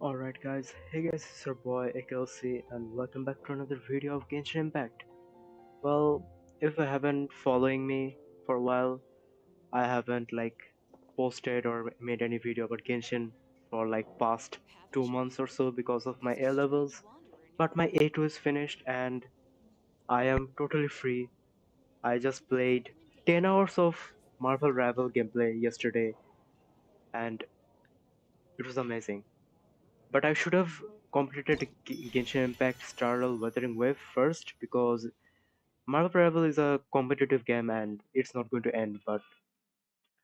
Alright guys, hey guys, it's your boy AKLC and welcome back to another video of Genshin Impact. Well, if you haven't following me for a while, I haven't posted or made any video about Genshin for past 2 months or so because of my A levels. But my A2 is finished and I am totally free. I just played 10 hours of Marvel Rival gameplay yesterday and it was amazing. But I should have completed Genshin Impact Starl Wuthering Wave first because Marvel Rival is a competitive game and it's not going to end. But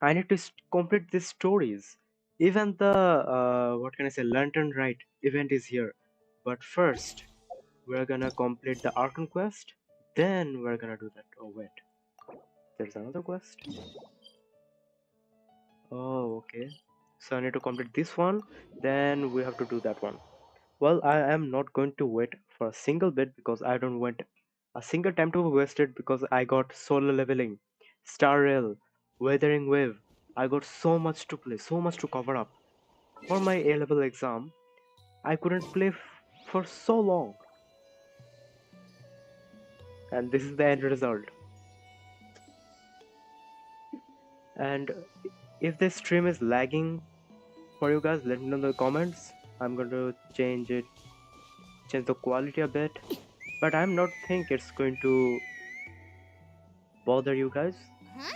I need to complete these stories. Even the what can I say, Lantern Rite event is here. But first, we're gonna complete the Archon quest. Then we're gonna do that. Oh wait, there's another quest. Oh okay. So I need to complete this one. Then we have to do that one. Well, I am not going to wait for a single bit because I don't want a single time to be wasted because I got solo leveling, Star Rail, Weathering Wave. I got so much to play, so much to cover up. For my A level exam, I couldn't play for so long. And this is the end result. And if this stream is lagging for you guys, let me know in the comments. I'm going to change the quality a bit. But I'm not think it's going to bother you guys. Huh?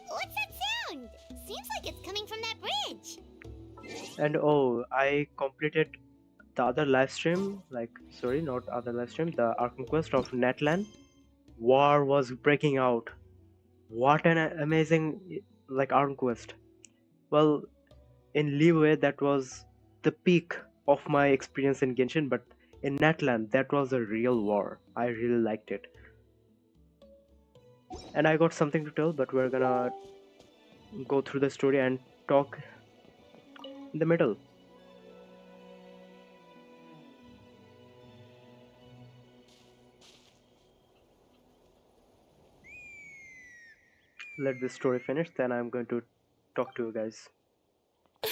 What's that sound? Seems like it's coming from that bridge. And oh, I completed the other live stream, sorry, not other live stream, the Archon quest of Netland. War was breaking out. What an amazing Archon quest. Well, in Leeway that was the peak of my experience in Genshin, but in Netland that was a real war. I really liked it. And I got something to tell, but we're gonna go through the story and talk in the middle. Let this story finish, then I'm going to talk to you guys. Oh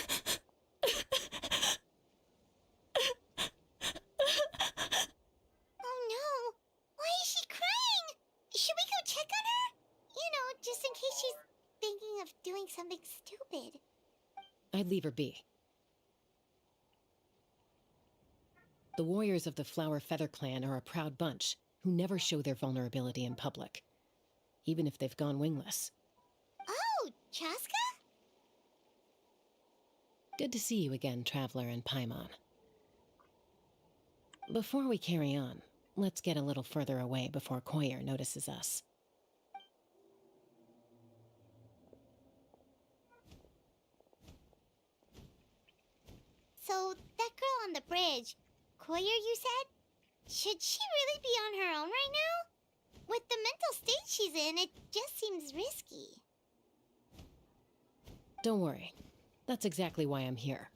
no! Why is she crying? Should we go check on her? Just in case she's thinking of doing something stupid. I'd leave her be. The warriors of the Flower Feather clan are a proud bunch who never show their vulnerability in public, even if they've gone wingless. Oh, Chaska? Good to see you again, Traveler and Paimon. Before we carry on, let's get a little further away before Corsair notices us. So, that girl on the bridge, Koyer, you said? Should she really be on her own right now? With the mental state she's in, it just seems risky. Don't worry. That's exactly why I'm here.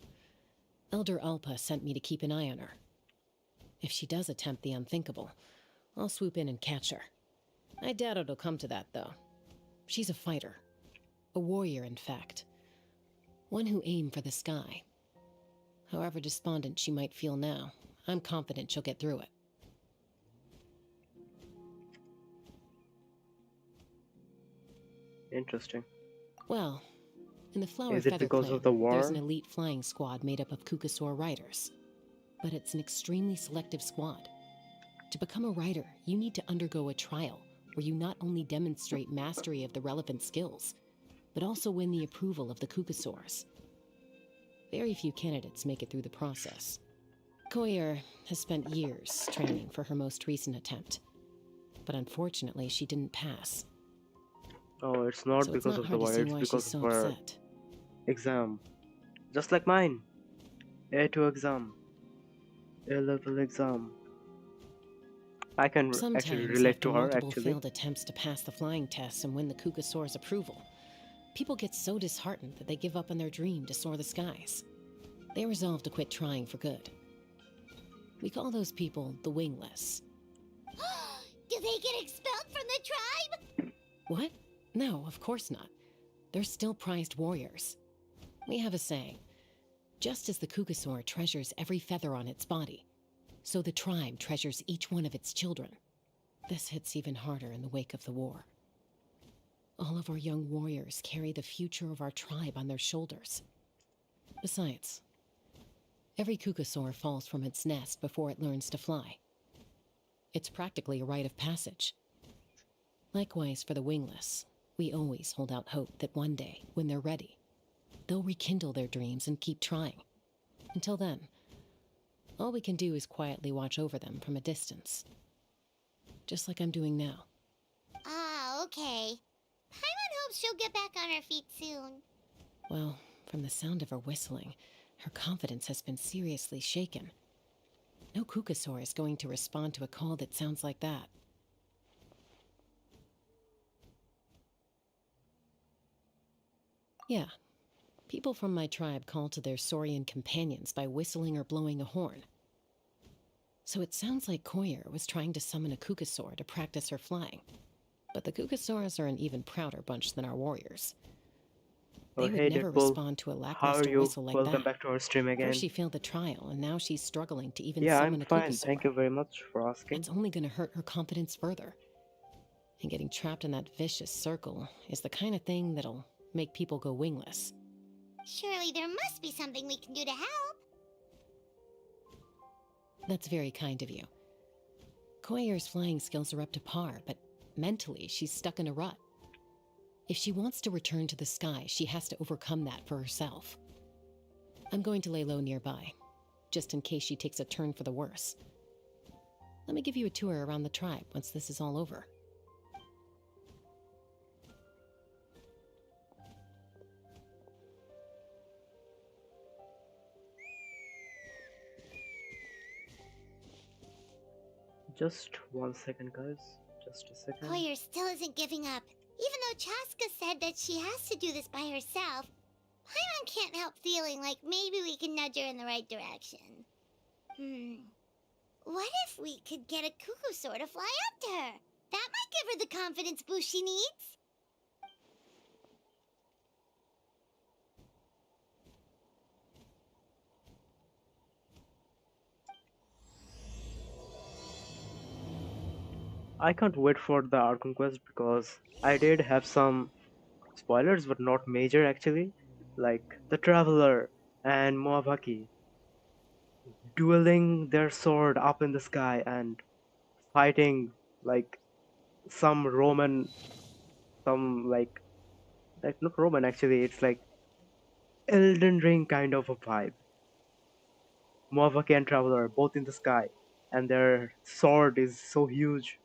Elder Alpa sent me to keep an eye on her. If she does attempt the unthinkable, I'll swoop in and catch her. I doubt it'll come to that, though. She's a fighter. A warrior, in fact. One who aimed for the sky. However despondent she might feel now, I'm confident she'll get through it. Interesting. Well, in the Flower Is it Feather because clan, of the war? there's an elite flying squad made up of Kukasaur riders. But it's an extremely selective squad. To become a rider, you need to undergo a trial where you not only demonstrate mastery of the relevant skills, but also win the approval of the Kukasaurs. Very few candidates make it through the process. Corsair has spent years training for her most recent attempt, but unfortunately she didn't pass. Oh, it's not So because it's of not the hard to war, see it's why because she's of so her upset. exam. Just like mine. A2 exam. A-level exam. I can actually Sometimes, relate after to her, multiple actually. failed attempts to pass the flying tests and win the Kukasaur's approval, people get so disheartened that they give up on their dream to soar the skies. They resolve to quit trying for good. We call those people the wingless. Do they get expelled from the tribe? What? No, of course not. They're still prized warriors. We have a saying. Just as the Kukasaur treasures every feather on its body, so the tribe treasures each one of its children. This hits even harder in the wake of the war. All of our young warriors carry the future of our tribe on their shoulders. Besides, every Kukasaur falls from its nest before it learns to fly. It's practically a rite of passage. Likewise for the wingless, we always hold out hope that one day, when they're ready, they'll rekindle their dreams and keep trying. Until then, all we can do is quietly watch over them from a distance. Just like I'm doing now. Ah, okay. Paimon hopes she'll get back on her feet soon. Well, from the sound of her whistling, her confidence has been seriously shaken. No Kukasaur is going to respond to a call that sounds like that. Yeah, people from my tribe call to their saurian companions by whistling or blowing a horn. So it sounds like Koyer was trying to summon a Kukasaur to practice her flying. But the Kukasaurs are an even prouder bunch than our warriors. Oh, They would hey never Deadpool. respond to a How are lackluster you? whistle like Welcome that. back to our stream First again. she failed the trial, and now she's struggling to even Yeah, I'm summon a fine. Kukasaur. Thank you very much for asking. It's only going to hurt her confidence further. And getting trapped in that vicious circle is the kind of thing that'll make people go wingless. Surely there must be something we can do to help. That's very kind of you. Koyer's flying skills are up to par, but mentally she's stuck in a rut. If she wants to return to the sky, she has to overcome that for herself. I'm going to lay low nearby, just in case she takes a turn for the worse. Let me give you a tour around the tribe once this is all over. Just 1 second, guys. Just a second. Koyer still isn't giving up. Even though Chaska said that she has to do this by herself, Paimon can't help feeling like maybe we can nudge her in the right direction. What if we could get a Kukusaur to fly up to her? That might give her the confidence boost she needs. I can't wait for the Archon quest because I did have some spoilers, but not major actually. Like the Traveler and Moabaki dueling their sword up in the sky and fighting like some Roman, some like not Roman actually. It's like Elden Ring kind of a vibe. Moabaki and Traveler both in the sky, and their sword is so huge.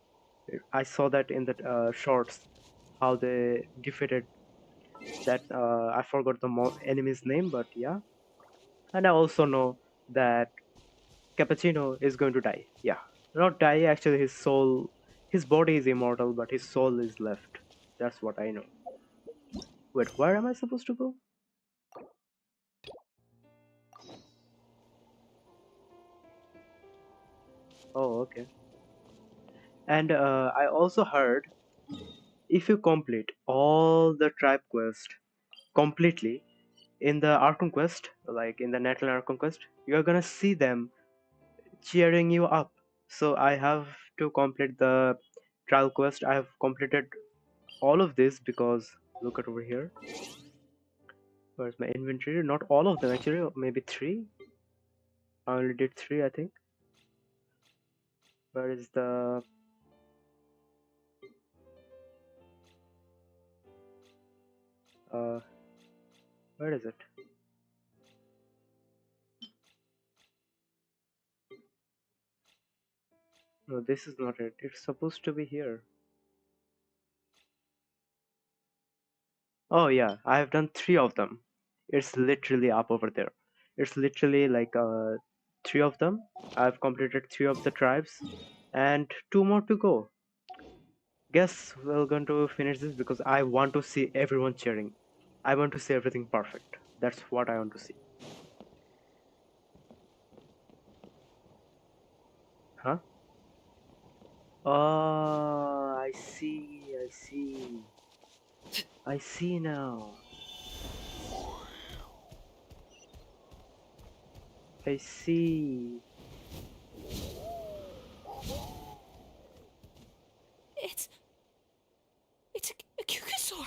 I saw that in the shorts how they defeated that I forgot the enemy's name, but yeah. And I also know that Cappuccino is going to die. Yeah, not die actually. His body is immortal, but his soul is left. That's what I know. Wait, where am I supposed to go? Oh, okay. And I also heard if you complete all the tribe quest completely in the Archon quest, like in the Natal Archon quest, you're gonna see them cheering you up. So I have to complete the trial quest. I have completed all of this because look at over here. Where's my inventory? Not all of them actually, maybe three. I only did three, I think. Where is the uh where is it? No, this is not it. It's supposed to be here. Oh yeah, I have done three of them. It's literally up over there. It's literally like three of them. I've completed three of the tribes and two more to go. Guess we're going to finish this because I want to see everyone cheering. I want to see everything perfect. That's what I want to see. Huh? Oh, I see. I see. I see now. I see. It's a Kukasaur.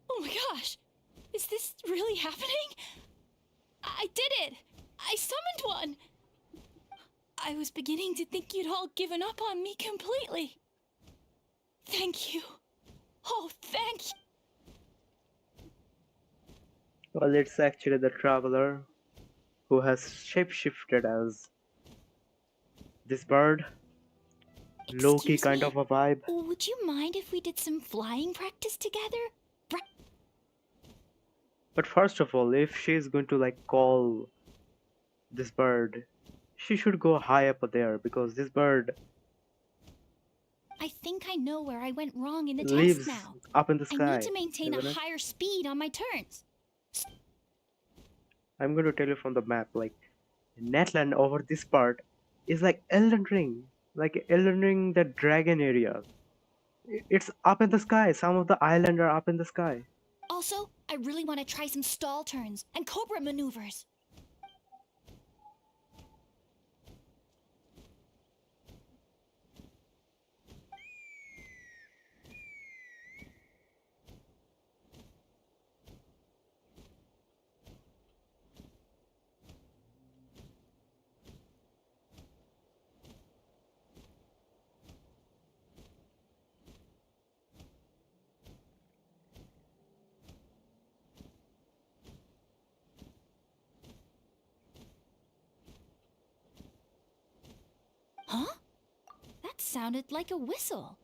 Oh my gosh. Is this really happening? I did it. I summoned one. I was beginning to think you'd all given up on me completely. Thank you. Oh, thank you. Well, it's actually the traveler who has shapeshifted as this bird. Low-key Excuse kind me? of a vibe. Would you mind if we did some flying practice together? But first of all, if she's going to like call this bird, she should go high up there because this bird I think I know where I went wrong in the test lives now. up in the I need sky, to maintain a isn't it? higher speed on my turns. I'm going to tell you from the map, like Netland over this part is like Elden Ring, like Elden Ring, the dragon area. It's up in the sky. Some of the island are up in the sky. Also, I really want to try some stall turns and cobra maneuvers. Huh? That sounded like a whistle.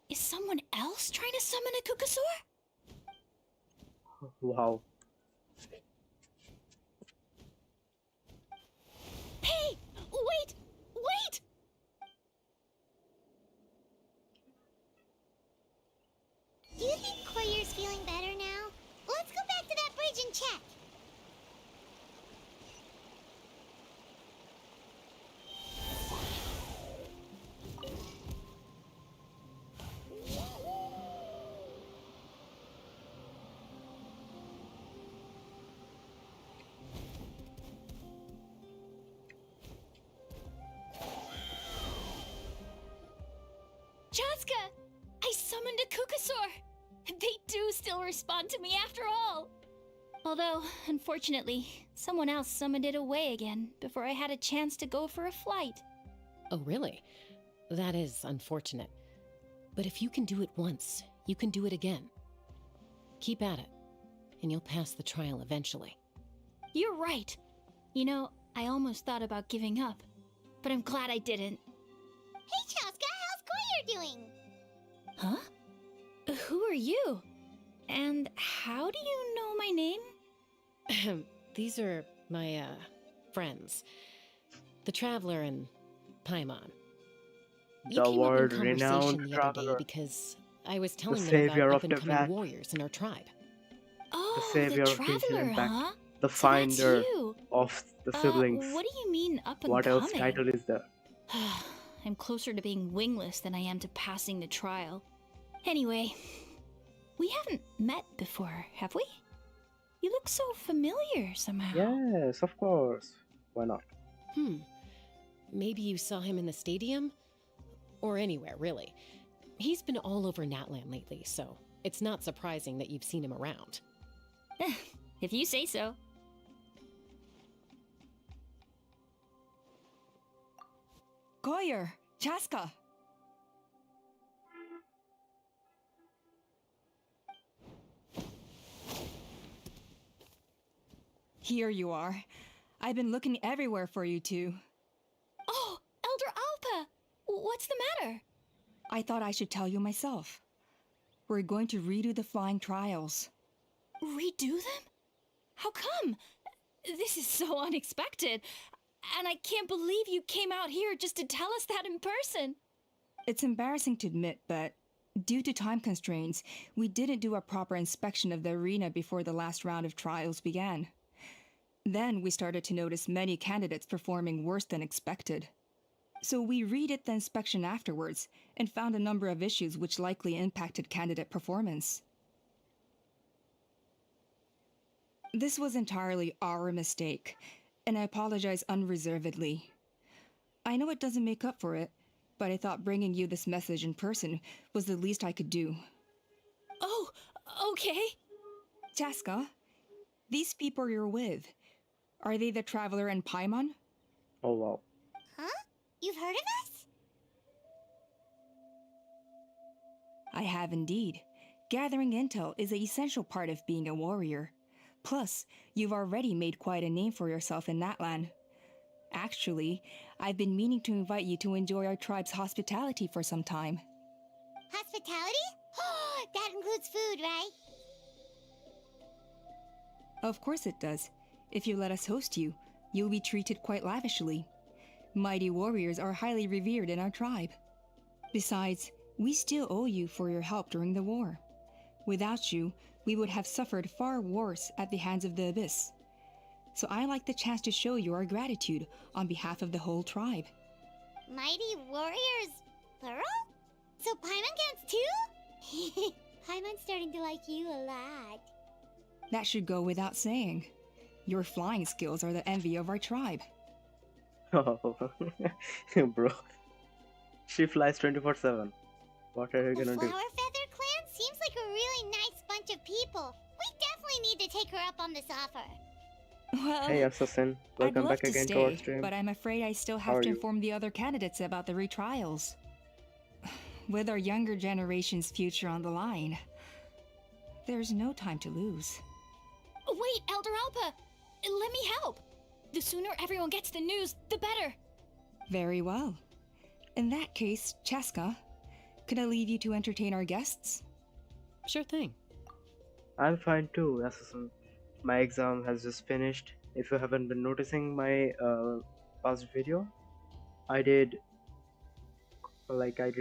Is someone else trying to summon a Kukasaur? Wow. Hey! Wait! Wait! Do you think Koyer's feeling better now? Let's go back to that bridge and check. Chaska! I summoned a Kukasaur! They do still respond to me after all! Although, unfortunately, someone else summoned it away again before I had a chance to go for a flight. Oh, really? That is unfortunate. But if you can do it once, you can do it again. Keep at it, and you'll pass the trial eventually. You're right. You know, I almost thought about giving up, but I'm glad I didn't. Hey, Chaska, how's Koyer doing? Huh? Who are you? And how do you know my name? These are my, friends. The Traveler and Paimon. You The came up in world-renowned conversation the other day traveler, because I was telling them savior about of the up-and-coming pack, warriors in our tribe. the Oh, savior the of Genshin Traveler, Impact, huh? the So that's finder you. of the siblings. What do you mean up and What else coming? title is there? I'm closer to being wingless than I am to passing the trial. Anyway, we haven't met before, have we? You look so familiar somehow. Yes, of course. Why not? Maybe you saw him in the stadium? Or anywhere, really. He's been all over Natlan lately, so it's not surprising that you've seen him around. If you say so. Koyer, Chaska. Here you are. I've been looking everywhere for you two. Oh, Elder Alpa! What's the matter? I thought I should tell you myself. We're going to redo the flying trials. Redo them? How come? This is so unexpected. And I can't believe you came out here just to tell us that in person. It's embarrassing to admit, but due to time constraints, we didn't do a proper inspection of the arena before the last round of trials began. Then we started to notice many candidates performing worse than expected. So we redid the inspection afterwards and found a number of issues which likely impacted candidate performance. This was entirely our mistake, and I apologize unreservedly. I know it doesn't make up for it, but I thought bringing you this message in person was the least I could do. Oh, okay. Chaska, these people you're with, are they the Traveler and Paimon? Oh wow. Huh? You've heard of us? I have indeed. Gathering intel is an essential part of being a warrior. Plus, you've already made quite a name for yourself in that land. Actually, I've been meaning to invite you to enjoy our tribe's hospitality for some time. Hospitality? That includes food, right? Of course it does. If you let us host you, you'll be treated quite lavishly. Mighty warriors are highly revered in our tribe. Besides, we still owe you for your help during the war. Without you, we would have suffered far worse at the hands of the Abyss. So I like the chance to show you our gratitude on behalf of the whole tribe. Mighty warriors, plural? So Paimon counts too? Paimon's starting to like you a lot. That should go without saying. Your flying skills are the envy of our tribe. Oh, bro. She flies 24/7. What are you The gonna Flower do? Feather Clan seems like a really nice bunch of people. We definitely need to take her up on this offer. Well, Hey, Assassin. I'd Welcome love back to again stay, to our stream. but I'm afraid I still How have are to you? inform the other candidates about the retrials. With our younger generation's future on the line, there's no time to lose. Wait, Elder Alpa, let me help. The sooner everyone gets the news, the better. Very well. In that case, Chaska, could I leave you to entertain our guests? Sure thing. I'm fine too, Assassin. My exam has just finished. If you haven't been noticing my past video, I did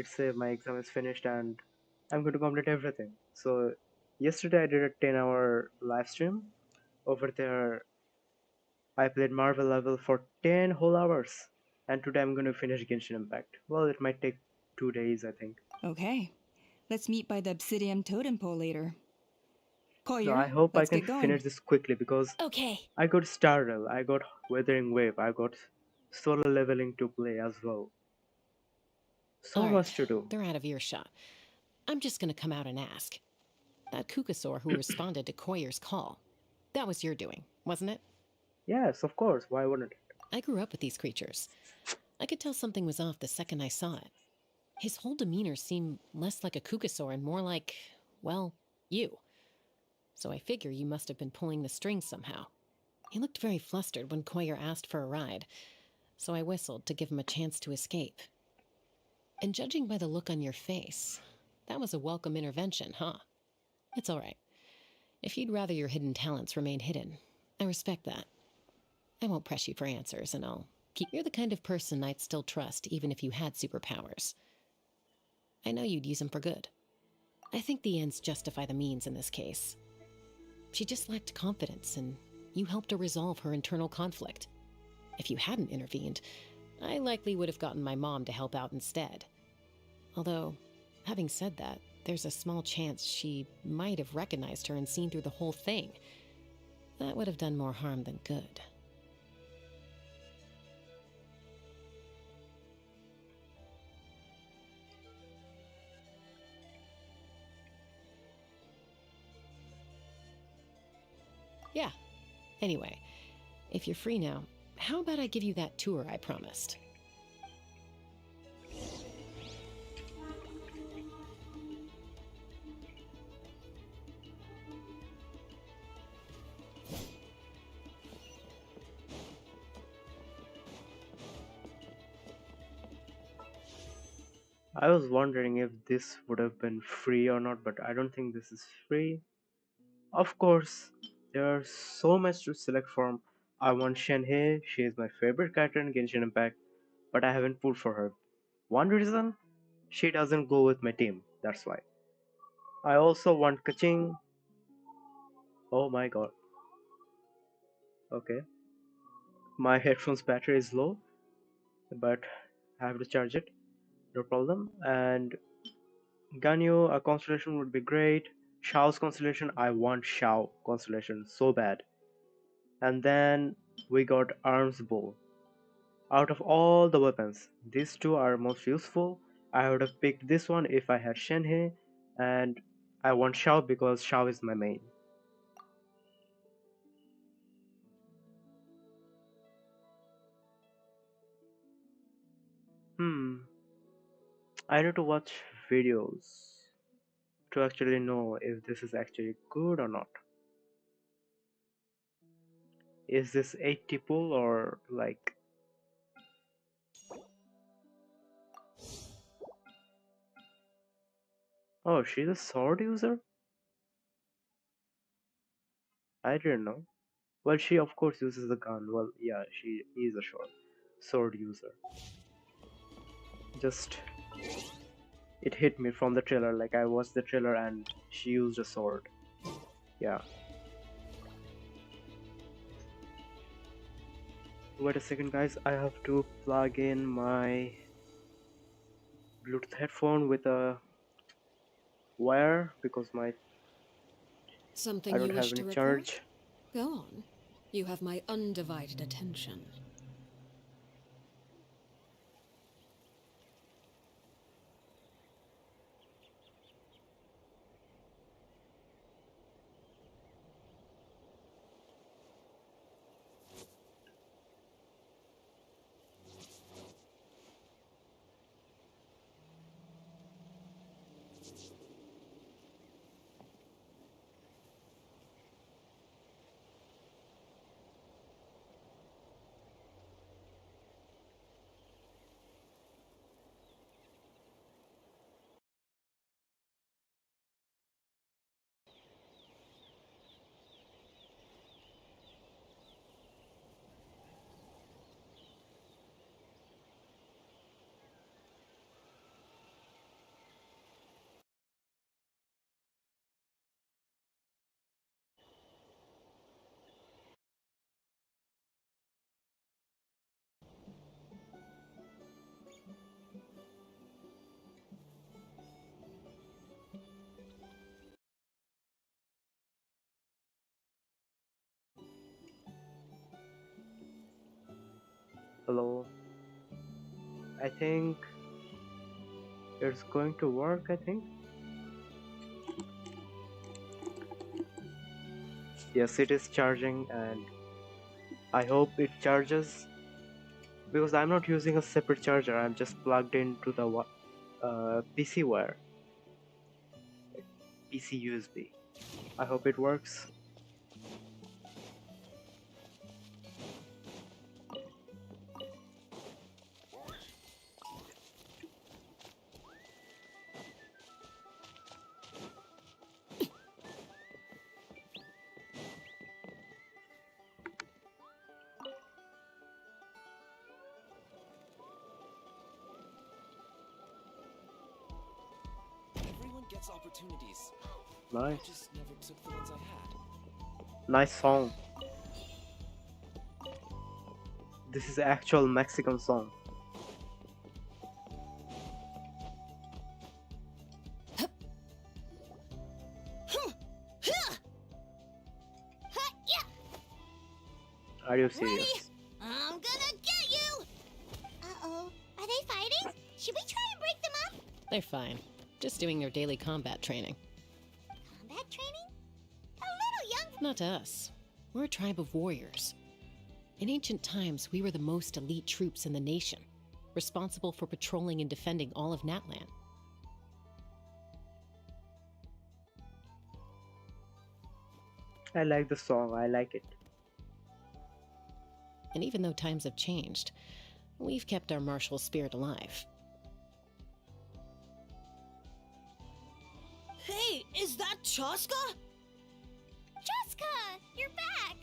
say my exam is finished and I'm going to complete everything. So yesterday I did a 10-hour live stream. Over there I played Marvel level for 10 whole hours. And today I'm going to finish Genshin Impact. Well, it might take 2 days, I think. Okay. Let's meet by the Obsidian Totem Pole later. So Collier, I hope I let's can get going. finish this quickly because Okay. I got Starrel, I got Weathering Wave, I got solo leveling to play as well. So All right, much to do. they're out of earshot. I'm just gonna come out and ask. That Kukasaur who responded to Koyer's call, that was your doing, wasn't it? Yes, of course, why wouldn't it? I grew up with these creatures. I could tell something was off the second I saw it. His whole demeanor seemed less like a Kukasaur and more like, well, you. So I figure you must have been pulling the strings somehow. He looked very flustered when Koyer asked for a ride, so I whistled to give him a chance to escape. And judging by the look on your face, that was a welcome intervention, huh? It's all right. If you'd rather your hidden talents remain hidden, I respect that. I won't press you for answers, and I'll keep... You're the kind of person I'd still trust even if you had superpowers. I know you'd use them for good. I think the ends justify the means in this case. She just lacked confidence, and you helped her resolve her internal conflict. If you hadn't intervened, I likely would have gotten my mom to help out instead. Although, having said that, there's a small chance she might have recognized her and seen through the whole thing. That would have done more harm than good. Yeah. Anyway, if you're free now, how about I give you that tour I promised? I was wondering if this would have been free or not, but I don't think this is free. Of course, there's so much to select from. I want Shenhe, she is my favorite character in Genshin Impact, but I haven't pulled for her. One reason? She doesn't go with my team, that's why. I also want Kaching. Oh my god. Okay. My headphones battery is low, but I have to charge it. No problem. And Ganyu, a constellation would be great. Shao's constellation, I want Shao constellation so bad. And then We got arms bow. Out of all the weapons, these two are most useful. I would have picked this one if I had Shenhe, and I want Shao because Shao is my main. I need to watch videos to actually know if this is actually good or not. Is this 80 pull or like... Oh, she's a sword user? I didn't know. Well, she of course uses the gun. Well, yeah, she is a sword user. Just... it hit me from the trailer, like I watched the trailer and she used a sword. Yeah. Wait a second guys, I have to plug in my Bluetooth headphone with a wire because I Something don't you have wish any to report? charge. Go on. You have my undivided attention. Hello. I think it's going to work, I think. Yes, it is charging and I hope it charges because I'm not using a separate charger. I'm just plugged into the PC wire, PC USB. I hope it works. Everyone gets opportunities. I Nice. just never took the ones I had. Nice song. This is actual Mexican song. Are you serious? I'm gonna get you! Uh-oh. Are they fighting? Should we try and break them up? They're fine. Just doing their daily combat training. Combat training? A little young. Not to us. We're a tribe of warriors. In ancient times, we were the most elite troops in the nation, responsible for patrolling and defending all of Natlan. I like the song, I like it. And even though times have changed, we've kept our martial spirit alive. Hey, is that Chaska? Jessica, you're back!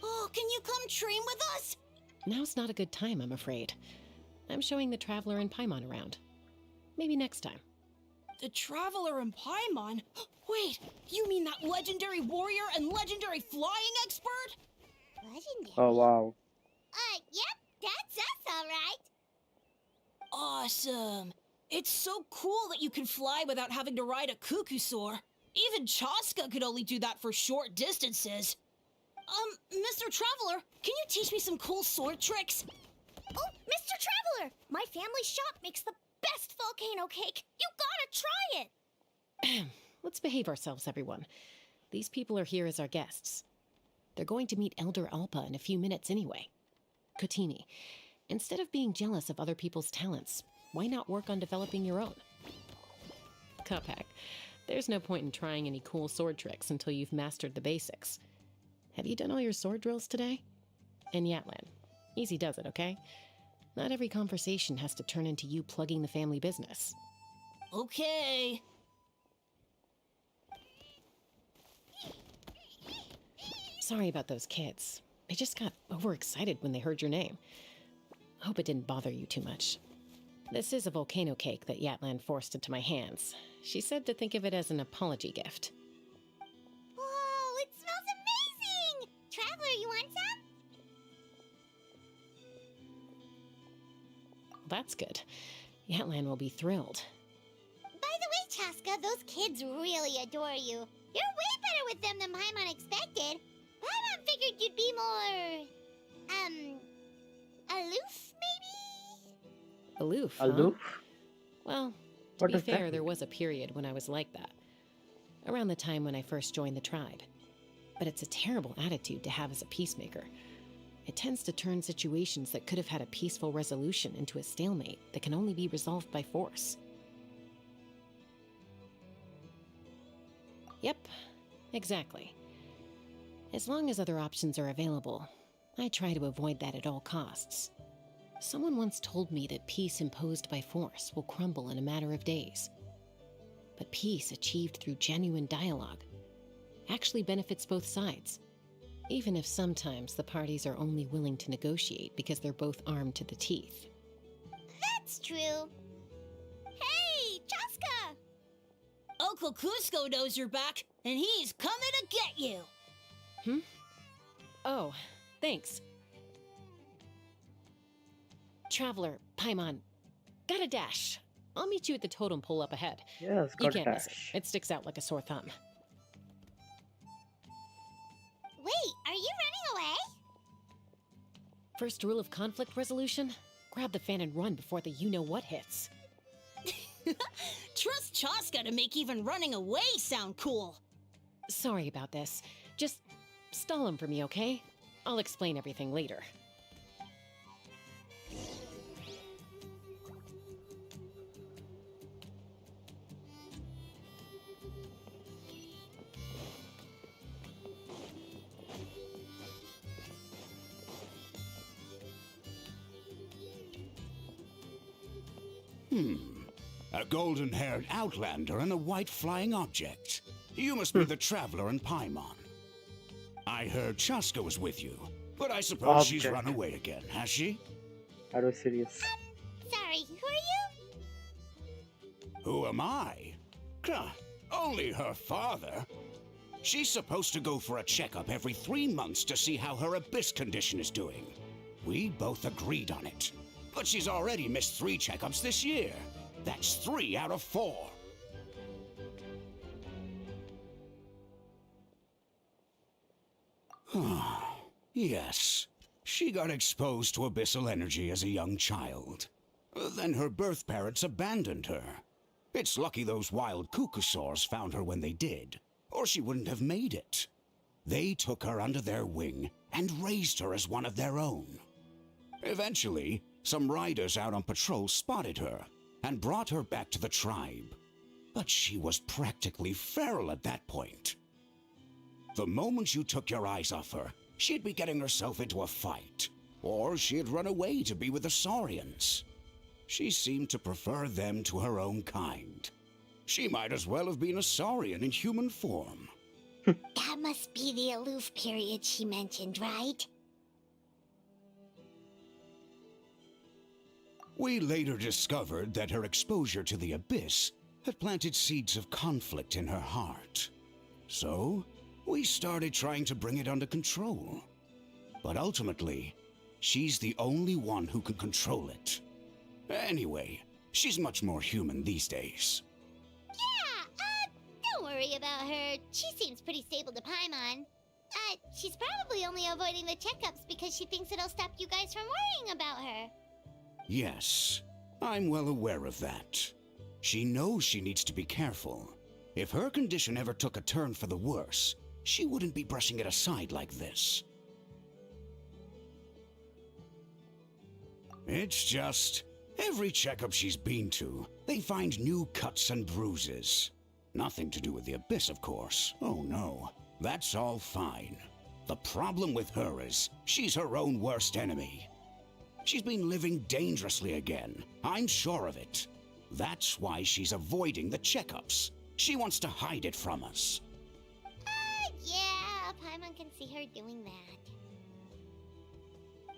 Oh, can you come train with us? Now's not a good time, I'm afraid. I'm showing the Traveler and Paimon around. Maybe next time. The Traveler and Paimon? Wait, you mean that legendary warrior and legendary flying expert? Legendary? Oh wow. Yep, that's us alright. Awesome. It's so cool that you can fly without having to ride a cuckoo-soar. Even Chaska could only do that for short distances. Mr. Traveler, can you teach me some cool sword tricks? Oh, Mr. Traveler! My family shop makes the best volcano cake. You gotta try it! Let's behave ourselves, everyone. These people are here as our guests. They're going to meet Elder Alpa in a few minutes anyway. Kotini, instead of being jealous of other people's talents, why not work on developing your own? Cuphack, there's no point in trying any cool sword tricks until you've mastered the basics. Have you done all your sword drills today? And Yatlan, easy does it, okay? Not every conversation has to turn into you plugging the family business. Okay. Sorry about those kids. They just got overexcited when they heard your name. Hope it didn't bother you too much. This is a volcano cake that Yatlan forced into my hands. She said to think of it as an apology gift. Whoa, it smells amazing! Traveler, you want some? That's good. Yatlan will be thrilled. By the way, Chaska, those kids really adore you. You're way better with them than Paimon expected. Paimon figured you'd be more... aloof, maybe? Aloof, huh? Aloof? Well, to What be does that fair, mean? there was a period when I was like that. Around the time when I first joined the tribe. But it's a terrible attitude to have as a peacemaker. It tends to turn situations that could have had a peaceful resolution into a stalemate that can only be resolved by force. Yep, exactly. As long as other options are available, I try to avoid that at all costs. Someone once told me that peace imposed by force will crumble in a matter of days. But peace achieved through genuine dialogue actually benefits both sides, even if sometimes the parties are only willing to negotiate because they're both armed to the teeth. That's true. Hey, Chaska! Uncle Cusco knows you're back, and he's coming to get you. Oh, thanks. Traveler, Paimon, got a dash. I'll meet you at the totem pole up ahead. Yes, You got can't miss it. dash. It sticks out like a sore thumb. Wait, are you running away? First rule of conflict resolution? Grab the fan and run before the you-know-what hits. Trust Chaska to make even running away sound cool. Sorry about this. Just stall him for me, okay? I'll explain everything later. A golden-haired outlander and a white flying object. You must be the Traveler and Paimon. I heard Chaska was with you, but I suppose she's Object. run away again, has she? Are you serious? Sorry, who are you? Who am I? Huh, only her father. She's supposed to go for a checkup every 3 months to see how her abyss condition is doing. We both agreed on it. But she's already missed 3 checkups this year. That's 3 out of 4. Yes, she got exposed to abyssal energy as a young child. Then her birth parents abandoned her. It's lucky those wild cuckoosaurs found her when they did, or she wouldn't have made it. They took her under their wing and raised her as one of their own. Eventually, some riders out on patrol spotted her and brought her back to the tribe. But she was practically feral at that point. The moment you took your eyes off her, she'd be getting herself into a fight, or she'd run away to be with the Saurians. She seemed to prefer them to her own kind. She might as well have been a Saurian in human form. That must be the aloof period she mentioned, right? We later discovered that her exposure to the abyss had planted seeds of conflict in her heart. So, we started trying to bring it under control. But ultimately, She's the only one who can control it. Anyway, she's much more human these days. Yeah, don't worry about her. She seems pretty stable to Paimon. She's probably only avoiding the checkups because she thinks it'll stop you guys from worrying about her. Yes, I'm well aware of that. She knows she needs to be careful. If her condition ever took a turn for the worse, she wouldn't be brushing it aside like this. It's just, every checkup she's been to, they find new cuts and bruises. Nothing to do with the Abyss, of course. Oh no, that's all fine. The problem with her is, she's her own worst enemy. She's been living dangerously again, I'm sure of it. That's why she's avoiding the checkups. She wants to hide it from us. Yeah, Paimon can see her doing that.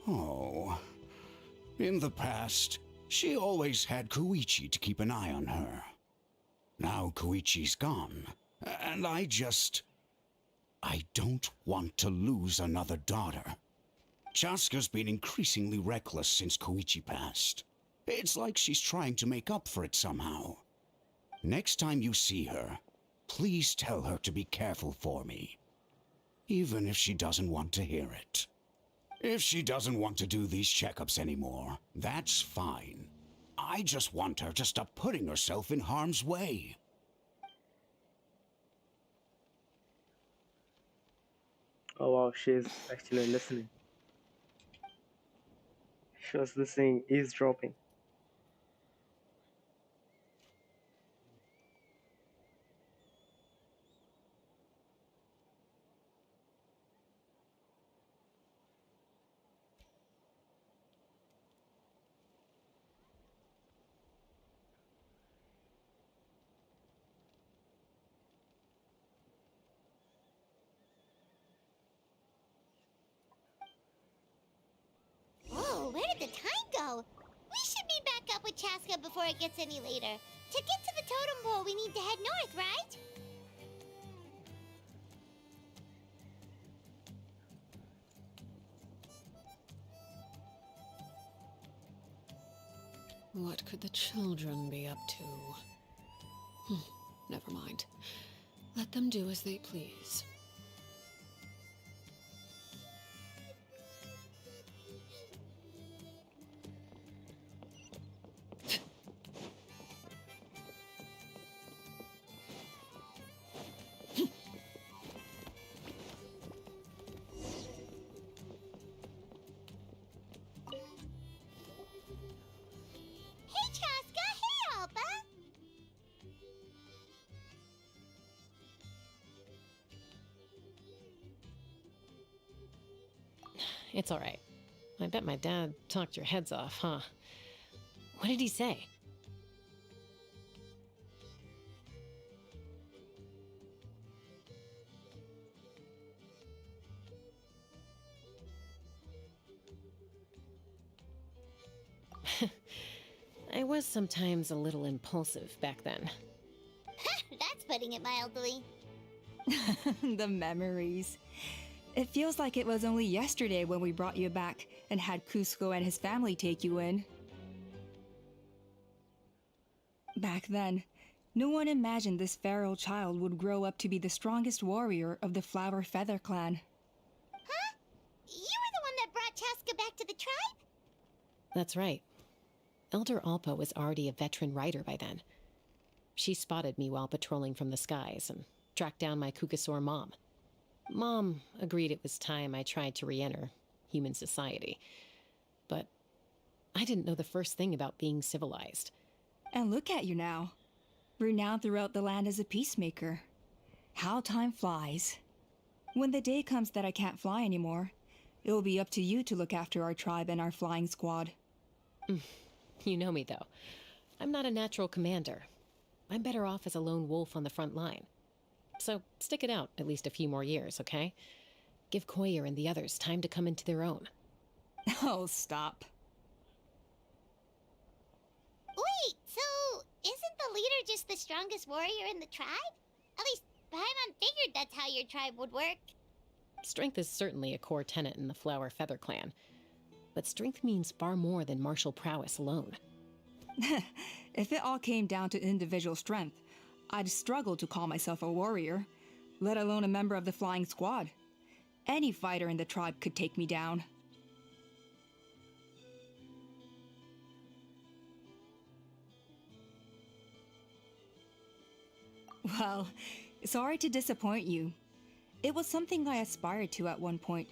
Oh. In the past, she always had Koichi to keep an eye on her. Now Koichi's gone, and I don't want to lose another daughter. Chaska's been increasingly reckless since Koichi passed. It's like she's trying to make up for it somehow. Next time you see her, please tell her to be careful for me. Even if she doesn't want to hear it. If she doesn't want to do these checkups anymore, that's fine. I just want her to stop putting herself in harm's way. Oh wow, she's actually listening. She was listening, eavesdropping. Whoa, where did the time go? We should be back up with Chaska before it gets any later. To get to the totem pole, we need to head north, right? What could the children be up to? Never mind. Let them do as they please. Hey, Chaska! Hey, Alba! It's all right. I bet my dad talked your heads off, huh? What did he say? I was sometimes a little impulsive back then. That's putting it mildly. The memories. It feels like it was only yesterday when we brought you back and had Cusco and his family take you in. Back then, no one imagined this feral child would grow up to be the strongest warrior of the Flower Feather clan. Huh? You were the one that brought Chaska back to the tribe? That's right. Elder Alpa was already a veteran rider by then. She spotted me while patrolling from the skies and tracked down my Kukasaur mom. Mom agreed it was time I tried to re-enter human society. But I didn't know the first thing about being civilized. And look at you now, renowned throughout the land as a peacemaker. How time flies. When the day comes that I can't fly anymore, it will be up to you to look after our tribe and our flying squad. You know me, though. I'm not a natural commander. I'm better off as a lone wolf on the front line. So stick it out at least a few more years, okay? Give Koyer and the others time to come into their own. Oh, stop. Wait, so isn't the leader just the strongest warrior in the tribe? At least Paimon figured that's how your tribe would work. Strength is certainly a core tenet in the Flower Feather clan. but strength means far more than martial prowess alone. If it all came down to individual strength, I'd struggle to call myself a warrior, let alone a member of the flying squad. Any fighter in the tribe could take me down. Well, sorry to disappoint you. It was something I aspired to at one point.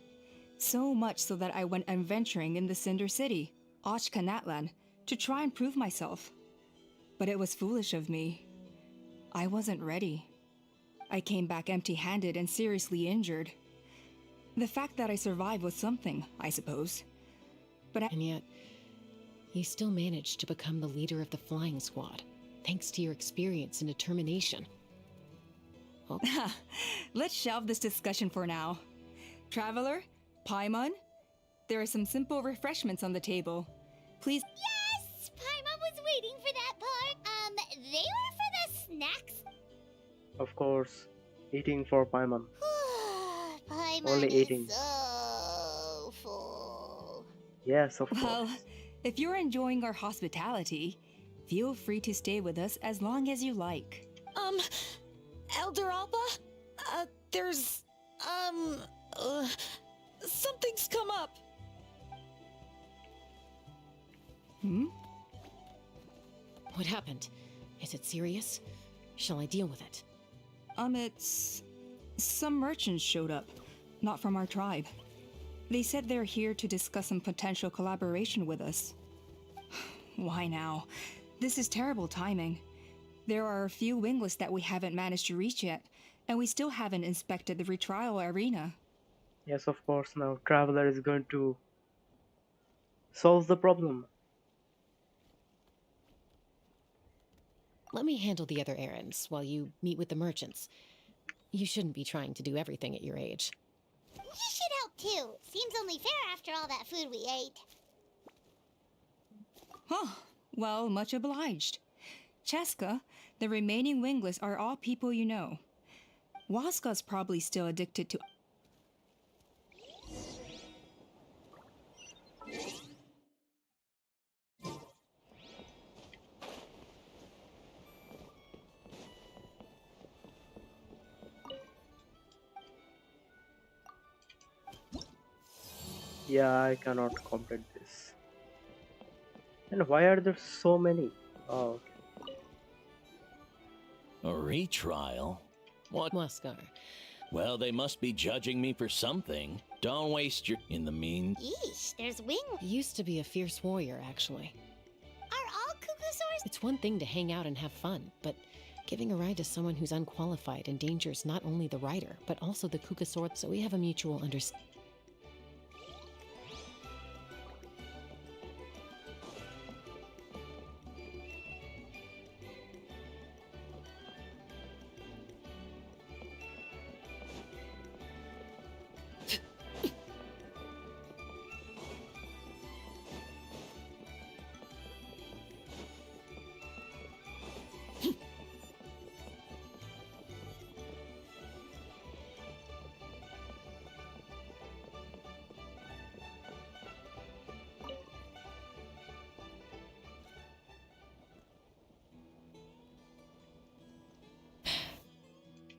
So much so that I went adventuring in the Cinder City, Archon, to try and prove myself. But it was foolish of me. I wasn't ready. I came back empty-handed and seriously injured. The fact that I survived was something, I suppose. And yet, you still managed to become the leader of the flying squad, thanks to your experience and determination. Oh, Let's shelve this discussion for now. Traveler, Paimon, there are some simple refreshments on the table. Please. Yes! Paimon was waiting for that part. They were for the snacks? Of course, eating for Paimon. Paimon Only eating. is so full. Yes, of Well, course. if you're enjoying our hospitality, feel free to stay with us as long as you like. Elder Alba? There's, something's come up. what happened? Is it serious? Shall I deal with it? It's... Some merchants showed up, not from our tribe. They said they're here to discuss some potential collaboration with us. Why now? This is terrible timing. There are a few wingless that we haven't managed to reach yet, and we still haven't inspected the retrial arena. Yes, of course. Now Traveler is going to solve the problem. Let me handle the other errands while you meet with the merchants. You shouldn't be trying to do everything at your age. You should help too. Seems only fair after all that food we ate. Huh. Well, much obliged. Cheska, the remaining wingless are all people you know. Waska's probably still addicted to... Yeah, I cannot complete this. And why are there so many? Oh, okay. A retrial? What? Muskar, Well, they must be judging me for something. Don't waste your... In the mean... Yeesh, there's wing. used to be a fierce warrior, actually. Are all cuckoosaurs? It's one thing to hang out and have fun, but giving a ride to someone who's unqualified endangers not only the rider, but also the Kukasaur, so we have a mutual understanding.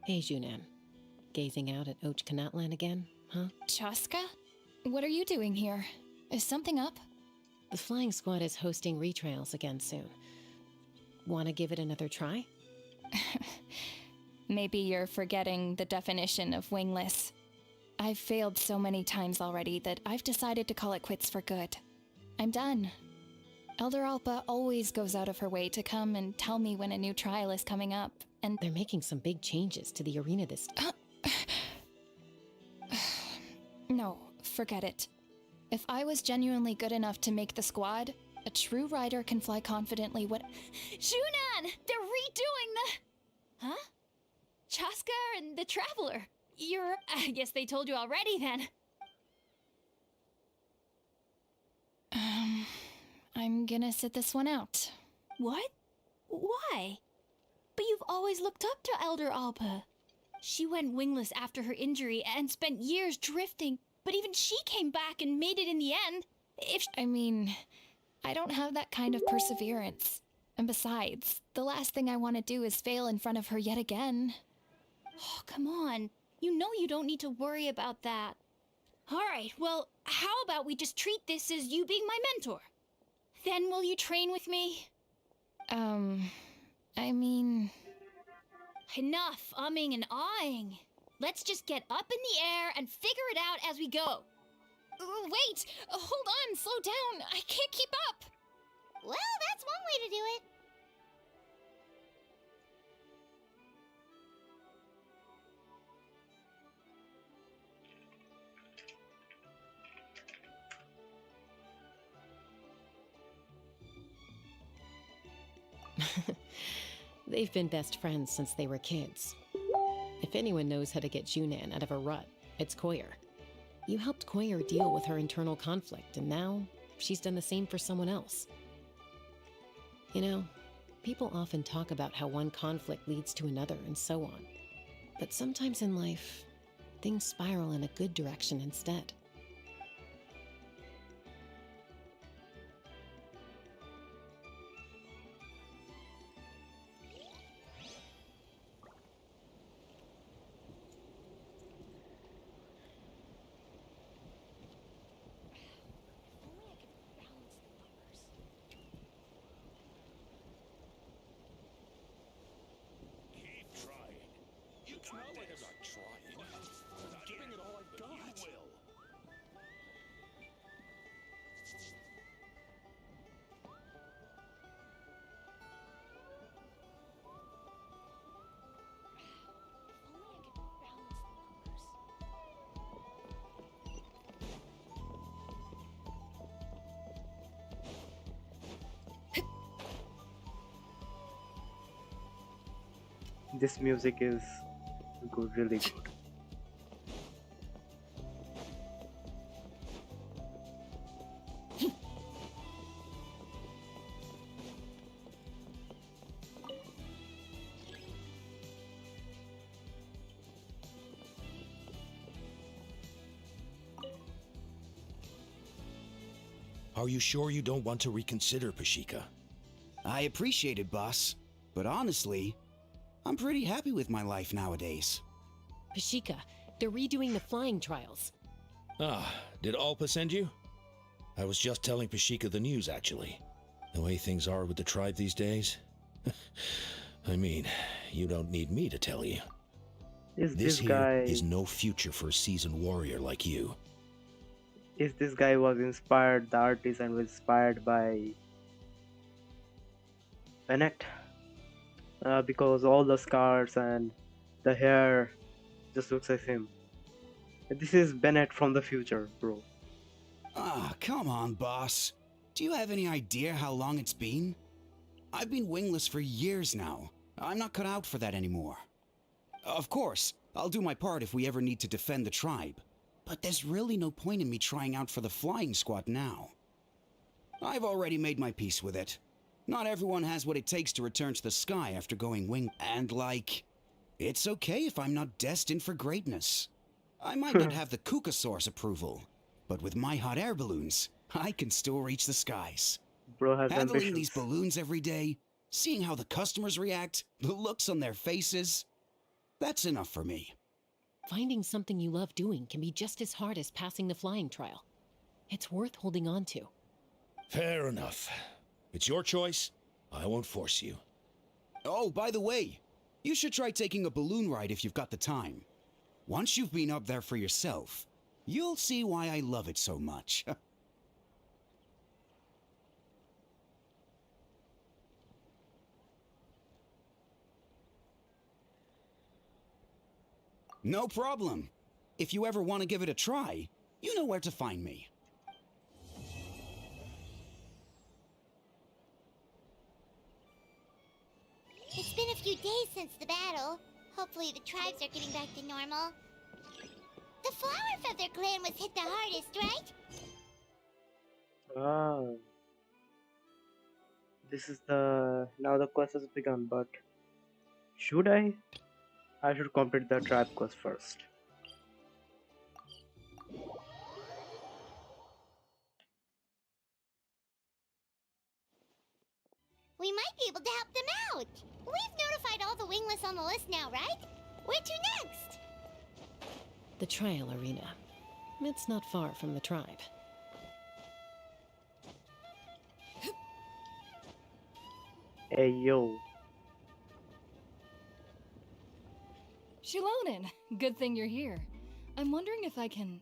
Hey, Junan. Gazing out at Ochkanatlan again, huh? Chaska? What are you doing here? Is something up? The flying squad is hosting retrials again soon. Wanna give it another try? Maybe you're forgetting the definition of wingless. I've failed so many times already that I've decided to call it quits for good. I'm done. Elder Alpa always goes out of her way to come and tell me when a new trial is coming up, and They're making some big changes to the arena this time. no, forget it. If I was genuinely good enough to make the squad, a true rider can fly confidently what— Shunan! They're redoing the— Huh? Chaska and the Traveler. I guess they told you already then. I'm gonna sit this one out. What? Why? But you've always looked up to Elder Alpa. She went wingless after her injury and spent years drifting, but even she came back and made it in the end. I mean, I don't have that kind of perseverance. And besides, the last thing I want to do is fail in front of her yet again. Oh, come on. You know you don't need to worry about that. Alright, well, how about we just treat this as you being my mentor? Then will you train with me? I mean... Enough umming and ahhing. Let's just get up in the air and figure it out as we go. Wait! Hold on, slow down. I can't keep up. Well, that's one way to do it. They've been best friends since they were kids. If anyone knows how to get Junan out of a rut, it's Koyer. You helped Koyer deal with her internal conflict, and now she's done the same for someone else. You know, people often talk about how one conflict leads to another and so on. But sometimes in life, things spiral in a good direction instead. It's not like I'm not trying. I'm giving it all I've got. You will. This music is good, really good. Are you sure you don't want to reconsider, Pashika? I appreciate it, boss. But honestly, I'm pretty happy with my life nowadays. Pashika, they're redoing the flying trials. Ah, did Alpa send you? I was just telling Pashika the news, actually. The way things are with the tribe these days. I mean, you don't need me to tell you. Is This this guy here is no future for a seasoned warrior like you. is this guy was inspired, the artist, and was inspired by Bennett? Because all the scars and the hair just looks like him. This is Bennett from the future, bro. Ah, come on, boss. Do you have any idea how long it's been? I've been wingless for years now. I'm not cut out for that anymore. Of course, I'll do my part if we ever need to defend the tribe. But there's really no point in me trying out for the flying squad now. I've already made my peace with it. Not everyone has what it takes to return to the sky after going wing. And it's okay if I'm not destined for greatness. I might not have the Kukasaur's approval, but with my hot air balloons, I can still reach the skies. Bro has Handling ambitions. these balloons every day, seeing how the customers react, the looks on their faces, that's enough for me. Finding something you love doing can be just as hard as passing the flying trial. It's worth holding on to. Fair enough. It's your choice. I won't force you. Oh, by the way, you should try taking a balloon ride if you've got the time. Once you've been up there for yourself, you'll see why I love it so much. No problem. If you ever want to give it a try, you know where to find me. It's been a few days since the battle. Hopefully the tribes are getting back to normal. The Flower Feather clan was hit the hardest, right? Ah. This is now the quest has begun, but should I? I should complete the tribe quest first. we might be able to help them out. We've notified all the wingless on the list now, right? Where to next? The trial arena. It's not far from the tribe. Hey yo. Shilonen, good thing you're here. I'm wondering if I can...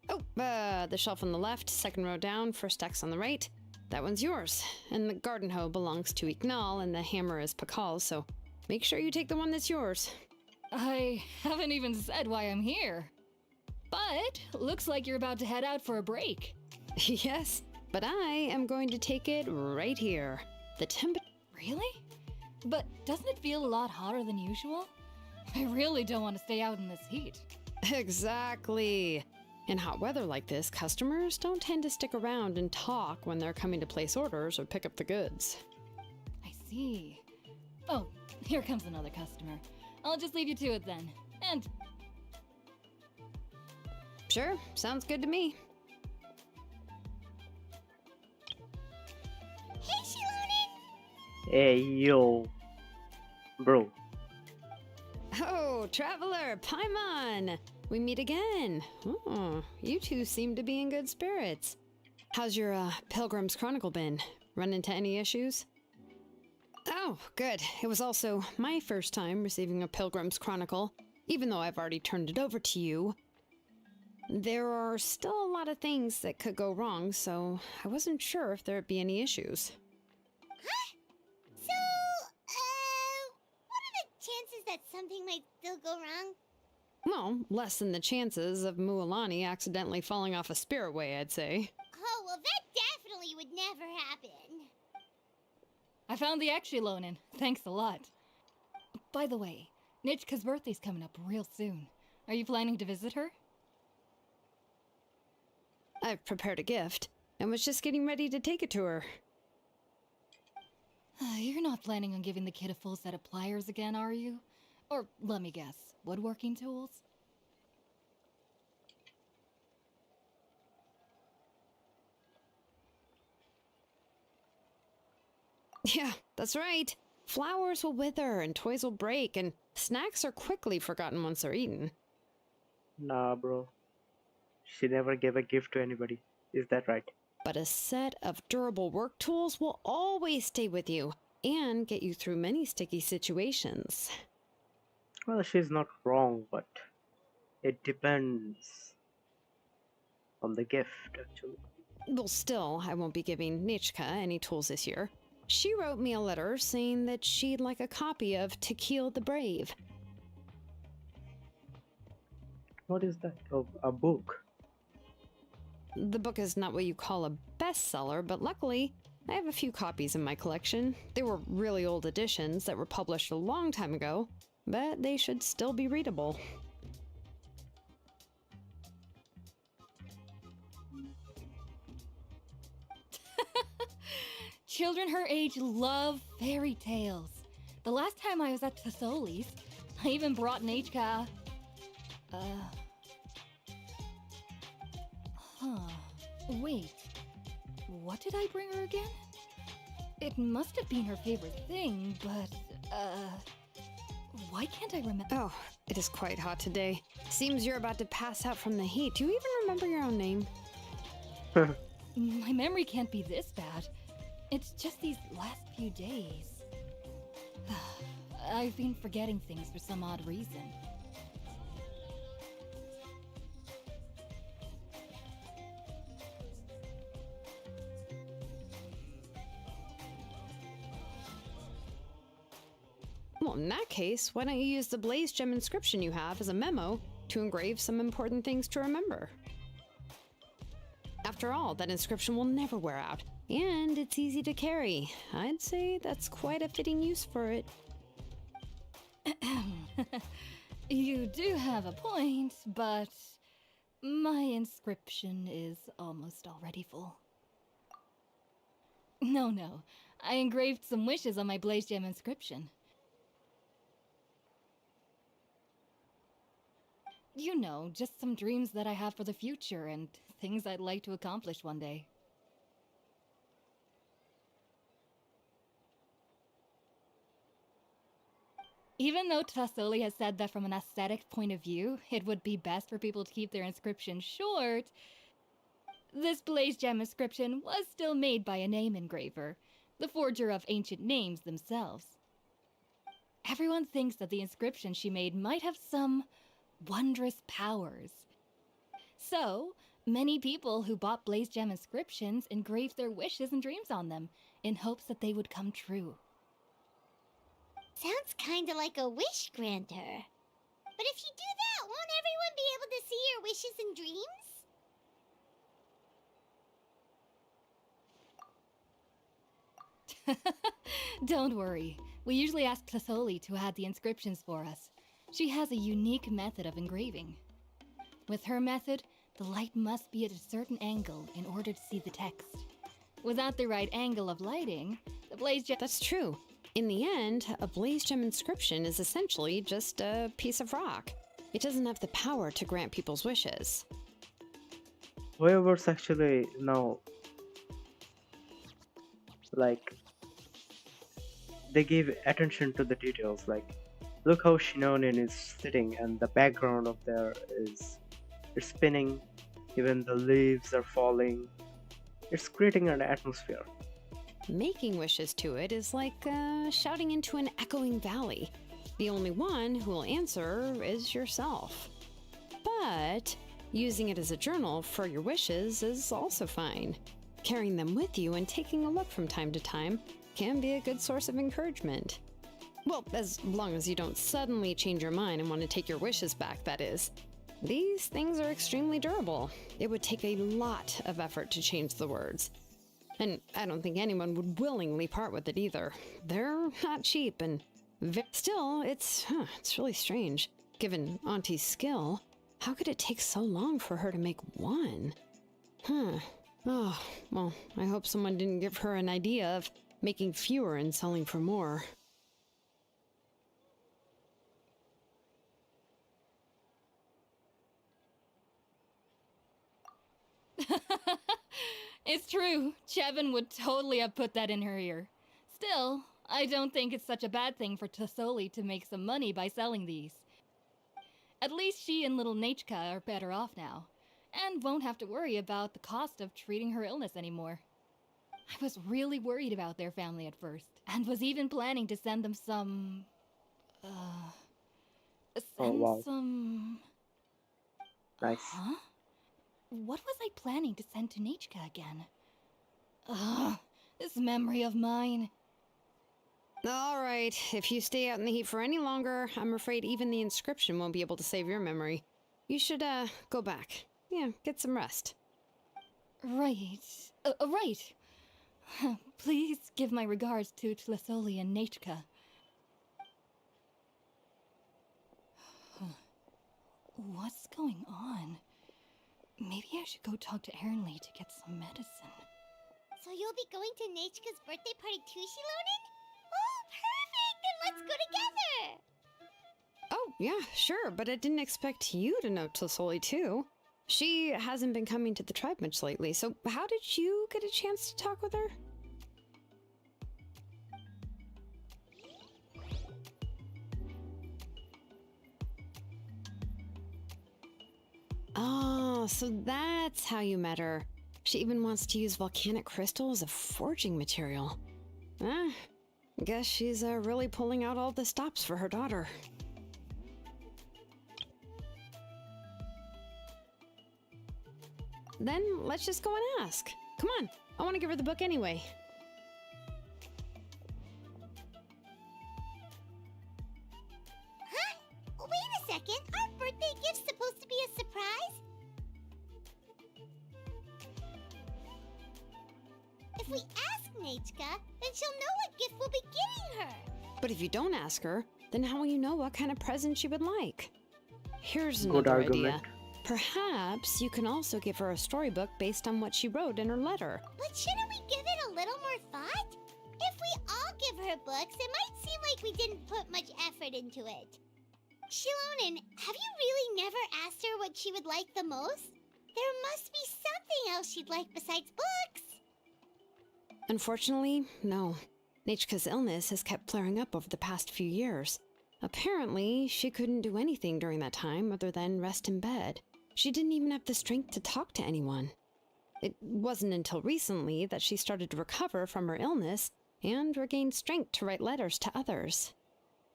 Oh, the shelf on the left, second row down, first X on the right. That one's yours. And the garden hoe belongs to Ignal, and the hammer is Pakal's, so make sure you take the one that's yours. I haven't even said why I'm here. But looks like you're about to head out for a break. Yes, but I am going to take it right here. The temp... Really? But doesn't it feel a lot hotter than usual? I really don't want to stay out in this heat. Exactly. In hot weather like this, customers don't tend to stick around and talk when they're coming to place orders or pick up the goods. I see. Oh, here comes another customer. I'll just leave you to it then. And Sure, sounds good to me. Hey, Shilonen! Hey yo. Bro. Oh, Traveler, Paimon! We meet again. Oh, you two seem to be in good spirits. How's your Pilgrim's Chronicle been? Run into any issues? Oh, good. It was also my first time receiving a Pilgrim's Chronicle, even though I've already turned it over to you. There are still a lot of things that could go wrong, so I wasn't sure if there'd be any issues. Huh? So, what are the chances that something might still go wrong? Well, less than the chances of Mualani accidentally falling off a spiritway, I'd say. Oh, well, that definitely would never happen. I found the Shilonen. Thanks a lot. By the way, Nichka's birthday's coming up real soon. Are you planning to visit her? I've prepared a gift, and was just getting ready to take it to her. You're not planning on giving the kid a full set of pliers again, are you? Or, let me guess, woodworking tools? Yeah, that's right. Flowers will wither, and toys will break, and snacks are quickly forgotten once they're eaten. Nah, bro. She never gave a gift to anybody. Is that right? But a set of durable work tools will always stay with you, and get you through many sticky situations. Well, she's not wrong, but it depends on the gift, actually. Well, still, I won't be giving Nichka any tools this year. She wrote me a letter saying that she'd like a copy of Tequil the Brave. What is that? Oh, a book. The book is not what you call a bestseller, but luckily, I have a few copies in my collection. They were really old editions that were published a long time ago, but they should still be readable. Children her age love fairy tales. The last time I was at Tassoli's, I even brought Nichka. Wait. What did I bring her again? It must have been her favorite thing, but, why can't I remember? Oh, it is quite hot today. Seems you're about to pass out from the heat. Do you even remember your own name? My memory can't be this bad. It's just these last few days. I've been forgetting things for some odd reason. Well, in that case, why don't you use the Blaze Gem inscription you have as a memo to engrave some important things to remember? After all, that inscription will never wear out, and it's easy to carry. I'd say that's quite a fitting use for it. You do have a point, but my inscription is almost already full. No, I engraved some wishes on my Blaze Gem inscription. You know, just some dreams that I have for the future and things I'd like to accomplish one day. Even though Tassoli has said that from an aesthetic point of view, it would be best for people to keep their inscription short, this blaze gem inscription was still made by a name engraver, the forger of ancient names themselves. Everyone thinks that the inscription she made might have some wondrous powers. So, many people who bought blaze gem inscriptions engraved their wishes and dreams on them, in hopes that they would come true. Sounds kinda like a wish granter. But if you do that, won't everyone be able to see your wishes and dreams? Don't worry. We usually ask Tassoli to add the inscriptions for us. She has a unique method of engraving. With her method, the light must be at a certain angle in order to see the text. Without the right angle of lighting, the blaze gem— That's true. In the end, a blaze gem inscription is essentially just a piece of rock. It doesn't have the power to grant people's wishes. Whoever's actually now, like, they gave attention to the details. Like, look how Shinonin is sitting, and the background of there is it's spinning. Even the leaves are falling. It's creating an atmosphere. Making wishes to it is like shouting into an echoing valley. The only one who will answer is yourself. But using it as a journal for your wishes is also fine. Carrying them with you and taking a look from time to time can be a good source of encouragement. Well, as long as you don't suddenly change your mind and want to take your wishes back, that is. These things are extremely durable. It would take a lot of effort to change the words. And I don't think anyone would willingly part with it either. They're not cheap and still, it's really strange. Given Auntie's skill, how could it take so long for her to make one? Oh, well, I hope someone didn't give her an idea of making fewer and selling for more. It's true. Chevin would totally have put that in her ear. Still, I don't think it's such a bad thing for Tassoli to make some money by selling these. At least she and little Nachka are better off now, and won't have to worry about the cost of treating her illness anymore. I was really worried about their family at first, and was even planning to send them some... Oh, wow. some... Nice. Huh? What was I planning to send to Nachka again? Ugh, this memory of mine. All right, if you stay out in the heat for any longer, I'm afraid even the inscription won't be able to save your memory. You should, go back. Yeah, get some rest. Right. Right. Please give my regards to Tassoli and Nachka. What's going on? Maybe I should go talk to Ernly to get some medicine. So you'll be going to Nachka's birthday party too, Shilonen? Oh, perfect! Then let's go together! Oh, yeah, sure, but I didn't expect you to know Tassoli too. She hasn't been coming to the tribe much lately, so how did you get a chance to talk with her? Oh, so that's how you met her. She even wants to use volcanic crystal as a forging material. Guess she's really pulling out all the stops for her daughter. Then let's just go and ask. Come on, I want to give her the book anyway. Huh? Wait a second, aren't birthday gifts supposed to be a surprise? If we ask Nachka, then she'll know what gift we'll be getting her. But if you don't ask her, then how will you know what kind of present she would like? Here's Good another argument. idea. Perhaps you can also give her a storybook based on what she wrote in her letter. But shouldn't we give it a little more thought? If we all give her books, it might seem like we didn't put much effort into it. Shilonen, have you really never asked her what she would like the most? There must be something else she'd like besides books. Unfortunately, no. Nachka's illness has kept flaring up over the past few years. Apparently, she couldn't do anything during that time other than rest in bed. She didn't even have the strength to talk to anyone. It wasn't until recently that she started to recover from her illness and regained strength to write letters to others.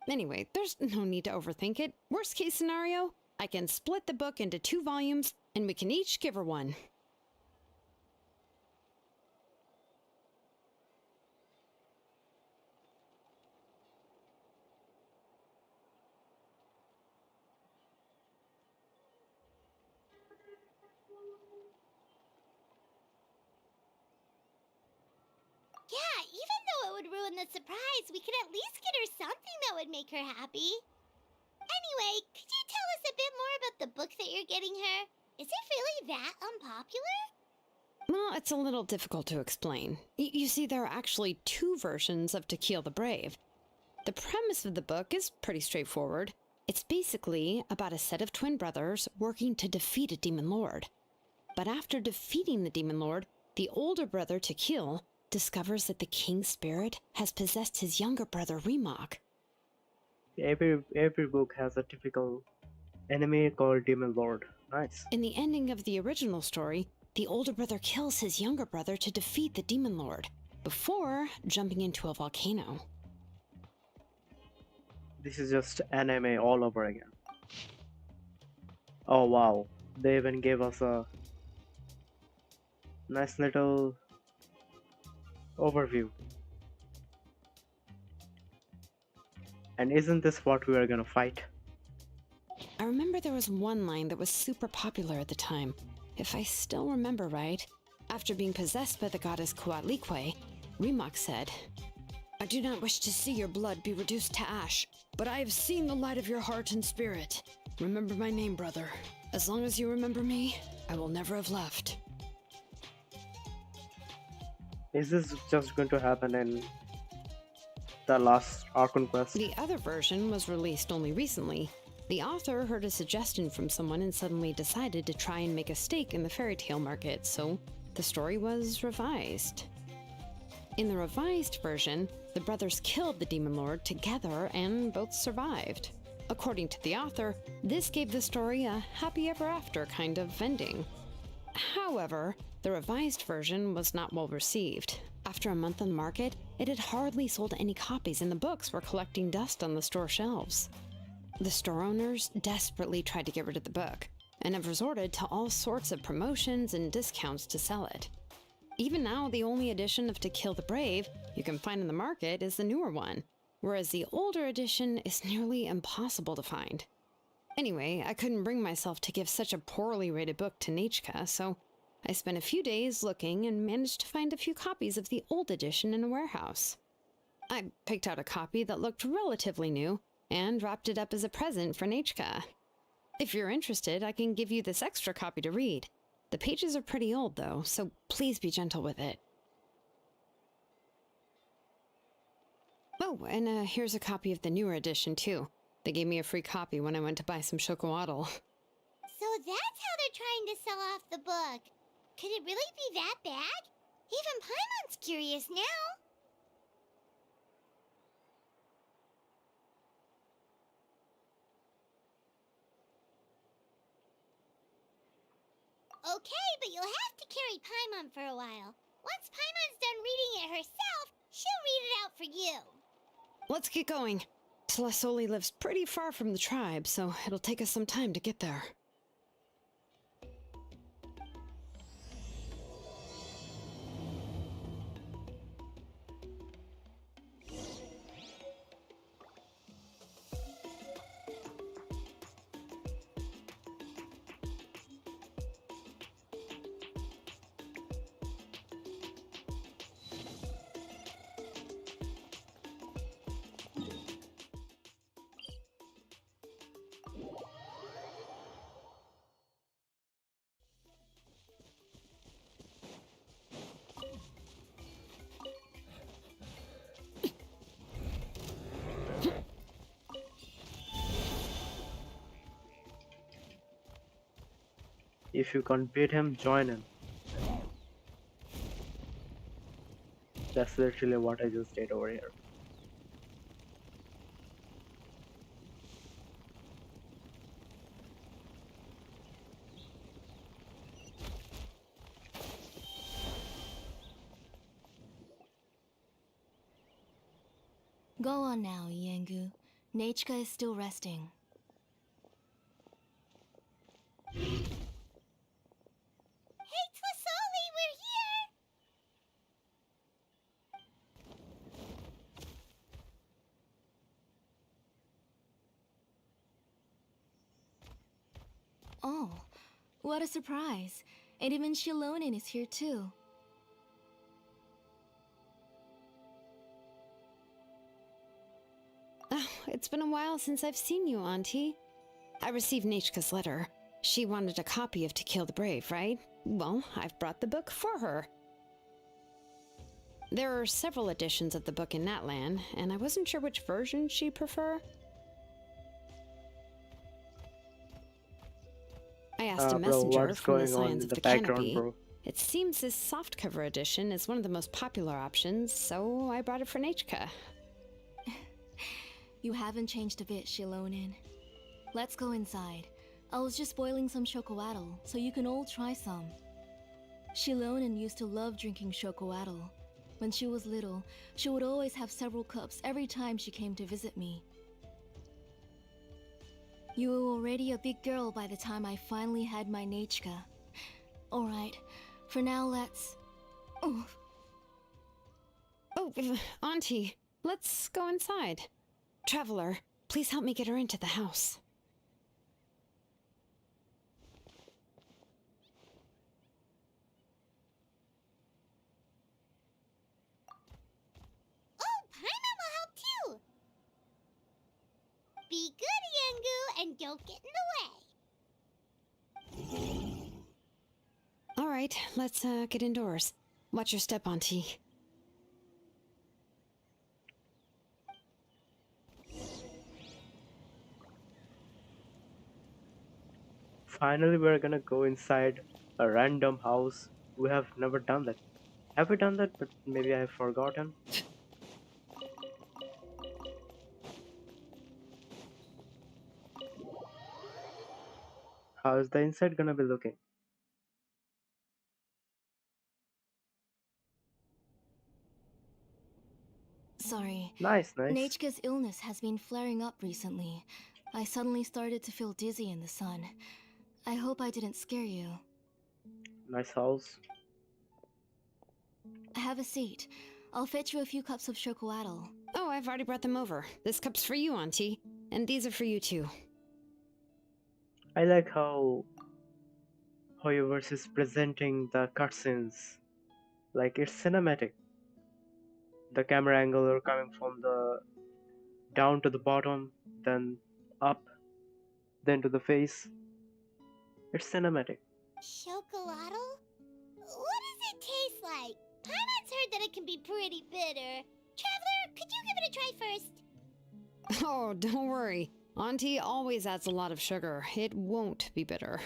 Anyway, there's no need to overthink it. Worst case scenario, I can split the book into 2 volumes and we can each give her one. Yeah, even though it would ruin the surprise, we could at least get her something that would make her happy. Anyway, could you tell us a bit more about the book that you're getting her? Is it really that unpopular? Well, it's a little difficult to explain. You see, there are actually 2 versions of To Kill the Brave. The premise of the book is pretty straightforward. It's basically about a set of twin brothers working to defeat a demon lord. But after defeating the demon lord, the older brother, To Kill, discovers that the king's spirit has possessed his younger brother, Remok. Every book has a typical enemy called Demon Lord. Nice. In the ending of the original story, the older brother kills his younger brother to defeat the demon lord, before jumping into a volcano. This is just anime all over again. Oh wow, they even gave us a nice little overview. And isn't this what we are gonna fight? I remember there was one line that was super popular at the time. If I still remember right, after being possessed by the goddess Coatlicue, Remok said, "I do not wish to see your blood be reduced to ash, but I have seen the light of your heart and spirit. Remember my name, brother. As long as you remember me, I will never have left." Is this just going to happen in the last Archon quest? The other version was released only recently. The author heard a suggestion from someone and suddenly decided to try and make a stake in the fairy tale market, so the story was revised. In the revised version, the brothers killed the demon lord together and both survived. According to the author, this gave the story a happy ever after kind of ending. However, the revised version was not well received. After a month on the market, it had hardly sold any copies and the books were collecting dust on the store shelves. The store owners desperately tried to get rid of the book, and have resorted to all sorts of promotions and discounts to sell it. Even now, the only edition of To Kill the Brave you can find in the market is the newer one, whereas the older edition is nearly impossible to find. Anyway, I couldn't bring myself to give such a poorly rated book to Nechka, so I spent a few days looking and managed to find a few copies of the old edition in a warehouse. I picked out a copy that looked relatively new, and wrapped it up as a present for Nechka. If you're interested, I can give you this extra copy to read. The pages are pretty old though, so please be gentle with it. Oh, and here's a copy of the newer edition too. They gave me a free copy when I went to buy some chocolatl. So that's how they're trying to sell off the book. Could it really be that bad? Even Paimon's curious now. Okay, but you'll have to carry Paimon for a while. Once Paimon's done reading it herself, she'll read it out for you. Let's get going. Celesoli lives pretty far from the tribe, so it'll take us some time to get there. If you can't beat him, join him. That's literally what I just did over here. Go on now, Yengu. Nachka is still resting. Hey, Tlasoli, we're here! Oh, what a surprise. And even Shilonin is here too. Oh, it's been a while since I've seen you, Auntie. I received Nachka's letter. She wanted a copy of To Kill the Brave, right? Well, I've brought the book for her. There are several editions of the book in Natlan, and I wasn't sure which version she'd prefer. I asked a Bro, messenger what's from the going on Scions in of the the background, Canopy. bro? It seems this softcover edition is one of the most popular options, so I brought it for Nachka. You haven't changed a bit, Shilonin. Let's go inside. I was just boiling some chocoatl, so you can all try some. Shilonin used to love drinking chocoatl. When she was little, she would always have several cups every time she came to visit me. You were already a big girl by the time I finally had my Nachka. Alright, for now let's... Oh, Auntie, let's go inside. Traveler, please help me get her into the house. Oh, Paimon will help too! Be good, Yengu, and don't get in the way. All right, let's get indoors. Watch your step, Auntie. Finally, we're gonna go inside a random house. We have never done that. Have we done that? But maybe I have forgotten. How is the inside gonna be looking? sorry. Nice, nice. Nachka's illness has been flaring up recently. I suddenly started to feel dizzy in the sun. I hope I didn't scare you. Nice house. Have a seat. I'll fetch you a few cups of chocoatl. Oh, I've already brought them over. This cup's for you, Auntie. And these are for you, too. I like how Hoyoverse is presenting the cutscenes. Like it's cinematic. The camera angle are coming from the down to the bottom, then up, then to the face. It's cinematic. Chocolatl? What does it taste like? Paimon's heard that it can be pretty bitter. Traveler, could you give it a try first? Oh, don't worry. Auntie always adds a lot of sugar. It won't be bitter.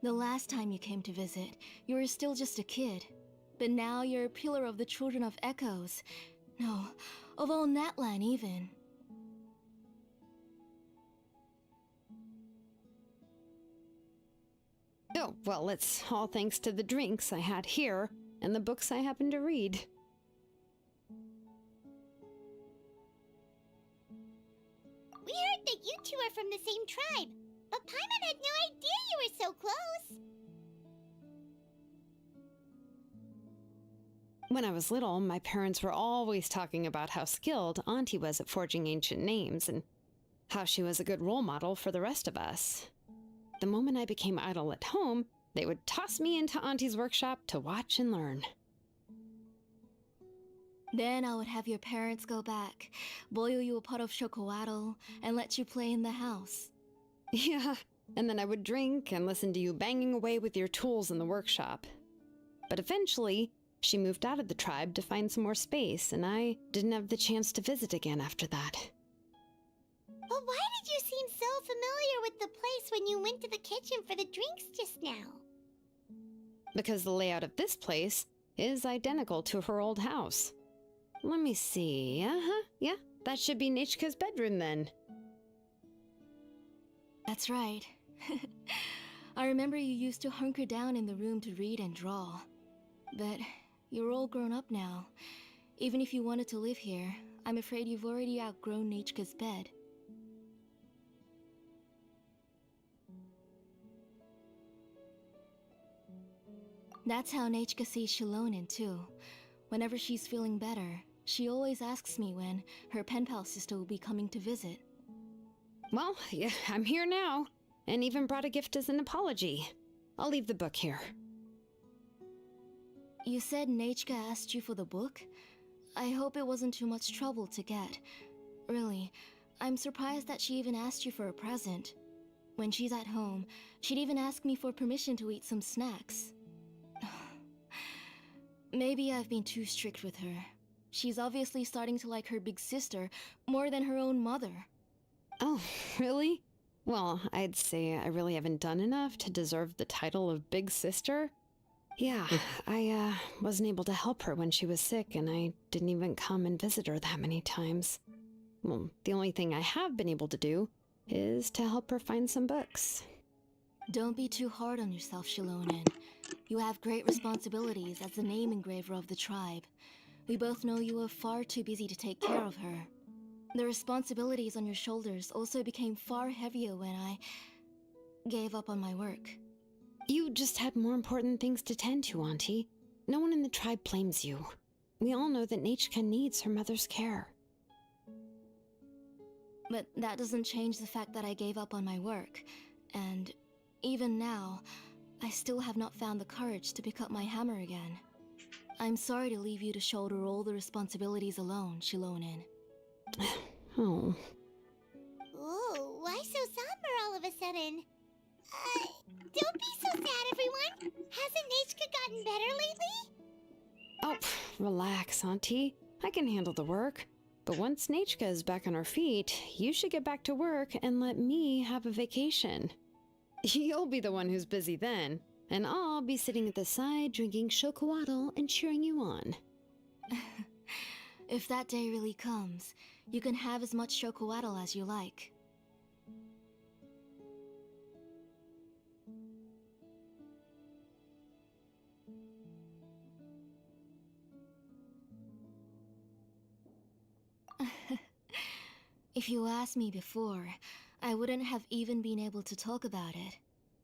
The last time you came to visit, you were still just a kid. But now you're a pillar of the Children of Echoes. No, of all Natlan even. Oh, well, it's all thanks to the drinks I had here and the books I happened to read. We heard that you two are from the same tribe, but Paimon had no idea you were so close. When I was little, my parents were always talking about how skilled Auntie was at forging ancient names and how she was a good role model for the rest of us. The moment I became idle at home, they would toss me into Auntie's workshop to watch and learn. Then I would have your parents go back, boil you a pot of chocoatl, and let you play in the house. Yeah, and then I would drink and listen to you banging away with your tools in the workshop. But eventually, she moved out of the tribe to find some more space, and I didn't have the chance to visit again after that. But why did you seem so familiar with the place when you went to the kitchen for the drinks just now? Because the layout of this place is identical to her old house. Let me see. Yeah, that should be Nichka's bedroom then. That's right. I remember you used to hunker down in the room to read and draw. But you're all grown up now. Even if you wanted to live here, I'm afraid you've already outgrown Nechka's bed. That's how Nechka sees Shilonen too. Whenever she's feeling better, she always asks me when her pen pal sister will be coming to visit. Well, yeah, I'm here now, and even brought a gift as an apology. I'll leave the book here. You said Nechka asked you for the book? I hope it wasn't too much trouble to get. Really, I'm surprised that she even asked you for a present. When she's at home, she'd even ask me for permission to eat some snacks. Maybe I've been too strict with her. She's obviously starting to like her big sister more than her own mother. Oh, really? Well, I'd say I really haven't done enough to deserve the title of Big Sister. Yeah, I wasn't able to help her when she was sick, and I didn't even come and visit her that many times. Well, the only thing I have been able to do is to help her find some books. Don't be too hard on yourself, Shilonen. You have great responsibilities as the name engraver of the tribe. We both know you are far too busy to take care of her. The responsibilities on your shoulders also became far heavier when I gave up on my work. You just had more important things to tend to, Auntie. No one in the tribe blames you. We all know that Nechka needs her mother's care. But that doesn't change the fact that I gave up on my work. And even now, I still have not found the courage to pick up my hammer again. I'm sorry to leave you to shoulder all the responsibilities alone, Shilonen. Oh. Ooh, why so somber all of a sudden? Don't be so sad, everyone! Hasn't Nechka gotten better lately? Oh, relax, Auntie. I can handle the work. But once Nechka is back on her feet, you should get back to work and let me have a vacation. You'll be the one who's busy then, and I'll be sitting at the side drinking chocolatl and cheering you on. If that day really comes, you can have as much chocolatl as you like. If you asked me before, I wouldn't have even been able to talk about it.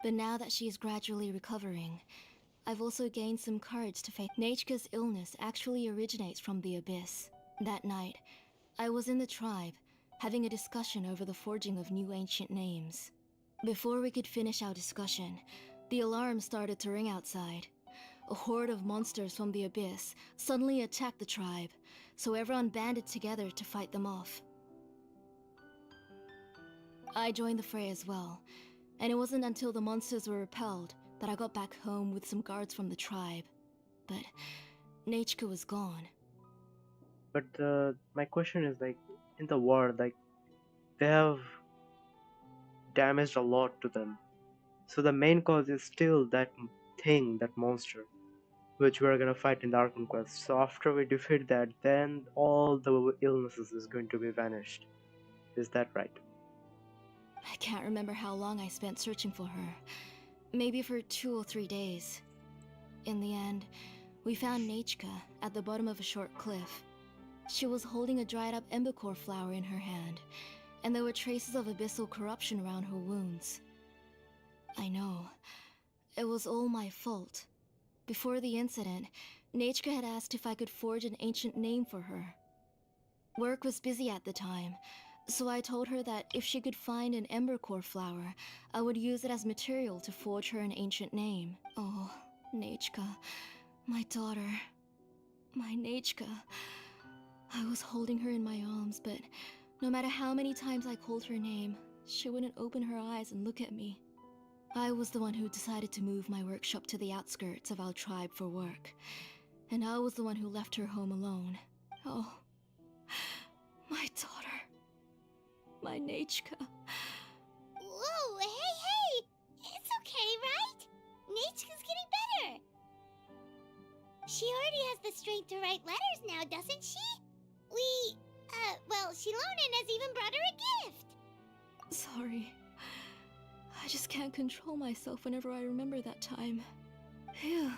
But now that she is gradually recovering, I've also gained some courage to face Nechka's illness actually originates from the abyss. That night, I was in the tribe, having a discussion over the forging of new ancient names. Before we could finish our discussion, the alarm started to ring outside. A horde of monsters from the abyss suddenly attacked the tribe, so everyone banded together to fight them off. I joined the fray as well, and it wasn't until the monsters were repelled that I got back home with some guards from the tribe. But Nechka was gone. But my question is, like, in the war, like, they have damaged a lot to them. So the main cause is still that thing, that monster, which we're gonna fight in the Archon quest. So after we defeat that, then all the illnesses is going to be vanished. Is that right? I can't remember how long I spent searching for her. Maybe for 2 or 3 days. In the end, we found Nechka at the bottom of a short cliff. She was holding a dried up embercore flower in her hand, and there were traces of abyssal corruption around her wounds. I know. It was all my fault. Before the incident, Nechka had asked if I could forge an ancient name for her. Work was busy at the time, so I told her that if she could find an embercore flower, I would use it as material to forge her an ancient name. Oh, Nechka, my daughter, my Nechka. I was holding her in my arms, but no matter how many times I called her name, she wouldn't open her eyes and look at me. I was the one who decided to move my workshop to the outskirts of our tribe for work, and I was the one who left her home alone. Oh, my daughter. My Nechka. Whoa, hey! It's okay, right? Nechka's getting better. She already has the strength to write letters now, doesn't she? Well, Shilonen has even brought her a gift. Sorry. I just can't control myself whenever I remember that time. Phew.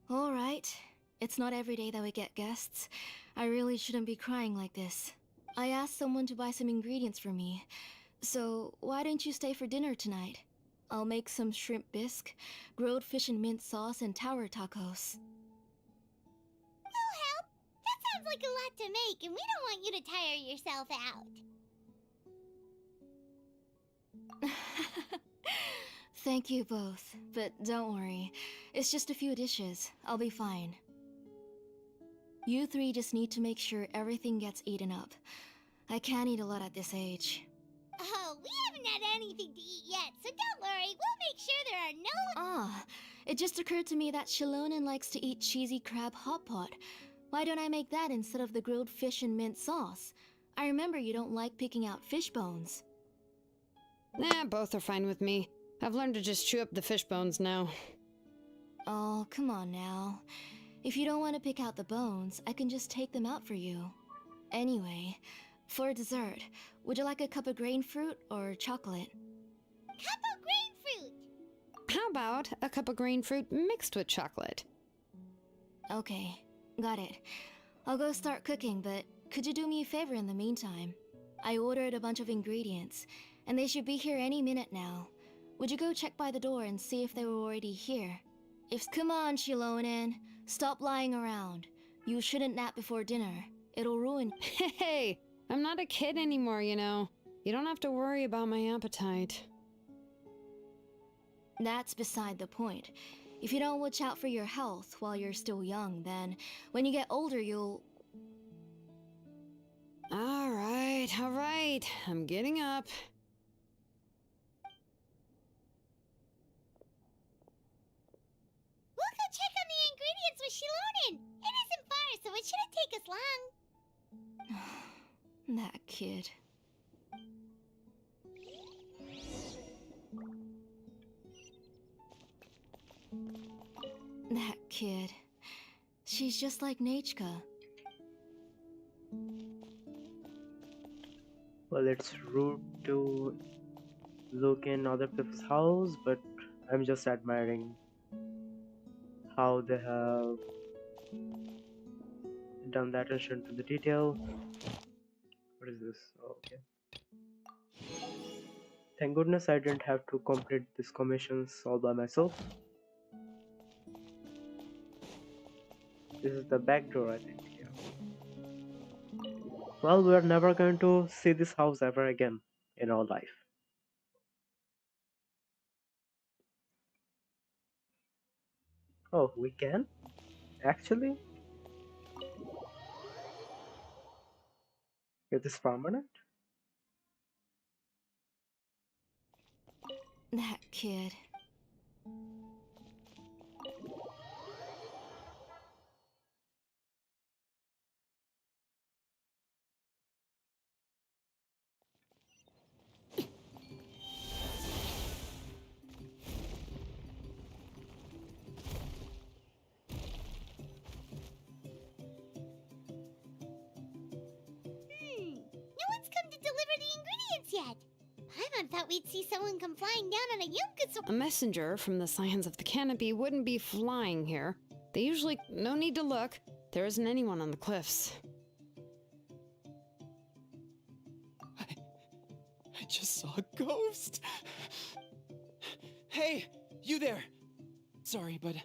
Alright. It's not every day that we get guests. I really shouldn't be crying like this. I asked someone to buy some ingredients for me. So, why don't you stay for dinner tonight? I'll make some shrimp bisque, grilled fish and mint sauce, and tower tacos. No help! That sounds like a lot to make, and we don't want you to tire yourself out. Thank you both, but don't worry. It's just a few dishes. I'll be fine. You three just need to make sure everything gets eaten up. I can't eat a lot at this age. Oh, we haven't had anything to eat yet, so don't worry. We'll make sure there are no... Ah, it just occurred to me that Shilonen likes to eat cheesy crab hot pot. Why don't I make that instead of the grilled fish and mint sauce? I remember you don't like picking out fish bones. Nah, both are fine with me. I've learned to just chew up the fish bones now. Oh, come on now. If you don't want to pick out the bones, I can just take them out for you. Anyway, for dessert, would you like a cup of grain fruit or chocolate? Cup of grain fruit! How about a cup of green fruit mixed with chocolate? Okay, got it. I'll go start cooking, but could you do me a favor in the meantime? I ordered a bunch of ingredients, and they should be here any minute now. Would you go check by the door and see if they were already here? Come on, Shilonen. Stop lying around. You shouldn't nap before dinner. It'll ruin... Hey, I'm not a kid anymore, you know. You don't have to worry about my appetite. That's beside the point. If you don't watch out for your health while you're still young, then when you get older, you'll... All right. I'm getting up. We'll go check on the ingredients with Shilonen. It isn't far, so it shouldn't take us long. That kid. That kid. She's just like Nachka. Well, it's rude to look in other people's house, but I'm just admiring how they have done that attention to the detail. What is this? Oh, okay. Thank goodness I didn't have to complete these commissions all by myself. This is the back door, I think. Yeah. Well, we're never going to see this house ever again in our life. Oh, we can? Actually? Is this permanent? That kid. No one's come to deliver the ingredients yet. Paimon thought we'd see someone come flying down on a Yunkus. A messenger from the Scions of the Canopy wouldn't be flying here. They usually... No need to look. There isn't anyone on the cliffs. I just saw a ghost. Hey, you there. Sorry, but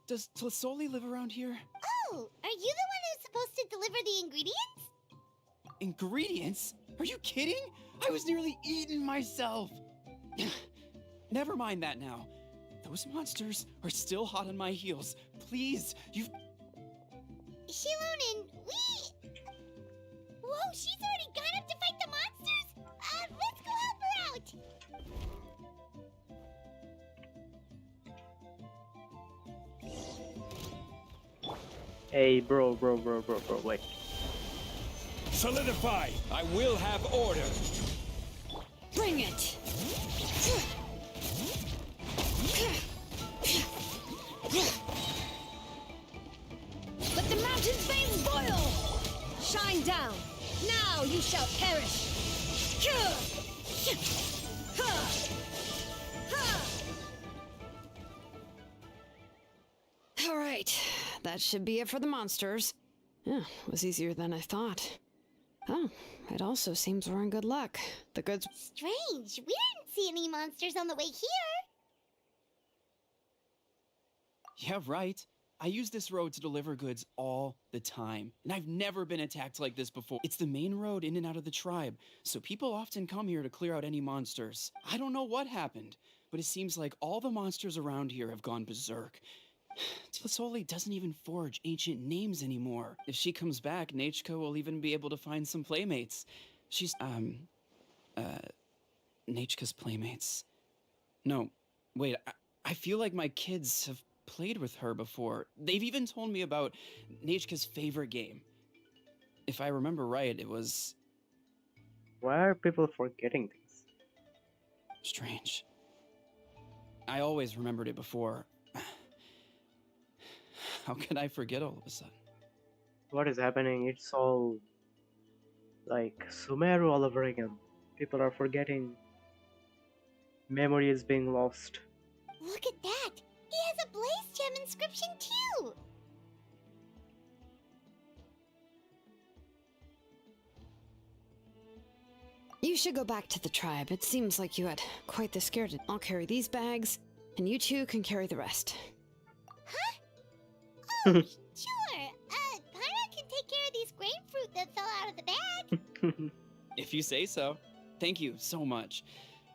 does Tlasoli live around here? Oh, are you the one who's supposed to deliver the ingredients? Ingredients? Are you kidding? I was nearly eaten myself. Never mind that now. Those monsters are still hot on my heels. Please, you've... Shilonen, we... Whoa, she's already gone up to fight the monsters? Let's go help her out! Hey, bro, wait. Solidify! I will have order! Bring it! Let the mountain's veins boil! Shine down! Now you shall perish! that should be it for the monsters. Yeah, it was easier than I thought. Oh, it also seems we're in good luck. The goods... Strange. We didn't see any monsters on the way here. Yeah, right. I use this road to deliver goods all the time, and I've never been attacked like this before. It's the main road in and out of the tribe, so people often come here to clear out any monsters. I don't know what happened, but it seems like all the monsters around here have gone berserk. Tlisoli doesn't even forge ancient names anymore. If she comes back, Nachka will even be able to find some playmates. She's, Nachka's playmates. No, wait, I feel like my kids have played with her before. They've even told me about Nachka's favorite game. If I remember right, it was... Why are people forgetting things? strange. I always remembered it before. How could I forget all of a sudden? What is happening? It's all like Sumeru all over again. People are forgetting. Memory is being lost. Look at that. He has a blaze gem inscription too. You should go back to the tribe. It seems like you had quite the scare. I'll carry these bags, and you two can carry the rest. Huh? Oh, sure. Paimon can take care of these grapefruit that fell out of the bag. If you say so. Thank you so much.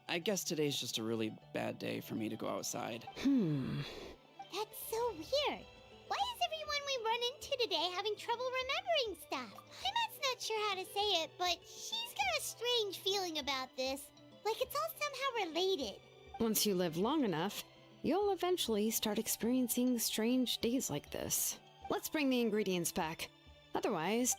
I guess today's just a really bad day for me to go outside. That's so weird. Why is everyone we run into today having trouble remembering stuff? Paimon's not sure how to say it, but she's got a strange feeling about this. Like it's all somehow related. Once you live long enough, you'll eventually start experiencing strange days like this. Let's bring the ingredients back. Otherwise...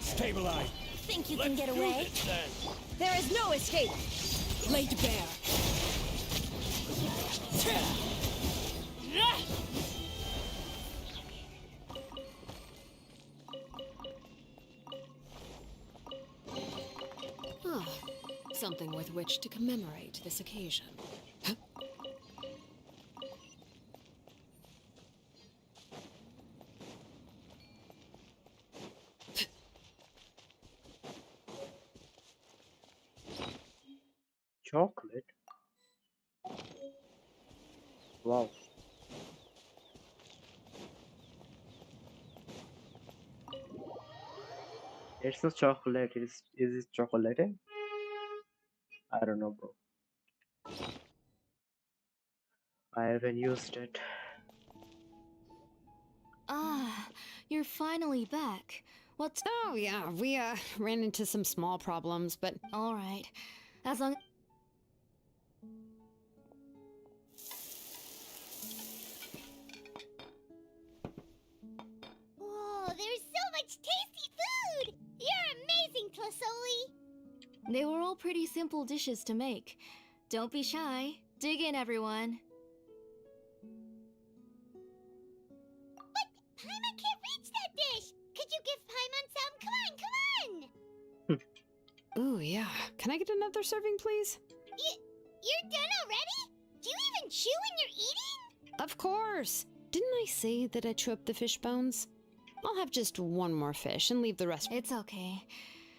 Stabilize. Think you can get away? There is no escape. Laid bare. Ah, something with which to commemorate this occasion. Chocolate? Wow. It's not chocolate, is it chocolate? I don't know, bro. I haven't used it. Ah, you're finally back. What's... Oh, yeah, we, ran into some small problems, but... All right. As long... Whoa, there's so much tasty food! You're amazing, Tlisoli! They were all pretty simple dishes to make. Don't be shy. Dig in, everyone. But Paimon can't reach that dish! Could you give Paimon some? Come on, come on! Ooh, yeah. Can I get another serving, please? You're done already? Do you even chew when you're eating? Of course! Didn't I say that I chew up the fish bones? I'll have just one more fish and leave the rest. It's okay.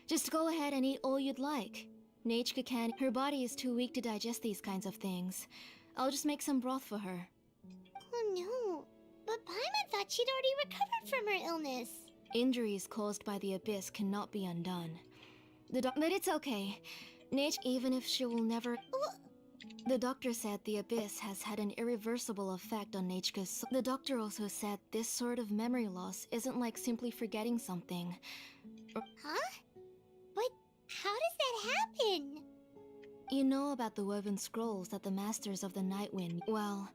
Just go ahead and eat all you'd like. Nachka can. Her body is too weak to digest these kinds of things. I'll just make some broth for her. Oh no. But Paimon thought she'd already recovered from her illness. Injuries caused by the abyss cannot be undone. But it's okay. Nach, even if she will never... The doctor said the abyss has had an irreversible effect on Nachka's soul. The doctor also said this sort of memory loss isn't like simply forgetting something. Huh? But how does that happen? You know about the woven scrolls that the Masters of the Nightwind... Well,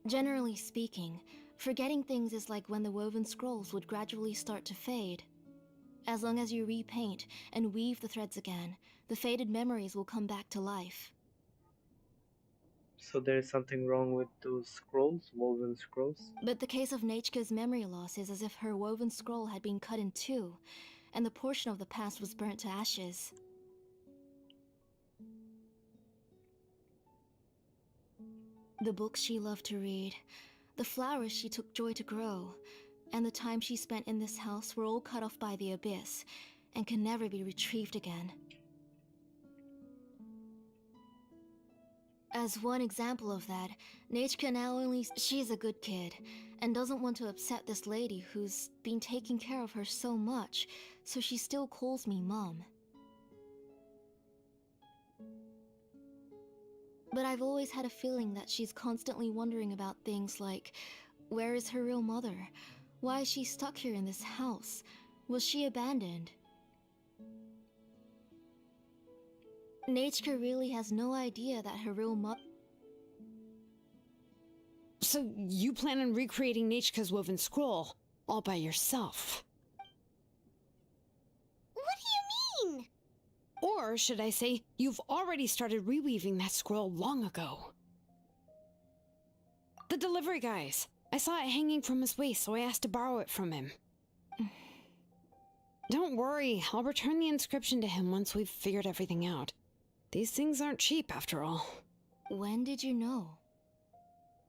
generally speaking, forgetting things is like when the woven scrolls would gradually start to fade. As long as you repaint and weave the threads again, the faded memories will come back to life. So there is something wrong with those scrolls, woven scrolls. But the case of Nechka's memory loss is as if her woven scroll had been cut in two, and the portion of the past was burnt to ashes. The books she loved to read, the flowers she took joy to grow, and the time she spent in this house were all cut off by the abyss, and can never be retrieved again. As one example of that, Nechka now only... She's a good kid, and doesn't want to upset this lady who's been taking care of her so much, so she still calls me Mom. But I've always had a feeling that she's constantly wondering about things like, where is her real mother? Why is she stuck here in this house? Was she abandoned? Nechka really has no idea that her real mother... So you plan on recreating Nechka's woven scroll all by yourself? What do you mean? Or should I say, you've already started reweaving that scroll long ago. The delivery guys. I saw it hanging from his waist, so I asked to borrow it from him. Don't worry, I'll return the inscription to him once we've figured everything out. These things aren't cheap, after all. When did you know?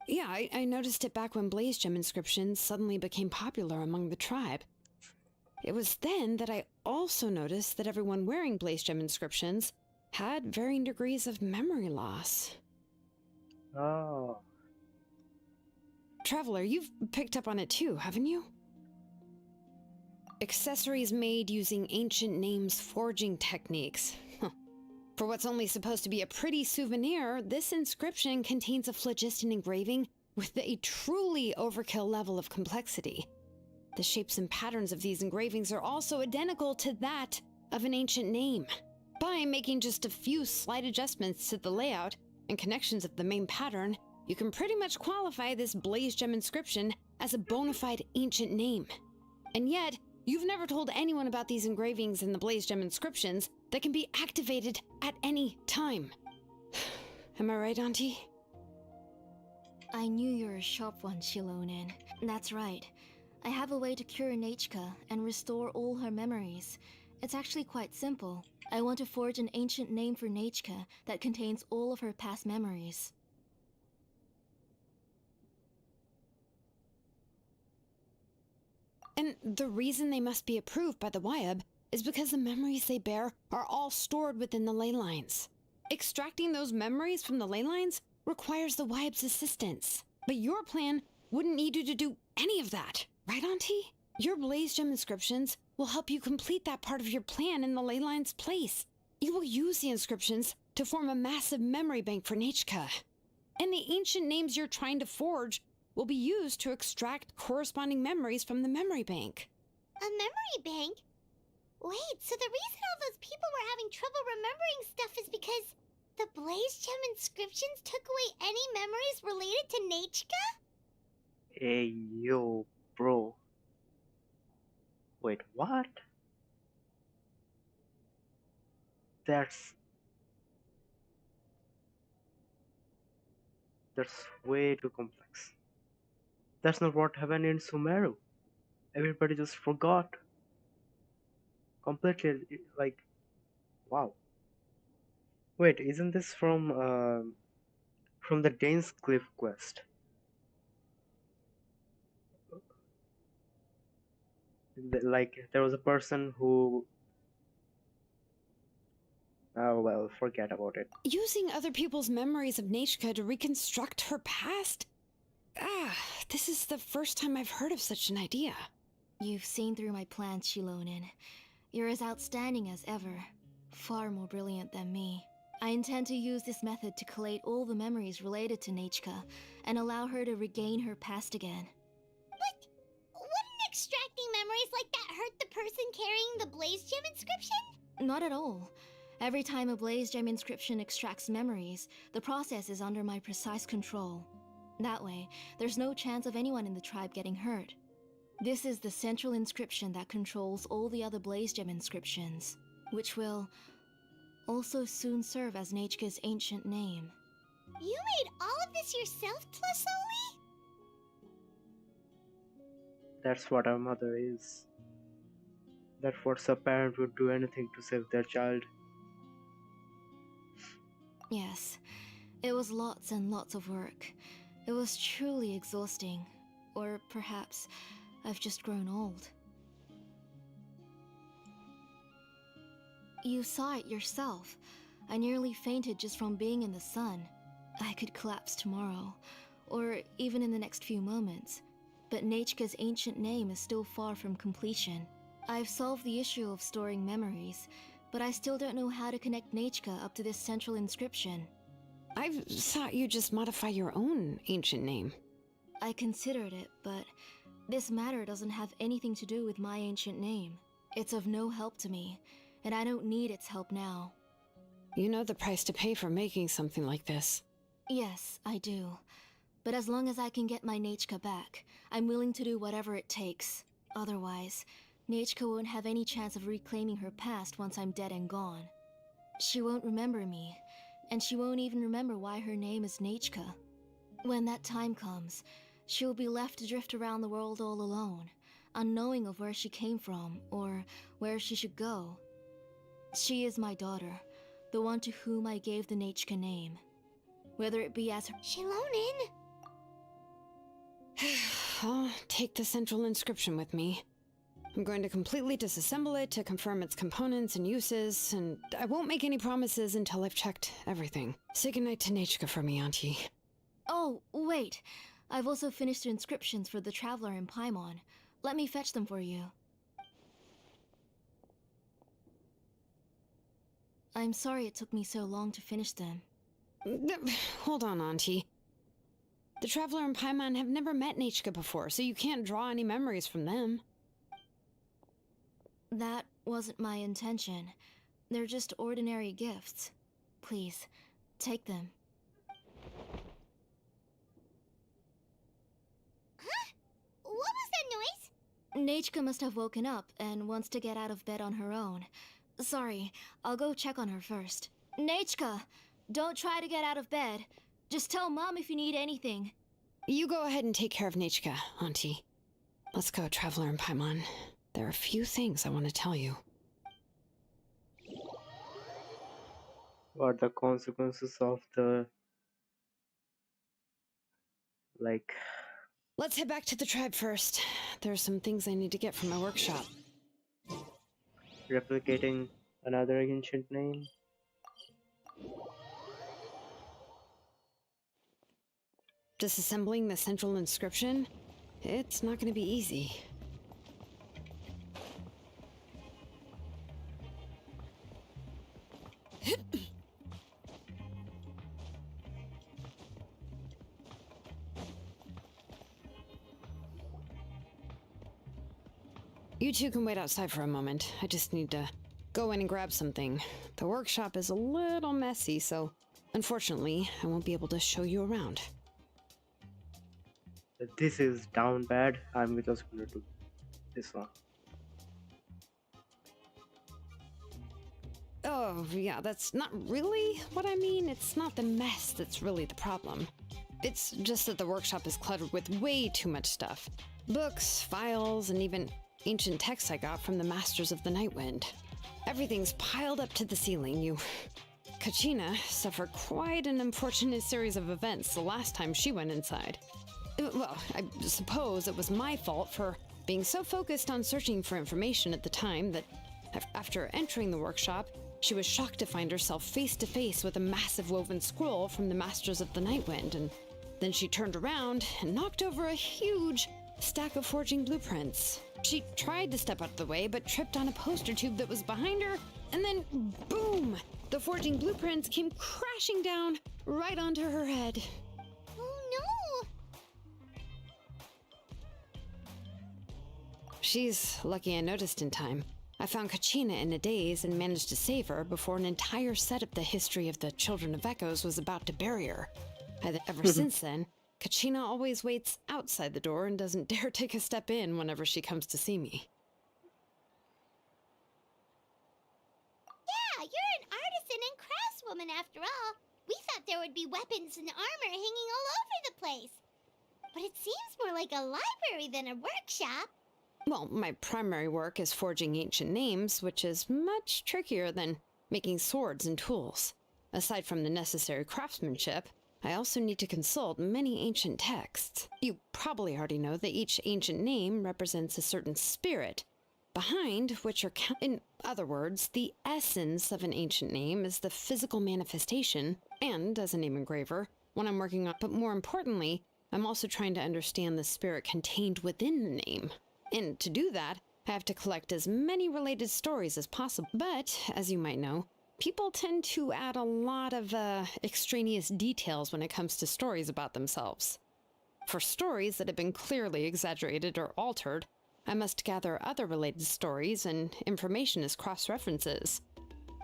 Yeah, I noticed it back when Blaze Gem inscriptions suddenly became popular among the tribe. It was then that I also noticed that everyone wearing Blaze Gem inscriptions had varying degrees of memory loss. Oh. Traveler, you've picked up on it too, haven't you? Accessories made using ancient names forging techniques. For what's only supposed to be a pretty souvenir, this inscription contains a phlogiston engraving with a truly overkill level of complexity. The shapes and patterns of these engravings are also identical to that of an ancient name. By making just a few slight adjustments to the layout and connections of the main pattern, you can pretty much qualify this Blaze Gem inscription as a bona fide ancient name. And yet, you've never told anyone about these engravings and the Blaze Gem inscriptions that can be activated at any time. Am I right, Auntie? I knew you were a sharp one, Shilonin. That's right. I have a way to cure Nechka and restore all her memories. It's actually quite simple. I want to forge an ancient name for Nechka that contains all of her past memories. And the reason they must be approved by the WIAB is because the memories they bear are all stored within the ley lines. Extracting those memories from the ley lines requires the WIAB's assistance. But your plan wouldn't need you to do any of that, right, Auntie? Your Blaze Gem inscriptions will help you complete that part of your plan in the ley lines' place. You will use the inscriptions to form a massive memory bank for Nechka. And the ancient names you're trying to forge will be used to extract corresponding memories from the memory bank. A memory bank? Wait, so the reason all those people were having trouble remembering stuff is because the Blaze Gem inscriptions took away any memories related to Nechka? Hey, yo, bro. Wait, what? That's way too complex. That's not what happened in Sumeru. Everybody just forgot. Completely, like, wow. Wait, isn't this from the Dane's Cliff quest? Like, there was a person who... Oh, well, forget about it. Using other people's memories of Nechka to reconstruct her past? This is the first time I've heard of such an idea. You've seen through my plans, Shilonin. You're as outstanding as ever. Far more brilliant than me. I intend to use this method to collate all the memories related to Nechka and allow her to regain her past again. But wouldn't extracting memories like that hurt the person carrying the Blaze Gem inscription? Not at all. Every time a Blaze Gem inscription extracts memories, the process is under my precise control. That way, there's no chance of anyone in the tribe getting hurt. This is the central inscription that controls all the other Blaze Gem inscriptions, which will also soon serve as Nechka's ancient name. You made all of this yourself, Tlasoli? That's what a mother is. That's what a parent would do anything to save their child. Yes, it was lots and lots of work. It was truly exhausting. Or perhaps I've just grown old. You saw it yourself. I nearly fainted just from being in the sun. I could collapse tomorrow, or even in the next few moments. But Nechka's ancient name is still far from completion. I've solved the issue of storing memories, but I still don't know how to connect Nechka up to this central inscription. I thought you just modify your own ancient name. I considered it, but this matter doesn't have anything to do with my ancient name. It's of no help to me, and I don't need its help now. You know the price to pay for making something like this. Yes, I do. But as long as I can get my Nechka back, I'm willing to do whatever it takes. Otherwise, Nechka won't have any chance of reclaiming her past once I'm dead and gone. She won't remember me, and she won't even remember why her name is Nechka. When that time comes, she'll be left to drift around the world all alone, unknowing of where she came from, or where she should go. She is my daughter, the one to whom I gave the Nechka name. Whether it be as her— Shilonin! I'll take the central inscription with me. I'm going to completely disassemble it to confirm its components and uses, and I won't make any promises until I've checked everything. Say goodnight to Nechka for me, Auntie. Oh, wait. I've also finished inscriptions for the Traveler in Paimon. Let me fetch them for you. I'm sorry it took me so long to finish them. Hold on, Auntie. The Traveler and Paimon have never met Nechka before, so you can't draw any memories from them. That wasn't my intention. They're just ordinary gifts. Please, take them. Huh? What was that noise? Nechka must have woken up and wants to get out of bed on her own. Sorry, I'll go check on her first. Nechka! Don't try to get out of bed. Just tell Mom if you need anything. You go ahead and take care of Nechka, Auntie. Let's go, Traveler and Paimon. There are a few things I want to tell you. What the consequences of the Let's head back to the tribe first. There are some things I need to get from my workshop. replicating another ancient name? Disassembling the central inscription? It's not going to be easy. You two can wait outside for a moment. I just need to go in and grab something. The workshop is a little messy, so unfortunately, I won't be able to show you around. This is down bad. I'm just gonna do this one. Oh, yeah, that's not really what I mean. It's not the mess that's really the problem. It's just that the workshop is cluttered with way too much stuff. Books, files, and even ancient texts I got from the Masters of the Nightwind. Everything's piled up to the ceiling. Kachina suffered quite an unfortunate series of events the last time she went inside. Well, I suppose it was my fault for being so focused on searching for information at the time that after entering the workshop, she was shocked to find herself face to face with a massive woven scroll from the Masters of the Nightwind, and then she turned around and knocked over a huge stack of forging blueprints. She tried to step out of the way, but tripped on a poster tube that was behind her, and then boom! The forging blueprints came crashing down right onto her head. Oh no! She's lucky I noticed in time. I found Kachina in a daze and managed to save her before an entire set of the history of the Children of Echoes was about to bury her. Ever since then, Kachina always waits outside the door and doesn't dare take a step in whenever she comes to see me. Yeah, you're an artisan and craftswoman after all. We thought there would be weapons and armor hanging all over the place. But it seems more like a library than a workshop. Well, my primary work is forging ancient names, which is much trickier than making swords and tools. Aside from the necessary craftsmanship, I also need to consult many ancient texts. You probably already know that each ancient name represents a certain spirit, behind which are in other words, the essence of an ancient name is the physical manifestation, and as a name engraver, what I'm working on. But more importantly, I'm also trying to understand the spirit contained within the name. And to do that, I have to collect as many related stories as possible. But, as you might know, people tend to add a lot of extraneous details when it comes to stories about themselves. For stories that have been clearly exaggerated or altered, I must gather other related stories and information as cross-references.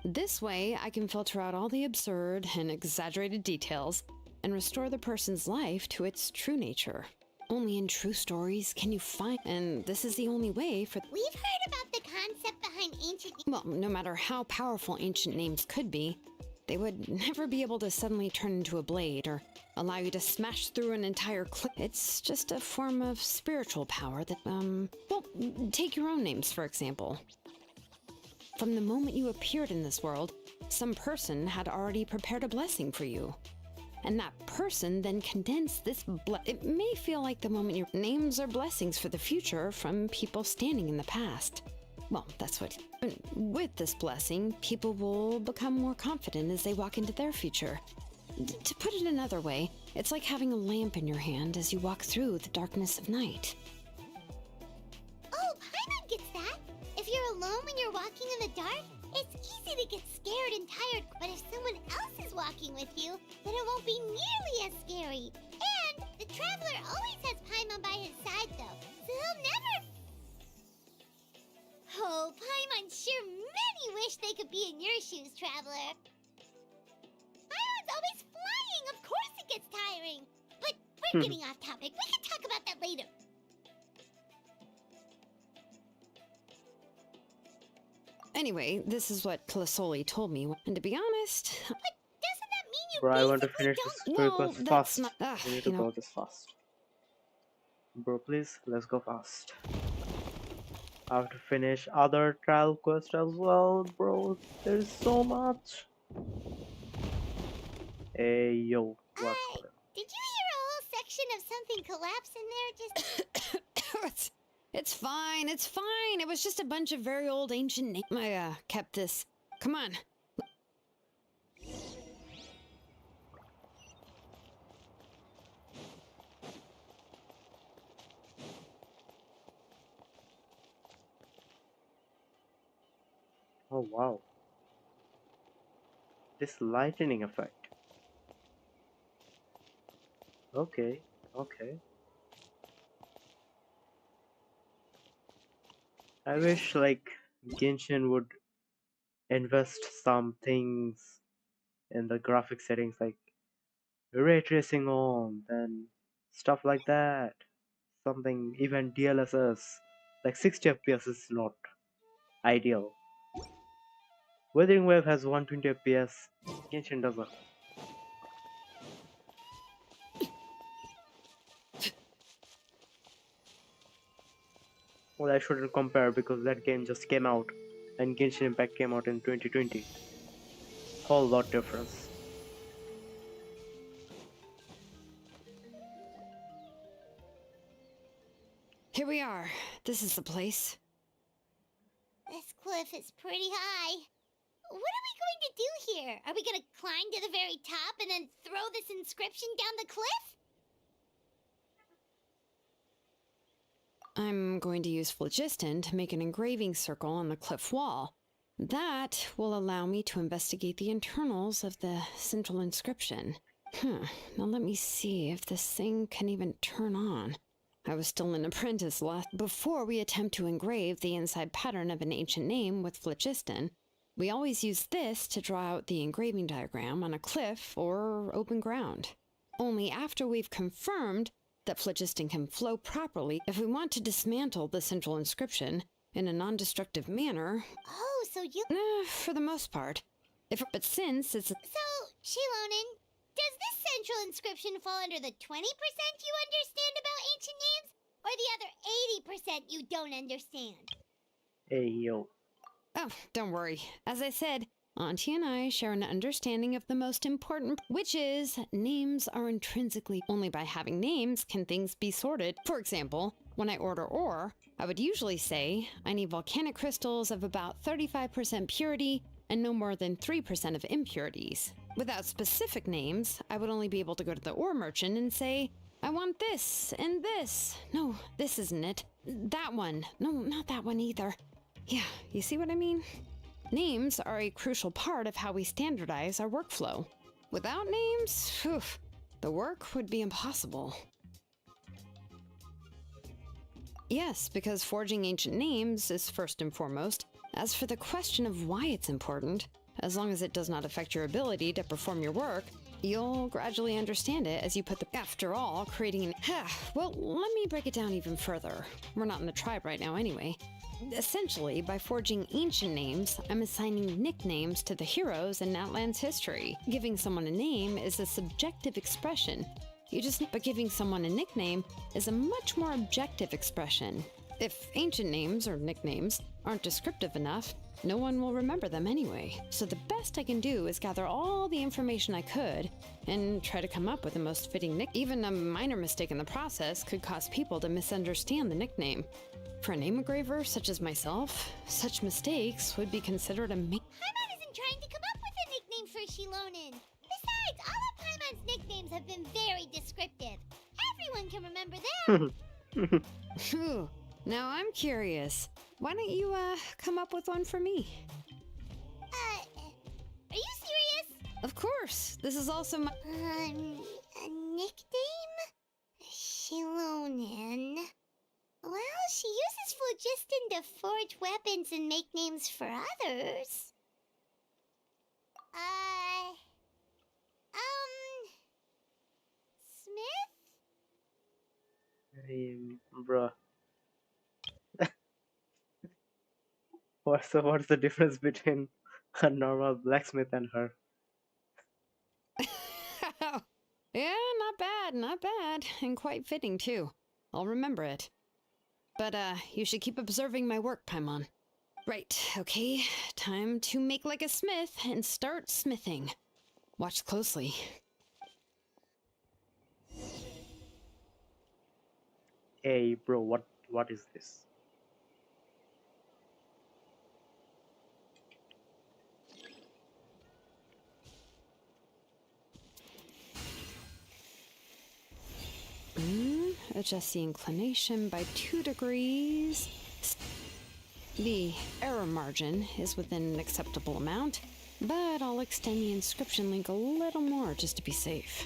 This way, I can filter out all the absurd and exaggerated details and restore the person's life to its true nature. Only in true stories can you find, and this is the only way for— We've heard about the concept behind ancient— Well, no matter how powerful ancient names could be, they would never be able to suddenly turn into a blade or allow you to smash through an entire cliff. It's just a form of spiritual power that, well, take your own names, for example. From the moment you appeared in this world, some person had already prepared a blessing for you. And that person then condensed this it may feel like the moment your names are blessings for the future from people standing in the past. Well, that's what— With this blessing, people will become more confident as they walk into their future. To put it another way, it's like having a lamp in your hand as you walk through the darkness of night. Oh, Paimon gets that. If you're alone when you're walking in the dark, it's easy to get scared and tired. But if someone else is walking with you, then it won't be nearly as scary. And the Traveler always has Paimon by his side, though, so he'll never— Oh, Paimon sure many wish they could be in your shoes, Traveler. Paimon's always flying. Of course it gets tiring. But we're getting off topic. We can talk about that later. Anyway, this is what Clisoli told me, and to be honest— But doesn't that mean you Bro, I want to basically finish don't— this Well, request that's fast. not— We need to go this fast. Bro, please, let's go fast. I have to finish other trial quests as well, bro. There's so much. Hey, yo, what's up? Did you hear a whole section of something collapse in there? Just— It's fine, it's fine. It was just a bunch of very old ancient names. I kept this. Come on. Oh wow. This lightning effect. Okay, okay. I wish like Genshin would invest some things in the graphic settings like ray tracing on, then stuff like that. Something, even DLSS. Like 60 FPS is not ideal. Weathering Wave has 120 FPS, Genshin doesn't. Well, I shouldn't compare because that game just came out and Genshin Impact came out in 2020. Whole lot difference. Here we are. This is the place. This cliff is pretty high. What are we going to do here? Are we going to climb to the very top and then throw this inscription down the cliff? I'm going to use phlogiston to make an engraving circle on the cliff wall. That will allow me to investigate the internals of the central inscription. Now let me see if this thing can even turn on. I was still an apprentice before we attempt to engrave the inside pattern of an ancient name with phlogiston. We always use this to draw out the engraving diagram on a cliff or open ground. Only after we've confirmed that phlogiston can flow properly, if we want to dismantle the central inscription in a non-destructive manner— Oh, so you— for the most part. But since it's So, Shilonen, does this central inscription fall under the 20% you understand about ancient names, or the other 80% you don't understand? Hey, yo. Oh, don't worry. As I said, Auntie and I share an understanding of the most important, which is names are intrinsically. Only by having names can things be sorted. For example, when I order ore, I would usually say I need volcanic crystals of about 35% purity and no more than 3% of impurities. Without specific names, I would only be able to go to the ore merchant and say, I want this and this. No, this isn't it. That one. No, not that one either. Yeah, you see what I mean? Names are a crucial part of how we standardize our workflow. Without names, the work would be impossible. Yes, because forging ancient names is first and foremost. As for the question of why it's important, as long as it does not affect your ability to perform your work, you'll gradually understand it as you put the... After all, creating an... well, let me break it down even further. We're not in the tribe right now anyway. Essentially, by forging ancient names, I'm assigning nicknames to the heroes in Outland's history. Giving someone a name is a subjective expression. But giving someone a nickname is a much more objective expression. If ancient names or nicknames aren't descriptive enough, no one will remember them anyway. So the best I can do is gather all the information I could and try to come up with the most fitting nickname. Even a minor mistake in the process could cause people to misunderstand the nickname. For a name engraver such as myself, such mistakes would be considered Paimon isn't trying to come up with a nickname for Shilonen. Besides, all of Paimon's nicknames have been very descriptive. Everyone can remember them. Phew. Now I'm curious. Why don't you, come up with one for me? Are you serious? Of course. This is also my... A nickname? Shilonen. Well, she uses phlogiston to forge weapons and make names for others. Smith? Hey, bruh. What's the difference between a normal blacksmith and her? Yeah, not bad. And quite fitting, too. I'll remember it. But, you should keep observing my work, Paimon. Right, okay. Time to make like a smith and start smithing. Watch closely. Hey, bro, what is this? Adjust the inclination by 2 degrees. The error margin is within an acceptable amount, but I'll extend the inscription link a little more just to be safe.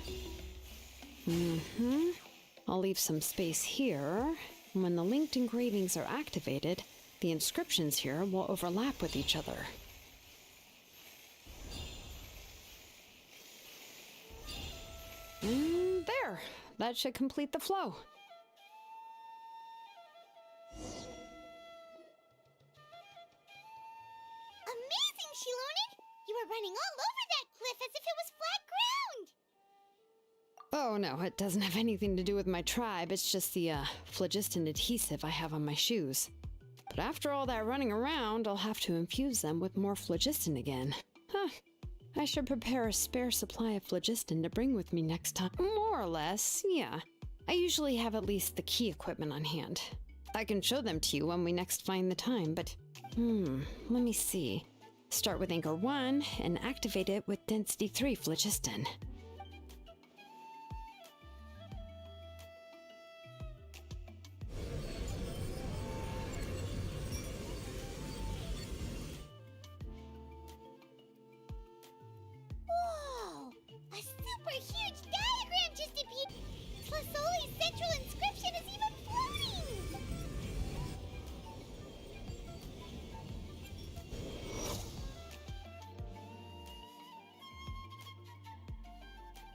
I'll leave some space here. When the linked engravings are activated, the inscriptions here will overlap with each other. And there! That should complete the flow. Amazing, Shilonen! You were running all over that cliff as if it was flat ground! Oh no, it doesn't have anything to do with my tribe. It's just the, phlogiston adhesive I have on my shoes. But after all that running around, I'll have to infuse them with more phlogiston again. I should prepare a spare supply of phlogiston to bring with me next time. More or less, yeah. I usually have at least the key equipment on hand. I can show them to you when we next find the time, but... let me see. Start with Anchor 1 and activate it with Density 3 phlogiston. Whoa! A super huge diagram just appeared! Plus Oli's central inscription is even floating!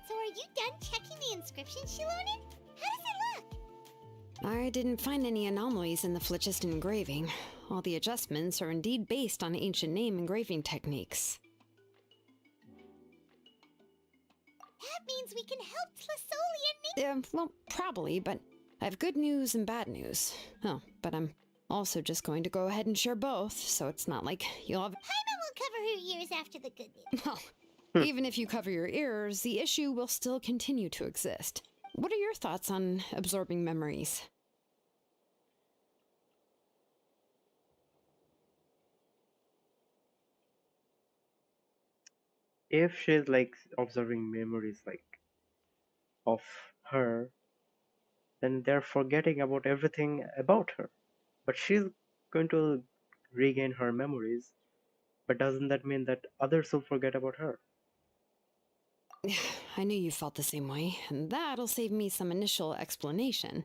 So are you done checking the inscription, Shilonen? How does it look? I didn't find any anomalies in the phlogiston engraving. All the adjustments are indeed based on ancient name engraving techniques. means we can help Tlasoli and Well, probably, but I have good news and bad news. Oh, but I'm also just going to go ahead and share both, so it's not like you'll have... Paimon will cover her ears after the good news. Well, even if you cover your ears, the issue will still continue to exist. What are your thoughts on absorbing memories? If she's like observing memories like of her, then they're forgetting about everything about her. But she's going to regain her memories. But doesn't that mean that others will forget about her? I knew you felt the same way, and that'll save me some initial explanation.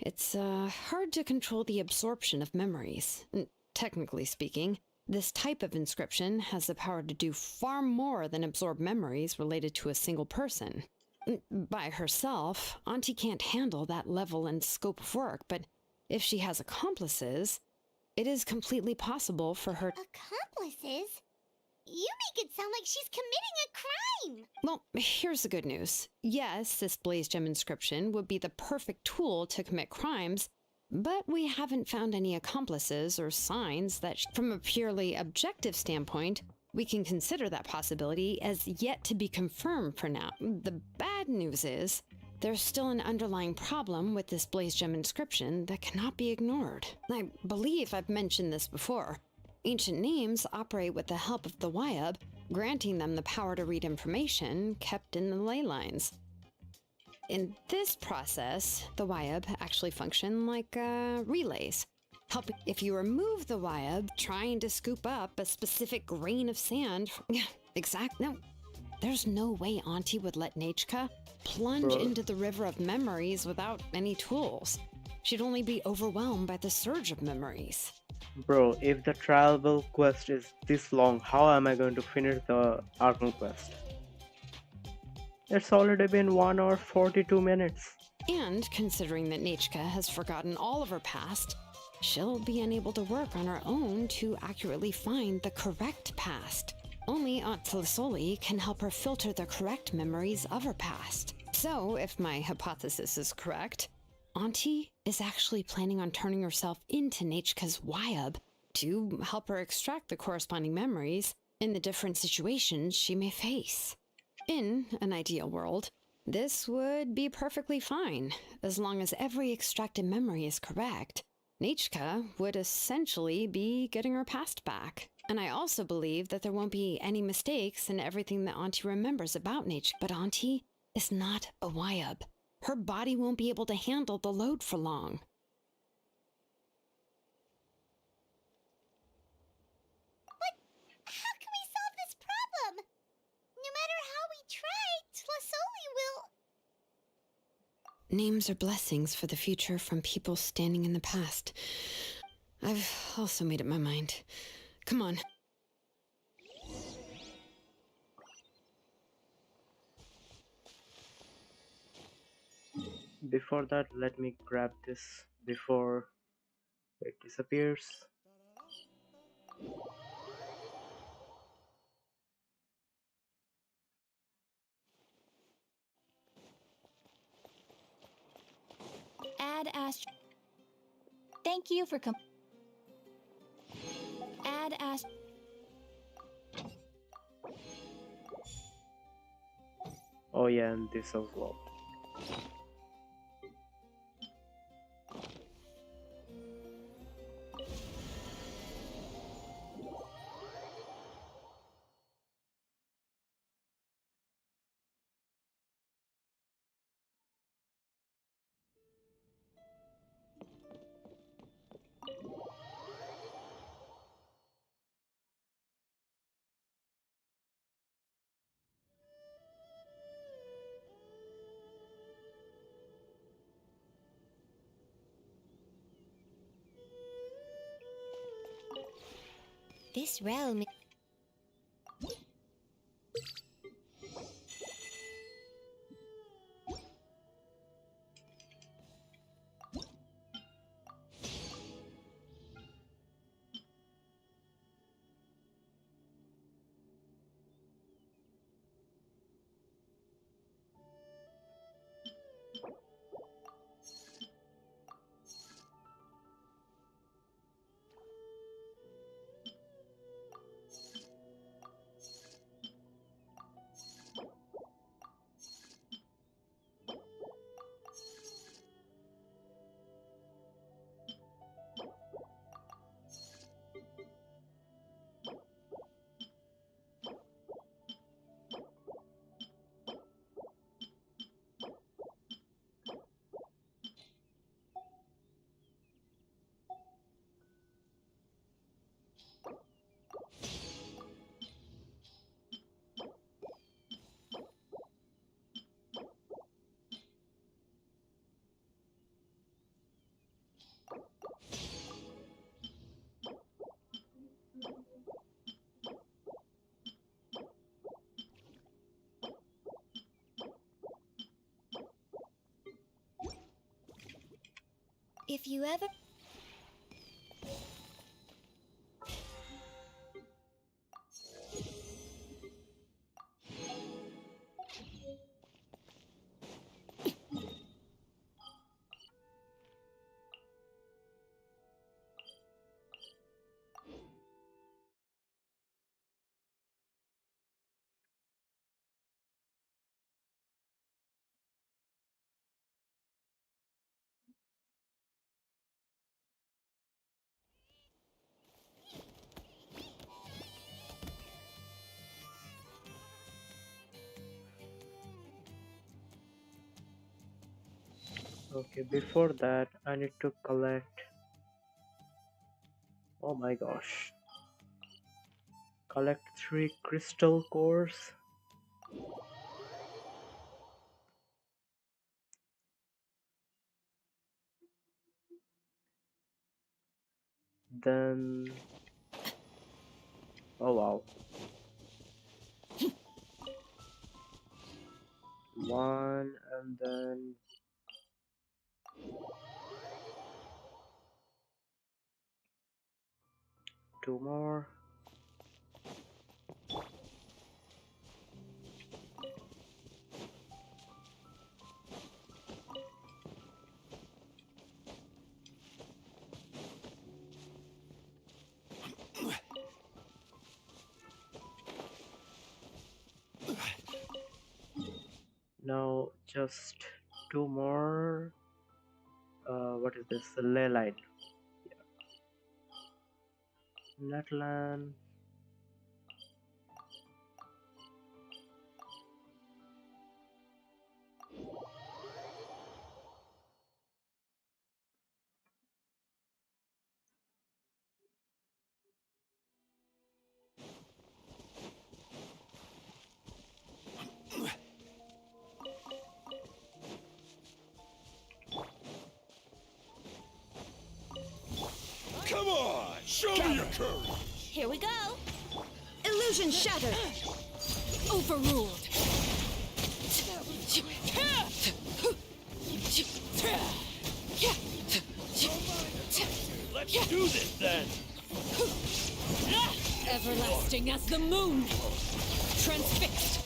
It's hard to control the absorption of memories. Technically speaking, this type of inscription has the power to do far more than absorb memories related to a single person. By herself, Auntie can't handle that level and scope of work, but if she has accomplices, it is completely possible for her... Accomplices? You make it sound like she's committing a crime! Well, here's the good news. Yes, this blaze gem inscription would be the perfect tool to commit crimes, but we haven't found any accomplices or signs that, from a purely objective standpoint, we can consider that possibility as yet to be confirmed for now. The bad news is, there's still an underlying problem with this blaze gem inscription that cannot be ignored. I believe I've mentioned this before. Ancient names operate with the help of the WIAB, granting them the power to read information kept in the ley lines. In this process, the WIAB actually function like relays. If you remove the WIAB trying to scoop up a specific grain of sand... No, there's no way Auntie would let Nachka plunge into the river of memories without any tools. She'd only be overwhelmed by the surge of memories. Bro, if the tribal quest is this long, how am I going to finish the Archon quest? It's already been 1 hour 42 minutes. And considering that Nachka has forgotten all of her past, she'll be unable to work on her own to accurately find the correct past. Only Aunt Tlasoli can help her filter the correct memories of her past. So, if my hypothesis is correct, Auntie is actually planning on turning herself into Nachka's WIAB to help her extract the corresponding memories in the different situations she may face. In an ideal world, this would be perfectly fine, as long as every extracted memory is correct. Nachka would essentially be getting her past back. And I also believe that there won't be any mistakes in everything that Auntie remembers about Nachka. But Auntie is not a WIAB. Her body won't be able to handle the load for long. But how can we solve this problem? No matter how we try, Tlasoli will... Names are blessings for the future from people standing in the past. I've also made up my mind. Come on. Before that, let me grab this before it disappears. Add Ast. Thank you for Add Ast. Oh yeah, and this as well. This realm... If you ever... Okay, before that, I need to collect. Oh my gosh. Collect 3 crystal cores. Then. Oh wow. 1 and then. 2 more. Now just 2 more. What is this? The ley line. Netland. Come on, show me your courage. Here we go. Illusion shattered. Overruled. Let's do this then. Everlasting as the moon. Transfixed.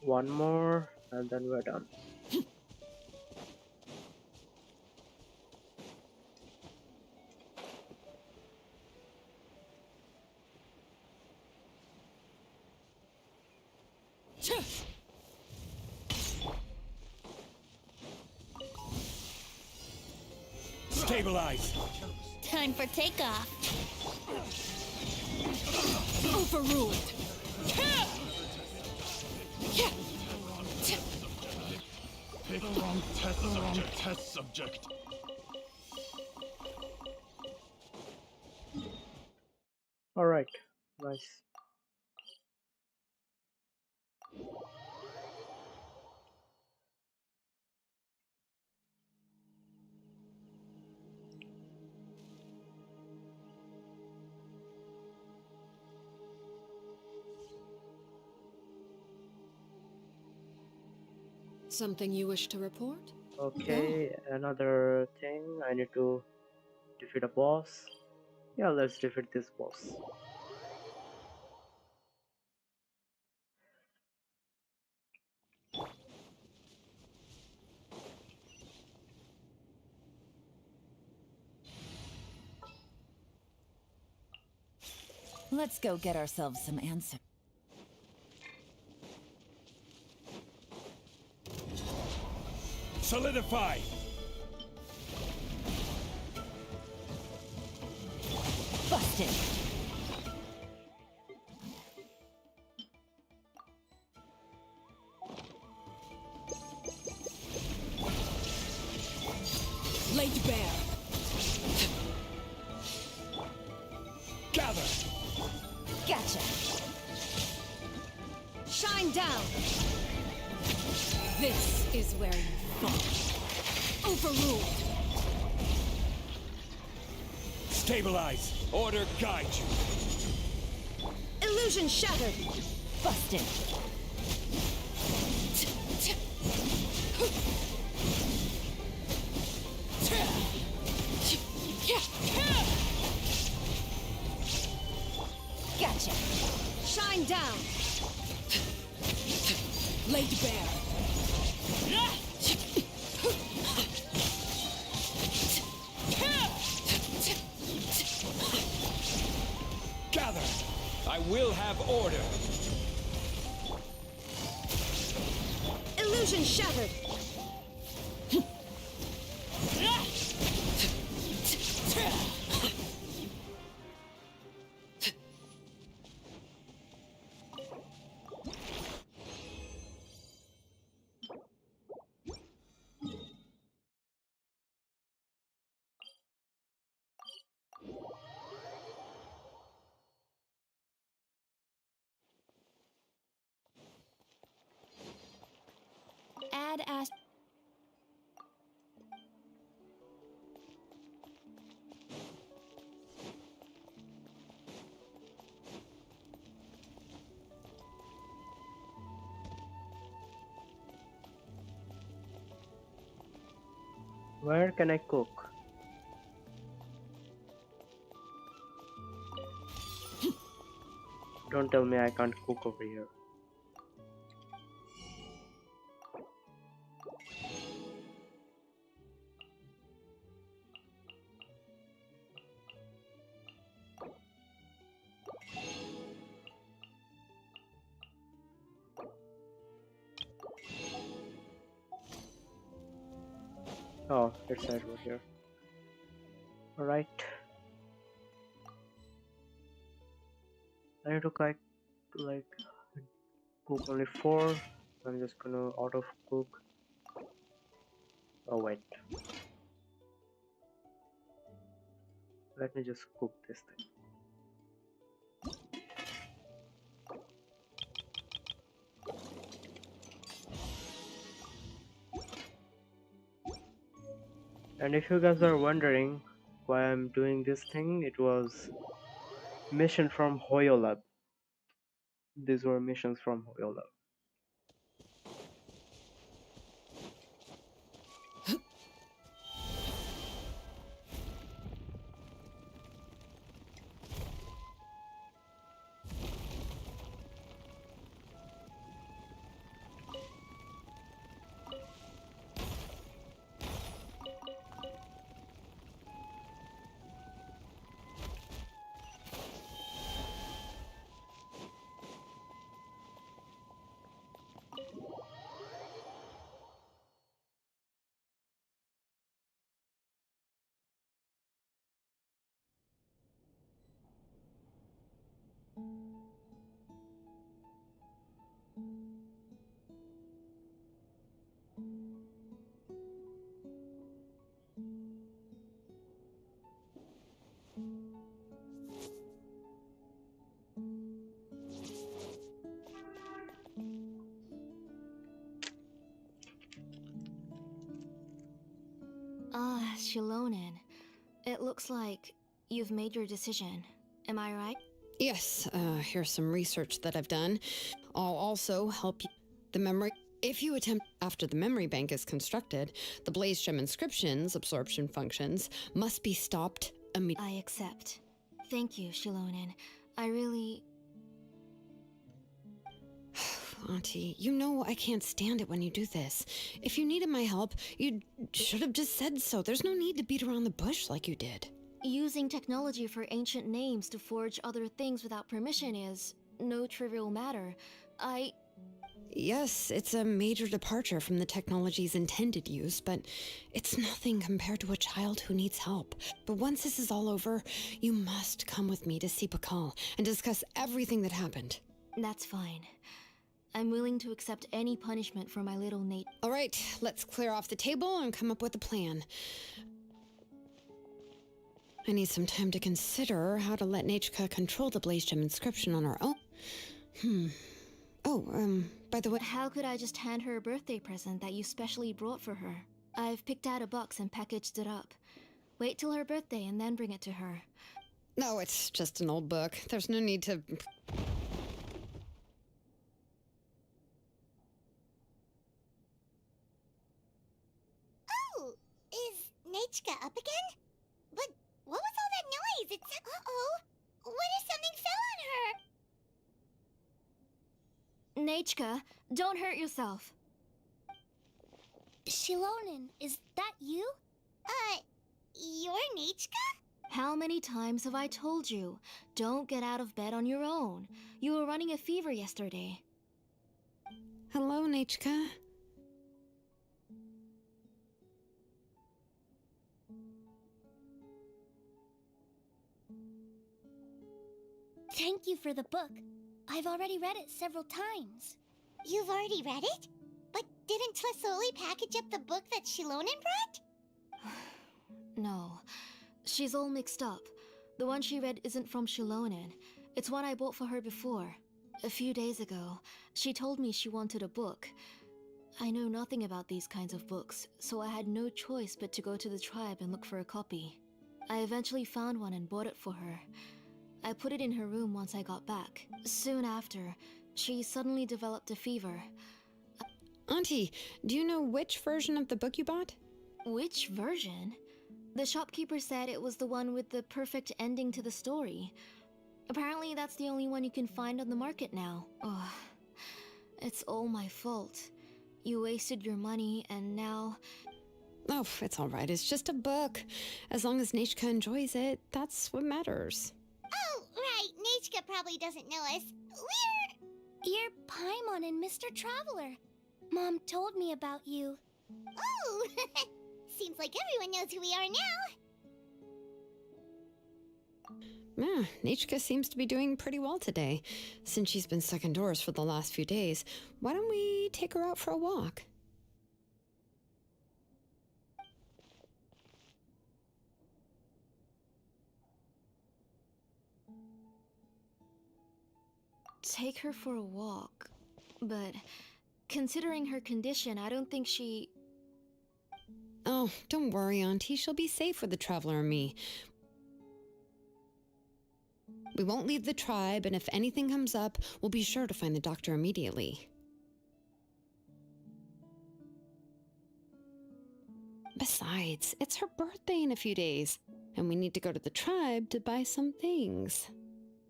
One more and then we're done. Stabilize. Time for takeoff. Overruled. Pick the wrong test subject. All right, nice. Something you wish to report? Okay, another thing. I need to defeat a boss. Yeah, let's defeat this boss. Let's go get ourselves some answers. Solidify. Busted. Laid bare. Gather. Gotcha. Shine down. This is where you fall. Overruled. Stabilize. Order guide you. Illusion shattered. Busted. Gotcha. Shine down. Laid bare. Gather. I will have order. Illusion shattered. Add as. Where can I cook? Don't tell me I can't cook over here. Oh, it's right over here. Alright. I need to like cook only 4. I'm just gonna auto cook. Oh wait. Let me just cook this thing. And if you guys are wondering why I'm doing this thing, it was mission from Hoyolab. These were missions from Hoyolab. Shilonen, it looks like you've made your decision. Am I right? Yes, here's some research that I've done. I'll also help you. The memory. If you attempt after the memory bank is constructed, the blaze gem inscriptions, absorption functions, must be stopped immediately. I accept. Thank you, Shilonen. I really... Auntie, you know I can't stand it when you do this. If you needed my help, you should have just said so. There's no need to beat around the bush like you did. Using technology for ancient names to forge other things without permission is no trivial matter. Yes, it's a major departure from the technology's intended use, but it's nothing compared to a child who needs help. But once this is all over, you must come with me to see Pakal and discuss everything that happened. That's fine. I'm willing to accept any punishment for my little Nate. All right, let's clear off the table and come up with a plan. I need some time to consider how to let Nachka control the blaze gem inscription on our own. Oh, by the way... How could I just hand her a birthday present that you specially brought for her? I've picked out a box and packaged it up. Wait till her birthday and then bring it to her. No, it's just an old book. There's no need to. Oh, is Nechka up again? But what was all that noise? It's uh-oh. What if something fell on her? Nechka, don't hurt yourself. Shilonen, is that you? You're Nechka? How many times have I told you? Don't get out of bed on your own. You were running a fever yesterday. Hello, Nechka. Thank you for the book. I've already read it several times. You've already read it? But didn't Tlasoli package up the book that Shilonen brought? No, she's all mixed up. The one she read isn't from Shilonen. It's one I bought for her before. A few days ago, she told me she wanted a book. I know nothing about these kinds of books, so I had no choice but to go to the tribe and look for a copy. I eventually found one and bought it for her. I put it in her room once I got back. Soon after, she suddenly developed a fever. Auntie, do you know which version of the book you bought? Which version? The shopkeeper said it was the one with the perfect ending to the story. Apparently that's the only one you can find on the market now. Ugh. It's all my fault. You wasted your money and now... Oh, it's all right. It's just a book. As long as Nechka enjoys it, that's what matters. Oh, right. Nechka probably doesn't know us. You're Paimon and Mr. Traveler. Mom told me about you. Oh, seems like everyone knows who we are now. Yeah, Nechka seems to be doing pretty well today. Since she's been stuck indoors for the last few days, why don't we take her out for a walk? Take her for a walk. But considering her condition, I don't think she... Oh, don't worry, Auntie. She'll be safe with the Traveler and me. We won't leave the tribe, and if anything comes up, we'll be sure to find the doctor immediately. Besides, it's her birthday in a few days, and we need to go to the tribe to buy some things.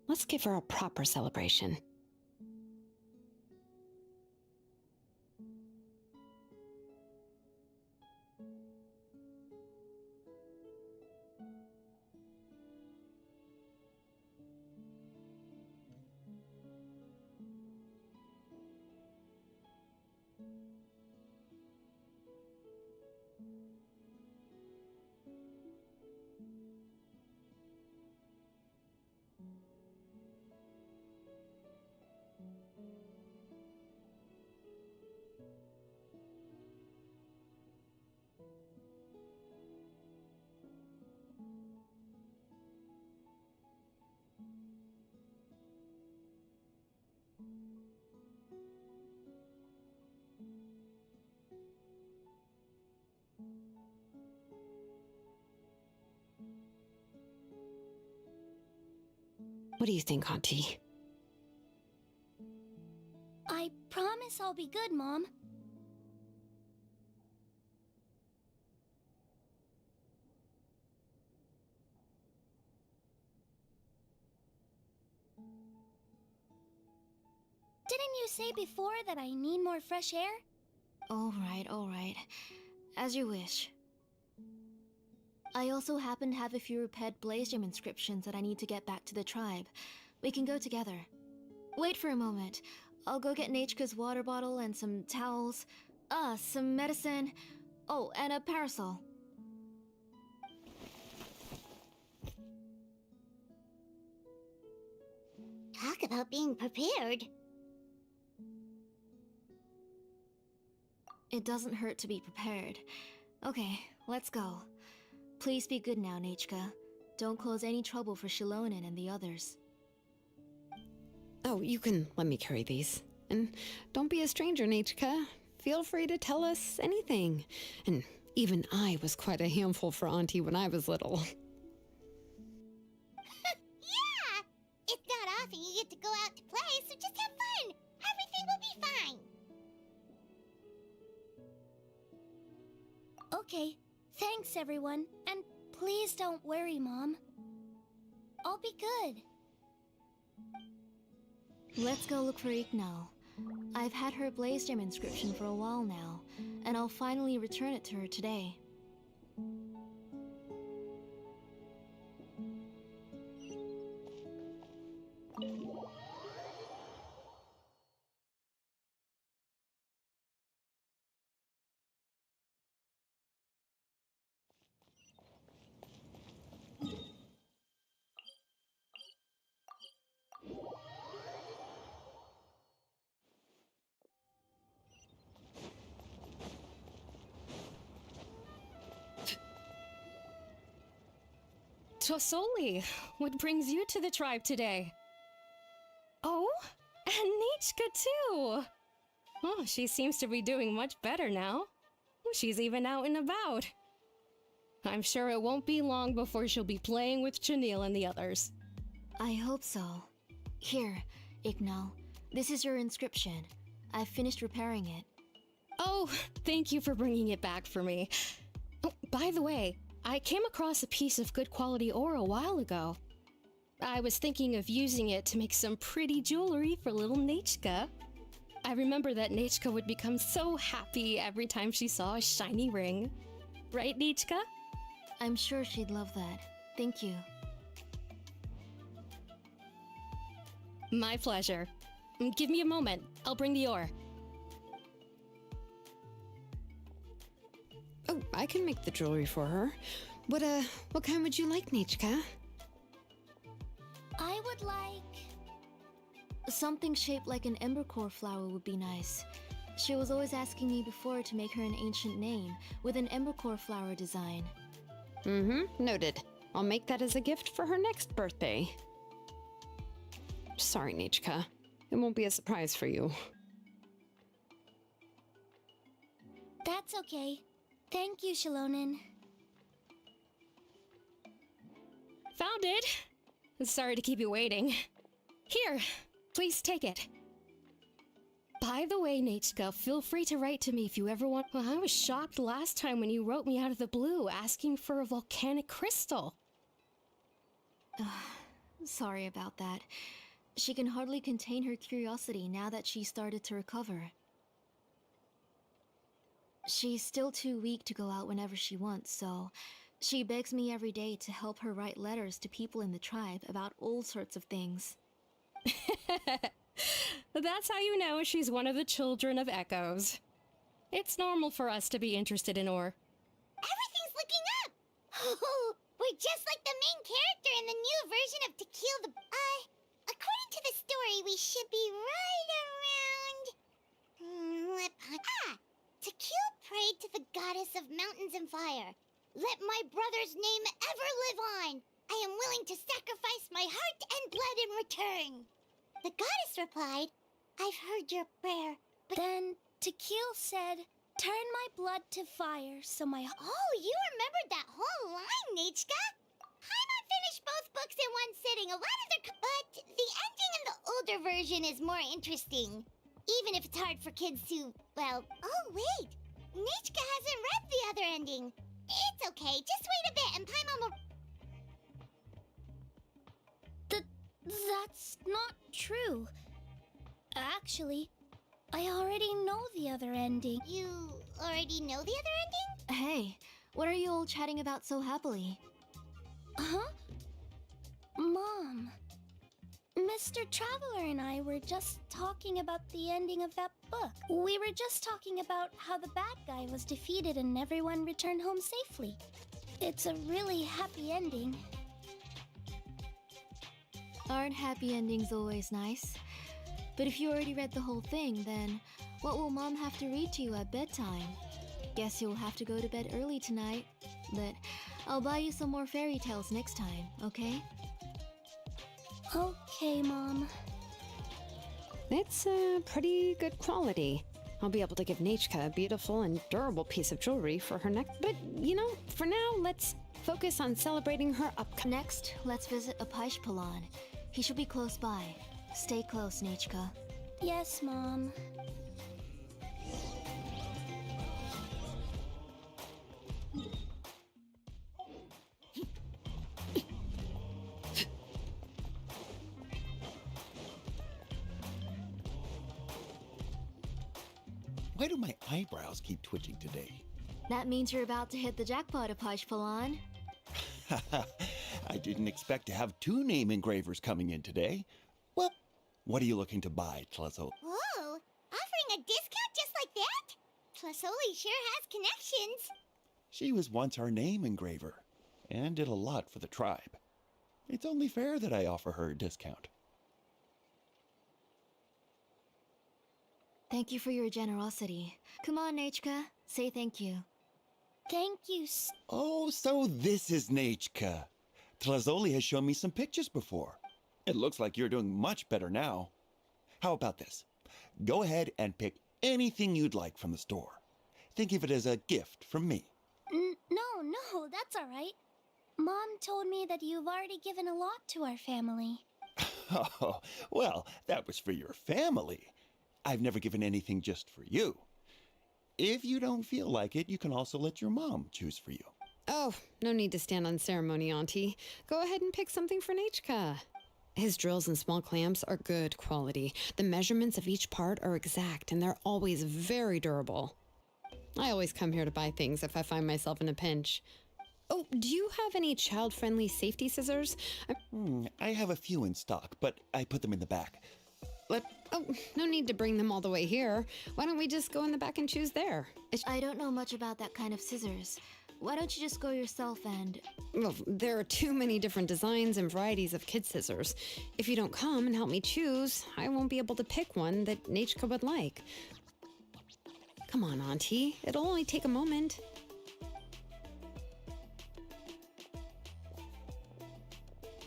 Let's give her a proper celebration. What do you think, Auntie? I promise I'll be good, Mom. Didn't you say before that I need more fresh air? All right. As you wish. I also happen to have a few repaired Blaze Gem inscriptions that I need to get back to the tribe. We can go together. Wait for a moment. I'll go get Nechka's water bottle and some towels. Some medicine. Oh, and a parasol. Talk about being prepared. It doesn't hurt to be prepared. Okay, let's go. Please be good now, Nechka. Don't cause any trouble for Shilonen and the others. Oh, you can let me carry these. And don't be a stranger, Nechka. Feel free to tell us anything. And Even I was quite a handful for Auntie when I was little. Yeah! It's not often you get to go out to play, so just have fun. Everything will be fine. Okay, thanks everyone. And please don't worry, Mom. I'll be good. Let's go look for Ignal. I've had her Blaze Gem inscription for a while now, and I'll finally return it to her today. Tosoli, what brings you to the tribe today? Oh, and Nichka too! Oh, she seems to be doing much better now. She's even out and about. I'm sure it won't be long before she'll be playing with Janelle and the others. I hope so. Here, Ignal. This is your inscription. I've finished repairing it. Oh, thank you for bringing it back for me. Oh, by the way, I came across a piece of good quality ore a while ago. I was thinking of using it to make some pretty jewelry for little Nichka. I remember that Nichka would become so happy every time she saw a shiny ring. Right, Nichka? I'm sure she'd love that. Thank you. My pleasure. Give me a moment. I'll bring the ore. Oh, I can make the jewelry for her. What kind would you like, Nichka? I would like... Something shaped like an embercore flower would be nice. She was always asking me before to make her an ancient name with an embercore flower design. Noted. I'll make that as a gift for her next birthday. Sorry, Nichka. It won't be a surprise for you. That's okay. Thank you, Shalonen. Found it! Sorry to keep you waiting. Here, please take it. By the way, Nichka, feel free to write to me if you ever want. Well, I was shocked last time when you wrote me out of the blue asking for a volcanic crystal. Sorry about that. She can hardly contain her curiosity now that she started to recover. She's still too weak to go out whenever she wants, so she begs me every day to help her write letters to people in the tribe about all sorts of things. That's how you know she's one of the children of Echoes. It's normal for us to be interested in ore. Everything's looking up! Oh, we're just like the main character in the new version of To Kill the... according to the story, we should be right around... To Kill prayed to the goddess of mountains and fire. Let my brother's name ever live on! I am willing to sacrifice my heart and blood in return! The goddess replied, I've heard your prayer, but... Then Tequil said, turn my blood to fire so my... Oh, you remembered that whole line, Nichka! Paimon finished both books in one sitting. A lot of their... But the ending in the older version is more interesting. Even if it's hard for kids to... Well... Oh, wait! Nichka hasn't read the other ending. It's okay, just wait a bit and Paimon will... That's not true. Actually, I already know the other ending. You already know the other ending? Hey, what are you all chatting about so happily? Huh? Mom. Mr. Traveler and I were just talking about the ending of that book. We were just talking about how the bad guy was defeated and everyone returned home safely. It's a really happy ending. Aren't happy endings always nice? But if you already read the whole thing, then what will Mom have to read to you at bedtime? Guess you'll have to go to bed early tonight. But I'll buy you some more fairy tales next time, okay? Okay, Mom. It's pretty good quality. I'll be able to give Nachka a beautiful and durable piece of jewelry for her next. But, you know, for now, let's focus on celebrating her upcoming. Next, let's visit Apaish Palan. He should be close by. Stay close, Nachka. Yes, Mom. Why do my eyebrows keep twitching today? That means you're about to hit the jackpot, Apaish Palan. I didn't expect to have 2 name engravers coming in today. Well, what are you looking to buy, Tlazol? Whoa! Offering a discount just like that? Tlasoli sure has connections. She was once our name engraver and did a lot for the tribe. It's only fair that I offer her a discount. Thank you for your generosity. Come on, Nachka. Say thank you. Thank you. Oh, so this is Nachka. Tlazoli has shown me some pictures before. It looks like you're doing much better now. How about this? Go ahead and pick anything you'd like from the store. Think of it as a gift from me. No, that's all right. Mom told me that you've already given a lot to our family. Oh, well, that was for your family. I've never given anything just for you. If you don't feel like it, you can also let your mom choose for you. Oh, no need to stand on ceremony, Auntie. Go ahead and pick something for Nachka. His drills and small clamps are good quality. The measurements of each part are exact, and they're always very durable. I always come here to buy things if I find myself in a pinch. Oh, do you have any child-friendly safety scissors? I have a few in stock, but I put them in the back. Oh, no need to bring them all the way here. Why don't we just go in the back and choose there? I don't know much about that kind of scissors. Why don't you just go yourself and... Well, there are too many different designs and varieties of kid scissors. If you don't come and help me choose, I won't be able to pick one that Nachka would like. Come on, Auntie. It'll only take a moment.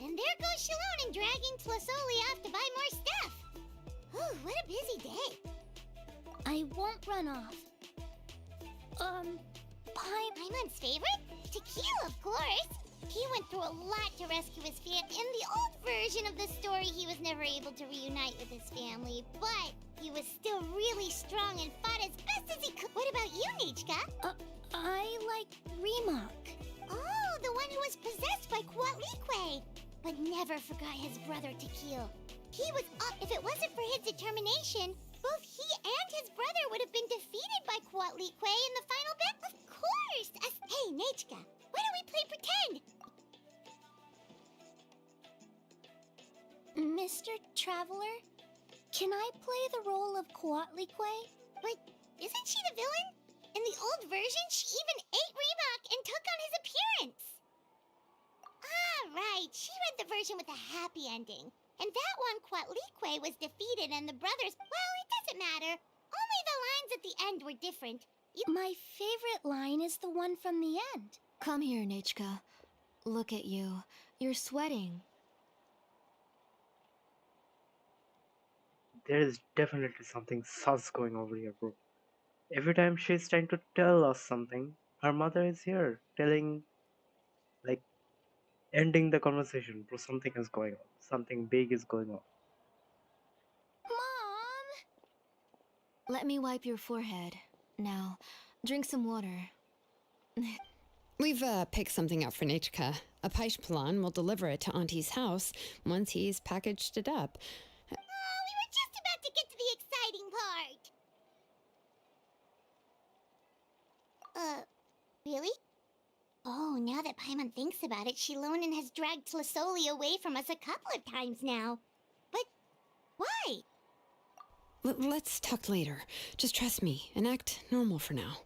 And there goes Shalon and dragging Tlasoli off to buy more stuff. Ooh, what a busy day. I won't run off. Paimon's favorite? Tequila, of course. He went through a lot to rescue his family. In the old version of the story, he was never able to reunite with his family, but he was still really strong and fought as best as he could. What about you, Nichka? I like Remak. Oh, the one who was possessed by Kuatlikwe, but never forgot his brother Tequil. He was up. If it wasn't for his determination, both he and his brother would have been defeated by Kuatlikwe in the final battle. Of course! Hey, Nachka, why don't we play pretend? Mr. Traveler, can I play the role of Kuatlikwe? But isn't she the villain? In the old version, she even ate Reebok and took on his appearance. Ah, right. She read the version with a happy ending. And that one, Kuatlikwe was defeated and the brothers... Well, it doesn't matter. Only the lines at the end were different. My favorite line is the one from the end. Come here, Nachka. Look at you. You're sweating. There is definitely something sus going over here, bro. Every time she's trying to tell us something, her mother is here telling, like, ending the conversation. Bro, something is going on. Something big is going on. Mom! Let me wipe your forehead. Now, drink some water. We've picked something up for Nachka. Apaish Palan will deliver it to Auntie's house once he's packaged it up. Oh, we were just about to get to the exciting part. Really? Oh, now that Paimon thinks about it, Shilonen has dragged Tlasoli away from us a couple of times now. But why? Let's talk later. Just trust me and act normal for now.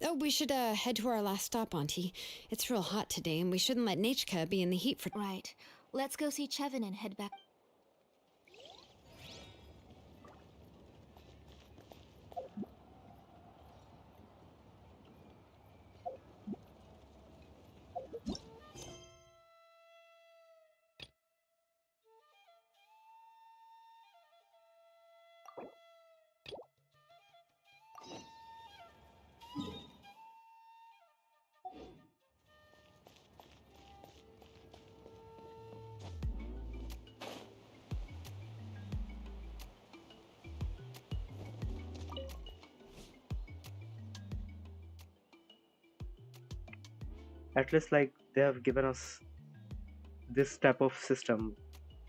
Oh, we should head to our last stop, Auntie. It's real hot today, and we shouldn't let Nachka be in the heat for... Right. Let's go see Chevin and head back. At least like they have given us this type of system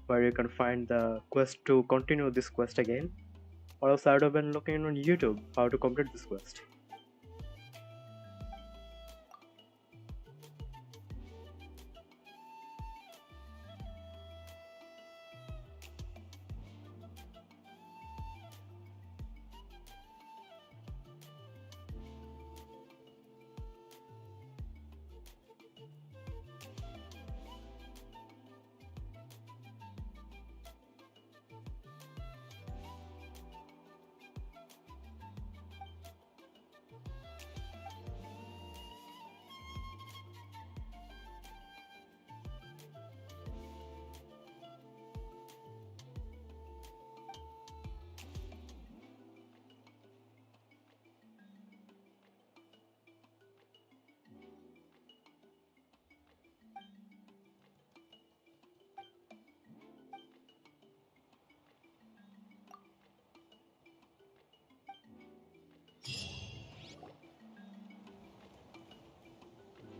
where you can find the quest to continue this quest again, or else I would have been looking on YouTube how to complete this quest.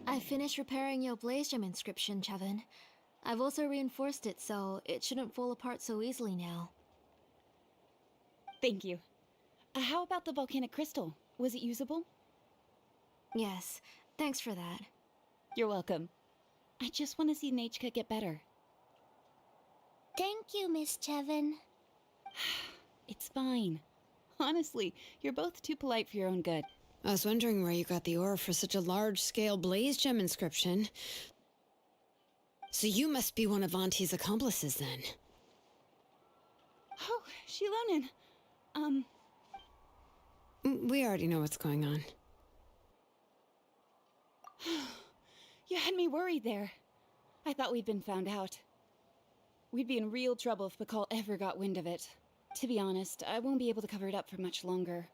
I finished repairing your blaze gem inscription, Chevin. I've also reinforced it so it shouldn't fall apart so easily now. Thank you. How about the volcanic crystal? Was it usable? Yes, thanks for that. You're welcome. I just want to see Nachka get better. Thank you, Miss Chevin. It's fine. Honestly, you're both too polite for your own good. I was wondering where you got the ore for such a large-scale blaze gem inscription. So you must be one of Auntie's accomplices, then. Oh, Shilonen. We already know what's going on. You had me worried there. I thought we'd been found out. We'd be in real trouble if Bakal ever got wind of it. To be honest, I won't be able to cover it up for much longer.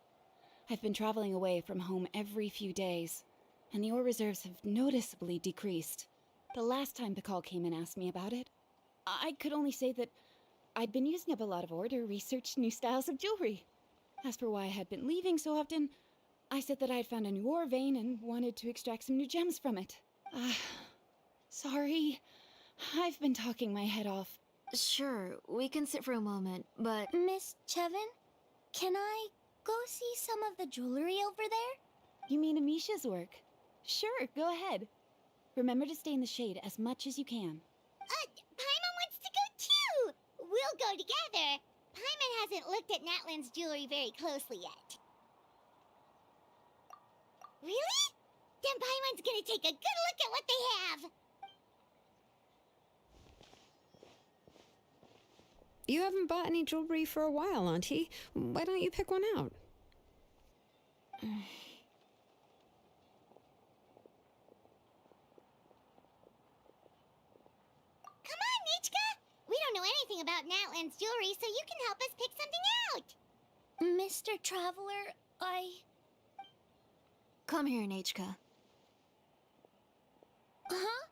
I've been traveling away from home every few days, and the ore reserves have noticeably decreased. The last time Bakal came and asked me about it, I could only say that I'd been using up a lot of ore to research new styles of jewelry. As for why I had been leaving so often, I said that I had found a new ore vein and wanted to extract some new gems from it. Sorry. I've been talking my head off. Sure, we can sit for a moment, but... Miss Chevin, can I go see some of the jewelry over there? You mean Amisha's work? Sure, go ahead. Remember to stay in the shade as much as you can. Paimon wants to go too! We'll go together. Paimon hasn't looked at Natlan's jewelry very closely yet. Really? Then Paimon's gonna take a good look at what they have! You haven't bought any jewelry for a while, Auntie. Why don't you pick one out? Come on, Nichka! We don't know anything about Natlan's jewelry, so you can help us pick something out! Mr. Traveler, Come here, Nachka. Huh?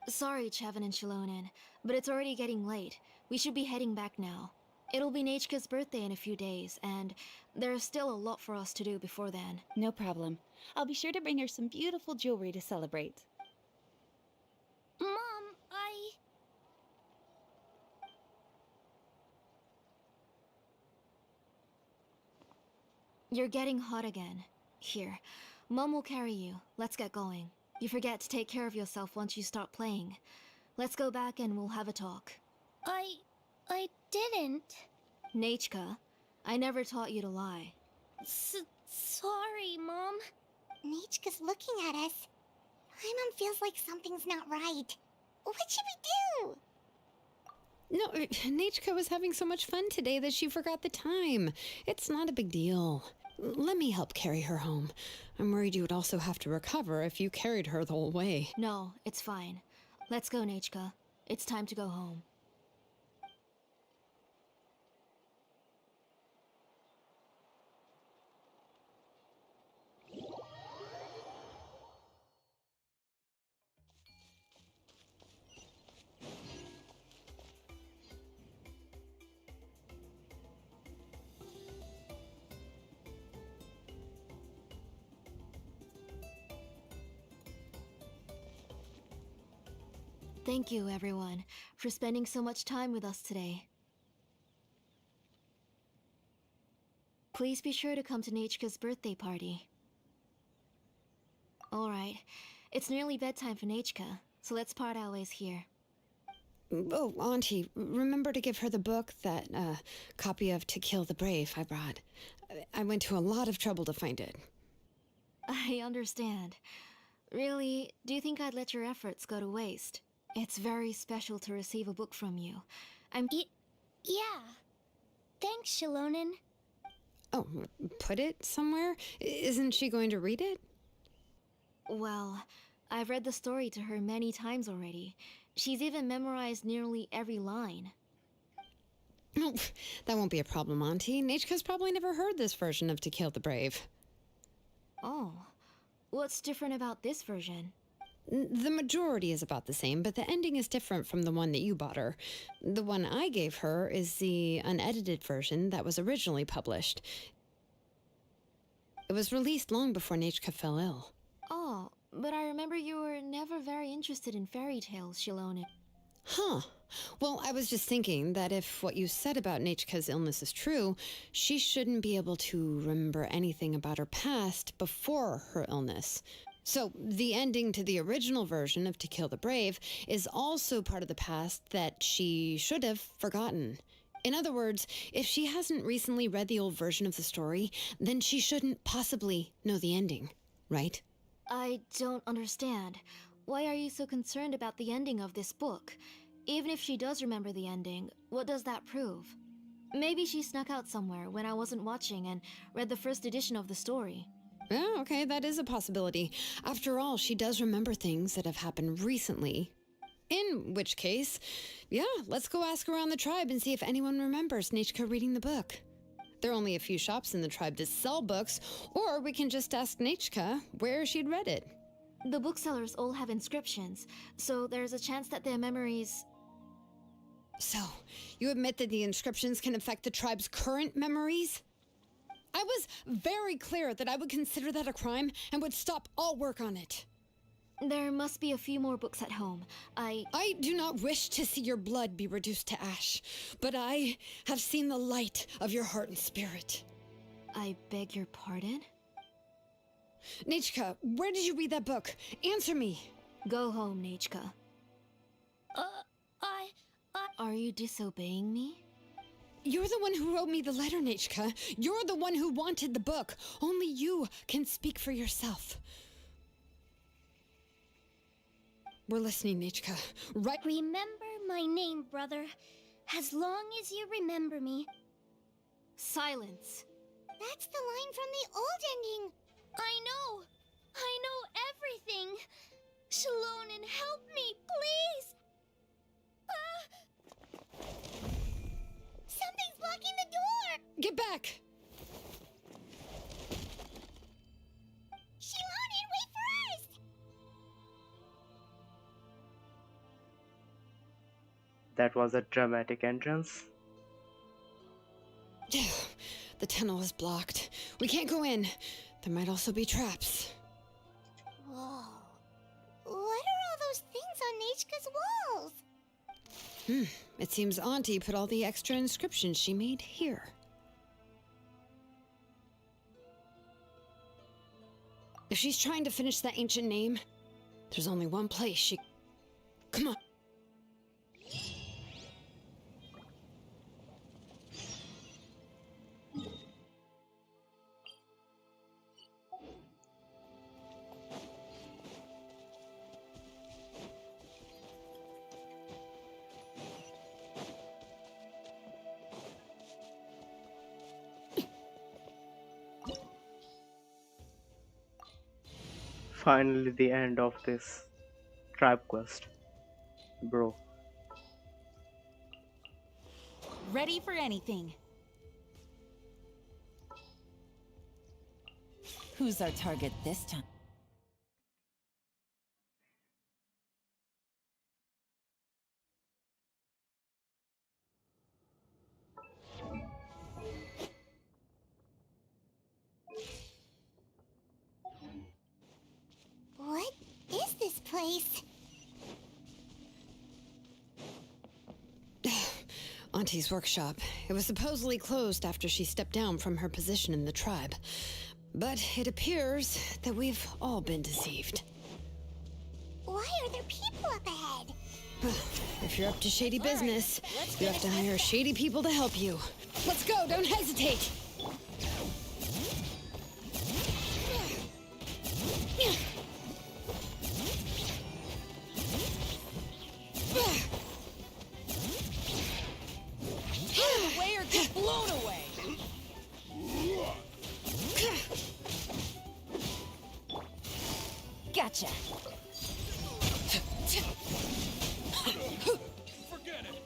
Sorry, Chevin and Shilonen, but it's already getting late. We should be heading back now. It'll be Nachka's birthday in a few days, and there's still a lot for us to do before then. No problem. I'll be sure to bring her some beautiful jewelry to celebrate. Mom, You're getting hot again. Here, Mom will carry you. Let's get going. You forget to take care of yourself once you start playing. Let's go back and we'll have a talk. I didn't. Nachka, I never taught you to lie. Sorry, Mom. Nichka's looking at us. Paimon feels like something's not right. What should we do? No, Nachka was having so much fun today that she forgot the time. It's not a big deal. Let me help carry her home. I'm worried you would also have to recover if you carried her the whole way. No, it's fine. Let's go, Nachka. It's time to go home. Thank you, everyone, for spending so much time with us today. Please be sure to come to Nechka's birthday party. Alright, it's nearly bedtime for Nechka, so let's part our ways here. Oh, Auntie, remember to give her the book, that copy of To Kill the Brave I brought. I went to a lot of trouble to find it. I understand. Really, do you think I'd let your efforts go to waste? It's very special to receive a book from you. Yeah. Thanks, Shilonen. Oh, put it somewhere? Isn't she going to read it? Well, I've read the story to her many times already. She's even memorized nearly every line. Oh, that won't be a problem, Auntie. Nechka's probably never heard this version of To Kill the Brave. Oh, what's different about this version? The majority is about the same, but the ending is different from the one that you bought her. The one I gave her is the unedited version that was originally published. It was released long before Nechka fell ill. Oh, but I remember you were never very interested in fairy tales, Shilonen. Huh. Well, I was just thinking that if what you said about Nechka's illness is true, she shouldn't be able to remember anything about her past before her illness. So, the ending to the original version of To Kill the Brave is also part of the past that she should have forgotten. In other words, if she hasn't recently read the old version of the story, then she shouldn't possibly know the ending, right? I don't understand. Why are you so concerned about the ending of this book? Even if she does remember the ending, what does that prove? Maybe she snuck out somewhere when I wasn't watching and read the first edition of the story. Yeah, okay, that is a possibility. After all, she does remember things that have happened recently. In which case, yeah, let's go ask around the tribe and see if anyone remembers Nechka reading the book. There are only a few shops in the tribe that sell books, or we can just ask Nechka where she'd read it. The booksellers all have inscriptions, so there's a chance that their memories... So, you admit that the inscriptions can affect the tribe's current memories? I was very clear that I would consider that a crime and would stop all work on it. There must be a few more books at home. I do not wish to see your blood be reduced to ash, but I have seen the light of your heart and spirit. I beg your pardon? Nechka, where did you read that book? Answer me. Go home, Nechka. Are you disobeying me? You're the one who wrote me the letter, Nechka. You're the one who wanted the book. Only you can speak for yourself. We're listening, Nechka. Right? Remember my name, brother. As long as you remember me. Silence. That's the line from the old ending. I know everything. Shilonen, help me, please. Something's blocking the door. Get back. Shilonen, wait for us. That was a dramatic entrance. The tunnel is blocked. We can't go in. There might also be traps. Whoa. What are all those things on Nechka's walls? It seems Auntie put all the extra inscriptions she made here. If she's trying to finish that ancient name, there's only one place she... Come on. Finally, the end of this tribe quest, bro. Ready for anything. Who's our target this time? What is this place? Auntie's workshop. It was supposedly closed after she stepped down from her position in the tribe. But it appears that we've all been deceived. Why are there people up ahead? If you're up to shady business, you have to hire shady people to help you. Let's go, don't hesitate! Get away or get blown away! Gotcha! Forget it.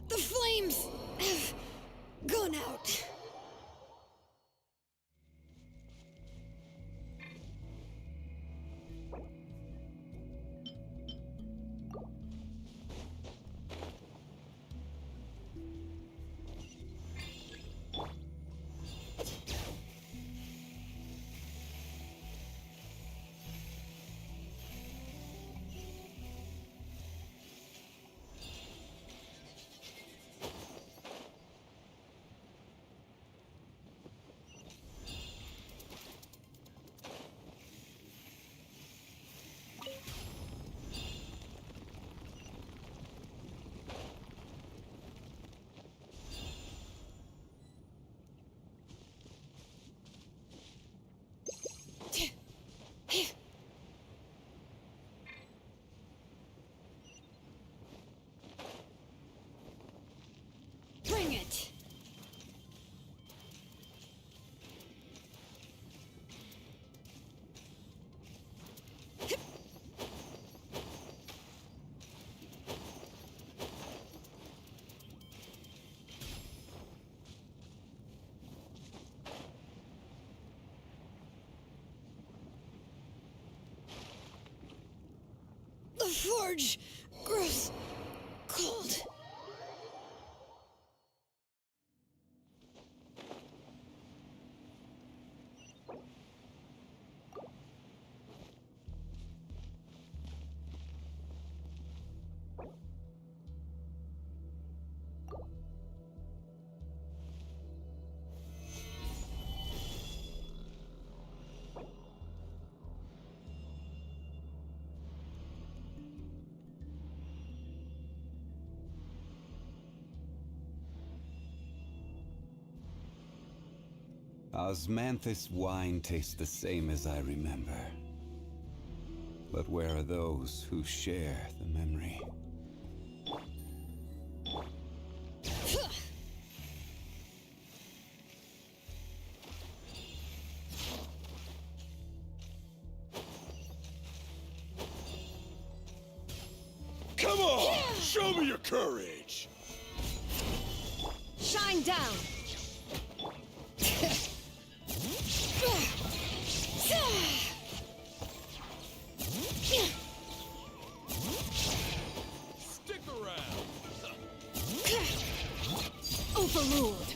The flames have gone out. Bring it! The forge grows cold. Osmanthus wine tastes the same as I remember. But where are those who share the memory? Come on! Show me your courage! Shine down! Stick around! Overruled!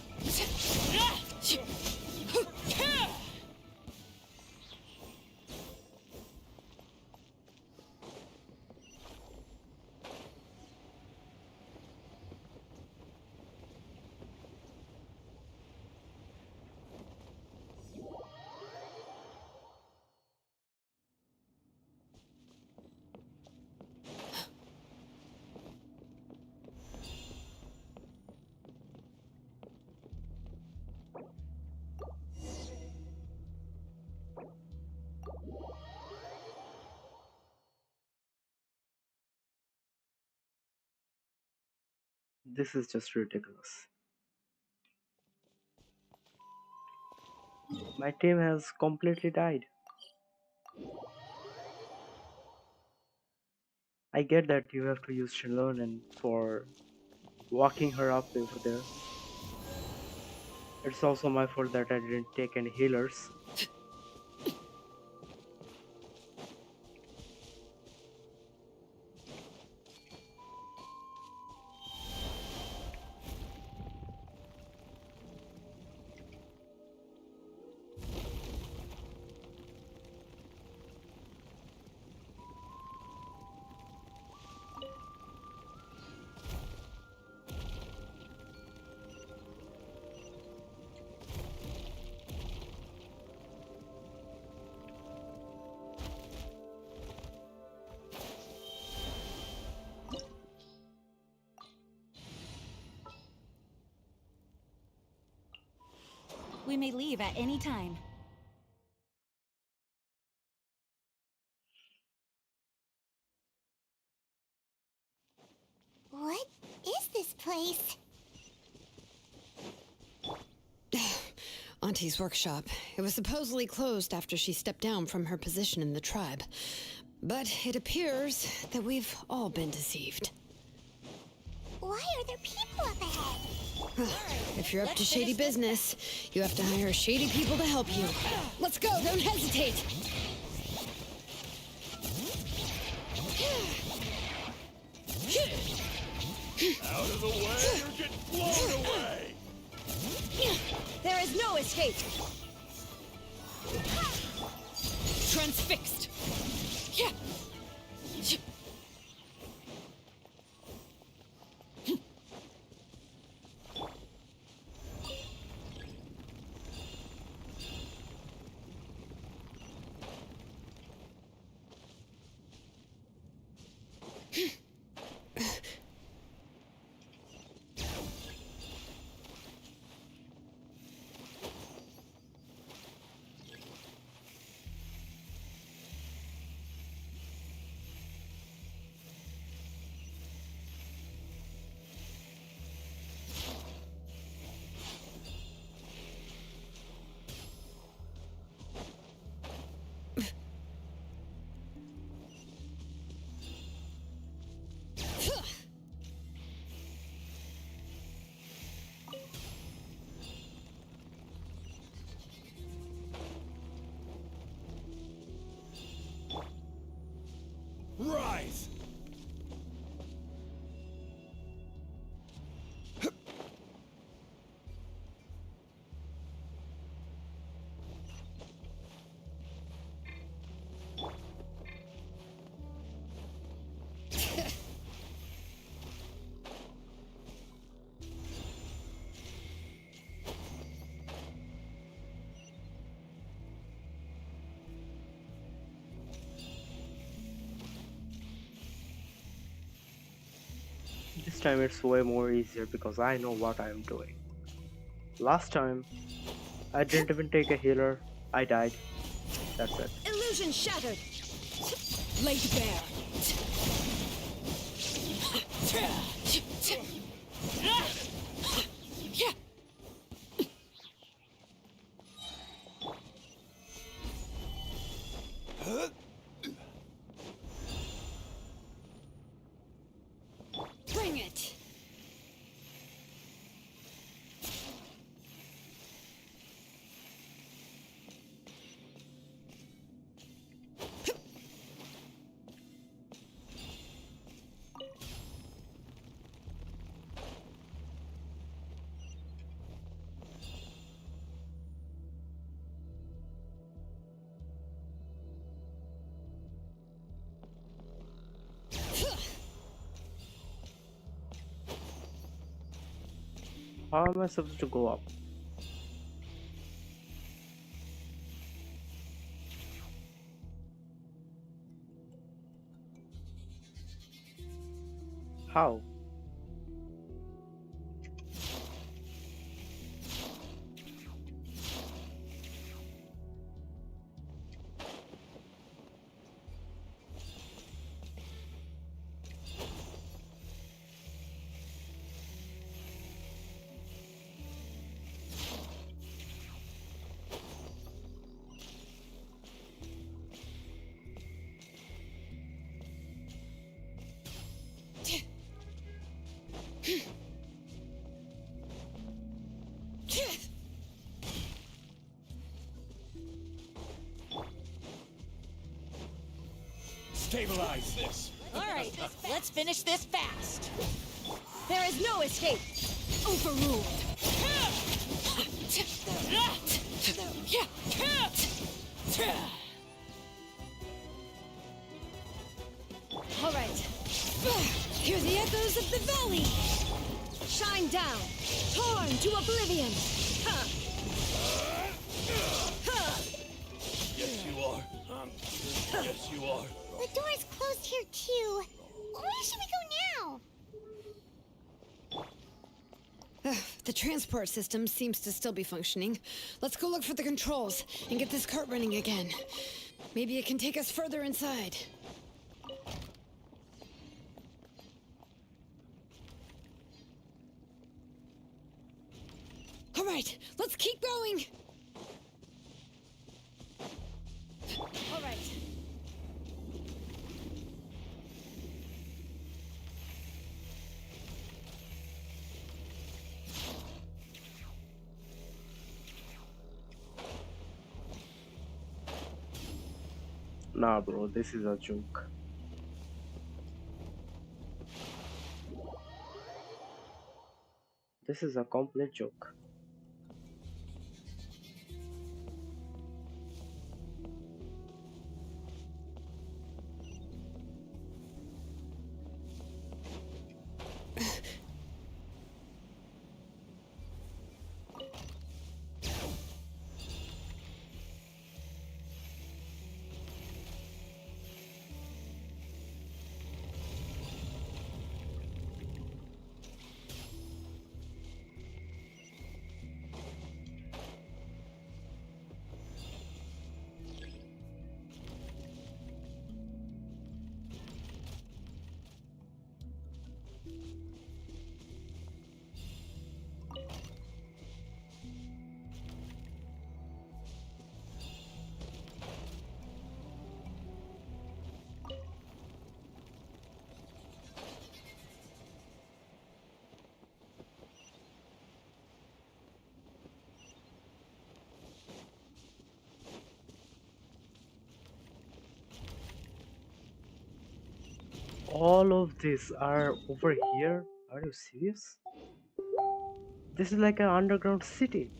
This is just ridiculous. My team has completely died. I get that you have to use Shalon for walking her up over there. It's also my fault that I didn't take any healers. We may leave at any time. What is this place? Auntie's workshop. It was supposedly closed after she stepped down from her position in the tribe. But it appears that we've all been deceived. Why are there people up ahead? If you're up to shady business, you have to hire shady people to help you. Let's go, don't hesitate! Out of the way or get blown away! There is no escape! Transfixed! Rise! This time it's way more easier because I know what I am doing. Last time, I didn't even take a healer, I died. That's it. Illusion shattered! Laid bare! Bring it! How am I supposed to go up? How? Stabilize this. All right, let's finish this fast. There is no escape. Overruled. All right. Hear the echoes of the valley. Shine down. Torn to oblivion. Yes, you are. Yes, you are. The door is closed here too. Where should we go now? The transport system seems to still be functioning. Let's go look for the controls and get this cart running again. Maybe it can take us further inside. All right, let's keep going. All right. Nah, bro, this is a joke. This is a complete joke. All of these are over here? Are you serious? This is like an underground city.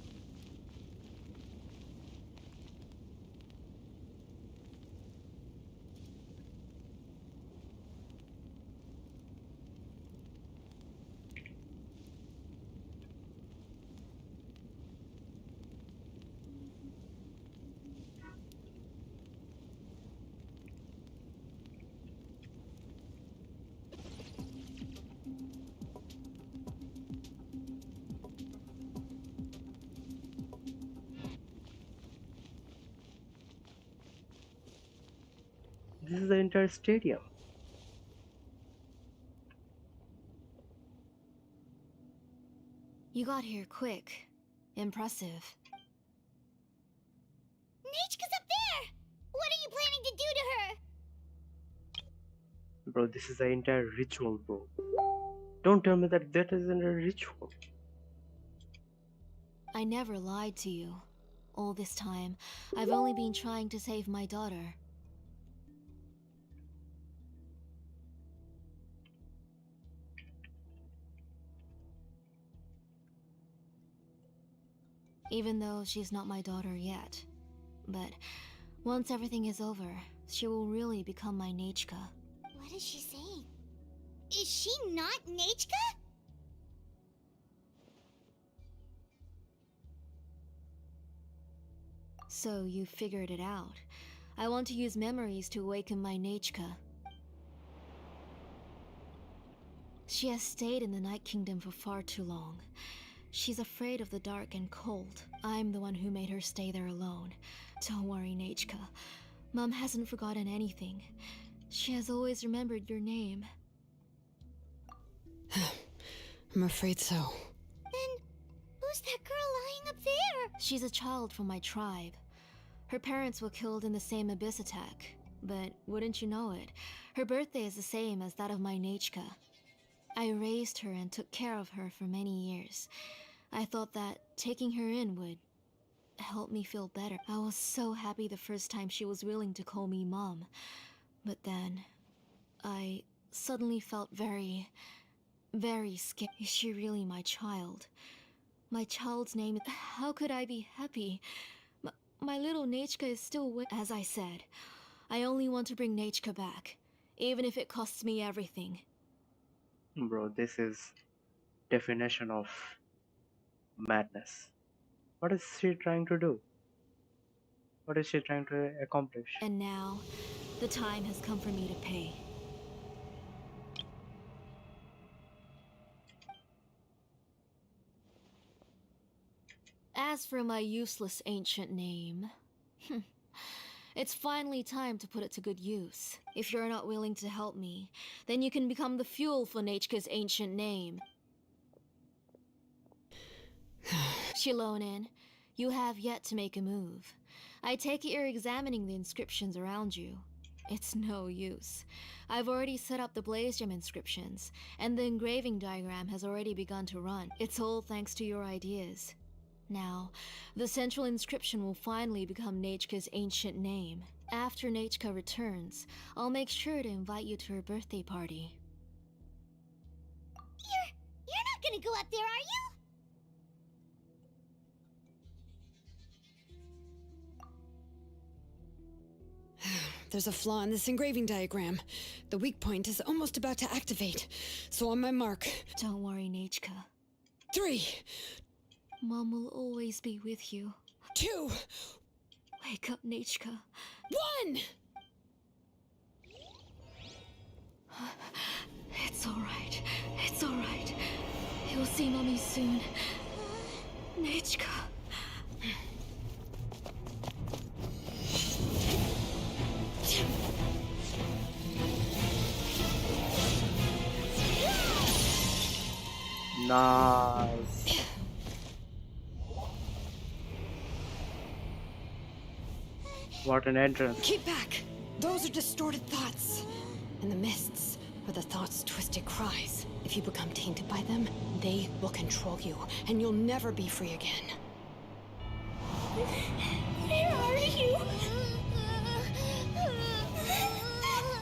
This is the entire stadium. You got here quick. Impressive. Nechka's up there! What are you planning to do to her? Bro, this is the entire ritual, bro. Don't tell me that that isn't a ritual. I never lied to you. All this time, I've only been trying to save my daughter. Even though she's not my daughter yet. But once everything is over, she will really become my Nechka. What is she saying? Is she not Nechka? So you figured it out. I want to use memories to awaken my Nechka. She has stayed in the Night Kingdom for far too long. She's afraid of the dark and cold. I'm the one who made her stay there alone. Don't worry, Nechka. Mom hasn't forgotten anything. She has always remembered your name. I'm afraid so. Then, who's that girl lying up there? She's a child from my tribe. Her parents were killed in the same abyss attack. But wouldn't you know it, her birthday is the same as that of my Nechka. I raised her and took care of her for many years. I thought that taking her in would help me feel better. I was so happy the first time she was willing to call me Mom. But then, I suddenly felt very, very scared. Is she really my child? My child's name. How could I be happy? My little Nechka is still with. As I said, I only want to bring Nechka back, even if it costs me everything. Bro, this is definition of madness. What is she trying to do? What is she trying to accomplish? And now, the time has come for me to pay. As for my useless ancient name, it's finally time to put it to good use. If you're not willing to help me, then you can become the fuel for Nechka's ancient name. Shilonen, you have yet to make a move. I take it you're examining the inscriptions around you. It's no use. I've already set up the Blaze Gem inscriptions, and the engraving diagram has already begun to run. It's all thanks to your ideas. Now, the central inscription will finally become Nechka's ancient name. After Nechka returns, I'll make sure to invite you to her birthday party. You're not gonna go up there, are you? There's a flaw in this engraving diagram. The weak point is almost about to activate. So on my mark. Don't worry, Nechka. 3. Mom will always be with you. 2. Wake up, Nechka. 1! It's alright. It's alright. You'll see Mommy soon. Nechka. Nice. What an entrance. Keep back! Those are distorted thoughts. And the mists are the thoughts' twisted cries. If you become tainted by them, they will control you, and you'll never be free again. Where are you?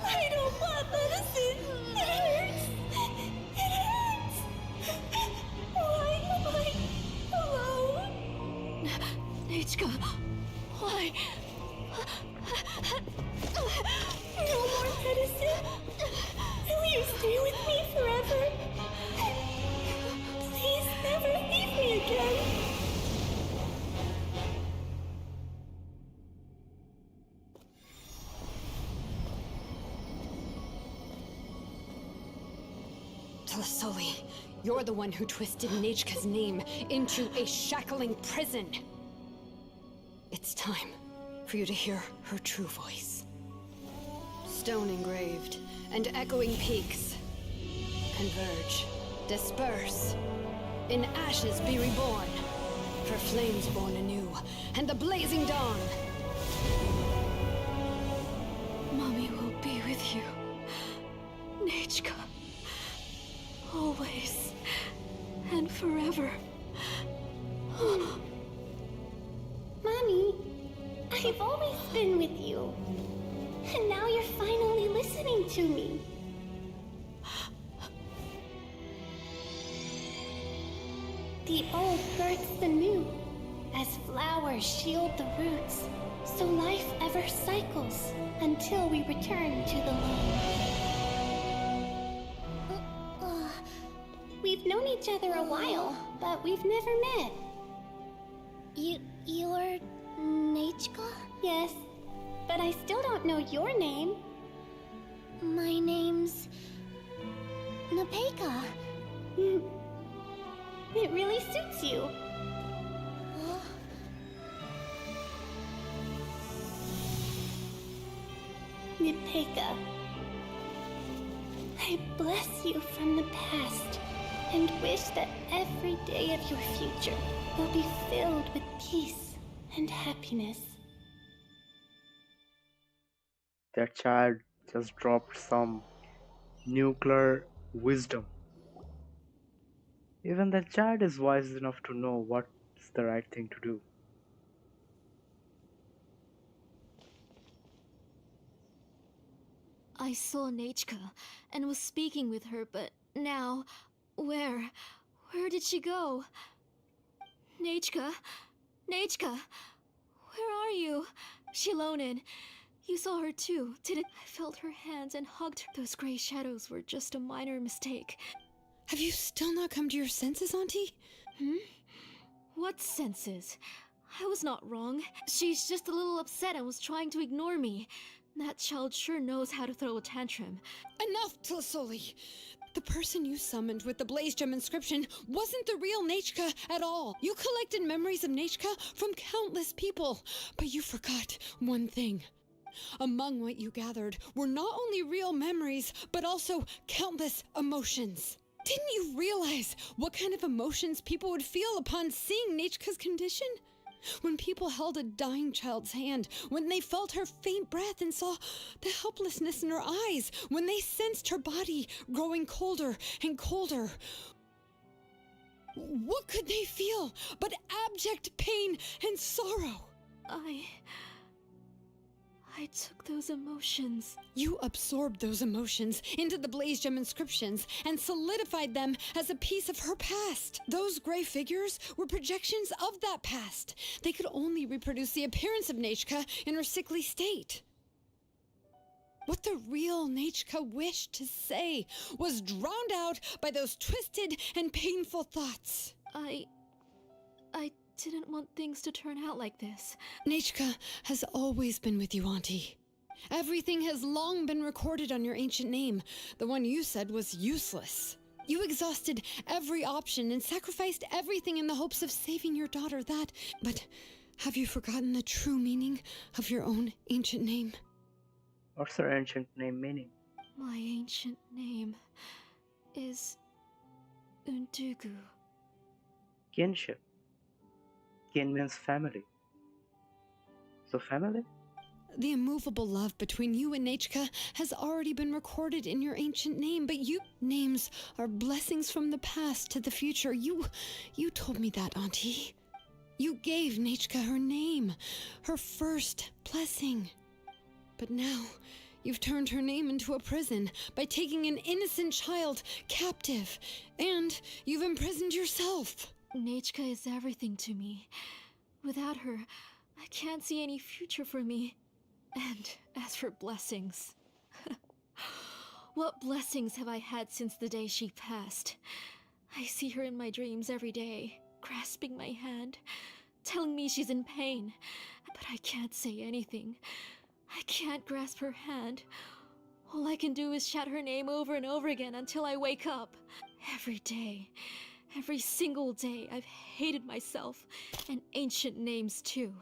I don't want medicine. It hurts. It hurts. Why am I alone? Nechka, why? No more medicine. Will you stay with me forever? Please never leave me again. Telasoli, you're the one who twisted Nechka's name into a shackling prison. It's time for you to hear her true voice. Stone engraved and echoing peaks converge, disperse. In ashes be reborn, for flames born anew, and the blazing dawn. Mommy will be with you. Nechka. Always. And forever. Mommy, I've always been with you. And now you're finally listening to me. The old hurts the new, as flowers shield the roots. So life ever cycles until we return to the loam. We've known each other a while, but we've never met. You're Nechka? Yes, but I still don't know your name. My name's Nepeka. It really suits you. Nepeka, I bless you from the past and wish that every day of your future will be filled with peace and happiness. That child just dropped some nuclear wisdom. Even that child is wise enough to know what's the right thing to do. I saw Nechka and was speaking with her, but now, where did she go? Nechka? Nechka? Where are you? Shilonen, you saw her too, didn't? I felt her hands and hugged her. Those gray shadows were just a minor mistake. Have you still not come to your senses, Auntie? What senses? I was not wrong. She's just a little upset and was trying to ignore me. That child sure knows how to throw a tantrum. Enough, Tlasoli! The person you summoned with the Blaze Gem inscription wasn't the real Nechka at all. You collected memories of Nechka from countless people, but you forgot one thing. Among what you gathered were not only real memories, but also countless emotions. Didn't you realize what kind of emotions people would feel upon seeing Nechka's condition? When people held a dying child's hand, when they felt her faint breath and saw the helplessness in her eyes, when they sensed her body growing colder and colder. What could they feel but abject pain and sorrow? I took those emotions. You absorbed those emotions into the Blaze Gem inscriptions and solidified them as a piece of her past. Those gray figures were projections of that past. They could only reproduce the appearance of Nechka in her sickly state. What the real Nechka wished to say was drowned out by those twisted and painful thoughts. I didn't want things to turn out like this. Nechka has always been with you, Auntie. Everything has long been recorded on your ancient name, the one you said was useless. You exhausted every option and sacrificed everything in the hopes of saving your daughter. But have you forgotten the true meaning of your own ancient name? What's her ancient name meaning? My ancient name is Undugu. Kinship. Kin means family. So family? The immovable love between you and Nechka has already been recorded in your ancient name, but names are blessings from the past to the future. You told me that, Auntie. You gave Nechka her name, her first blessing. But now, you've turned her name into a prison by taking an innocent child captive, and you've imprisoned yourself. Nechka is everything to me. Without her, I can't see any future for me. And as for blessings, what blessings have I had since the day she passed? I see her in my dreams every day, grasping my hand, telling me she's in pain. But I can't say anything. I can't grasp her hand. All I can do is shout her name over and over again until I wake up. Every day. Every single day, I've hated myself, and ancient names too.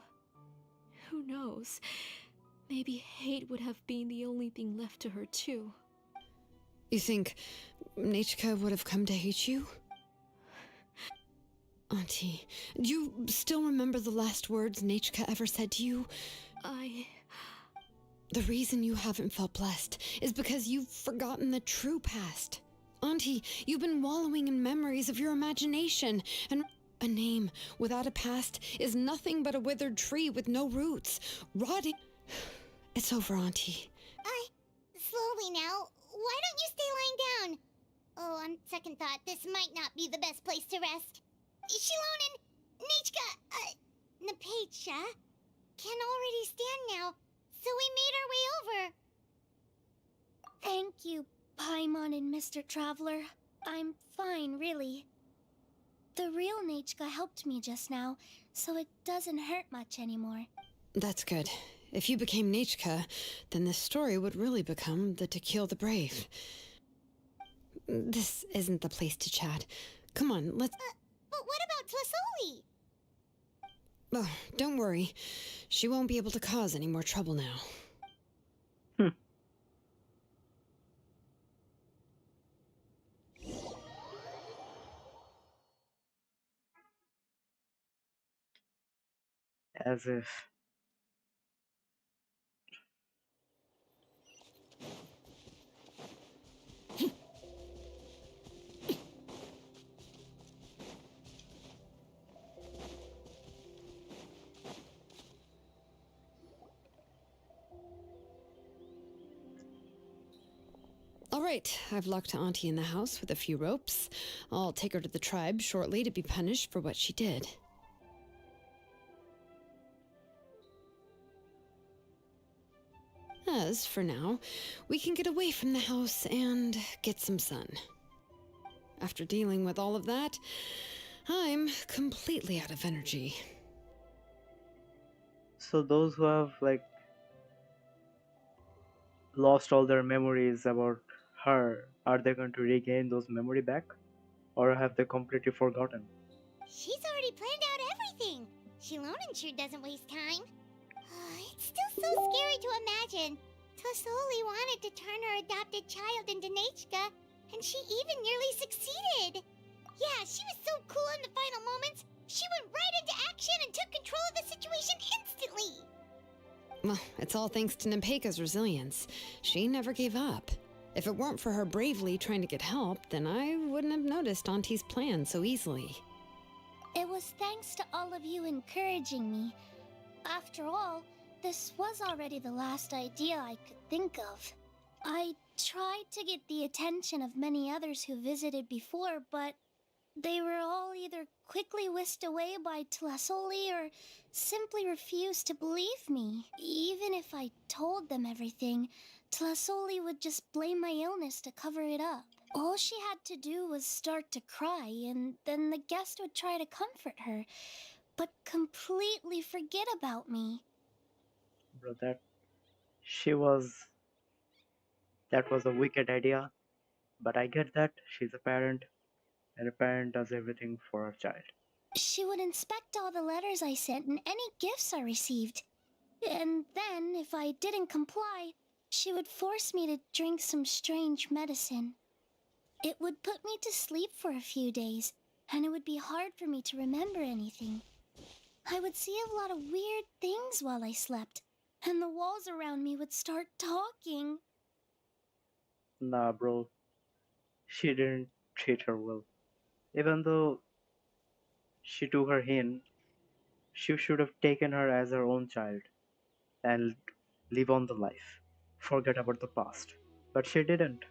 Who knows? Maybe hate would have been the only thing left to her too. You think Nechka would have come to hate you? Auntie, do you still remember the last words Nechka ever said to you? The reason you haven't felt blessed is because you've forgotten the true past. Auntie, you've been wallowing in memories of your imagination, and a name without a past is nothing but a withered tree with no roots, rotting. It's over, Auntie. Slowly now. Why don't you stay lying down? Oh, on second thought, this might not be the best place to rest. Shilonen, Nechka, Napecha can already stand now, so we made our way over. Thank you, Paimon and Mr. Traveler. I'm fine, really. The real Nechka helped me just now, so it doesn't hurt much anymore. That's good. If you became Nechka, then this story would really become the To Kill the Brave. This isn't the place to chat. Come on, let's... But what about Tlasoli? Oh, don't worry. She won't be able to cause any more trouble now. As if. Right, I've locked Auntie in the house with a few ropes. I'll take her to the tribe shortly to be punished for what she did. As for now, we can get away from the house and get some sun. After dealing with all of that, I'm completely out of energy. So those who have like lost all their memories about her, are they going to regain those memory back? Or have they completely forgotten? She's already planned out everything. Shilonen sure doesn't waste time. It's still so scary to imagine. Tlasoli wanted to turn her adopted child into Nechka, and she even nearly succeeded. Yeah, she was so cool in the final moments. She went right into action and took control of the situation instantly. Well, it's all thanks to Nepeka's resilience. She never gave up. If it weren't for her bravely trying to get help, then I wouldn't have noticed Auntie's plan so easily. It was thanks to all of you encouraging me. After all, this was already the last idea I could think of. I tried to get the attention of many others who visited before, but they were all either quickly whisked away by Tlasoli or simply refused to believe me. Even if I told them everything, Tlasoli would just blame my illness to cover it up. All she had to do was start to cry, and then the guest would try to comfort her, but completely forget about me. Bro, that was a wicked idea, but I get that she's a parent, and a parent does everything for her child. She would inspect all the letters I sent and any gifts I received. And then, if I didn't comply, she would force me to drink some strange medicine. It would put me to sleep for a few days, and it would be hard for me to remember anything. I would see a lot of weird things while I slept, and the walls around me would start talking. Nah, bro, she didn't treat her well. Even though she took her in, she should have taken her as her own child and live on the life. Forget about the past. But she didn't.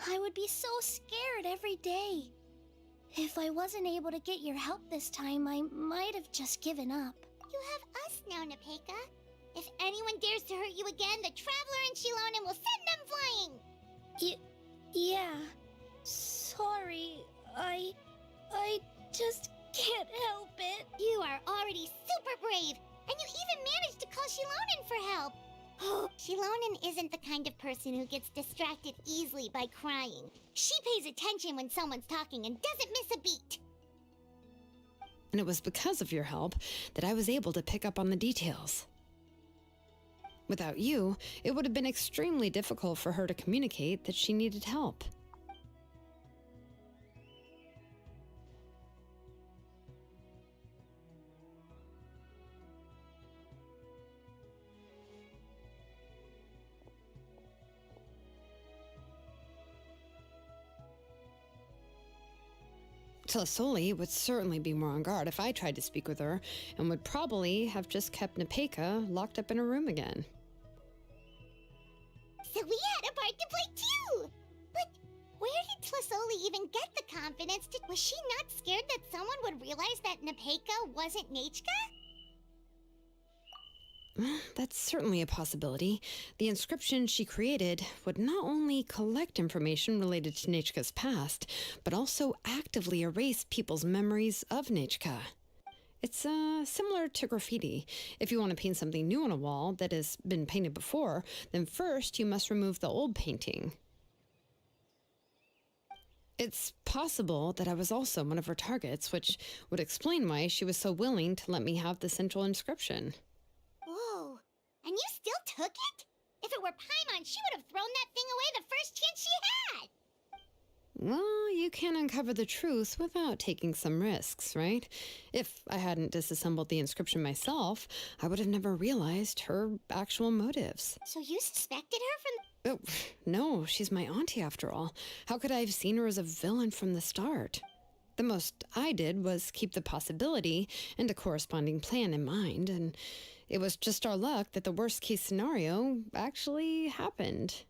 I would be so scared every day. If I wasn't able to get your help this time, I might have just given up. You have us now, Nepeka. If anyone dares to hurt you again, the Traveler and Shilonen will send them flying! Yeah. Sorry, I just can't help it. You are already super brave, and you even managed to call Shilonen for help. Shilonen isn't the kind of person who gets distracted easily by crying. She pays attention when someone's talking and doesn't miss a beat. And it was because of your help that I was able to pick up on the details. Without you, it would have been extremely difficult for her to communicate that she needed help. Tlasoli would certainly be more on guard if I tried to speak with her, and would probably have just kept Nepeka locked up in her room again. So we had a part to play too! But where did Tlasoli even get the confidence to... Was she not scared that someone would realize that Nepeka wasn't Nechka? That's certainly a possibility. The inscription she created would not only collect information related to Nechka's past, but also actively erase people's memories of Nechka. It's similar to graffiti. If you want to paint something new on a wall that has been painted before, then first you must remove the old painting. It's possible that I was also one of her targets, which would explain why she was so willing to let me have the central inscription. Whoa, and you still took it? If it were Paimon, she would have thrown that thing away the first chance she had! Well, you can't uncover the truth without taking some risks, right? If I hadn't disassembled the inscription myself, I would have never realized her actual motives. So you suspected her from... Oh, no, she's my auntie after all. How could I have seen her as a villain from the start? The most I did was keep the possibility and a corresponding plan in mind, and it was just our luck that the worst-case scenario actually happened.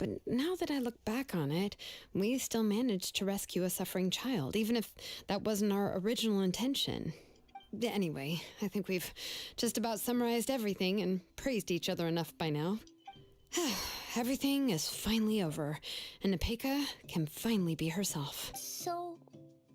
but now that I look back on it, we still managed to rescue a suffering child, even if that wasn't our original intention. Anyway, I think we've just about summarized everything and praised each other enough by now. Everything is finally over, and Nepeka can finally be herself. So,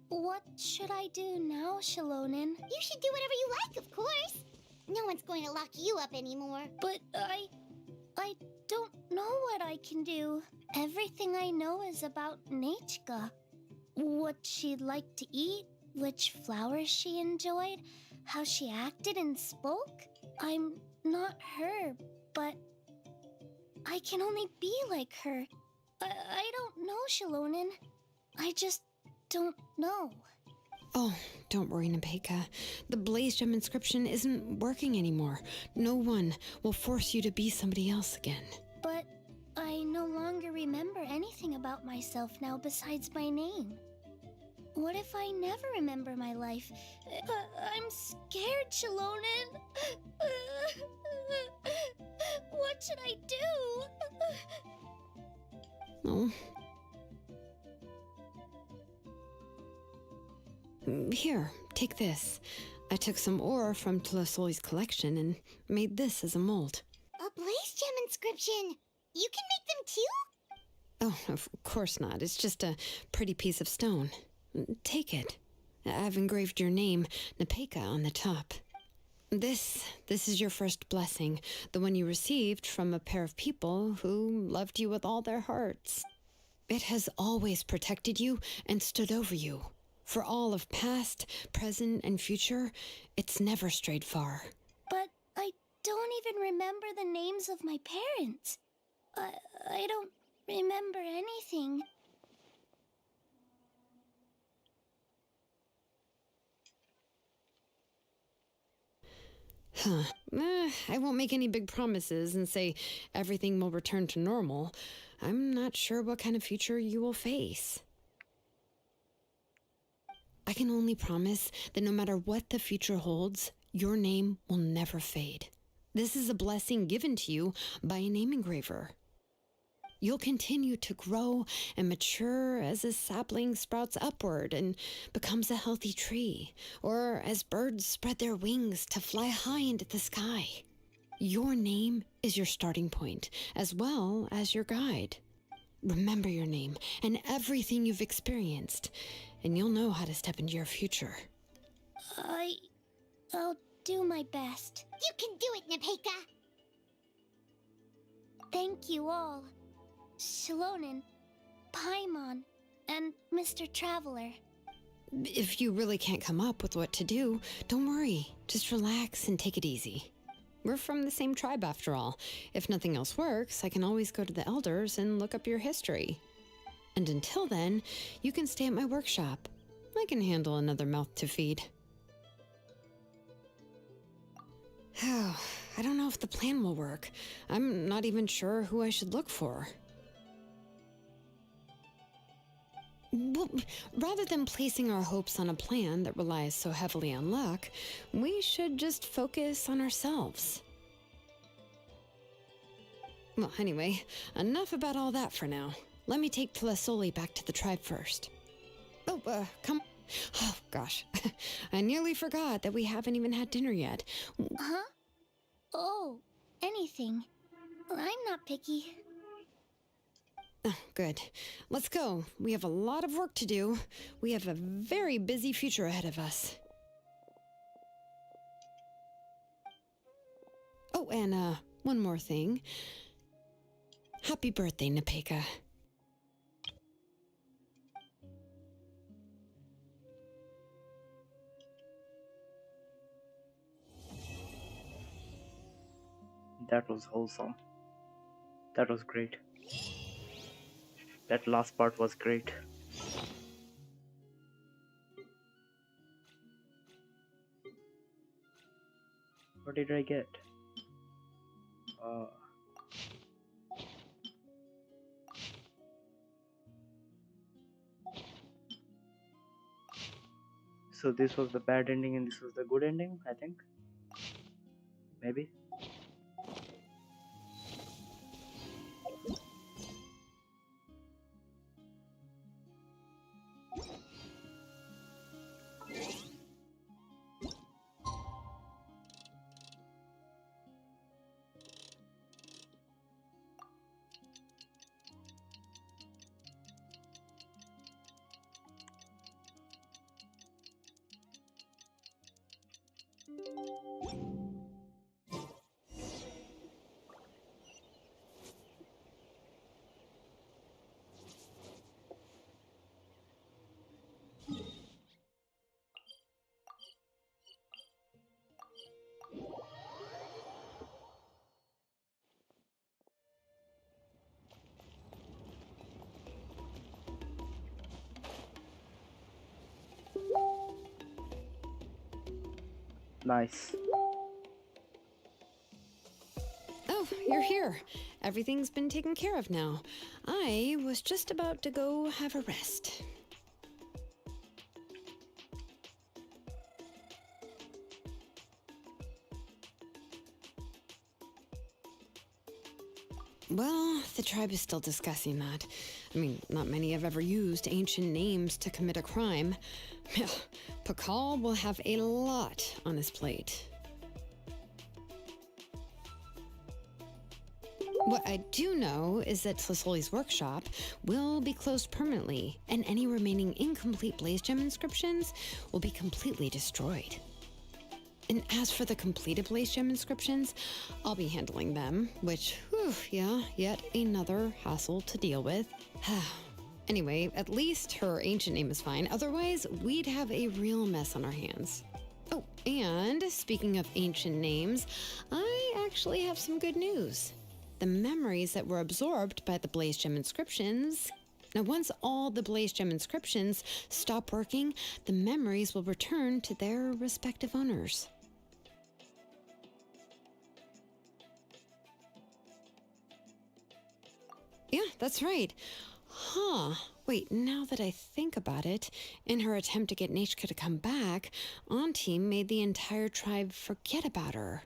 what should I do now, Shalonen? You should do whatever you like, of course. No one's going to lock you up anymore. But I don't know what I can do. Everything I know is about Nechka. What she liked to eat, which flowers she enjoyed, how she acted and spoke. I'm not her, but I can only be like her. I don't know, Shalonen. I just don't know. Oh, don't worry, Nepeka. The Blaze Gem inscription isn't working anymore. No one will force you to be somebody else again. But I no longer remember anything about myself now besides my name. What if I never remember my life? I'm scared, Shalonen. What should I do? Oh. Here, take this. I took some ore from Tlasoli's collection and made this as a mold. A Blaze Gem inscription! You can make them too? Oh, of course not. It's just a pretty piece of stone. Take it. I've engraved your name, Nepeka, on the top. This is your first blessing, the one you received from a pair of people who loved you with all their hearts. It has always protected you and stood over you. For all of past, present, and future, it's never strayed far. But I don't even remember the names of my parents. I don't remember anything. Huh. I won't make any big promises and say everything will return to normal. I'm not sure what kind of future you will face. I can only promise that no matter what the future holds, your name will never fade. This is a blessing given to you by a name engraver. You'll continue to grow and mature as a sapling sprouts upward and becomes a healthy tree, or as birds spread their wings to fly high into the sky. Your name is your starting point, as well as your guide. Remember your name and everything you've experienced, and you'll know how to step into your future. I'll do my best. You can do it, Nepeka! Thank you all. Shalonen, Paimon, and Mr. Traveler. If you really can't come up with what to do, don't worry. Just relax and take it easy. We're from the same tribe after all. If nothing else works, I can always go to the elders and look up your history. And until then, you can stay at my workshop. I can handle another mouth to feed. Oh, I don't know if the plan will work. I'm not even sure who I should look for. Well, rather than placing our hopes on a plan that relies so heavily on luck, we should just focus on ourselves. Well, anyway, enough about all that for now. Let me take Tlasoli back to the tribe first. Oh, come... Oh, gosh. I nearly forgot that we haven't even had dinner yet. Huh? Oh, anything. I'm not picky. Oh, good. Let's go. We have a lot of work to do. We have a very busy future ahead of us. Oh, and one more thing. Happy birthday, Nepeka. That was wholesome. That was great. That last part was great. What did I get? So this was the bad ending and this was the good ending, I think. Maybe. Nice. Oh, you're here. Everything's been taken care of now. I was just about to go have a rest. Well, the tribe is still discussing that. I mean, not many have ever used ancient names to commit a crime. Pakal will have a lot on his plate. What I do know is that Tlisoli's workshop will be closed permanently, and any remaining incomplete Blaze Gem inscriptions will be completely destroyed. And as for the completed Blaze Gem inscriptions, I'll be handling them, which, whew, yeah, yet another hassle to deal with. Anyway, at least her ancient name is fine, otherwise we'd have a real mess on our hands. Oh, and speaking of ancient names, I actually have some good news. The memories that were absorbed by the Blaze Gem inscriptions. Now, once all the Blaze Gem inscriptions stop working, the memories will return to their respective owners. Yeah, that's right. Huh. Wait, now that I think about it, in her attempt to get Nechka to come back, Auntie made the entire tribe forget about her.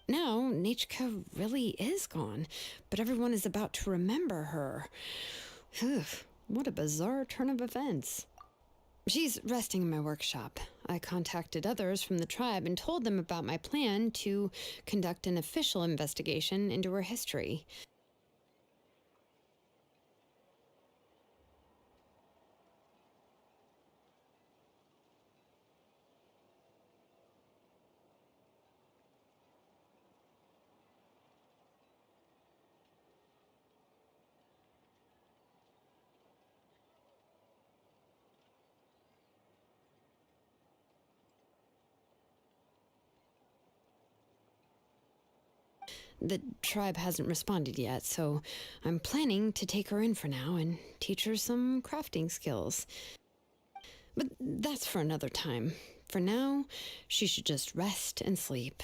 Now, Nechka really is gone, but everyone is about to remember her. Phew, what a bizarre turn of events. She's resting in my workshop. I contacted others from the tribe and told them about my plan to conduct an official investigation into her history. The tribe hasn't responded yet, so I'm planning to take her in for now and teach her some crafting skills. But that's for another time. For now, she should just rest and sleep.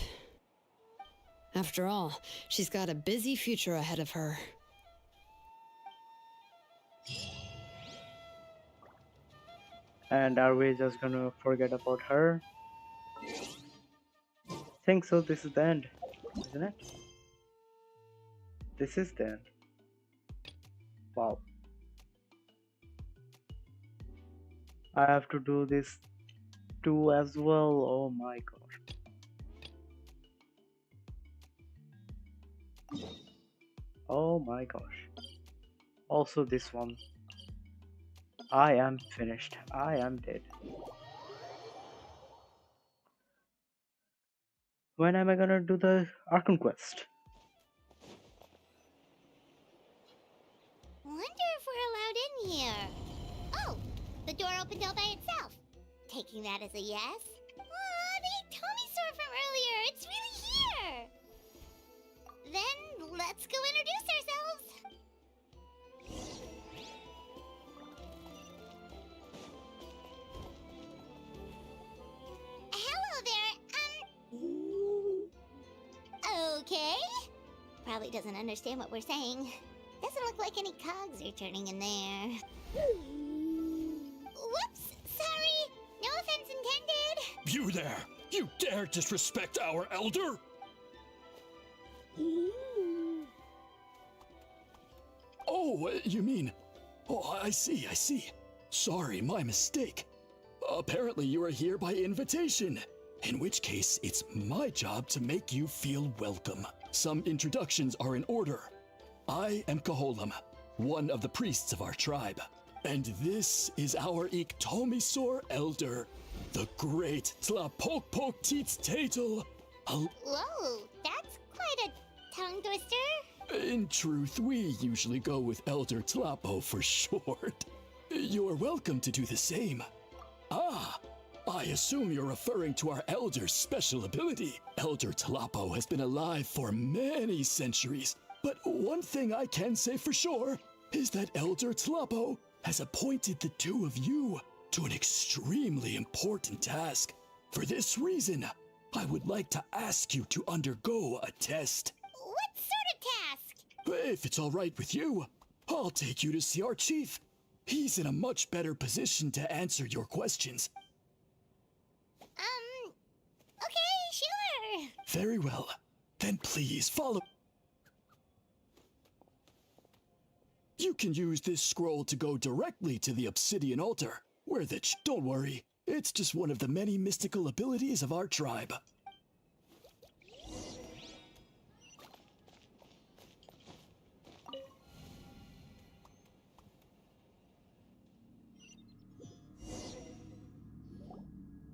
After all, she's got a busy future ahead of her. And are we just gonna forget about her? Think so. This is the end, isn't it? This is the end. Wow. I have to do this too as well. Oh my gosh. Oh my gosh. Also this one. I am finished. I am dead. When am I gonna do the Archon quest? Wonder if we're allowed in here. Oh, the door opened all by itself. Taking that as a yes. Aw, the Tomisaur from earlier. It's really here. Then let's go introduce ourselves. Hello there. Okay. Probably doesn't understand what we're saying. Doesn't look like any cogs are turning in there. Whoops! Sorry! No offense intended! You there! You dare disrespect our elder? Oh, you mean... Oh, I see. Sorry, my mistake. Apparently you are here by invitation. In which case, it's my job to make you feel welcome. Some introductions are in order. I am Kaholam, one of the priests of our tribe. And this is our Iktomisor elder, the great Tlapokpok Teets Tatel. Whoa, that's quite a tongue twister. In truth, we usually go with Elder Tlapo for short. You're welcome to do the same. Ah, I assume you're referring to our elder's special ability. Elder Tlapo has been alive for many centuries. But one thing I can say for sure is that Elder Tlapo has appointed the two of you to an extremely important task. For this reason, I would like to ask you to undergo a test. What sort of task? If it's all right with you, I'll take you to see our chief. He's in a much better position to answer your questions. Okay, sure. Very well. Then please follow. You can use this scroll to go directly to the obsidian altar, where don't worry, it's just one of the many mystical abilities of our tribe.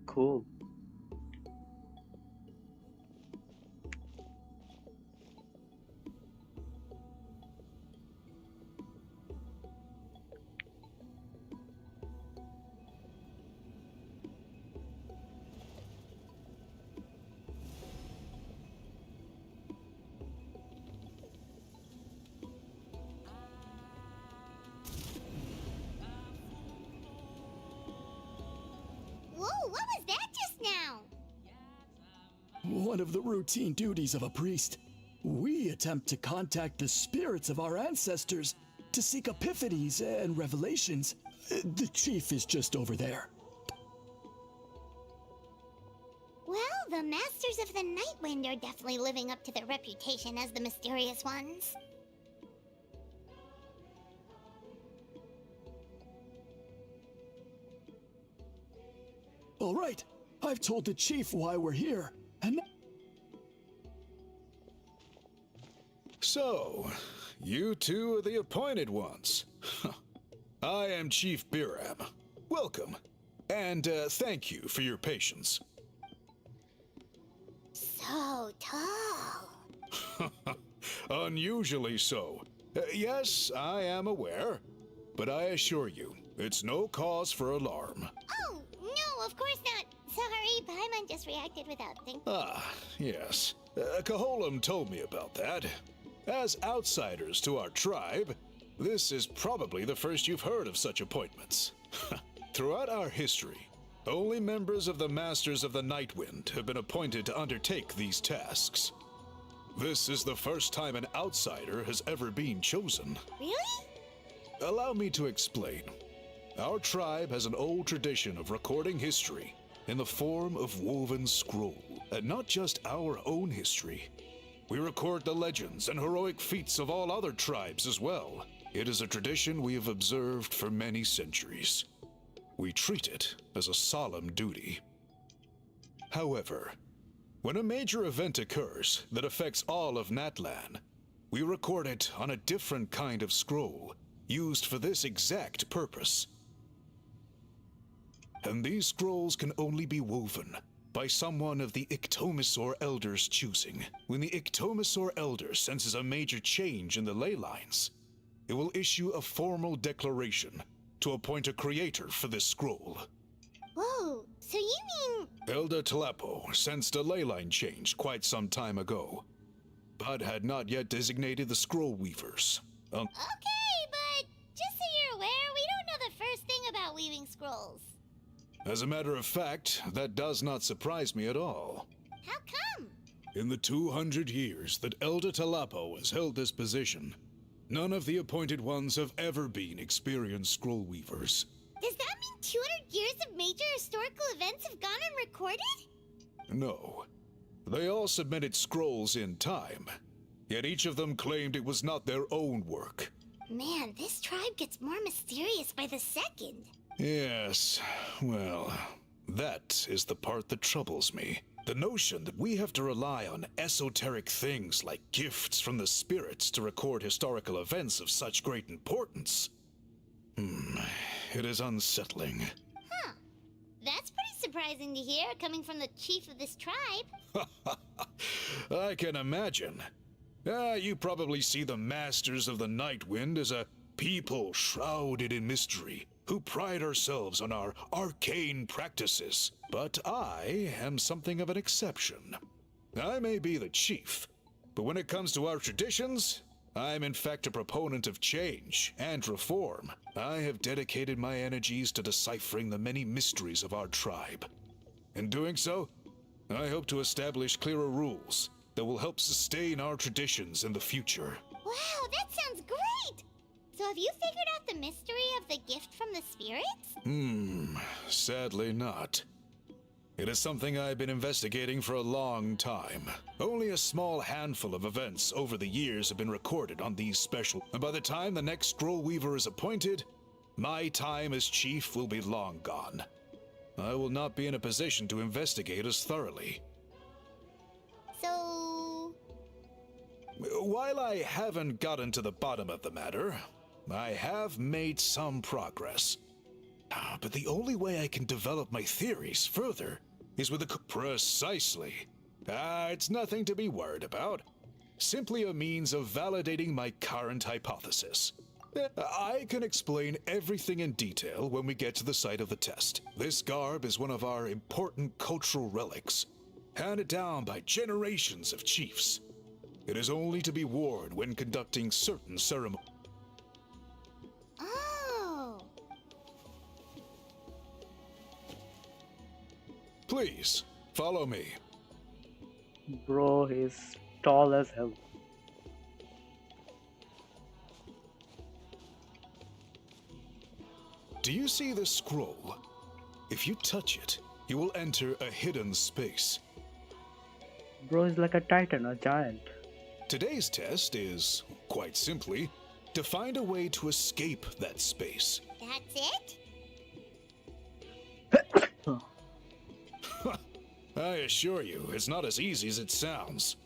Cool. Whoa, what was that just now? One of the routine duties of a priest. We attempt to contact the spirits of our ancestors to seek epiphanies and revelations. The chief is just over there. Well, the Masters of the Nightwind are definitely living up to their reputation as the mysterious ones. All right, I've told the chief why we're here, and... So, you two are the appointed ones. I am Chief Biram. Welcome, and thank you for your patience. So tall. Unusually so. Yes, I am aware, but I assure you, it's no cause for alarm. Oh, no, of course not. Sorry, Paimon just reacted without thinking. Ah, yes. Caholam told me about that. As outsiders to our tribe, this is probably the first you've heard of such appointments. Throughout our history, only members of the Masters of the Nightwind have been appointed to undertake these tasks. This is the first time an outsider has ever been chosen. Really? Allow me to explain. Our tribe has an old tradition of recording history in the form of woven scroll, and not just our own history. We record the legends and heroic feats of all other tribes as well. It is a tradition we have observed for many centuries. We treat it as a solemn duty. However, when a major event occurs that affects all of Natlan, we record it on a different kind of scroll, used for this exact purpose. And these scrolls can only be woven by someone of the Iktomisor Elder's choosing. When the Iktomisor Elder senses a major change in the ley lines, it will issue a formal declaration to appoint a creator for this scroll. Whoa, so you mean... Elder Talapo sensed a ley line change quite some time ago, but had not yet designated the scroll weavers. Okay, but just so you're aware, we don't know the first thing about weaving scrolls. As a matter of fact, that does not surprise me at all. How come? In the 200 years that Elder Talapo has held this position, none of the appointed ones have ever been experienced scroll weavers. Does that mean 200 years of major historical events have gone unrecorded? No. They all submitted scrolls in time, yet each of them claimed it was not their own work. Man, this tribe gets more mysterious by the second. Yes, well, that is the part that troubles me. The notion that we have to rely on esoteric things like gifts from the spirits to record historical events of such great importance. It is unsettling. Huh. That's pretty surprising to hear, coming from the chief of this tribe. I can imagine. You probably see the Masters of the Nightwind as a people shrouded in mystery, who pride ourselves on our arcane practices. But I am something of an exception. I may be the chief, but when it comes to our traditions, I'm in fact a proponent of change and reform. I have dedicated my energies to deciphering the many mysteries of our tribe. In doing so, I hope to establish clearer rules that will help sustain our traditions in the future. Wow, that sounds great! So have you figured out the mystery of the gift from the spirits? Sadly not. It is something I've been investigating for a long time. Only a small handful of events over the years have been recorded on these special, and by the time the next Scroll Weaver is appointed, my time as chief will be long gone. I will not be in a position to investigate as thoroughly. So... While I haven't gotten to the bottom of the matter, I have made some progress. But the only way I can develop my theories further is with a... Precisely. It's nothing to be worried about. Simply a means of validating my current hypothesis. I can explain everything in detail when we get to the site of the test. This garb is one of our important cultural relics, handed down by generations of chiefs. It is only to be worn when conducting certain ceremonies. Oh. Please, follow me. Bro, he's tall as hell. Do you see this scroll? If you touch it, you will enter a hidden space. Bro is like a titan, a giant. Today's test is, quite simply, to find a way to escape that space. That's it? I assure you, it's not as easy as it sounds.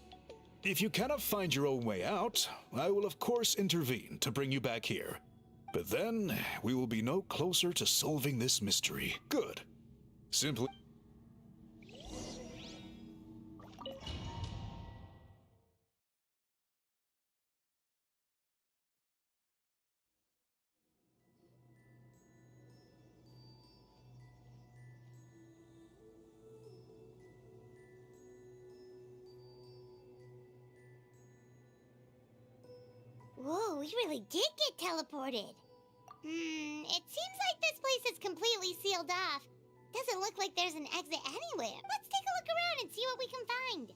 If you cannot find your own way out, I will of course intervene to bring you back here. But then, we will be no closer to solving this mystery. Good. Simply... Whoa, we really did get teleported. It seems like this place is completely sealed off. Doesn't look like there's an exit anywhere. Let's take a look around and see what we can find.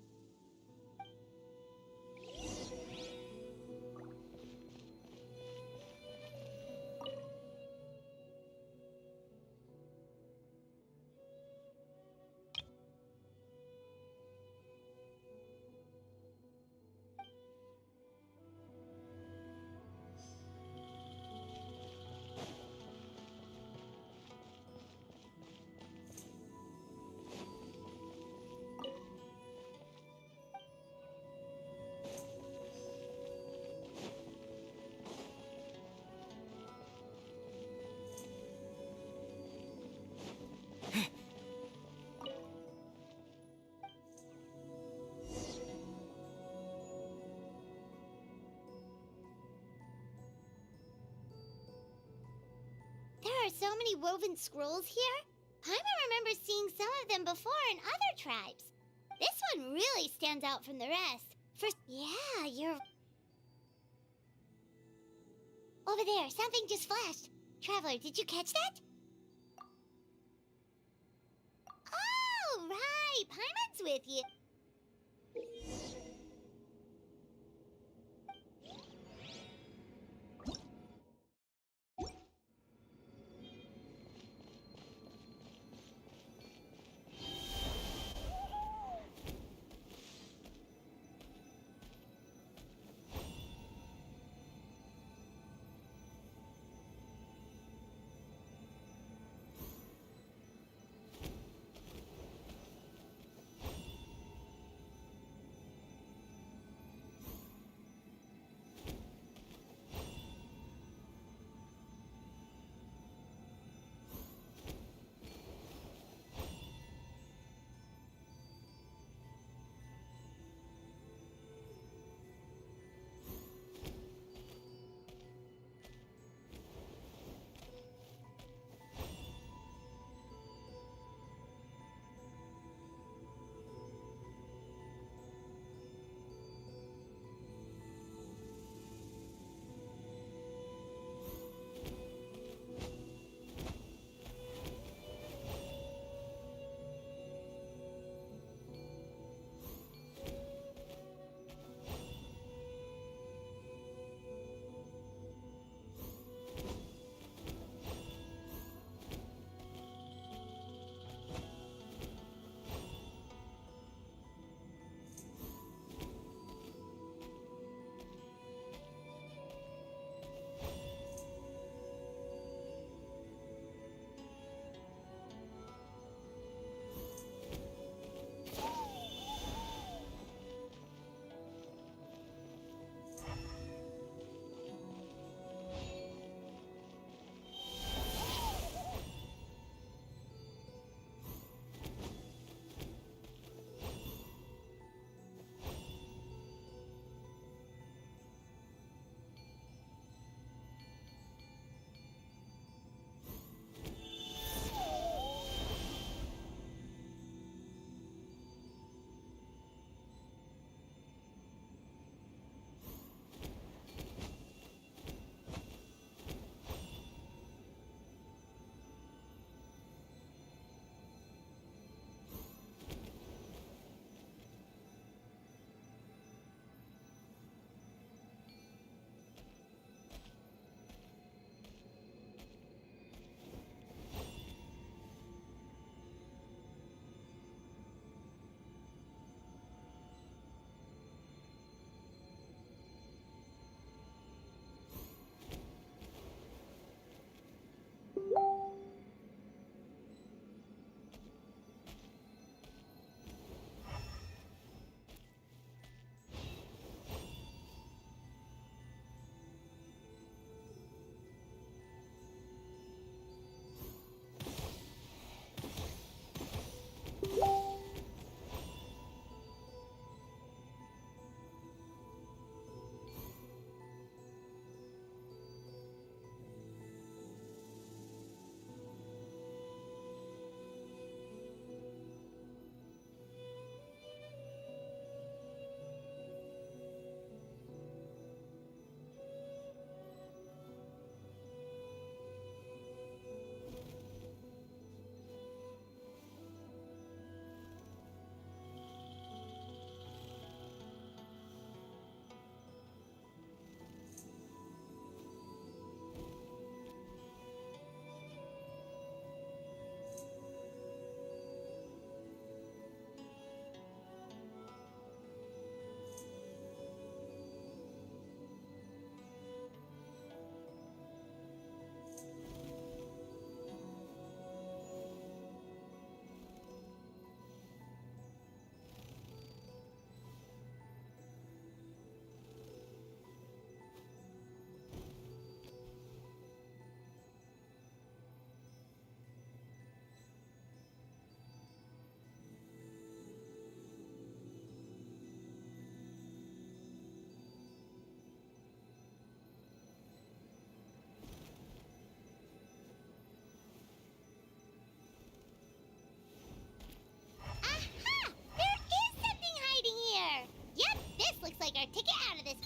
There are so many woven scrolls here. Paimon remembers seeing some of them before in other tribes. This one really stands out from the rest. Yeah, you're... Over there, something just flashed. Traveler, did you catch that? Oh, right. Paimon's with you.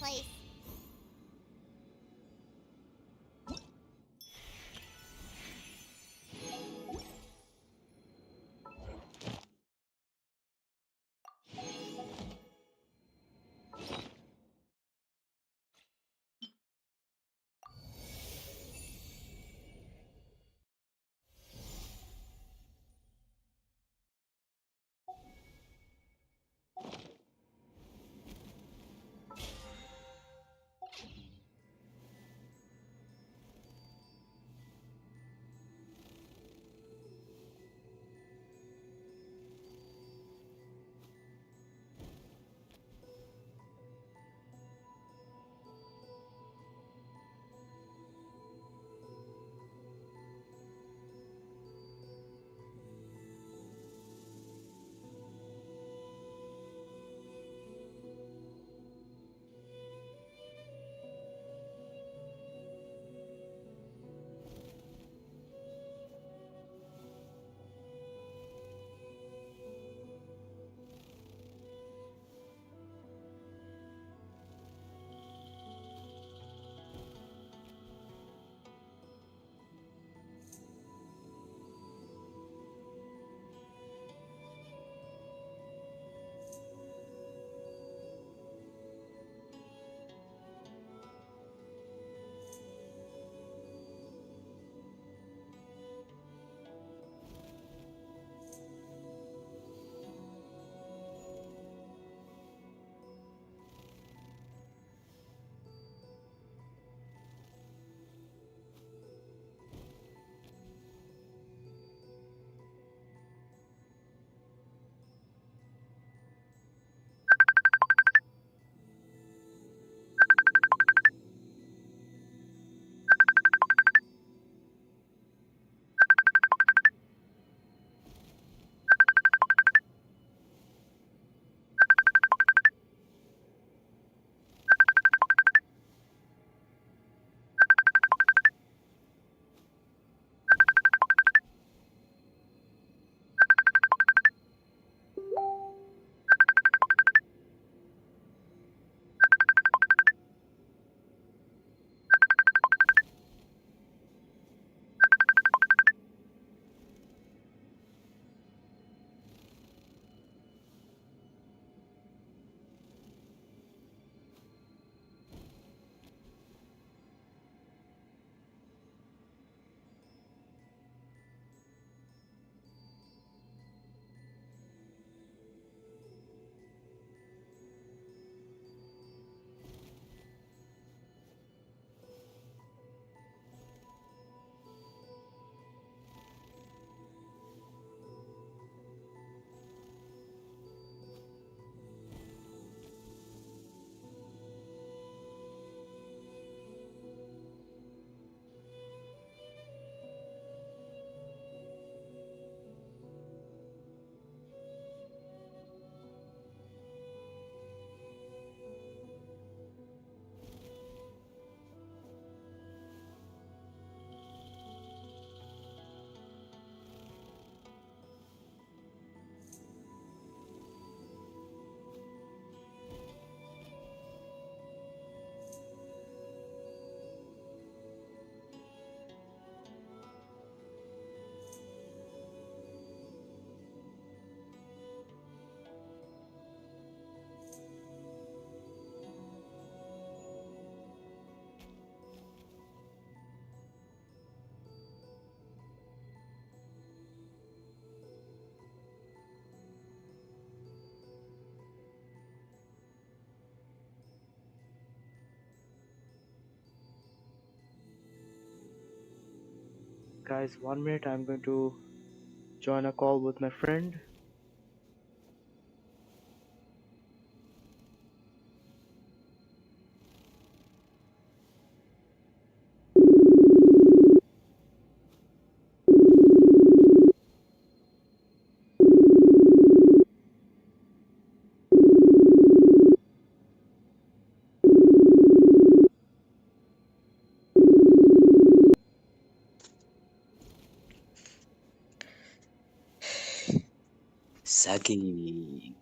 place. Guys, 1 minute, I'm going to join a call with my friend. Saki.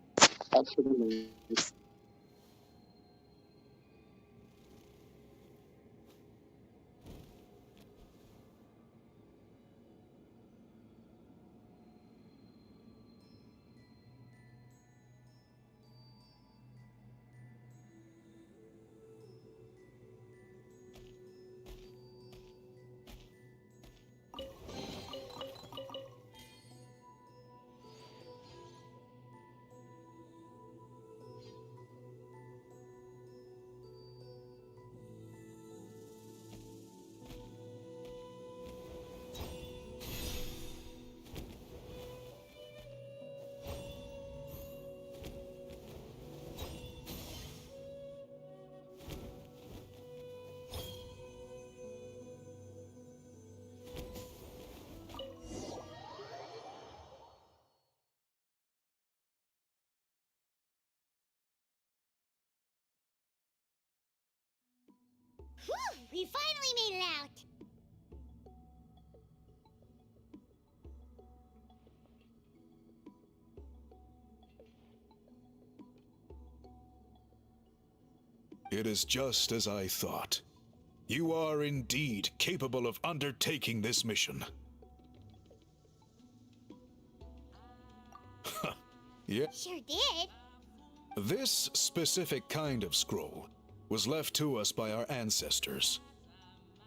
You finally made it out! It is just as I thought. You are indeed capable of undertaking this mission. Yeah. Sure did. This specific kind of scroll was left to us by our ancestors.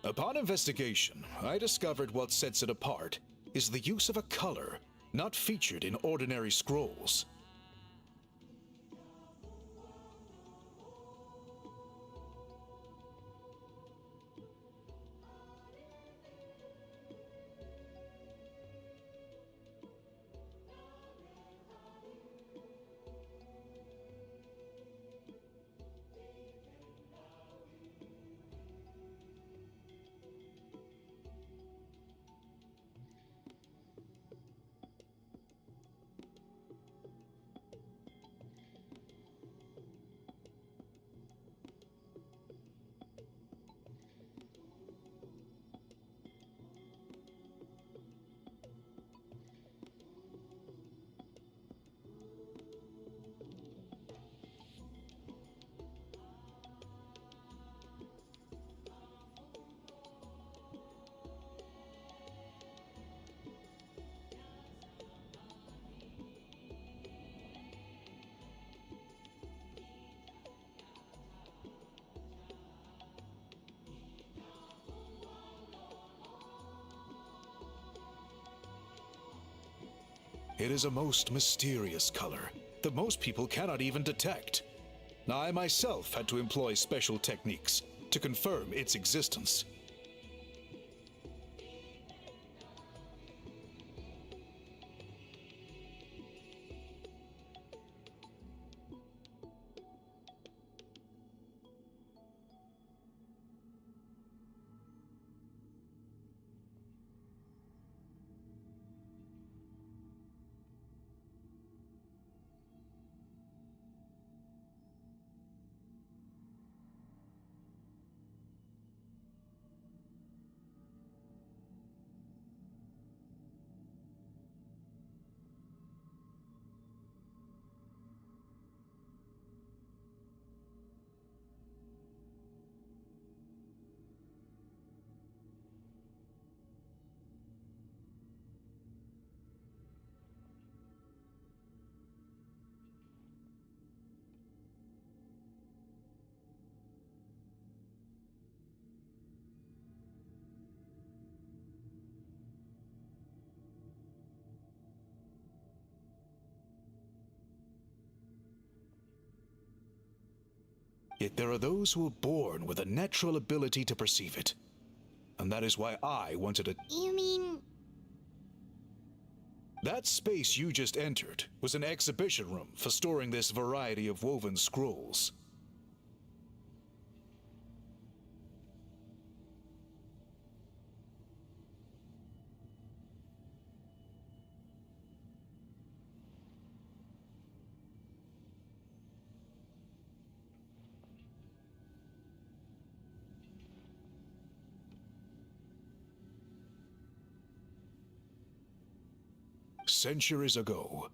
Upon investigation, I discovered what sets it apart is the use of a color not featured in ordinary scrolls. It is a most mysterious color that most people cannot even detect. I myself had to employ special techniques to confirm its existence. Yet there are those who are born with a natural ability to perceive it. And that is why I wanted to... You mean... That space you just entered was an exhibition room for storing this variety of woven scrolls. Centuries ago,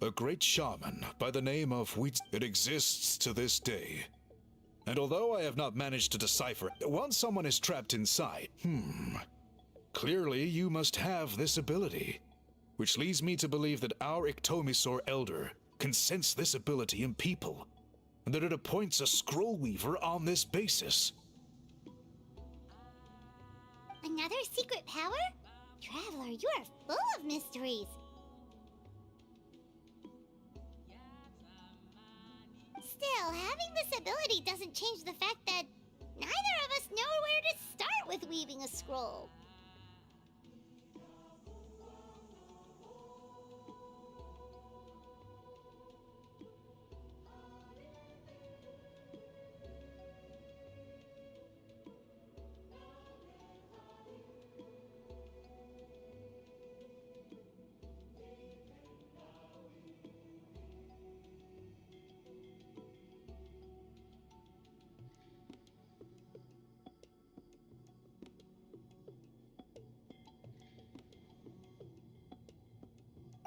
a great shaman by the name of it exists to this day. And although I have not managed to decipher it, once someone is trapped inside, clearly you must have this ability, which leads me to believe that our Ictomisaur Elder can sense this ability in people, and that it appoints a scroll weaver on this basis. Another secret power? Traveler, you are full of mysteries. Still, having this ability doesn't change the fact that neither of us know where to start with weaving a scroll.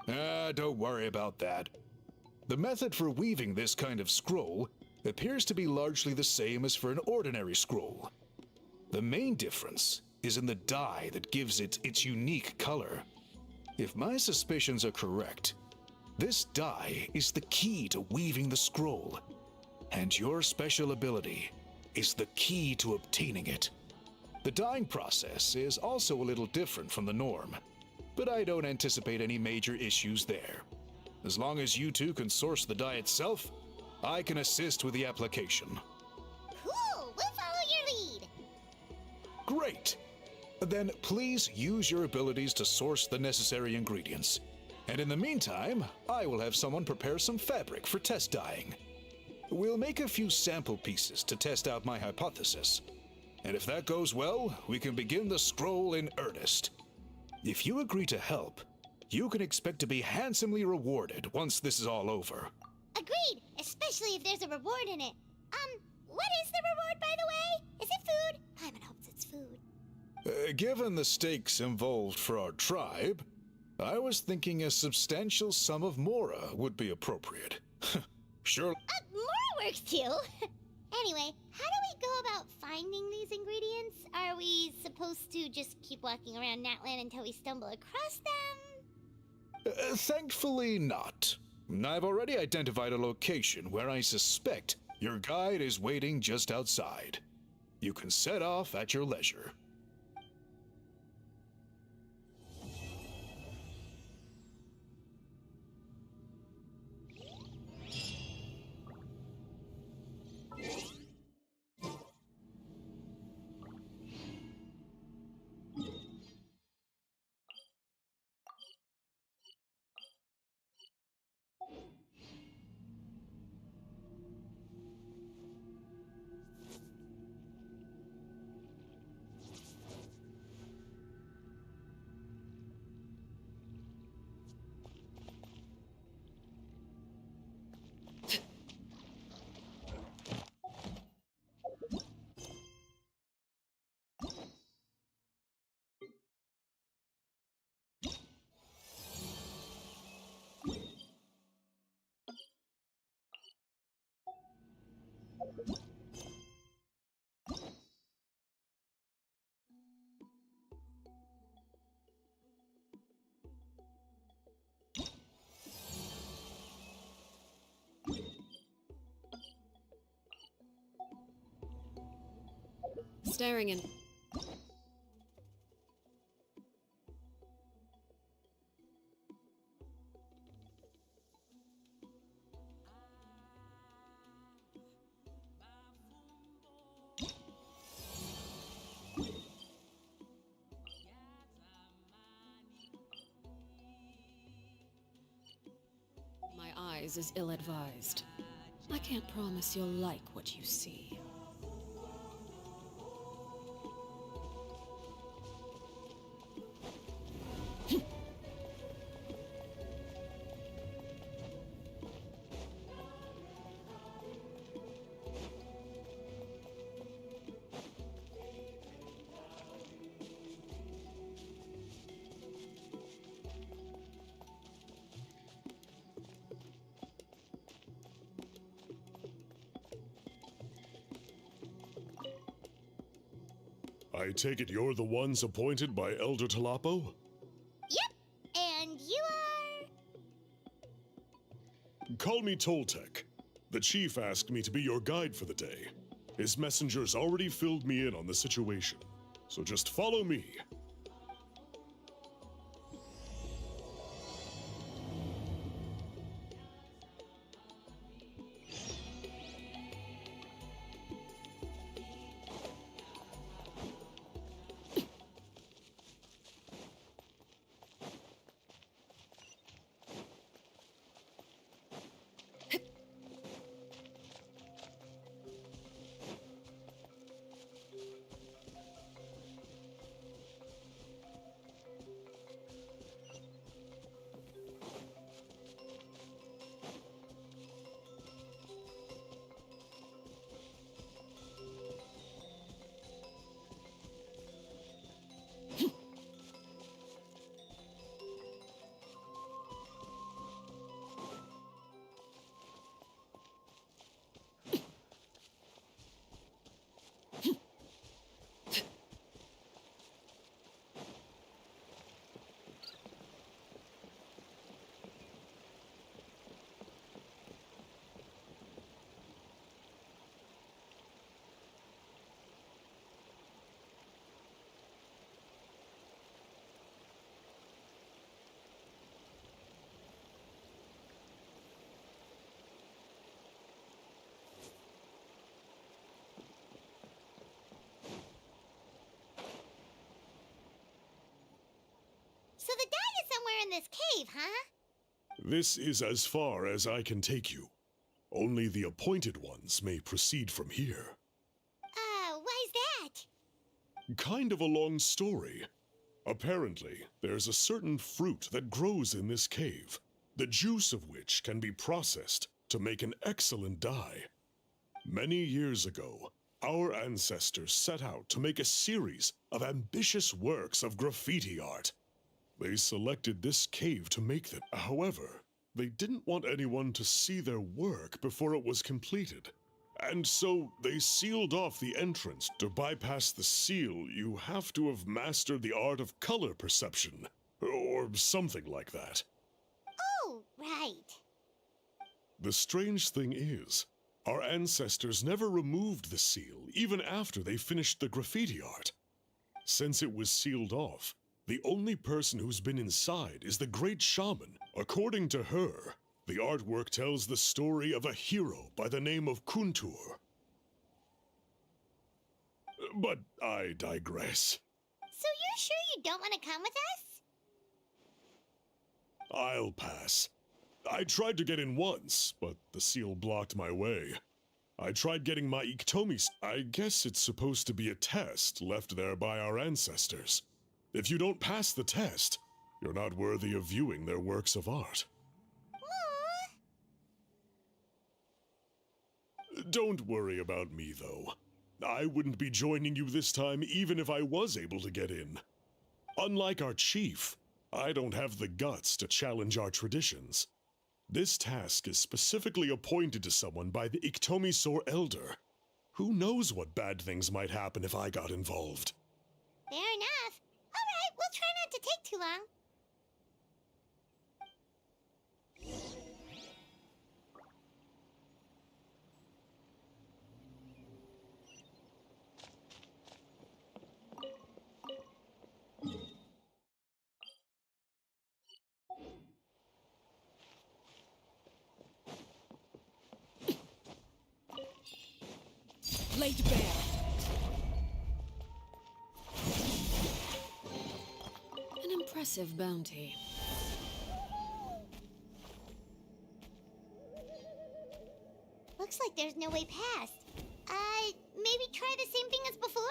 Don't worry about that. The method for weaving this kind of scroll appears to be largely the same as for an ordinary scroll. The main difference is in the dye that gives it its unique color. If my suspicions are correct, this dye is the key to weaving the scroll, and your special ability is the key to obtaining it. The dyeing process is also a little different from the norm, but I don't anticipate any major issues there. As long as you two can source the dye itself, I can assist with the application. Cool! We'll follow your lead! Great! Then please use your abilities to source the necessary ingredients. And in the meantime, I will have someone prepare some fabric for test dyeing. We'll make a few sample pieces to test out my hypothesis. And if that goes well, we can begin the scroll in earnest. If you agree to help, you can expect to be handsomely rewarded once this is all over. Agreed! Especially if there's a reward in it. What is the reward, by the way? Is it food? Paimon hopes it's food. Given the stakes involved for our tribe, I was thinking a substantial sum of mora would be appropriate. Sure. Mora works too! Anyway, how do we go about finding these ingredients? Are we supposed to just keep walking around Natlan until we stumble across them? Thankfully not. I've already identified a location where I suspect your guide is waiting just outside. You can set off at your leisure. Staring in. My eyes is ill-advised. I can't promise you'll like what you see. I take it you're the ones appointed by Elder Talapo? Yep, and you are... Call me Toltec. The chief asked me to be your guide for the day. His messengers already filled me in on the situation, so just follow me. somewhere in this cave, huh? This is as far as I can take you. Only the appointed ones may proceed from here. Why's that? Kind of a long story. Apparently, there's a certain fruit that grows in this cave, the juice of which can be processed to make an excellent dye. Many years ago, our ancestors set out to make a series of ambitious works of graffiti art. They selected this cave to make them. However, they didn't want anyone to see their work before it was completed. And so they sealed off the entrance. To bypass the seal, you have to have mastered the art of color perception, or something like that. Oh, right. The strange thing is, our ancestors never removed the seal, even after they finished the graffiti art. Since it was sealed off, the only person who's been inside is the great shaman. According to her, the artwork tells the story of a hero by the name of Kuntur. But I digress. So you're sure you don't want to come with us? I'll pass. I tried to get in once, but the seal blocked my way. I tried getting my Iktomi. I guess it's supposed to be a test left there by our ancestors. If you don't pass the test, you're not worthy of viewing their works of art. Don't worry about me, though. I wouldn't be joining you this time even if I was able to get in. Unlike our chief, I don't have the guts to challenge our traditions. This task is specifically appointed to someone by the Iktomi Elder. Who knows what bad things might happen if I got involved? Fair enough. All right, we'll try not to take too long. Laid bare. An impressive bounty. Looks like there's no way past. Maybe try the same thing as before?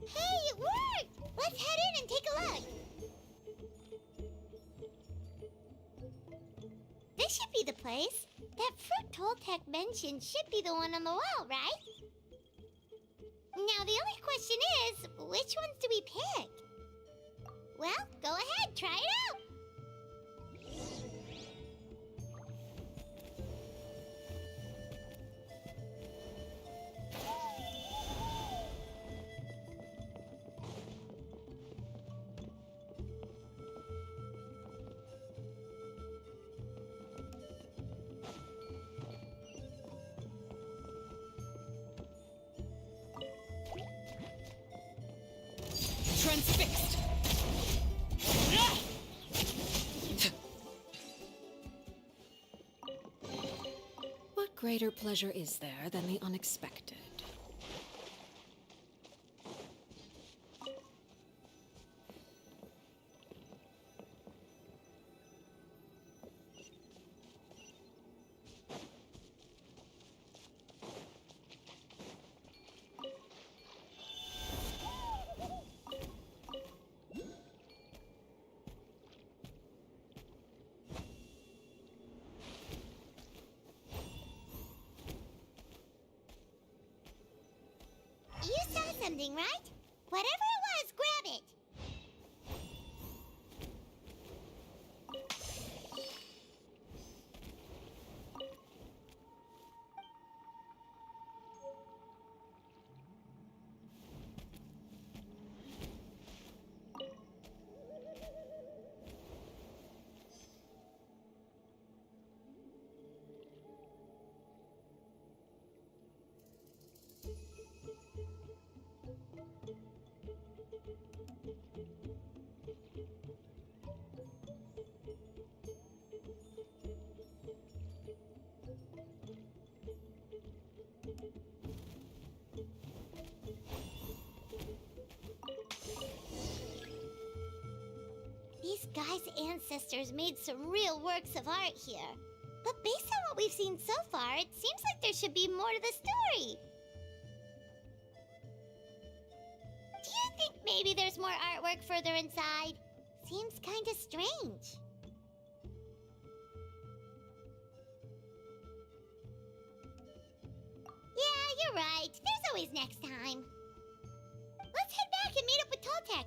Hey, it worked! Let's head in and take a look. This should be the place. That fruit Toltec mentioned should be the one on the wall, right? Now the only question is, which ones do we pick? Well, go ahead, try it out. Transfixed. What greater pleasure is there than the unexpected? You saw something, right? Whatever it was, grab it. ancestors made some real works of art here. But based on what we've seen so far, it seems like there should be more to the story. Do you think maybe there's more artwork further inside? Seems kinda strange. Yeah, you're right. There's always next time. Let's head back and meet up with Toltec.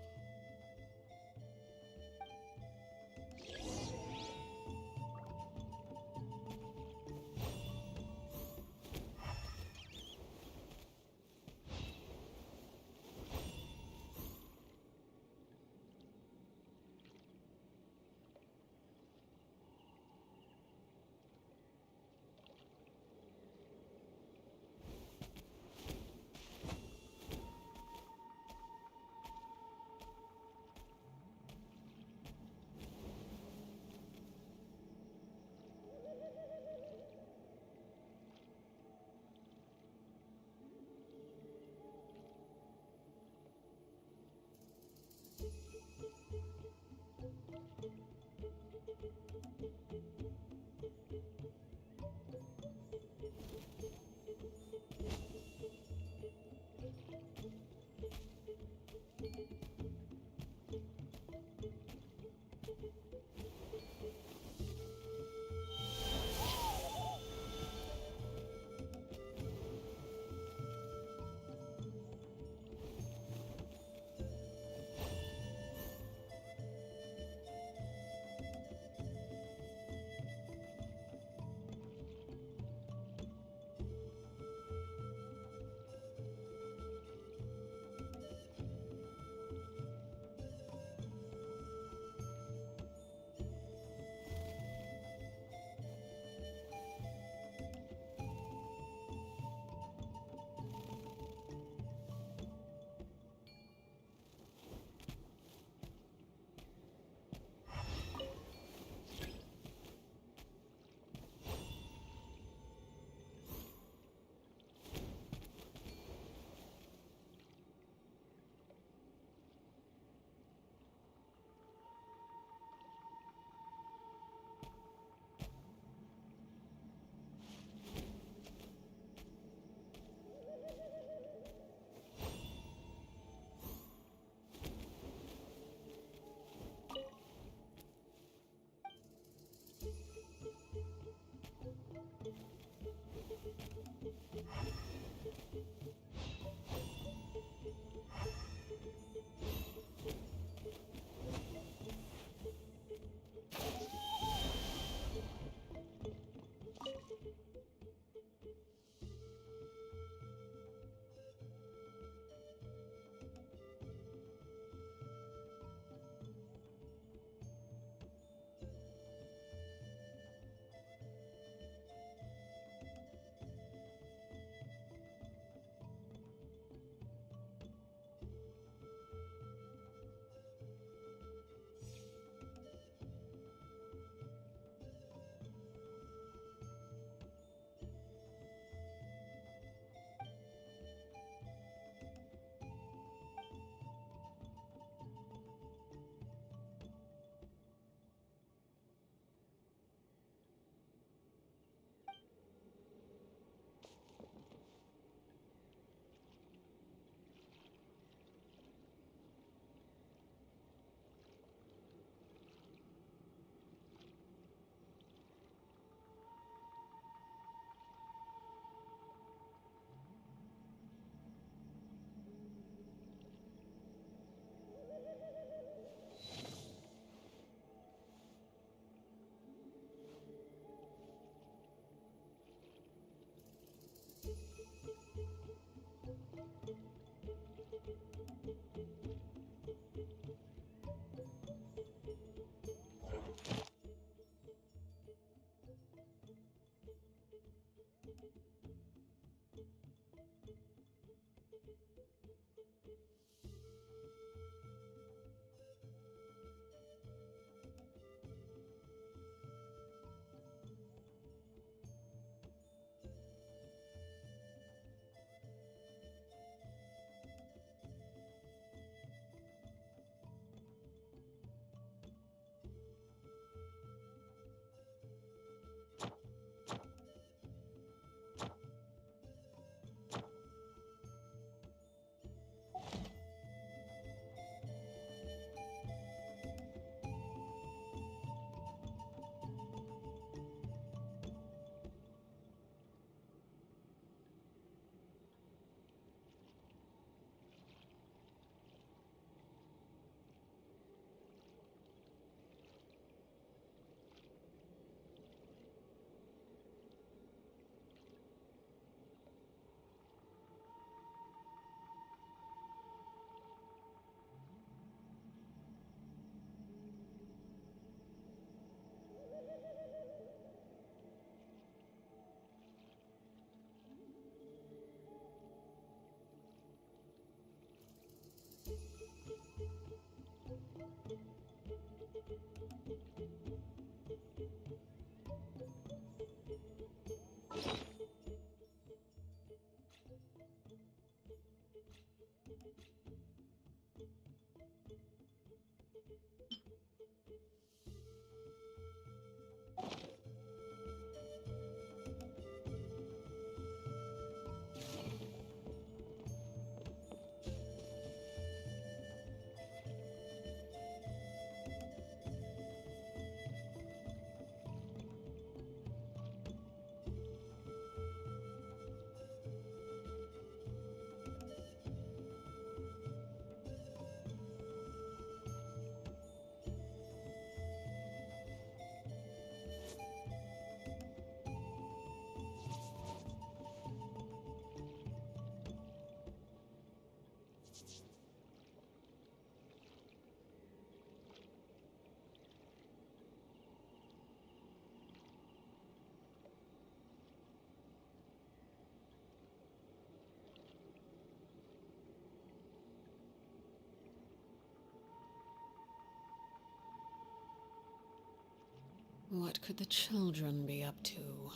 What could the children be up to?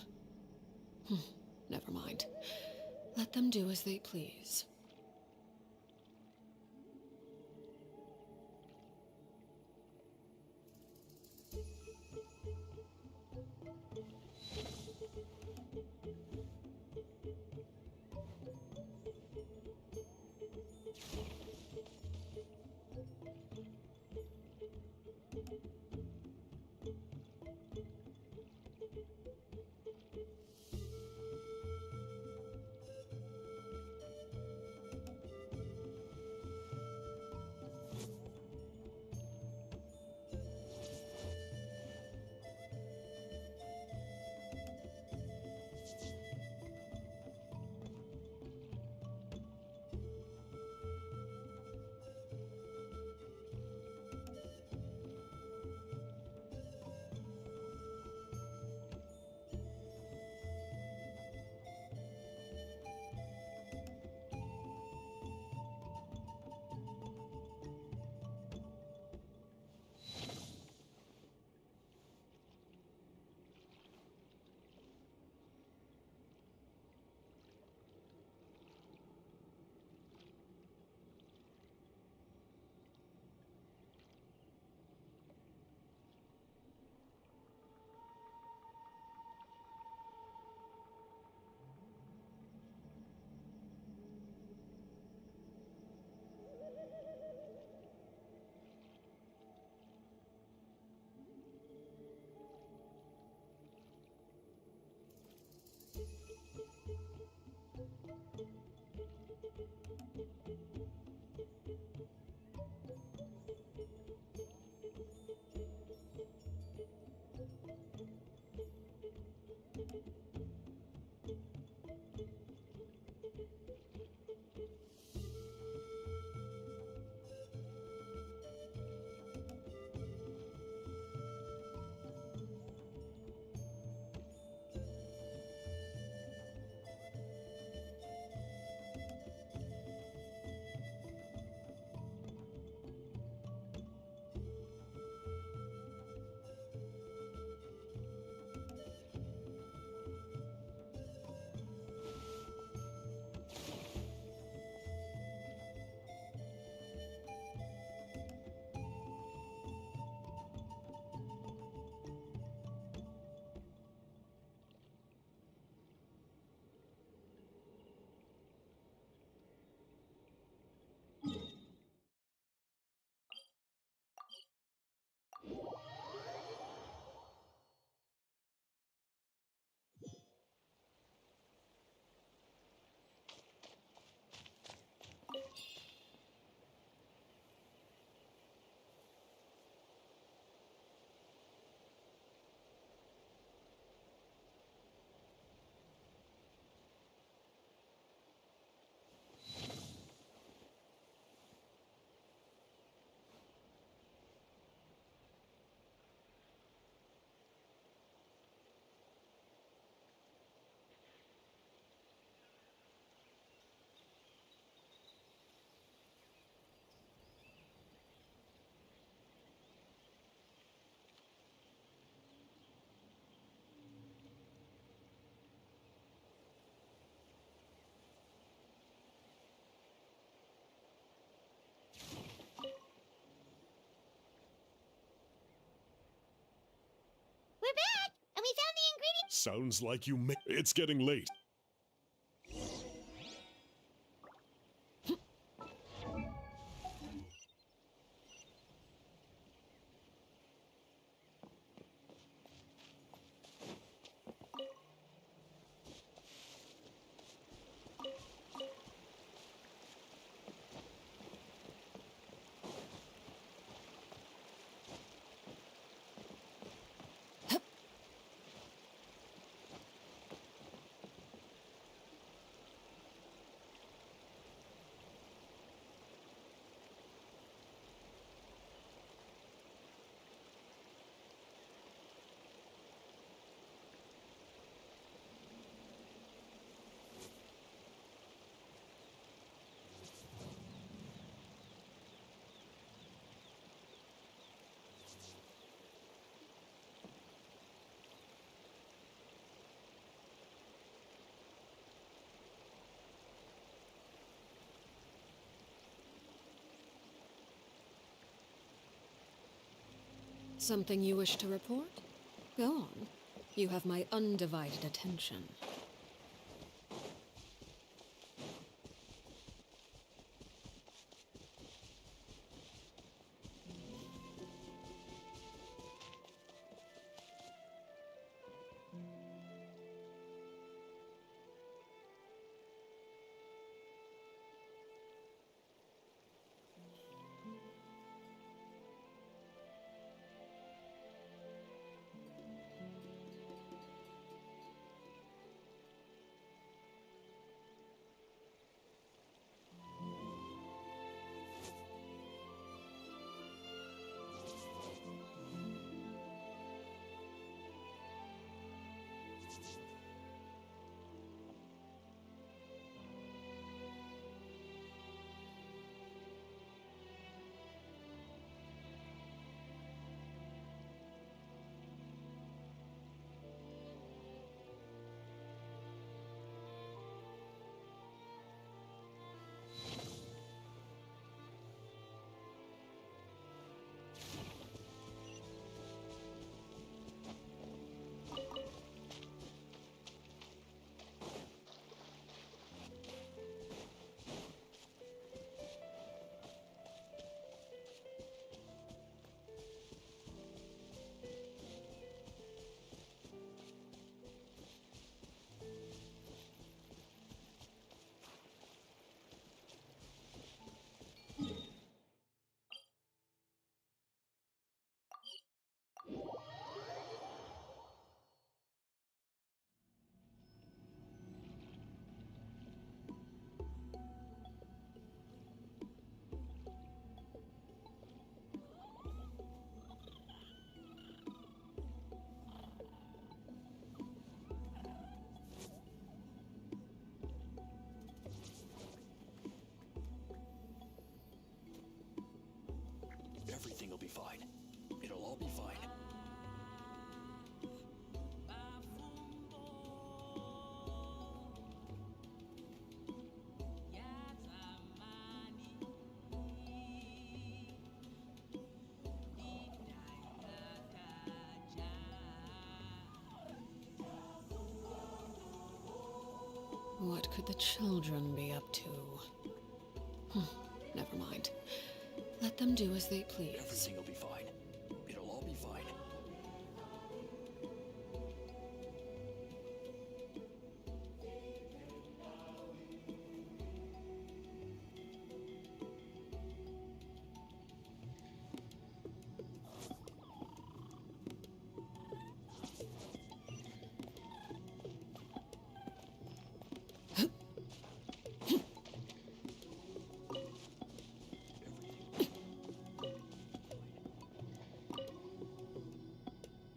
Never mind. Let them do as they please. We're back, and we found the ingredients. Sounds like you may. It's getting late. Something you wish to report? Go on. You have my undivided attention. Everything will be fine. It'll all be fine. What could the children be up to? Never mind. Let them do as they please. Everything will be fine. It'll all be fine.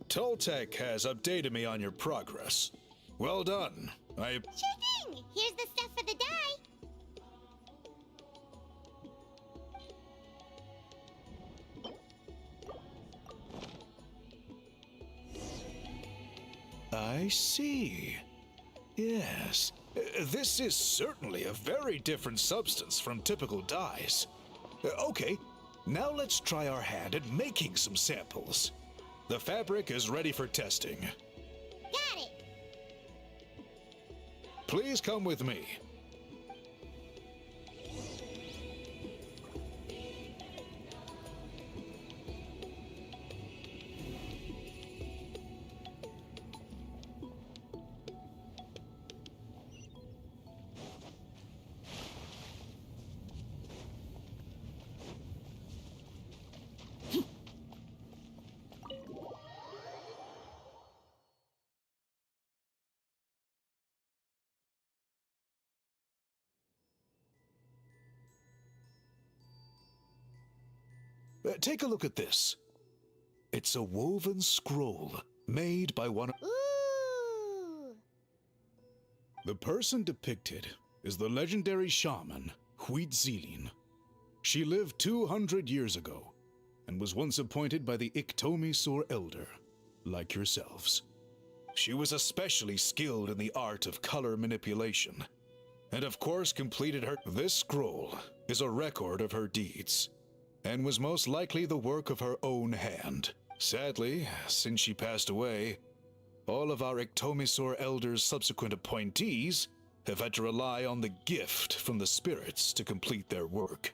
Toltec has updated me on your progress. Well done. Sure thing! Here's the stuff for the dye. I see. Yes. This is certainly a very different substance from typical dyes. Okay, now let's try our hand at making some samples. The fabric is ready for testing. Got it! Please come with me. Take a look at this. It's a woven scroll made by one of... Ooh! The person depicted is the legendary shaman, Huitzilin. She lived 200 years ago and was once appointed by the Iktomi-Sur Elder, like yourselves. She was especially skilled in the art of color manipulation, and of course completed her... This scroll is a record of her deeds, and was most likely the work of her own hand. Sadly, since she passed away, all of our Ectomisaur Elders' subsequent appointees have had to rely on the gift from the spirits to complete their work.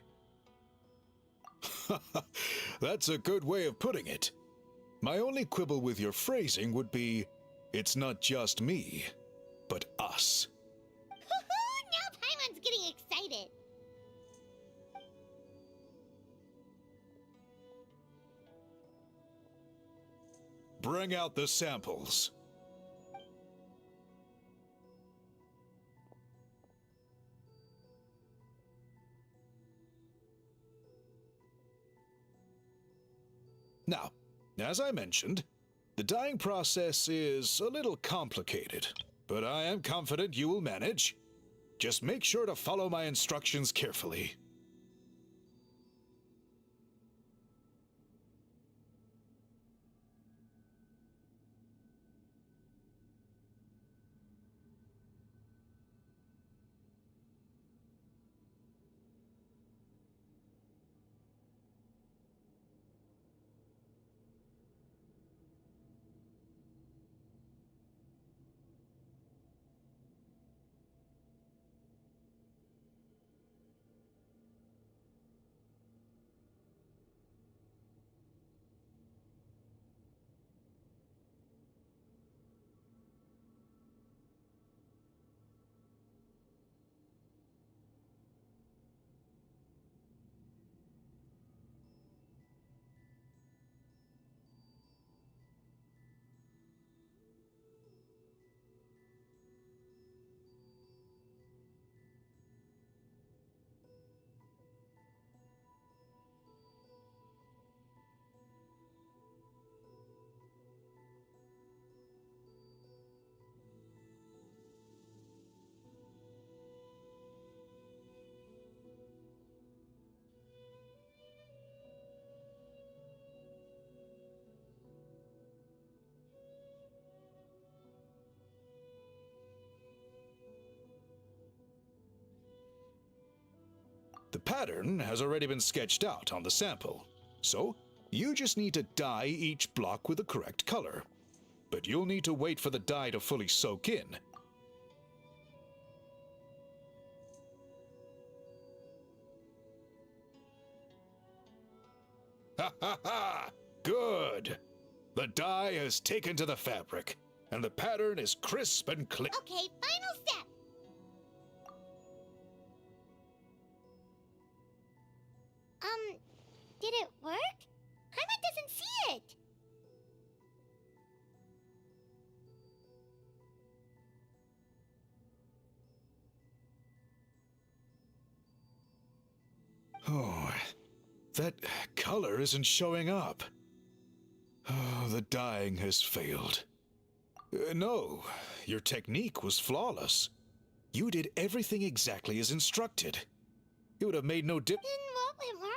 That's a good way of putting it. My only quibble with your phrasing would be, it's not just me, but us. Now Paimon's getting excited. Bring out the samples. Now, as I mentioned, the dyeing process is a little complicated, but I am confident you will manage. Just make sure to follow my instructions carefully. The pattern has already been sketched out on the sample, so you just need to dye each block with the correct color. But you'll need to wait for the dye to fully soak in. Ha ha ha! Good! The dye has taken to the fabric, and the pattern is crisp and clear. Okay, final step. Did it work? Paimon doesn't see it. Oh, that color isn't showing up. Oh, the dyeing has failed. No, your technique was flawless. You did everything exactly as instructed. It would have made no Then what went wrong?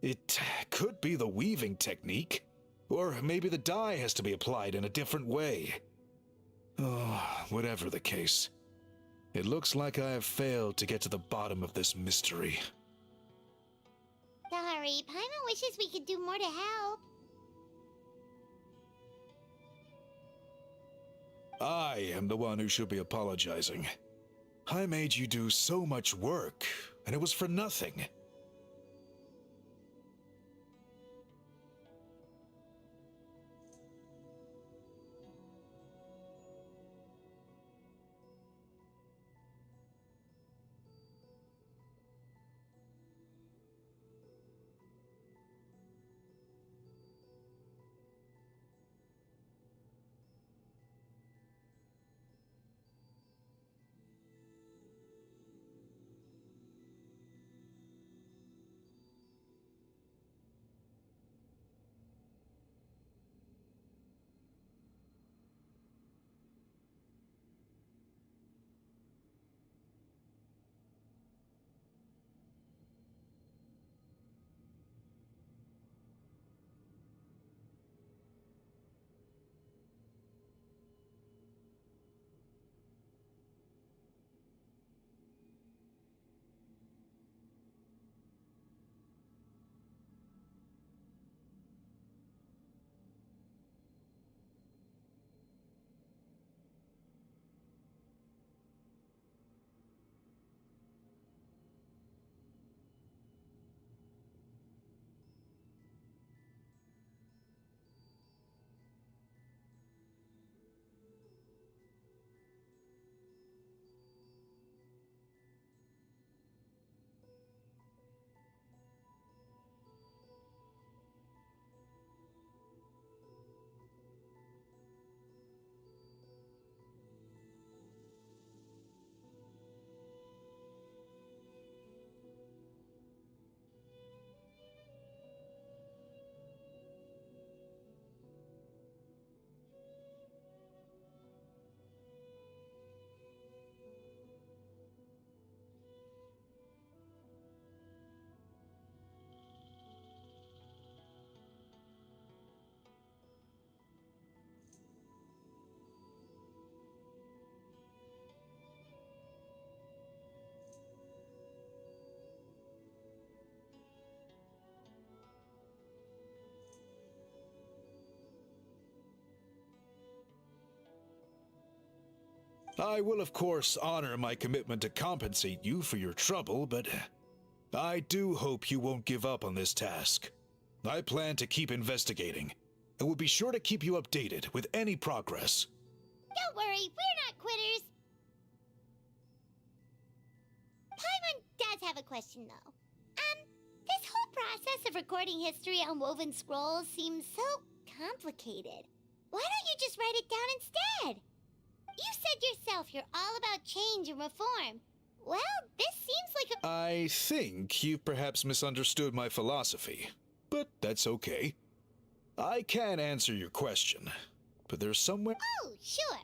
It could be the weaving technique. Or maybe the dye has to be applied in a different way. Oh, whatever the case. It looks like I have failed to get to the bottom of this mystery. Sorry, Paimon wishes we could do more to help. I am the one who should be apologizing. I made you do so much work, and it was for nothing. I will, of course, honor my commitment to compensate you for your trouble, but I do hope you won't give up on this task. I plan to keep investigating, and will be sure to keep you updated with any progress. Don't worry, we're not quitters. Paimon does have a question, though. This whole process of recording history on woven scrolls seems so complicated. Why don't you just write it down instead? You said yourself you're all about change and reform. Well, this seems like a— I think you've perhaps misunderstood my philosophy, but that's okay. I can answer your question, but there's somewhere— Oh, sure.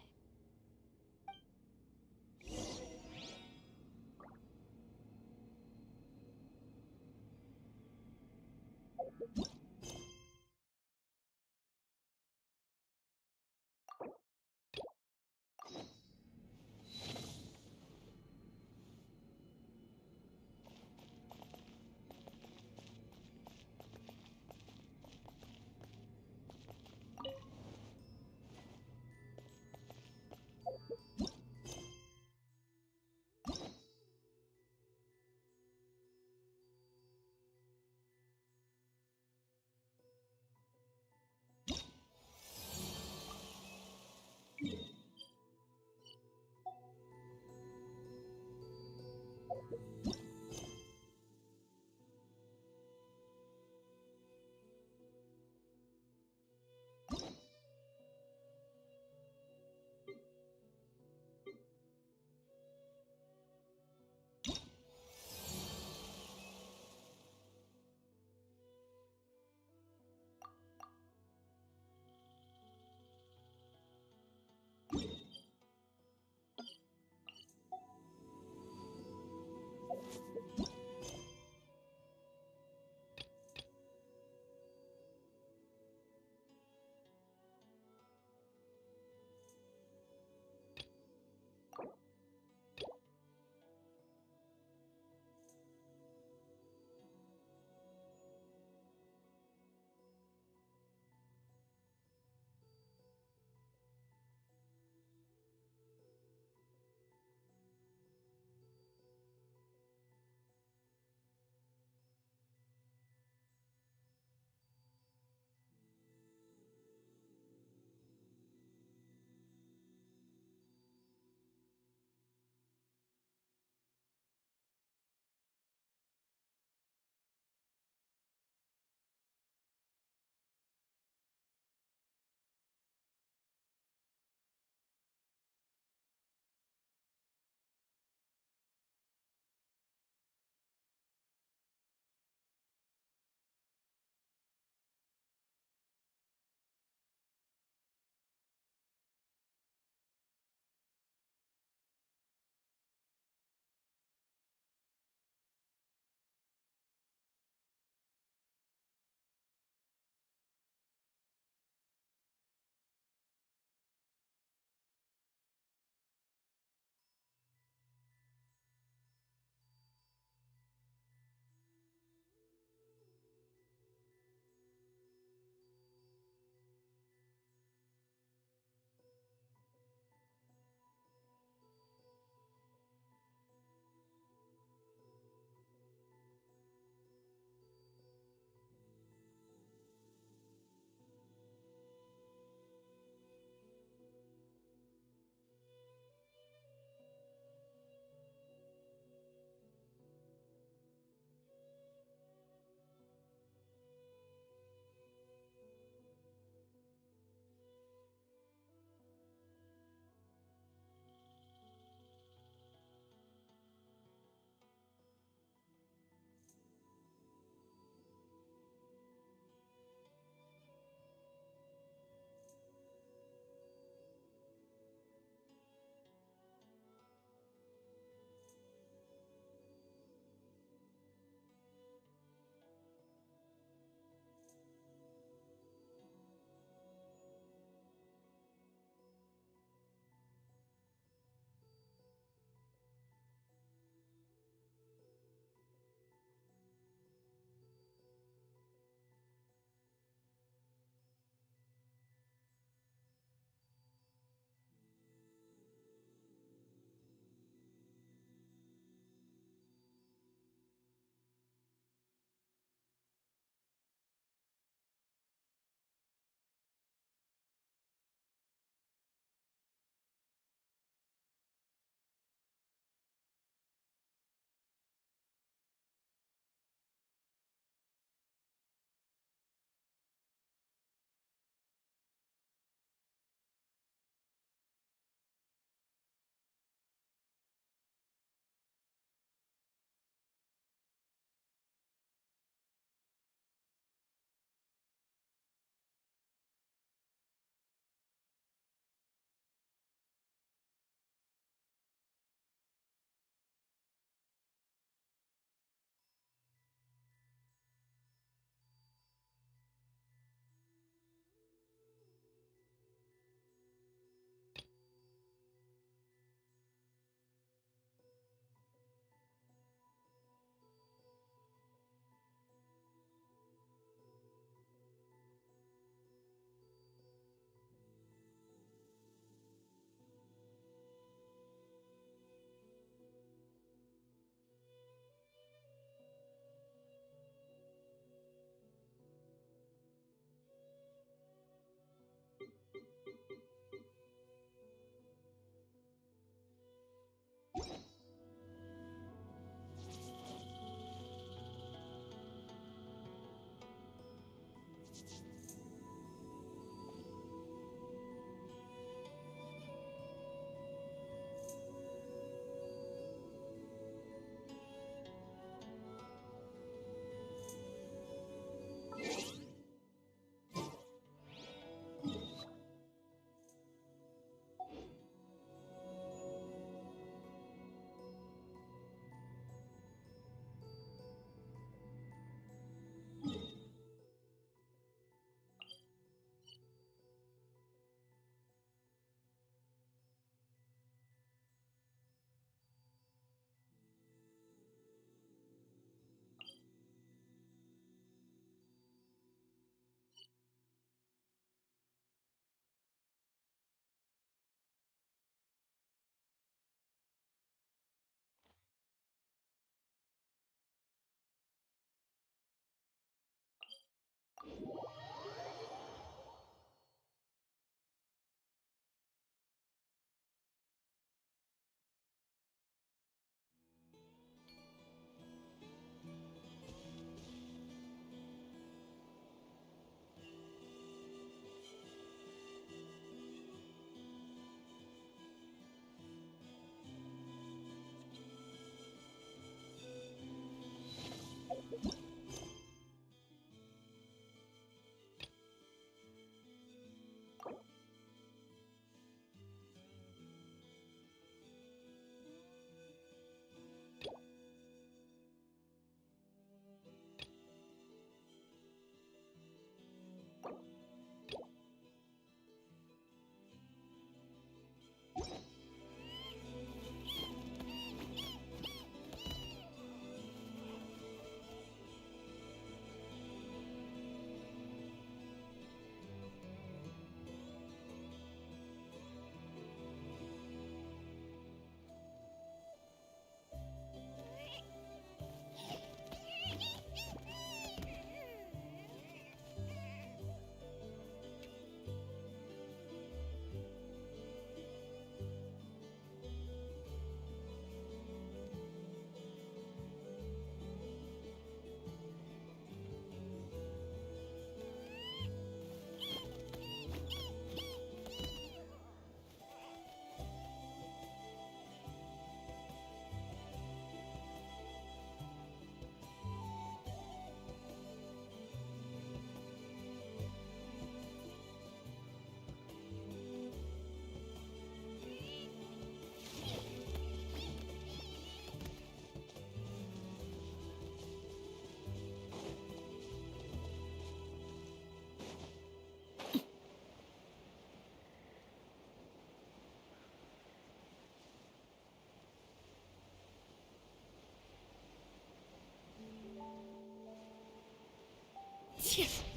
here.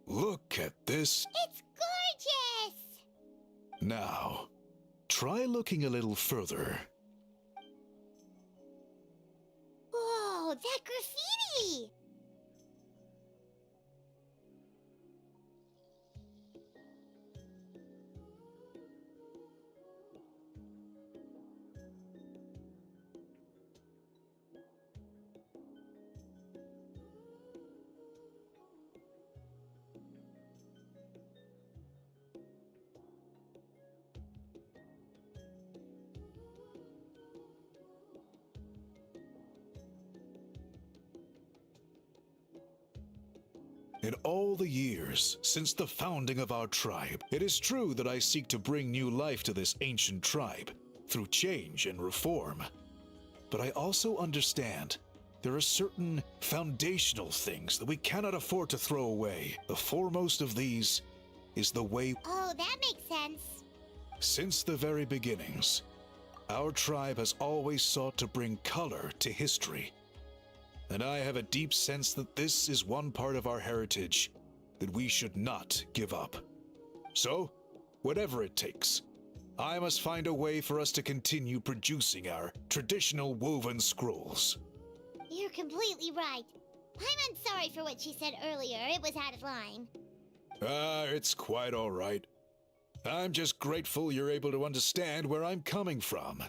Look at this. It's gorgeous! Now, try looking a little further. Whoa, that graffiti! In all the years since the founding of our tribe, it is true that I seek to bring new life to this ancient tribe through change and reform. But I also understand there are certain foundational things that we cannot afford to throw away. The foremost of these is the way. Oh, that makes sense. Since the very beginnings, our tribe has always sought to bring color to history. And I have a deep sense that this is one part of our heritage that we should not give up. So, whatever it takes, I must find a way for us to continue producing our traditional woven scrolls. You're completely right. Paimon's sorry for what she said earlier. It was out of line. It's quite all right. I'm just grateful you're able to understand where I'm coming from.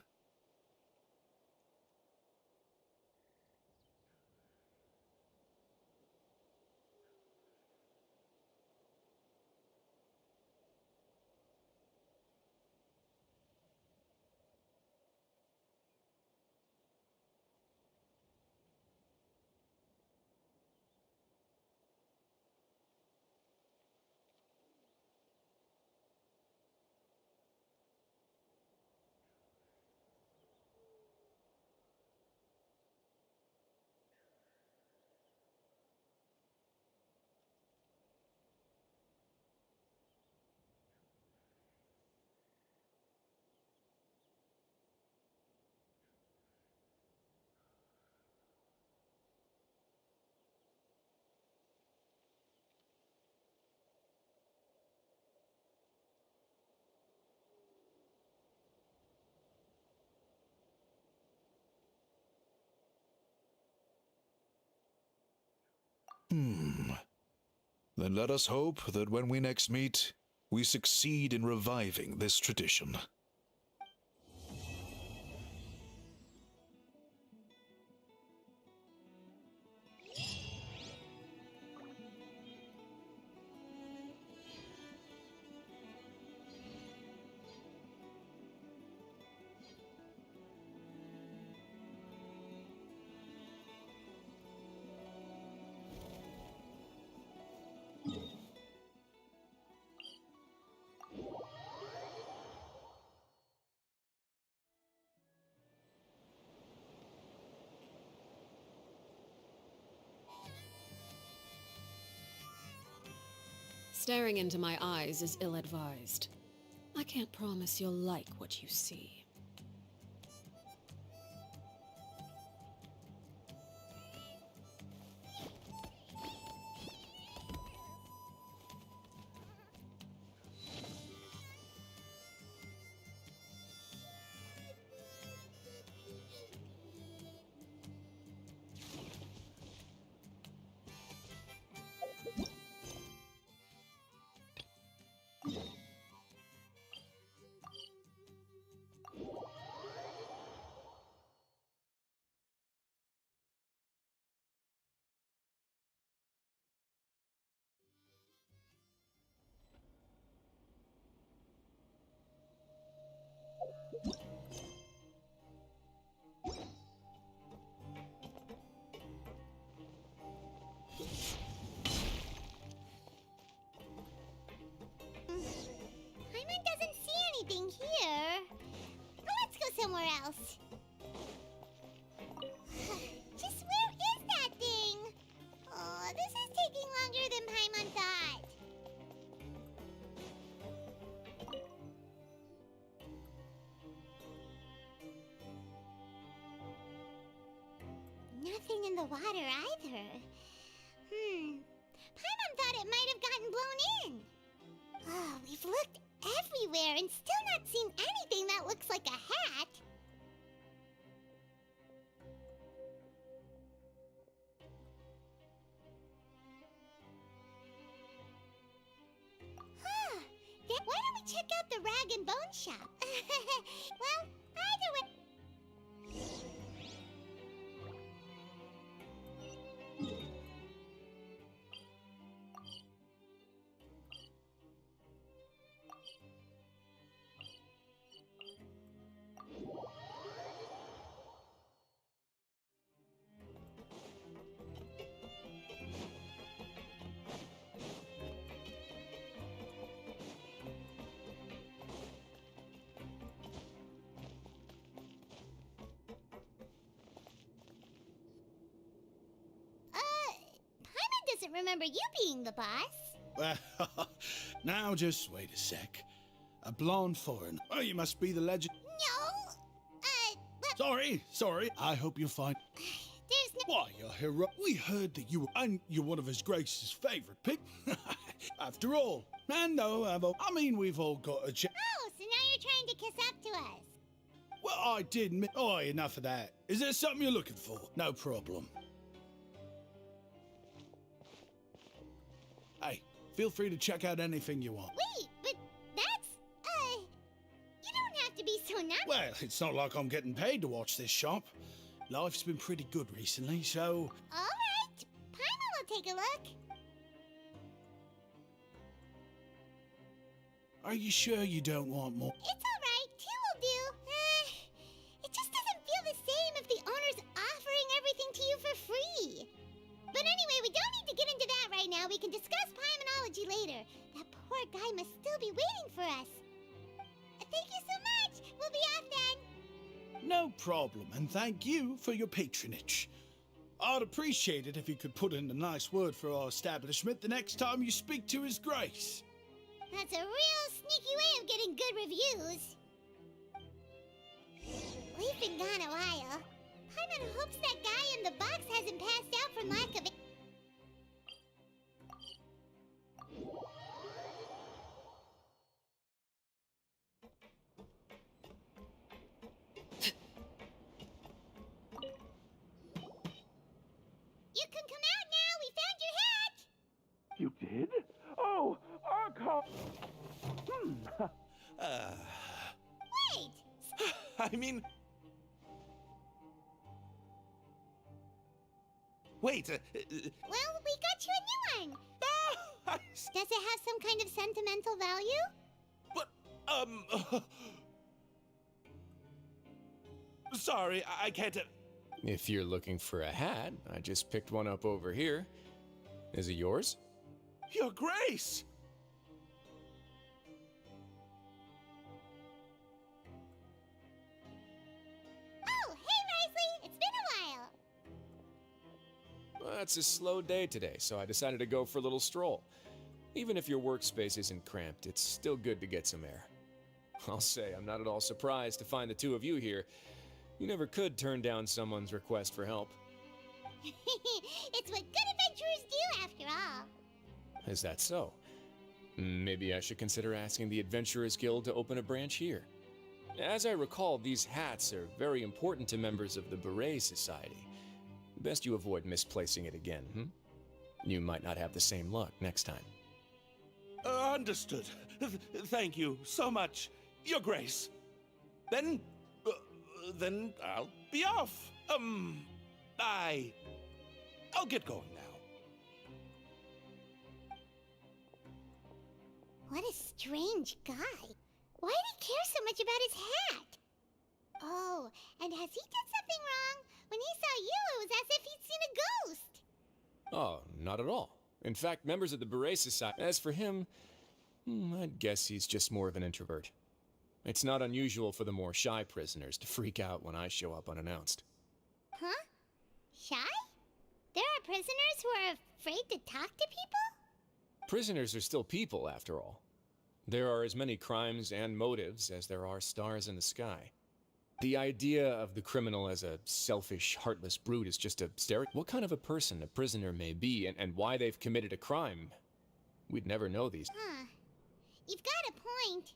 Then let us hope that when we next meet, we succeed in reviving this tradition. Staring into my eyes is ill-advised. I can't promise you'll like what you see. Paimon doesn't see anything here. Let's go somewhere else. Just where is that thing? Oh, this is taking longer than Paimon thought. Nothing in the water either. Paimon flown in. Oh, we've looked everywhere and still not seen anything that looks like a hat. Huh. Then why don't we check out the Rag and Bone Shop? Well, either way... Paimon doesn't remember you being the boss. Well, now just wait a sec. A blonde foreign. Oh, you must be the legend. No, Sorry. I hope you'll find. There's no... Why, your hero? We heard that you were, and you're one of His Grace's favorite people. After all, and no, I mean, we've all got a chance. Oh, so now you're trying to kiss up to us. Well, I did. Oh, enough of that. Is there something you're looking for? No problem. Hey, feel free to check out anything you want. Wait, but that's... You don't have to be so nice. Well, it's not like I'm getting paid to watch this shop. Life's been pretty good recently, so... All right, Paimon will take a look. Are you sure you don't want more? It's all right, two will do. It just doesn't feel the same if the owner's offering everything to you for free. But anyway, we don't need to get into that right now. We can discuss Paimonology later. That poor guy must still be waiting for us. Thank you so much. We'll be off then. No problem, and thank you for your patronage. I'd appreciate it if you could put in a nice word for our establishment the next time you speak to His Grace. That's a real sneaky way of getting good reviews. We've been gone a while. Paimon hopes that guy in the box hasn't passed out from lack of... You can come out now. We found your hat. You did? Oh, Archon! Wait. I mean... Wait, Well, we got you a new one. Does it have some kind of sentimental value? Sorry, I can't... If you're looking for a hat, I just picked one up over here. Is it yours? Your Grace! Oh, hey, Risley. It's been a while. Well, it's a slow day today, so I decided to go for a little stroll. Even if your workspace isn't cramped, it's still good to get some air. I'll say, I'm not at all surprised to find the two of you here. You never could turn down someone's request for help. It's what good adventurers do, after all. Is that so? Maybe I should consider asking the Adventurers Guild to open a branch here. As I recall, these hats are very important to members of the Beret Society. Best you avoid misplacing it again, You might not have the same luck next time. Understood. Thank you so much, Your Grace. Then I'll be off. I'll get going now. What a strange guy. Why did he care so much about his hat? Oh, and has he done something wrong? When he saw you, it was as if he'd seen a ghost. Oh, not at all. In fact, members of the Beret Society, as for him, I'd guess he's just more of an introvert. It's not unusual for the more shy prisoners to freak out when I show up unannounced. Huh? Shy? There are prisoners who are afraid to talk to people? Prisoners are still people, after all. There are as many crimes and motives as there are stars in the sky. The idea of the criminal as a selfish, heartless brute is just a stereotype. What kind of a person a prisoner may be and why they've committed a crime we'd never know these. Huh. You've got a point.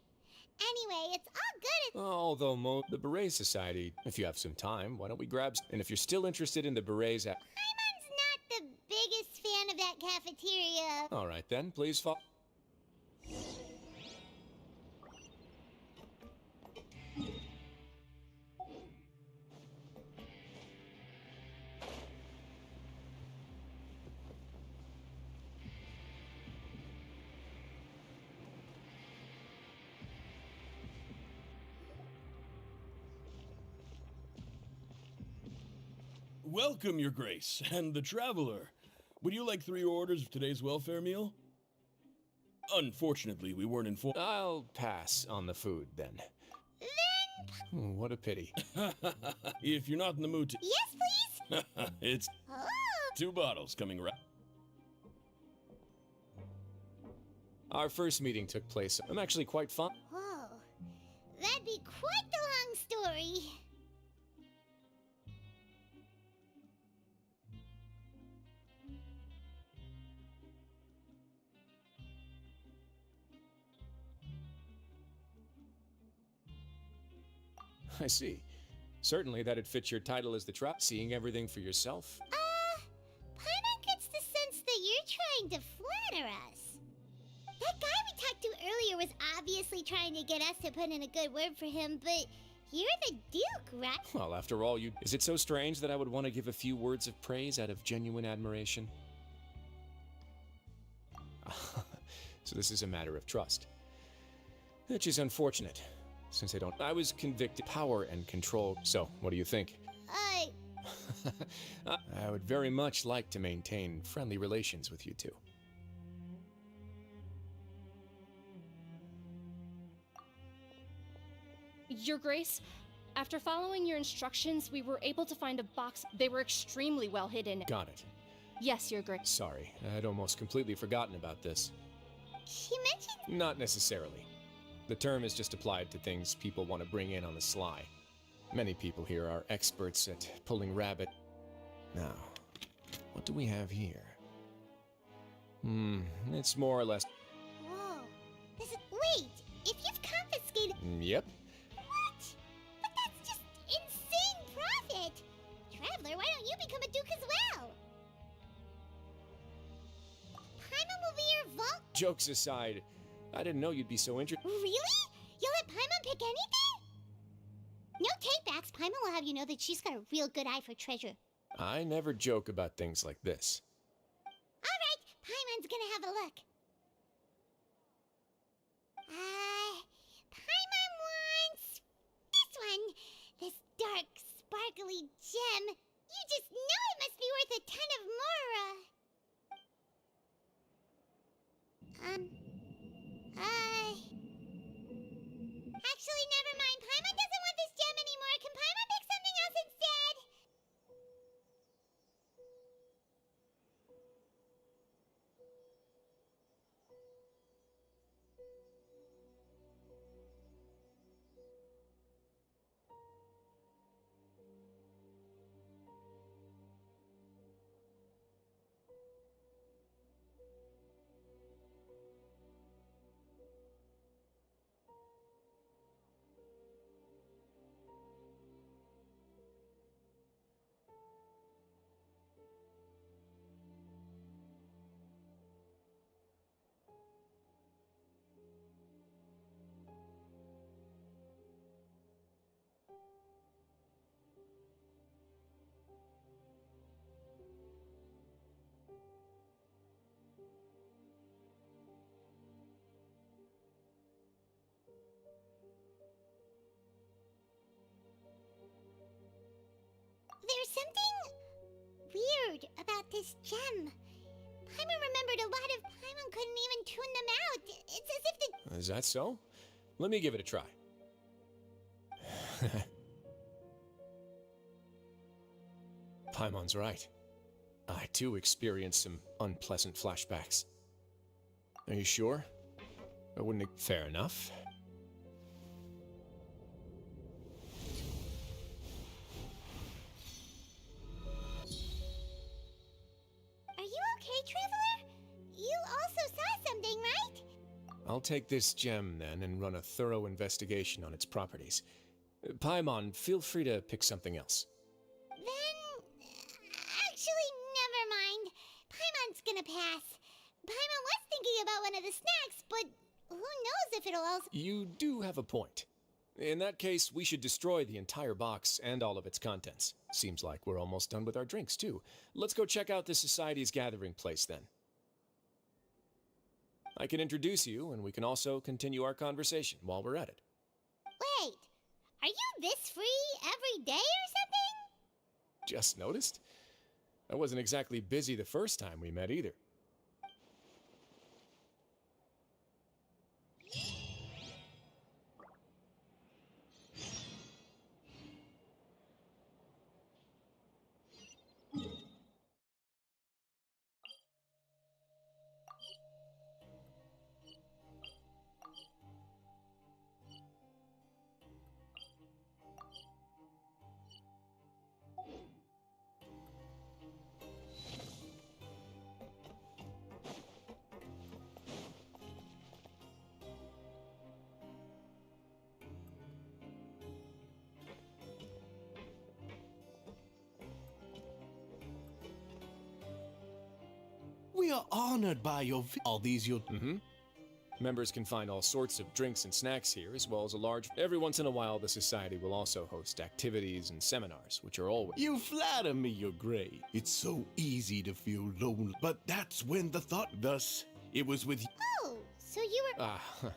Anyway, it's all good. Although the Beret Society, if you have some time, why don't we grab... And if you're still interested in the Berets... Paimon's not the biggest fan of that cafeteria. All right then, please follow... Welcome, Your Grace, and the Traveler. Would you like 3 orders of today's welfare meal? Unfortunately, we weren't informed. I'll pass on the food, then. What a pity. If you're not in the mood to... Yes, please? It's... Oh. 2 bottles coming right... Our first meeting took place. I'm actually quite fun. Whoa. That'd be quite the long story. I see. Certainly that'd fit your title as the seeing everything for yourself. Paimon gets the sense that you're trying to flatter us. That guy we talked to earlier was obviously trying to get us to put in a good word for him, but you're the Duke, right? Well, after all, Is it so strange that I would want to give a few words of praise out of genuine admiration? So this is a matter of trust. Which is unfortunate, since I was convicted of power and control. So, what do you think? I would very much like to maintain friendly relations with you two. Your Grace, after following your instructions, we were able to find a box. They were extremely well hidden. Got it. Yes, Your Grace. Sorry, I'd almost completely forgotten about this. He mentioned... Not necessarily. The term is just applied to things people want to bring in on the sly. Many people here are experts at pulling rabbit. Now, what do we have here? It's more or less... Whoa. Wait, if you've confiscated... Yep. What? But that's just insane profit! Traveler, why don't you become a Duke as well? Paimon will be your vault... Jokes aside, I didn't know you'd be so interested. Really? You'll let Paimon pick anything? No takebacks. Paimon will have you know that she's got a real good eye for treasure. I never joke about things like this. Alright, Paimon's gonna have a look. Paimon wants... this one. This dark, sparkly gem. You just know it must be worth a ton of Mora. Actually, never mind. Paimon doesn't want this gem anymore. Can Paimon pick something else instead? There's something weird about this gem. Paimon remembered a lot of Paimon couldn't even tune them out. It's as if the... Is that so? Let me give it a try. Paimon's right. I too experienced some unpleasant flashbacks. Are you sure? I wouldn't... Fair enough. Are you okay, Traveler? You also saw something. I'll take this gem then and run a thorough investigation on its properties. Paimon, feel free to pick something else. Then, actually, never mind. Paimon's gonna pass. Paimon was thinking about one of the snacks, but who knows if it'll also... You do have a point. In that case, we should destroy the entire box and all of its contents. Seems like we're almost done with our drinks, too. Let's go check out the Society's gathering place, then. I can introduce you, and we can also continue our conversation while we're at it. Wait, are you this free every day or something? Just noticed? I wasn't exactly busy the first time we met either. We are honored by your all these your. Members can find all sorts of drinks and snacks here, as well as a large... Every once in a while, the Society will also host activities and seminars, which are always... You flatter me, Your Grace. It's so easy to feel lonely, but that's when the thought... Thus, it was with... Oh, so you were...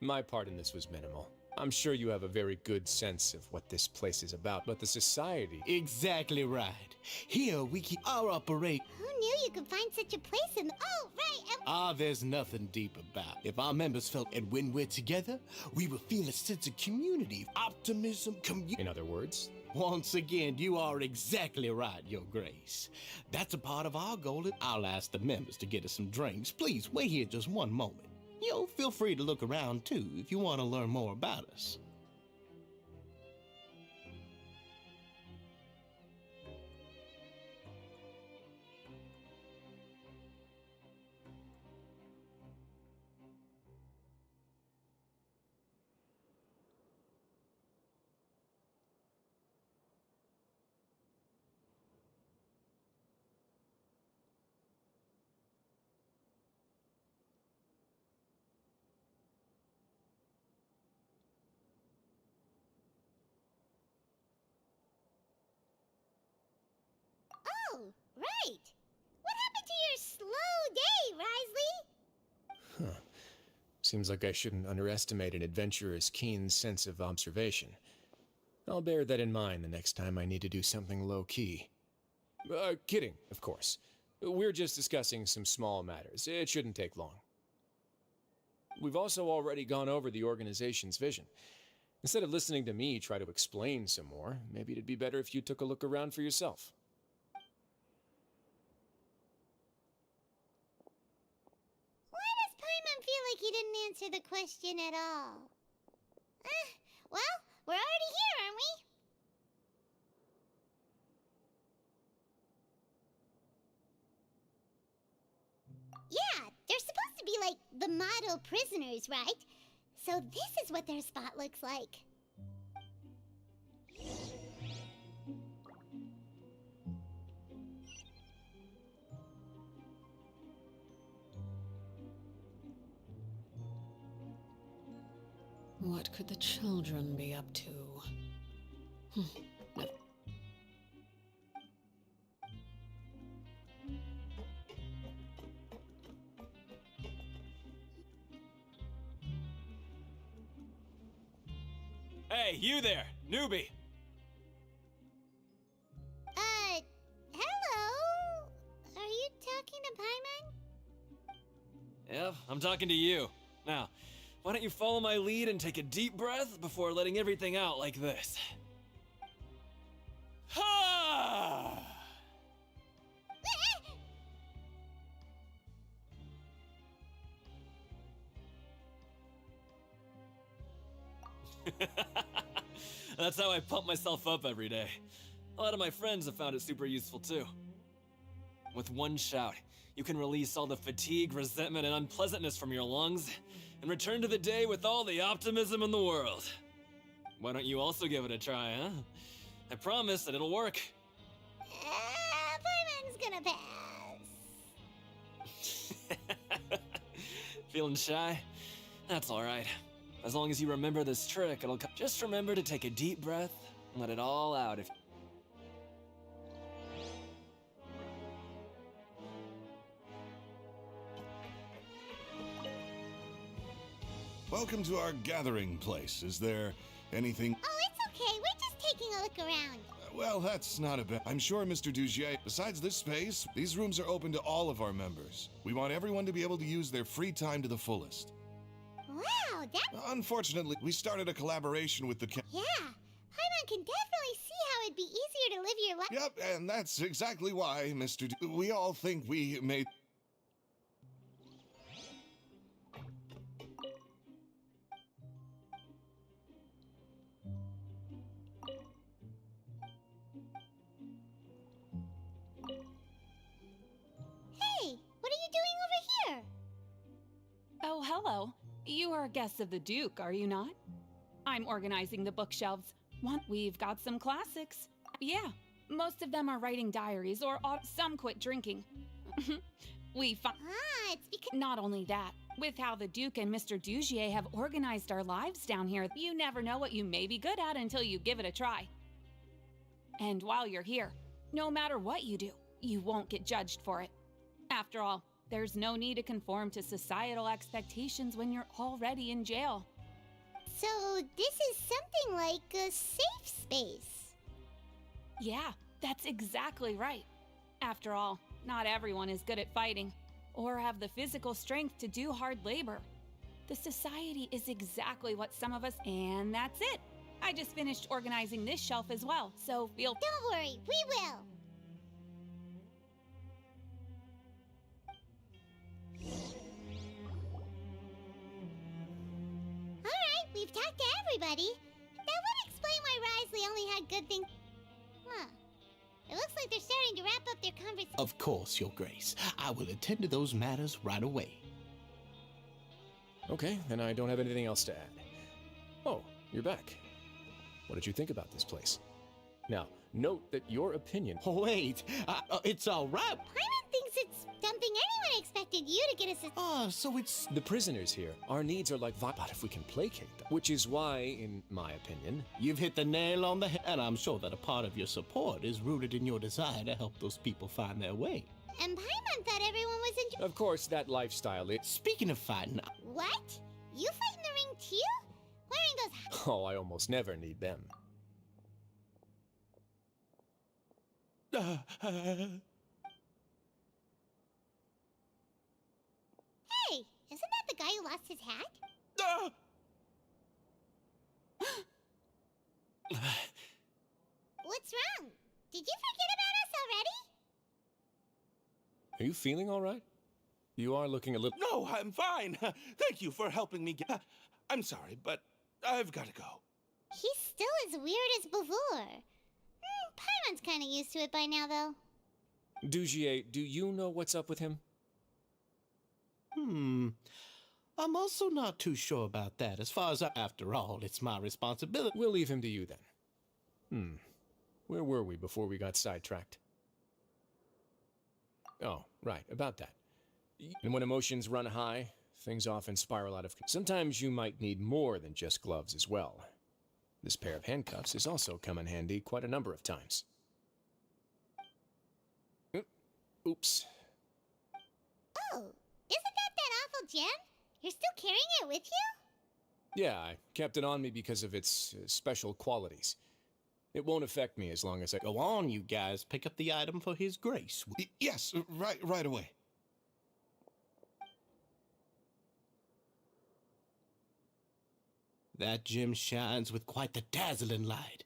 My part in this was minimal. I'm sure you have a very good sense of what this place is about, but the Society... Exactly right. Here we keep our operate... Who knew you could find such a place in... Oh, right, there's nothing deep about it. If our members felt, and when we're together, we will feel a sense of community, optimism, In other words? Once again, you are exactly right, Your Grace. That's a part of our goal. I'll ask the members to get us some drinks. Please, wait here just one moment. Feel free to look around, too, if you want to learn more about us. Oh, right. What happened to your slow day, Risley? Huh. Seems like I shouldn't underestimate an adventurer's keen sense of observation. I'll bear that in mind the next time I need to do something low-key. Kidding, of course. We're just discussing some small matters. It shouldn't take long. We've also already gone over the organization's vision. Instead of listening to me try to explain some more, maybe it'd be better if you took a look around for yourself. Why does Paimon feel like he didn't answer the question at all? Well, we're already here, aren't we? Yeah, they're supposed to be like the model prisoners, right? So this is what their spot looks like. What could the children be up to? No. Hey, you there, newbie! Hello? Are you talking to Paimon? Yep, I'm talking to you. Now, why don't you follow my lead and take a deep breath before letting everything out like this? Ha! That's how I pump myself up every day. A lot of my friends have found it super useful too. With one shout, you can release all the fatigue, resentment, and unpleasantness from your lungs and return to the day with all the optimism in the world. Why don't you also give it a try, huh? I promise that it'll work. Paimon's gonna pass. Feeling shy? That's alright. As long as you remember this trick, it'll come. Just remember to take a deep breath and let it all out if. Welcome to our gathering place. Is there anything? Oh, it's okay. We're just taking a look around. Well, that's not a bad. I'm sure, Mr. Dugier. Besides this space, these rooms are open to all of our members. We want everyone to be able to use their free time to the fullest. Wow, that. Unfortunately, we started a collaboration with the. Yeah, Paimon can definitely see how it'd be easier to live your life. Yep, and that's exactly why, we all think we made. Hey, what are you doing over here? Oh, hello. You are guests of the Duke, are you not? I'm organizing the bookshelves. We've got some classics. Yeah, most of them are writing diaries, or some quit drinking. It's because. Not only that, with how the Duke and Mr. Dugier have organized our lives down here, you never know what you may be good at until you give it a try. And while you're here, no matter what you do, you won't get judged for it. After all, there's no need to conform to societal expectations when you're already in jail. So, this is something like a safe space. Yeah, that's exactly right. After all, not everyone is good at fighting, or have the physical strength to do hard labor. The society is exactly what some of us, and that's it. I just finished organizing this shelf as well, so feel. Don't worry, we will. Alright, we've talked to everybody. That would explain why Risley only had good things. Huh. It looks like they're starting to wrap up their conversation. Of course, Your Grace. I will attend to those matters right away. Okay, then I don't have anything else to add. Oh, you're back. What did you think about this place? Now, note that your opinion... Oh, wait, it's all right. Paimon thinks it's something anyone expected you to get us. So it's... The prisoners here, our needs are like... But if we can placate them, which is why, in my opinion... You've hit the nail on the head, and I'm sure that a part of your support is rooted in your desire to help those people find their way. And Paimon thought everyone was in... Of course, that lifestyle is... Speaking of fighting... What? You fight in the ring too? Wearing those... Oh, I almost never need them. Hey, isn't that the guy who lost his hat? What's wrong? Did you forget about us already? Are you feeling all right? You are looking a little... No, I'm fine. Thank you for helping me get... I'm sorry, but I've got to go. He's still as weird as before. Paimon's kind of used to it by now, though. Dugier, do you know what's up with him? I'm also not too sure about that. As far as after all, it's my responsibility. We'll leave him to you then. Where were we before we got sidetracked? Oh, right, about that. And when emotions run high, things often spiral out of control. Sometimes you might need more than just gloves as well. This pair of handcuffs has also come in handy quite a number of times. Oops. Oh, isn't that awful gem? You're still carrying it with you? Yeah, I kept it on me because of its special qualities. It won't affect me as long as I... Go on, you guys. Pick up the item for His Grace. Yes, right away. That gem shines with quite the dazzling light.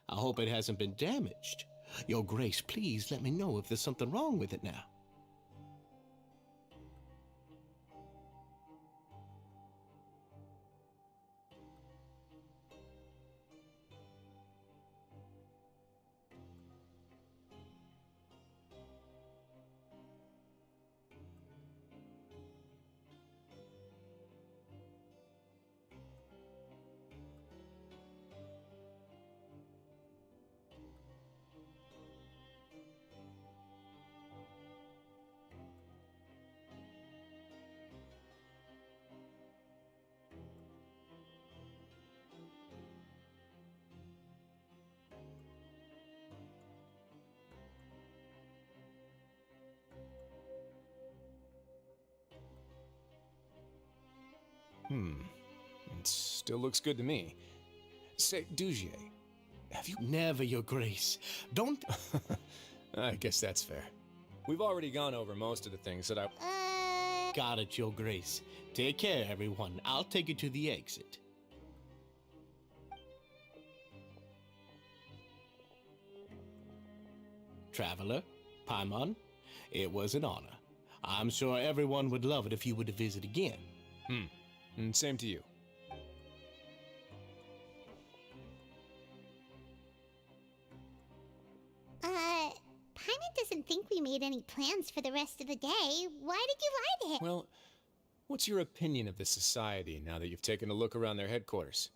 I hope it hasn't been damaged. Your Grace, please let me know if there's something wrong with it now. It still looks good to me. Say, Dugier, have you... Never, Your Grace. Don't... I guess that's fair. We've already gone over most of the things that I... Got it, Your Grace. Take care, everyone. I'll take you to the exit. Traveler, Paimon, it was an honor. I'm sure everyone would love it if you were to visit again. And same to you. Paimon doesn't think we made any plans for the rest of the day. Why did you lie to him? Well, what's your opinion of the society now that you've taken a look around their headquarters?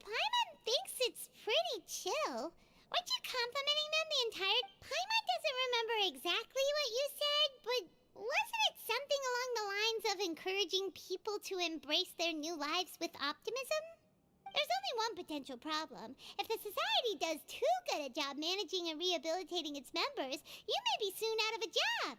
Paimon thinks it's pretty chill. Weren't you complimenting them the entire... Paimon doesn't remember exactly what you said, but wasn't it something along the lines of encouraging people to embrace their new lives with optimism? There's only one potential problem. If the society does too good a job managing and rehabilitating its members, you may be soon out of a job.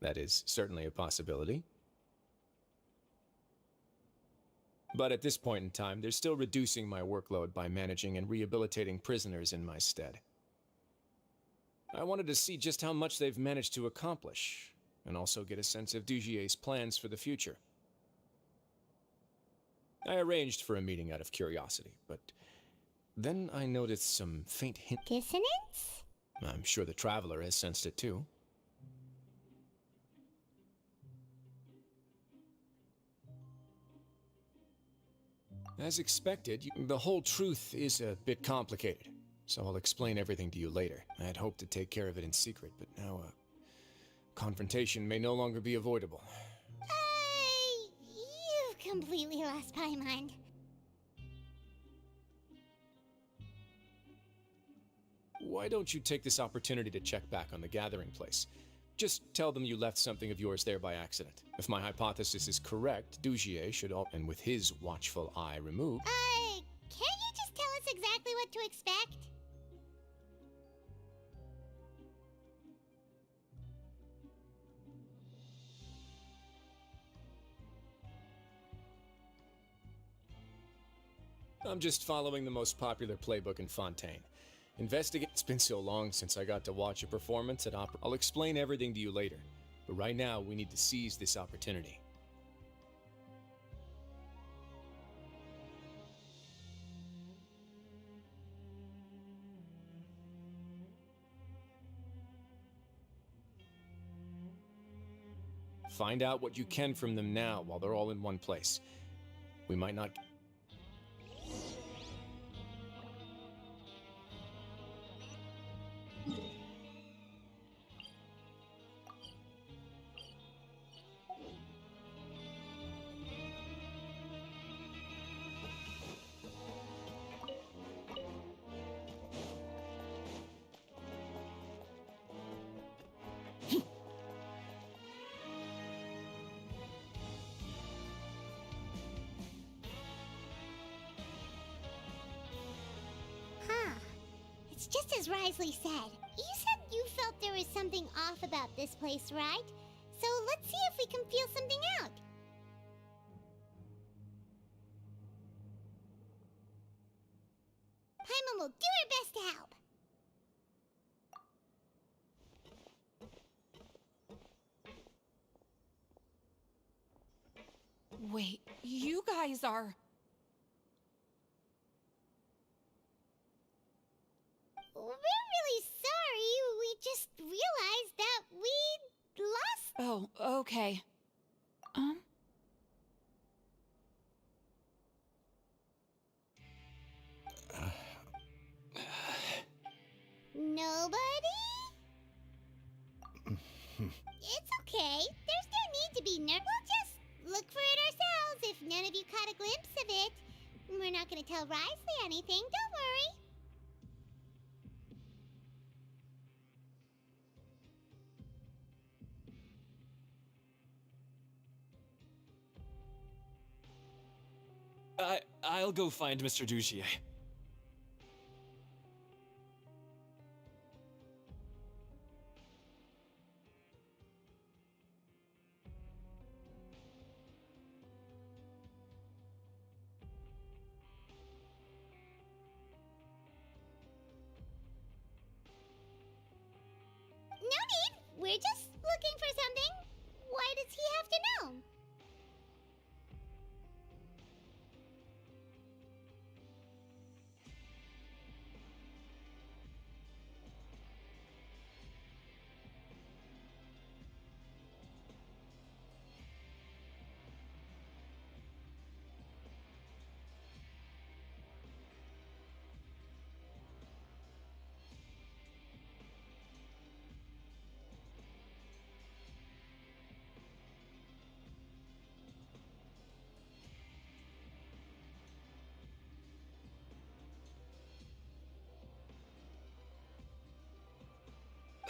That is certainly a possibility. But at this point in time, they're still reducing my workload by managing and rehabilitating prisoners in my stead. I wanted to see just how much they've managed to accomplish, and also get a sense of Dugier's plans for the future. I arranged for a meeting out of curiosity, but then I noticed some faint hint... Dissonance? I'm sure the Traveler has sensed it too. As expected, the whole truth is a bit complicated, so I'll explain everything to you later. I had hoped to take care of it in secret, but now confrontation may no longer be avoidable. You've completely lost my mind. Why don't you take this opportunity to check back on the gathering place? Just tell them you left something of yours there by accident. If my hypothesis is correct, Dugier should all... and with his watchful eye removed... Can't you just tell us exactly what to expect? I'm just following the most popular playbook in Fontaine. Investigate. It's been so long since I got to watch a performance at opera. I'll explain everything to you later, but right now we need to seize this opportunity. Find out what you can from them now while they're all in one place. We might not... It's just as Risley said. You said you felt there was something off about this place, right? So let's see if we can feel something out. Paimon will do her best to help. Wait, you guys are... We're really sorry. We just realized that we lost... Oh, okay. Nobody? It's okay. There's no need to be nervous. We'll just look for it ourselves if none of you caught a glimpse of it. We're not gonna tell Risley anything, don't worry. I'll go find Mr. Dugier. We're just looking for something. Why does he have to know?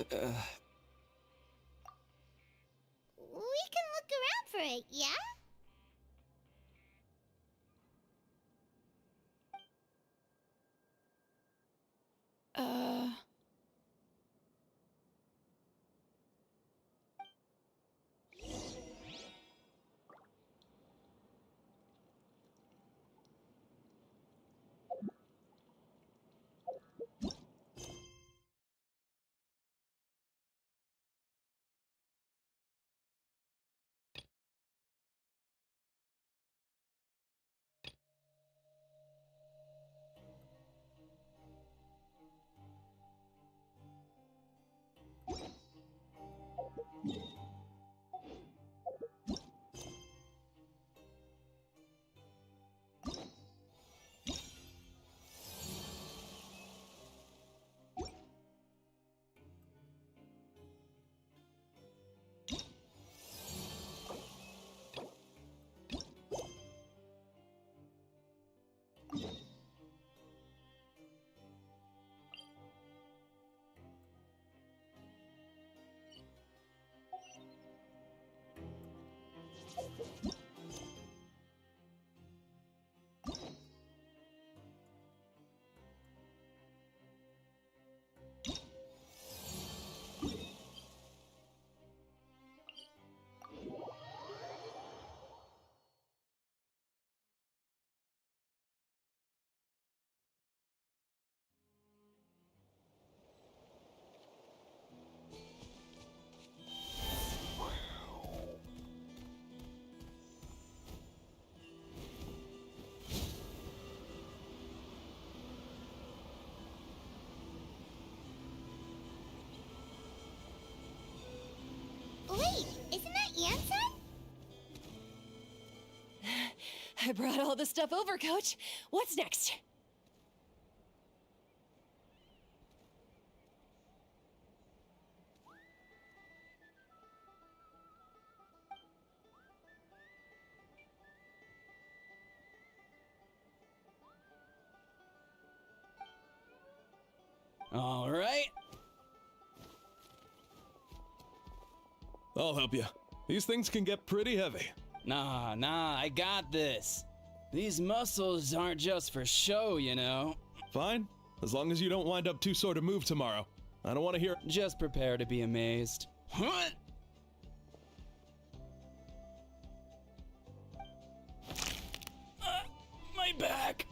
We can look around for it, yeah? Wait, isn't that Anson? I brought all the stuff over, Coach. What's next? All right. I'll help you. These things can get pretty heavy. Nah, I got this. These muscles aren't just for show, you know. Fine, as long as you don't wind up too sore to move tomorrow. I don't want to hear. Just prepare to be amazed. What? My back.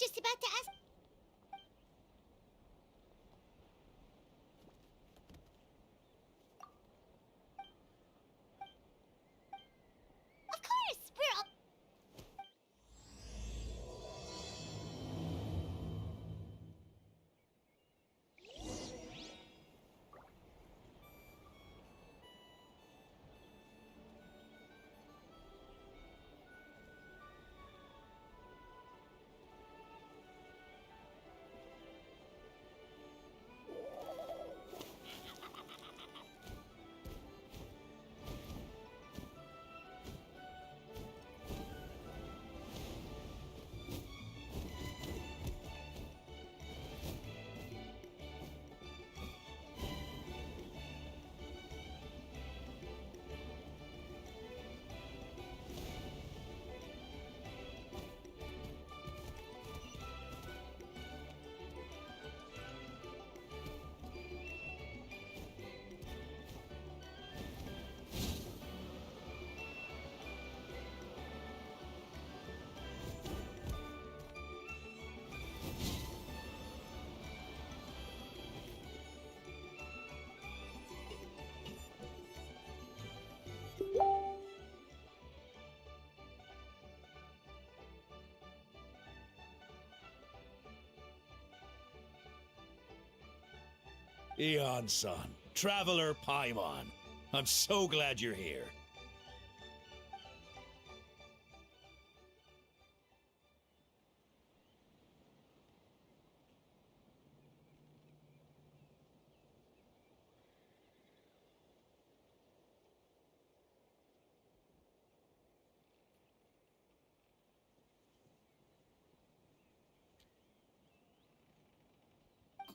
just about to ask. Of course, we're all. Eon-san, Traveler Paimon. I'm so glad you're here.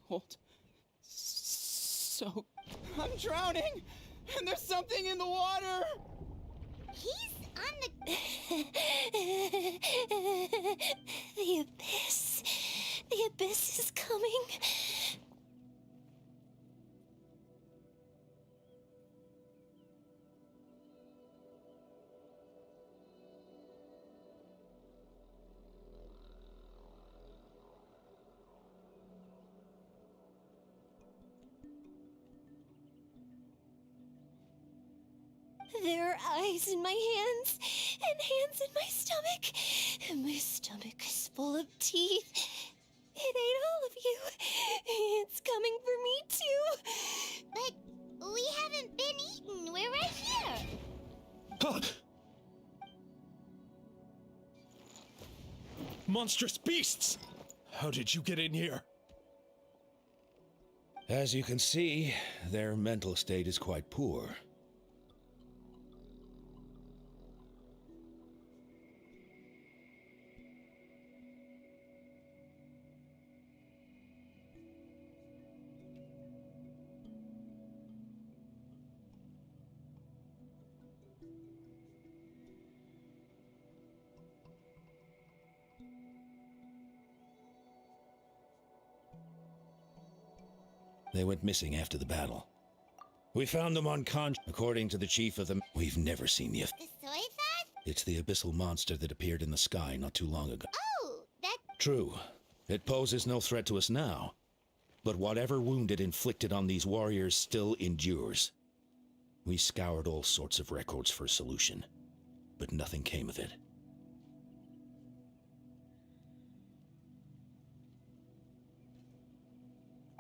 Cold. So... I'm drowning! And there's something in the water! He's on the... The abyss. The abyss is coming. There are eyes in my hands, and hands in my stomach, and my stomach is full of teeth. It ate all of you. It's coming for me too. But we haven't been eaten. We're right here. Huh. Monstrous beasts! How did you get in here? As you can see, their mental state is quite poor. They went missing after the battle. We found them unconscious. According to the chief of the... We've never seen the... The soy fat? It's the abyssal monster that appeared in the sky not too long ago. Oh, that... True. It poses no threat to us now. But whatever wound it inflicted on these warriors still endures. We scoured all sorts of records for a solution, but nothing came of it.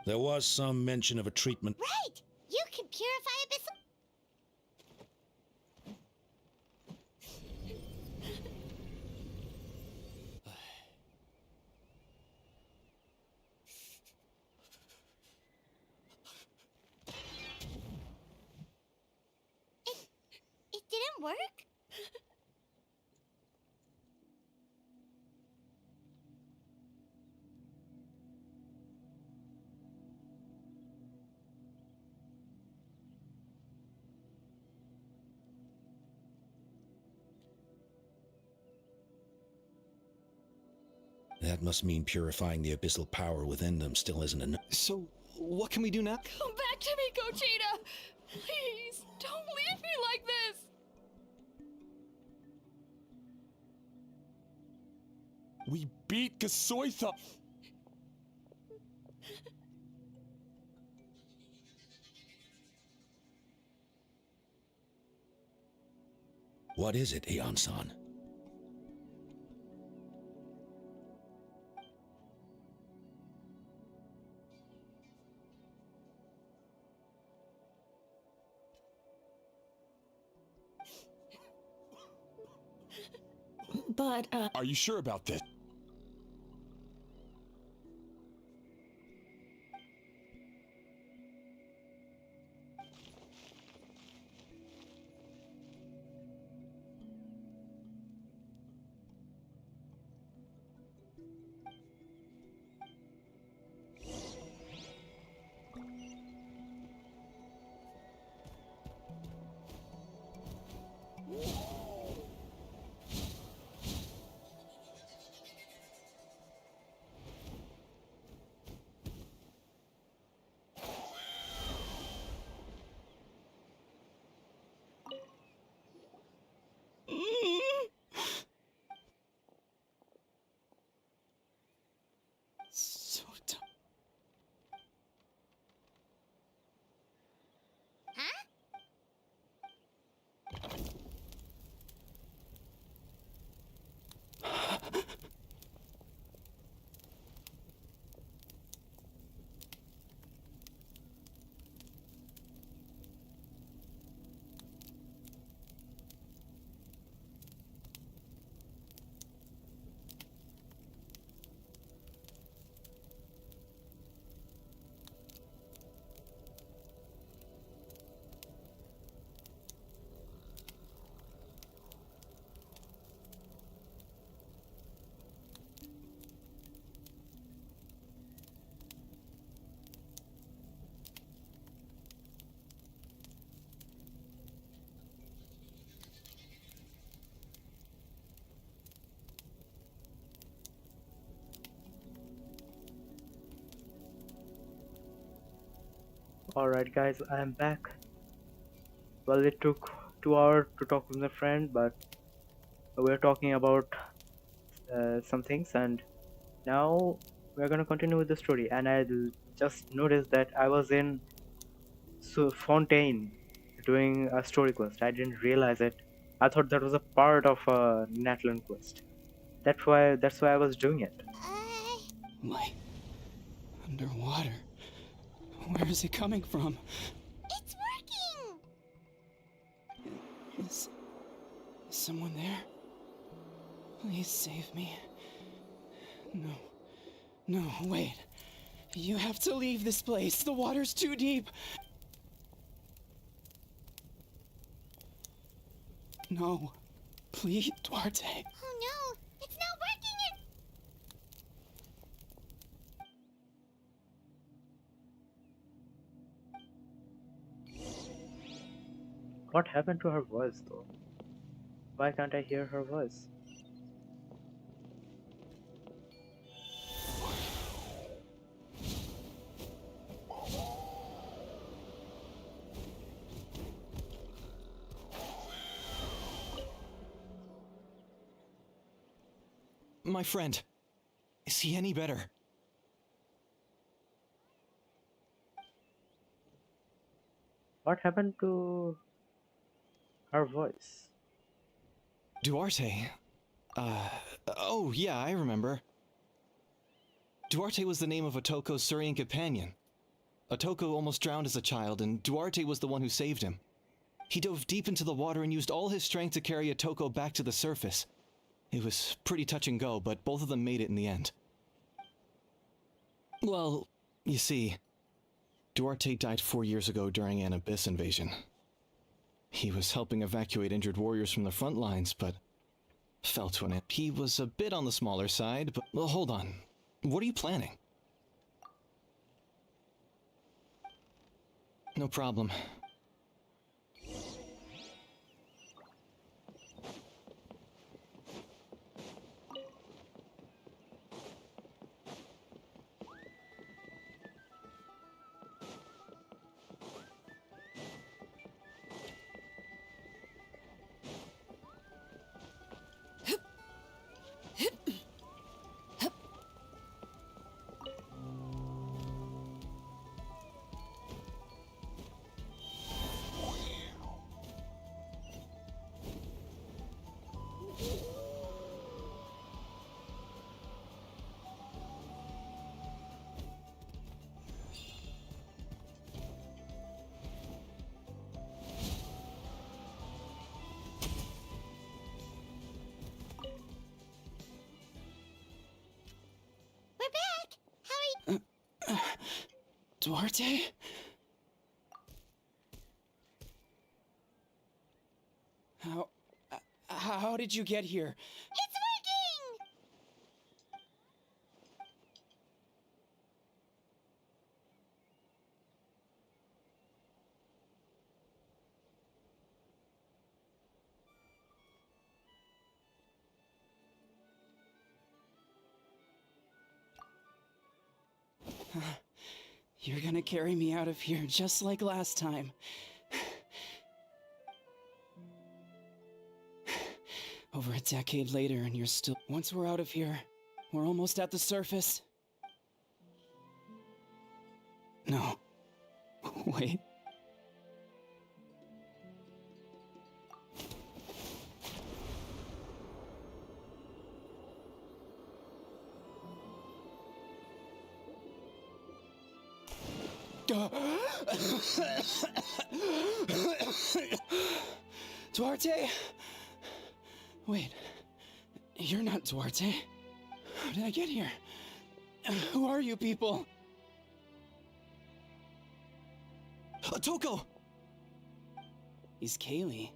There was some mention of a treatment. Right! You can purify abyssal... It didn't work? That must mean purifying the abyssal power within them still isn't enough. So, what can we do now? Come back to me, Gogeta! Please, don't leave me like this! We beat Kasoitha. What is it, Aeon-san? But, Are you sure about this? So dumb. Huh? Alright guys, I am back. Well, it took 2 hours to talk with my friend, but we're talking about some things, and now we're gonna continue with the story. And I just noticed that I was in Fontaine doing a story quest. I didn't realize it. I thought that was a part of a Natlan quest. That's why I was doing it. Light. Underwater. Where is it coming from? It's working! Is someone there? Please save me. No. No, wait. You have to leave this place. The water's too deep. No. Please, Duarte. Oh no! It's not working! What happened to her voice though? Why can't I hear her voice? My friend. Is he any better? What happened to her voice? Duarte. Oh yeah, I remember. Duarte was the name of Otoko's Surian companion. Otoko almost drowned as a child, and Duarte was the one who saved him. He dove deep into the water and used all his strength to carry Otoko back to the surface. It was pretty touch and go, but both of them made it in the end. Well, you see, Duarte died 4 years ago during an abyss invasion. He was helping evacuate injured warriors from the front lines, but fell to an end. He was a bit on the smaller side, but well, hold on. What are you planning? No problem. Duarte? How did you get here? It's working! You're gonna carry me out of here just like last time. Over a decade later and you're still... Once we're out of here, we're almost at the surface. No. Wait. Duarte? Wait, you're not Duarte. How did I get here? Who are you people? Toko! He's Kaylee.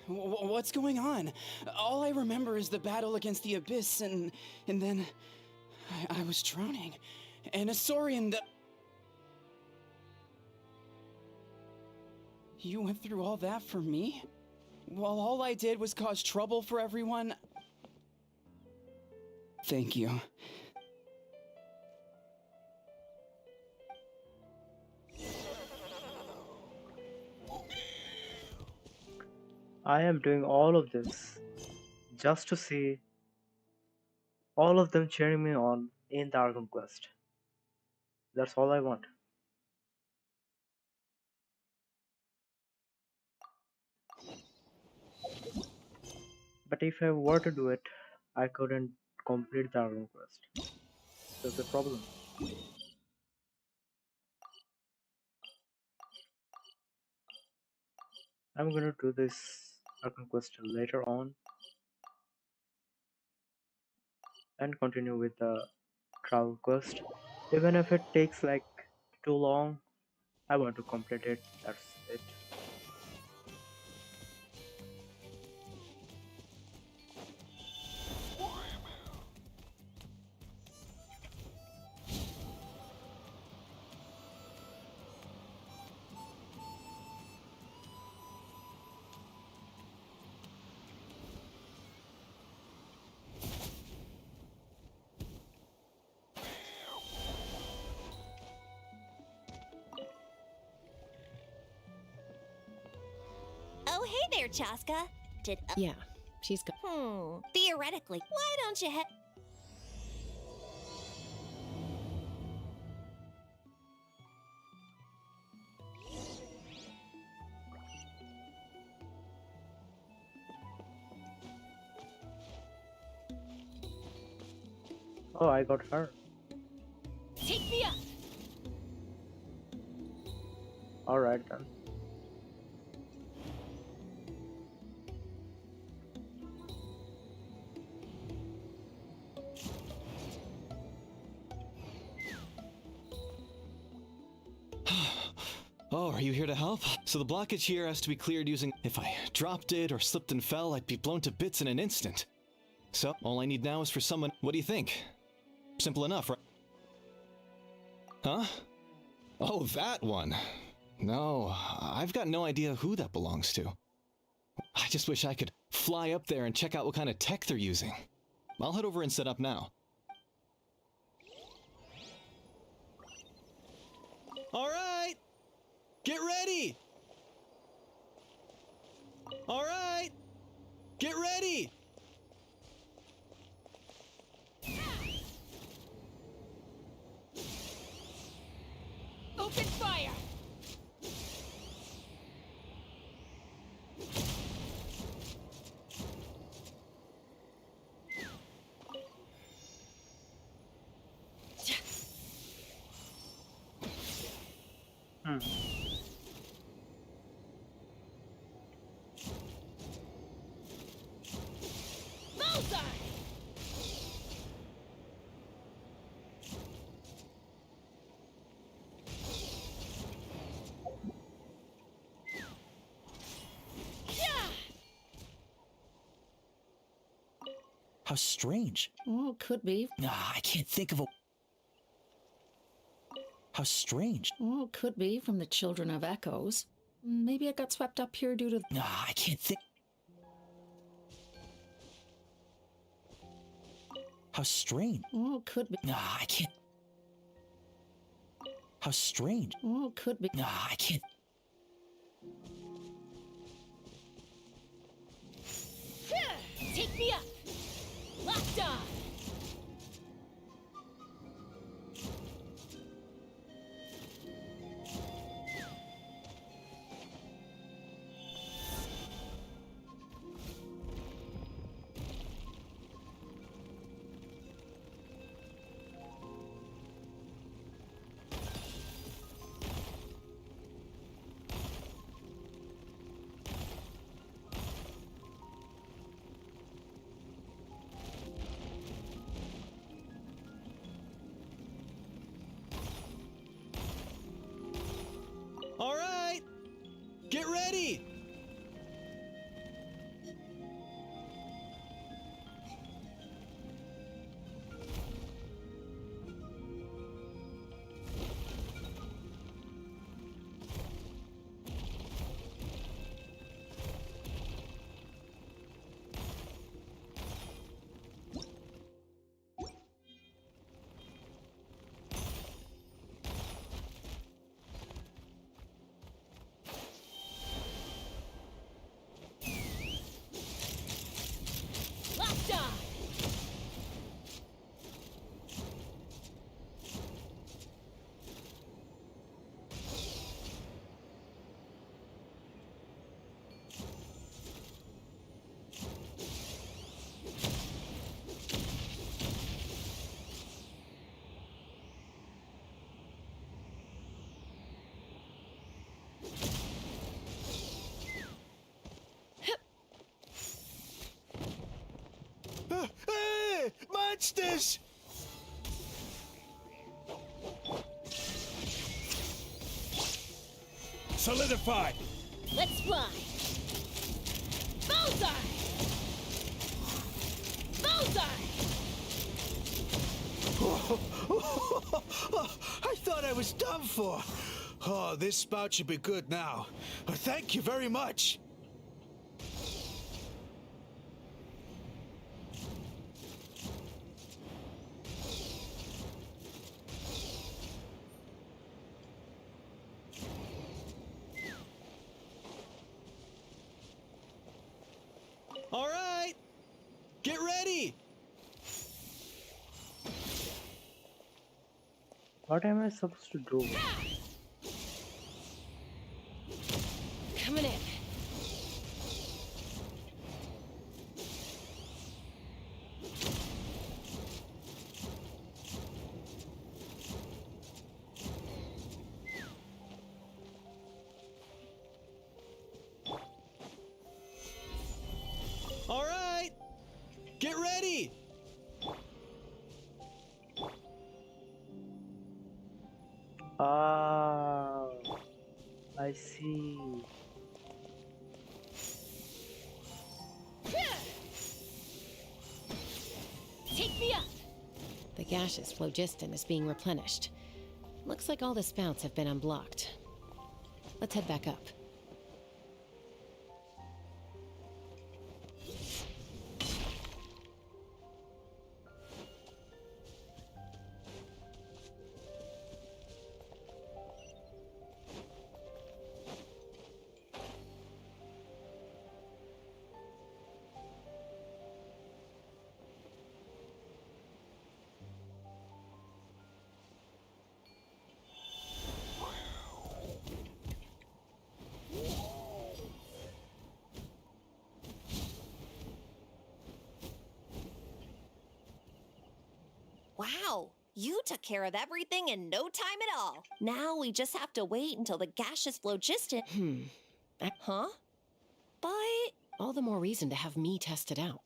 What's going on? All I remember is the battle against the Abyss and then I was drowning. And a Saurian that... You went through all that for me? While all I did was cause trouble for everyone? Thank you. I am doing all of this just to see all of them cheering me on in the Archon quest. That's all I want. But if I were to do it, I couldn't complete the Archon quest. That's the problem. I'm gonna do this Archon quest later on and continue with the travel quest. Even if it takes like too long, I want to complete it. That's it. Oh, hey there, Chaska. Did... Yeah, she's got... Theoretically, why don't you head... Oh, I got her. Take me up! Alright then. Oh, are you here to help? So the blockage here has to be cleared using... If I dropped it or slipped and fell, I'd be blown to bits in an instant. So, all I need now is for someone... What do you think? Simple enough, right? Huh? Oh, that one. No, I've got no idea who that belongs to. I just wish I could fly up there and check out what kind of tech they're using. I'll head over and set up now. All right! Get ready! All right! Get ready! Open fire! How strange. Well, could be. I can't think of a... How strange. Well, could be from the Children of Echoes. Maybe it got swept up here due to... I can't think... How strange. Well, could be. I can't... How strange. Well, could be. I can't... Take me up! Locked on! All right! Get ready! Locked on! Hey! Monsters! Solidify! Let's fly! Bullseye! Bullseye! I thought I was done for. Oh, this spout should be good now. Thank you very much. All right! Get ready! What am I supposed to do? Coming in. All right! Get ready! Ah, I see. Take me up! The gaseous phlogiston is being replenished. Looks like all the spouts have been unblocked. Let's head back up. Wow, you took care of everything in no time at all. Now we just have to wait until the gaseous phlogiston... Huh? But... All the more reason to have me test it out.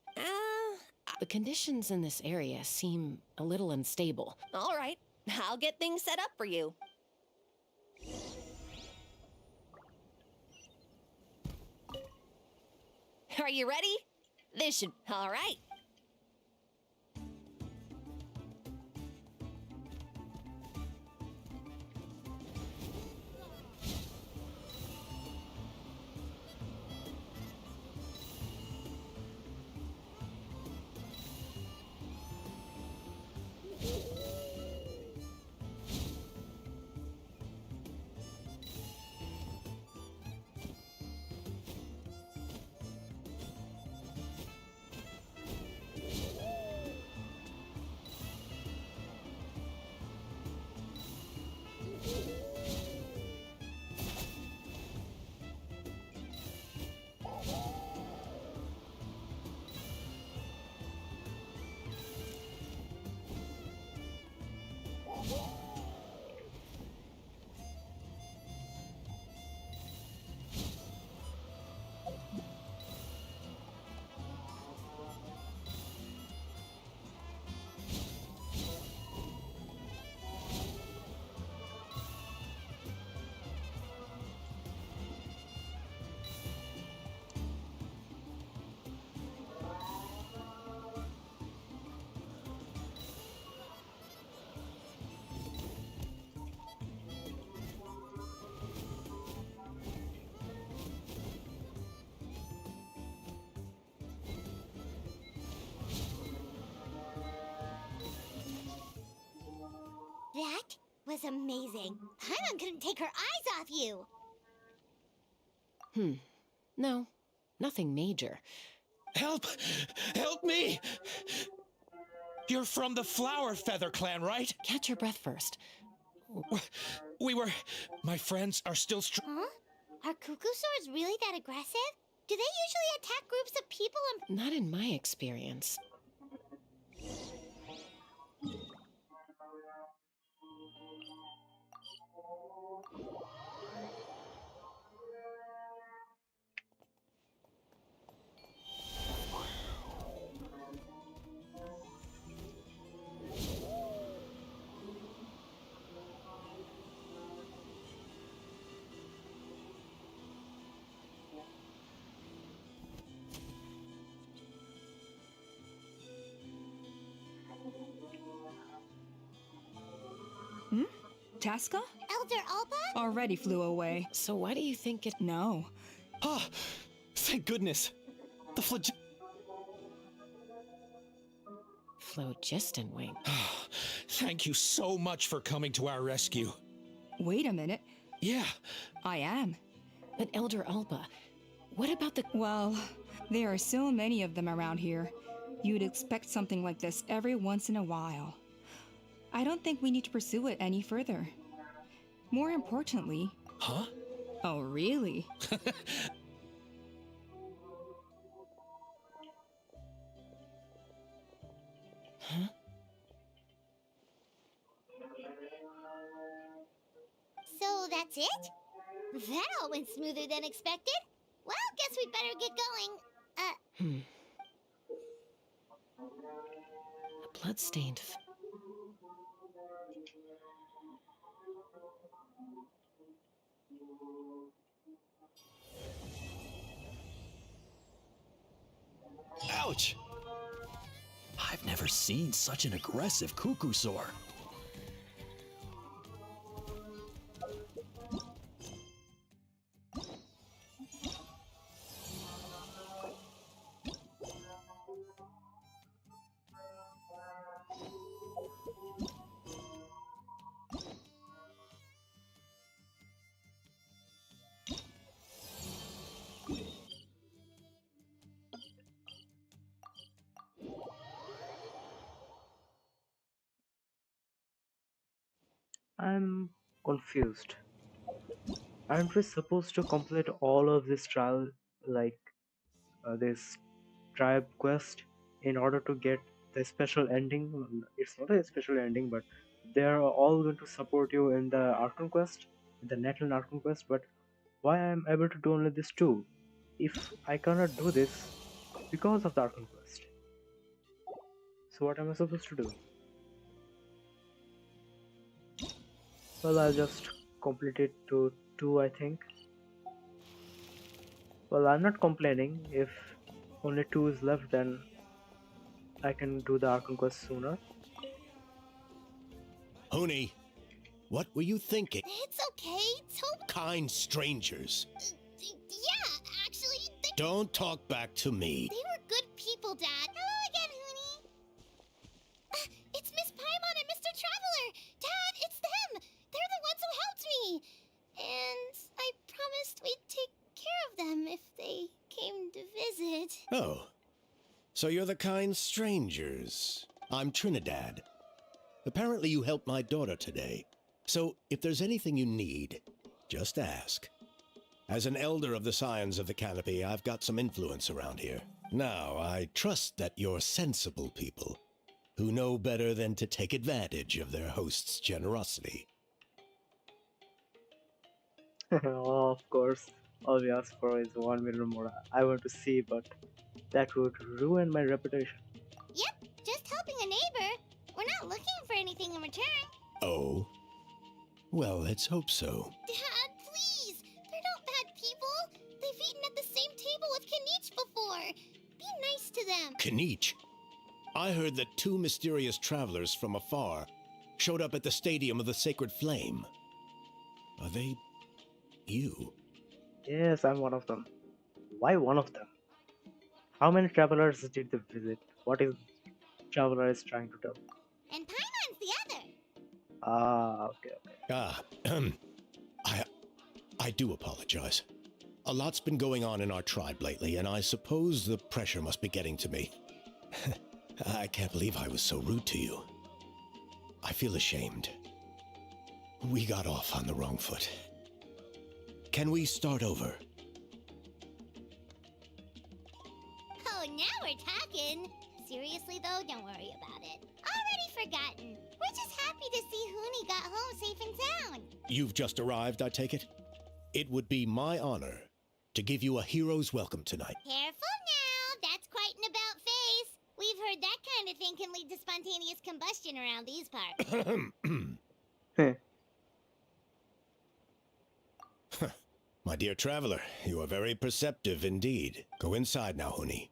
The conditions in this area seem a little unstable. All right, I'll get things set up for you. Are you ready? This should... All right. was amazing. Paimon couldn't take her eyes off you. No, nothing major. Help! Help me! You're from the Flower Feather clan, right? Catch your breath first. My friends are still Huh? Are cuckoo-soars really that aggressive? Do they usually attack groups of people and... Not in my experience. Tasca? Elder Alba? Already flew away. So why do you think it... No. Ah! Thank goodness! The Phlogiston wing. Thank you so much for coming to our rescue. Wait a minute. Yeah. I am. But Elder Alba, what about the... Well, there are so many of them around here. You'd expect something like this every once in a while. I don't think we need to pursue it any further. More importantly... Huh? Oh, really? Huh? So that's it? That all went smoother than expected. Well, guess we better get going. A blood-stained... Ouch! I've never seen such an aggressive cuckoo-soar. I'm confused. Aren't we supposed to complete all of this trial, like this tribe quest, in order to get the special ending? It's not a special ending, but they're all going to support you in the Archon quest, the Netlin Archon quest. But why I'm able to do only this too, if I cannot do this because of the Archon quest? So what am I supposed to do? Well, I'll just complete it to 2, I think. Well, I'm not complaining. If only 2 is left, then I can do the Archon quest sooner. Huni, what were you thinking? It's okay. So... Kind strangers. Yeah, actually, Don't talk back to me. they were good people, Dad. Hello again, Huni. It's Miss Paimon and Mr. Traveler. Dad, it's them. They're the ones who helped me. And I promised we'd take care of them if they came to visit. Oh, so you're the kind strangers. I'm Trinidad. Apparently you helped my daughter today. So if there's anything you need, just ask. As an elder of the Scions of the Canopy, I've got some influence around here. Now, I trust that you're sensible people who know better than to take advantage of their host's generosity. Oh, of course. All we ask for is 1 million more. I want to see, but that would ruin my reputation. Yep, just helping a neighbor. We're not looking for anything in return. Oh? Well, let's hope so. Dad, please. They're not bad people. They've eaten at the same table with Kanich before. Be nice to them. Kanich? I heard that 2 mysterious travelers from afar showed up at the Stadium of the Sacred Flame. Are they... you? Yes, I'm one of them. Why one of them? How many travelers did they visit? What is traveler is trying to tell? And Paimon's the other. Ah, okay. Ah, I do apologize. A lot's been going on in our tribe lately, and I suppose the pressure must be getting to me. I can't believe I was so rude to you. I feel ashamed. We got off on the wrong foot. Can we start over? Oh, now we're talking. Seriously, though, don't worry about it. Already forgotten. We're just happy to see Huni got home safe and sound. You've just arrived, I take it? It would be my honor to give you a hero's welcome tonight. Careful now. That's quite an about face. We've heard that kind of thing can lead to spontaneous combustion around these parts. My dear traveler, you are very perceptive indeed. Go inside now, Huni.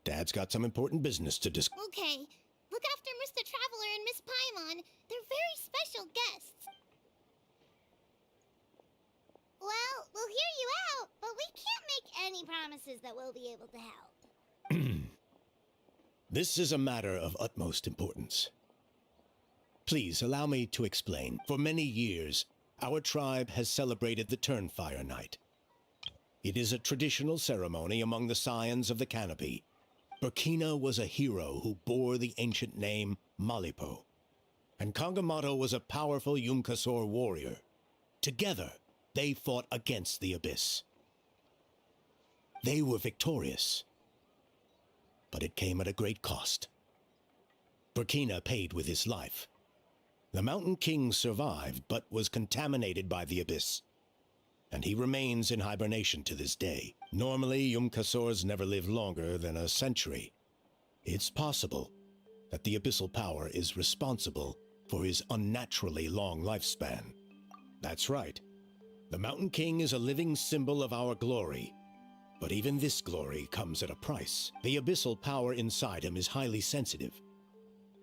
Dad's got some important business to discuss. Okay. Look after Mr. Traveler and Miss Paimon. They're very special guests. Well, we'll hear you out, but we can't make any promises that we'll be able to help. This is a matter of utmost importance. Please allow me to explain. For many years, our tribe has celebrated the Turnfire Night. It is a traditional ceremony among the Scions of the Canopy. Burkina was a hero who bore the ancient name Malipo, and Kangamato was a powerful Yumkasor warrior. Together, they fought against the Abyss. They were victorious, but it came at a great cost. Burkina paid with his life. The Mountain King survived, but was contaminated by the Abyss, and he remains in hibernation to this day. Normally, Yumkasors never live longer than a century. It's possible that the Abyssal power is responsible for his unnaturally long lifespan. That's right. The Mountain King is a living symbol of our glory, but even this glory comes at a price. The Abyssal power inside him is highly sensitive,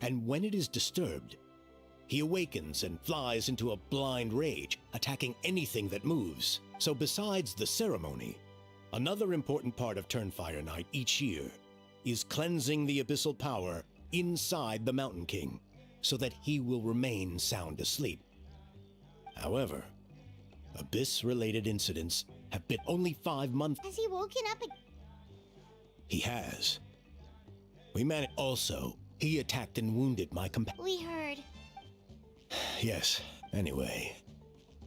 and when it is disturbed, he awakens and flies into a blind rage, attacking anything that moves. So besides the ceremony, another important part of Turnfire Night each year is cleansing the abyssal power inside the Mountain King so that he will remain sound asleep. However, Abyss-related incidents have been only 5 months. Has he woken up again? He has. We managed. Also, he attacked and wounded my companion. We heard. Yes. Anyway,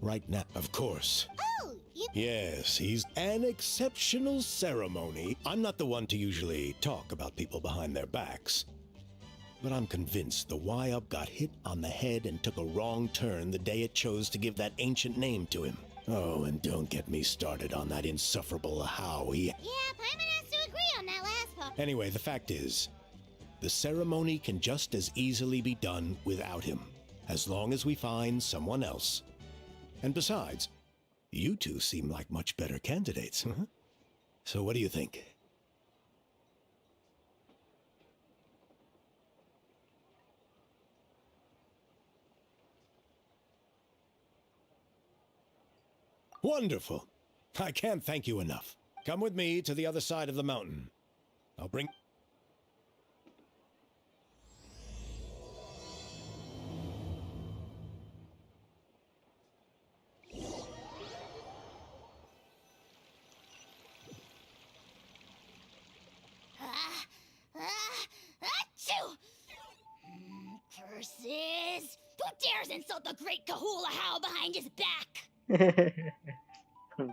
right now, of course. Oh, you... Yes, he's an exceptional ceremony. I'm not the one to usually talk about people behind their backs, but I'm convinced the Y-Up got hit on the head and took a wrong turn the day it chose to give that ancient name to him. Oh, and don't get me started on that insufferable how he... Yeah, Paimon has to agree on that last part. Anyway, the fact is, the ceremony can just as easily be done without him, as long as we find someone else. And besides, you two seem like much better candidates, huh? So what do you think? Wonderful. I can't thank you enough. Come with me to the other side of the mountain. I'll bring... Achoo! Curses! Who dares insult the great Kahula How behind his back?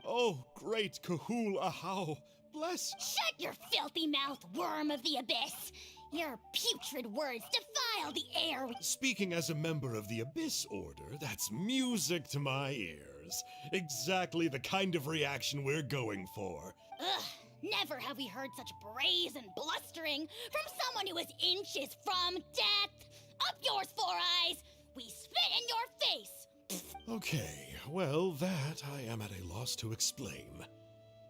Oh, great Kahul Ahau, bless. Shut your filthy mouth, worm of the abyss! Your putrid words defile the air. Speaking as a member of the Abyss Order, that's music to my ears. Exactly the kind of reaction we're going for. Ugh, never have we heard such brazen blustering from someone who is inches from death. Up yours, Four Eyes! We spit in your face! Okay, well, that I am at a loss to explain.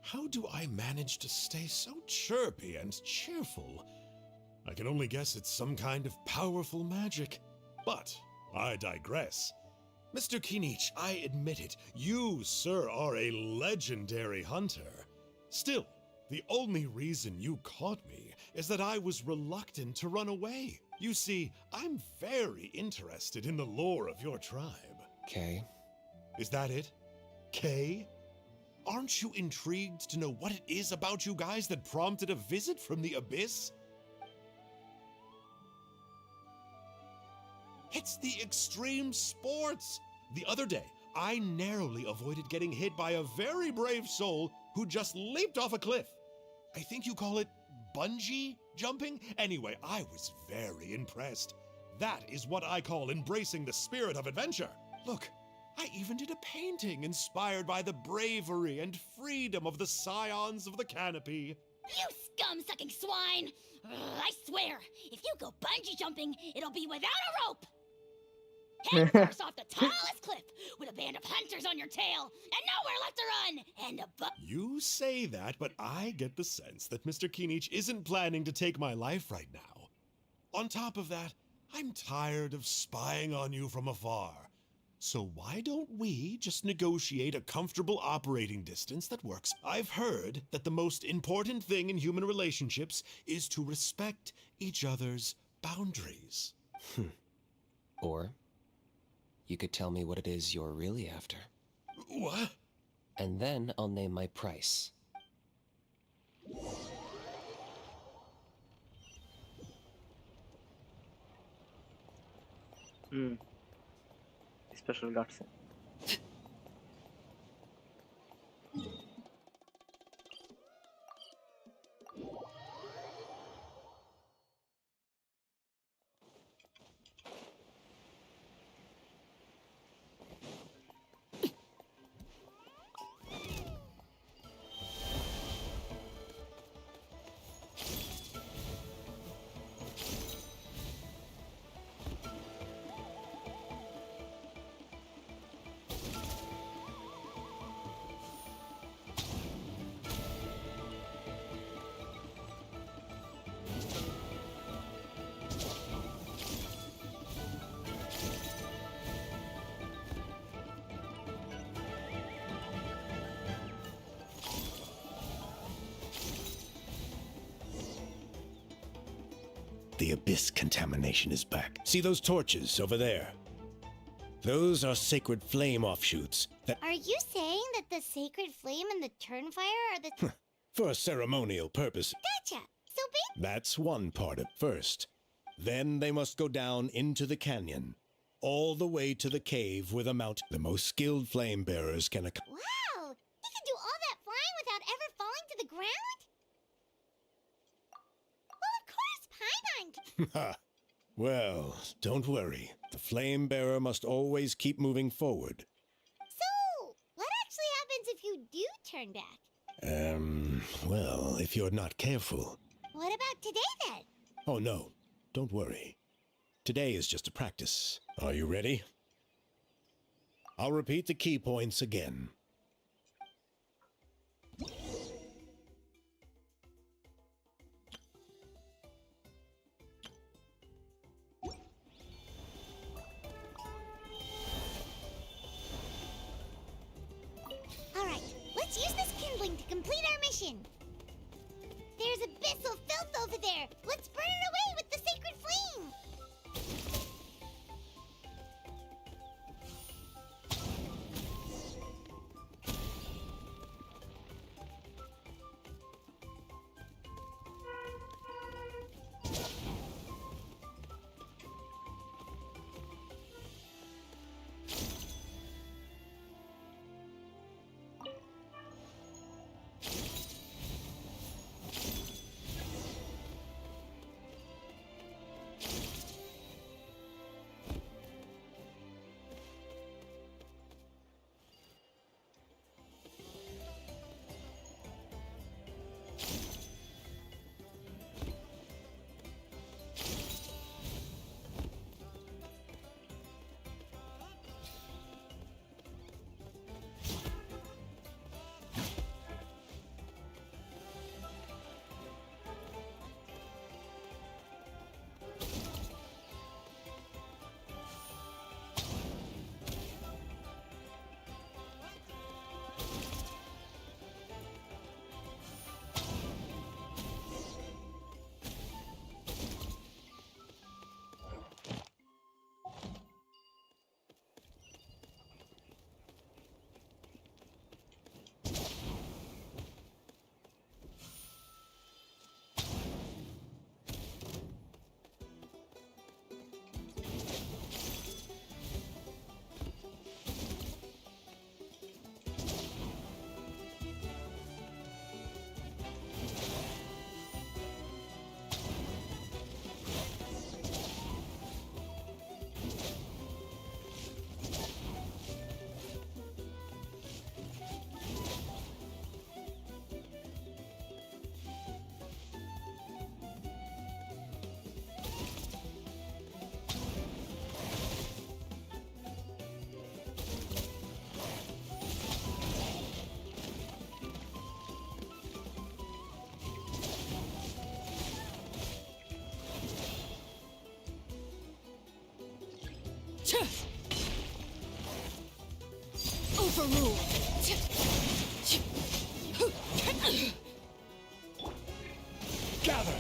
How do I manage to stay so chirpy and cheerful? I can only guess it's some kind of powerful magic. But I digress. Mr. Kinich, I admit it, you, sir, are a legendary hunter. Still, the only reason you caught me is that I was reluctant to run away. You see, I'm very interested in the lore of your tribe. Okay. Is that it? Kay? Aren't you intrigued to know what it is about you guys that prompted a visit from the Abyss? It's the extreme sports! The other day, I narrowly avoided getting hit by a very brave soul who just leaped off a cliff. I think you call it bungee jumping? Anyway, I was very impressed. That is what I call embracing the spirit of adventure. Look, I even did a painting inspired by the bravery and freedom of the scions of the canopy. You scum-sucking swine! I swear, if you go bungee jumping, it'll be without a rope! Head first off the tallest cliff, with a band of hunters on your tail, and nowhere left to run, and a You say that, but I get the sense that Mr. Kinich isn't planning to take my life right now. On top of that, I'm tired of spying on you from afar. So why don't we just negotiate a comfortable operating distance that works? I've heard that the most important thing in human relationships is to respect each other's boundaries. Or you could tell me what it is you're really after. What? And then I'll name my price. Special guards. The abyss contamination is back. See those torches over there? Those are sacred flame offshoots that, Are you saying that the sacred flame and the turnfire are the... for a ceremonial purpose, Gotcha! So big? that's one part of first. Then they must go down into the canyon, all the way to the cave where the most skilled flame bearers can Wow! You can do all that flying without ever falling to the ground? Well, of course, Paimon! Well, don't worry. The flame bearer must always keep moving forward. So, what actually happens if you do turn back? Well, if you're not careful. What about today, then? Oh, no. Don't worry. Today is just a practice. Are you ready? I'll repeat the key points again. Alright, let's use this kindling to complete our mission. There's abyssal filth over there. Let's burn it away with the sacred flame. Overruled. Gather!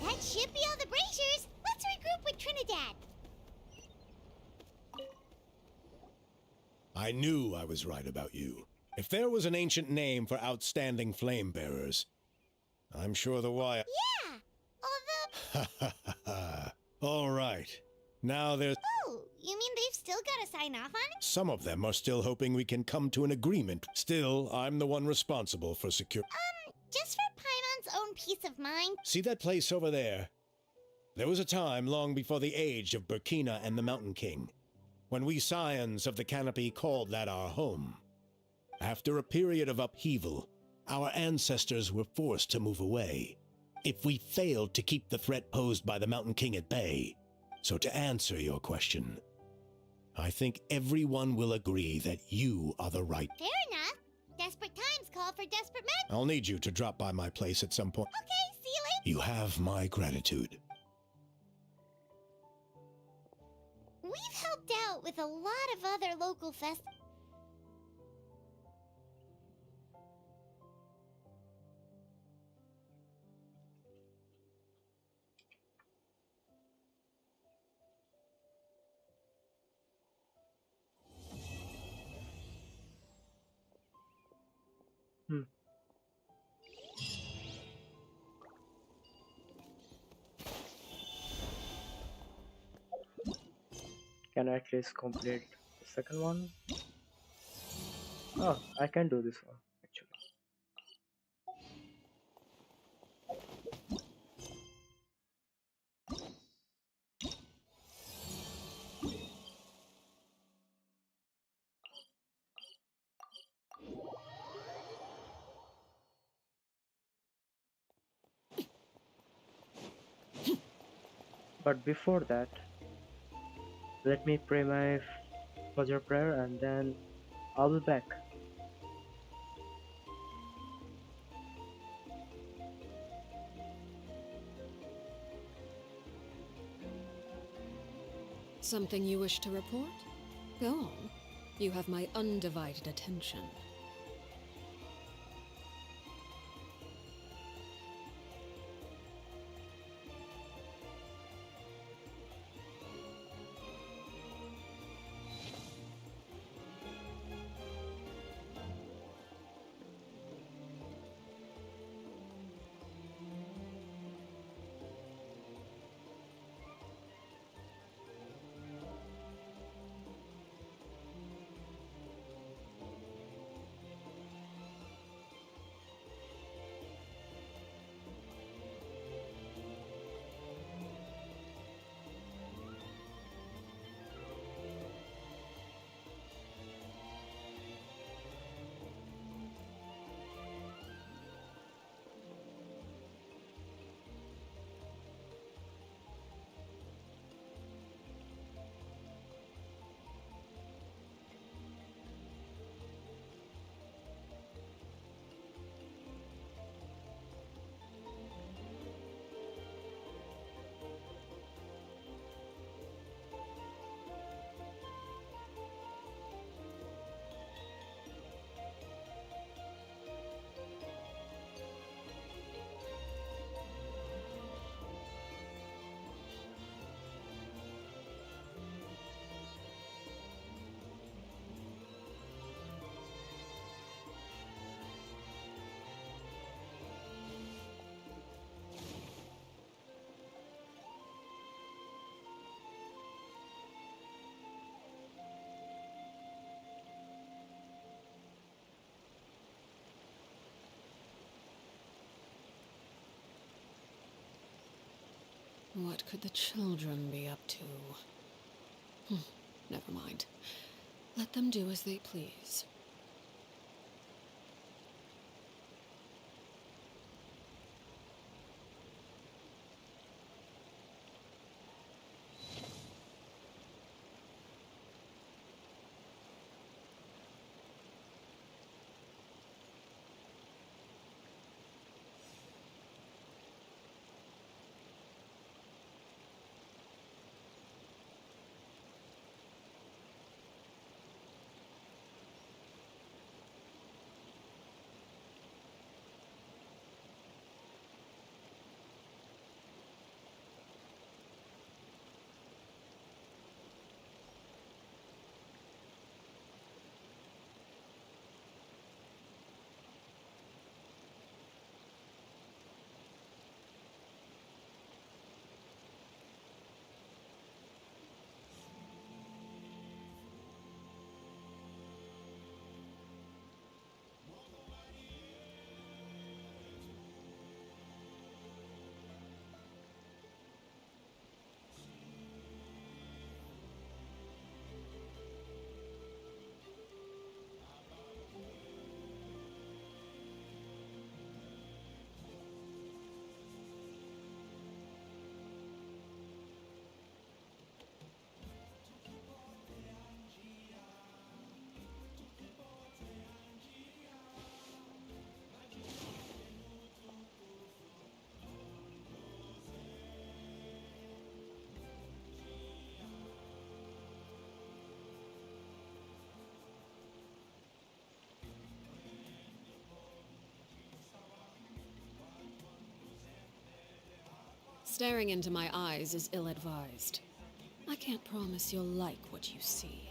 That should be all the braziers. Let's regroup with Trinidad. I knew I was right about you. If there was an ancient name for outstanding flame bearers, I'm sure the why. Yeah, All right. Now there's. Oh, you mean they've still got to sign off on it? Some of them are still hoping we can come to an agreement. Still, I'm the one responsible for secure. Just for Paimon's own peace of mind. See that place over there? There was a time long before the age of Burkina and the Mountain King, when we scions of the Canopy called that our home. After a period of upheaval, our ancestors were forced to move away. If we failed to keep the threat posed by the Mountain King at bay. So to answer your question, I think everyone will agree that you are the right. Fair enough. Desperate times call for desperate men. I'll need you to drop by my place at some point. Okay, see you later. You have my gratitude. We've helped out with a lot of other local festivals. Can I at least complete the second one? Oh, I can do this one actually. But before that, let me pray my Fajr prayer and then I'll be back. Something you wish to report? Go on. You have my undivided attention. What could the children be up to? Never mind. Let them do as they please. Staring into my eyes is ill-advised. I can't promise you'll like what you see.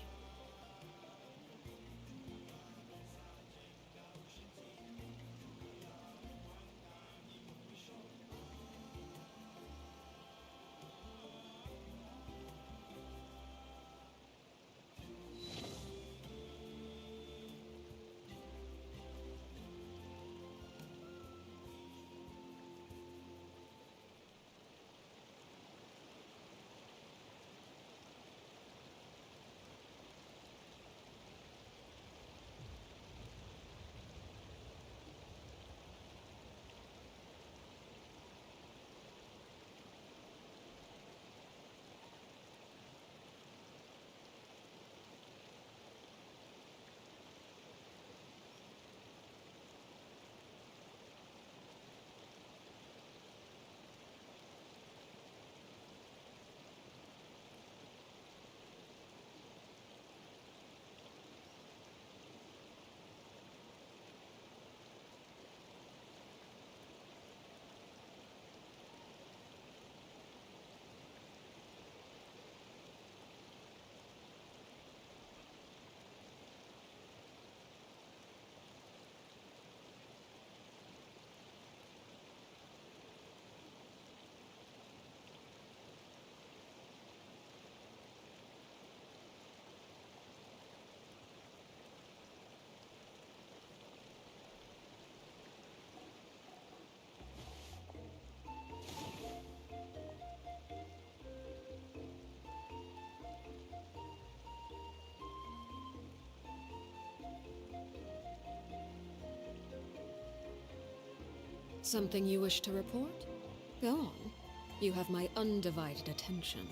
Something you wish to report? Go on. You have my undivided attention.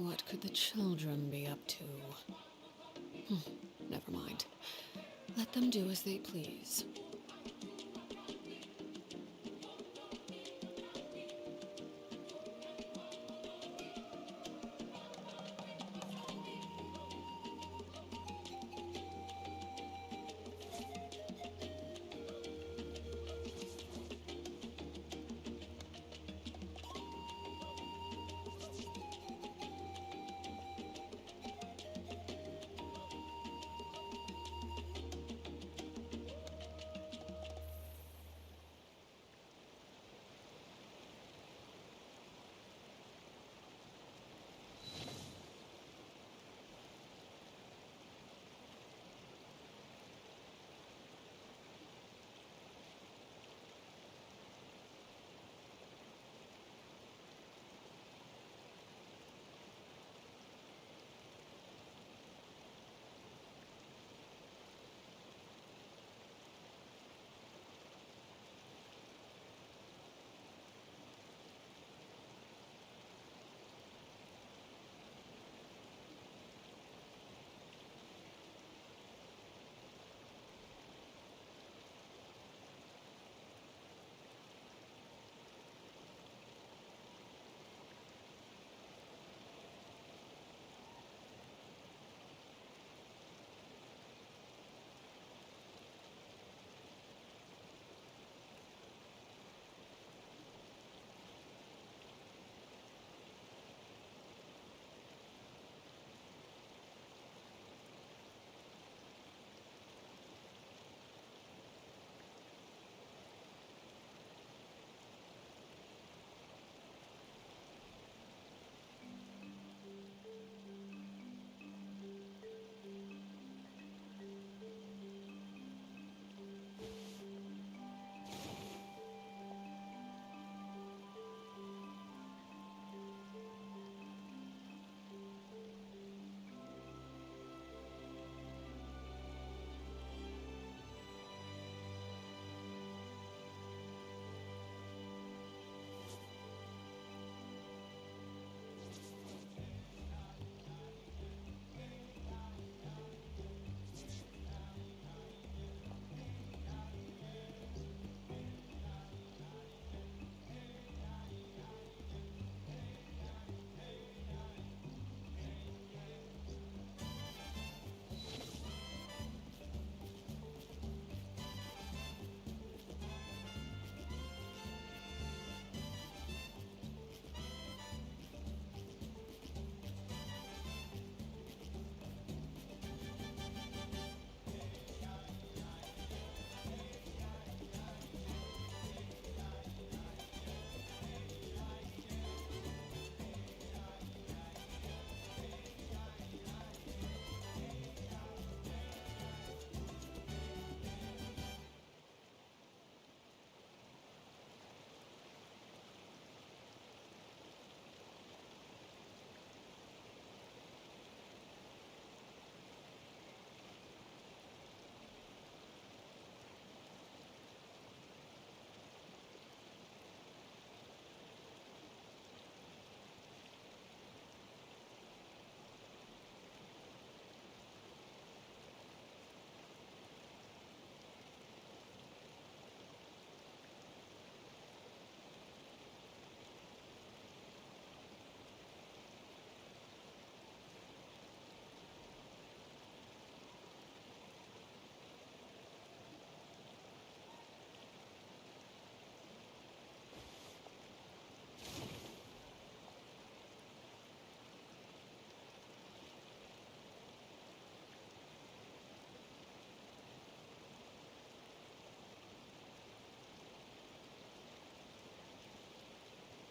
What could the children be up to? Never mind. Let them do as they please.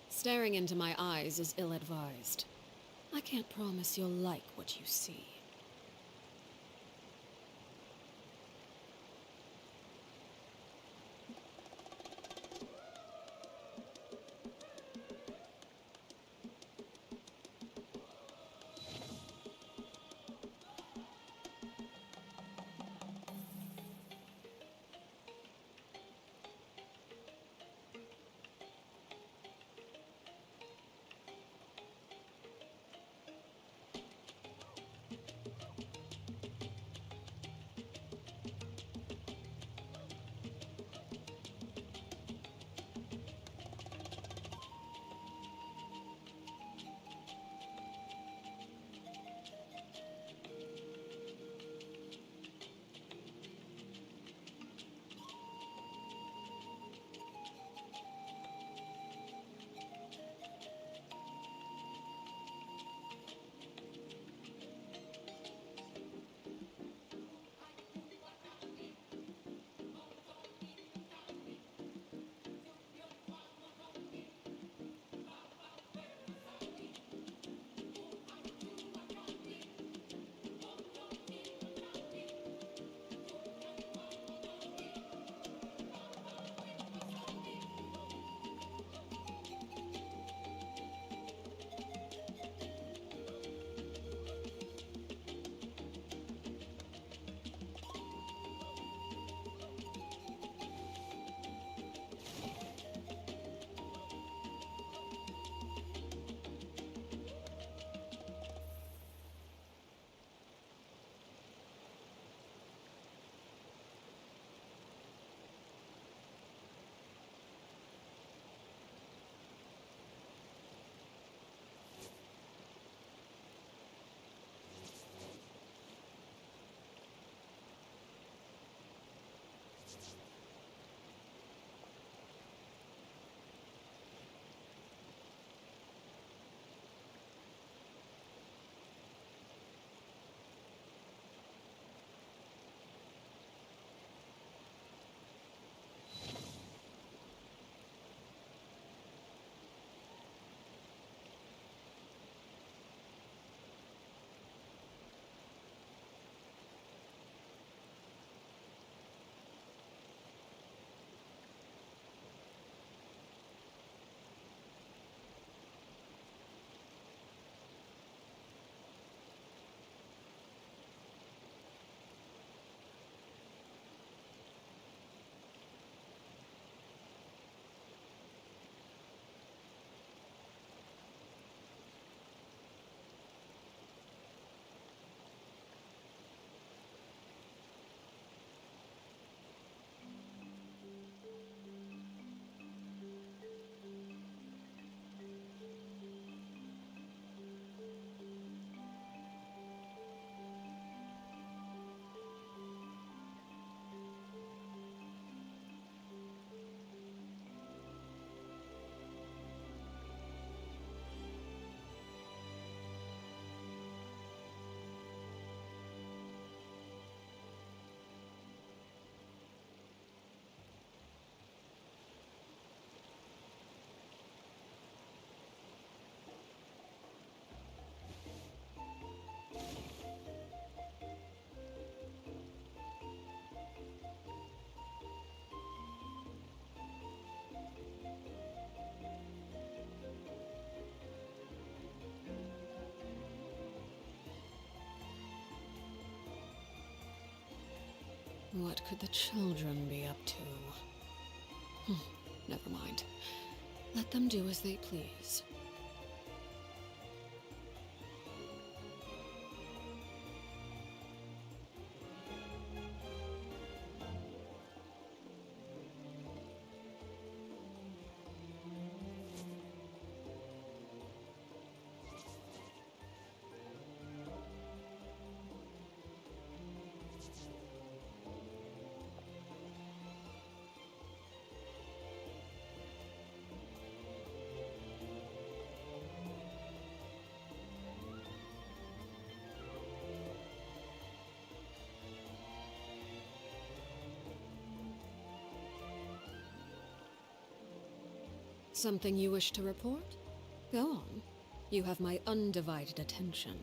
Staring into my eyes is ill-advised. I can't promise you'll like what you see. What could the children be up to? Never mind. Let them do as they please. Something you wish to report? Go on. You have my undivided attention.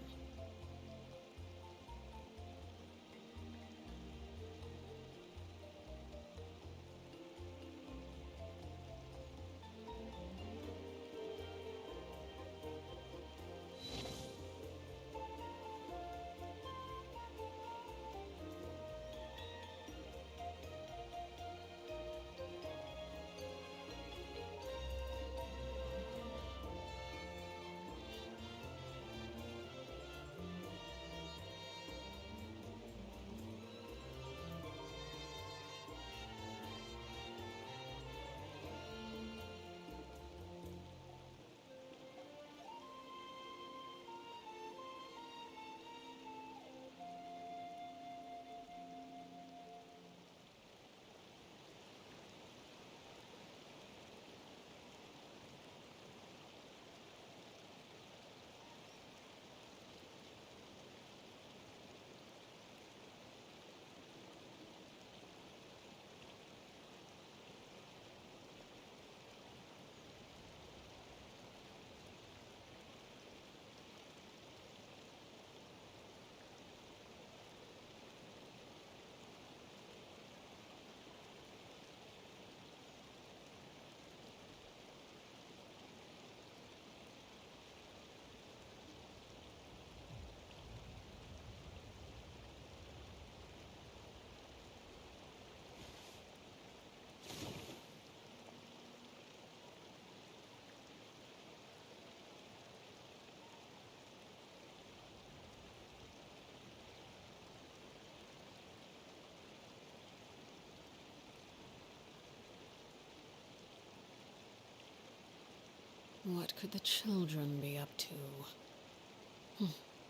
What could the children be up to?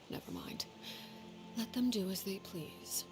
Never mind. Let them do as they please.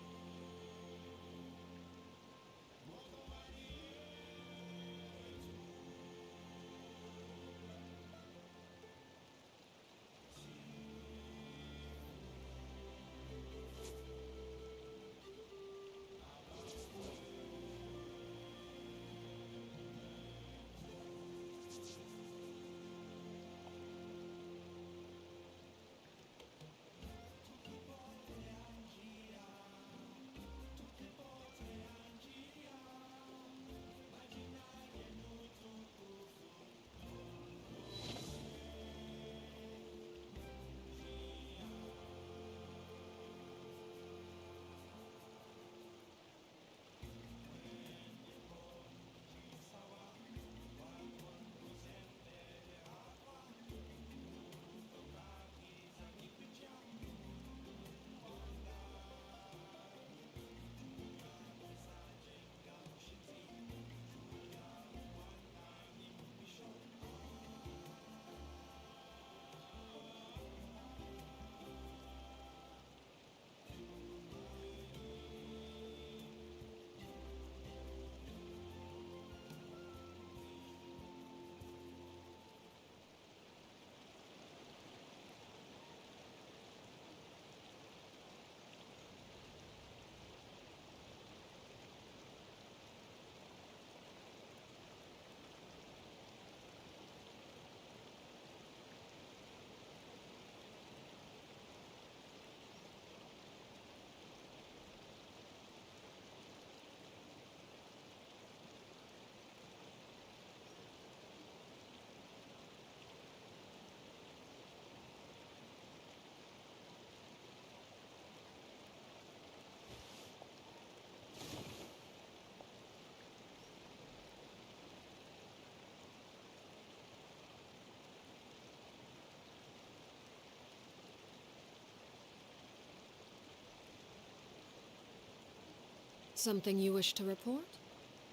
Something you wish to report?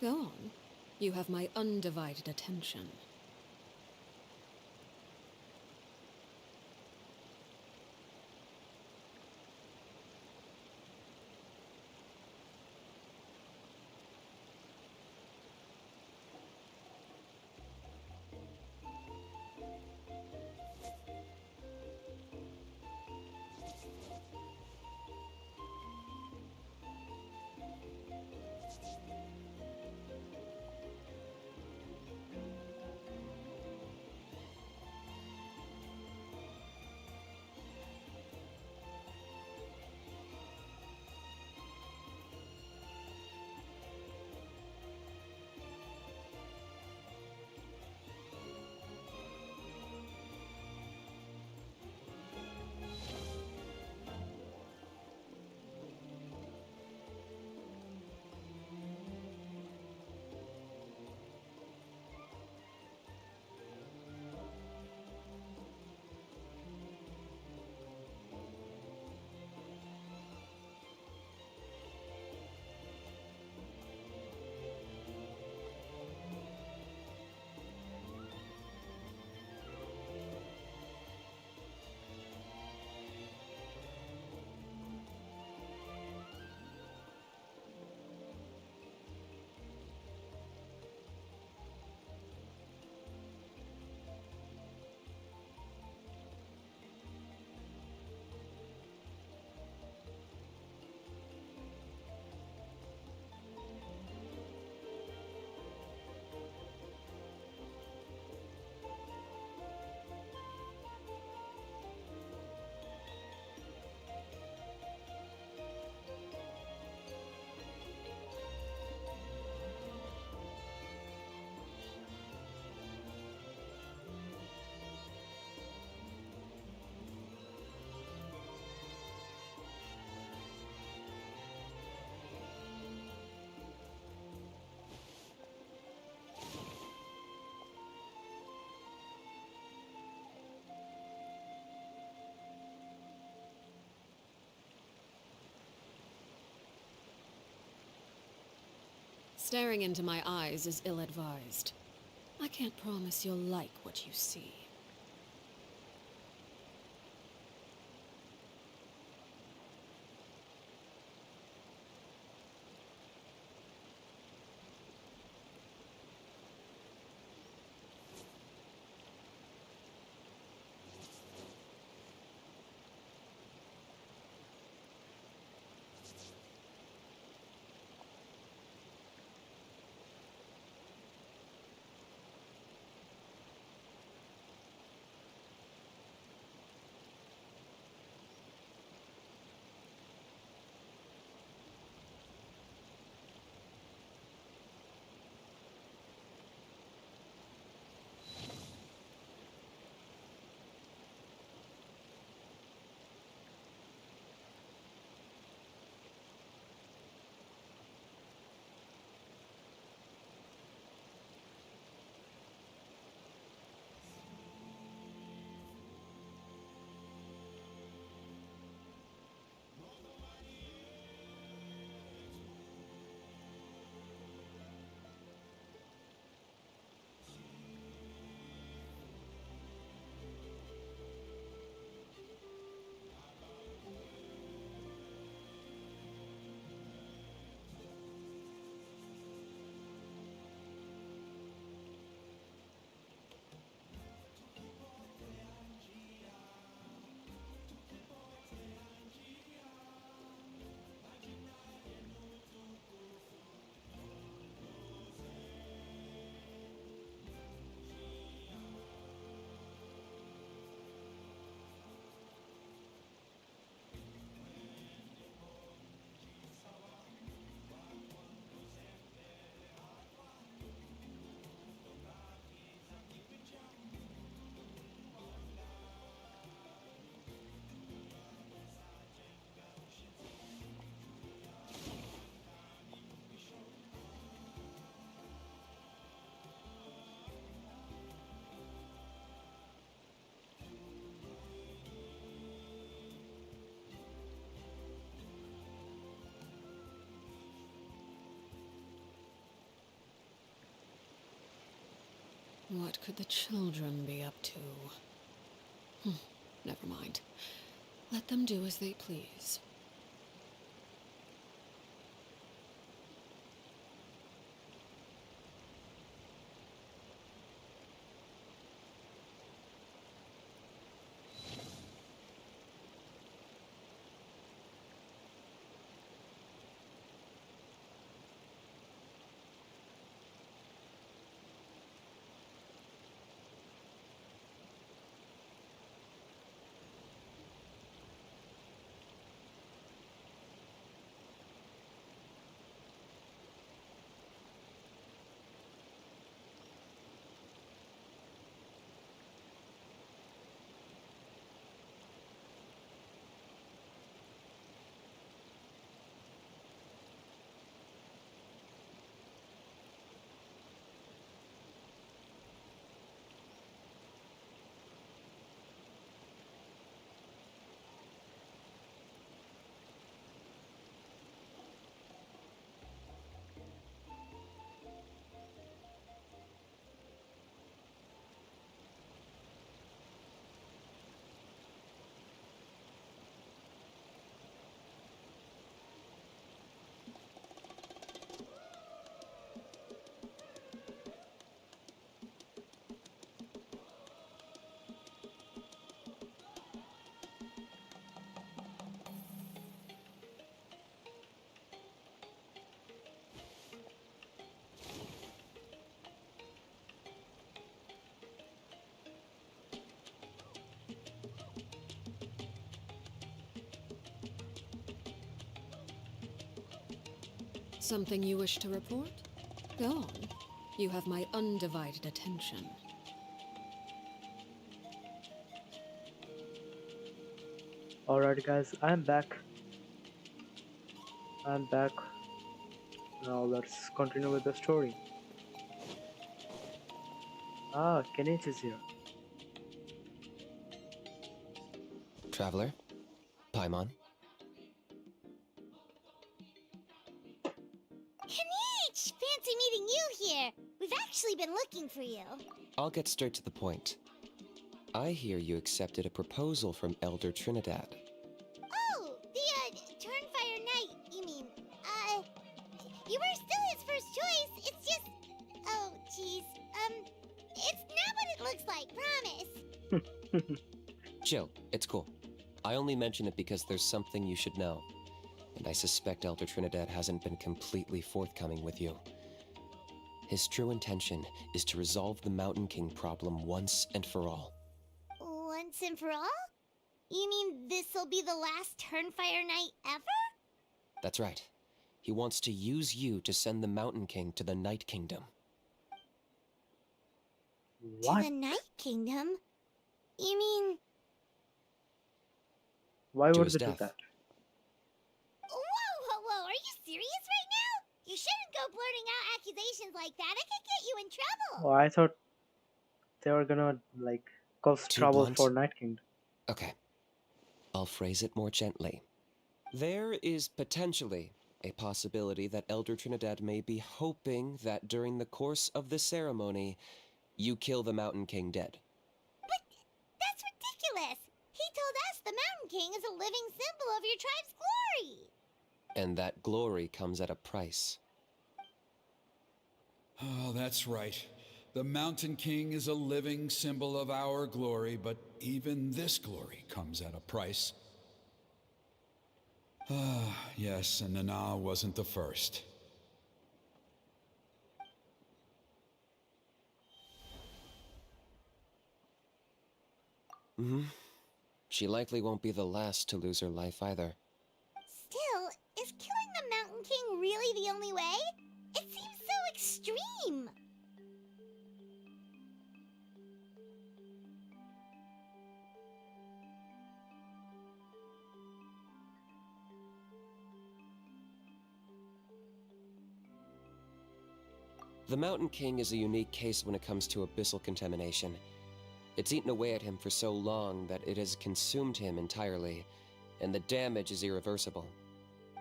Go on. You have my undivided attention. Staring into my eyes is ill-advised. I can't promise you'll like what you see. What could the children be up to? Never mind. Let them do as they please. Something you wish to report? Go on. You have my undivided attention. Alright guys, I'm back. Now let's continue with the story. Ah, Kenichi is here. Traveler? Paimon? Kanich! Fancy meeting you here. We've actually been looking for you. I'll get straight to the point. I hear you accepted a proposal from Elder Trinidad. Oh, the, Turnfire Knight, you mean. You were still his first choice. It's just... Oh, jeez. It's not what it looks like, promise. Chill, it's cool. I only mention it because there's something you should know. And I suspect Elder Trinidad hasn't been completely forthcoming with you. His true intention is to resolve the Mountain King problem once and for all. Once and for all? You mean this'll be the last Turnfire Knight ever? That's right. He wants to use you to send the Mountain King to the Night Kingdom. What? To the Night Kingdom? You mean... Why To would his they do death. that? Whoa, are you serious right now? You shouldn't go blurting out accusations like that. It could get you in trouble. Oh, I thought they were gonna, like, cause Too trouble blunt? for Night Kingdom. Okay. I'll phrase it more gently. There is potentially a possibility that Elder Trinidad may be hoping that during the course of the ceremony, you kill the Mountain King dead. But that's ridiculous. He told us the Mountain King is a living symbol of your tribe's glory. And that glory comes at a price. Oh, that's right. The Mountain King is a living symbol of our glory, but even this glory comes at a price. Ah, yes, and Nana wasn't the first. She likely won't be the last to lose her life either. Still, is killing the Mountain King really the only way? It seems so extreme. The Mountain King is a unique case when it comes to abyssal contamination. It's eaten away at him for so long that it has consumed him entirely, and the damage is irreversible.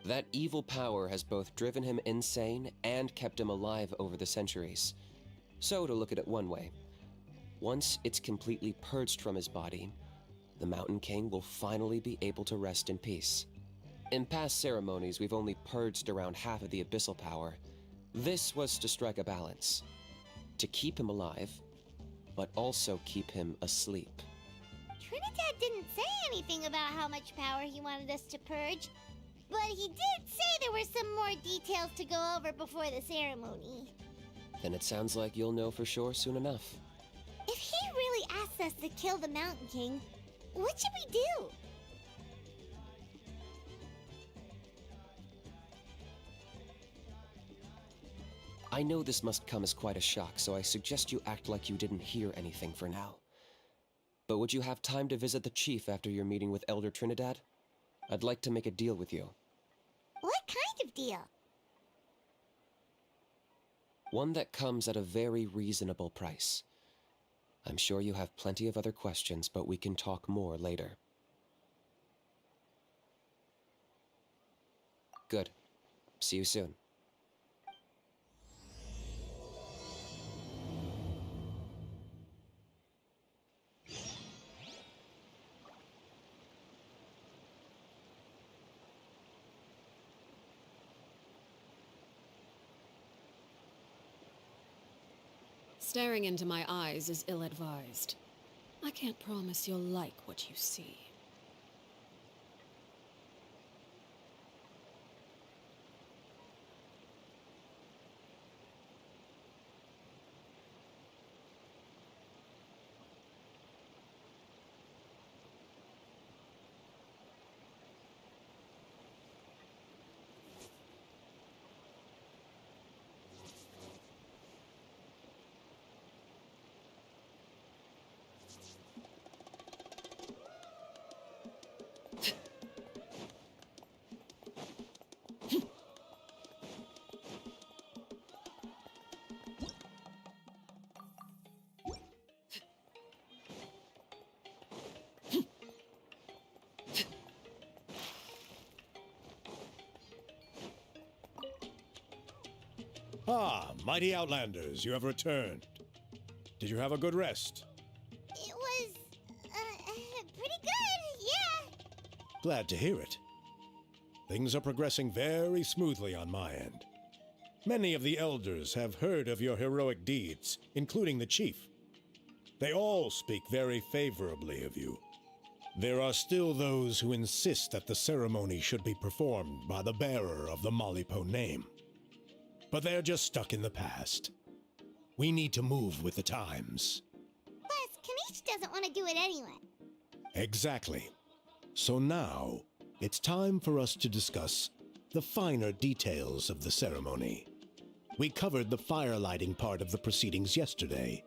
That evil power has both driven him insane and kept him alive over the centuries. So, to look at it one way, Once it's completely purged from his body, the Mountain King will finally be able to rest in peace. In past ceremonies, we've only purged around half of the abyssal power. This was to strike a balance, to keep him alive, but also keep him asleep. Trinidad didn't say anything about how much power he wanted us to purge, but he did say there were some more details to go over before the ceremony. Then it sounds like you'll know for sure soon enough. If he really asks us to kill the Mountain King, what should we do? I know this must come as quite a shock, so I suggest you act like you didn't hear anything for now. But would you have time to visit the chief after your meeting with Elder Trinidad? I'd like to make a deal with you. What kind of deal? One that comes at a very reasonable price. I'm sure you have plenty of other questions, but we can talk more later. Good. See you soon. Staring into my eyes is ill-advised. I can't promise you'll like what you see. Ah, mighty Outlanders, you have returned. Did you have a good rest? It was, pretty good, yeah. Glad to hear it. Things are progressing very smoothly on my end. Many of the elders have heard of your heroic deeds, including the chief. They all speak very favorably of you. There are still those who insist that the ceremony should be performed by the bearer of the Malipo name. But they're just stuck in the past. We need to move with the times. Plus, Kanish doesn't want to do it anyway. Exactly. So now, it's time for us to discuss the finer details of the ceremony. We covered the fire lighting part of the proceedings yesterday.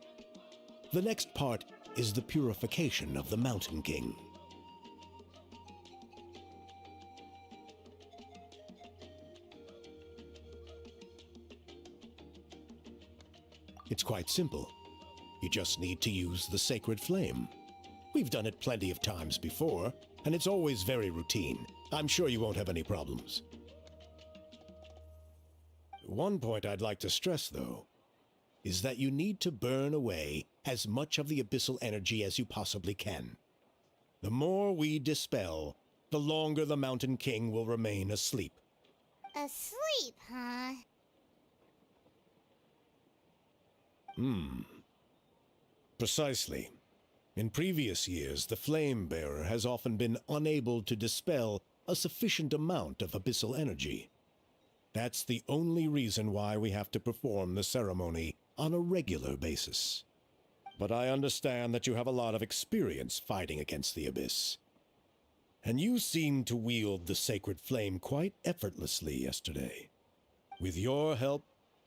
The next part is the purification of the Mountain King. It's quite simple. You just need to use the sacred flame. We've done it plenty of times before, and it's always very routine. I'm sure you won't have any problems. One point I'd like to stress, though, is that you need to burn away as much of the abyssal energy as you possibly can. The more we dispel, the longer the Mountain King will remain asleep. Asleep, huh? Precisely. In previous years, the Flame Bearer has often been unable to dispel a sufficient amount of abyssal energy. That's the only reason why we have to perform the ceremony on a regular basis. But I understand that you have a lot of experience fighting against the Abyss. And you seemed to wield the sacred flame quite effortlessly yesterday. With your help,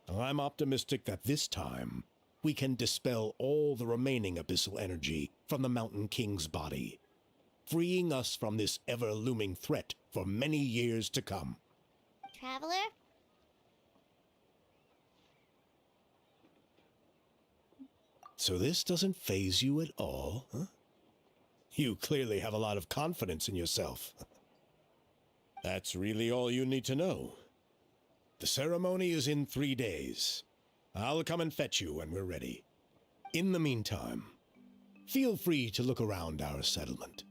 I'm optimistic that this time we can dispel all the remaining abyssal energy from the Mountain King's body, freeing us from this ever-looming threat for many years to come. Traveler? So this doesn't faze you at all, huh? You clearly have a lot of confidence in yourself. That's really all you need to know. The ceremony is in 3 days. I'll come and fetch you when we're ready. In the meantime, feel free to look around our settlement.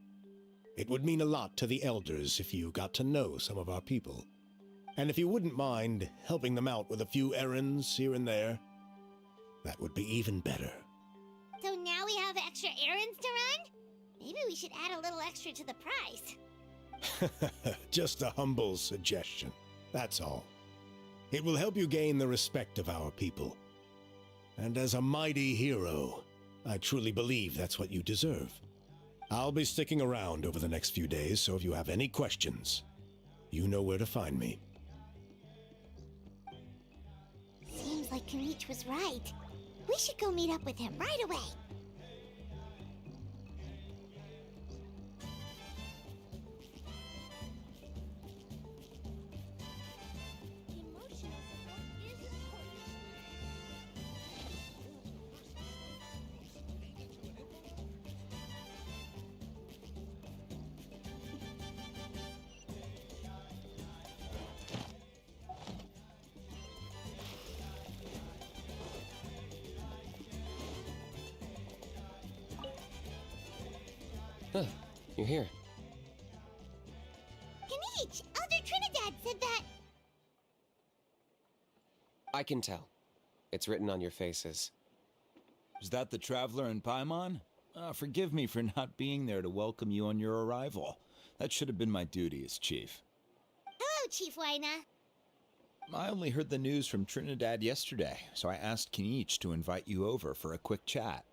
It would mean a lot to the elders if you got to know some of our people. And if you wouldn't mind helping them out with a few errands here and there, that would be even better. So now we have extra errands to run? Maybe we should add a little extra to the price. Just a humble suggestion, that's all. It will help you gain the respect of our people. And as a mighty hero, I truly believe that's what you deserve. I'll be sticking around over the next few days, so if you have any questions, you know where to find me. Seems like Kanichi was right. We should go meet up with him right away. Huh, you're here. Kanichi, Elder Trinidad said that... I can tell. It's written on your faces. Is that the Traveler in Paimon? Forgive me for not being there to welcome you on your arrival. That should have been my duty as chief. Hello, Chief Waina. I only heard the news from Trinidad yesterday, so I asked Kanichi to invite you over for a quick chat.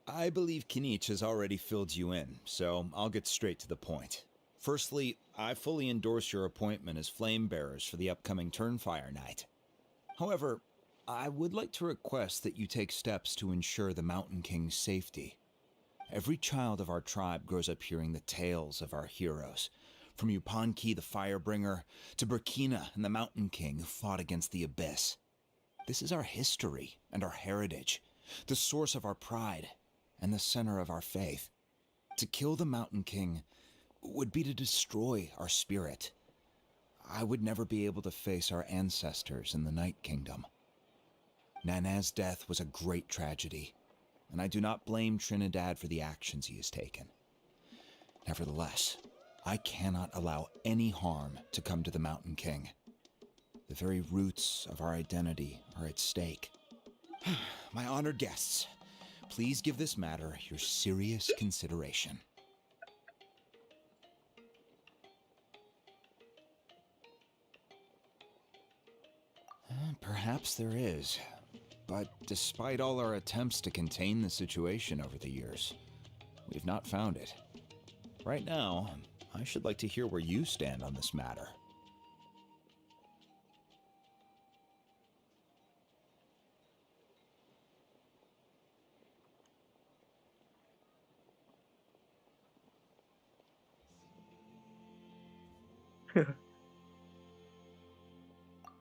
I believe Kanichi has already filled you in, so I'll get straight to the point. Firstly, I fully endorse your appointment as flame bearers for the upcoming Turnfire Night. However, I would like to request that you take steps to ensure the Mountain King's safety. Every child of our tribe grows up hearing the tales of our heroes, from Yupanqui the Firebringer to Burkina and the Mountain King who fought against the Abyss. This is our history and our heritage, the source of our pride and the center of our faith. To kill the Mountain King would be to destroy our spirit. I would never be able to face our ancestors in the Night Kingdom. Nana's death was a great tragedy, and I do not blame Trinidad for the actions he has taken. Nevertheless, I cannot allow any harm to come to the Mountain King. The very roots of our identity are at stake. My honored guests, please give this matter your serious consideration. Perhaps there is, but despite all our attempts to contain the situation over the years, we've not found it. Right now, I should like to hear where you stand on this matter. Running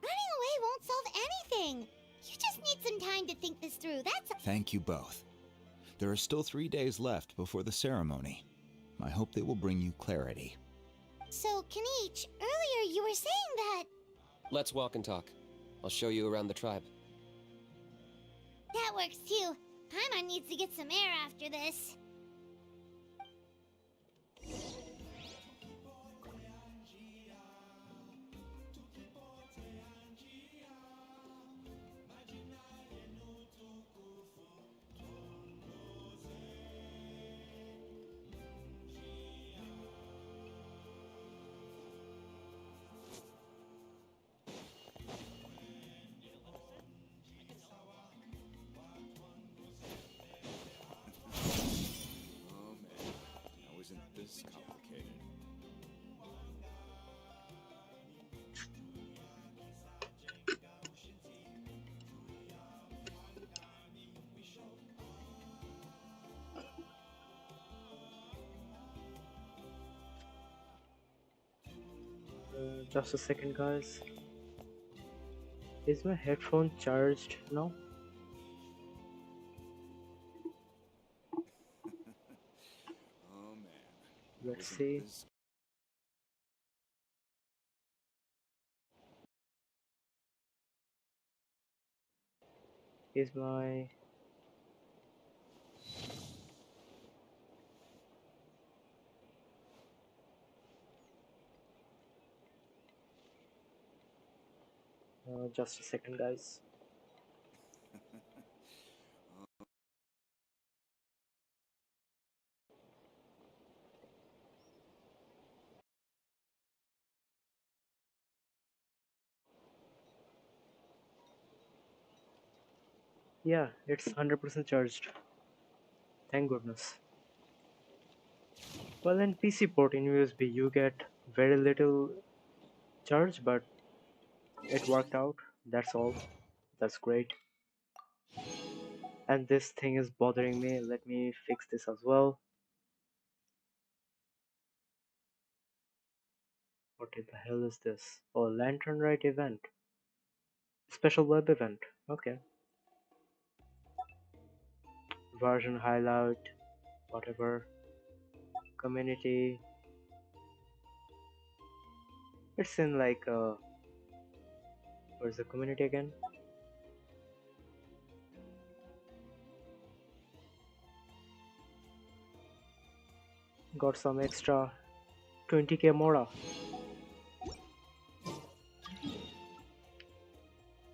away won't solve anything. You just need some time to think this through, that's... Thank you both. There are still 3 days left before the ceremony. I hope they will bring you clarity. So, Kanichi, earlier you were saying that... Let's walk and talk. I'll show you around the tribe. That works too. Paimon needs to get some air after this. This complicated. Just a second, guys. Is my headphone charged now? Oh man. Let's see. Is my just a second, guys. Yeah, it's 100% charged. Thank goodness. Well, in PC port in USB, you get very little charge, but it worked out. That's all. That's great. And this thing is bothering me. Let me fix this as well. What the hell is this? Oh, Lantern Rite event. Special web event. Okay. Version highlight. Whatever. Community. It's in like where's the community again? Got some extra 20k Mora.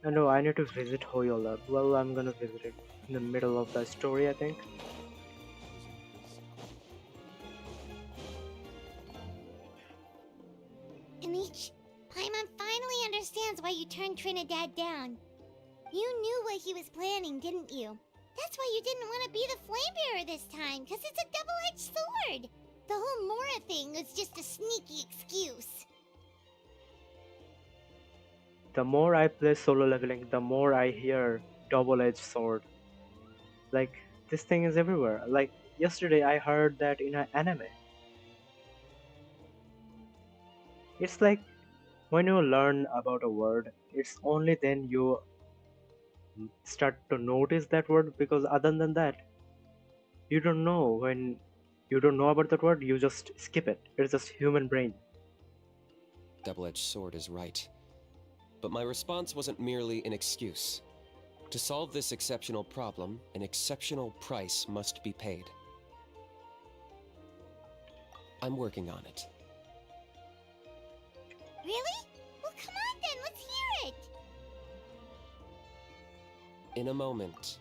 I know I need to visit Hoyo Lab. Well, I'm gonna visit it in the middle of the story, I think. Anich, Paimon finally understands why you turned Trinidad down. You knew what he was planning, didn't you? That's why you didn't want to be the flame bearer this time, because it's a double-edged sword. The whole Mora thing was just a sneaky excuse. The more I play solo leveling, the more I hear double-edged sword. Like, this thing is everywhere. Like, yesterday I heard that in an anime. It's like, when you learn about a word, it's only then you start to notice that word, because other than that, you don't know. When you don't know about that word, you just skip it. It's just human brain. Double-edged sword is right. But my response wasn't merely an excuse. To solve this exceptional problem, an exceptional price must be paid. I'm working on it. Really? Well, come on then, let's hear it! In a moment.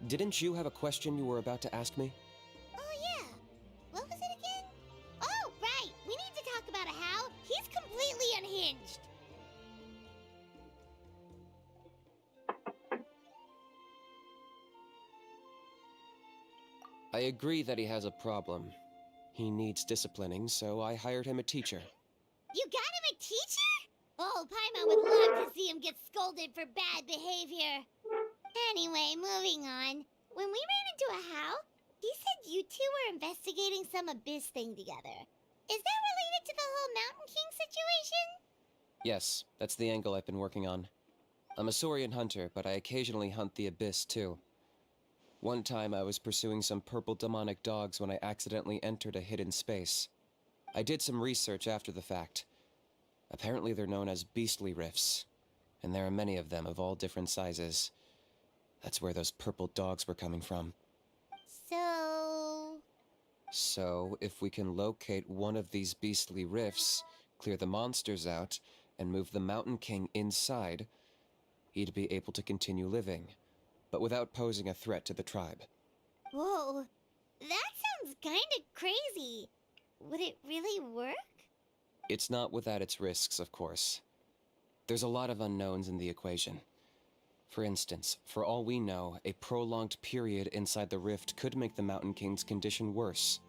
Didn't you have a question you were about to ask me? Oh yeah. What was it again? Oh, right! We need to talk about How. He's completely unhinged. I agree that he has a problem. He needs disciplining, so I hired him a teacher. You got him a teacher? Oh, Paimon would love to see him get scolded for bad behavior. Anyway, moving on. When we ran into How, he said you two were investigating some abyss thing together. Is that related to the whole Mountain King situation? Yes, that's the angle I've been working on. I'm a Saurian hunter, but I occasionally hunt the abyss too. One time I was pursuing some purple demonic dogs when I accidentally entered a hidden space. I did some research after the fact. Apparently they're known as beastly rifts, and there are many of them of all different sizes. That's where those purple dogs were coming from. So, if we can locate one of these beastly rifts, clear the monsters out, and move the Mountain King inside, he'd be able to continue living, but without posing a threat to the tribe. whoa, that sounds kinda crazy. Would it really work? It's not without its risks, of course. There's a lot of unknowns in the equation. For instance, for all we know, a prolonged period inside the rift could make the Mountain King's condition worse.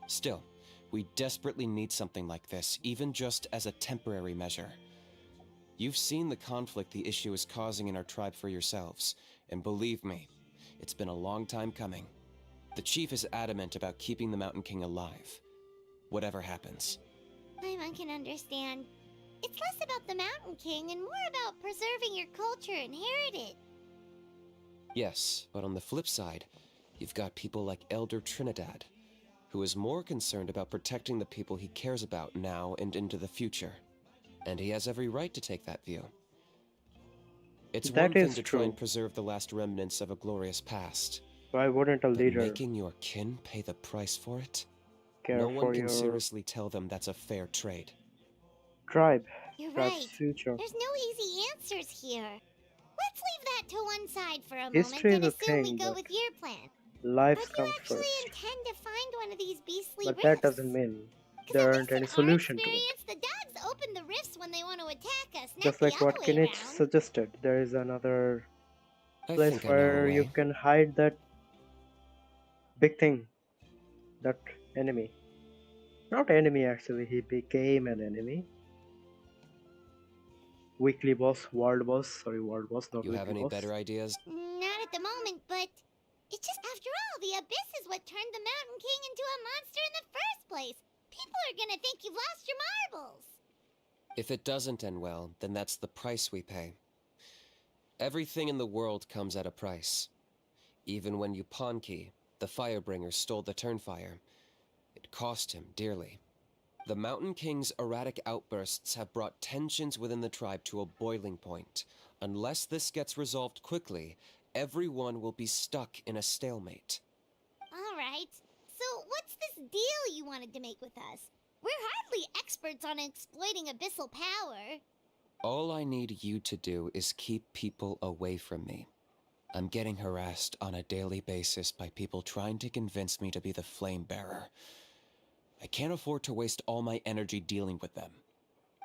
Still, we desperately need something like this, even just as a temporary measure. You've seen the conflict the issue is causing in our tribe for yourselves, and believe me, it's been a long time coming. The chief is adamant about keeping the Mountain King alive, whatever happens. Paimon can understand. It's less about the Mountain King and more about preserving your culture and heritage. Yes, but on the flip side, you've got people like Elder Trinidad, who is more concerned about protecting the people he cares about now and into the future. And he has every right to take that view. It's That one thing is to try and true. preserve the last remnants of a glorious past, Why wouldn't a but leader making your kin pay the price for it? care No one for can your seriously tell them that's a fair trade. tribe, You're tribe's right. future? There's no easy answers here. Let's leave that to one side for a moment History is and a assume we thing, go but with your plan. Or lives do you come actually first. intend to find one of these beastly But that rifts? doesn't mean Because there at aren't least in any our solution to it. experience, the dogs open the rifts when they want to attack us, not Just the like other what way Kinich around. suggested, there is another I place think I know a where you way. can hide that big thing, that enemy. Not enemy actually, he became an enemy. Weekly boss, world boss, sorry, world boss, not You have weekly any boss. better ideas? Not at the moment, but it's just after all, the Abyss is what turned the Mountain King into a monster in the first place. People are gonna think you've lost your marbles. If it doesn't end well, then that's the price we pay. Everything in the world comes at a price. Even when Yupanqui, the Firebringer, stole the Turnfire, it cost him dearly. The Mountain King's erratic outbursts have brought tensions within the tribe to a boiling point. Unless this gets resolved quickly, everyone will be stuck in a stalemate. Alright, so what's this deal you wanted to make with us? We're hardly experts on exploiting abyssal power. All I need you to do is keep people away from me. I'm getting harassed on a daily basis by people trying to convince me to be the flame bearer. I can't afford to waste all my energy dealing with them.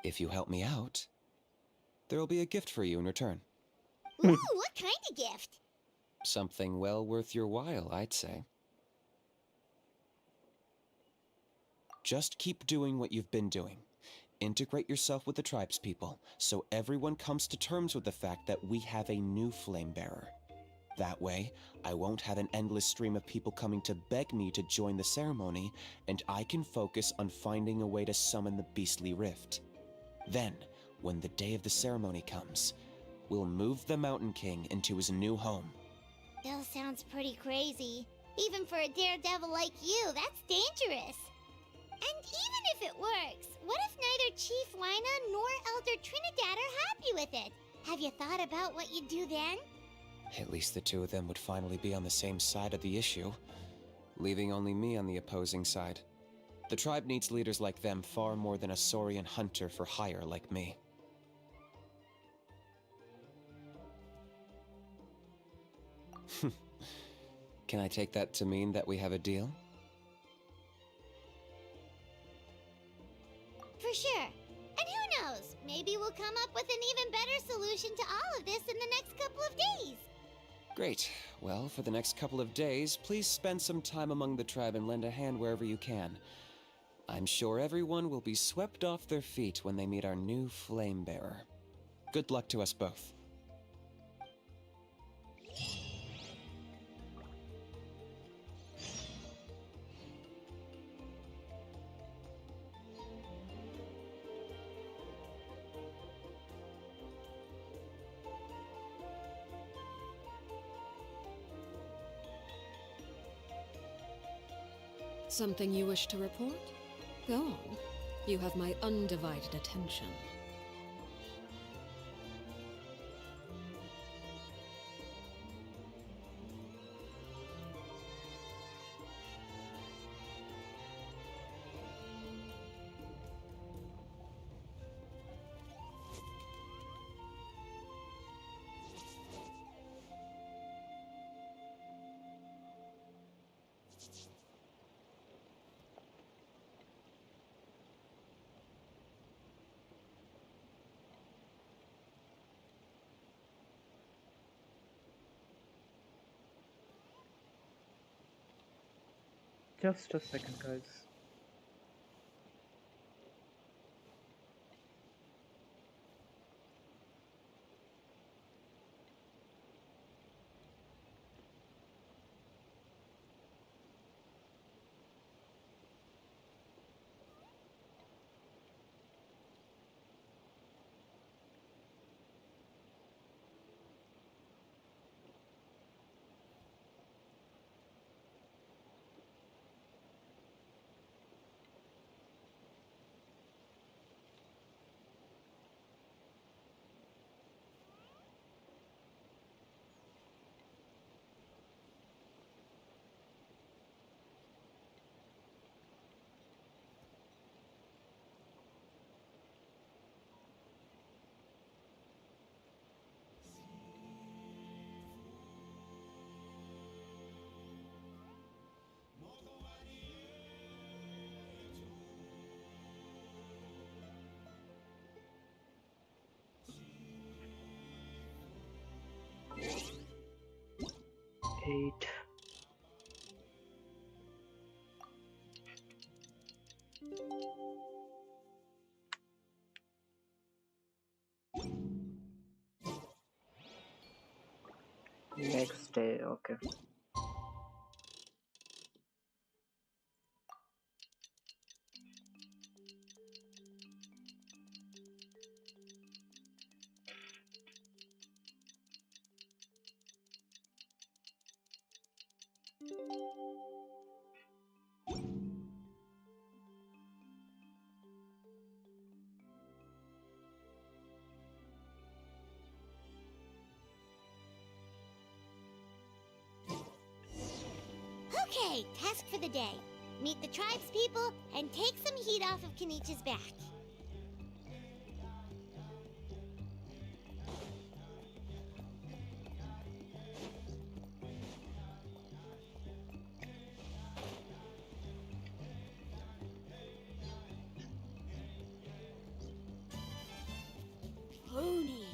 If you help me out, there'll be a gift for you in return. Ooh, what kind of gift? Something well worth your while, I'd say. Just keep doing what you've been doing. Integrate yourself with the tribespeople, so everyone comes to terms with the fact that we have a new flame bearer. That way, I won't have an endless stream of people coming to beg me to join the ceremony, and I can focus on finding a way to summon the beastly rift. Then, when the day of the ceremony comes, we'll move the Mountain King into his new home. Bill sounds pretty crazy. Even for a daredevil like you, that's dangerous. And even if it works, what if neither Chief Lina nor Elder Trinidad are happy with it? Have you thought about what you'd do then? At least the two of them would finally be on the same side of the issue, leaving only me on the opposing side. The tribe needs leaders like them far more than a Saurian hunter for hire like me. Can I take that to mean that we have a deal? For sure. And who knows, maybe we'll come up with an even better solution to all of this in the next couple of days. Great. Well, for the next couple of days, please spend some time among the tribe and lend a hand wherever you can. I'm sure everyone will be swept off their feet when they meet our new flame bearer. Good luck to us both. Something you wish to report? Go on. You have my undivided attention. Just a second, guys. 8. Next day, okay. Okay, task for the day. Meet the tribespeople and take some heat off of Kenichi's back. Pony,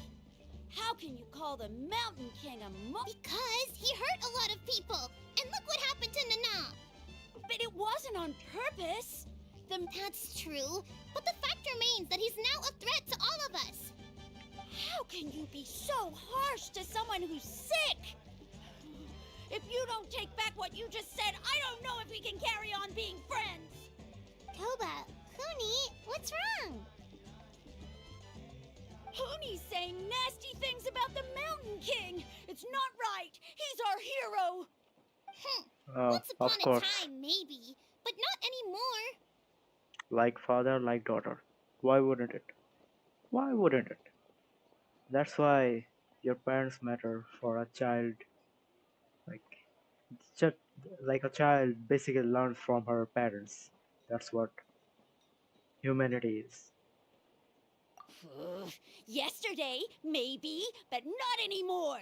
how can you call the Mountain King a Because he hurt a lot of people, and look what happened to Nana. But it wasn't on purpose. That's true, but the fact remains that he's now a threat to all of us. How can you be so harsh to someone who's sick? If you don't take back what you just said, I don't know if we can carry on being friends. Toba, Huni, what's wrong? Pony's saying nasty things about the Mountain King. It's not right. He's our hero. Once upon of course. a time, maybe, but not anymore. Like father, like daughter. Why wouldn't it? Why wouldn't it? That's why your parents matter for a child. Like, just like a child basically learns from her parents. That's what humanity is. Yesterday, maybe, but not anymore.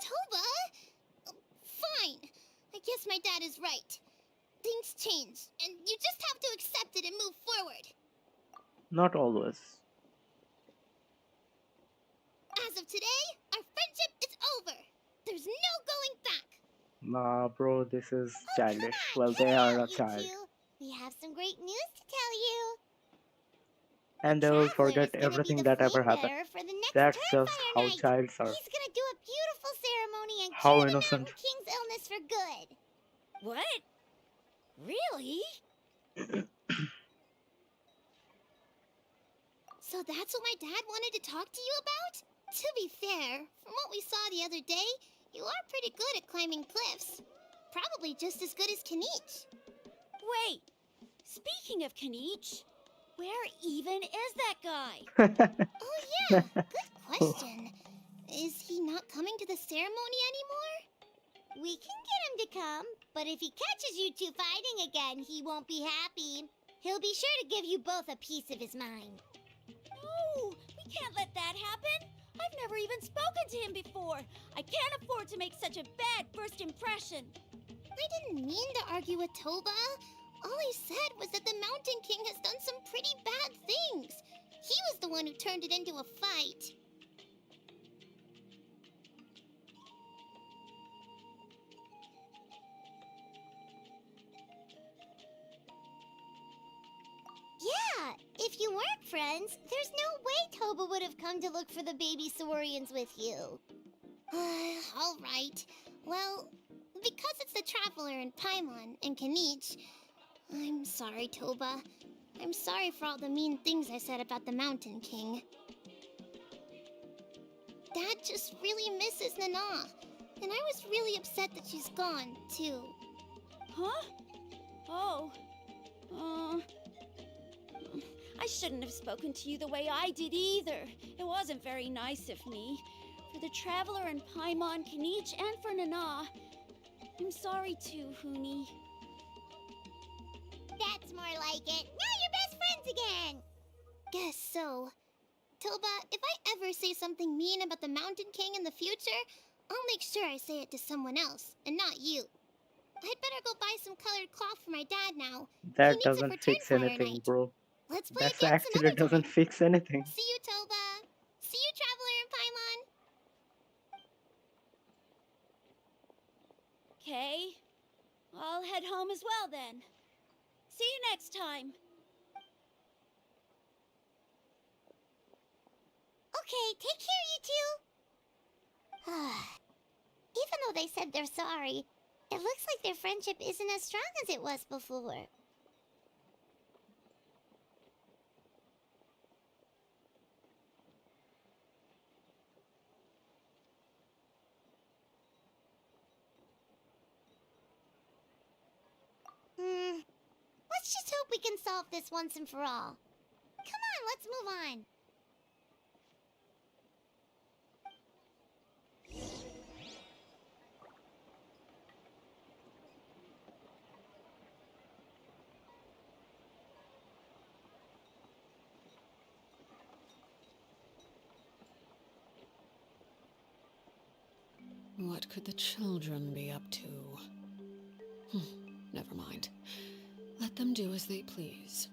Toba? Fine. I guess my dad is right. Things change, and you just have to accept it and move forward. Not always. As of today, our friendship is over. There's no going back. Nah, bro, this is childish. Well, they are a child. We have some great news to tell you. And they will forget everything that ever happened. That's just how childs are. He's gonna do a beautiful ceremony and How cure the innocent. Mountain King's illness for good. What? Really? So that's what my dad wanted to talk to you about? To be fair, from what we saw the other day, you are pretty good at climbing cliffs. Probably just as good as Kanich. Wait, speaking of Kanich, where even is that guy? Oh yeah, good question. Is he not coming to the ceremony anymore? We can get him to come, but if he catches you two fighting again, he won't be happy. He'll be sure to give you both a piece of his mind. No, we can't let that happen. I've never even spoken to him before. I can't afford to make such a bad first impression. I didn't mean to argue with Toba. All I said was that the Mountain King has done some pretty bad things. He was the one who turned it into a fight. Yeah, if you weren't friends, there's no way Toba would have come to look for the baby Saurians with you. All right. Well, because it's the Traveler and Paimon and Kanich, I'm sorry, Toba. I'm sorry for all the mean things I said about the Mountain King. Dad just really misses Nana, and I was really upset that she's gone, too. Huh? Oh. I shouldn't have spoken to you the way I did either. It wasn't very nice of me. For the Traveler and Paimon, Kanich, and for Nana. I'm sorry too, Huni. That's more like it. Now you're best friends again! Guess so. Toba, if I ever say something mean about the Mountain King in the future, I'll make sure I say it to someone else, and not you. I'd better go buy some colored cloth for my dad now. That He needs it doesn't for fix Turnfire anything, night. bro. Let's play That's again some actually other doesn't time. fix anything. See you, Toba. See you, Traveler and Paimon. Okay. I'll head home as well then. See you next time. Okay, take care, you two. Even though they said they're sorry, it looks like their friendship isn't as strong as it was before. Let's just hope we can solve this once and for all. Come on, let's move on. What could the children be up to? Never mind. Let them do as they please.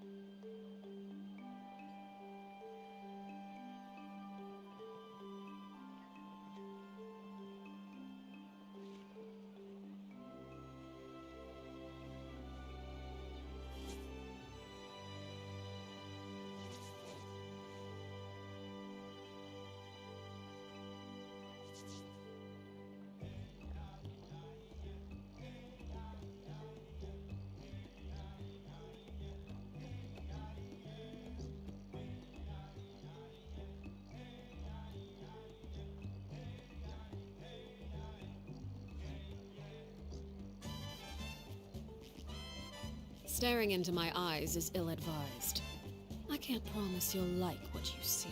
Staring into my eyes is ill-advised. I can't promise you'll like what you see.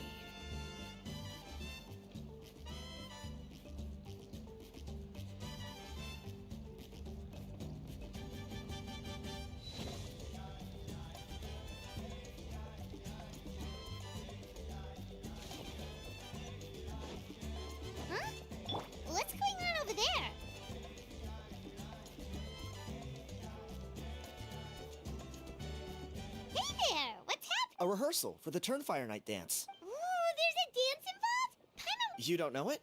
Huh? What's going on over there? Hey there! What's happening? A rehearsal for the Turnfire Night dance. Ooh, there's a dance involved? You don't know it?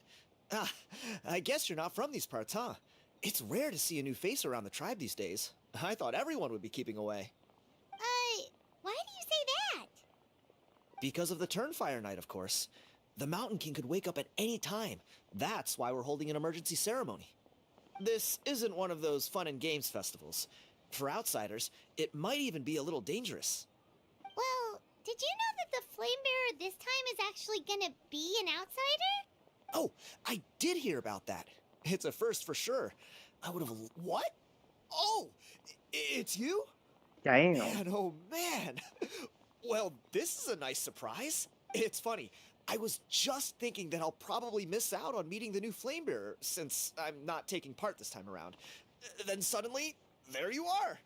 Ah, I guess you're not from these parts, huh? It's rare to see a new face around the tribe these days. I thought everyone would be keeping away. Why do you say that? Because of the Turnfire Night, of course. The Mountain King could wake up at any time. That's why we're holding an emergency ceremony. This isn't one of those fun and games festivals. For outsiders, it might even be a little dangerous. Well, did you know that the Flame Bearer this time is actually gonna be an outsider? Oh, I did hear about that. It's a first for sure. I would have... What? Oh, it's you? Damn. Man, oh man. Well, this is a nice surprise. It's funny. I was just thinking that I'll probably miss out on meeting the new Flame Bearer since I'm not taking part this time around. Then suddenly, there you are.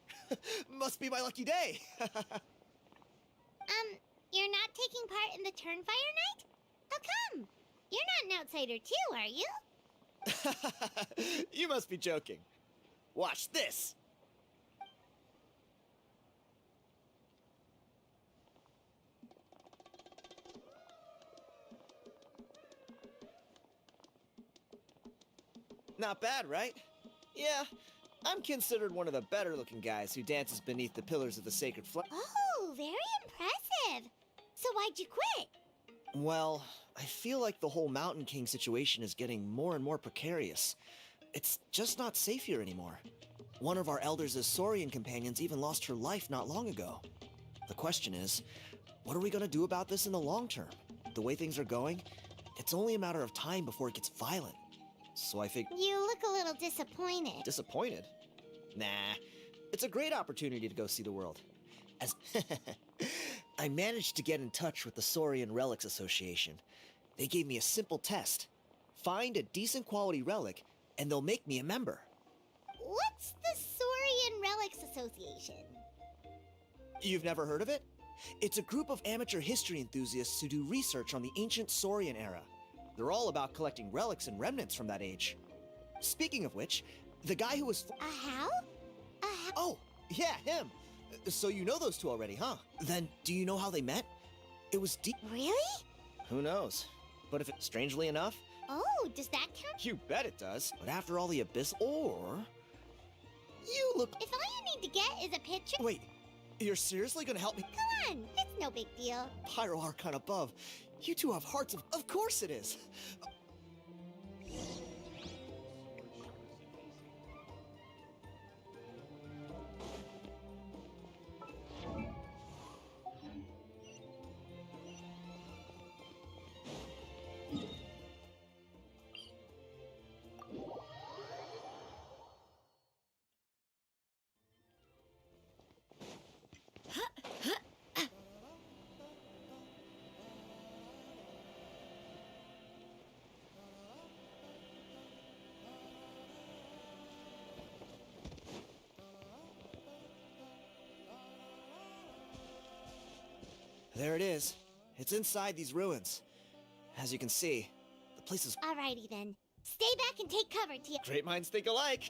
Must be my lucky day. You're not taking part in the Turnfire Night? How come? You're not an outsider too, are you? You must be joking. Watch this. Not bad, right? Yeah, I'm considered one of the better looking guys who dances beneath the pillars of the sacred flag. Oh, very impressive. So why'd you quit? Well, I feel like the whole Mountain King situation is getting more and more precarious. It's just not safe here anymore. One of our elders' Saurian companions even lost her life not long ago. The question is, what are we gonna do about this in the long term? The way things are going, it's only a matter of time before it gets violent. So I think... You look a little disappointed. Disappointed? Nah, it's a great opportunity to go see the world. As I managed to get in touch with the Saurian Relics Association. They gave me a simple test. Find a decent quality relic, and they'll make me a member. What's the Saurian Relics Association? You've never heard of it? It's a group of amateur history enthusiasts who do research on the ancient Saurian era. They're all about collecting relics and remnants from that age. Speaking of which, the guy who was... How? Oh, yeah, him. So you know those two already, huh? Then, do you know how they met? It was deep... Really? Who knows? But if it... Strangely enough... Oh, does that count? You bet it does. But after all the abyss... Or... You look... If all you need to get is a picture... Wait, you're seriously gonna help me? Come on, it's no big deal. Pyro Archon above. You two have hearts of... Of course it is! There it is. It's inside these ruins. As you can see, the place is... Alrighty then. Stay back and take cover, Tia. Great minds think alike.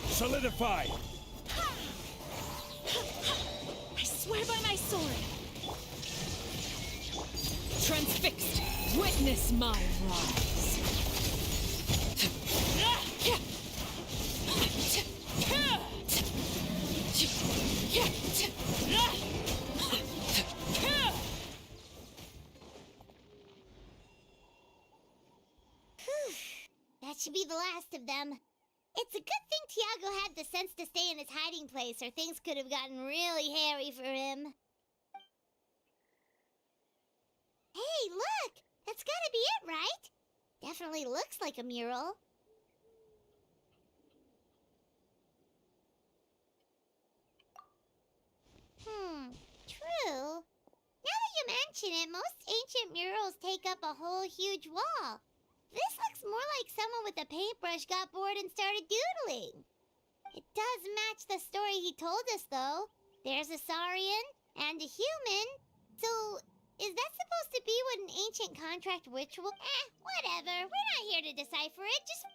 Solidify! I swear by my sword! Transfixed, witness my rise! That should be the last of them. It's a good thing Tiago had the sense to stay in his hiding place, or things could have gotten really hairy for him. Hey, look! That's gotta be it, right? Definitely looks like a mural. True. Now that you mention it, most ancient murals take up a whole huge wall. This looks more like someone with a paintbrush got bored and started doodling. It does match the story he told us, though. There's a Saurian and a human. So, is that supposed to be what an ancient contract ritual? Whatever. We're not here to decipher it. Just...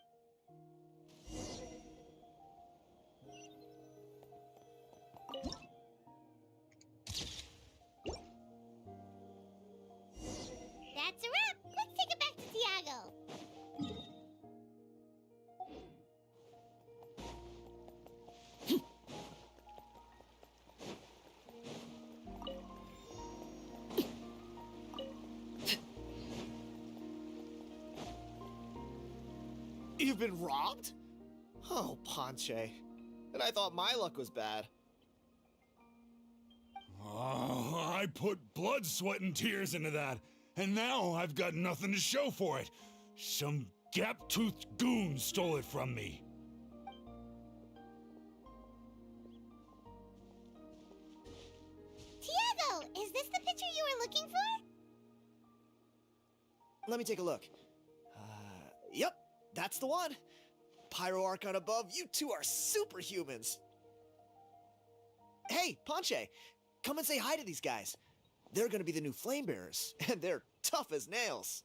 That's a wrap. Let's take it back to Tiago. You've been robbed? Oh, Ponche. And I thought my luck was bad. Oh, I put blood, sweat, and tears into that, and now I've got nothing to show for it. Some gap-toothed goon stole it from me. Tiago, is this the picture you were looking for? Let me take a look. Yep, that's the one. Pyro Archon above, you two are superhumans. Hey, Ponche, come and say hi to these guys. They're gonna be the new flame bearers, and they're tough as nails.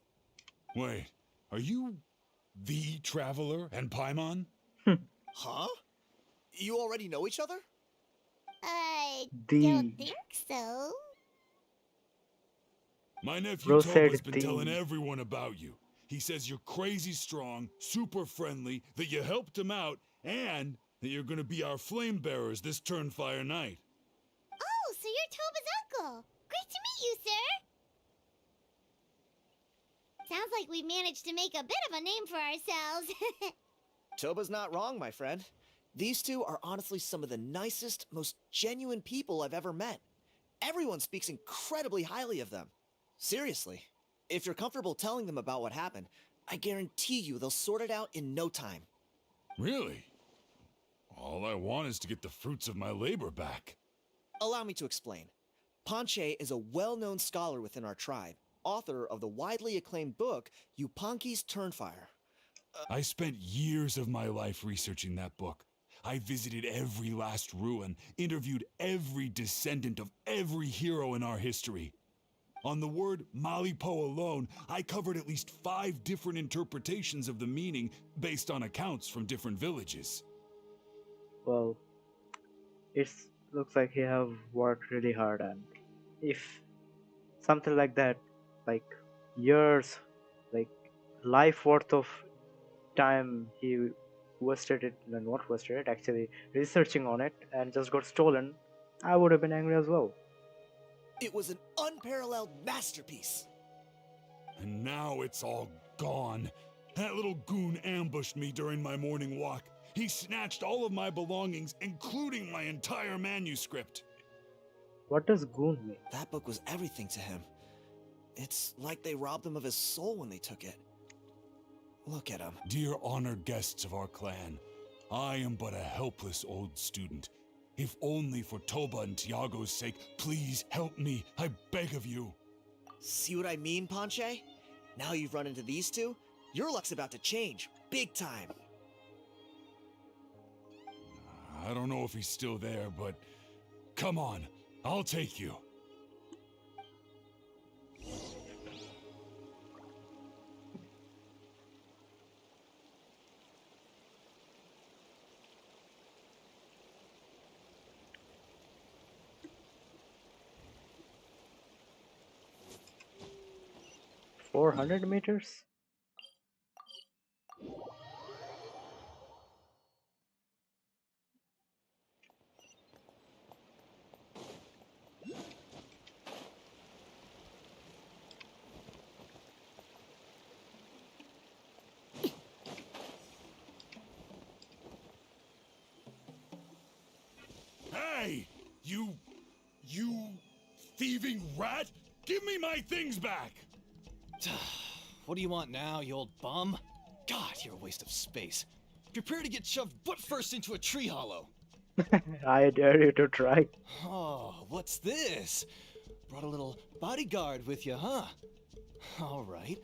Wait, are you the Traveler and Paimon? Huh? You already know each other? I don't think so. My nephew Bro Toba's said been the- telling everyone about you. He says you're crazy strong, super friendly, that you helped him out, and that you're gonna be our flame bearers this Turnfire night. Oh, so you're Toba's uncle. Great to meet you, sir. Sounds like we managed to make a bit of a name for ourselves. Toba's not wrong, my friend. These two are honestly some of the nicest, most genuine people I've ever met. Everyone speaks incredibly highly of them. Seriously. If you're comfortable telling them about what happened, I guarantee you they'll sort it out in no time. Really? All I want is to get the fruits of my labor back. Allow me to explain. Ponche is a well-known scholar within our tribe, author of the widely acclaimed book, Yupanqui's Turnfire. I spent years of my life researching that book. I visited every last ruin, interviewed every descendant of every hero in our history. On the word Malipo alone, I covered at least 5 different interpretations of the meaning based on accounts from different villages. Well, it looks like he have worked really hard, and if something like that, like years, like life worth of time he wasted it, and not wasted it, actually researching on it, and just got stolen, I would have been angry as well. It was an unparalleled masterpiece. And now it's all gone. That little goon ambushed me during my morning walk. He snatched all of my belongings, including my entire manuscript. What does goon mean? That book was everything to him. It's like they robbed him of his soul when they took it. Look at him. Dear honored guests of our clan, I am but a helpless old student. If only for Toba and Tiago's sake, please help me, I beg of you. See what I mean, Ponche? Now you've run into these two, your luck's about to change, big time. I don't know if he's still there, but come on, I'll take you. $400? Hey! You thieving rat! Give me my things back! What do you want now, you old bum? God, you're a waste of space. Prepare to get shoved butt first into a tree hollow. I dare you to try. Oh, what's this? Brought a little bodyguard with you, huh? All right,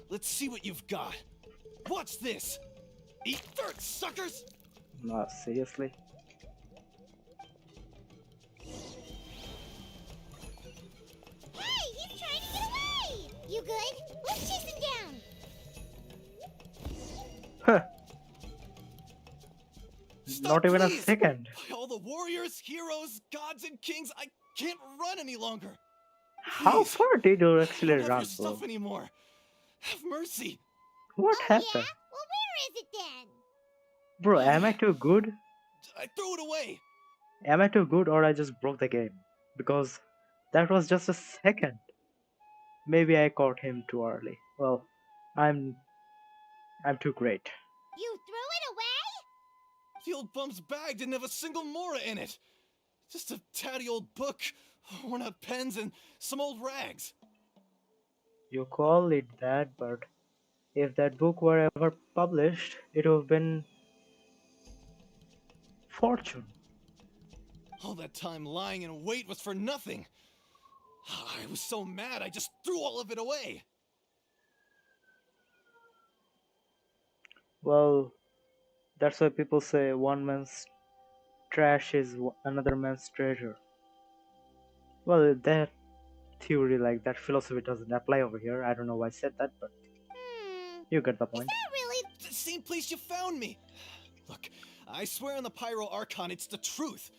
let's see what you've got. What's this? Eat dirt, suckers! No, seriously? Hey, he's trying to get away! You good? Let's chase him down! Huh. Stop, Not even please. a second. By all the warriors, heroes, gods, and kings, I can't run any longer. How Please, far did you actually I don't have run, your bro? stuff anymore. Have mercy. What happened? Yeah? Well, where is it then? Bro, am I too good? I threw it away. Am I too good, or I just broke the game? Because that was just a second. Maybe I caught him too early. Well, I'm too great. You threw it away? The old bum's bag didn't have a single mora in it. Just a tatty old book, worn out pens, and some old rags. You call it that, but if that book were ever published, it would have been fortune. All that time lying in wait was for nothing. I was so mad, I just threw all of it away. Well, that's why people say one man's trash is another man's treasure. Well, that theory, like that philosophy, doesn't apply over here. I don't know why I said that, but you get the Is point. that really? The same place you found me. Look, I swear on the Archon, it's the truth.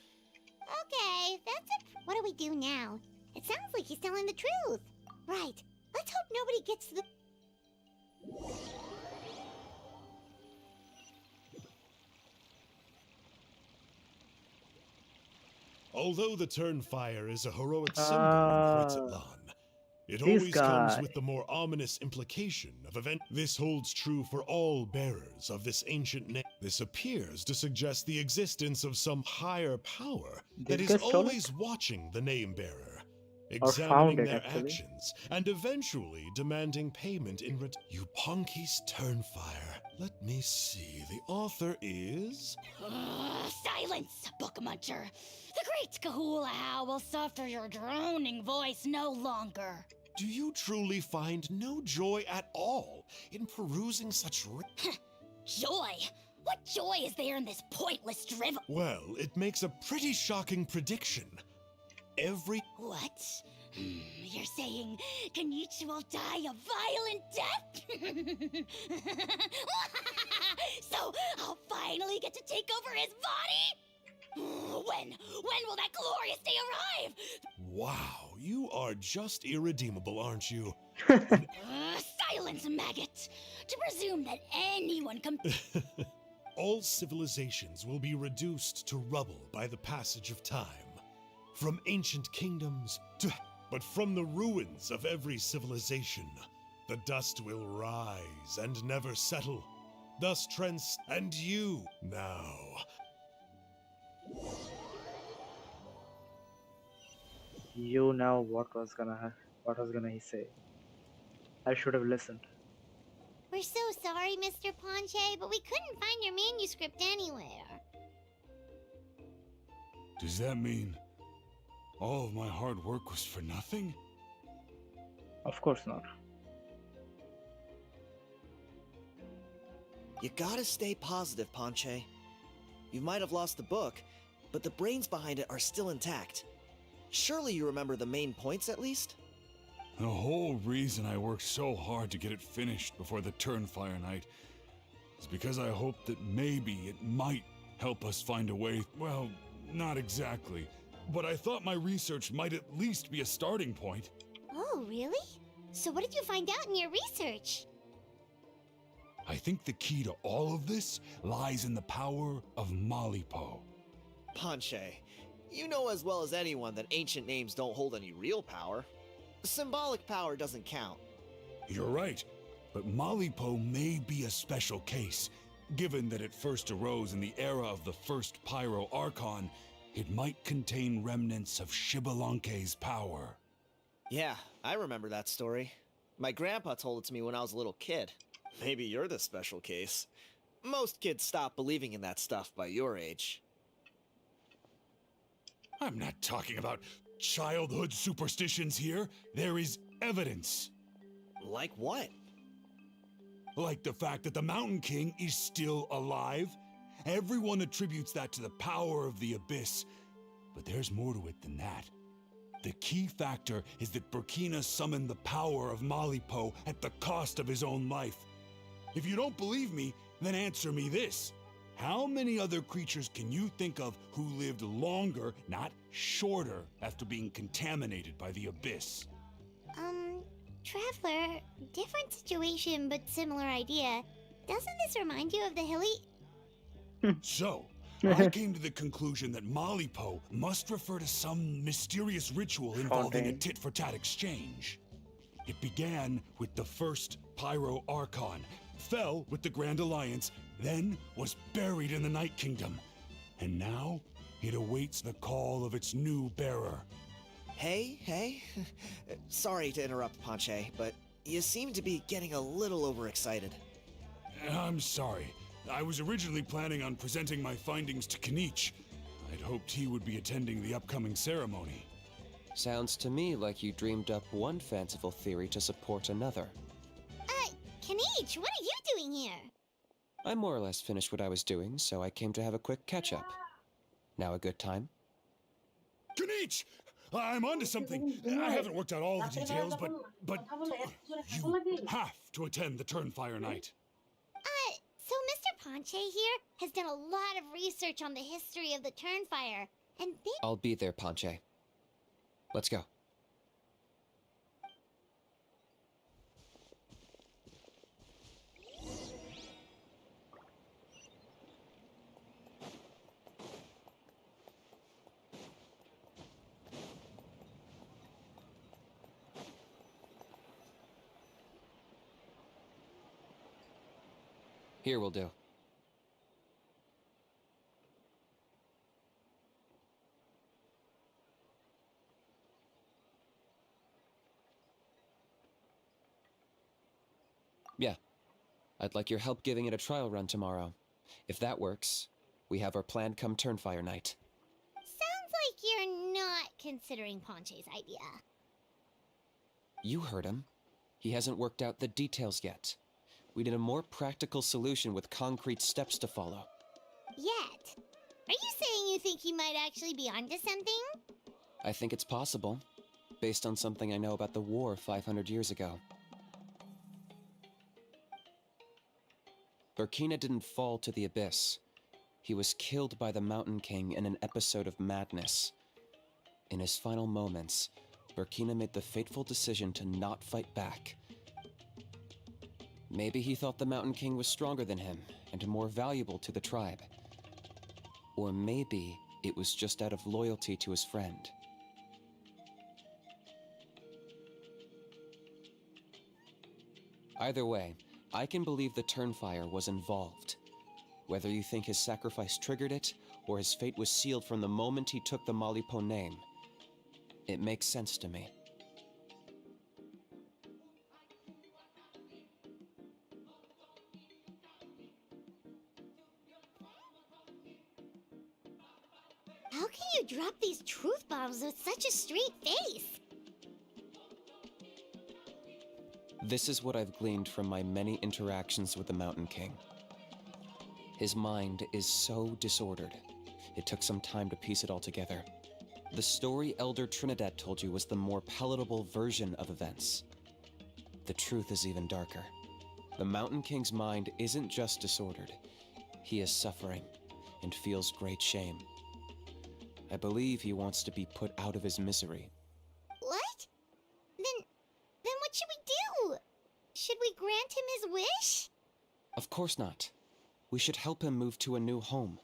Okay, that's it. What do we do now? It sounds like he's telling the truth. Right. Let's hope nobody gets to the... Although the Turnfire is a heroic symbol in Fritzatlan, it this always guy. comes with the more ominous implication of event. This holds true for all bearers of this ancient name. This appears to suggest the existence of some higher power that Did is they stole it? always watching the name bearer, Or found examining it, their actually. actions, and eventually demanding payment in return. You Punky's Turnfire. Let me see. The author is... Silence, book muncher. The great Kahula will suffer your droning voice no longer. Do you truly find no joy at all in perusing such Joy? What joy is there in this pointless drivel? Well, it makes a pretty shocking prediction. Every... What? You're saying Kenichi will die a violent death? So I'll finally get to take over his body? Well, When? When will that glorious day arrive? Wow, you are just irredeemable, aren't you? Silence, maggot! To presume that anyone can... All civilizations will be reduced to rubble by the passage of time. From ancient kingdoms to... But from the ruins of every civilization, the dust will rise and never settle. Thus and you now. You know what was gonna he say? I should have listened. We're so sorry, Mr. Ponche, but we couldn't find your manuscript anywhere. Does that mean all of my hard work was for nothing? Of course not. You gotta stay positive, Ponche. You might have lost the book, but the brains behind it are still intact. Surely you remember the main points at least? The whole reason I worked so hard to get it finished before the Turnfire night is because I hoped that maybe it might help us find a way. Well, not exactly, but I thought my research might at least be a starting point. Oh, really? So what did you find out in your research? I think the key to all of this lies in the power of Malipo. Ponche, you know as well as anyone that ancient names don't hold any real power. Symbolic power doesn't count. You're right, but Malipo may be a special case. Given that it first arose in the era of the first Pyro-Archon, it might contain remnants of Xbalanque's power. Yeah, I remember that story. My grandpa told it to me when I was a little kid. Maybe you're the special case. Most kids stop believing in that stuff by your age. I'm not talking about childhood superstitions here. There is evidence. Like what? Like the fact that the Mountain King is still alive. Everyone attributes that to the power of the Abyss. But there's more to it than that. The key factor is that Burkina summoned the power of Malipo at the cost of his own life. If you don't believe me, then answer me this. How many other creatures can you think of who lived longer, not shorter, after being contaminated by the Abyss? Traveler, different situation but similar idea. Doesn't this remind you of the hilly... So, I came to the conclusion that Malipo must refer to some mysterious ritual involving a tit-for-tat exchange. It began with the first Pyro-Archon, fell with the Grand Alliance, then was buried in the Night Kingdom. And now, it awaits the call of its new bearer. Hey. Sorry to interrupt, Ponche, but you seem to be getting a little overexcited. I'm sorry. I was originally planning on presenting my findings to Kinich. I'd hoped he would be attending the upcoming ceremony. Sounds to me like you dreamed up one fanciful theory to support another. Kinich, what are you doing here? I more or less finished what I was doing, so I came to have a quick catch-up. Now a good time? Kinich! I'm onto something. I haven't worked out all the details, but you have to attend the Turnfire night. So Mr. Ponche here has done a lot of research on the history of the Turnfire, and I'll be there, Ponche. Let's go. Here will do. Yeah. I'd like your help giving it a trial run tomorrow. If that works, we have our plan come Turnfire night. sounds like you're not considering Ponche's idea. You heard him. He hasn't worked out the details yet. We need a more practical solution with concrete steps to follow. Yet? Are you saying you think he might actually be onto something? I think it's possible, based on something I know about the war 500 years ago. Burkina didn't fall to the Abyss. He was killed by the Mountain King in an episode of madness. In his final moments, Burkina made the fateful decision to not fight back. Maybe he thought the Mountain King was stronger than him and more valuable to the tribe. Or maybe it was just out of loyalty to his friend. Either way, I can believe the Turnfire was involved. Whether you think his sacrifice triggered it, or his fate was sealed from the moment he took the Malipo name, it makes sense to me. How can you drop these truth bombs with such a straight face? This is what I've gleaned from my many interactions with the Mountain King. His mind is so disordered. It took some time to piece it all together. The story Elder Trinidad told you was the more palatable version of events. The truth is even darker. The Mountain King's mind isn't just disordered. He is suffering and feels great shame. I believe he wants to be put out of his misery. What? Then what should we do? Should we grant him his wish? Of course not. We should help him move to a new home.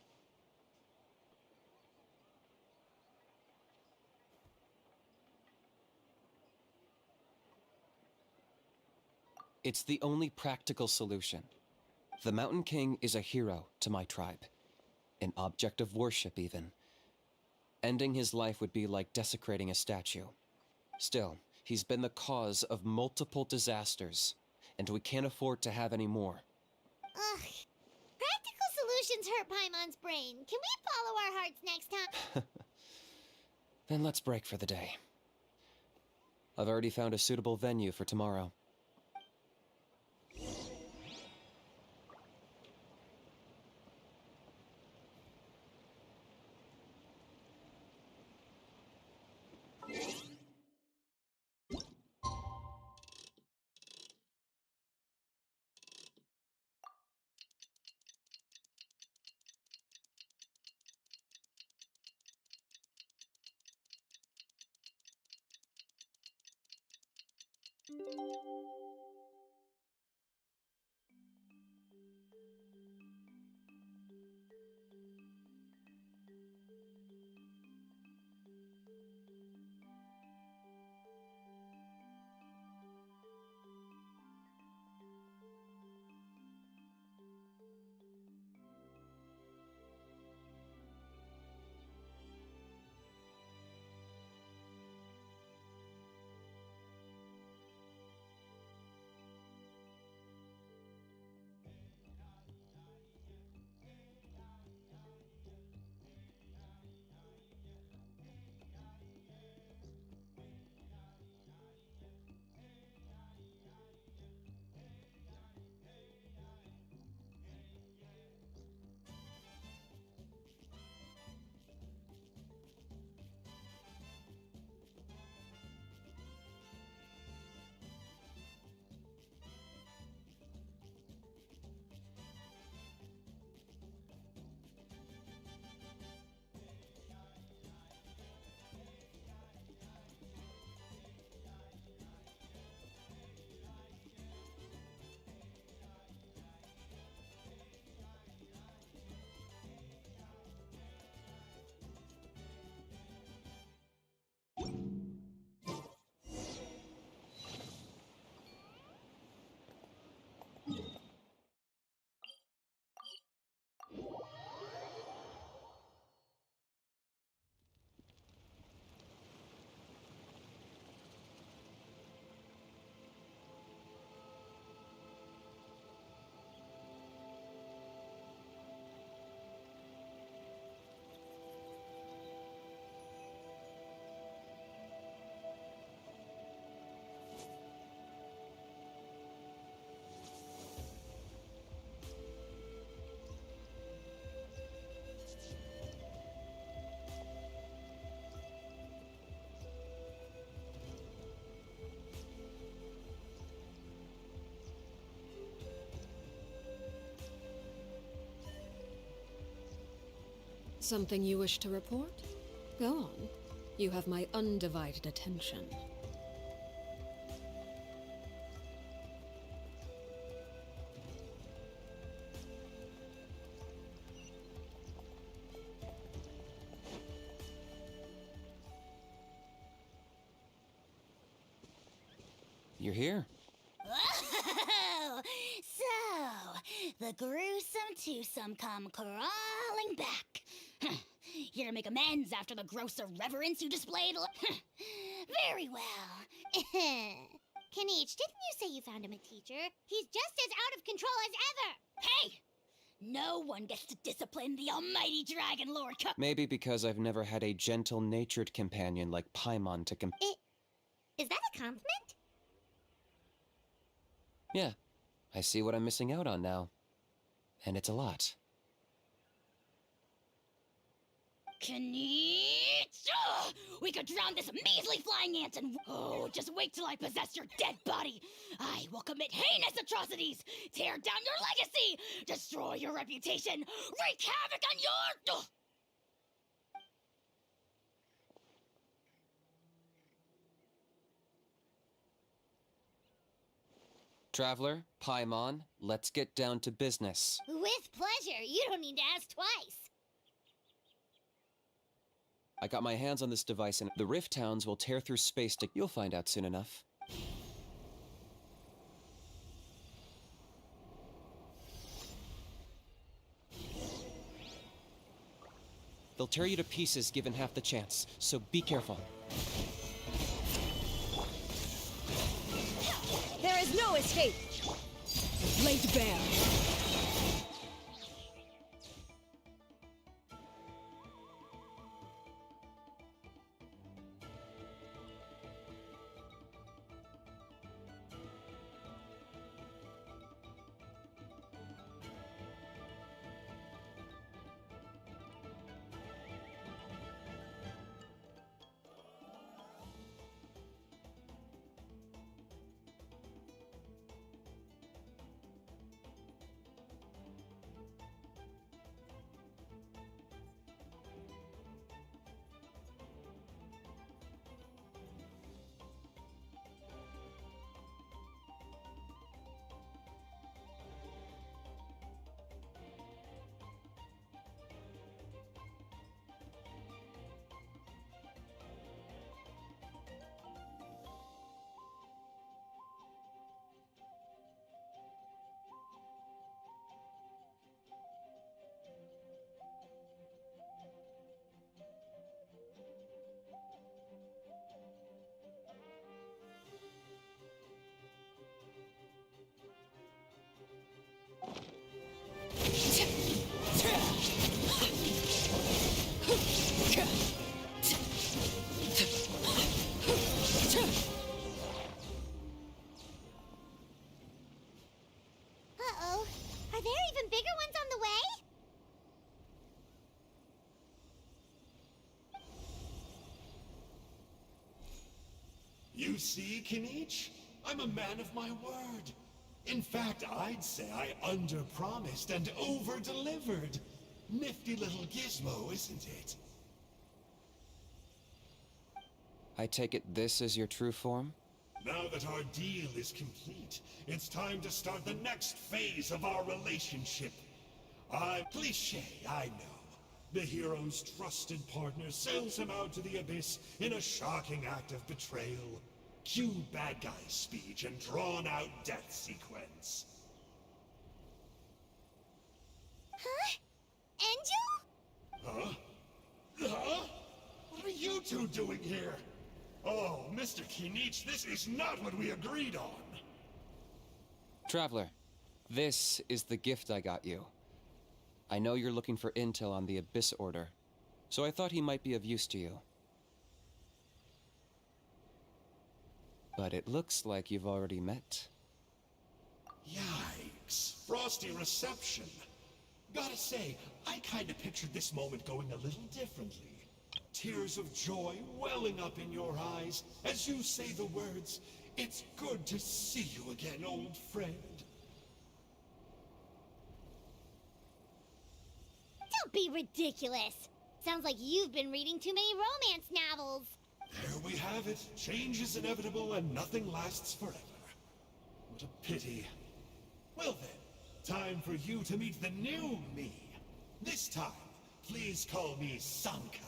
It's the only practical solution. The Mountain King is a hero to my tribe. An object of worship, even. Ending his life would be like desecrating a statue. Still, he's been the cause of multiple disasters, and we can't afford to have any more. Ugh. Practical solutions hurt Paimon's brain. Can we follow our hearts next time? Then let's break for the day. I've already found a suitable venue for tomorrow. Something you wish to report? Go on. You have my undivided attention. You're here. Oh, so the gruesome twosome come crawling back. Here to make amends after the gross irreverence you displayed. Very well. Kanich, didn't you say you found him a teacher? He's just as out of control as ever. Hey! No one gets to discipline the almighty Dragon Lord. Maybe because I've never had a gentle-natured companion like Paimon to Is that a compliment? Yeah, I see what I'm missing out on now. And it's a lot. Kanich! Ugh! We could drown this measly flying ant and... Oh, just wait till I possess your dead body! I will commit heinous atrocities! Tear down your legacy! Destroy your reputation! Wreak havoc on your... Ugh! Traveler, Paimon, let's get down to business. With pleasure. You don't need to ask twice. I got my hands on this device and the Rift Towns will tear through space to... You'll find out soon enough. They'll tear you to pieces given half the chance, so be careful. There is no escape! Laid bare. Uh-oh. Are there even bigger ones on the way? You see, Kanich? I'm a man of my word. In fact, I'd say I under-promised and over-delivered. Nifty little gizmo, isn't it? I take it this is your true form? Now that our deal is complete, it's time to start the next phase of our relationship. I'm cliché, I know. The hero's trusted partner sends him out to the abyss in a shocking act of betrayal. Cue bad guy speech and drawn-out death sequence. Huh? Angel? Huh? Huh? What are you two doing here? Oh, Mr. Kinich, this is not what we agreed on. Traveler, this is the gift I got you. I know you're looking for intel on the Abyss Order, so I thought he might be of use to you. But it looks like you've already met. Yikes. Frosty reception. Gotta say, I kinda pictured this moment going a little differently. Tears of joy welling up in your eyes as you say the words, "It's good to see you again, old friend." Don't be ridiculous. Sounds like you've been reading too many romance novels. There we have it. Change is inevitable and nothing lasts forever. What a pity. Well then, time for you to meet the new me. This time, please call me Sanka.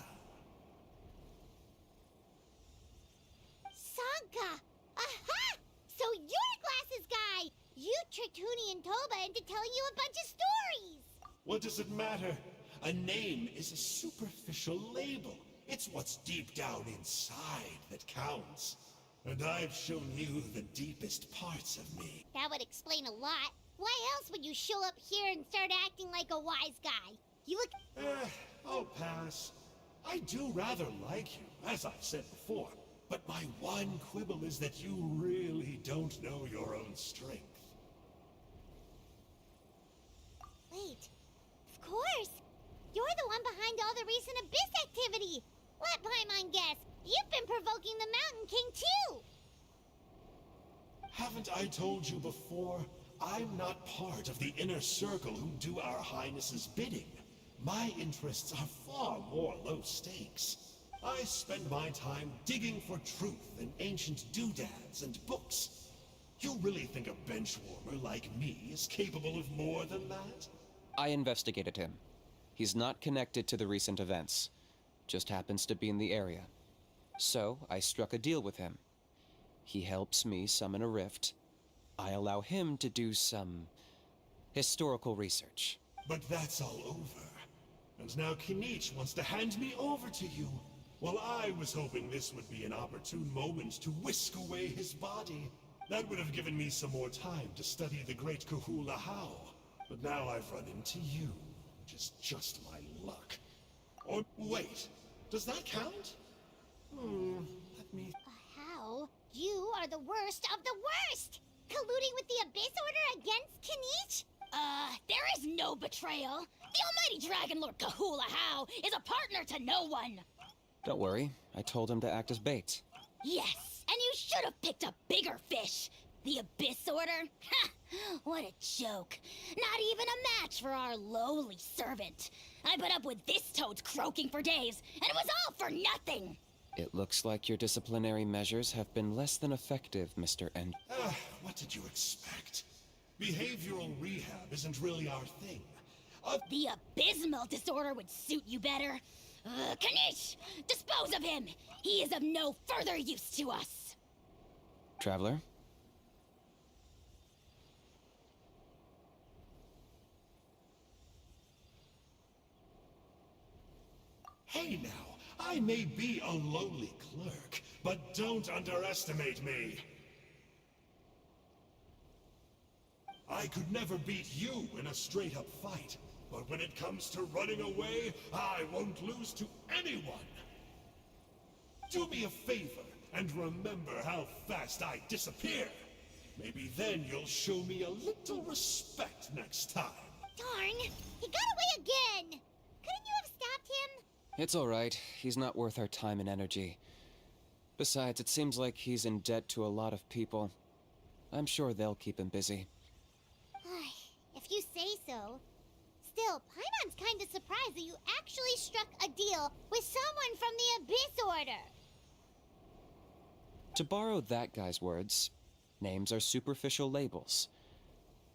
Sanka! Aha! So you're Glasses Guy! You tricked Huni and Toba into telling you a bunch of stories! What does it matter? A name is a superficial label. It's what's deep down inside that counts. And I've shown you the deepest parts of me. That would explain a lot. Why else would you show up here and start acting like a wise guy? You look... I'll pass. I do rather like you, as I've said before. But my one quibble is that you really don't know your own strength. Wait. Of course! You're the one behind all the recent Abyss activity! Let Paimon guess, you've been provoking the Mountain King too! Haven't I told you before? I'm not part of the inner circle who do our Highness's bidding. My interests are far more low stakes. I spend my time digging for truth in ancient doodads and books. You really think a benchwarmer like me is capable of more than that? I investigated him. He's not connected to the recent events. Just happens to be in the area. So, I struck a deal with him. He helps me summon a rift. I allow him to do some historical research. But that's all over. And now Kinich wants to hand me over to you. Well, I was hoping this would be an opportune moment to whisk away his body. That would have given me some more time to study the great Kahula How. But now I've run into you, which is just my luck. Or wait, does that count? Let me... How? You are the worst of the worst! Colluding with the Abyss Order against Kinich? There is no betrayal. The almighty Dragon Lord Kahula How is a partner to no one. Don't worry, I told him to act as bait. Yes, and you should have picked a bigger fish. The Abyss Order? Ha! What a joke. Not even a match for our lowly servant. I put up with this toad's croaking for days, and it was all for nothing. It looks like your disciplinary measures have been less than effective, Mr. N. What did you expect? Behavioral rehab isn't really our thing. The abysmal disorder would suit you better. Kanish! Dispose of him! He is of no further use to us! Traveler? Hey now, I may be a lowly clerk, but don't underestimate me. I could never beat you in a straight-up fight, but when it comes to running away, I won't lose to anyone. Do me a favor and remember how fast I disappear. Maybe then you'll show me a little respect next time. Darn! He got away again! Couldn't you have stopped him? It's alright. He's not worth our time and energy. Besides, it seems like he's in debt to a lot of people. I'm sure they'll keep him busy. If you say so. Still, Paimon's kinda surprised that you actually struck a deal with someone from the Abyss Order. To borrow that guy's words, names are superficial labels.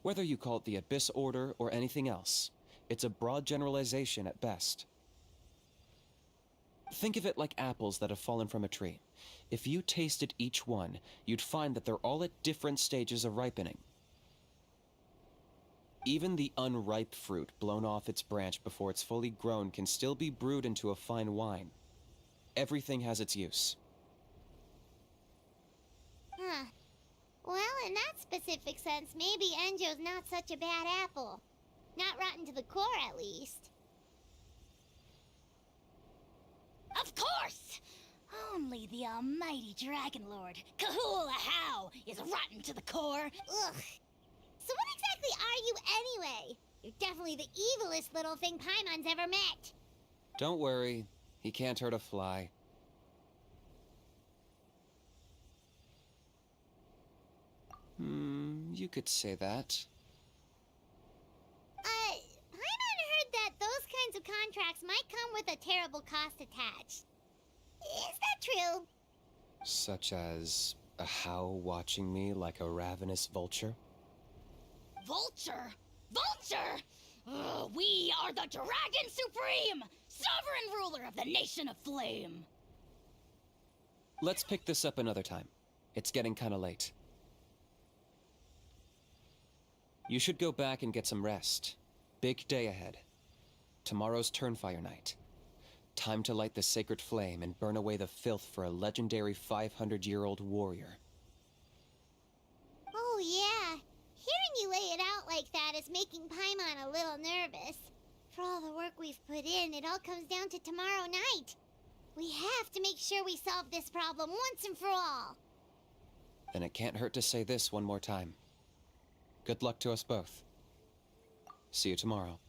Whether you call it the Abyss Order or anything else, it's a broad generalization at best. Think of it like apples that have fallen from a tree. If you tasted each one, you'd find that they're all at different stages of ripening. Even the unripe fruit blown off its branch before it's fully grown can still be brewed into a fine wine. Everything has its use. Huh. Well, in that specific sense, maybe Enjo's not such a bad apple. Not rotten to the core, at least. Of course! Only the almighty Dragon Lord, Kahula How, is rotten to the core. Ugh. So what exactly are you anyway? You're definitely the evilest little thing Paimon's ever met. Don't worry, he can't hurt a fly. You could say that. Paimon heard that those kinds of contracts might come with a terrible cost attached. Is that true? Such as a how watching me like a ravenous vulture? Vulture? Vulture! We are the Dragon Supreme! Sovereign ruler of the Nation of Flame! Let's pick this up another time. It's getting kinda late. You should go back and get some rest. Big day ahead. Tomorrow's Turnfire night. Time to light the sacred flame and burn away the filth for a legendary 500-year-old warrior. Oh yeah. Hearing you lay it out like that is making Paimon a little nervous. For all the work we've put in, it all comes down to tomorrow night. We have to make sure we solve this problem once and for all. Then it can't hurt to say this one more time. Good luck to us both. See you tomorrow.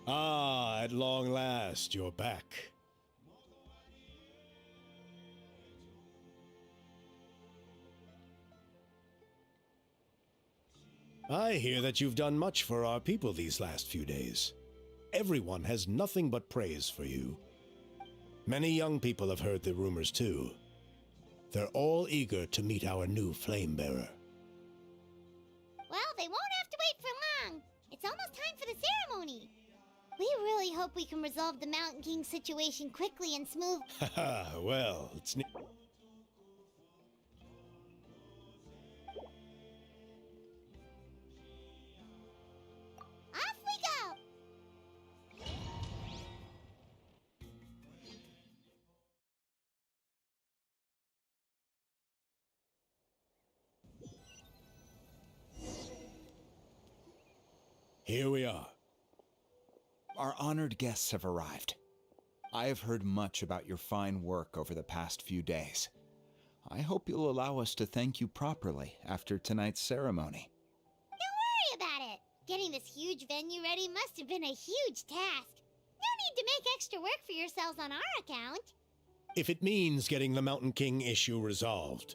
Ah, at long last, you're back. I hear that you've done much for our people these last few days. Everyone has nothing but praise for you. Many young people have heard the rumors too. They're all eager to meet our new flame bearer. Well, they won't have to wait for long. It's almost time for the ceremony. We really hope we can resolve the Mountain King situation quickly and smooth. Haha, well, it's Off we go! Here we are. Our honored guests have arrived. I have heard much about your fine work over the past few days. I hope you'll allow us to thank you properly after tonight's ceremony. Don't worry about it. Getting this huge venue ready must have been a huge task. No need to make extra work for yourselves on our account. If it means getting the Mountain King issue resolved,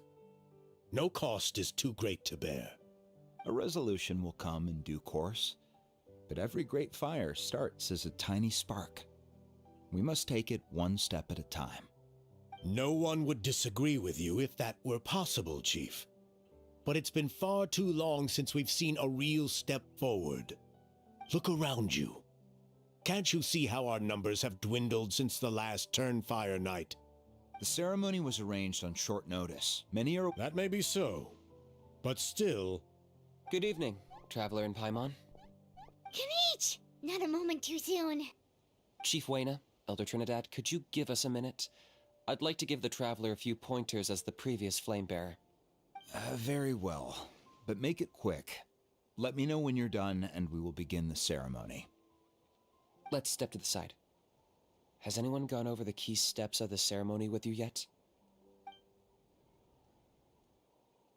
no cost is too great to bear. A resolution will come in due course, but every great fire starts as a tiny spark. We must take it one step at a time. No one would disagree with you if that were possible, Chief. But it's been far too long since we've seen a real step forward. Look around you. Can't you see how our numbers have dwindled since the last Turnfire night? The ceremony was arranged on short notice. Many are... That may be so, but still... Good evening, Traveler in Paimon. Kinich! Not a moment too soon. Chief Wayna, Elder Trinidad, could you give us a minute? I'd like to give the Traveler a few pointers as the previous Flamebearer. Very well, but make it quick. Let me know when you're done and we will begin the ceremony. Let's step to the side. Has anyone gone over the key steps of the ceremony with you yet?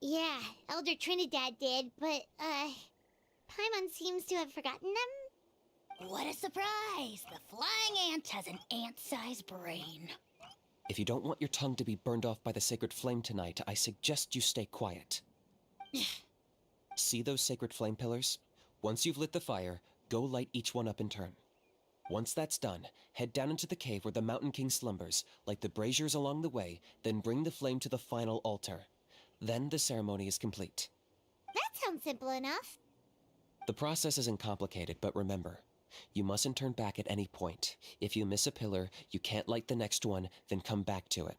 Yeah, Elder Trinidad did, but, Paimon seems to have forgotten them? What a surprise! The flying ant has an ant-sized brain. If you don't want your tongue to be burned off by the sacred flame tonight, I suggest you stay quiet. See those sacred flame pillars? Once you've lit the fire, go light each one up in turn. Once that's done, head down into the cave where the Mountain King slumbers, light the braziers along the way, then bring the flame to the final altar. Then the ceremony is complete. That sounds simple enough. The process isn't complicated, but remember, you mustn't turn back at any point. If you miss a pillar, you can't light the next one, then come back to it.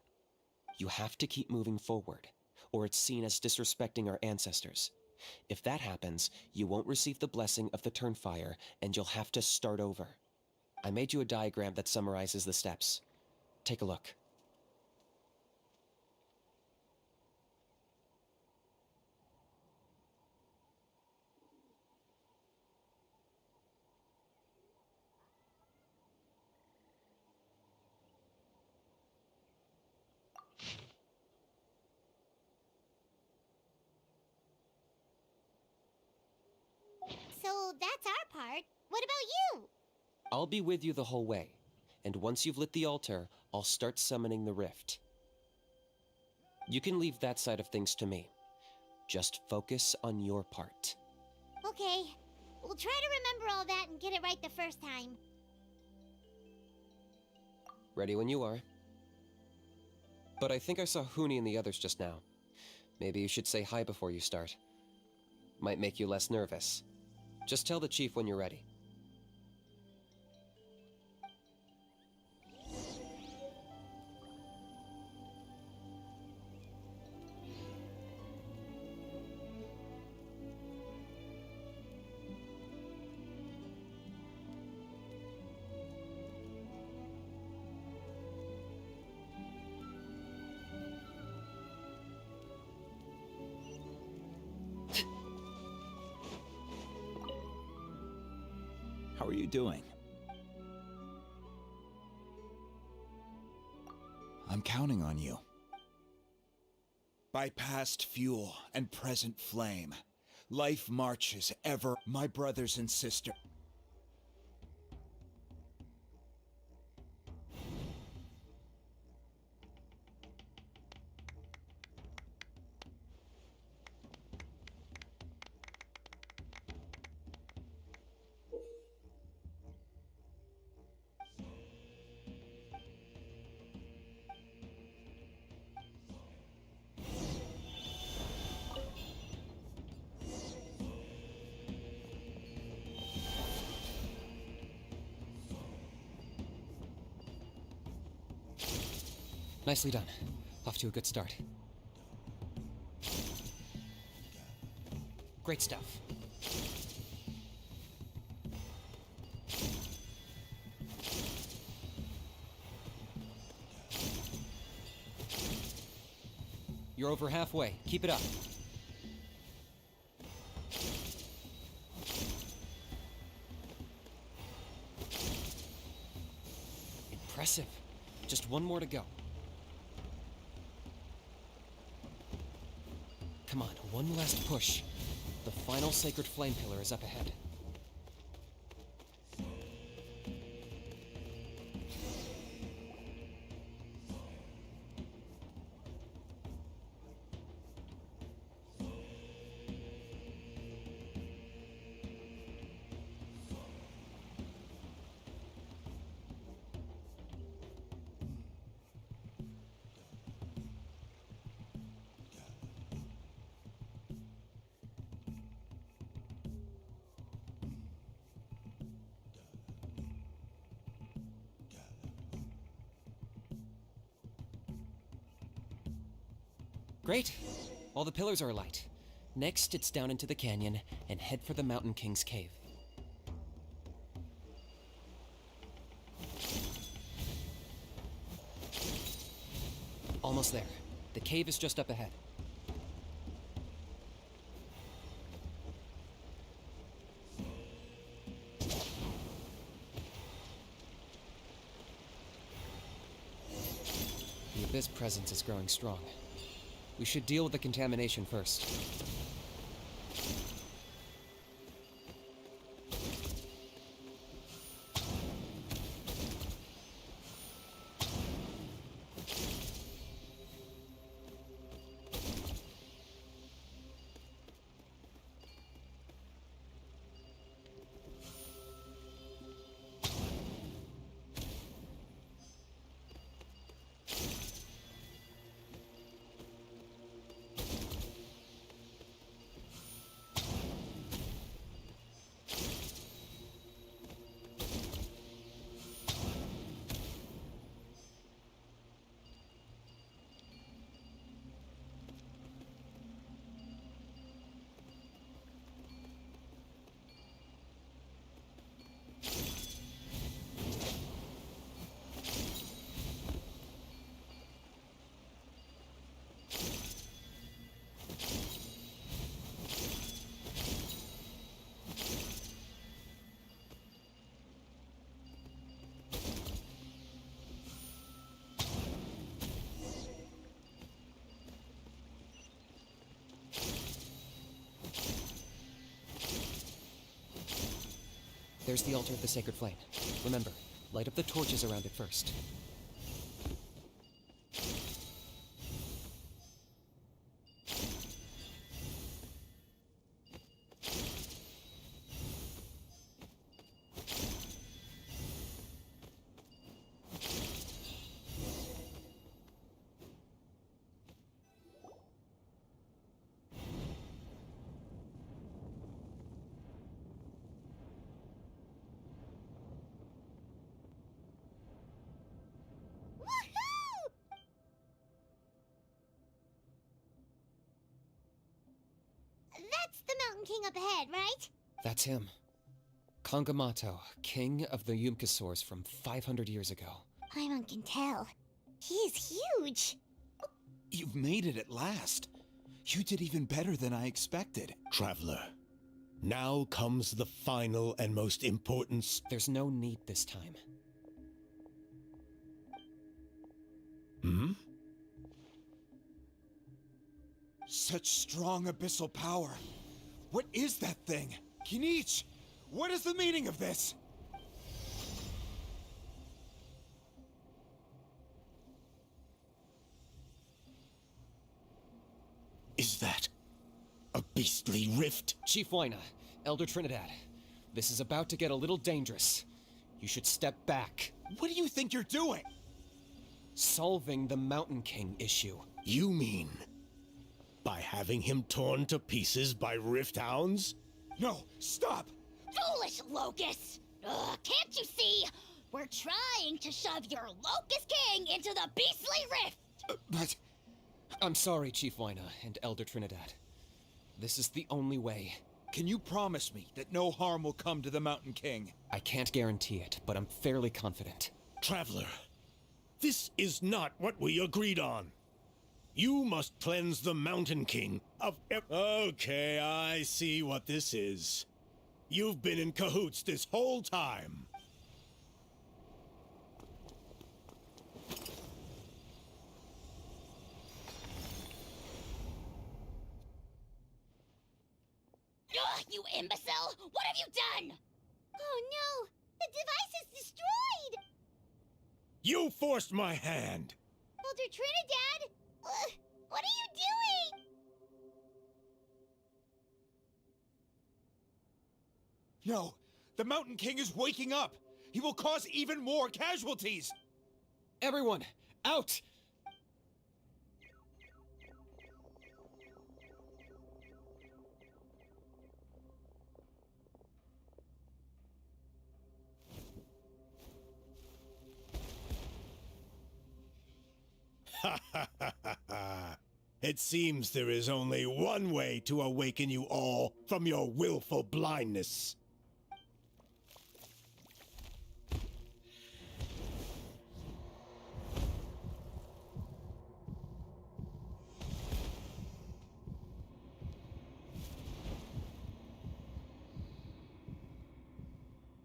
You have to keep moving forward, or it's seen as disrespecting our ancestors. If that happens, you won't receive the blessing of the Turnfire, and you'll have to start over. I made you a diagram that summarizes the steps. Take a look. So that's our part. What about you? I'll be with you the whole way, and once you've lit the altar, I'll start summoning the rift. You can leave that side of things to me. Just focus on your part. Okay. We'll try to remember all that and get it right the first time. Ready when you are. But I think I saw Huni and the others just now. Maybe you should say hi before you start. Might make you less nervous. Just tell the chief when you're ready. How are you doing? I'm counting on you. By past fuel and present flame, life marches ever, my brothers and sisters. Nicely done. Off to a good start. Great stuff. You're over halfway. Keep it up. Impressive. Just one more to go. Come on, one last push. The final sacred flame pillar is up ahead. Great! All the pillars are alight. Next, it's down into the canyon and head for the Mountain King's cave. Almost there. The cave is just up ahead. The Abyss presence is growing strong. We should deal with the contamination first. There's the altar of the sacred flame. Remember, light up the torches around it first. That's the Mountain King up ahead, right? That's him. Kangamato, king of the Yumkasaurs from 500 years ago. Paimon can tell. He is huge. You've made it at last. You did even better than I expected. Traveler, now comes the final and most important... There's no need this time. Hmm? Such strong abyssal power. What is that thing? Kinich, what is the meaning of this? Is that a beastly rift? Chief Wyna, Elder Trinidad, this is about to get a little dangerous. You should step back. What do you think you're doing? Solving the Mountain King issue. You mean by having him torn to pieces by rift hounds? No, stop! Foolish Locust! Ugh, can't you see? We're trying to shove your Locust King into the beastly rift! But... I'm sorry, Chief Wyna and Elder Trinidad. This is the only way. Can you promise me that no harm will come to the Mountain King? I can't guarantee it, but I'm fairly confident. Traveler, this is not what we agreed on. You must cleanse the Mountain King of Okay, I see what this is. You've been in cahoots this whole time. Ugh, you imbecile! What have you done? Oh no! The device is destroyed! You forced my hand! Elder Trinidad! What are you doing? No, the Mountain King is waking up! He will cause even more casualties! Everyone, out! Ha ha ha ha ha! It seems there is only one way to awaken you all from your willful blindness.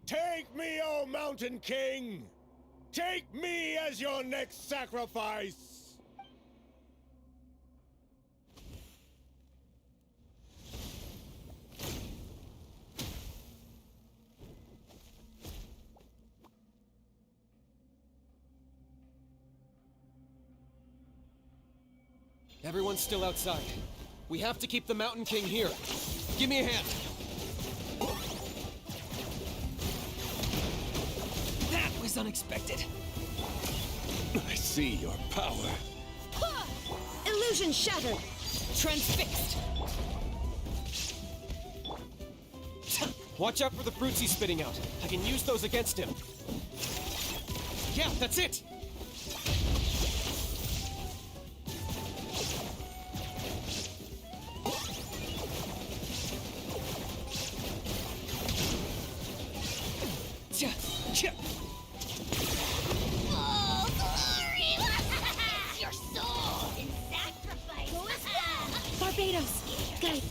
Take me, O Mountain King! Take me as your next sacrifice! Everyone's still outside. We have to keep the Mountain King here. Give me a hand. That was unexpected. I see your power. Ha! Illusion shattered. Transfixed. Watch out for the fruits he's spitting out. I can use those against him. Yeah, that's it. Oh, glory! Your soul in sacrifice! Barbados! Guys,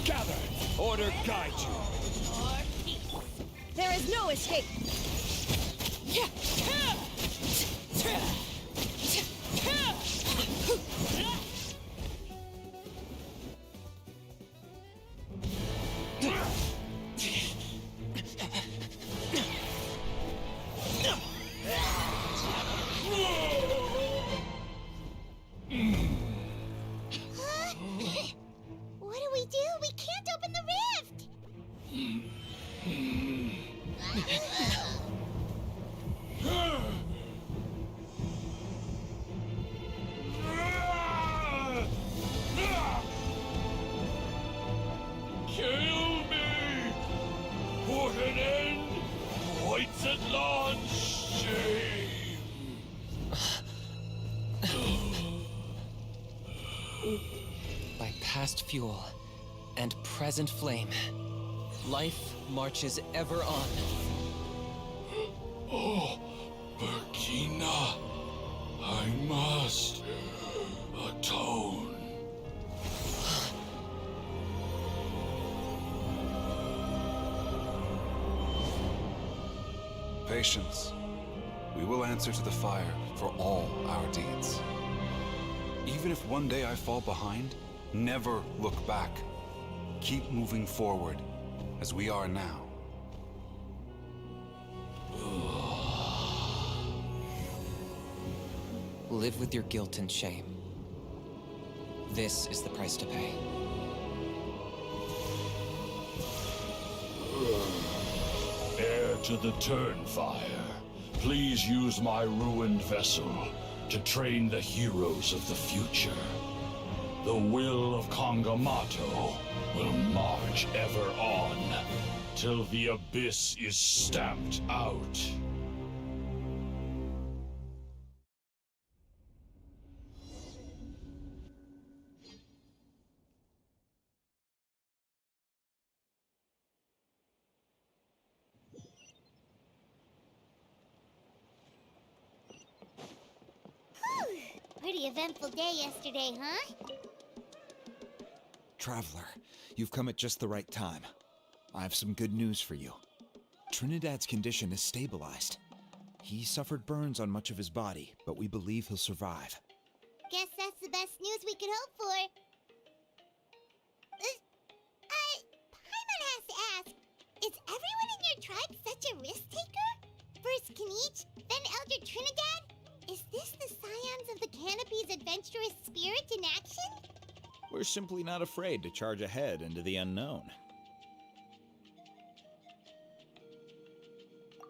Gather! Order guide you! Or peace! There is no escape. By past fuel and present flame, life marches ever on. Oh, Burkina, I must atone. Patience. We will answer to the fire for all our deeds. Even if one day I fall behind, never look back. Keep moving forward, as we are now. Live with your guilt and shame. This is the price to pay. Heir to the Turnfire, please use my ruined vessel to train the heroes of the future. The will of Kangamato will march ever on, till the abyss is stamped out. Pretty eventful day yesterday, huh? Traveler, you've come at just the right time. I have some good news for you. Trinidad's condition is stabilized. He suffered burns on much of his body, but we believe he'll survive. Guess that's the best news we could hope for. Paimon has to ask, is everyone in your tribe such a risk-taker? First Kinich, then Elder Trinidad? Is this the scions of the Canopy's adventurous spirit in action? We're simply not afraid to charge ahead into the unknown.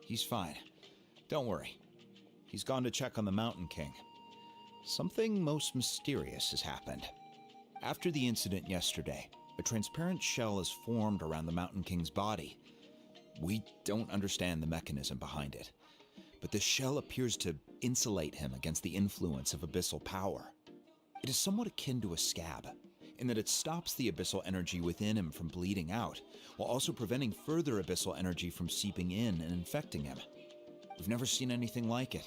He's fine. Don't worry. He's gone to check on the Mountain King. Something most mysterious has happened. After the incident yesterday, a transparent shell is formed around the Mountain King's body. We don't understand the mechanism behind it, but the shell appears to insulate him against the influence of abyssal power. It is somewhat akin to a scab, in that it stops the abyssal energy within him from bleeding out, while also preventing further abyssal energy from seeping in and infecting him. We've never seen anything like it.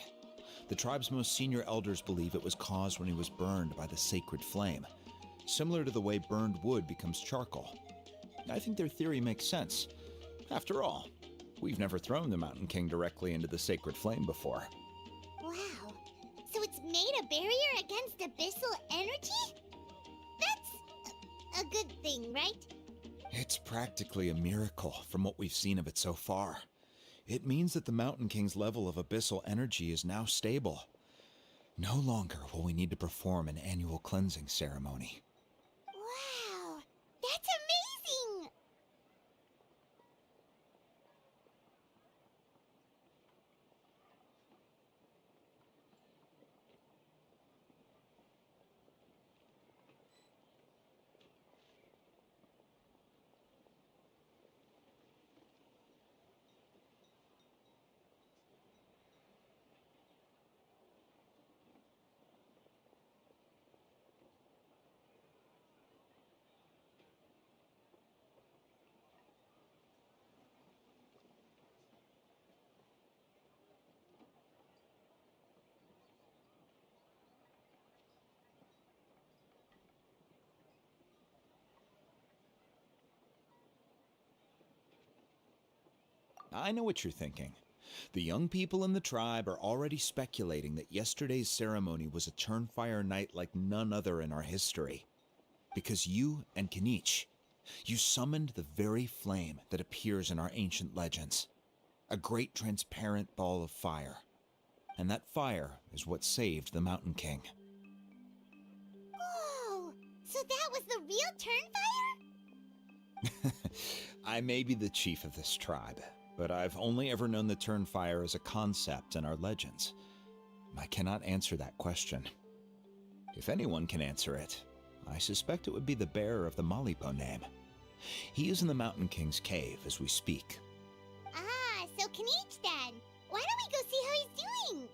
The tribe's most senior elders believe it was caused when he was burned by the sacred flame, similar to the way burned wood becomes charcoal. I think their theory makes sense. After all, we've never thrown the Mountain King directly into the sacred flame before. Wow. So it's made a barrier against abyssal energy? That's a good thing, right? It's practically a miracle from what we've seen of it so far. It means that the Mountain King's level of abyssal energy is now stable. No longer will we need to perform an annual cleansing ceremony. Wow, that's amazing! I know what you're thinking. The young people in the tribe are already speculating that yesterday's ceremony was a Turnfire night like none other in our history. Because you and Kinich, you summoned the very flame that appears in our ancient legends. A great transparent ball of fire. And that fire is what saved the Mountain King. Whoa! So that was the real Turnfire? I may be the chief of this tribe, but I've only ever known the Turnfire as a concept in our legends. I cannot answer that question. If anyone can answer it, I suspect it would be the bearer of the Malipo name. He is in the Mountain King's cave as we speak. Ah, so Kinich then. Why don't we go see how he's doing?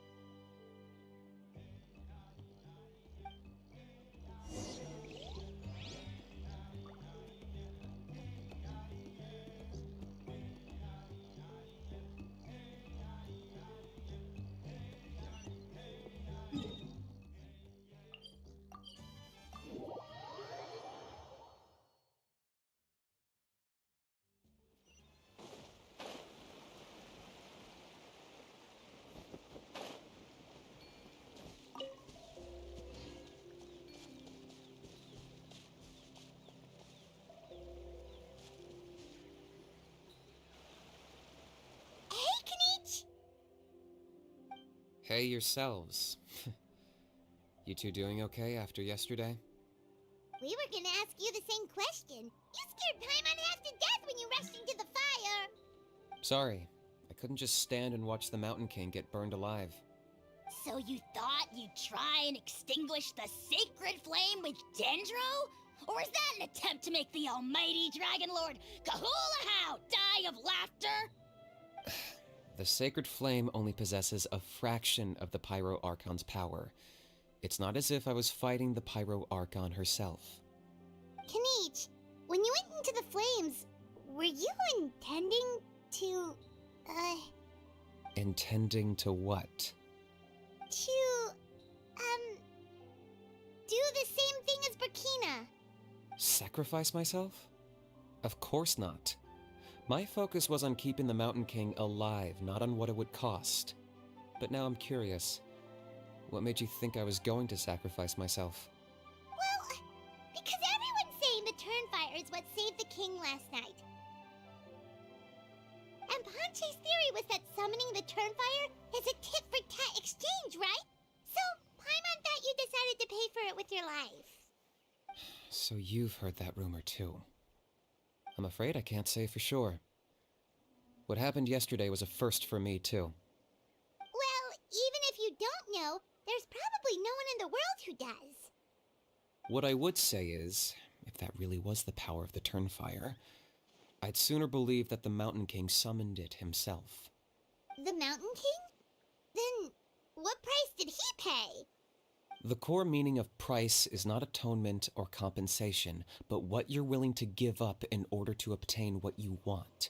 Hey yourselves. You two doing okay after yesterday? We were gonna ask you the same question. You scared Paimon half to death when you rushed into the fire. Sorry, I couldn't just stand and watch the Mountain King get burned alive. So you thought you'd try and extinguish the sacred flame with Dendro? Or is that an attempt to make the almighty Dragon Lord Kahulahow die of laughter? The sacred flame only possesses a fraction of the Pyro Archon's power. It's not as if I was fighting the Pyro Archon herself. Kinich, when you went into the flames, were you intending to, Intending to what? to, do the same thing as Burkina? Sacrifice myself? Of course not. My focus was on keeping the Mountain King alive, not on what it would cost. But now I'm curious. What made you think I was going to sacrifice myself? Well, because everyone's saying the Turnfire is what saved the king last night. And Ponche's theory was that summoning the Turnfire is a tit-for-tat exchange, right? So, Paimon thought you decided to pay for it with your life. So you've heard that rumor too. I'm afraid I can't say for sure. What happened yesterday was a first for me too. Well, even if you don't know, there's probably no one in the world who does. What I would say is, if that really was the power of the Turnfire, I'd sooner believe that the Mountain King summoned it himself. The Mountain King? Then, what price did he pay? The core meaning of price is not atonement or compensation, but what you're willing to give up in order to obtain what you want.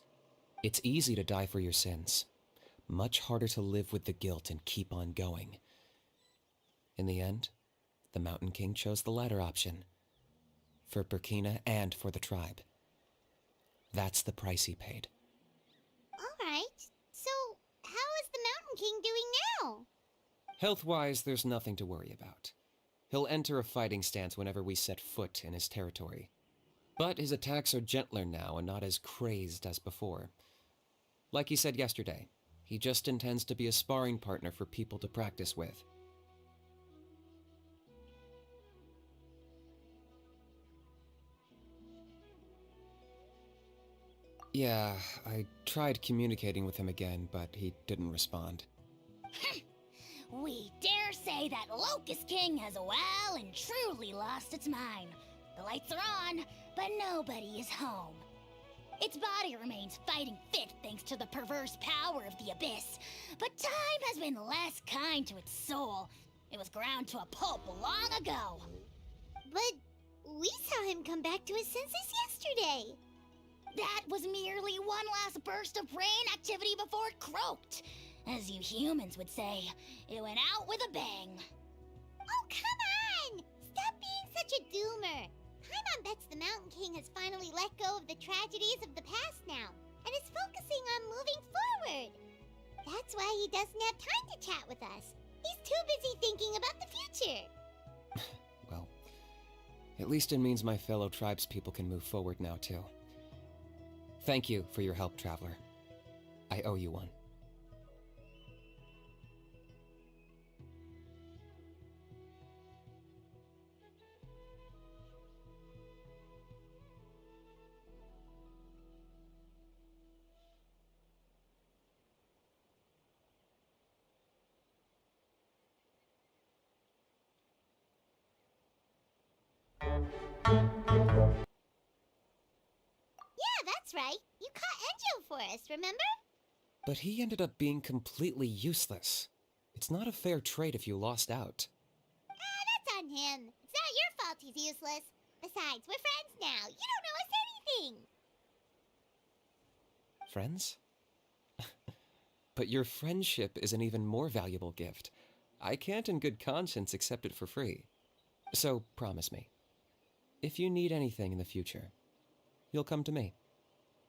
It's easy to die for your sins. Much harder to live with the guilt and keep on going. In the end, the Mountain King chose the latter option. For Burkina and for the tribe. That's the price he paid. Alright, so how is the Mountain King doing now? Health-wise, there's nothing to worry about. He'll enter a fighting stance whenever we set foot in his territory. But his attacks are gentler now and not as crazed as before. Like he said yesterday, he just intends to be a sparring partner for people to practice with. Yeah, I tried communicating with him again, but he didn't respond. We dare say that Locust King has well and truly lost its mind. The lights are on, but nobody is home. Its body remains fighting fit thanks to the perverse power of the Abyss, but time has been less kind to its soul. It was ground to a pulp long ago. But we saw him come back to his senses yesterday. That was merely one last burst of brain activity before it croaked. As you humans would say, it went out with a bang. Oh, come on! Stop being such a doomer. Paimon bets the Mountain King has finally let go of the tragedies of the past now, and is focusing on moving forward. That's why he doesn't have time to chat with us. He's too busy thinking about the future. Well, at least it means my fellow tribespeople can move forward now, too. Thank you for your help, Traveler. I owe you one. Yeah, that's right. You caught Enjo for us, remember? But he ended up being completely useless. It's not a fair trade if you lost out. That's on him. It's not your fault he's useless. Besides, we're friends now. You don't owe us anything. Friends? But your friendship is an even more valuable gift. I can't in good conscience accept it for free. So promise me, if you need anything in the future, you'll come to me.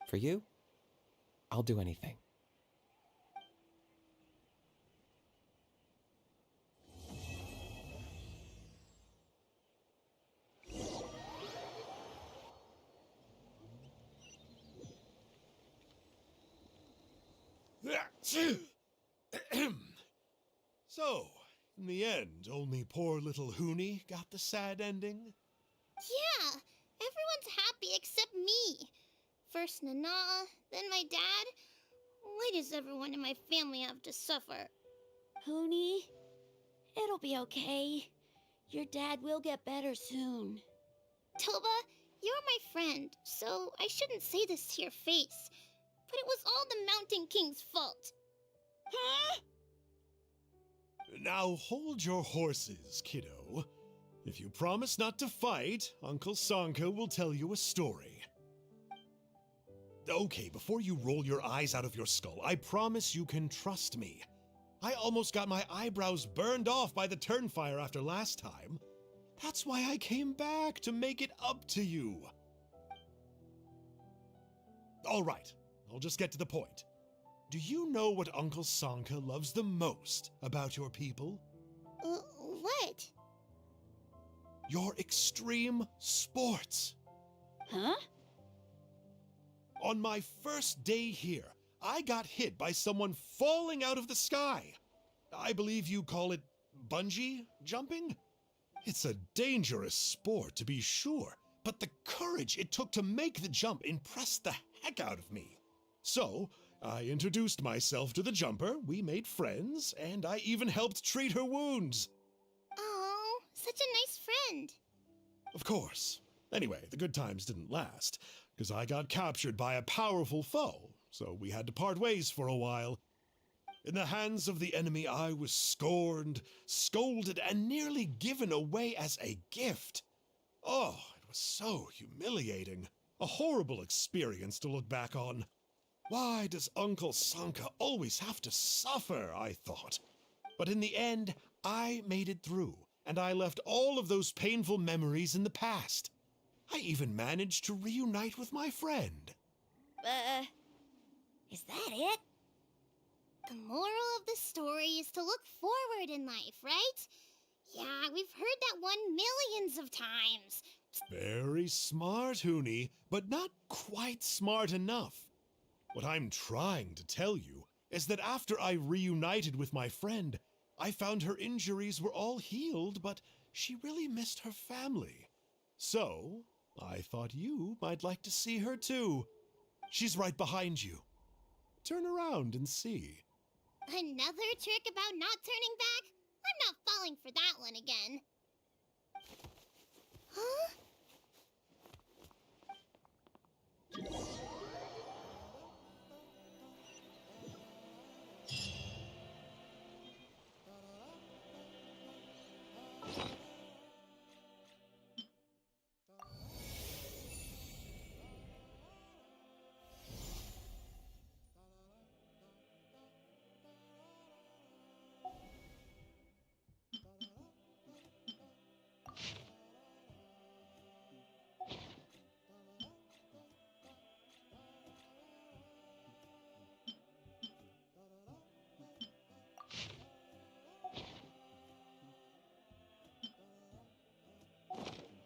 For you, I'll do anything. So, In the end, only poor little Hoonie got the sad ending. Yeah, everyone's happy except me. First Nana, then my dad. Why does everyone in my family have to suffer? Hoonie, it'll be okay. Your dad will get better soon. Toba, you're my friend, so I shouldn't say this to your face. But it was all the Mountain King's fault. Huh? Now hold your horses, kiddo. If you promise not to fight, Uncle Sanka will tell you a story. Okay, before you roll your eyes out of your skull, I promise you can trust me. I almost got my eyebrows burned off by the turnfire after last time. That's why I came back, to make it up to you. All right, I'll just get to the point. Do you know what Uncle Sanka loves the most about your people? What? Your extreme sports. Huh? On my first day here, I got hit by someone falling out of the sky. I believe you call it bungee jumping? It's a dangerous sport, to be sure, but the courage it took to make the jump impressed the heck out of me. So, I introduced myself to the jumper, we made friends, and I even helped treat her wounds. Oh, such a nice friend. Of course. Anyway, the good times didn't last, because I got captured by a powerful foe, so we had to part ways for a while. In the hands of the enemy, I was scorned, scolded, and nearly given away as a gift. Oh, it was so humiliating. A horrible experience to look back on. Why does Uncle Sanka always have to suffer, I thought. But in the end, I made it through, and I left all of those painful memories in the past. I even managed to reunite with my friend. Is that it? The moral of the story is to look forward in life, right? Yeah, we've heard that one millions of times. Very smart, Hoonie, but not quite smart enough. What I'm trying to tell you is that after I reunited with my friend, I found her injuries were all healed, but she really missed her family. So, I thought you might like to see her too. She's right behind you. Turn around and see. Another trick about not turning back? I'm not falling for that one again. Huh?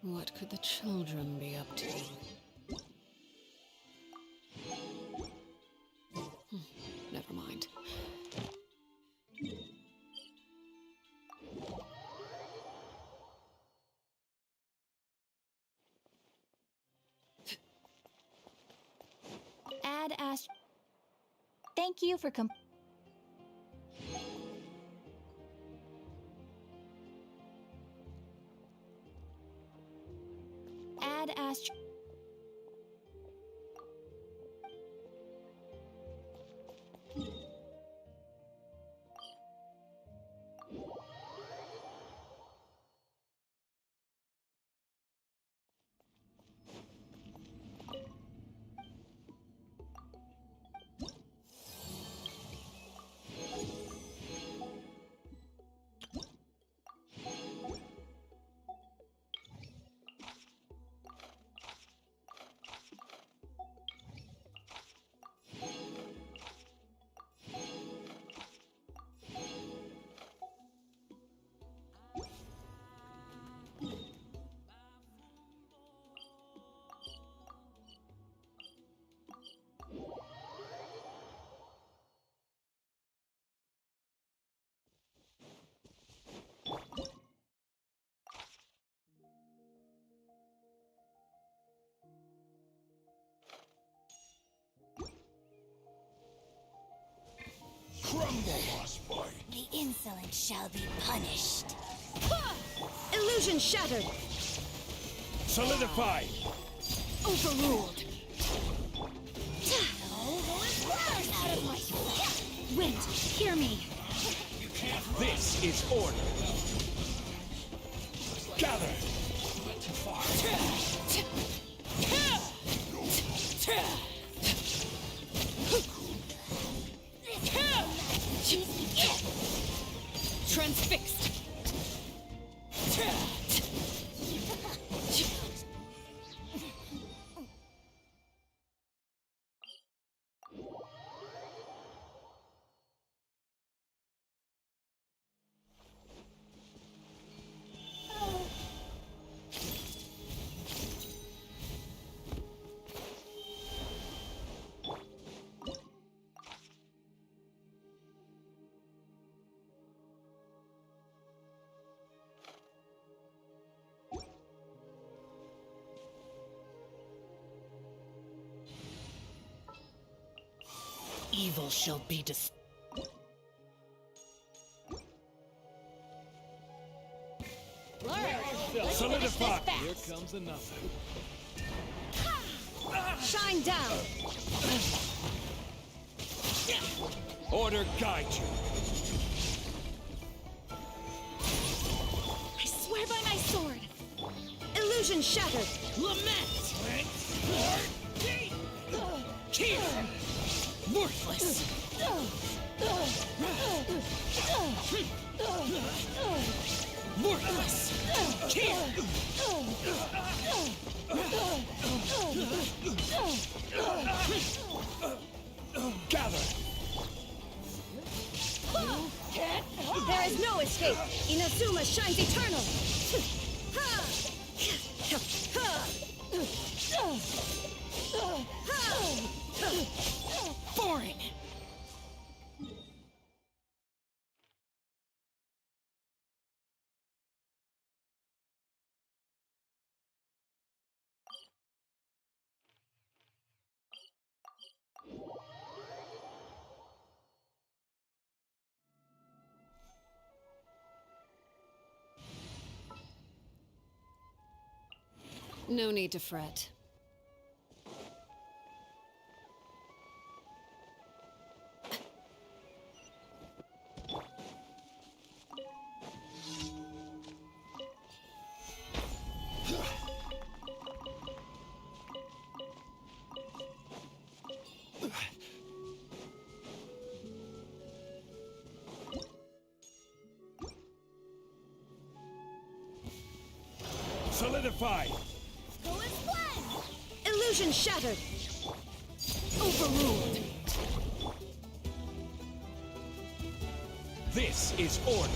What could the children be up to? Never mind. Ad Ast. Thank you for Ad Ast. The insolent shall be punished. Illusion shattered. Solidify! Overruled. Out of my wind, hear me. This is order. Gather! Transfixed. Evil shall be Solidify! Here comes another. Shine down. Order guide you. I swear by my sword. Illusion shattered. lament. Kill! Worthless. Worthless! Kill! Gather! There is no escape. Inazuma shines eternal. Boring. No need to fret. Solidify! Illusion shattered. Overruled. This is order.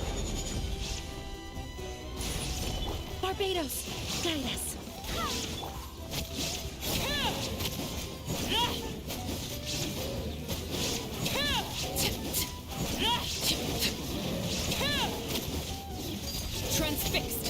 Barbados, guide us. Transfixed.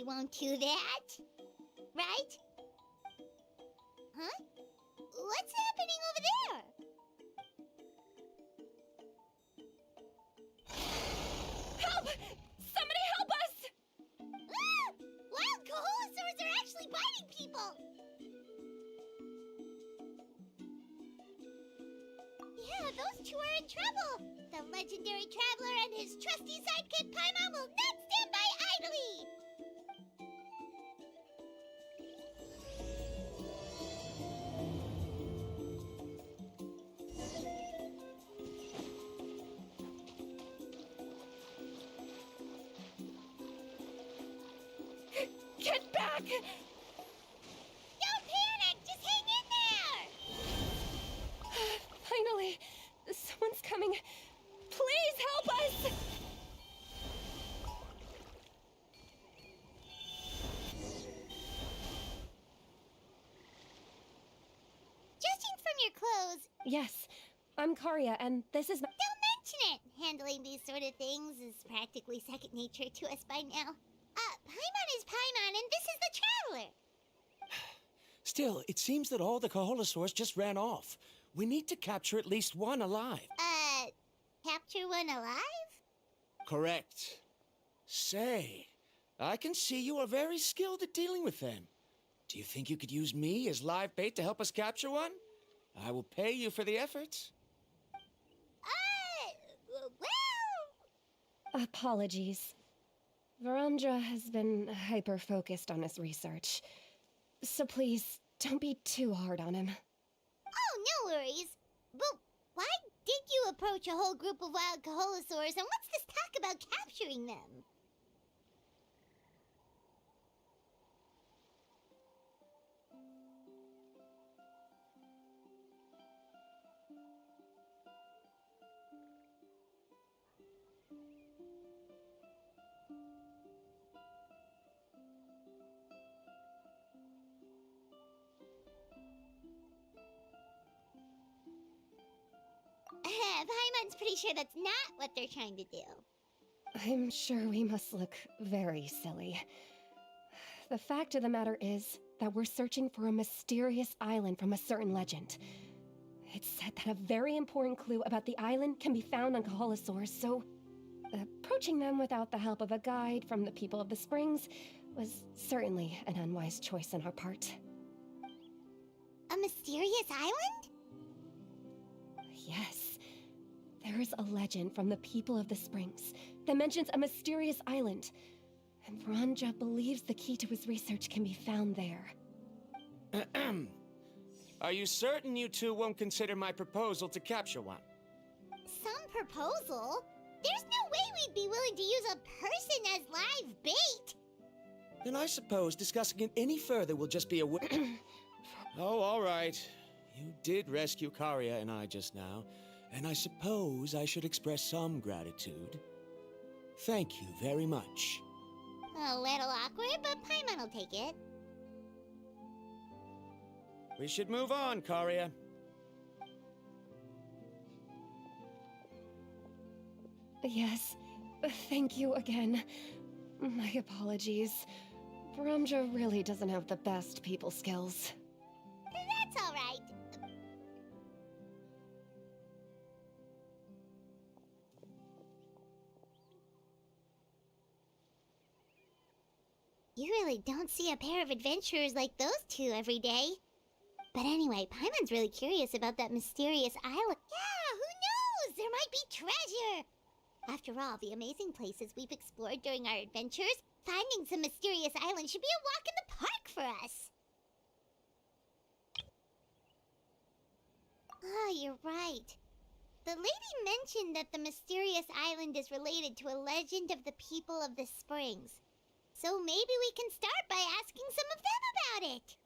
probably won't do that. Right? Huh? What's happening over there? Help! Somebody help us! Ah! Wild Kahulasaurs are actually biting people! Yeah, those two are in trouble! The legendary traveler and his trusty sidekick Paimon will not stand by idly! Get back! Don't panic! Just hang in there! Finally, someone's coming. Please help us! Judging from your clothes, Yes, I'm Karia, and this is my. don't mention it! Handling these sort of things is practically second nature to us by now. Paimon is Paimon, and this is the Traveler! Still, it seems that all the Kahulasaurs just ran off. We need to capture at least one alive. Capture one alive? Correct. Say, I can see you are very skilled at dealing with them. Do you think you could use me as live bait to help us capture one? I will pay you for the efforts. Well... Apologies. Varandra has been hyper-focused on his research. So please, don't be too hard on him. Oh, no worries. But why did you approach a whole group of wild Kahulasaurs, and what's this talk about capturing them? Paimon's pretty sure that's not what they're trying to do. I'm sure we must look very silly. The fact of the matter is that we're searching for a mysterious island from a certain legend. It's said that a very important clue about the island can be found on Kahulasaurs, so approaching them without the help of a guide from the people of the Springs was certainly an unwise choice on our part. A mysterious island? Yes. There is a legend from the people of the Springs that mentions a mysterious island, and Varandra believes the key to his research can be found there. Are you certain you two won't consider my proposal to capture one? Some proposal? There's no way we'd be willing to use a person as live bait! Then I suppose discussing it any further will just be a Oh, all right. You did rescue Karia and I just now, and I suppose I should express some gratitude. Thank you very much. A little awkward, but Paimon will take it. We should move on, Karia. Yes, thank you again. My apologies. Varandra really doesn't have the best people skills. That's all right. You really don't see a pair of adventurers like those two every day. But anyway, Paimon's really curious about that mysterious island. Yeah, who knows? There might be treasure! After all, the amazing places we've explored during our adventures, finding some mysterious island should be a walk in the park for us. Oh, you're right. The lady mentioned that the mysterious island is related to a legend of the people of the Springs. So maybe we can start by asking some of them about it.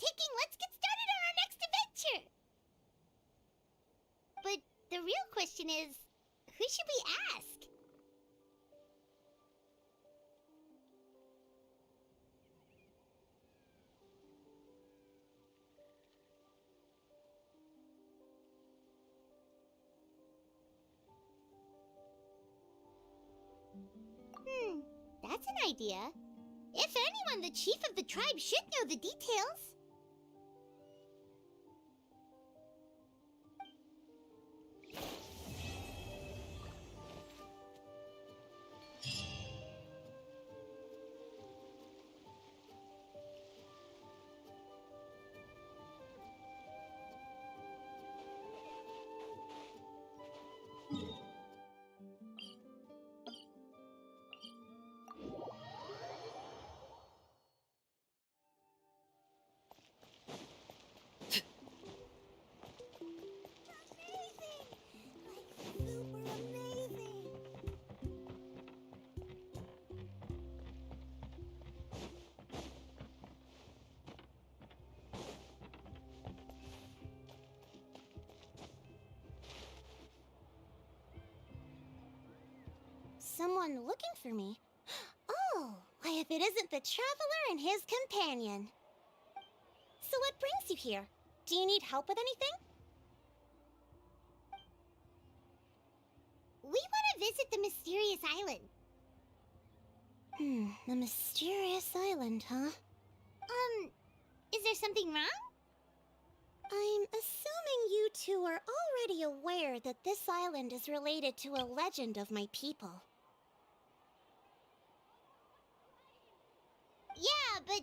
ticking. Let's get started on our next adventure. But the real question is, who should we ask? That's an idea. If anyone, the chief of the tribe should know the details. Someone looking for me? Oh, why if it isn't the traveler and his companion. So what brings you here? Do you need help with anything? We want to visit the mysterious island. The mysterious island, huh? Is there something wrong? I'm assuming you two are already aware that this island is related to a legend of my people. Yeah, but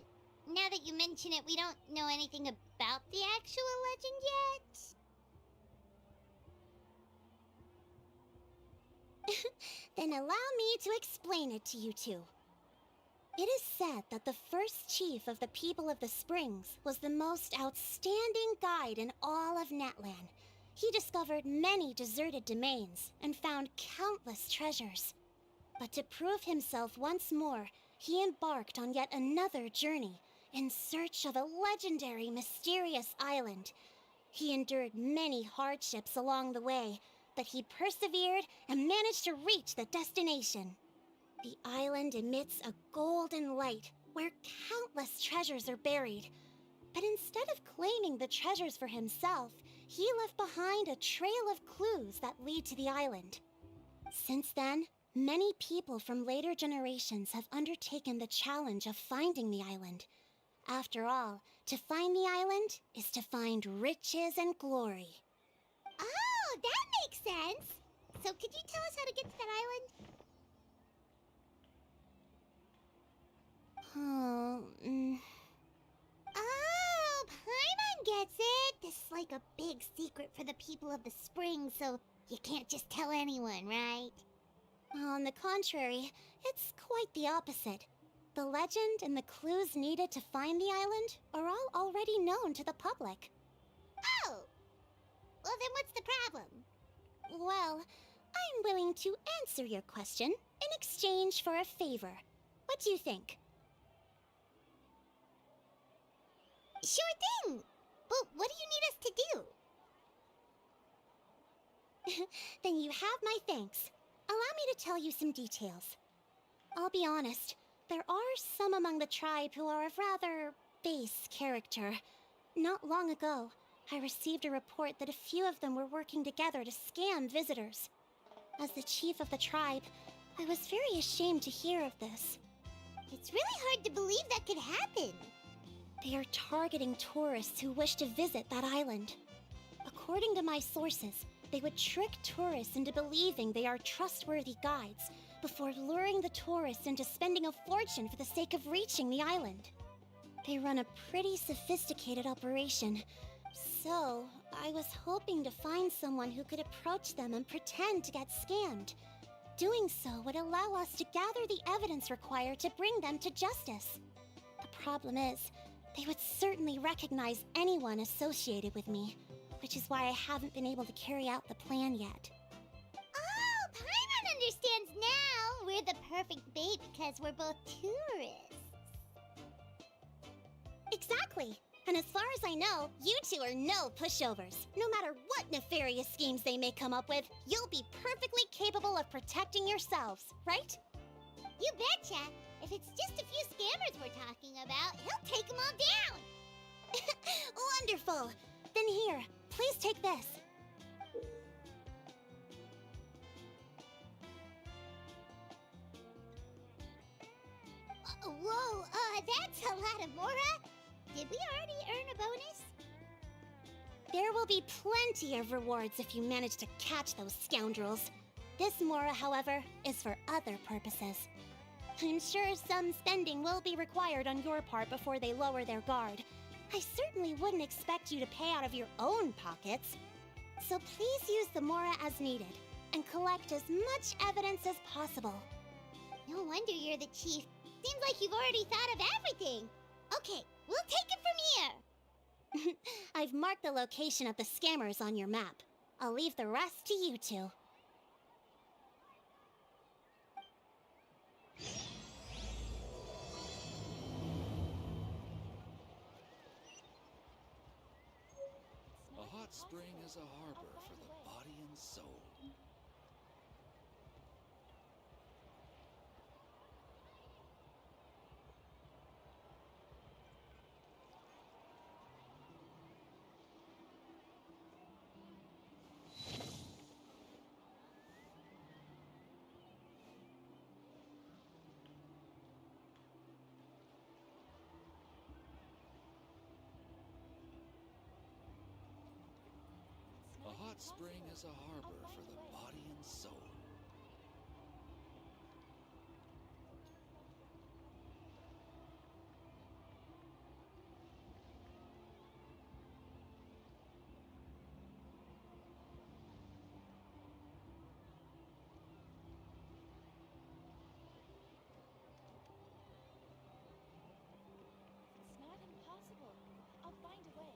now that you mention it, we don't know anything about the actual legend yet. Then allow me to explain it to you two. It is said that the first chief of the people of the Springs was the most outstanding guide in all of Natlan. He discovered many deserted domains and found countless treasures. But to prove himself once more, he embarked on yet another journey in search of a legendary, mysterious island. He endured many hardships along the way, but he persevered and managed to reach the destination. The island emits a golden light where countless treasures are buried. But instead of claiming the treasures for himself, he left behind a trail of clues that lead to the island. Since then, many people from later generations have undertaken the challenge of finding the island. After all, to find the island is to find riches and glory. Oh, that makes sense! So could you tell us how to get to that island? Oh, Paimon gets it! This is like a big secret for the people of the Spring, so you can't just tell anyone, right? On the contrary, it's quite the opposite. The legend and the clues needed to find the island are all already known to the public. Oh! Well, then what's the problem? Well, I'm willing to answer your question in exchange for a favor. What do you think? Sure thing! But what do you need us to do? Then you have my thanks. Allow me to tell you some details. I'll be honest, there are some among the tribe who are of rather base character. Not long ago, I received a report that a few of them were working together to scam visitors. As the chief of the tribe, I was very ashamed to hear of this. It's really hard to believe that could happen. They are targeting tourists who wish to visit that island. According to my sources, they would trick tourists into believing they are trustworthy guides before luring the tourists into spending a fortune for the sake of reaching the island. They run a pretty sophisticated operation, so I was hoping to find someone who could approach them and pretend to get scammed. Doing so would allow us to gather the evidence required to bring them to justice. The problem is, they would certainly recognize anyone associated with me, which is why I haven't been able to carry out the plan yet. Oh, Paimon understands now! We're the perfect bait because we're both tourists. Exactly! And as far as I know, you two are no pushovers. No matter what nefarious schemes they may come up with, you'll be perfectly capable of protecting yourselves, right? You betcha. If it's just a few scammers we're talking about, he'll take them all down. Wonderful. Then here, please take this. Whoa, that's a lot of Mora. Did we already earn a bonus? There will be plenty of rewards if you manage to catch those scoundrels. This Mora, however, is for other purposes. I'm sure some spending will be required on your part before they lower their guard. I certainly wouldn't expect you to pay out of your own pockets. So please use the Mora as needed, and collect as much evidence as possible. No wonder you're the chief. Seems like you've already thought of everything. Okay, we'll take it from here. I've marked the location of the scammers on your map. I'll leave the rest to you two. A hot spring is a harbor for the body and soul. A hot spring is a harbor for the body and soul. It's not impossible. I'll find a way.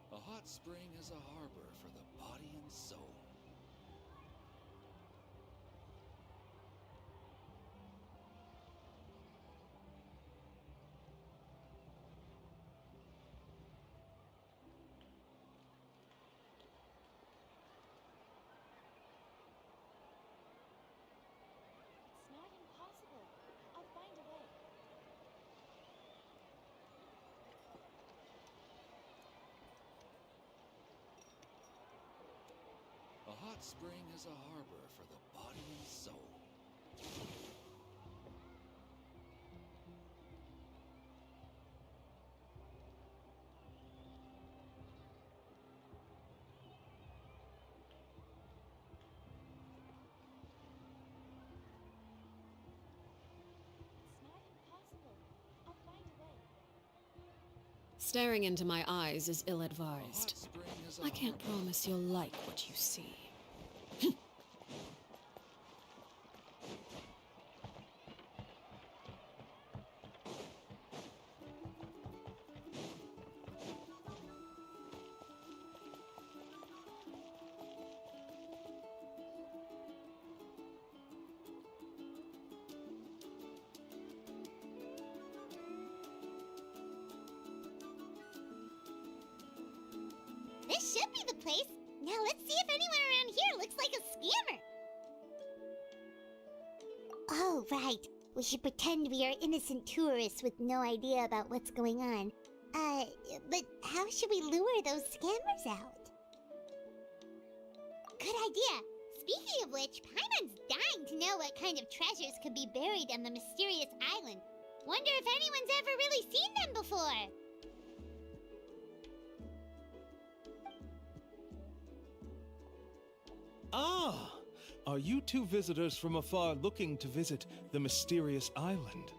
A hot spring is a harbor for the body and soul. It's not impossible. I'll find a way. A hot spring is a harbor for the body and soul. It's not impossible. I'll find a way. Staring into my eyes is ill-advised. I can't promise you'll like what you see. This should be the place. Now let's see if anyone around here looks like a scammer. Oh, right. We should pretend we are innocent tourists with no idea about what's going on. But how should we lure those scammers out? Good idea. Speaking of which, Paimon's dying to know what kind of treasures could be buried on the mysterious island. Wonder if anyone's ever really seen them before. Ah! Are you two visitors from afar looking to visit the mysterious island?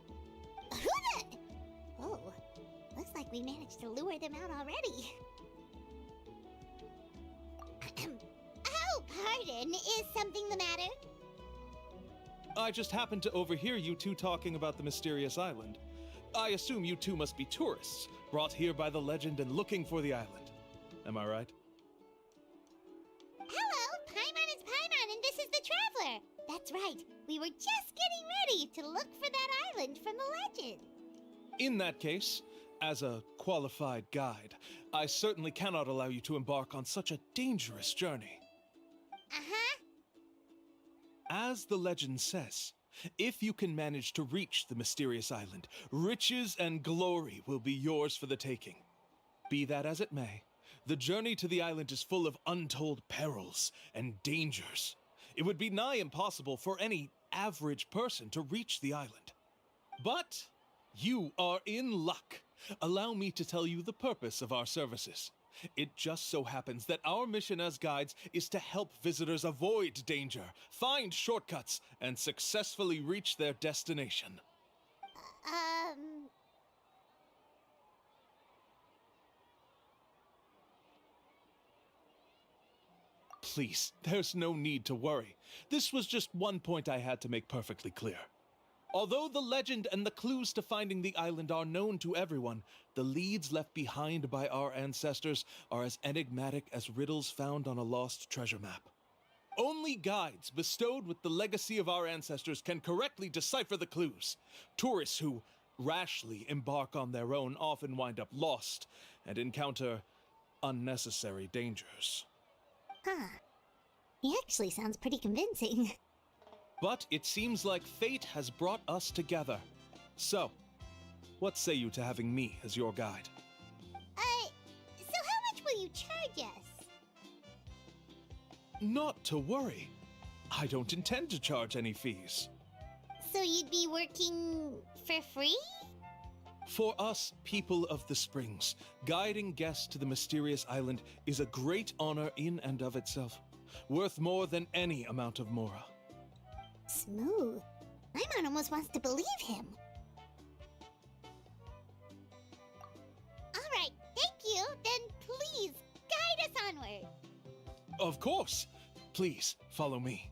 Oh, looks like we managed to lure them out already. Oh, pardon. Is something the matter? I just happened to overhear you two talking about the mysterious island. I assume you two must be tourists, brought here by the legend and looking for the island. Am I right? Hello, Paimon is Paimon, and this is the Traveler. That's right. We were just getting ready to look for that island from the legend. In that case, as a qualified guide, I certainly cannot allow you to embark on such a dangerous journey. Uh-huh. As the legend says, if you can manage to reach the mysterious island, riches and glory will be yours for the taking. Be that as it may, the journey to the island is full of untold perils and dangers. It would be nigh impossible for any average person to reach the island. But you are in luck. Allow me to tell you the purpose of our services. It just so happens that our mission as guides is to help visitors avoid danger, find shortcuts, and successfully reach their destination. Please, there's no need to worry. This was just one point I had to make perfectly clear. Although the legend and the clues to finding the island are known to everyone, the leads left behind by our ancestors are as enigmatic as riddles found on a lost treasure map. Only guides bestowed with the legacy of our ancestors can correctly decipher the clues. Tourists who rashly embark on their own often wind up lost and encounter unnecessary dangers. Huh. He actually sounds pretty convincing. But it seems like fate has brought us together. So, what say you to having me as your guide? So how much will you charge us? Not to worry. I don't intend to charge any fees. So you'd be working for free? For us, people of the Springs, guiding guests to the mysterious island is a great honor in and of itself, worth more than any amount of mora. Smooth. Paimon almost wants to believe him. Alright, thank you. Then please, guide us onward. Of course. Please, follow me.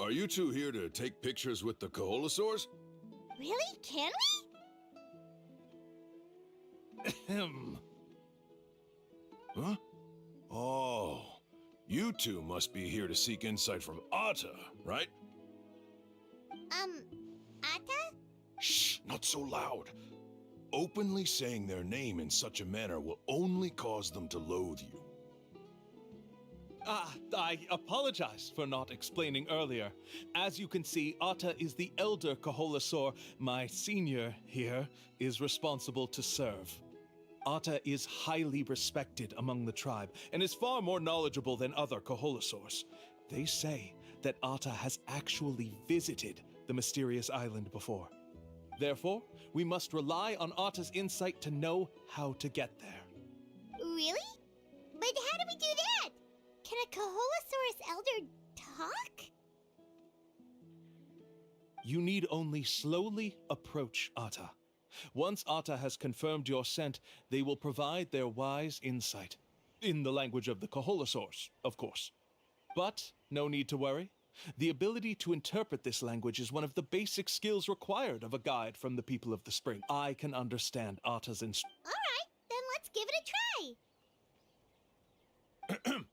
Are you two here to take pictures with the Koholosaurs? Really? Can we? Ahem. Huh? Oh, you two must be here to seek insight from Atta, right? Atta? Shh, not so loud. Openly saying their name in such a manner will only cause them to loathe you. I apologize for not explaining earlier. As you can see, Atta is the elder Koholosaur. My senior here is responsible to serve. Atta is highly respected among the tribe and is far more knowledgeable than other Koholosaurs. They say that Atta has actually visited the mysterious island before. Therefore, we must rely on Atta's insight to know how to get there. Really? But how do we do that? Can a Koholosaurus elder talk? You need only slowly approach Atta. Once Atta has confirmed your scent, they will provide their wise insight. In the language of the Koholosaurs, of course. But no need to worry. The ability to interpret this language is one of the basic skills required of a guide from the people of the spring. I can understand Atta's Alright, then let's give it a try.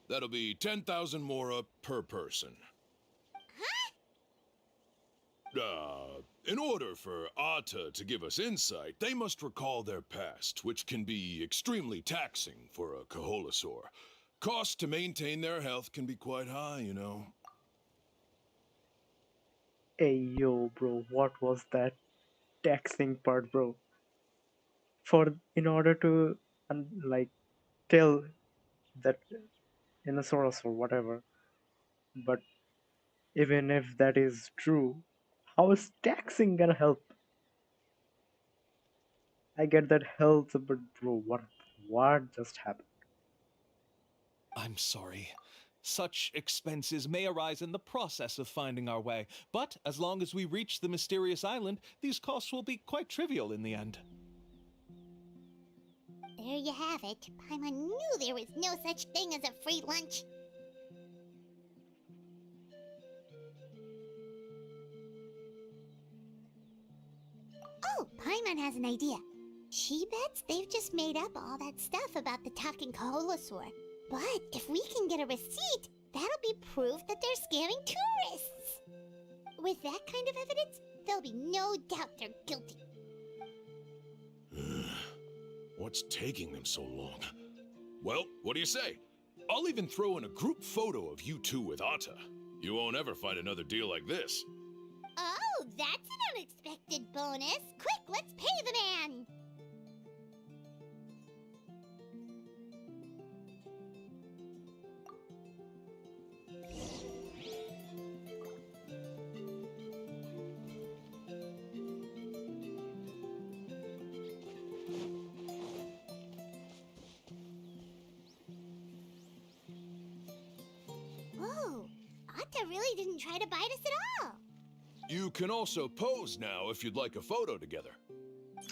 That'll be 10,000 mora per person. In order for Atta to give us insight, they must recall their past, which can be extremely taxing for a Kaholosaur. Cost to maintain their health can be quite high, you know. Hey yo, bro, what was that taxing part, bro? In order to like tell that in a source or whatever, but even if that is true, how is taxing gonna help? I get that health, but bro, what just happened? I'm sorry. Such expenses may arise in the process of finding our way, but as long as we reach the mysterious island, these costs will be quite trivial in the end. There you have it. Paimon knew there was no such thing as a free lunch. Oh, Paimon has an idea. She bets they've just made up all that stuff about the talking Kaholosaur. But if we can get a receipt, that'll be proof that they're scamming tourists. With that kind of evidence, there'll be no doubt they're guilty. What's taking them so long? Well, what do you say? I'll even throw in a group photo of you two with Atta. You won't ever find another deal like this. Oh, that's an unexpected bonus. Quick, let's pay the man. Whoa, Atta really didn't try to bite us at all. You can also pose now if you'd like a photo together. Okay.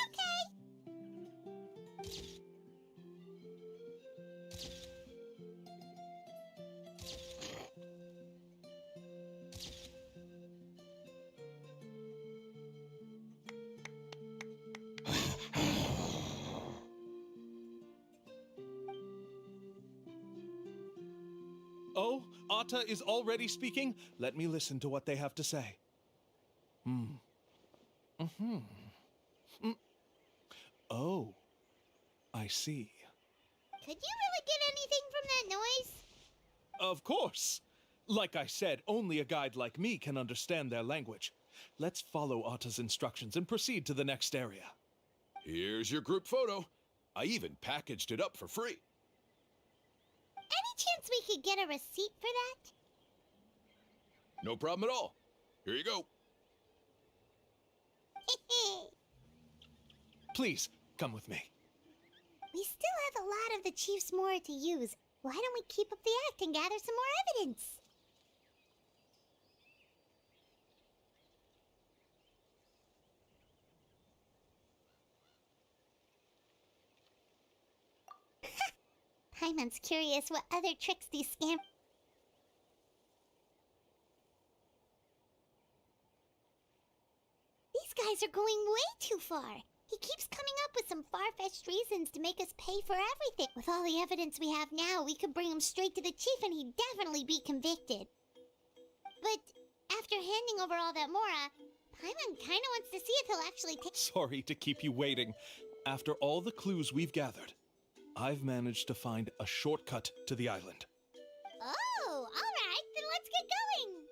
Oh, Atta is already speaking? Let me listen to what they have to say. Oh, I see. Could you really get anything from that noise? Of course! Like I said, only a guide like me can understand their language. Let's follow Atta's instructions and proceed to the next area. Here's your group photo. I even packaged it up for free. Any chance we could get a receipt for that? No problem at all. Here you go. Please, come with me. We still have a lot of the Chief's Mora to use. Why don't we keep up the act and gather some more evidence? Paimon's curious what other tricks these scam... These guys are going way too far. He keeps coming up with some far-fetched reasons to make us pay for everything. With all the evidence we have now, we could bring him straight to the chief and he'd definitely be convicted. But after handing over all that Mora, Paimon kinda wants to see if he'll actually take... Sorry to keep you waiting. After all the clues we've gathered, I've managed to find a shortcut to the island. Oh, alright, then let's get going!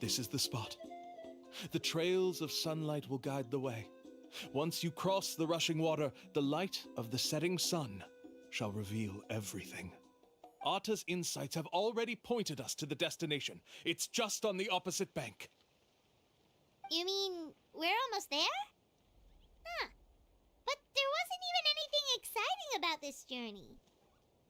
This is the spot. The trails of sunlight will guide the way. Once you cross the rushing water, the light of the setting sun shall reveal everything. Arta's insights have already pointed us to the destination. It's just on the opposite bank. You mean we're almost there? Huh. But there wasn't even anything exciting about this journey.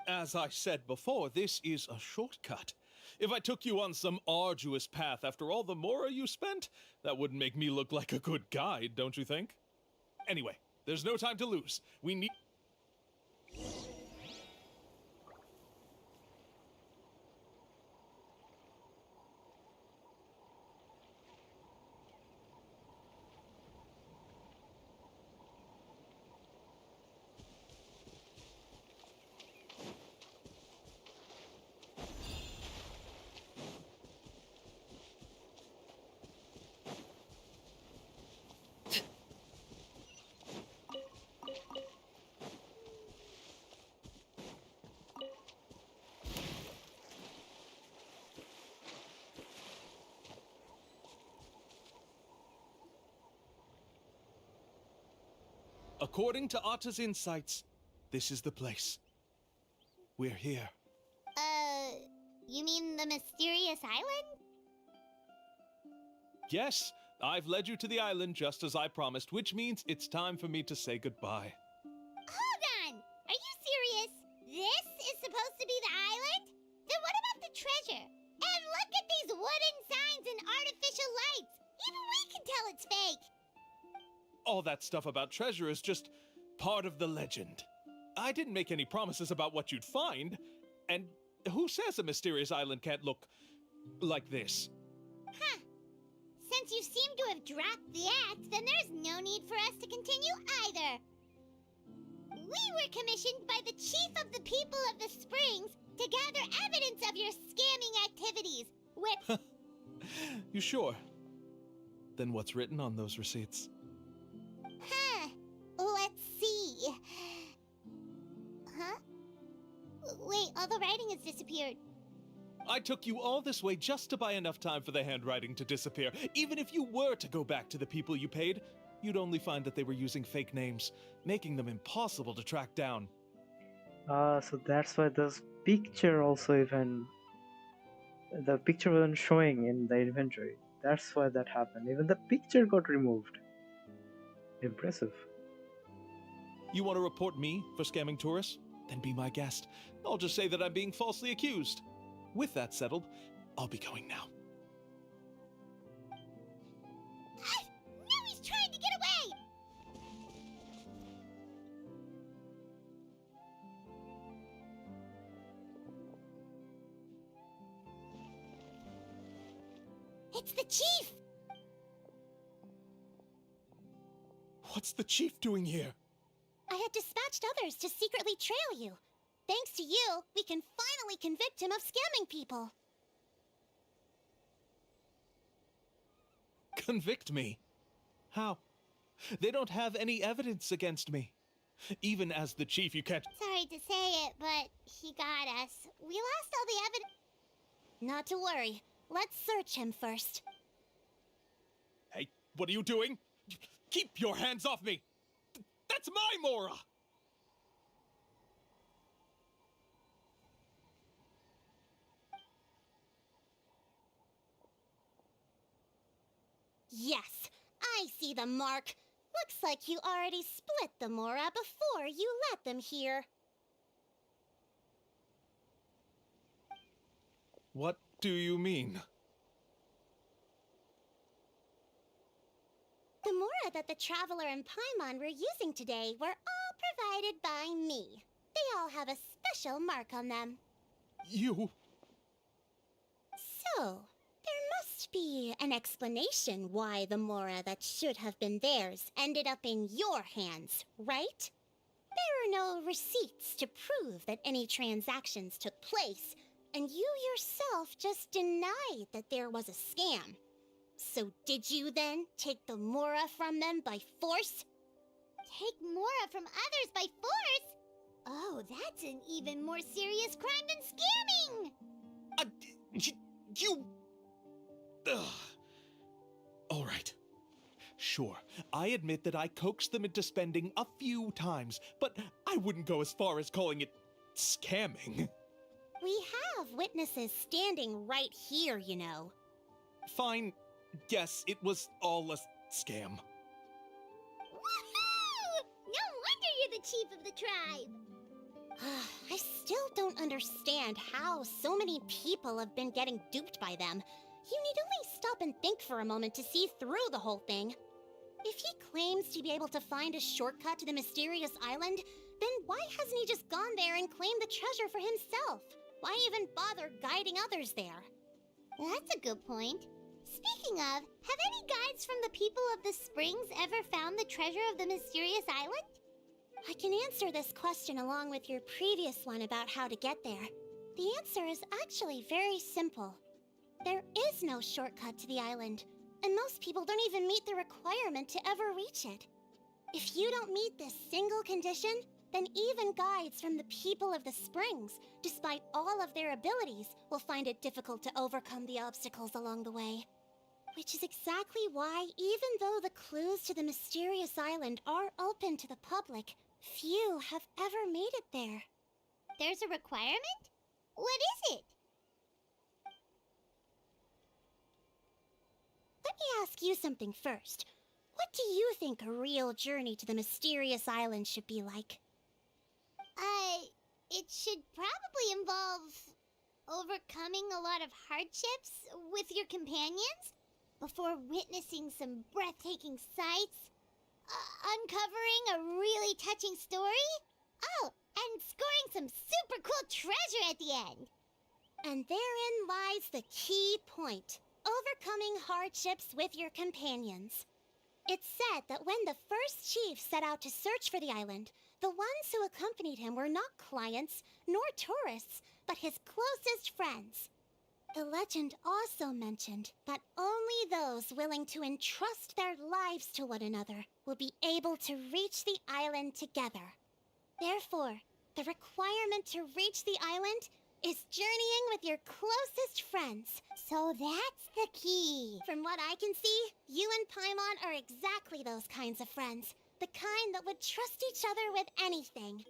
As I said before, this is a shortcut. If I took you on some arduous path after all the mora you spent, that wouldn't make me look like a good guide, don't you think? Anyway, there's no time to lose. We need... According to Arta's insights, this is the place. We're here. You mean the mysterious island? Yes, I've led you to the island just as I promised, which means it's time for me to say goodbye. Hold on! Are you serious? This is supposed to be the island? Then what about the treasure? And look at these wooden signs and artificial lights! Even we can tell it's fake! All that stuff about treasure is just part of the legend. I didn't make any promises about what you'd find, and who says a mysterious island can't look like this? Huh. Since you seem to have dropped the act, then there's no need for us to continue either. We were commissioned by the chief of the people of the Springs to gather evidence of your scamming activities, with... You sure? Then what's written on those receipts? Huh. Let's see. Huh? Wait, all the writing has disappeared. I took you all this way just to buy enough time for the handwriting to disappear. Even if you were to go back to the people you paid, you'd only find that they were using fake names, making them impossible to track down. So that's why this picture also even... The picture wasn't showing in the inventory. That's why that happened. Even the picture got removed. Impressive. You want to report me for scamming tourists? Then be my guest. I'll just say that I'm being falsely accused. With that settled, I'll be going now. Now he's trying to get away! It's the chief! What's the chief doing here? I had dispatched others to secretly trail you. Thanks to you, we can finally convict him of scamming people. Convict me? How? They don't have any evidence against me. Even as the chief, you can't... Sorry to say it, but he got us. We lost all the evidence. Not to worry. Let's search him first. Hey, what are you doing? Keep your hands off me! That's my Mora! Yes, I see the mark. Looks like you already split the Mora before you let them here. What do you mean? The Mora that the Traveler and Paimon were using today were all provided by me. They all have a special mark on them. You... So, there must be an explanation why the Mora that should have been theirs ended up in your hands, right? There are no receipts to prove that any transactions took place, and you yourself just denied that there was a scam. So did you then take the Mora from them by force? Take Mora from others by force? Oh, that's an even more serious crime than scamming! You... All right. Sure, I admit that I coaxed them into spending a few times, but I wouldn't go as far as calling it scamming. We have witnesses standing right here, you know. Fine, yes, it was all a scam. Woohoo! No wonder you're the chief of the tribe! I still don't understand how so many people have been getting duped by them. You need only stop and think for a moment to see through the whole thing. If he claims to be able to find a shortcut to the mysterious island, then why hasn't he just gone there and claimed the treasure for himself? Why even bother guiding others there? That's a good point. Speaking of, have any guides from the people of the Springs ever found the treasure of the mysterious island? I can answer this question along with your previous one about how to get there. The answer is actually very simple. There is no shortcut to the island, and most people don't even meet the requirement to ever reach it. If you don't meet this single condition, then even guides from the people of the Springs, despite all of their abilities, will find it difficult to overcome the obstacles along the way. Which is exactly why, even though the clues to the mysterious island are open to the public, few have ever made it there. There's a requirement? What is it? Let me ask you something first. What do you think a real journey to the mysterious island should be like? It should probably involve overcoming a lot of hardships with your companions before witnessing some breathtaking sights, uncovering a really touching story, and scoring some super cool treasure at the end. And therein lies the key point. Overcoming hardships with your companions. It's said that when the first chief set out to search for the island, the ones who accompanied him were not clients nor tourists, but his closest friends. The legend also mentioned that only those willing to entrust their lives to one another will be able to reach the island together. Therefore, the requirement to reach the island is journeying with your closest friends. So that's the key. From what I can see, you and Paimon are exactly those kinds of friends. The kind that would trust each other with anything.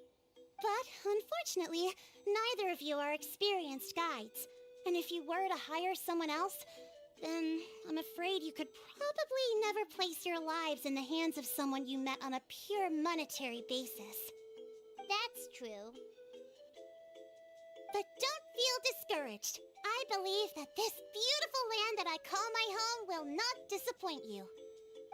But unfortunately, neither of you are experienced guides. And if you were to hire someone else, then I'm afraid you could probably never place your lives in the hands of someone you met on a pure monetary basis. That's true. But don't feel discouraged. I believe that this beautiful land that I call my home will not disappoint you.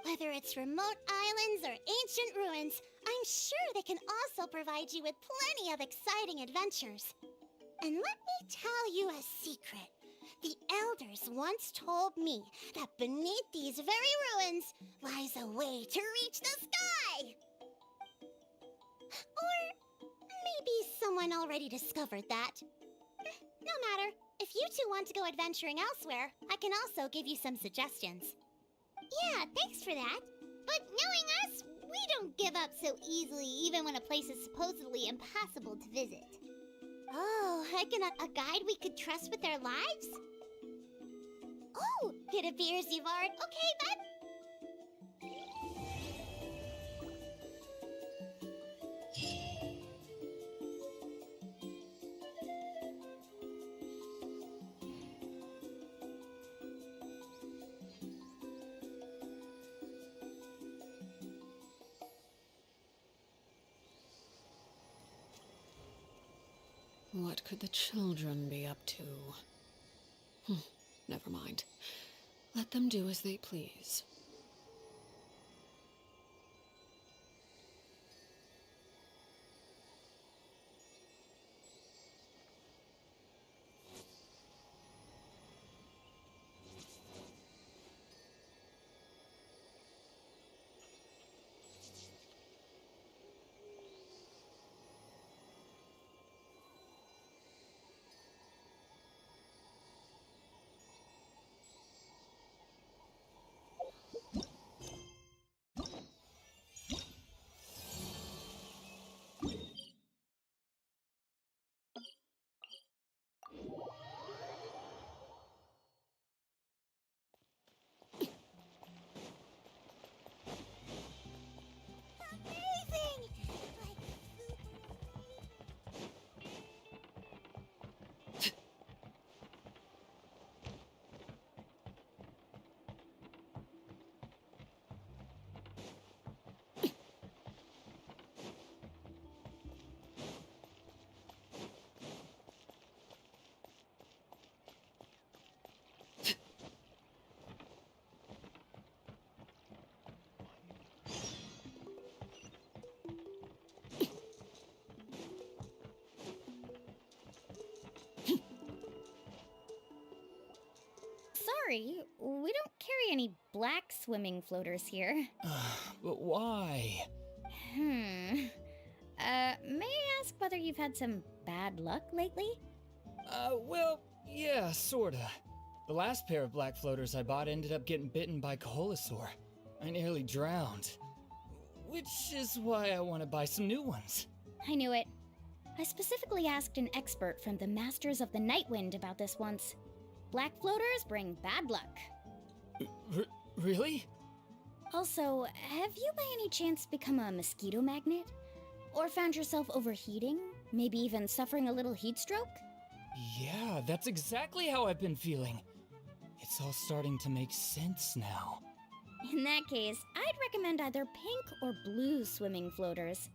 Whether it's remote islands or ancient ruins, I'm sure they can also provide you with plenty of exciting adventures. And let me tell you a secret. The elders once told me that beneath these very ruins lies a way to reach the sky. Or maybe someone already discovered that. No matter. If you two want to go adventuring elsewhere, I can also give you some suggestions. Yeah, thanks for that. But knowing us, we don't give up so easily even when a place is supposedly impossible to visit. Oh, a guide we could trust with their lives? Oh, it appears you've already... Okay, bud. What could the children be up to? Never mind. Let them do as they please. sorry, we don't carry any black swimming floaters here. But why? May I ask whether you've had some bad luck lately? Well, yeah, sorta. The last pair of black floaters I bought ended up getting bitten by Koholosaur. I nearly drowned. Which is why I want to buy some new ones. I knew it. I specifically asked an expert from the Masters of the Nightwind about this once. Black floaters bring bad luck. Really? Also, have you by any chance become a mosquito magnet? Or found yourself overheating? Maybe even suffering a little heat stroke? Yeah, that's exactly how I've been feeling. It's all starting to make sense now. In that case, I'd recommend either pink or blue swimming floaters.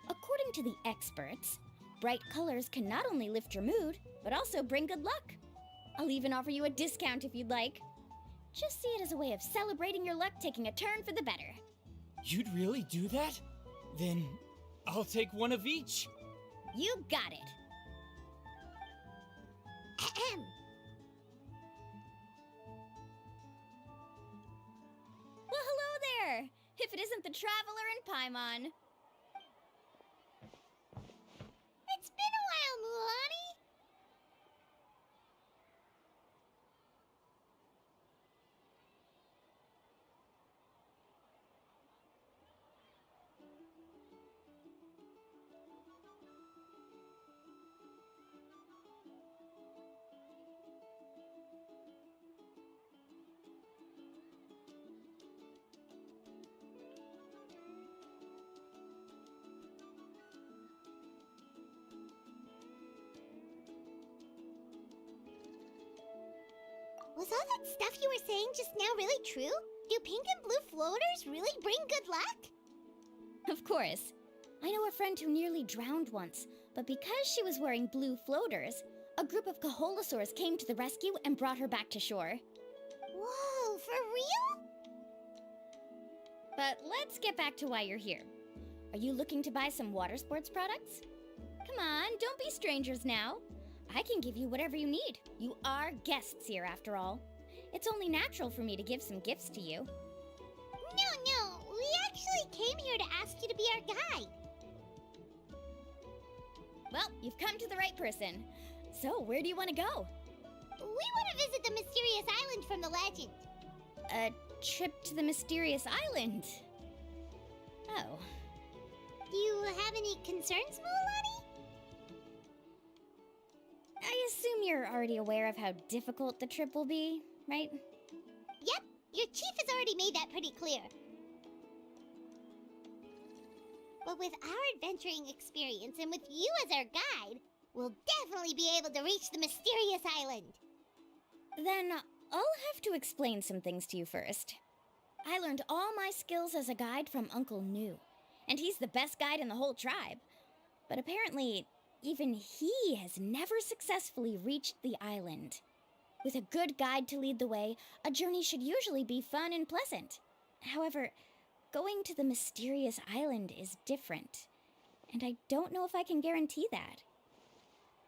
According to the experts, bright colors can not only lift your mood, but also bring good luck. I'll even offer you a discount if you'd like. Just see it as a way of celebrating your luck taking a turn for the better. You'd really do that? Then I'll take one of each. You got it. Ahem. Well, hello there! If it isn't the Traveler in Paimon. It's been a while, Mulan. Was all that stuff you were saying just now really true? Do pink and blue floaters really bring good luck? Of course. I know a friend who nearly drowned once, but because she was wearing blue floaters, a group of Koholosaurs came to the rescue and brought her back to shore. Whoa, for real? But let's get back to why you're here. Are you looking to buy some water sports products? Come on, don't be strangers now. I can give you whatever you need. You are guests here, after all. It's only natural for me to give some gifts to you. No, we actually came here to ask you to be our guide. Well, you've come to the right person. So, where do you want to go? We want to visit the mysterious island from the legend. A trip to the mysterious island? Oh. Do you have any concerns, Mulan? I assume you're already aware of how difficult the trip will be, right? Yep, your chief has already made that pretty clear. But with our adventuring experience and with you as our guide, we'll definitely be able to reach the mysterious island. Then I'll have to explain some things to you first. I learned all my skills as a guide from Uncle Nu, and he's the best guide in the whole tribe. But apparently, even he has never successfully reached the island. With a good guide to lead the way, a journey should usually be fun and pleasant. However, going to the mysterious island is different, and I don't know if I can guarantee that.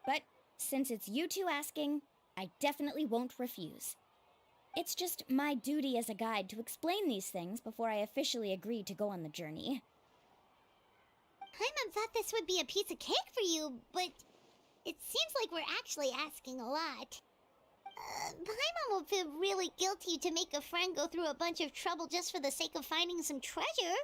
But since it's you two asking, I definitely won't refuse. It's just my duty as a guide to explain these things before I officially agree to go on the journey. Paimon thought this would be a piece of cake for you, but it seems like we're actually asking a lot. Paimon will feel really guilty to make a friend go through a bunch of trouble just for the sake of finding some treasure.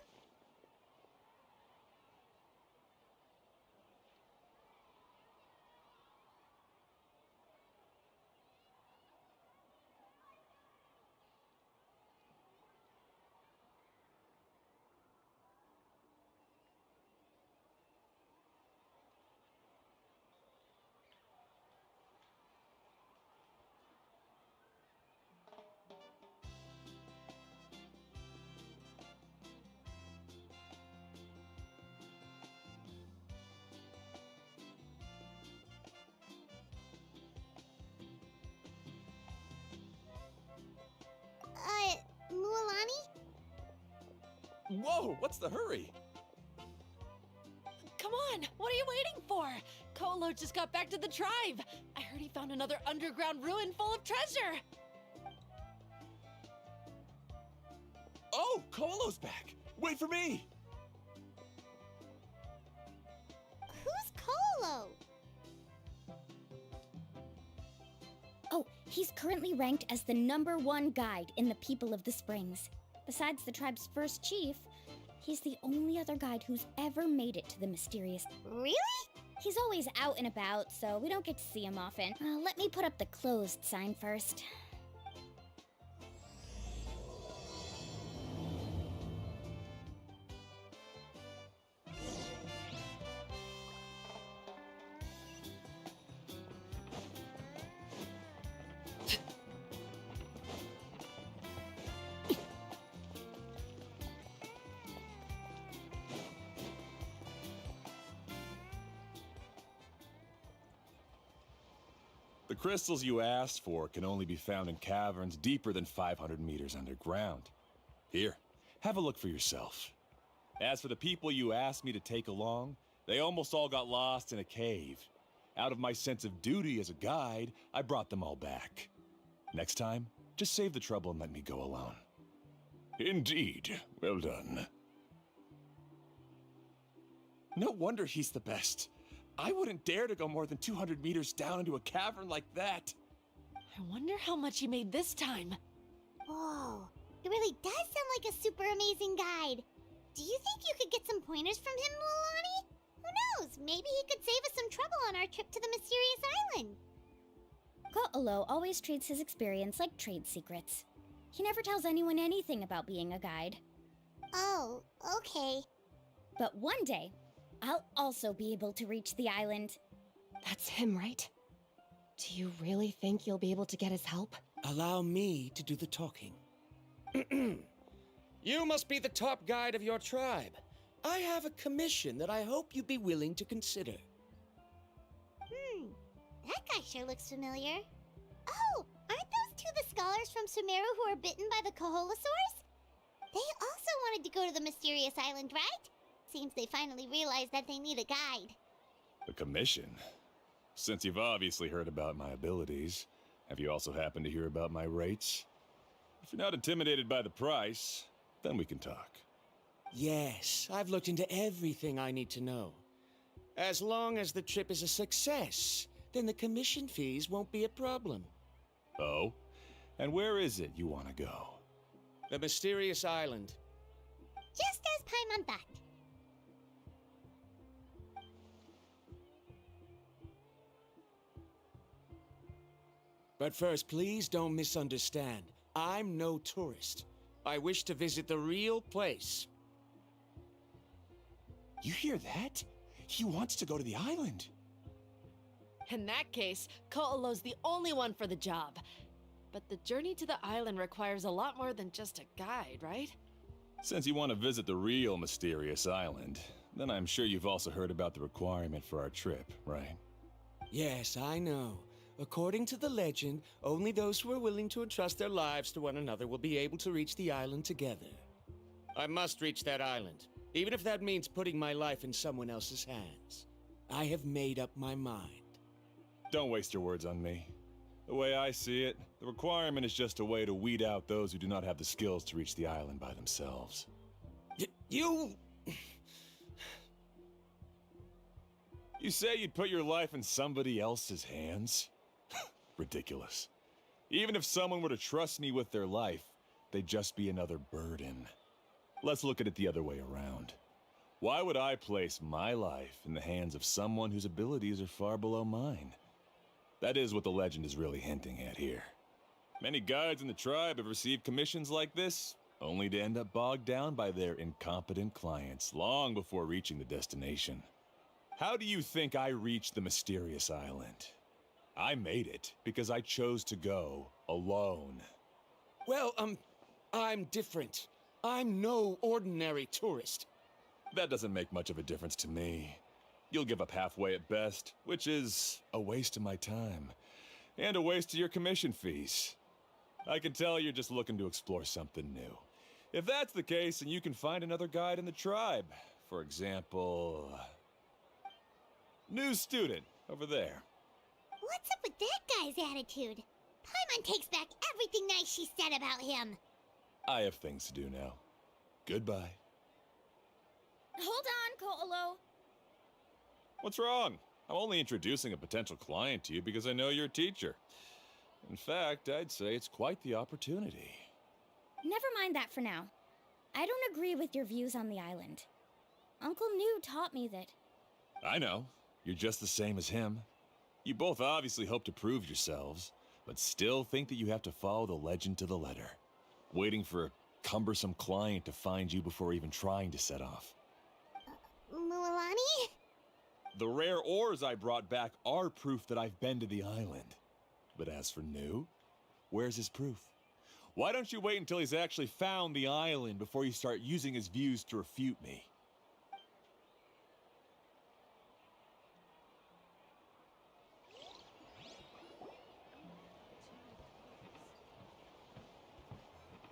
Mualani? Whoa, what's the hurry? Come on, what are you waiting for? Kolo just got back to the tribe. I heard he found another underground ruin full of treasure. Oh, Colo's back! Wait for me! Who's Colo? Oh, he's currently ranked as the #1 guide in the People of the Springs. Besides the tribe's first chief, he's the only other guide who's ever made it to the mysterious... Really? He's always out and about, so we don't get to see him often. Let me put up the closed sign first. The crystals you asked for can only be found in caverns deeper than 500 meters underground. Here, have a look for yourself. As for the people you asked me to take along, they almost all got lost in a cave. Out of my sense of duty as a guide, I brought them all back. Next time, just save the trouble and let me go alone. Indeed. Well done. No wonder he's the best. I wouldn't dare to go more than 200 meters down into a cavern like that. I wonder how much he made this time. Whoa, it really does sound like a super amazing guide. Do you think you could get some pointers from him, Lilani? Who knows? Maybe he could save us some trouble on our trip to the mysterious island. Ko'olo always treats his experience like trade secrets. He never tells anyone anything about being a guide. Oh, okay. But one day, I'll also be able to reach the island. That's him, right? Do you really think you'll be able to get his help? Allow me to do the talking. You must be the top guide of your tribe. I have a commission that I hope you'd be willing to consider. That guy sure looks familiar. Oh, aren't those two the scholars from Sumeru who were bitten by the Koholosaurs? They also wanted to go to the mysterious island, right? Seems they finally realized that they need a guide. A commission? Since you've obviously heard about my abilities, have you also happened to hear about my rates? If you're not intimidated by the price, then we can talk. Yes, I've looked into everything I need to know. As long as the trip is a success, then the commission fees won't be a problem. Oh? And where is it you want to go? The mysterious island. Just as Paimon thought. But first, please don't misunderstand. I'm no tourist. I wish to visit the real place. You hear that? He wants to go to the island. In that case, Ko'olo's the only one for the job. But the journey to the island requires a lot more than just a guide, right? Since you want to visit the real mysterious island, then I'm sure you've also heard about the requirement for our trip, right? Yes, I know. According to the legend, only those who are willing to entrust their lives to one another will be able to reach the island together. I must reach that island, even if that means putting my life in someone else's hands. I have made up my mind. Don't waste your words on me. The way I see it, the requirement is just a way to weed out those who do not have the skills to reach the island by themselves. You say you'd put your life in somebody else's hands? Ridiculous. Even if someone were to trust me with their life, they'd just be another burden. Let's look at it the other way around. Why would I place my life in the hands of someone whose abilities are far below mine? That is what the legend is really hinting at here. Many guides in the tribe have received commissions like this, only to end up bogged down by their incompetent clients long before reaching the destination. How do you think I reached the mysterious island? I made it because I chose to go alone. Well, I'm different. I'm no ordinary tourist. That doesn't make much of a difference to me. You'll give up halfway at best, which is a waste of my time. And a waste of your commission fees. I can tell you're just looking to explore something new. If that's the case, then you can find another guide in the tribe. For example... new student, over there. What's up with that guy's attitude? Paimon takes back everything nice she said about him. I have things to do now. Goodbye. Hold on, Ko'olo. What's wrong? I'm only introducing a potential client to you because I know you're a teacher. In fact, I'd say it's quite the opportunity. Never mind that for now. I don't agree with your views on the island. Uncle New taught me that. I know. You're just the same as him. You both obviously hope to prove yourselves, but still think that you have to follow the legend to the letter, waiting for a cumbersome client to find you before even trying to set off. Mualani? The rare ores I brought back are proof that I've been to the island. But as for New, where's his proof? Why don't you wait until he's actually found the island before you start using his views to refute me?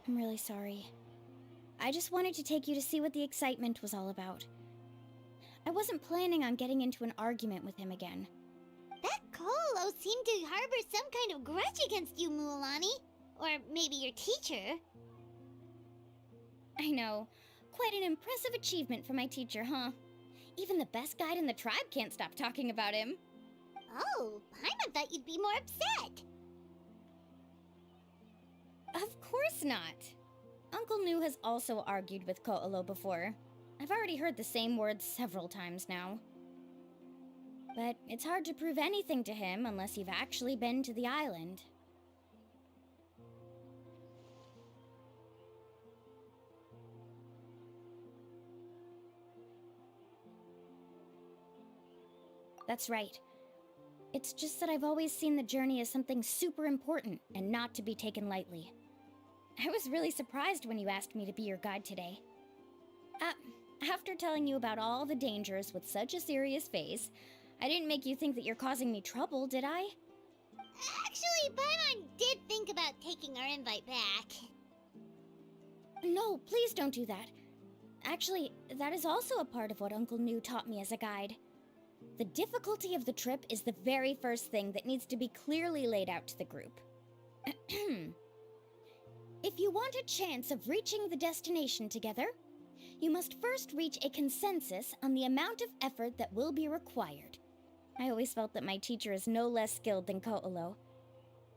I'm really sorry. I just wanted to take you to see what the excitement was all about. I wasn't planning on getting into an argument with him again. That Ko'olo seemed to harbor some kind of grudge against you, Mualani. Or maybe your teacher. I know. Quite an impressive achievement for my teacher, huh? Even the best guide in the tribe can't stop talking about him. Oh, Paimon thought you'd be more upset. Of course not. Uncle New has also argued with Ko'olo before. I've already heard the same words several times now. But it's hard to prove anything to him unless you've actually been to the island. That's right. It's just that I've always seen the journey as something super important and not to be taken lightly. I was really surprised when you asked me to be your guide today. After telling you about all the dangers with such a serious face, I didn't make you think that you're causing me trouble, did I? Actually, Paimon did think about taking our invite back. No, please don't do that. Actually, that is also a part of what Uncle New taught me as a guide. The difficulty of the trip is the very first thing that needs to be clearly laid out to the group. If you want a chance of reaching the destination together, you must first reach a consensus on the amount of effort that will be required. I always felt that my teacher is no less skilled than Ko'olo.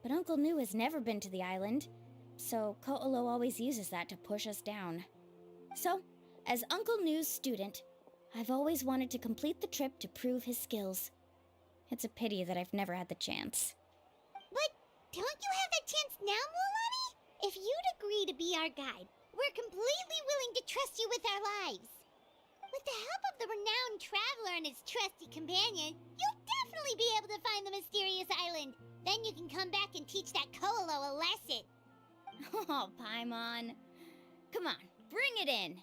But Uncle New has never been to the island, so Ko'olo always uses that to push us down. So, as Uncle New's student, I've always wanted to complete the trip to prove his skills. It's a pity that I've never had the chance. But don't you have that chance now, Mualani? If you'd agree to be our guide, we're completely willing to trust you with our lives. With the help of the renowned traveler and his trusty companion, you'll definitely be able to find the mysterious island. Then you can come back and teach that Ko'olo a lesson. Oh, Paimon. Come on, bring it in.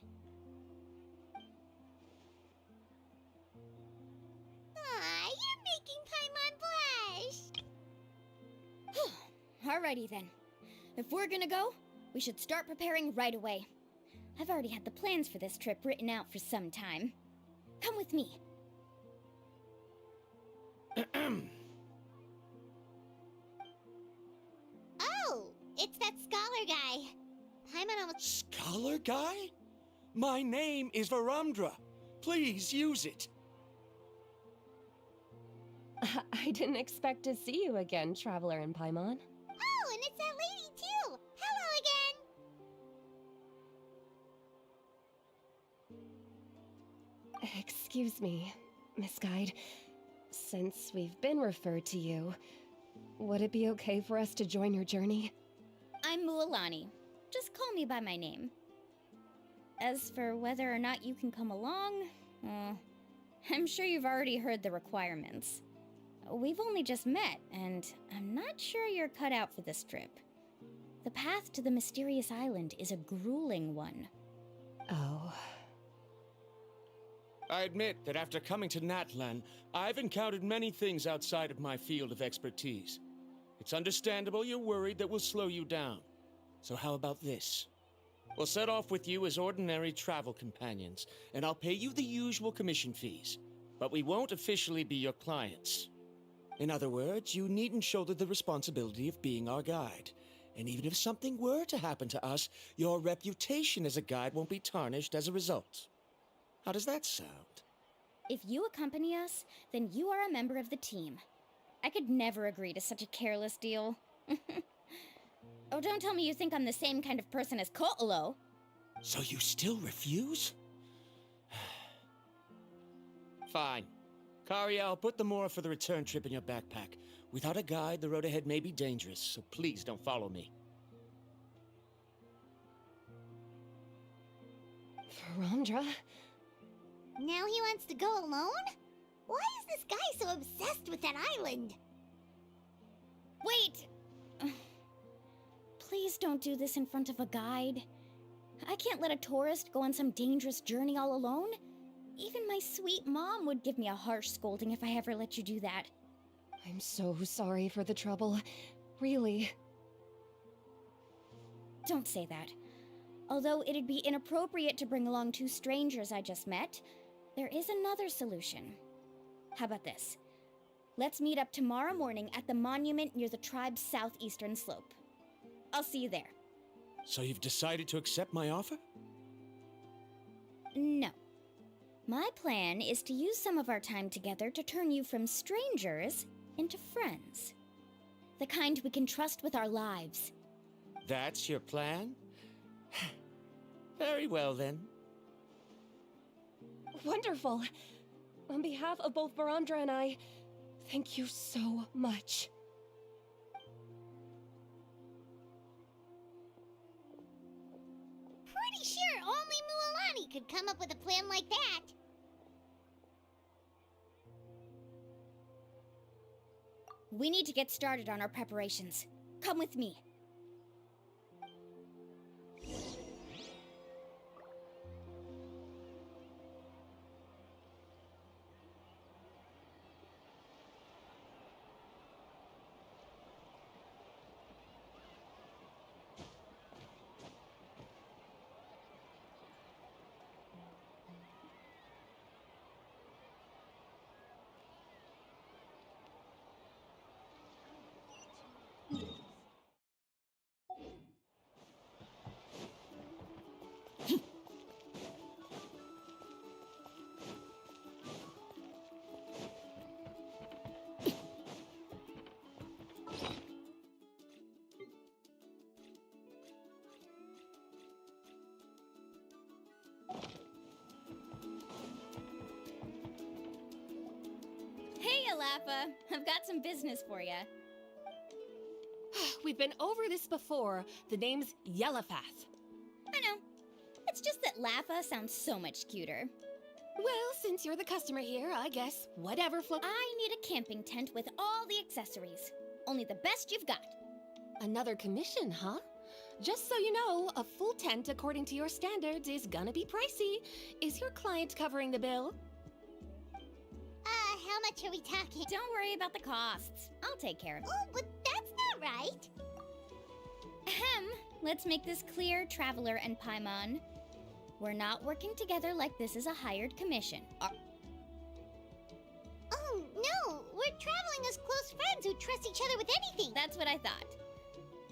Aw, you're making Paimon blush. Alrighty then. If we're gonna go, we should start preparing right away. I've already had the plans for this trip written out for some time. Come with me. Oh, it's that scholar guy. Paimon almost... Scholar guy? My name is Varumdra. Please use it. I didn't expect to see you again, Traveler and Paimon. Oh, and it's that lady too. Hello again. Excuse me, Miss Guide. Since we've been referred to you, would it be okay for us to join your journey? I'm Mualani. Just call me by my name. As for whether or not you can come along, I'm sure you've already heard the requirements. We've only just met, and I'm not sure you're cut out for this trip. The path to the mysterious island is a grueling one. Oh. I admit that after coming to Natlan, I've encountered many things outside of my field of expertise. It's understandable you're worried that we'll slow you down. So how about this? We'll set off with you as ordinary travel companions, and I'll pay you the usual commission fees. But we won't officially be your clients. In other words, you needn't shoulder the responsibility of being our guide. And even if something were to happen to us, your reputation as a guide won't be tarnished as a result. How does that sound? If you accompany us, then you are a member of the team. I could never agree to such a careless deal. Oh, don't tell me you think I'm the same kind of person as Ko'olo. So you still refuse? Fine. Kariel, put the Mora for the return trip in your backpack. Without a guide, the road ahead may be dangerous, so please don't follow me. Verandra? Now he wants to go alone? Why is this guy so obsessed with that island? Wait! Please don't do this in front of a guide. I can't let a tourist go on some dangerous journey all alone. Even my sweet mom would give me a harsh scolding if I ever let you do that. I'm so sorry for the trouble. Really. Don't say that. Although it'd be inappropriate to bring along two strangers I just met, there is another solution. How about this? Let's meet up tomorrow morning at the monument near the tribe's southeastern slope. I'll see you there. So you've decided to accept my offer? No. My plan is to use some of our time together to turn you from strangers into friends. The kind we can trust with our lives. That's your plan? Very well, then. Wonderful. On behalf of both Verandra and I, thank you so much. Pretty sure only Mualani could come up with a plan like that. We need to get started on our preparations. Come with me. Hey, Alapha. I've got some business for you. We've been over this before. The name's Yellowfath. I know. It's just that Lapha sounds so much cuter. Well, since you're the customer here, I guess whatever I need a camping tent with all the accessories. Only the best you've got. Another commission, huh? Just so you know, a full tent according to your standards is gonna be pricey. Is your client covering the bill? How much are we talking? Don't worry about the costs. I'll take care of it. Oh, but that's not right. Ahem. Let's make this clear, Traveler and Paimon. We're not working together like this is a hired commission. Oh, no! We're traveling as close friends who trust each other with anything! That's what I thought.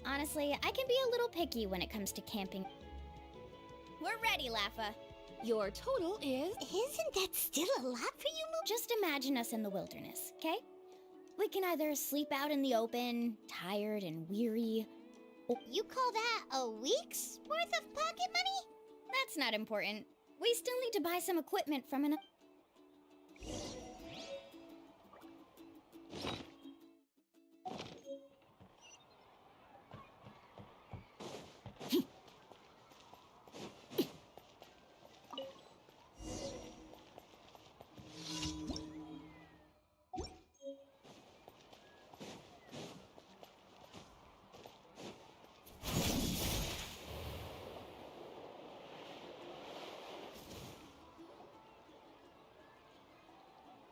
Honestly, I can be a little picky when it comes to camping. We're ready, Lapha. Your total is... Isn't that still a lot for you, Moo? Just imagine us in the wilderness, okay? We can either sleep out in the open, tired and weary. You call that a week's worth of pocket money? That's not important. We still need to buy some equipment from an...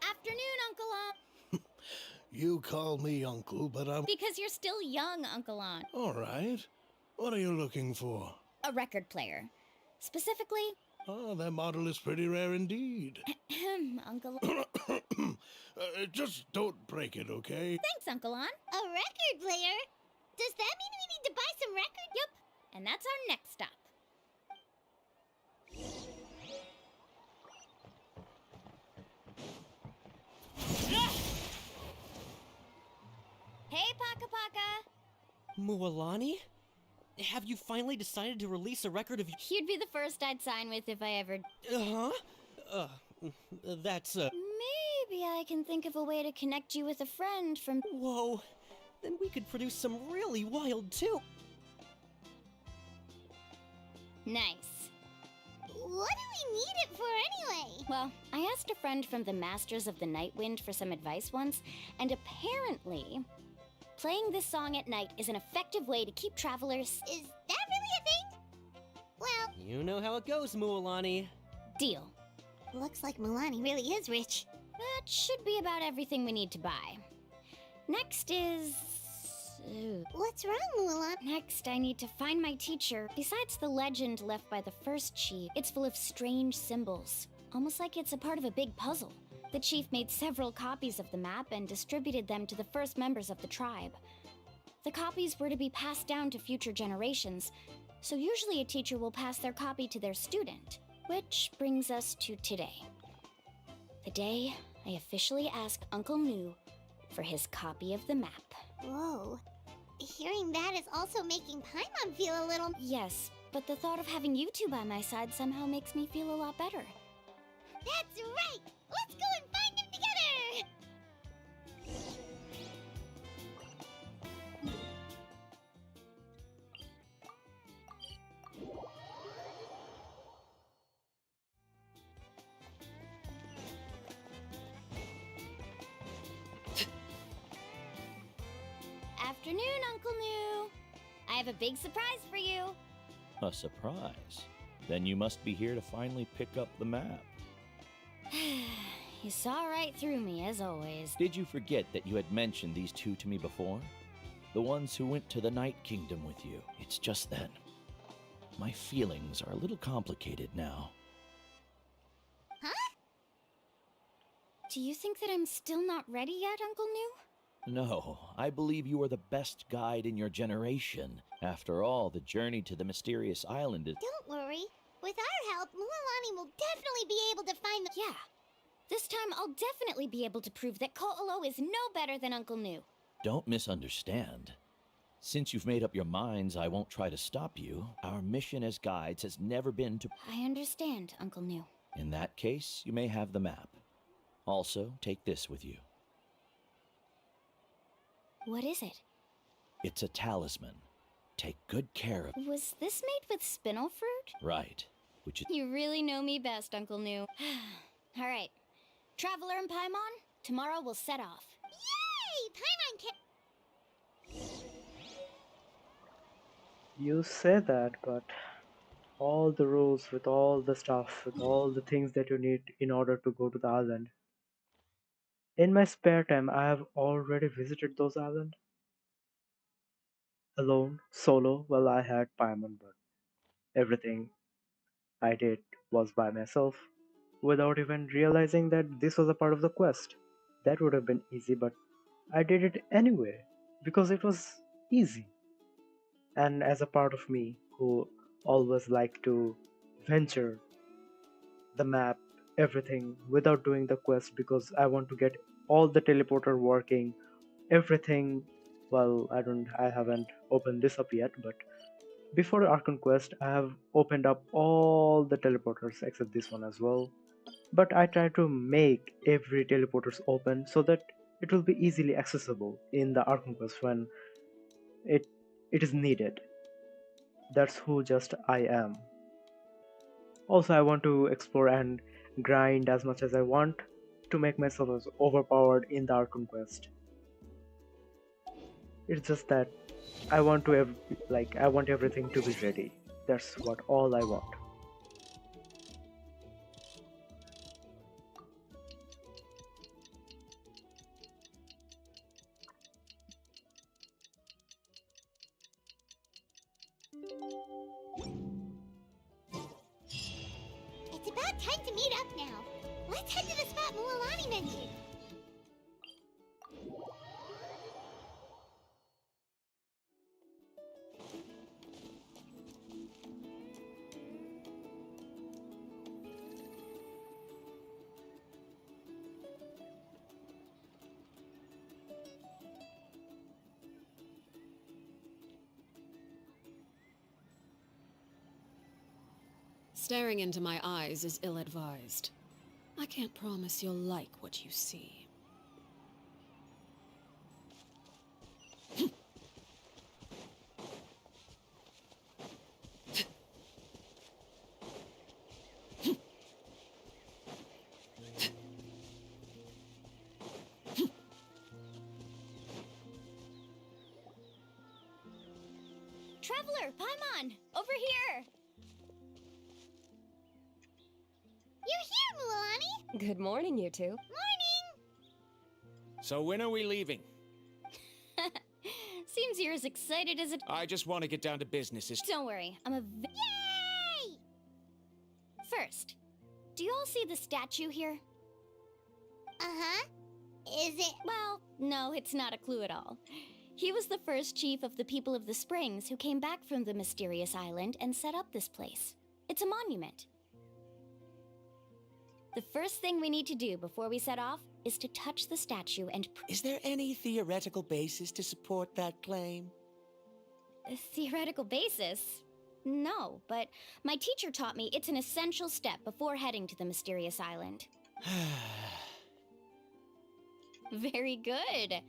Afternoon, Uncle On. You call me uncle, but I'm... Because you're still young, Uncle On. All right. What are you looking for? A record player. Specifically... Oh, that model is pretty rare indeed. Uncle... Just don't break it, okay? Thanks, Uncle On. A record player? Does that mean we need to buy some records? Yep, and that's our next stop. Hey, Paka Paka! Mualani? Have you finally decided to release a record of... You'd be the first I'd sign with if I ever... Uh-huh? That's, Maybe I can think of a way to connect you with a friend from... Whoa, then we could produce some really wild too. Nice. What do we need it for anyway? Well, I asked a friend from the Masters of the Night Wind for some advice once, and apparently, playing this song at night is an effective way to keep travelers... Is that really a thing? Well... You know how it goes, Mualani. Deal. Looks like Mualani really is rich. That should be about everything we need to buy. Next is... What's wrong, Mualani? Next, I need to find my teacher. Besides the legend left by the first chief, it's full of strange symbols. Almost like it's a part of a big puzzle. The chief made several copies of the map and distributed them to the first members of the tribe. The copies were to be passed down to future generations, so usually a teacher will pass their copy to their student. Which brings us to today. The day I officially asked Uncle New for his copy of the map. Whoa. Hearing that is also making Paimon feel a little... Yes, but the thought of having you two by my side somehow makes me feel a lot better. That's right! Let's go and find him together! Afternoon, Uncle New. I have a big surprise for you. A surprise? Then you must be here to finally pick up the map. You saw right through me, as always. Did you forget that you had mentioned these two to me before? The ones who went to the Night Kingdom with you. It's just then. My feelings are a little complicated now. Huh? Do you think that I'm still not ready yet, Uncle New? No, I believe you are the best guide in your generation. After all, the journey to the mysterious island is... Don't worry. With our help, Mualani will definitely be able to find the... Yeah. This time, I'll definitely be able to prove that Ko'olo is no better than Uncle New. Don't misunderstand. Since you've made up your minds I won't try to stop you, our mission as guides has never been to... I understand, Uncle New. In that case, you may have the map. Also, take this with you. What is it? It's a talisman. Take good care of... Was this made with spinel fruit? Right. Which is... You really know me best, Uncle New. All right. Traveler and Paimon, tomorrow we'll set off. Yay! Paimon can... You say that, but all the rules with all the stuff, with all the things that you need in order to go to the island. In my spare time, I have already visited those islands. Alone, solo, well, I had Paimon, but everything I did was by myself, without even realizing that this was a part of the quest. That would have been easy, but I did it anyway, because it was easy. And as a part of me, who always liked to venture the map, everything, without doing the quest, because I want to get all the teleporter working, everything. Well, I haven't opened this up yet, but before the Archon quest, I have opened up all the teleporters except this one as well. But I try to make every teleporters open so that it will be easily accessible in the Archon quest when it is needed. That's who just I am. Also, I want to explore and grind as much as I want to make myself as overpowered in the Archon quest. It's just that I want to have, I want everything to be ready. That's what all I want. It's about time to meet up now. Let's head to the spot Mualani mentioned. Staring into my eyes is ill-advised. I can't promise you'll like what you see. Traveler, Paimon, over here! You're here, Mualani! Good morning, you two. Morning! So when are we leaving? Seems you're as excited as a... I just want to get down to business. Don't worry, I'm a... Yay! First, do you all see the statue here? Uh-huh. Is it... Well, no, it's not a clue at all. He was the first chief of the people of the Springs who came back from the mysterious island and set up this place. It's a monument. The first thing we need to do before we set off is to touch the statue and... Is there any theoretical basis to support that claim? A theoretical basis? No, but my teacher taught me it's an essential step before heading to the mysterious island. Very good.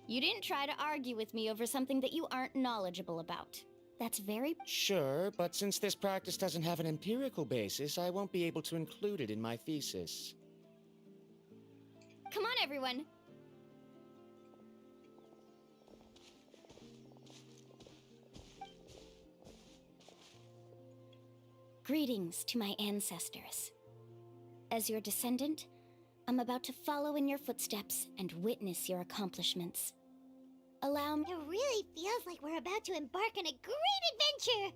You didn't try to argue with me over something that you aren't knowledgeable about. That's very... Sure, but since this practice doesn't have an empirical basis, I won't be able to include it in my thesis. Come on, everyone. Greetings to my ancestors. As your descendant, I'm about to follow in your footsteps and witness your accomplishments. Allow me... It really feels like we're about to embark on a great adventure!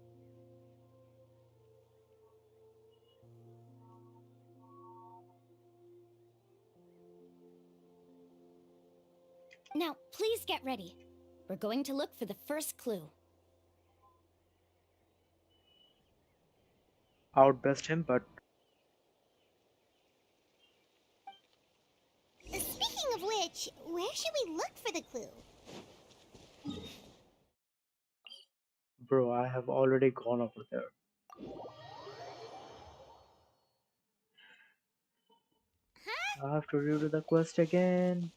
Now, please get ready. We're going to look for the first clue. Outburst him, but Speaking of which, where should we look for the clue? bro, I have already gone over there. I have to redo the quest again.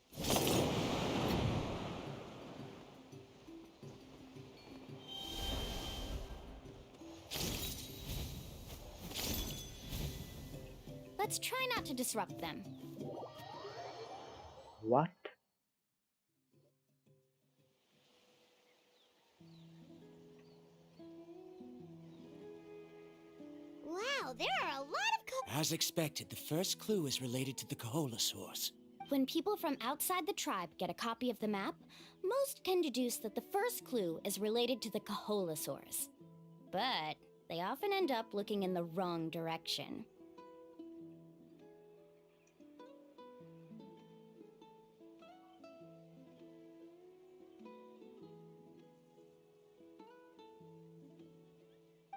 Let's try not to disrupt them. What? Wow, there are a lot of As expected, the first clue is related to the Coholosaurs. When people from outside the tribe get a copy of the map, most can deduce that the first clue is related to the Coholosaurs. But they often end up looking in the wrong direction.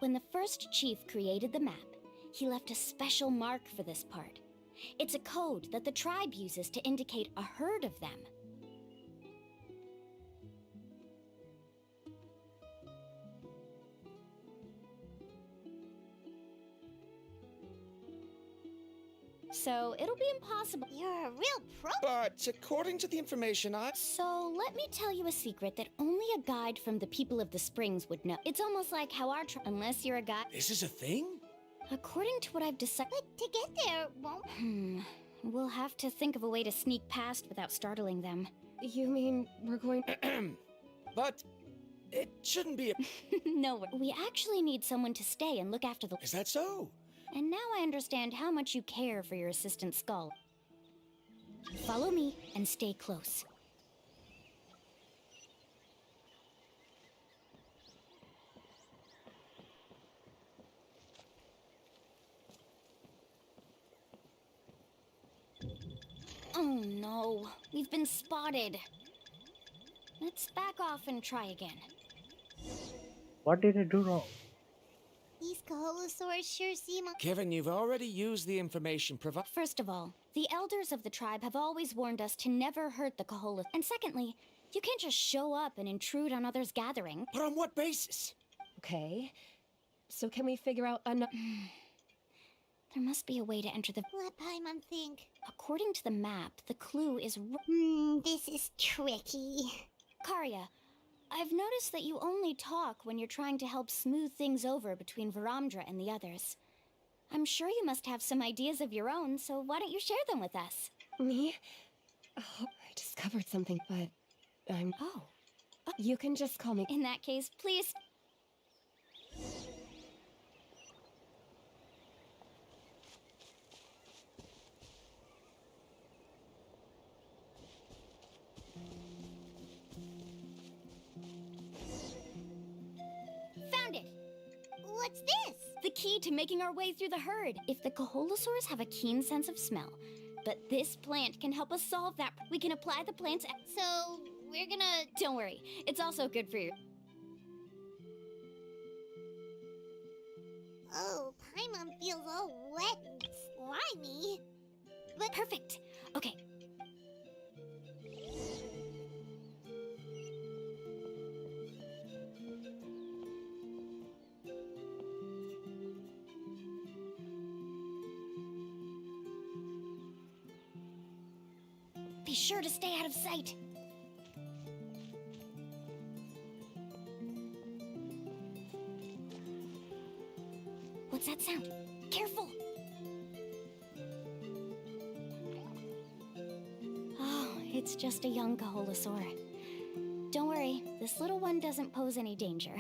When the first chief created the map, he left a special mark for this part. It's a code that the tribe uses to indicate a herd of them. So it'll be impossible. You're a real pro. But according to the information So let me tell you a secret that only a guide from the people of the Springs would know. It's almost like how our unless you're a guide. This is a thing? According to what I've decided. But to get there, won't... We'll have to think of a way to sneak past without startling them. You mean we're going... But it shouldn't be a... No, we actually need someone to stay and look after the... Is that so? And now I understand how much you care for your assistant Skull. Follow me and stay close. Oh no, we've been spotted. Let's back off and try again. What did I do wrong? These Coholosaurs sure seem... Kevin, you've already used the information provided. First of all, the elders of the tribe have always warned us to never hurt the Cohola. And secondly, you can't just show up and intrude on others' gathering. But on what basis? Okay, so can we figure out another... There must be a way to enter the... Let Paimon think. According to the map, the clue is... This is tricky. Karya, I've noticed that you only talk when you're trying to help smooth things over between Varamdra and the others. I'm sure you must have some ideas of your own, so why don't you share them with us? Me? Oh, I discovered something, but I'm... Oh. You can just call me... In that case, please... Found it! What's this? The key to making our way through the herd. If the Kaholosaurs have a keen sense of smell, but this plant can help us solve that. We can apply the plant's... So, we're gonna... Don't worry, it's also good for you. Oh, Paimon feels all wet and slimy. But... Perfect. Okay. Be sure to stay out of sight. What's that sound? Careful! Oh, it's just a young Kaholosaur. Don't worry, this little one doesn't pose any danger.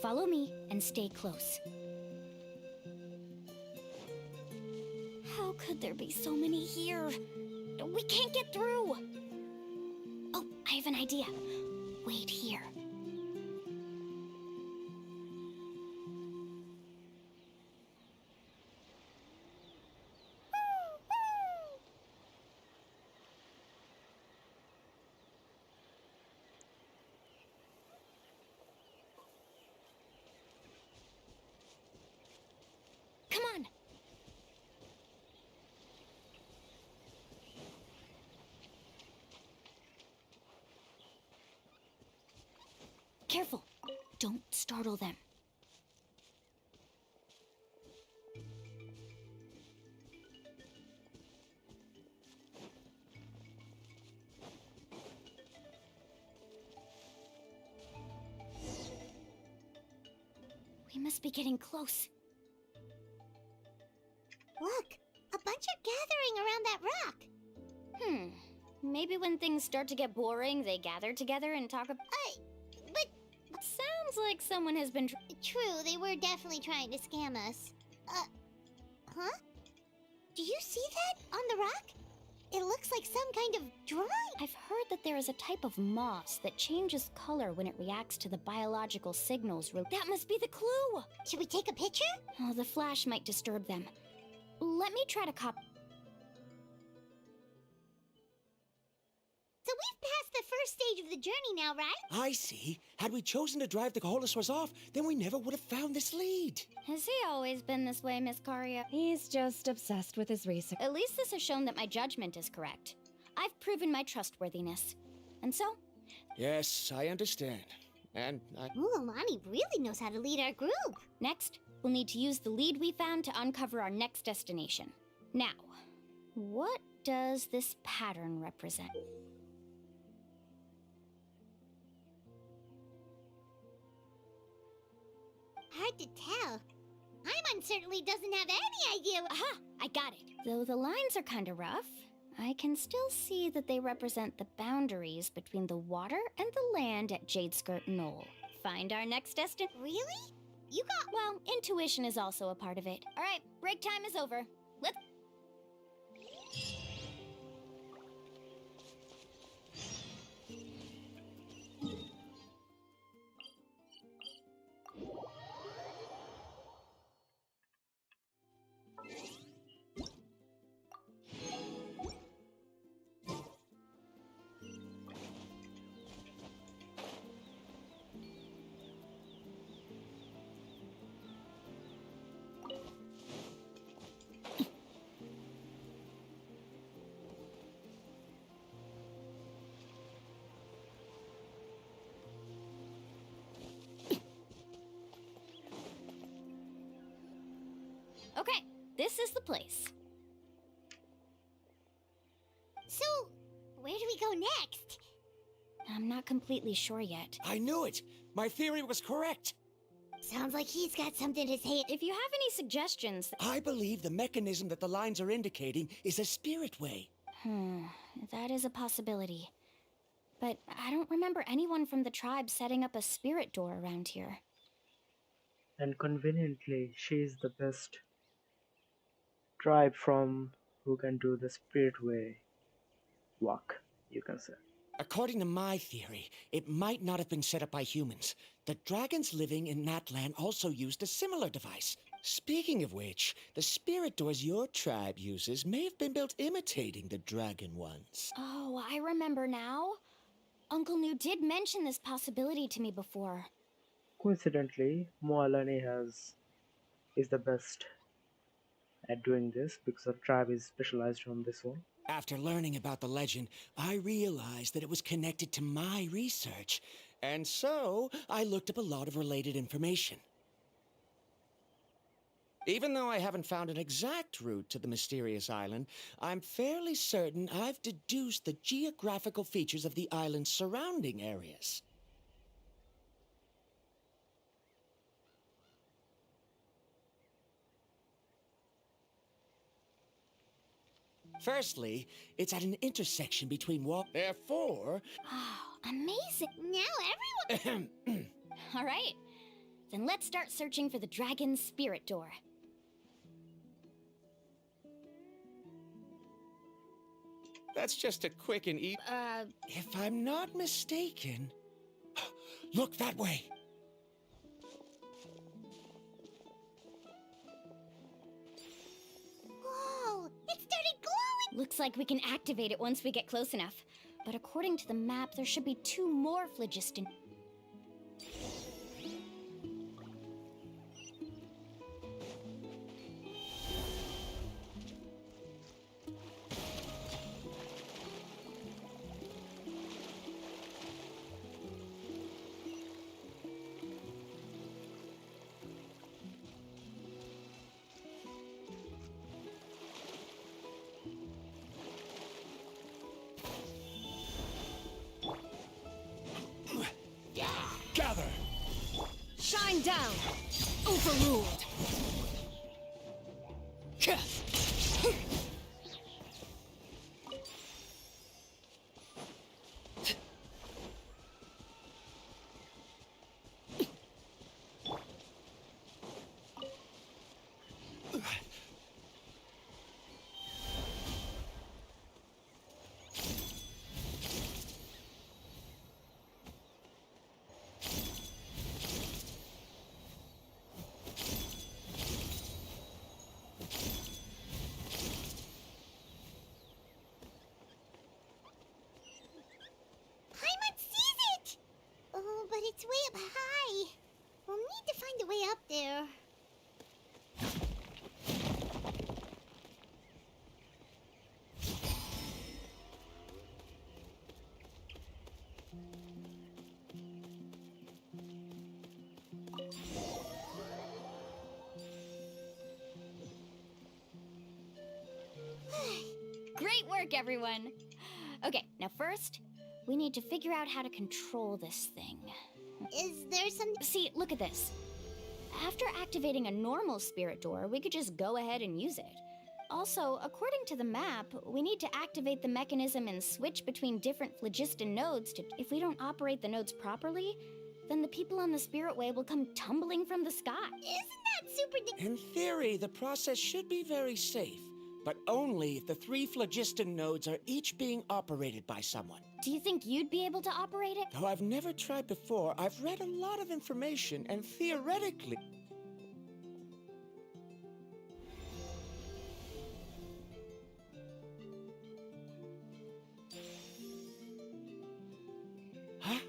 Follow me and stay close. How could there be so many here? We can't get through! Oh, I have an idea. Wait here. Come on! Careful! Don't startle them. We must be getting close. Look! A bunch are gathering around that rock! Maybe when things start to get boring, they gather together and talk about... But... Sounds like someone has been... True, they were definitely trying to scam us. Huh? Do you see that on the rock? It looks like some kind of drawing. I've heard that there is a type of moss that changes color when it reacts to the biological signals. That must be the clue! Should we take a picture? Oh, the flash might disturb them. Let me try to So we've passed the first stage of the journey now, right? I see. Had we chosen to drive the Kaholosaurs off, then we never would have found this lead. Has he always been this way, Miss Karya? He's just obsessed with his research. At least this has shown that my judgment is correct. I've proven my trustworthiness. And so? Yes, I understand. And Alani really knows how to lead our group. Next, we'll need to use the lead we found to uncover our next destination. Now, what does this pattern represent? Hard to tell. Paimon certainly doesn't have any idea. Aha! I got it. Though the lines are kind of rough, I can still see that they represent the boundaries between the water and the land at Jadeskirt Knoll. Find our next destination. Really? You got... Well, intuition is also a part of it. All right, break time is over. Let's... this is the place. So, where do we go next? I'm not completely sure yet. I knew it! My theory was correct! Sounds like he's got something to say. If you have any suggestions... I believe the mechanism that the lines are indicating is a spirit way. That is a possibility. But I don't remember anyone from the tribe setting up a spirit door around here. And conveniently, she's the best tribe from who can do the spirit way walk, you can say. According to my theory, it might not have been set up by humans. The dragons living in that land also used a similar device. Speaking of which, the spirit doors your tribe uses may have been built imitating the dragon ones. Oh, I remember now. Uncle New did mention this possibility to me before. Coincidentally, Moalani is the best at doing this because the tribe is specialized on this one. After learning about the legend, I realized that it was connected to my research, and so I looked up a lot of related information. Even though I haven't found an exact route to the mysterious island, I'm fairly certain I've deduced the geographical features of the island's surrounding areas. Firstly, it's at an intersection between Therefore... Oh, amazing! Now everyone... All right, then let's start searching for the dragon's spirit door. That's just a quick and easy... If I'm not mistaken... Look that way! Whoa! It started glowing! Looks like we can activate it once we get close enough. But according to the map, there should be 2 more phlogiston... Gather! Shine down! Overruled! But it's way up high. We'll need to find a way up there. Great work, everyone! Okay, now first, we need to figure out how to control this thing. Is there some... See, look at this. After activating a normal spirit door, we could just go ahead and use it. Also, according to the map, we need to activate the mechanism and switch between different phlogiston nodes to... If we don't operate the nodes properly, then the people on the spirit way will come tumbling from the sky. Isn't that super... In theory, the process should be very safe, but only if the 3 phlogiston nodes are each being operated by someone. Do you think you'd be able to operate it? Though I've never tried before, I've read a lot of information, and theoretically... Huh?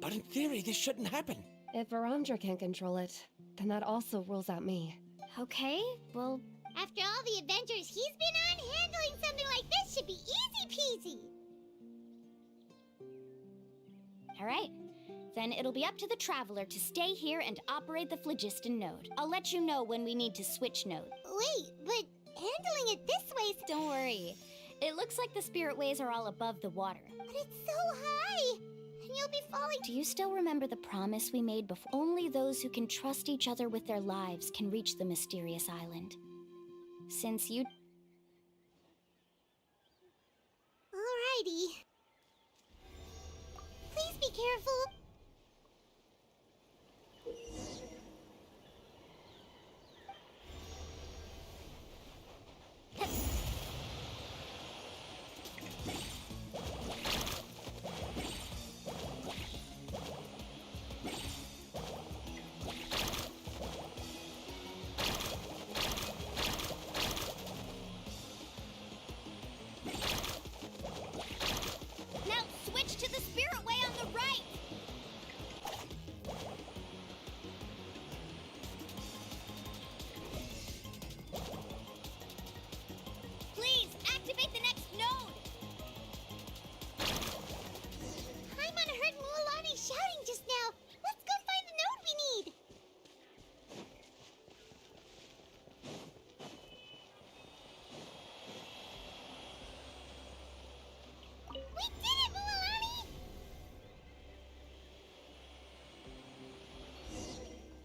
But in theory, this shouldn't happen. If Verandra can control it, then that also rules out me. Okay, well... After all the adventures he's been on, handling something like this should be easy peasy. Alright, then it'll be up to the Traveler to stay here and operate the phlogiston node. I'll let you know when we need to switch nodes. Wait, but handling it this way... Don't worry. It looks like the spirit ways are all above the water. But it's so high! And you'll be falling... Do you still remember the promise we made before? Only those who can trust each other with their lives can reach the mysterious island. Since you... Alrighty. Please be careful. Now switch to the spirit way on the right! Please, activate the next node! Paimon heard Mualani shouting just now. Let's go find the node we need. We did it, Mualani!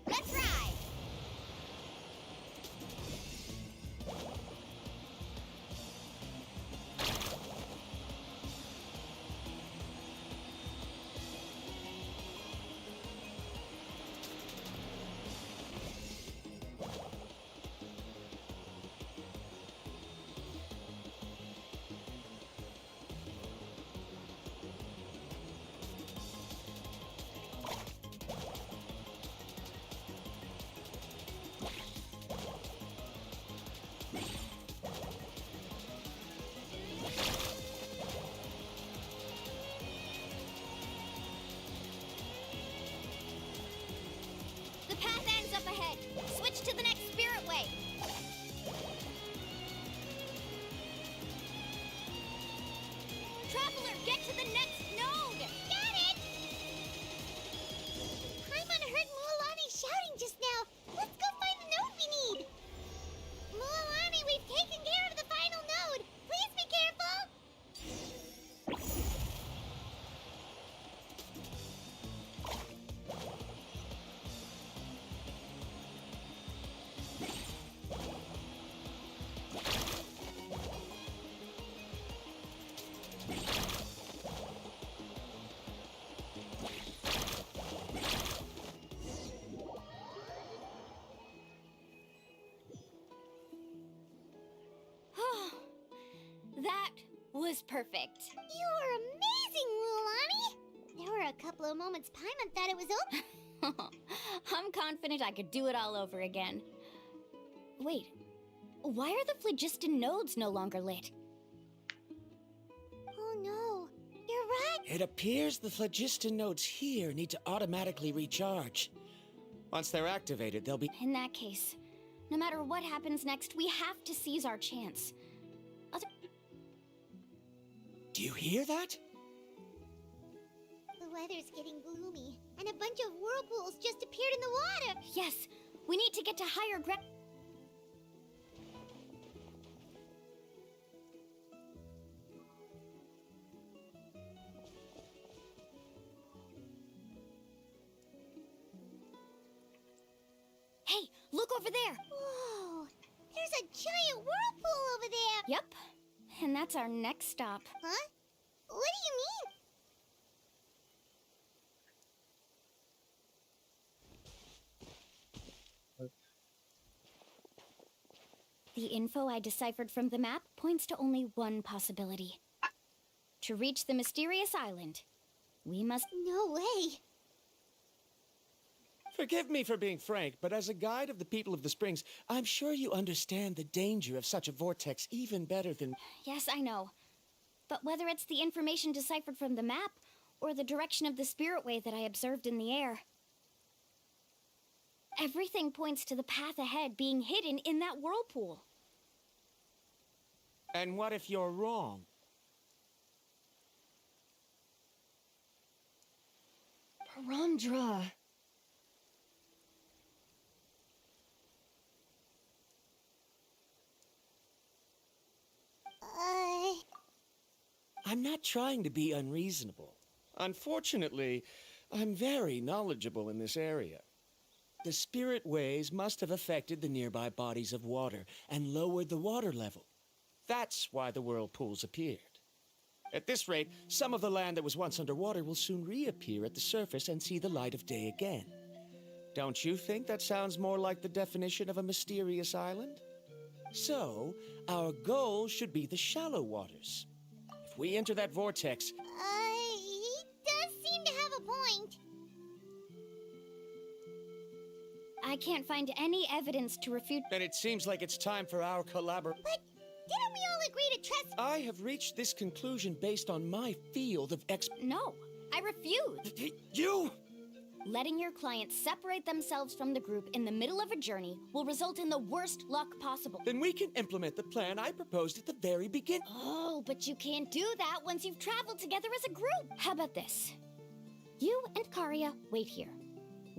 Let's ride! The path ends up ahead. Switch to the next spirit way. Traveler, get to the next node! Got it! Paimon heard Mualani shouting just now. Let's go find the node we need. Mualani, we've taken care of the final node. Please be careful. That was perfect. You were amazing, Mualani. There were a couple of moments Paimon thought it was open. I'm confident I could do it all over again. Wait, why are the phlogiston nodes no longer lit? Oh no, you're right. It appears the phlogiston nodes here need to automatically recharge. Once they're activated, they'll be... In that case, no matter what happens next, we have to seize our chance. Do you hear that? The weather's getting gloomy, and a bunch of whirlpools just appeared in the water. Yes, we need to get to higher ground. Hey, look over there! Whoa, there's a giant whirlpool over there. Yep, and that's our next stop. Huh? What do you mean? The info I deciphered from the map points to only one possibility. To reach the mysterious island, we must... No way! Forgive me for being frank, but as a guide of the people of the Springs, I'm sure you understand the danger of such a vortex even better than... Yes, I know. But whether it's the information deciphered from the map, or the direction of the spirit way that I observed in the air, everything points to the path ahead being hidden in that whirlpool. And what if you're wrong? Parandra. I'm not trying to be unreasonable. Unfortunately, I'm very knowledgeable in this area. The spirit waves must have affected the nearby bodies of water and lowered the water level. That's why the whirlpools appeared. At this rate, some of the land that was once underwater will soon reappear at the surface and see the light of day again. Don't you think that sounds more like the definition of a mysterious island? So, our goal should be the shallow waters. If we enter that vortex... He does seem to have a point. I can't find any evidence to refute... Then it seems like it's time for our collaboration. But didn't we all agree to trust... I have reached this conclusion based on my field of No, I refuse. You! Letting your clients separate themselves from the group in the middle of a journey will result in the worst luck possible. Then we can implement the plan I proposed at the very beginning. Oh, but you can't do that once you've traveled together as a group. How about this? You and Karia wait here.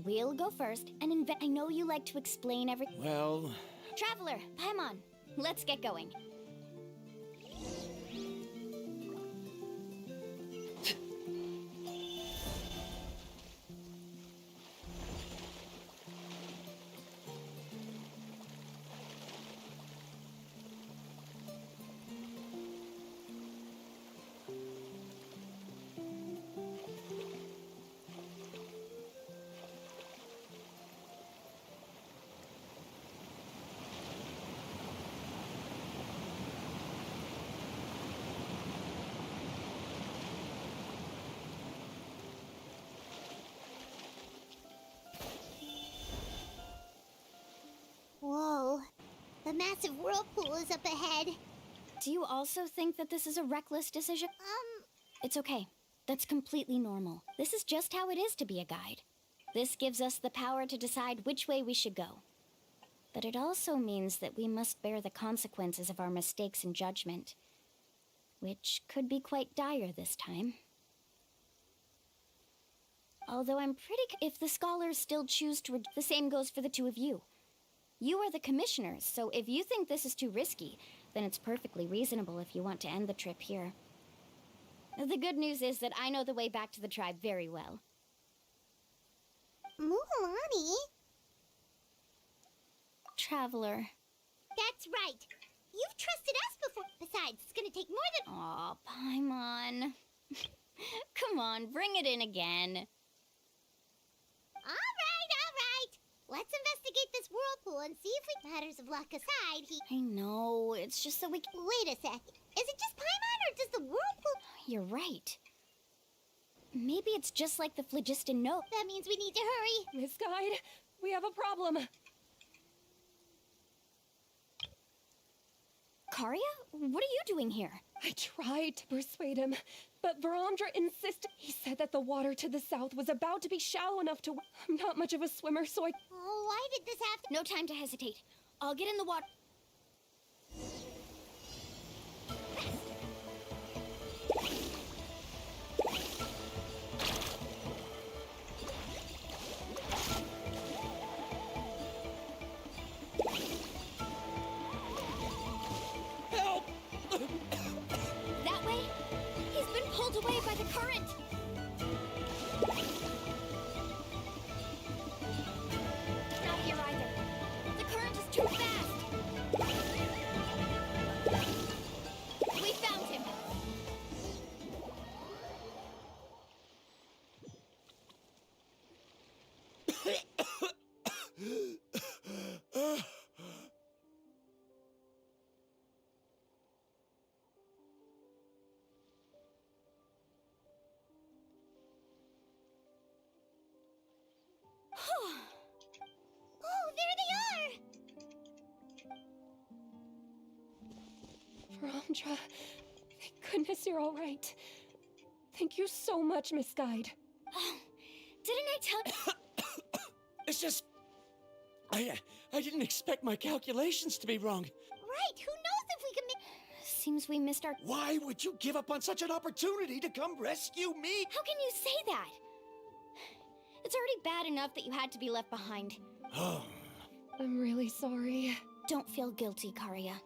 We'll go first and I know you like to explain everything. Well... Traveler, Paimon, let's get going. Whoa. The massive whirlpool is up ahead. Do you also think that this is a reckless decision? It's okay. That's completely normal. This is just how it is to be a guide. This gives us the power to decide which way we should go. But it also means that we must bear the consequences of our mistakes and judgment, which could be quite dire this time. Although I'm if the scholars still choose to... The same goes for the two of you. You are the commissioners, so if you think this is too risky, then it's perfectly reasonable if you want to end the trip here. The good news is that I know the way back to the tribe very well. Muhalani? Traveler. That's right. You've trusted us before. Besides, it's gonna take more than... Aw, Paimon. Come on, bring it in again. All right. Let's investigate this whirlpool and see if we... Matters of luck aside, I know, it's just that we... Wait a sec. Is it just Paimon, or does the whirlpool... You're right. Maybe it's just like the phlogiston note. That means we need to hurry. Miss Guide, we have a problem. Karia? What are you doing here? I tried to persuade him, but Varamdra insisted. He said that the water to the south was about to be shallow enough to... I'm not much of a swimmer, so I... Oh, why did this have to... No time to hesitate. I'll get in the water. Help! That way? He's been pulled away by the current. Not here either. The current is too fast. We found him. Oh, there they are! Varamdra, thank goodness you're all right. Thank you so much, Miss Guide. Oh, didn't I tell... It's just... I didn't expect my calculations to be wrong. Right, who knows if we can make... Seems we missed our... Why would you give up on such an opportunity to come rescue me? How can you say that? It's already bad enough that you had to be left behind. Oh. I'm really sorry. Don't feel guilty, Karia.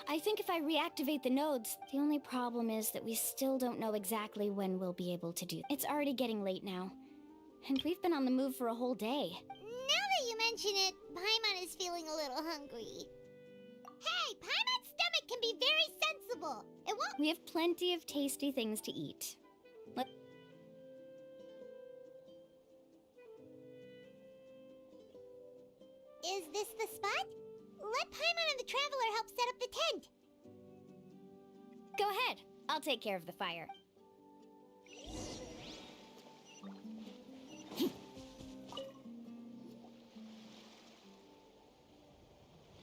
I think if I reactivate the nodes, the only problem is that we still don't know exactly when we'll be able to do. It's already getting late now, and we've been on the move for a whole day. Now that you mention it, Paimon is feeling a little hungry. Hey, Paimon's stomach can be very sensible. It won't. We have plenty of tasty things to eat. Is this the spot? Let Paimon and the Traveler help set up the tent. Go ahead. I'll take care of the fire.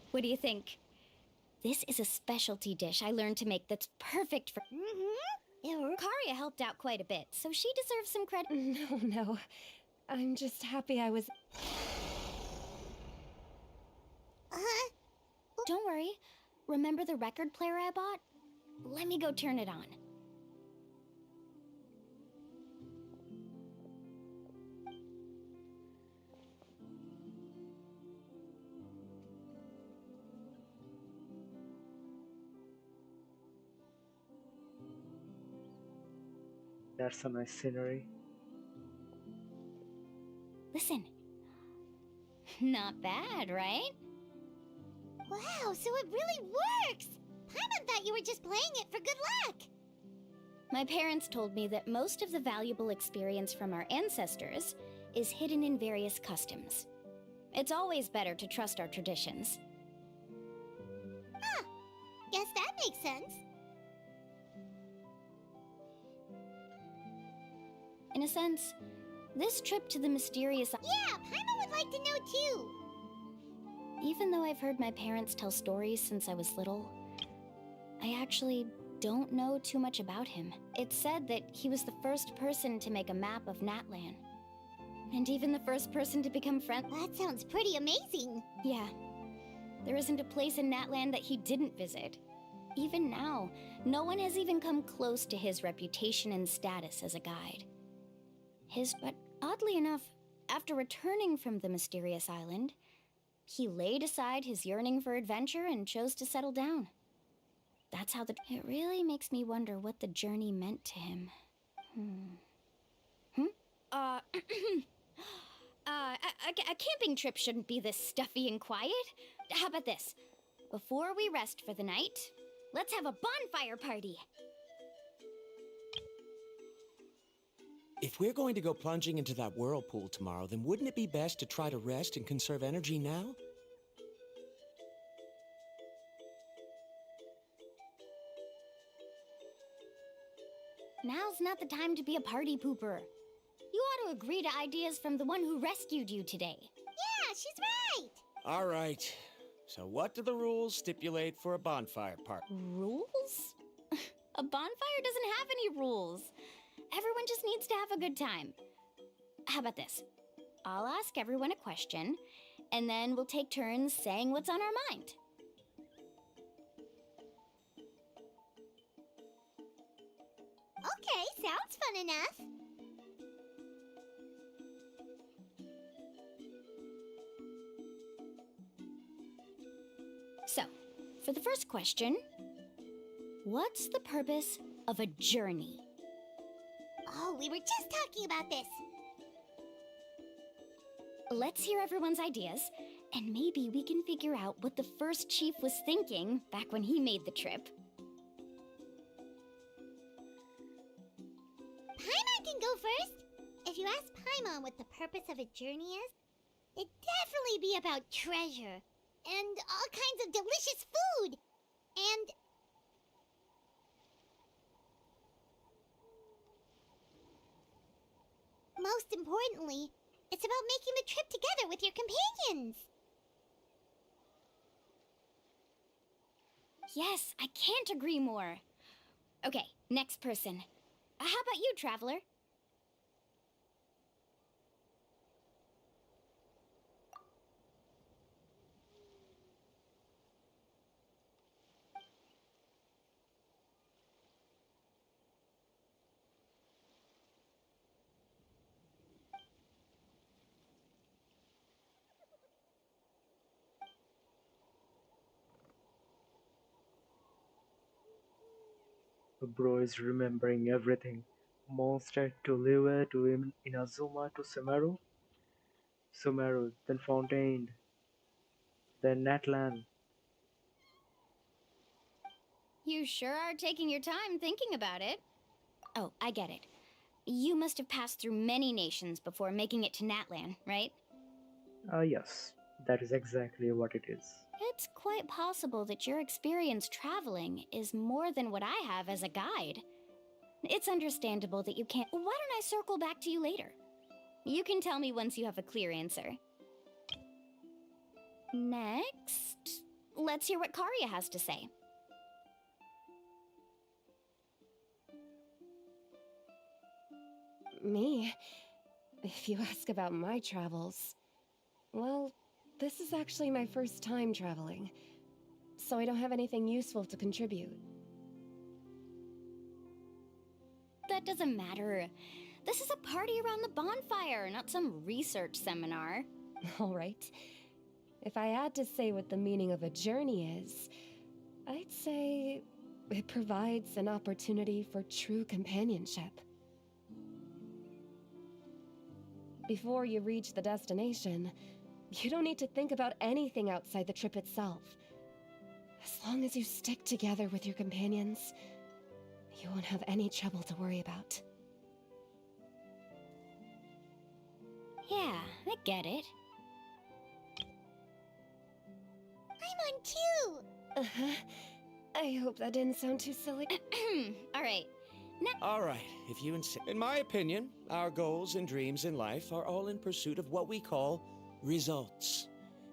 What do you think? This is a specialty dish I learned to make that's perfect for... Karia helped out quite a bit, so she deserves some credit. No. I'm just happy I was... Don't worry. Remember the record player I bought? Let me go turn it on. That's a nice scenery. Listen. Not bad, right? Wow, so it really works! Paimon thought you were just playing it for good luck! My parents told me that most of the valuable experience from our ancestors is hidden in various customs. It's always better to trust our traditions. Huh. Guess that makes sense. In a sense, this trip to the mysterious... Yeah, Paimon would like to know too! Even though I've heard my parents tell stories since I was little, I actually don't know too much about him. It's said that he was the first person to make a map of Natlan. And even the first person to become friends. That sounds pretty amazing. Yeah. There isn't a place in Natlan that he didn't visit. Even now, no one has even come close to his reputation and status as a guide. But oddly enough, after returning from the mysterious island, he laid aside his yearning for adventure and chose to settle down. That's how It really makes me wonder what the journey meant to him. A camping trip shouldn't be this stuffy and quiet. How about this? Before we rest for the night, let's have a bonfire party. If we're going to go plunging into that whirlpool tomorrow, then wouldn't it be best to try to rest and conserve energy now? Now's not the time to be a party pooper. You ought to agree to ideas from the one who rescued you today. Yeah, she's right! All right. So what do the rules stipulate for a bonfire party? Rules? A bonfire doesn't have any rules. Everyone just needs to have a good time. How about this? I'll ask everyone a question, and then we'll take turns saying what's on our mind. Okay, sounds fun enough. So, for the first question, what's the purpose of a journey? Oh, we were just talking about this. Let's hear everyone's ideas, and maybe we can figure out what the first chief was thinking back when he made the trip. Paimon can go first. If you ask Paimon what the purpose of a journey is, it'd definitely be about treasure and all kinds of delicious food and... most importantly, it's about making the trip together with your companions. Yes, I can't agree more. Okay, next person. How about you, Traveler? Bro is remembering everything. Mondstadt to Liyue to Inazuma to Sumeru, then Fontaine, then Natlan. You sure are taking your time thinking about it. Oh, I get it. You must have passed through many nations before making it to Natlan, right? Yes, that is exactly what it is. It's quite possible that your experience traveling is more than what I have as a guide. It's understandable that you can't. Why don't I circle back to you later? You can tell me once you have a clear answer. Next, let's hear what Karia has to say. Me? If you ask about my travels, well, this is actually my first time traveling, so I don't have anything useful to contribute. That doesn't matter. This is a party around the bonfire, not some research seminar. All right. If I had to say what the meaning of a journey is, I'd say it provides an opportunity for true companionship. Before you reach the destination, you don't need to think about anything outside the trip itself. As long as you stick together with your companions, you won't have any trouble to worry about. Yeah, I get it. I'm on too! Uh-huh. I hope that didn't sound too silly. Alright. Alright, if you insist. In my opinion, our goals and dreams in life are all in pursuit of what we call results.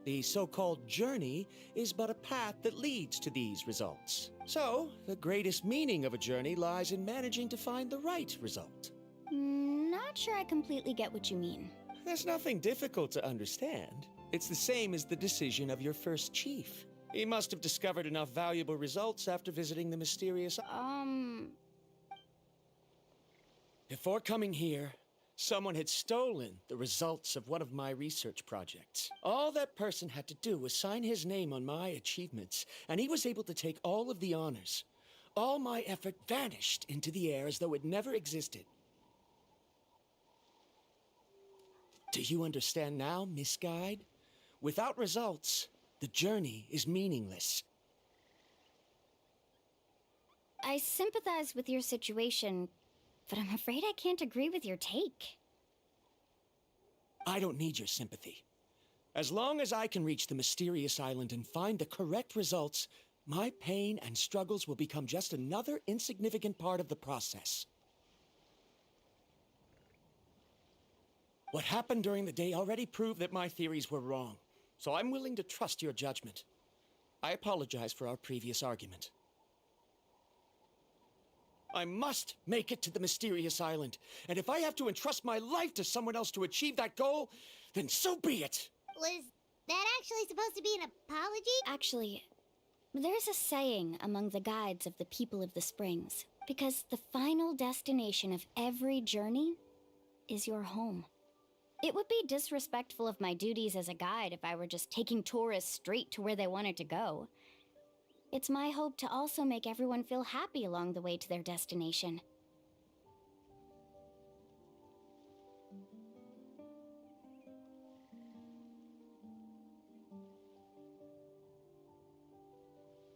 The so-called journey is but a path that leads to these results. So, the greatest meaning of a journey lies in managing to find the right result. Not sure I completely get what you mean. There's nothing difficult to understand. It's the same as the decision of your first chief. He must have discovered enough valuable results after visiting the mysterious... Before coming here, someone had stolen the results of one of my research projects. All that person had to do was sign his name on my achievements, and he was able to take all of the honors. All my effort vanished into the air as though it never existed. Do you understand now, Miss Guide? Without results, the journey is meaningless. I sympathize with your situation, but I'm afraid I can't agree with your take. I don't need your sympathy. As long as I can reach the mysterious island and find the correct results, my pain and struggles will become just another insignificant part of the process. What happened during the day already proved that my theories were wrong, so I'm willing to trust your judgment. I apologize for our previous argument. I must make it to the mysterious island, and if I have to entrust my life to someone else to achieve that goal, then so be it! Was that actually supposed to be an apology? Actually, there's a saying among the guides of the people of the Springs, because the final destination of every journey is your home. It would be disrespectful of my duties as a guide if I were just taking tourists straight to where they wanted to go. It's my hope to also make everyone feel happy along the way to their destination.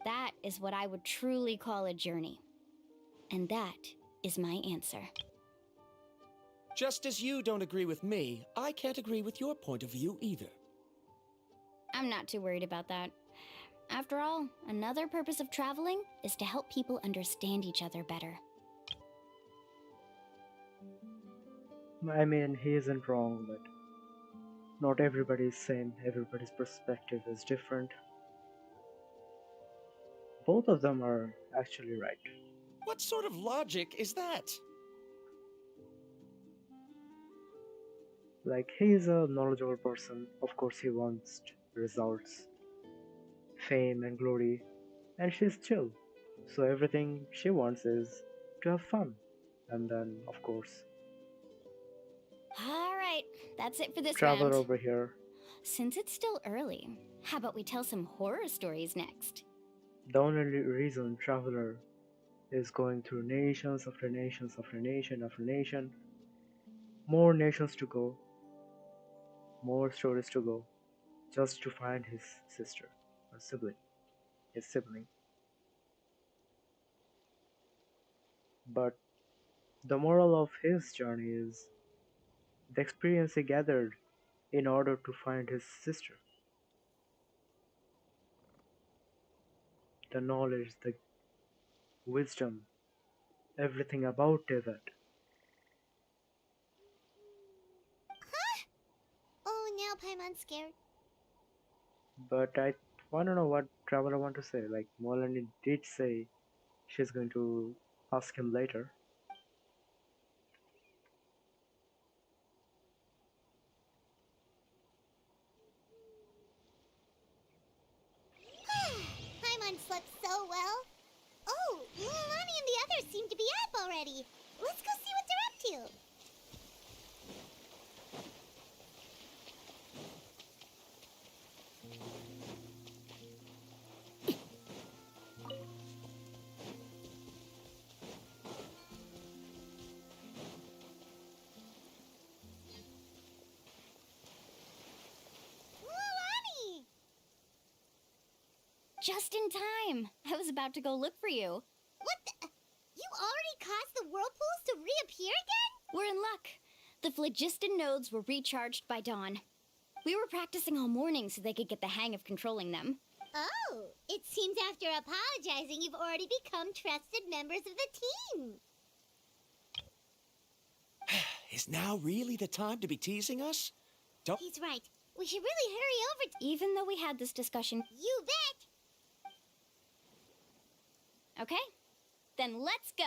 That is what I would truly call a journey. And that is my answer. Just as you don't agree with me, I can't agree with your point of view either. I'm not too worried about that. After all, another purpose of traveling is to help people understand each other better. I mean, he isn't wrong, but not everybody's same. Everybody's perspective is different. Both of them are actually right. What sort of logic is that? Like, he's a knowledgeable person. Of course he wants results, fame and glory, and she's chill. So everything she wants is to have fun. And then, of course, Alright, that's it for this Traveler round. over here. Since it's still early, how about we tell some horror stories next? The only reason Traveler is going through nations after nations after nation after nation, more nations to go, more stories to go, just to find his sister or sibling, his sibling. But the moral of his journey is the experience he gathered in order to find his sister, the knowledge, the wisdom, everything about David. Huh? Oh, now Paimon's scared. But I want to know what Traveler want to say. Like Molly did say she's going to ask him later. Paimon slept so well. Oh, Mulan and the others seem to be up already. Let's go see what they're up to. Mulani! Just in time. I was about to go look for you. What the? You already caused the whirlpools to reappear again? We're in luck. The phlogiston nodes were recharged by dawn. We were practicing all morning so they could get the hang of controlling them. Oh, it seems after apologizing, you've already become trusted members of the team. Is now really the time to be teasing us? Don't. He's right. We should really hurry over to... Even though we had this discussion. You bet! Okay, then let's go.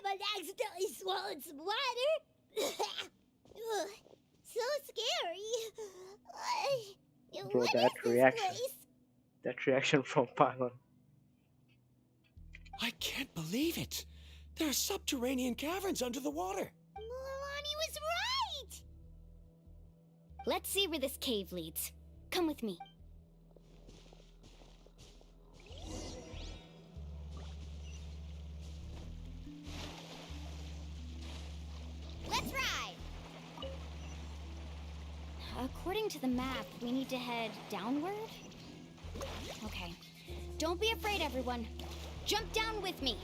Paimon accidentally swallowed some water. Ugh, so scary. Bro, What that is this reaction. place? That reaction from Paimon. I can't believe it. There are subterranean caverns under the water. Mulani was right! Let's see where this cave leads. Come with me. Let's ride! According to the map, we need to head downward? Okay. Don't be afraid, everyone. Jump down with me.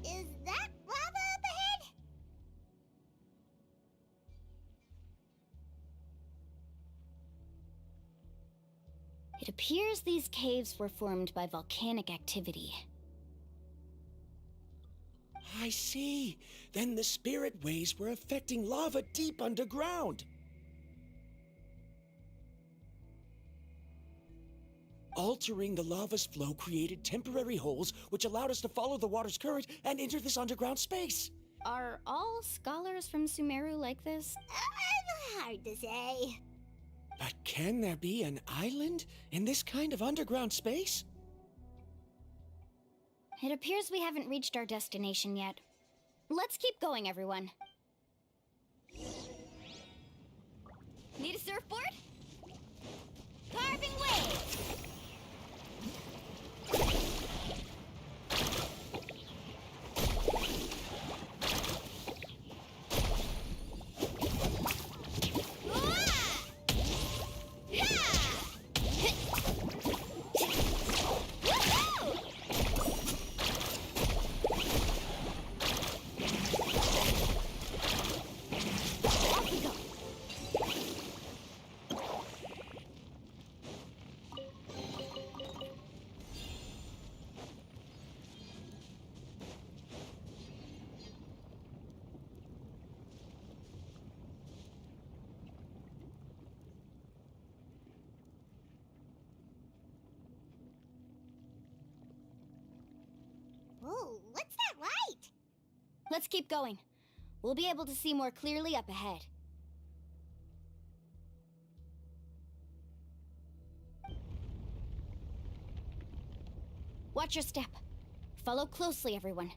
Is that lava up ahead? It appears these caves were formed by volcanic activity. I see. Then the spirit waves were affecting lava deep underground. Altering the lava's flow created temporary holes which allowed us to follow the water's current and enter this underground space. Are all scholars from Sumeru like this? Hard to say. But can there be an island in this kind of underground space? It appears we haven't reached our destination yet. Let's keep going, everyone. Need a surfboard? Carving waves! Let's keep going. We'll be able to see more clearly up ahead. Watch your step. Follow closely, everyone.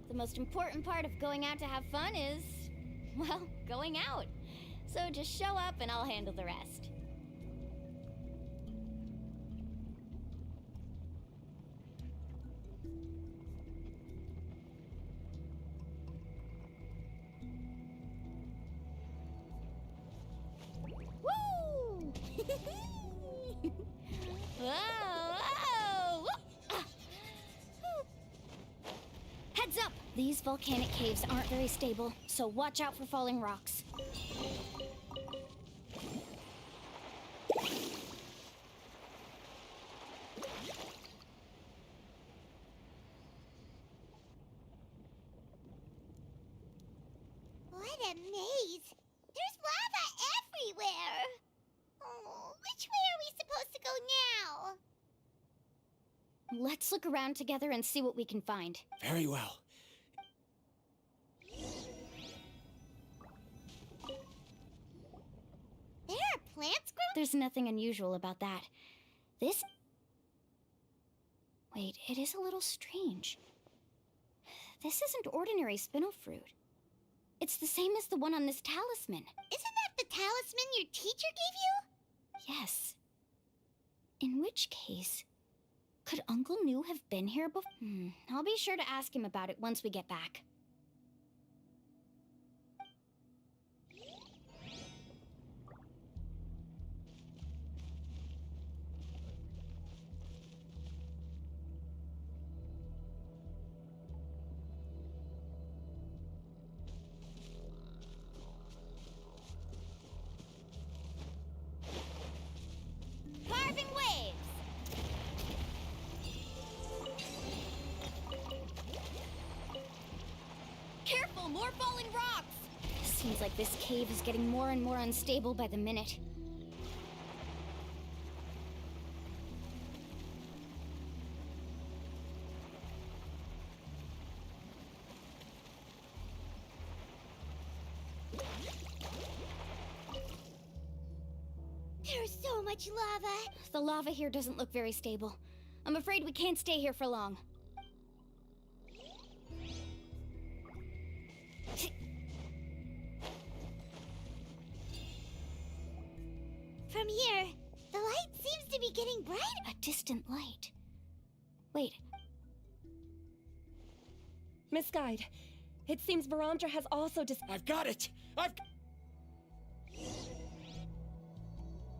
The most important part of going out to have fun is, well, going out. So just show up and I'll handle the rest. Woo! Whoa! Whoa! Ah. Heads up! These volcanic caves aren't very stable, so watch out for falling rocks. What a maze! There's lava everywhere! Oh, which way are we supposed to go now? Let's look around together and see what we can find. Very well. There are plants growing? There's nothing unusual about that. This... Wait, it is a little strange. This isn't ordinary spinel fruit. It's the same as the one on this talisman. Isn't that the talisman your teacher gave you? Yes. In which case, could Uncle New have been here before? I'll be sure to ask him about it once we get back. Carving waves! Careful, more falling rocks! Seems like this cave is getting more and more unstable by the minute. There's so much lava. The lava here doesn't look very stable. I'm afraid we can't stay here for long. From here, the light seems to be getting brighter. A distant light. Wait. Miss Guide, it seems Barantra has also I've got it!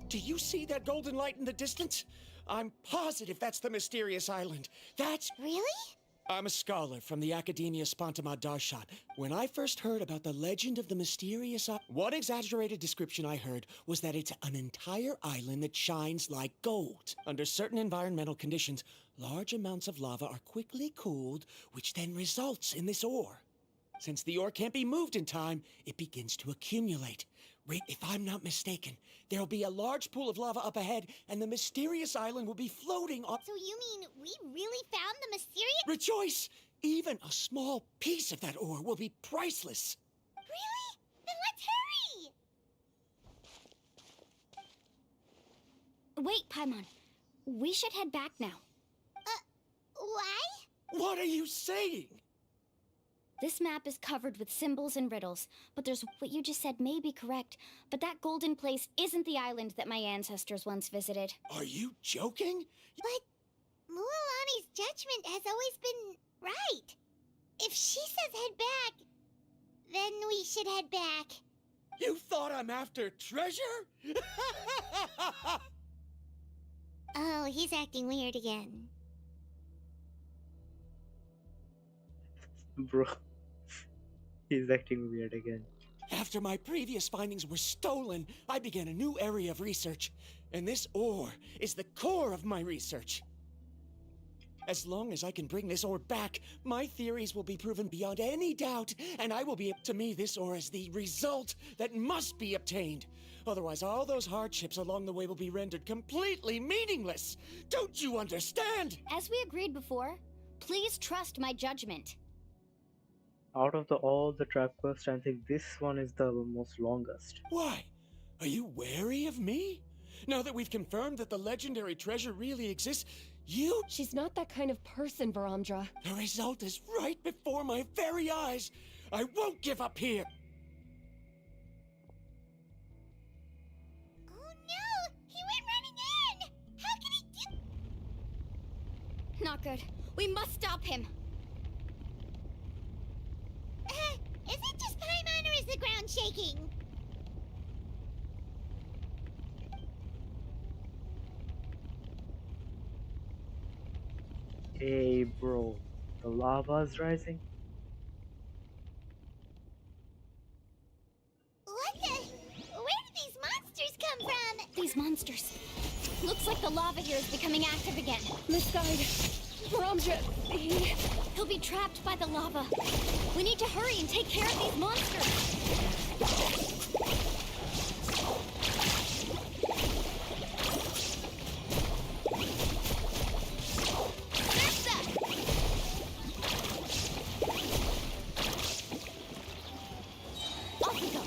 Do you see that golden light in the distance? I'm positive that's the mysterious island. That's... Really? I'm a scholar from the Academia Spontima Darshat. When I first heard about the legend of the mysterious one exaggerated description I heard was that it's an entire island that shines like gold. Under certain environmental conditions, large amounts of lava are quickly cooled, which then results in this ore. Since the ore can't be moved in time, it begins to accumulate. If I'm not mistaken, there'll be a large pool of lava up ahead, and the mysterious island will be floating on... So you mean we really found the mysterious... Rejoice! Even a small piece of that ore will be priceless. Really? Then let's hurry! Wait, Paimon. We should head back now. Why? What are you saying? This map is covered with symbols and riddles, but there's what you just said may be correct, but that golden place isn't the island that my ancestors once visited. Are you joking? But Mualani's judgment has always been right. If she says head back, then we should head back. You thought I'm after treasure? Oh, he's acting weird again. Bro, he's acting weird again. After my previous findings were stolen, I began a new area of research, and this ore is the core of my research. As long as I can bring this ore back, my theories will be proven beyond any doubt, and I will be up to me. This ore is the result that must be obtained. Otherwise, all those hardships along the way will be rendered completely meaningless. Don't you understand? As we agreed before, please trust my judgment. Out of all the trap quests, I think this one is the most longest. Why? Are you wary of me? Now that we've confirmed that the legendary treasure really exists, She's not that kind of person, Varamdra. The result is right before my very eyes. I won't give up here. Oh no! He went running in! How can he do— Not good. We must stop him. Is it just Paimon or is the ground shaking? Hey bro, the lava's rising? What the— Where did these monsters come from? These monsters. Looks like the lava here is becoming active again. Misguide. Varamdra, He'll be trapped by the lava. We need to hurry and take care of these monsters. Off we go.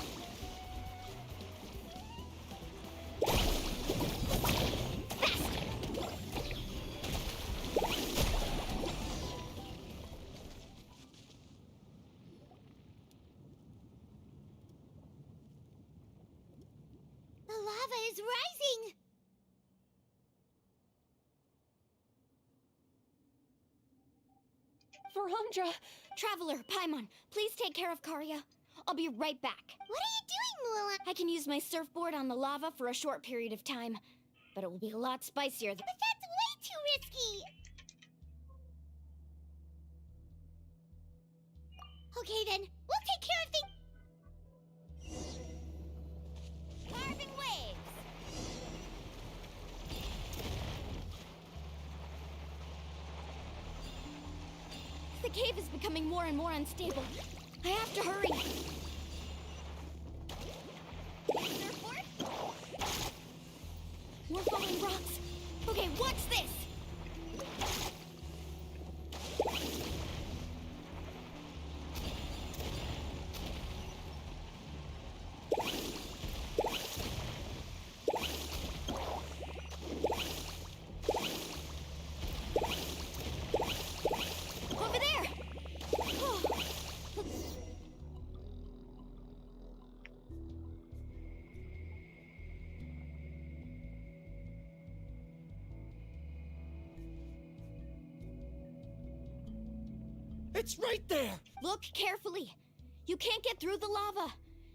The lava is rising! Varamdra! Traveler, Paimon, please take care of Karya. I'll be right back. What are you doing, Mulan? I can use my surfboard on the lava for a short period of time, but it will be a lot spicier. But that's way too risky! Okay then, we'll take care of the— Carving waves! The cave is becoming more and more unstable. I have to hurry. Surfboard? More falling rocks. Okay, what's this? Over there! Oh. It's right there! Look carefully. You can't get through the lava.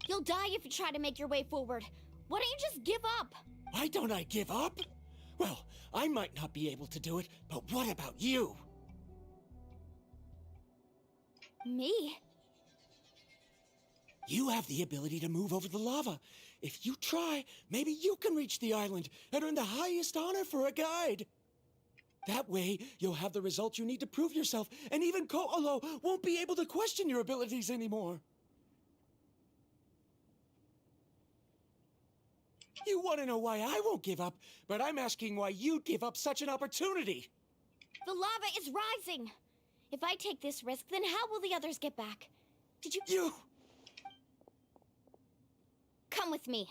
You'll die if you try to make your way forward. Why don't you just give up? Why don't I give up? Well, I might not be able to do it, but what about you? Me? You have the ability to move over the lava. If you try, maybe you can reach the island and earn the highest honor for a guide. That way, you'll have the results you need to prove yourself, and even Ko'olo won't be able to question your abilities anymore. You want to know why I won't give up, but I'm asking why you'd give up such an opportunity. The lava is rising. If I take this risk, then how will the others get back? Did you... You... Come with me.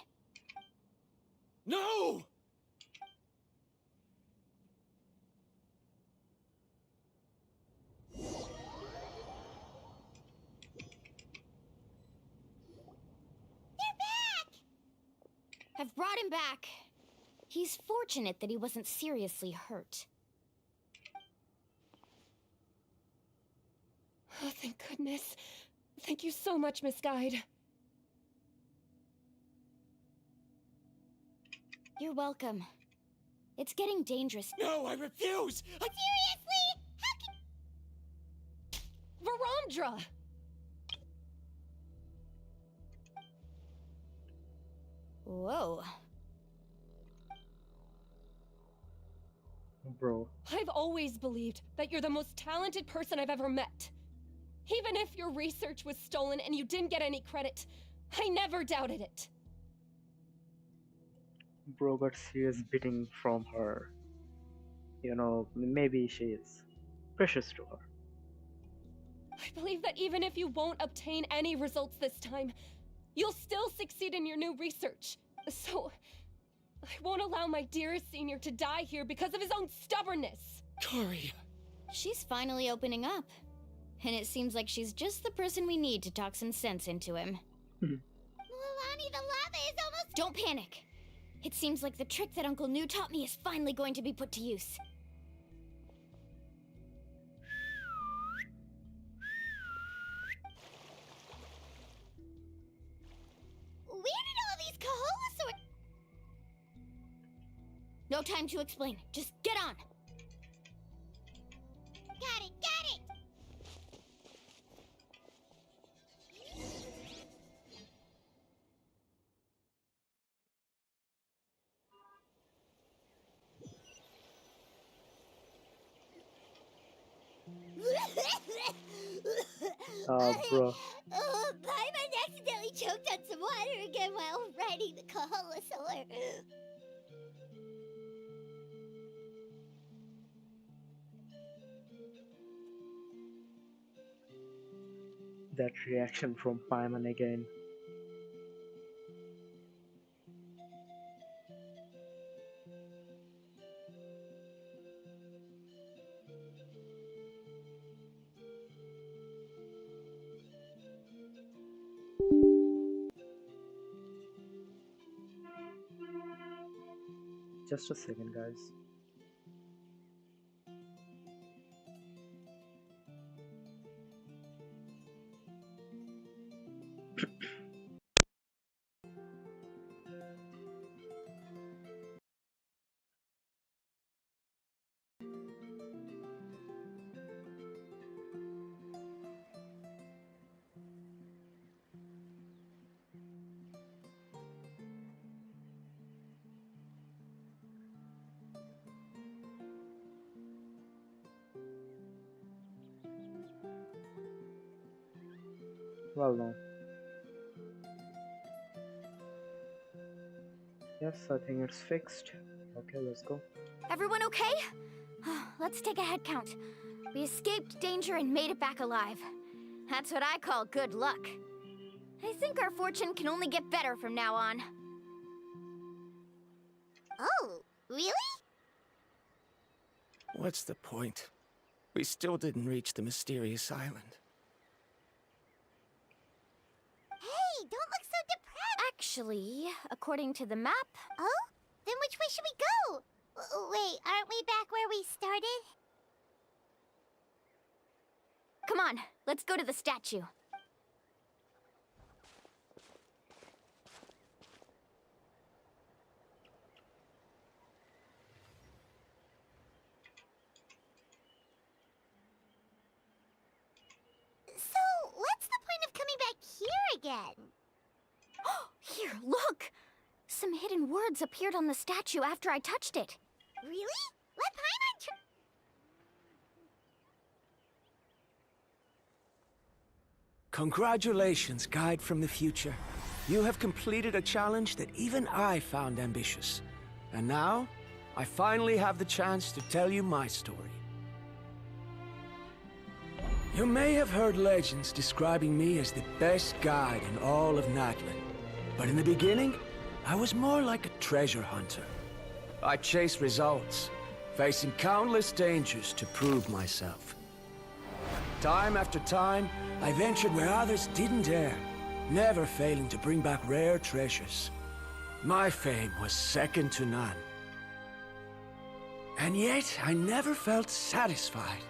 No! I've brought him back. He's fortunate that he wasn't seriously hurt. Oh, thank goodness. Thank you so much, Misguide. You're welcome. It's getting dangerous. No, I refuse! Seriously? How can... Verandra! Whoa. Bro. I've always believed that you're the most talented person I've ever met. Even if your research was stolen and you didn't get any credit, I never doubted it. Bro, but she is bidding from her. You know, maybe she is precious to her. I believe that even if you won't obtain any results this time, you'll still succeed in your new research. So, I won't allow my dearest senior to die here because of his own stubbornness. Karia. She's finally opening up. And it seems like she's just the person we need to talk some sense into him. Milani, the lava is almost... Don't panic. It seems like the trick that Uncle New taught me is finally going to be put to use. Where did all these Kaholasaur... No time to explain. Just get on. Got it, got it! Bro. Paimon accidentally choked on some water again while riding the Kaholasaur. That reaction from Paimon again. Just a second, guys. Well, no. Yes, I think it's fixed. Okay, let's go. Everyone okay? Let's take a head count. We escaped danger and made it back alive. That's what I call good luck. I think our fortune can only get better from now on. Oh, really? What's the point? We still didn't reach the mysterious island. Hey, don't look so depressed! Actually, according to the map... Oh? Then which way should we go? Wait, aren't we back where we started? Come on, let's go to the statue. So, what's the point of coming back here again? Here, look! Some hidden words appeared on the statue after I touched it. Really? Let Paimon try... Congratulations, Guide from the Future. You have completed a challenge that even I found ambitious. And now, I finally have the chance to tell you my story. You may have heard legends describing me as the best guide in all of Natlan. But in the beginning, I was more like a treasure hunter. I chased results, facing countless dangers to prove myself. Time after time, I ventured where others didn't dare, never failing to bring back rare treasures. My fame was second to none. And yet, I never felt satisfied.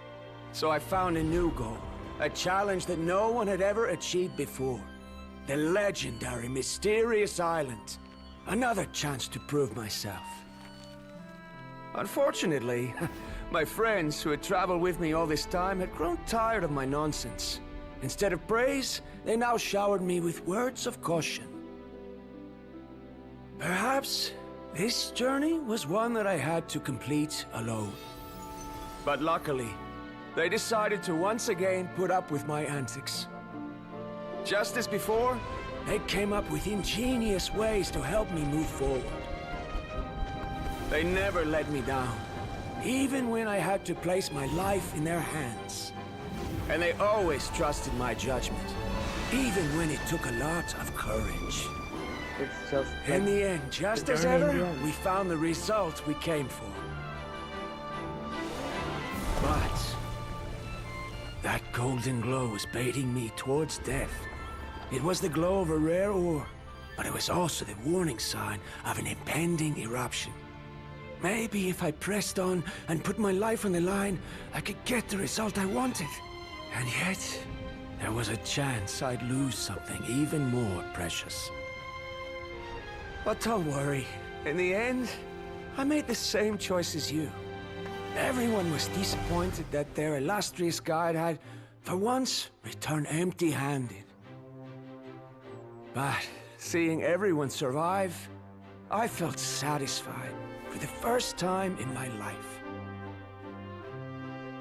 So I found a new goal, a challenge that no one had ever achieved before. The legendary Mysterious Island. Another chance to prove myself. Unfortunately, my friends who had traveled with me all this time had grown tired of my nonsense. Instead of praise, they now showered me with words of caution. Perhaps this journey was one that I had to complete alone. But luckily, they decided to once again put up with my antics. Just as before, they came up with ingenious ways to help me move forward. They never let me down, even when I had to place my life in their hands. And they always trusted my judgment, even when it took a lot of courage. It's just In like the end, just the as journey in ever, the end. we found the result we came for. But that golden glow was baiting me towards death. It was the glow of a rare ore, but it was also the warning sign of an impending eruption. Maybe if I pressed on and put my life on the line, I could get the result I wanted. And yet, there was a chance I'd lose something even more precious. But don't worry. In the end, I made the same choice as you. Everyone was disappointed that their illustrious guide had, for once, returned empty-handed. But seeing everyone survive, I felt satisfied for the first time in my life.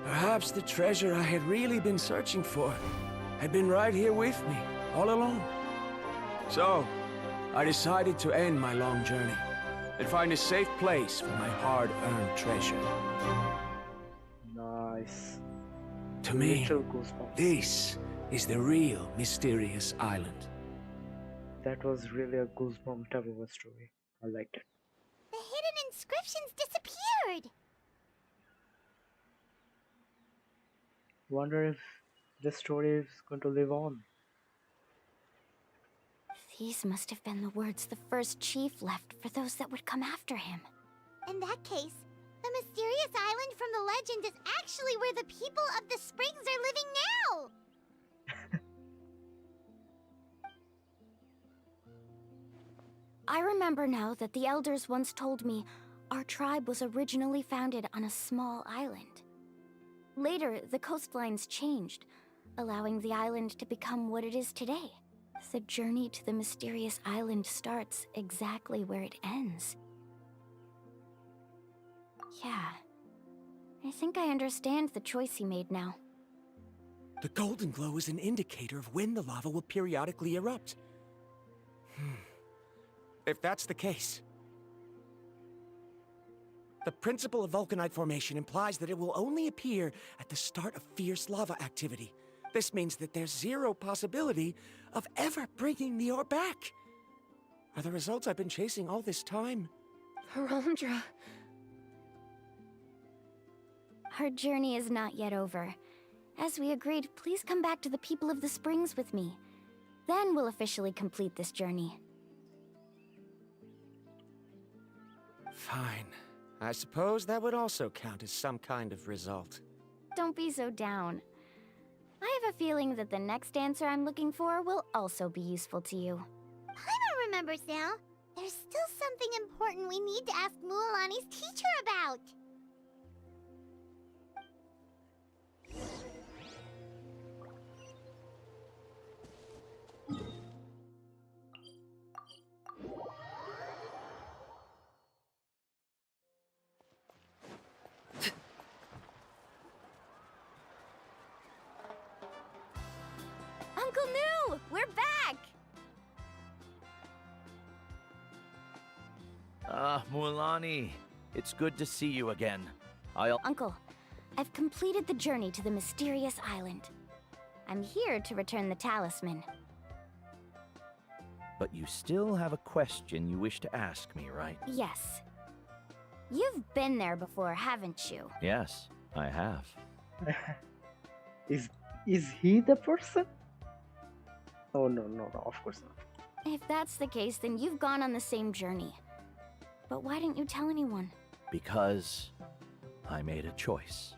Perhaps the treasure I had really been searching for had been right here with me, all along. So, I decided to end my long journey and find a safe place for my hard-earned treasure. Nice. To me, Literal goosebumps. this is the real mysterious island. That was really a goosebump type of a story. I liked it. The hidden inscriptions disappeared! Wonder if this story is going to live on. These must have been the words the first chief left for those that would come after him. In that case, the mysterious island from the legend is actually where the people of the springs are living now! I remember now that the elders once told me our tribe was originally founded on a small island. Later, the coastlines changed, allowing the island to become what it is today. The journey to the mysterious island starts exactly where it ends. Yeah. I think I understand the choice he made now. The golden glow is an indicator of when the lava will periodically erupt. If that's the case, the principle of vulcanite formation implies that it will only appear at the start of fierce lava activity. This means that there's zero possibility of ever bringing the ore back. Are the results I've been chasing all this time? Harondra. Our journey is not yet over. As we agreed, please come back to the people of the springs with me. Then we'll officially complete this journey. Fine. I suppose that would also count as some kind of result. Don't be so down. I have a feeling that the next answer I'm looking for will also be useful to you. Paimon remembers now. There's still something important we need to ask Mualani's teacher about. Uncle New! We're back! Ah, Mualani. It's good to see you again. Uncle, I've completed the journey to the mysterious island. I'm here to return the talisman. But you still have a question you wish to ask me, right? Yes. You've been there before, haven't you? Yes, I have. Is he the person? Oh no, of course not. If that's the case, then you've gone on the same journey. But why didn't you tell anyone? Because I made a choice.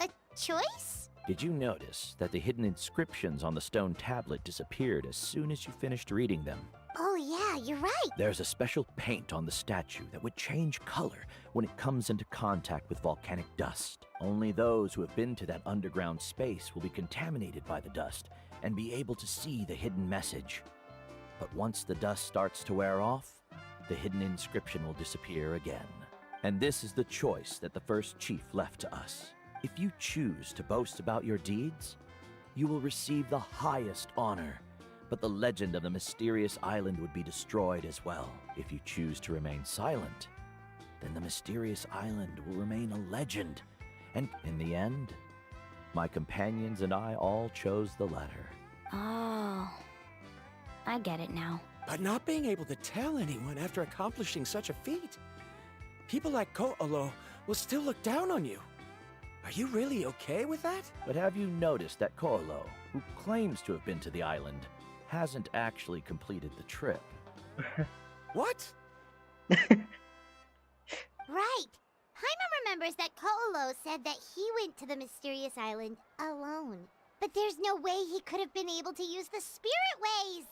A choice? Did you notice that the hidden inscriptions on the stone tablet disappeared as soon as you finished reading them? Oh yeah. Yeah, you're right. There's a special paint on the statue that would change color when it comes into contact with volcanic dust. Only those who have been to that underground space will be contaminated by the dust and be able to see the hidden message. But once the dust starts to wear off, the hidden inscription will disappear again. And this is the choice that the first chief left to us. If you choose to boast about your deeds, you will receive the highest honor. But the legend of the mysterious island would be destroyed as well. If you choose to remain silent, then the mysterious island will remain a legend. And in the end, my companions and I all chose the latter. Oh, I get it now. But not being able to tell anyone after accomplishing such a feat. People like Ko'olo will still look down on you. Are you really okay with that? But have you noticed that Ko'olo, who claims to have been to the island, hasn't actually completed the trip? What? Right. Paimon remembers that Ko'olo said that he went to the mysterious island alone. But there's no way he could have been able to use the spirit ways.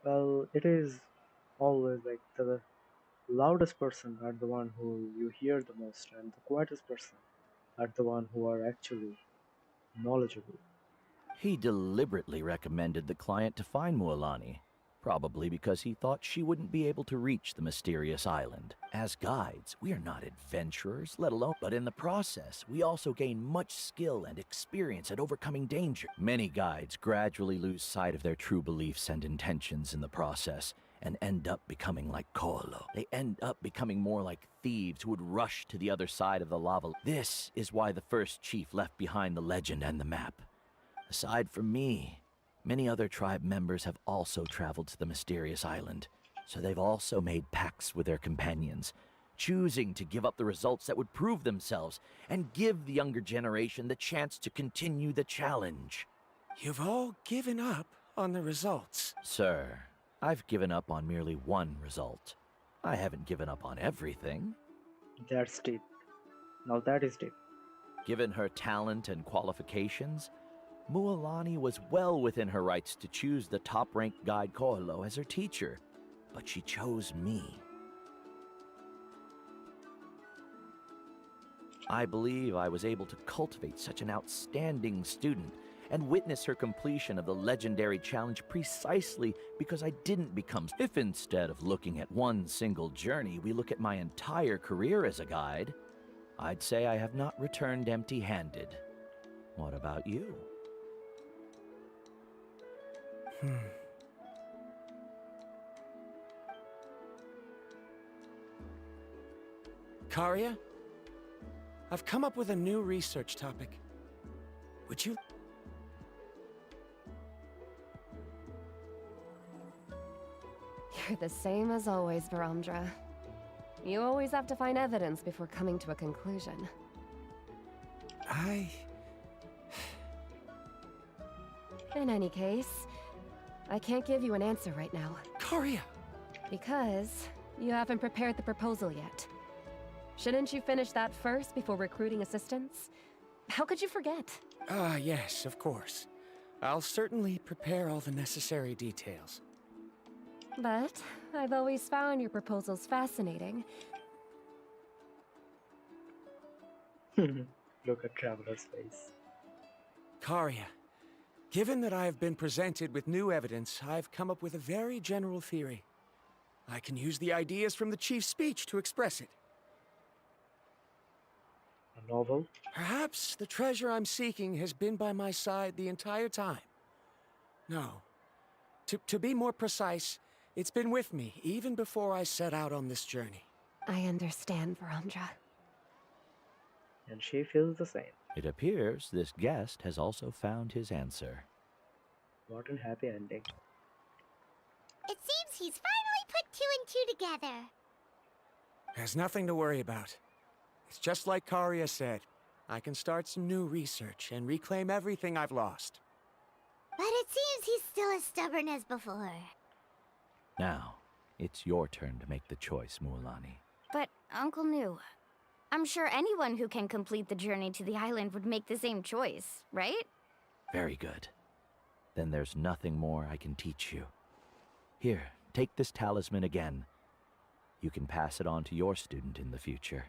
Well, it is always like the loudest person are the one who you hear the most, and the quietest person are the one who are actually knowledgeable. He deliberately recommended the client to find Mualani, probably because he thought she wouldn't be able to reach the mysterious island. As guides, we are not adventurers, let alone, but in the process, we also gain much skill and experience at overcoming danger. Many guides gradually lose sight of their true beliefs and intentions in the process, and end up becoming like Ko'olo. They end up becoming more like thieves who would rush to the other side of the lava. This is why the first chief left behind the legend and the map. Aside from me, many other tribe members have also traveled to the mysterious island, so they've also made pacts with their companions, choosing to give up the results that would prove themselves and give the younger generation the chance to continue the challenge. You've all given up on the results. Sir, I've given up on merely one result. I haven't given up on everything. That's deep. Now that is deep. Given her talent and qualifications, Mualani was well within her rights to choose the top-ranked guide Ko'olo as her teacher, but she chose me. I believe I was able to cultivate such an outstanding student and witness her completion of the legendary challenge precisely because I didn't become... If instead of looking at one single journey, we look at my entire career as a guide, I'd say I have not returned empty-handed. What about you? Karia, I've come up with a new research topic. Would you... You're the same as always, Varamdra. You always have to find evidence before coming to a conclusion. In any case, I can't give you an answer right now. Karia! Because you haven't prepared the proposal yet. Shouldn't you finish that first before recruiting assistants? How could you forget? Yes, of course. I'll certainly prepare all the necessary details. But I've always found your proposals fascinating. Look at Traveler's face. Karia, given that I have been presented with new evidence, I've come up with a very general theory. I can use the ideas from the chief's speech to express it. A novel? Perhaps the treasure I'm seeking has been by my side the entire time. No. To be more precise, it's been with me even before I set out on this journey. I understand, Varamdra. And she feels the same. It appears this guest has also found his answer. What a happy ending. It seems he's finally put two and two together. There's nothing to worry about. It's just like Karia said. I can start some new research and reclaim everything I've lost. But it seems he's still as stubborn as before. Now, it's your turn to make the choice, Mualani. But, Uncle New, I'm sure anyone who can complete the journey to the island would make the same choice, right? Very good. Then there's nothing more I can teach you. Here, Take this talisman again. You can pass it on to your student in the future.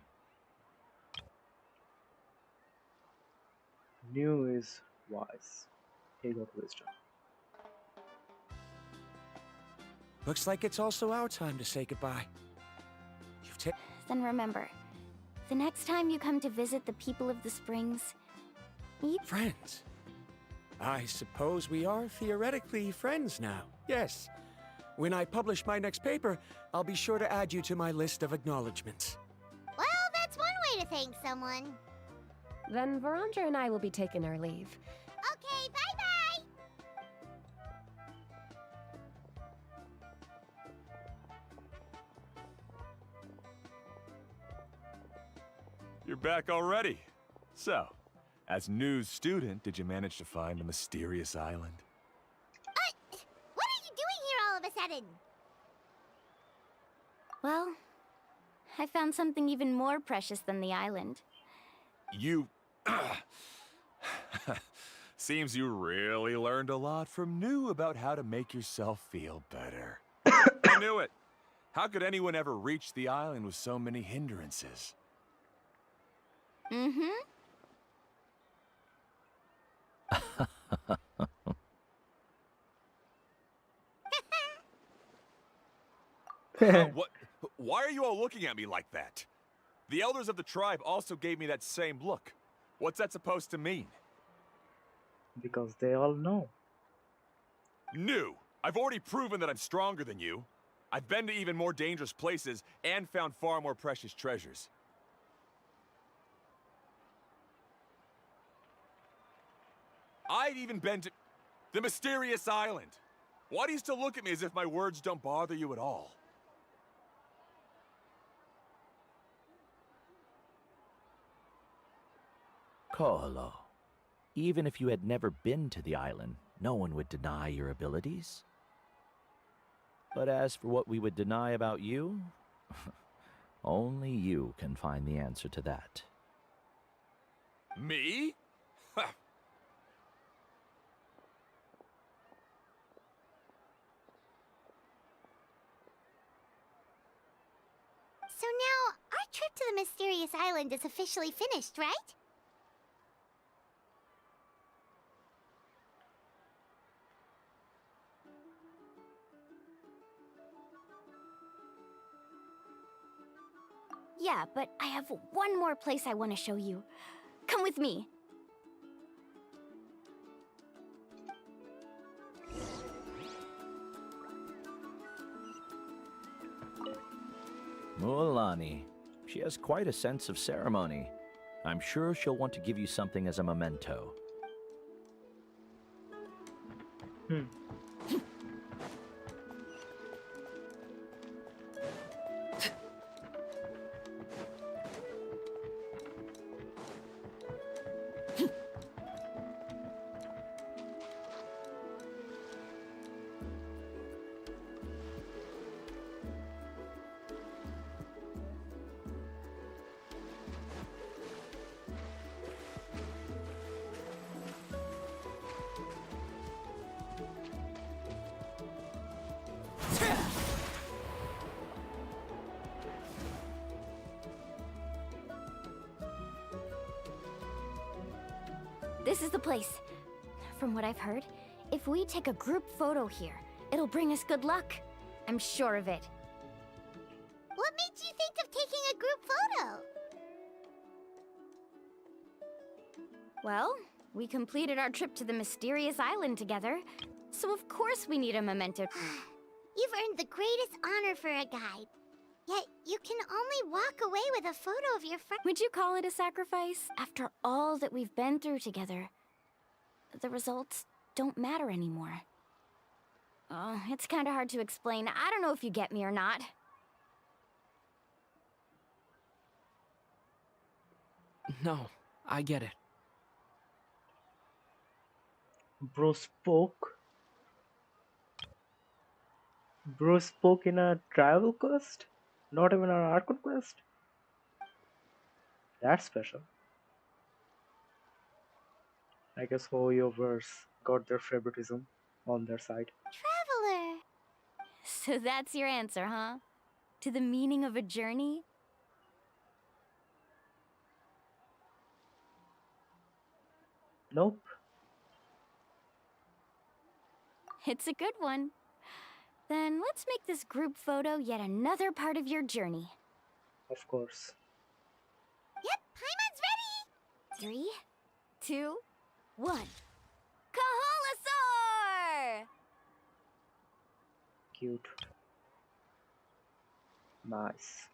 New is wise. He got wisdom. Looks like it's also our time to say goodbye. You've taken... Then remember, the next time you come to visit the people of the Springs, Friends. I suppose we are theoretically friends now. Yes. When I publish my next paper, I'll be sure to add you to my list of acknowledgements. Well, that's one way to thank someone. Then Verandra and I will be taking our leave. Okay, bye-bye! You're back already. So, as new student, did you manage to find the mysterious island? What are you doing here all of a sudden? well, I found something even more precious than the island. You... Seems you really learned a lot from New about how to make yourself feel better. I knew it! How could anyone ever reach the island with so many hindrances? Mm-hmm. What? Why are you all looking at me like that? The elders of the tribe also gave me that same look. What's that supposed to mean? Because they all know. New! I've already proven that I'm stronger than you. I've been to even more dangerous places and found far more precious treasures. I've even been to the mysterious island. Why do you still look at me as if my words don't bother you at all? Koholo, even if you had never been to the island, no one would deny your abilities. But as for what we would deny about you, only you can find the answer to that. Me? So now, our trip to the mysterious island is officially finished, right? Yeah, but I have one more place I want to show you. Come with me. Mualani. She has quite a sense of ceremony. I'm sure she'll want to give you something as a memento. This is the place. From what I've heard, if we take a group photo here, it'll bring us good luck. I'm sure of it. What made you think of taking a group photo? Well, we completed our trip to the mysterious island together, so of course we need a memento. You've earned the greatest honor for a guide. Yet, you can only walk away with a photo of your friend. Would you call it a sacrifice? After all that we've been through together, the results don't matter anymore. Oh, it's kind of hard to explain. I don't know if you get me or not. No, I get it. Bro spoke. Bro spoke in a tribal quest? Not even an Archon quest? That's special. I guess Hoyoverse got their favoritism on their side. Traveler! So that's your answer, huh? To the meaning of a journey? Nope. It's a good one. Then let's make this group photo yet another part of your journey. Of course. Yep, Paimon's ready! 3, 2, 1. Kaholasaur! Cute. Nice.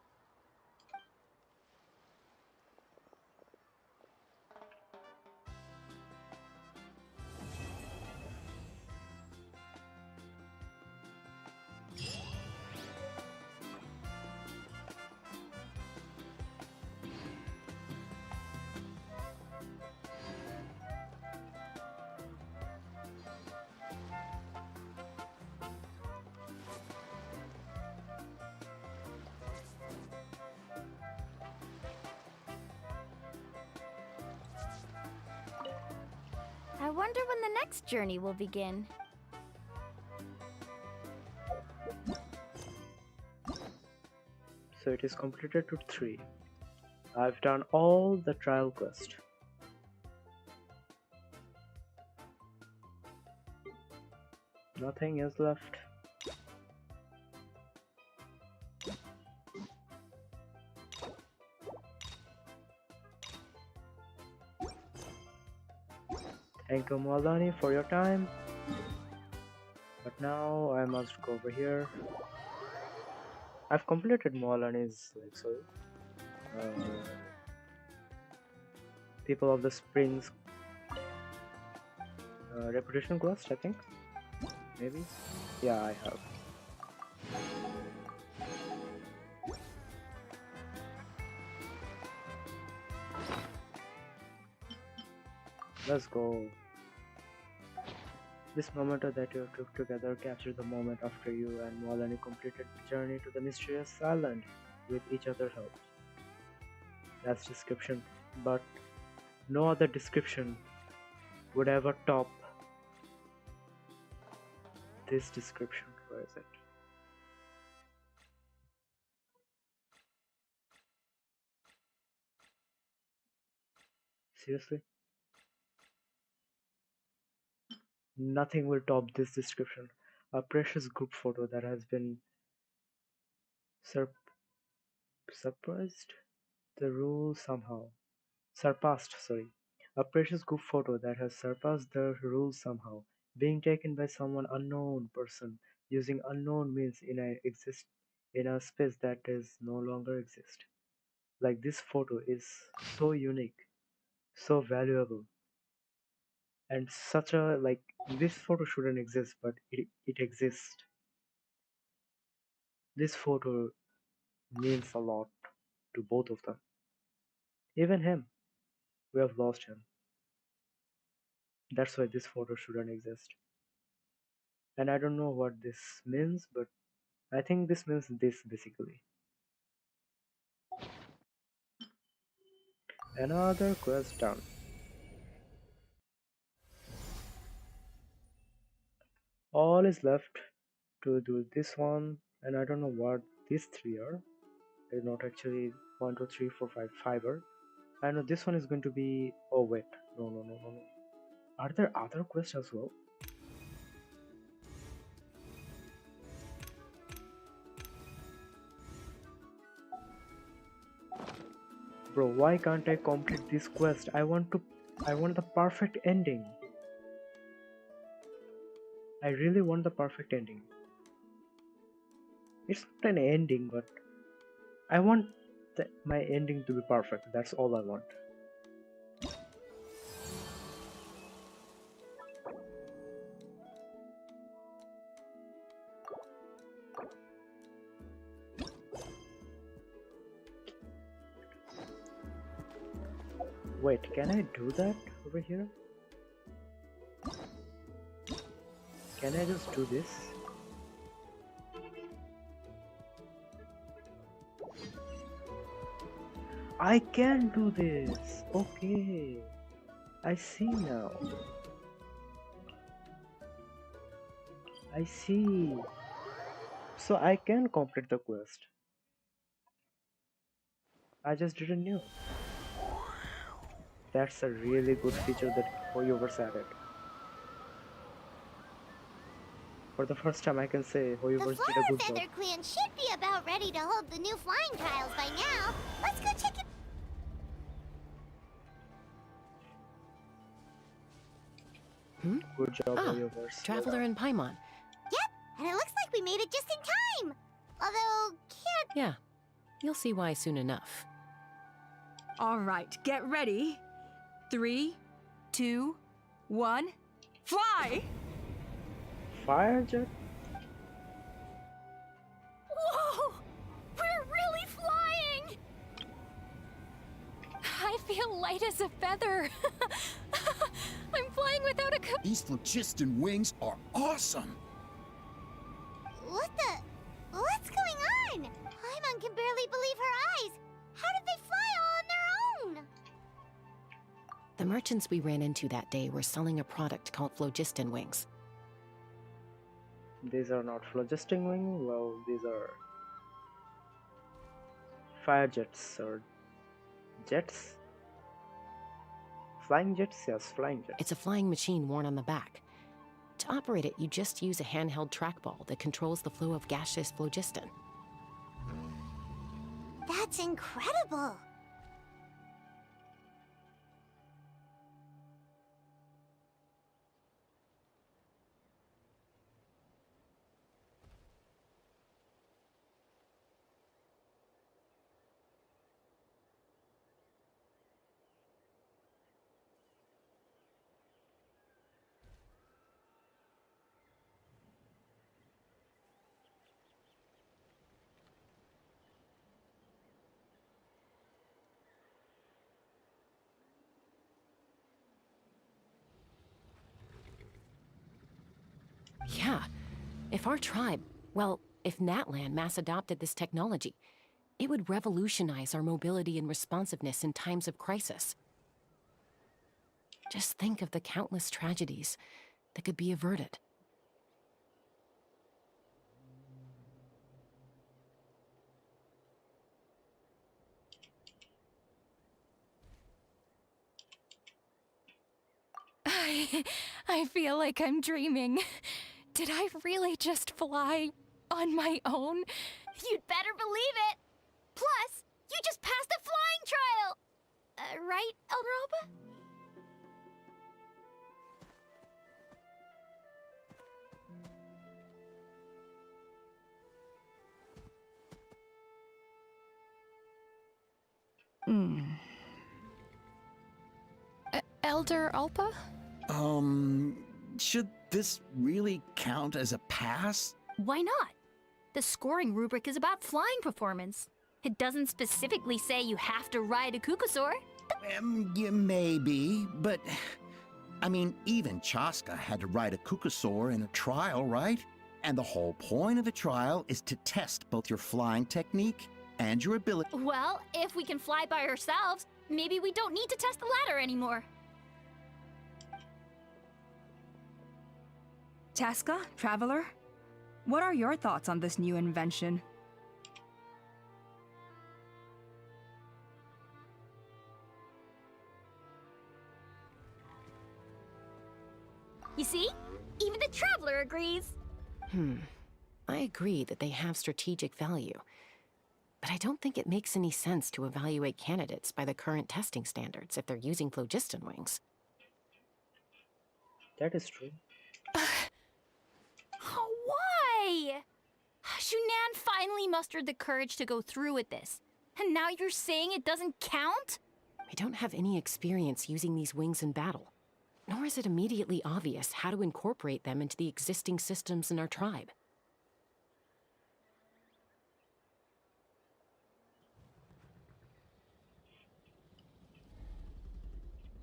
I wonder when the next journey will begin. So it is completed to 3. I've done all the trial quest. Nothing is left. Thank you, Malani, for your time. But now I must go over here. I've completed Malani's People of the Springs reputation quest, I think. Maybe. Yeah, I have. Let's go. This moment that you took together captured the moment after you and Molani completed the journey to the mysterious island with each other's help. That's description, but no other description would ever top this description. Where is it? Seriously? Nothing will top this description. A precious group photo that has been surpassed the rules somehow. A precious group photo that has surpassed the rules somehow. Being taken by someone unknown person using unknown means in a space that is no longer exist. Like this photo is so unique, so valuable, and such a this photo shouldn't exist, but it exists. This photo means a lot to both of them. Even him, we have lost him. That's why this photo shouldn't exist. And I don't know what this means, but I think this means this basically. Another quest done. All is left to do this one, and I don't know what these 3 are. They're not actually 1, 2, 3, 4, 5, 5 are. I know this one is going to be. Oh wait, no. Are there other quests as well? Bro, why can't I complete this quest? I want the perfect ending. I really want the perfect ending. It's not an ending, but I want my ending to be perfect. That's all I want. Wait, can I do that over here? Can I just do this? I can do this! Okay. I see now. I see. So I can complete the quest. I just didn't know. That's a really good feature that Hoyoverse added. For the first time I can say The Hoyoverse did a Flower good job. Feather Clan should be about ready to hold the new flying trials by now. Let's go check it. Good job, Ah, Hoyoverse. Traveler and Paimon. Yep, and it looks like we made it just in time. Although, can't... Yeah, you'll see why soon enough. All right, get ready. 3, 2, 1, fly! Fire jet? Whoa! We're really flying! I feel light as a feather. I'm flying without a These phlogiston wings are awesome! What the... What's going on? Paimon can barely believe her eyes. How did they fly all on their own? The merchants we ran into that day were selling a product called phlogiston wings. These are not phlogiston wing. Well, these are fire jets or jets. Flying jets? Yes, flying jets. It's a flying machine worn on the back. To operate it, you just use a handheld trackball that controls the flow of gaseous phlogiston. That's incredible. Yeah, if our tribe, well, if Natlan mass adopted this technology, it would revolutionize our mobility and responsiveness in times of crisis. Just think of the countless tragedies that could be averted. I feel like I'm dreaming. Did I really just fly on my own? You'd better believe it. Plus, you just passed a flying trial. Right, Elder Alba? Elder Alpa? Should this really count as a pass? Why not? The scoring rubric is about flying performance. It doesn't specifically say you have to ride a Kukusaur. Yeah, maybe, but... I mean, even Chaska had to ride a Kukusaur in a trial, right? And the whole point of the trial is to test both your flying technique and your ability. Well, if we can fly by ourselves, maybe we don't need to test the ladder anymore. Chaska, Traveler, what are your thoughts on this new invention? You see? Even the Traveler agrees. I agree that they have strategic value, but I don't think it makes any sense to evaluate candidates by the current testing standards if they're using phlogiston wings. That is true. Why? Shunan finally mustered the courage to go through with this. And now you're saying it doesn't count? We don't have any experience using these wings in battle, nor is it immediately obvious how to incorporate them into the existing systems in our tribe.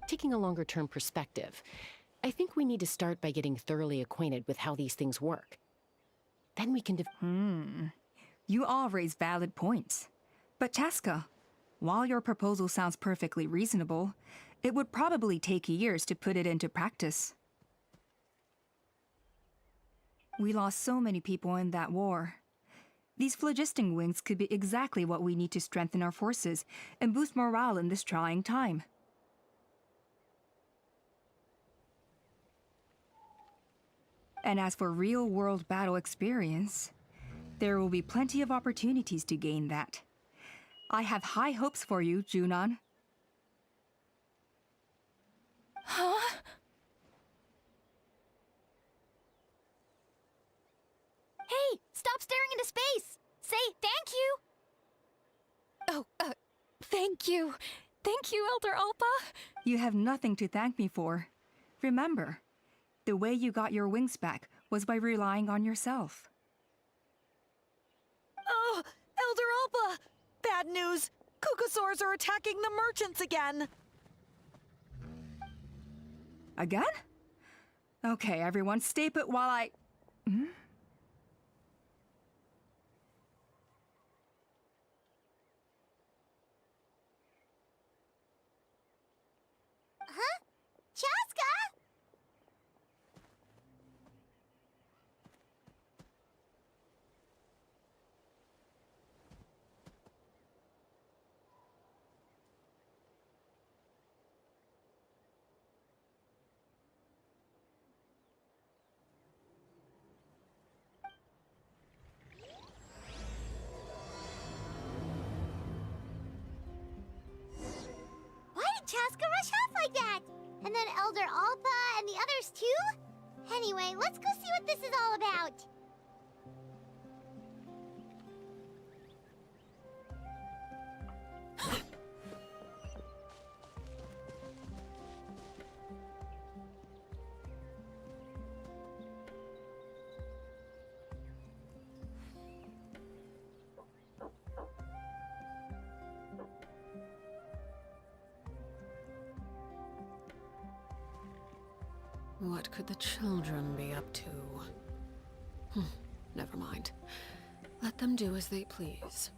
Taking a longer-term perspective, I think we need to start by getting thoroughly acquainted with how these things work. Then we can You all raise valid points. But Chaska, while your proposal sounds perfectly reasonable, it would probably take years to put it into practice. We lost so many people in that war. These phlogiston wings could be exactly what we need to strengthen our forces and boost morale in this trying time. And as for real-world battle experience, there will be plenty of opportunities to gain that. I have high hopes for you, Junon. Huh? Hey, stop staring into space! Say thank you! Oh, thank you. Thank you, Elder Alpa. You have nothing to thank me for. Remember, the way you got your wings back was by relying on yourself. Oh, Elder Alpa! Bad news! Cucosaurs are attacking the merchants again! Again? Okay, everyone, stay put while I... Hmm? Huh? Chaska? Why did Chaska rush off like that? And then Elder Alpa and the others too? Anyway, let's go see what this is all about. What could the children be up to? Never mind. Let them do as they please.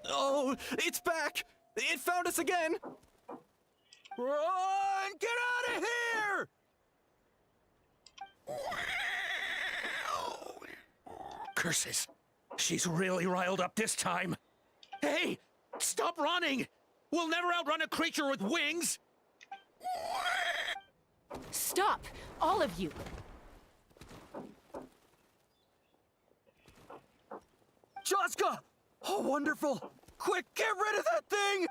Oh, it's back! It found us again! Run! Get out of here! Curses! She's really riled up this time. Hey! Stop running! We'll never outrun a creature with wings! Stop! All of you! Chaska! Oh, wonderful! Quick, get rid of that thing!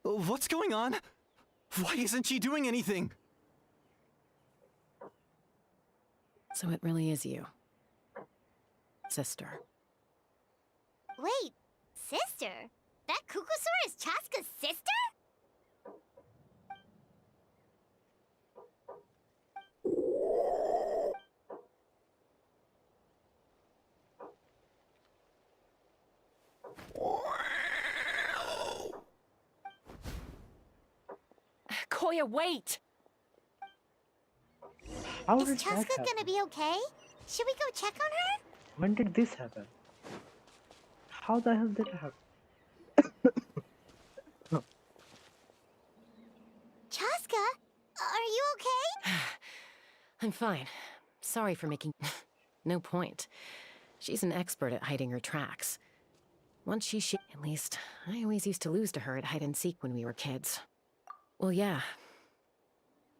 What's going on? Why isn't she doing anything? So it really is you. Sister. Wait, sister? That Cucosaur is Chaska's sister? Koya, wait! How Is did that Chaska happen? gonna be okay? Should we go check on her? When did this happen? How the hell did it happen? Chaska, are you okay? I'm fine. Sorry for making... No point. She's an expert at hiding her tracks. Once At least, I always used to lose to her at hide-and-seek when we were kids. Well, yeah.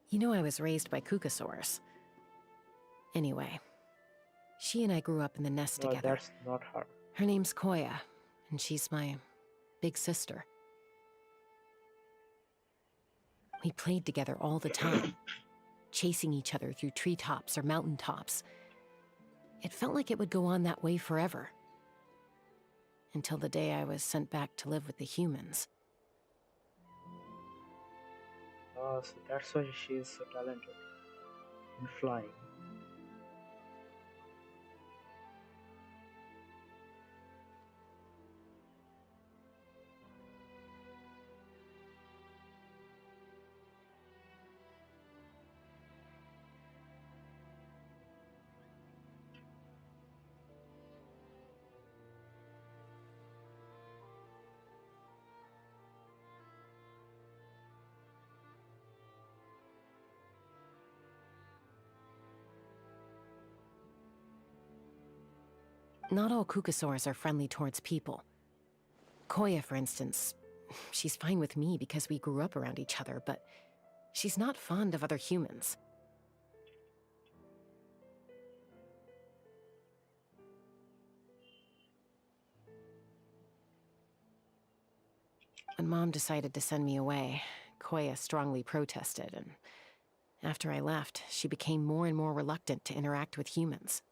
You know I was raised by Kukasaurs. Anyway, she and I grew up in the nest No, together. that's not her. Her name's Koya, and she's my big sister. We played together all the time, chasing each other through treetops or mountaintops. It felt like it would go on that way forever. Until the day I was sent back to live with the humans. Oh, so that's why she is so talented in flying. Not all Kukasaurs are friendly towards people. Koya, for instance, she's fine with me because we grew up around each other, but she's not fond of other humans. When Mom decided to send me away, Koya strongly protested, and after I left, she became more and more reluctant to interact with humans.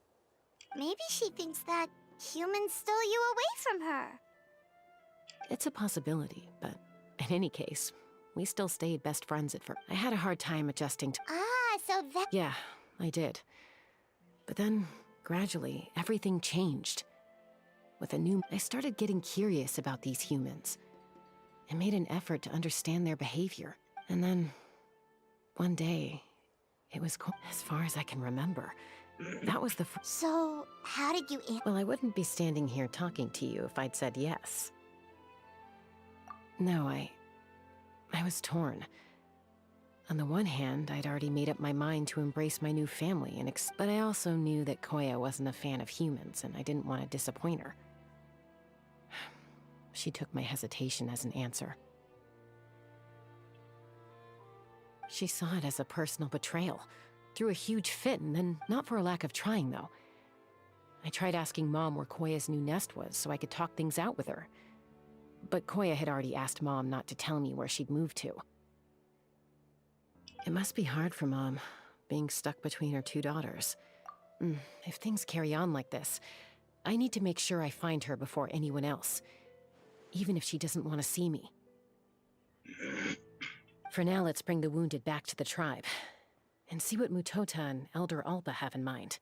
Maybe she thinks that humans stole you away from her. It's a possibility, but in any case, we still stayed best friends at first. I had a hard time adjusting to... Ah, so that... Yeah, I did. But then, gradually, everything changed. With a new... I started getting curious about these humans. I made an effort to understand their behavior. And then, one day, it was... As far as I can remember, that was the... So, how did you... Well, I wouldn't be standing here talking to you if I'd said yes. No, I was torn. On the one hand, I'd already made up my mind to embrace my new family, but I also knew that Koya wasn't a fan of humans, and I didn't want to disappoint her. She took my hesitation as an answer. She saw it as a personal betrayal, threw a huge fit, and then not for a lack of trying, though. I tried asking Mom where Koya's new nest was so I could talk things out with her. But Koya had already asked Mom not to tell me where she'd moved to. It must be hard for Mom, being stuck between her two daughters. If things carry on like this, I need to make sure I find her before anyone else, even if she doesn't want to see me. For now, let's bring the wounded back to the tribe, and see what Mutota and Elder Alba have in mind.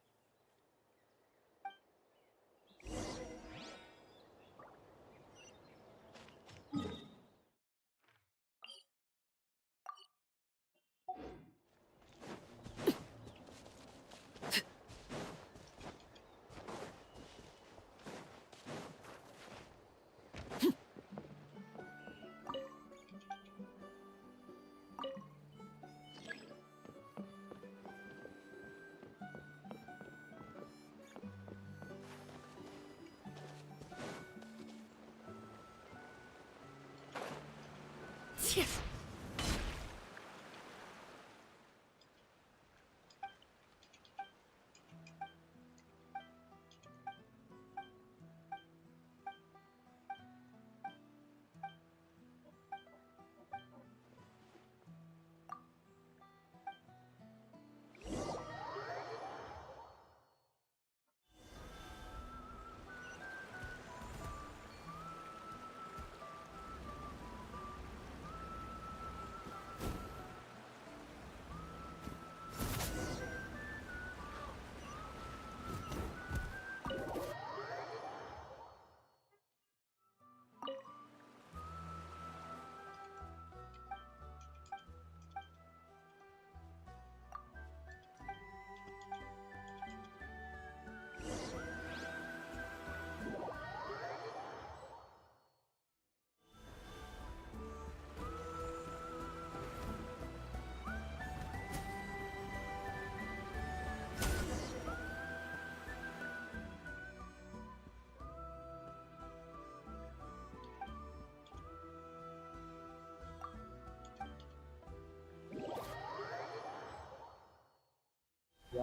Yes.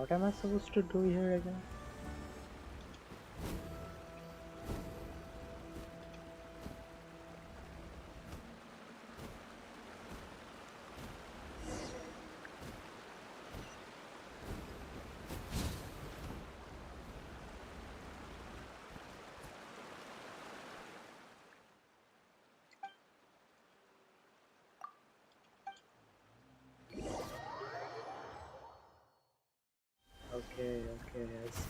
What am I supposed to do here again? Okay, I see.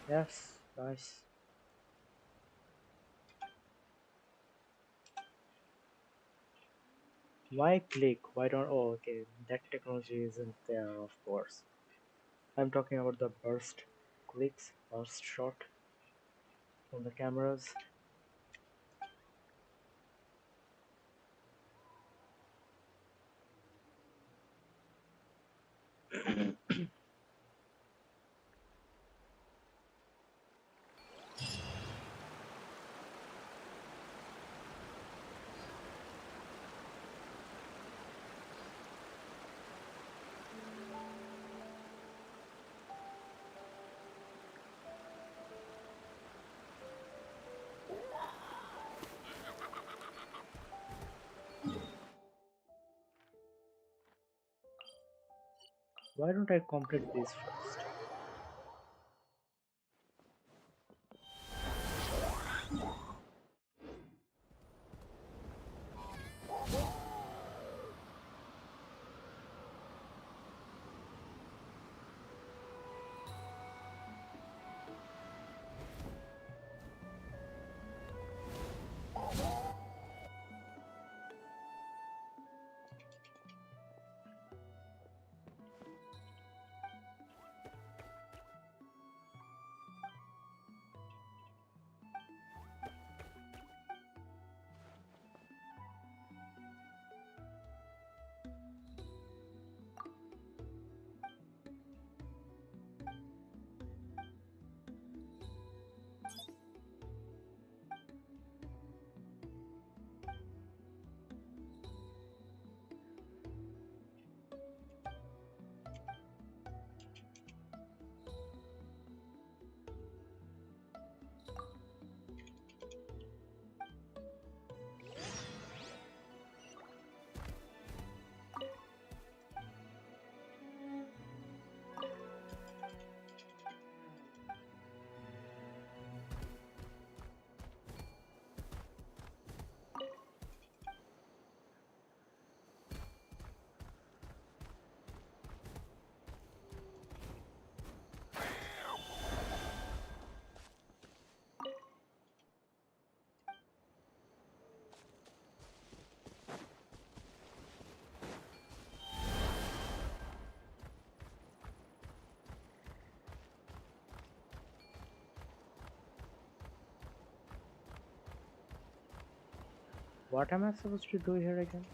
Yes, nice. Why click? Why don't? Oh, okay. That technology isn't there, of course. I'm talking about the burst clicks, burst shot from the cameras. Why don't I complete this first? What am I supposed to do here again?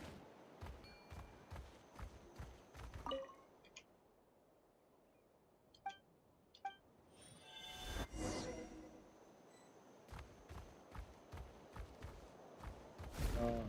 Oh.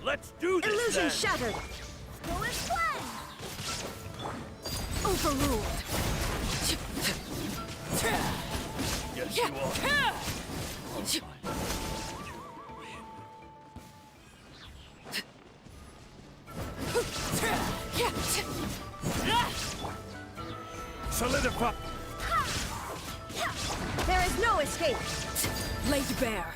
Let's do this. Illusion then. shattered! Go as planned! Overruled! Yes, you are. Solidify! There is no escape! Laid bare!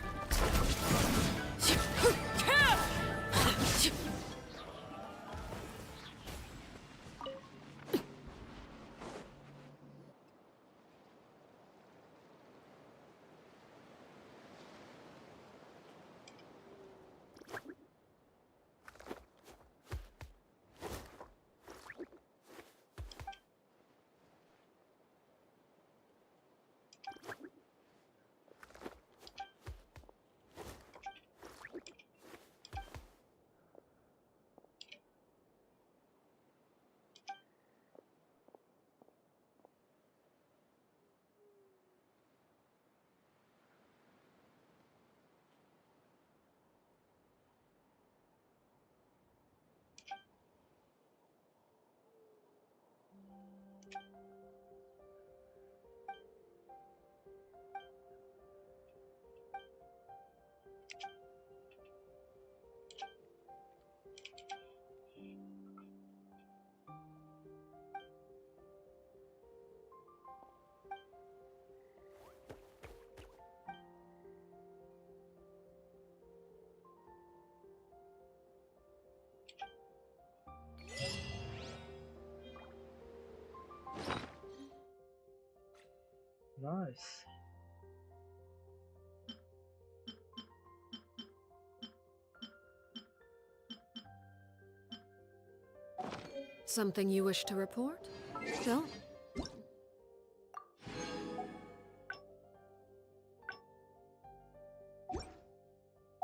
Nice. Something you wish to report? Phil?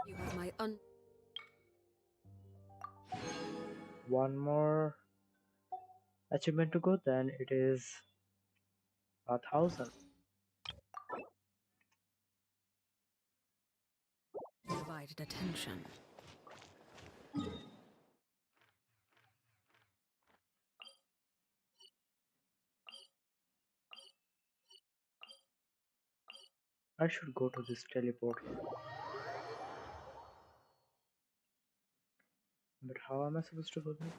You have my One more achievement to go, then it is 1,000. undivided attention. I should go to this teleporter. But how am I supposed to go there?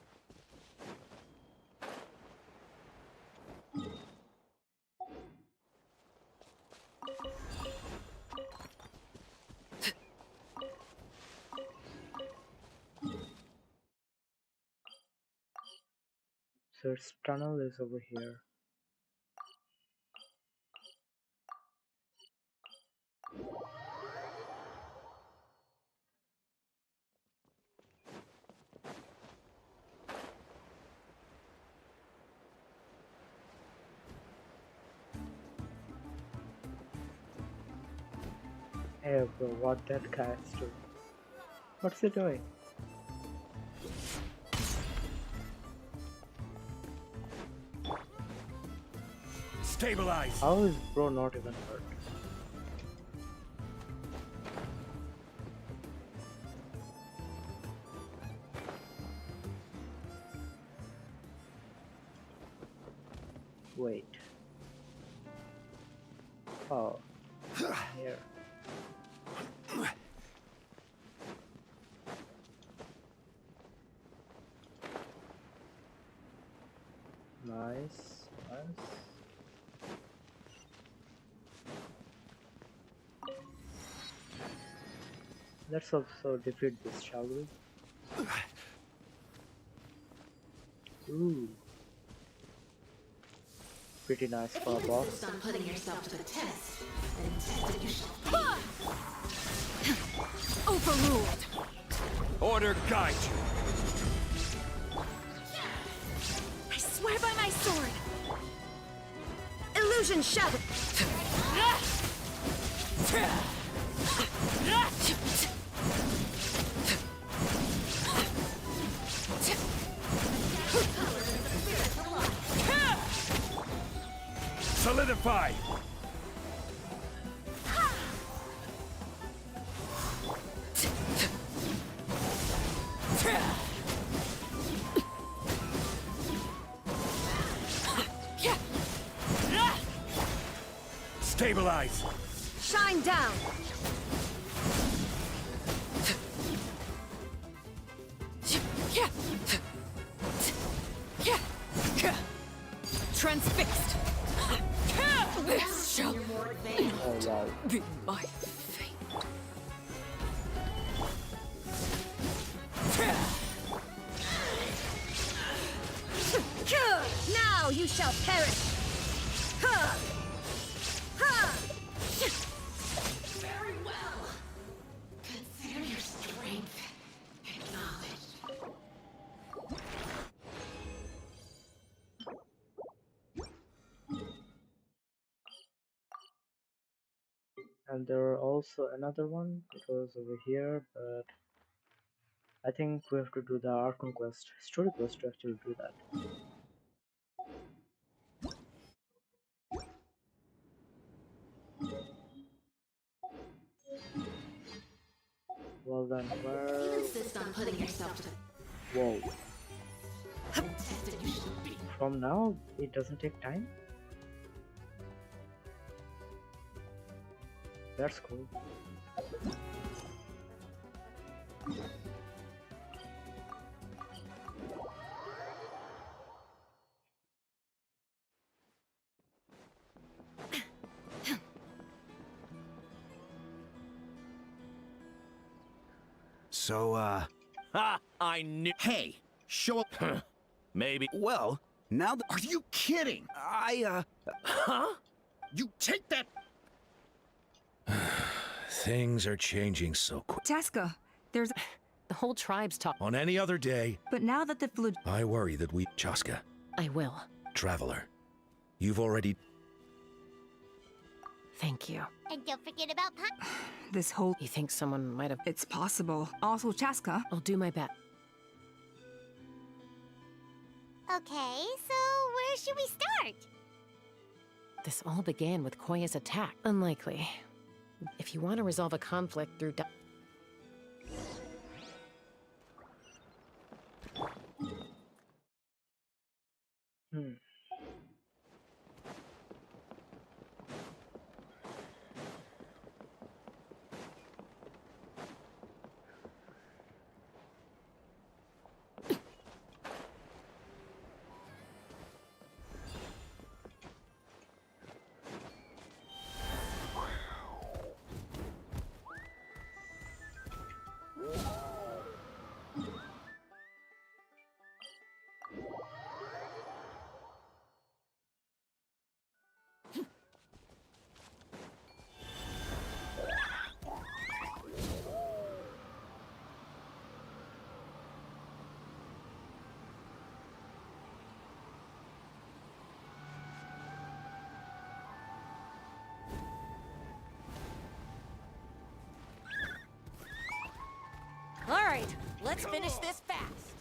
So its tunnel is over here. Hey bro, what that guy is doing? What's he doing? Stabilize! How is bro not even hurt? Wait. Oh. Here. Nice. Nice. Let's also defeat this, shall we? Ooh. Pretty nice for a boss. On putting yourself to the test, and tested you shall be. Overruled! Order guide you! I swear by my sword! Illusion shattered! Solidify! Stabilize! Shine down! Now you shall perish! Very well. Consider your strength acknowledged. And there are also another one. It was over here, but I think we have to do the Archon quest, story quest to actually do that. Well then, where? You insist on putting yourself to the Whoa. tested you should be. From now, it doesn't take time? That's cool. So, Ha! I knew. Hey, show up. Maybe. Well, now that. Are you kidding? Huh? You take that. things are changing so quick. Chaska, there's. The whole tribe's talk. On any other day, But now that the flu. I worry that we... Chaska, I will. Traveler, you've already... Thank you. And don't forget about This whole. You think someone might have... It's possible. Also, Chaska. I'll do my best. Okay, so where should we start? This all began with Koya's attack. Unlikely. If you want to resolve a conflict through... Hmm. All right, let's finish this fast.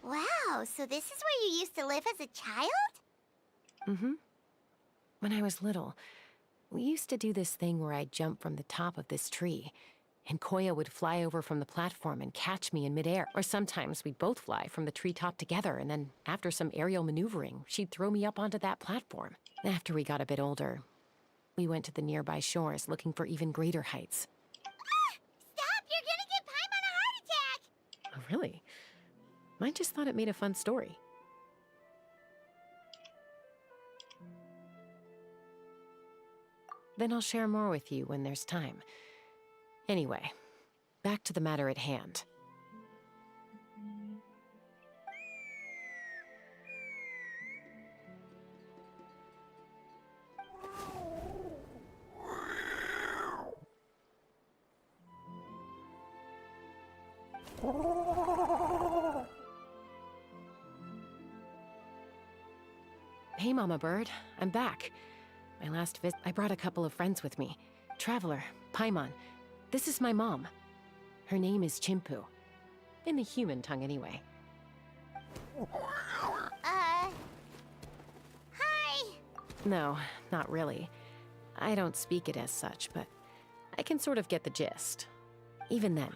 Wow, so this is where you used to live as a child? Mm-hmm. When I was little, we used to do this thing where I'd jump from the top of this tree, and Koya would fly over from the platform and catch me in midair. Or sometimes we'd both fly from the treetop together, and then after some aerial maneuvering, she'd throw me up onto that platform. After we got a bit older, we went to the nearby shores looking for even greater heights. Stop! You're gonna give Paimon a heart attack! Oh, really? I just thought it made a fun story. Then I'll share more with you when there's time. Anyway, back to the matter at hand. Hey, Mama Bird. I'm back. My last visit, I brought a couple of friends with me. Traveler, Paimon. This is my mom. Her name is Chimpu. In the human tongue, anyway. Hi! No, not really. I don't speak it as such, but I can sort of get the gist. Even then,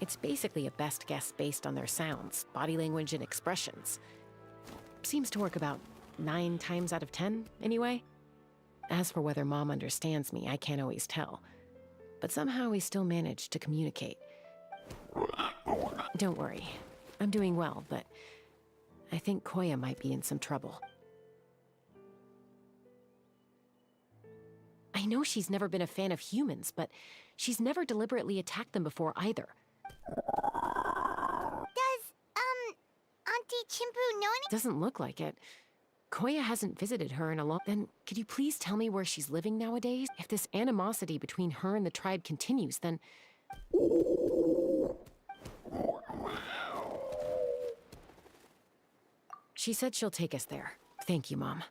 it's basically a best guess based on their sounds, body language, and expressions. Seems to work about 9 times out of 10, anyway. As for whether Mom understands me, I can't always tell. But somehow we still manage to communicate. Don't worry. I'm doing well, but I think Koya might be in some trouble. I know she's never been a fan of humans, but she's never deliberately attacked them before either. Does, Auntie Chimpu know any— Doesn't look like it. Koya hasn't visited her in a long— Then, could you please tell me where she's living nowadays? If this animosity between her and the tribe continues, then... She said she'll take us there. Thank you, Mom.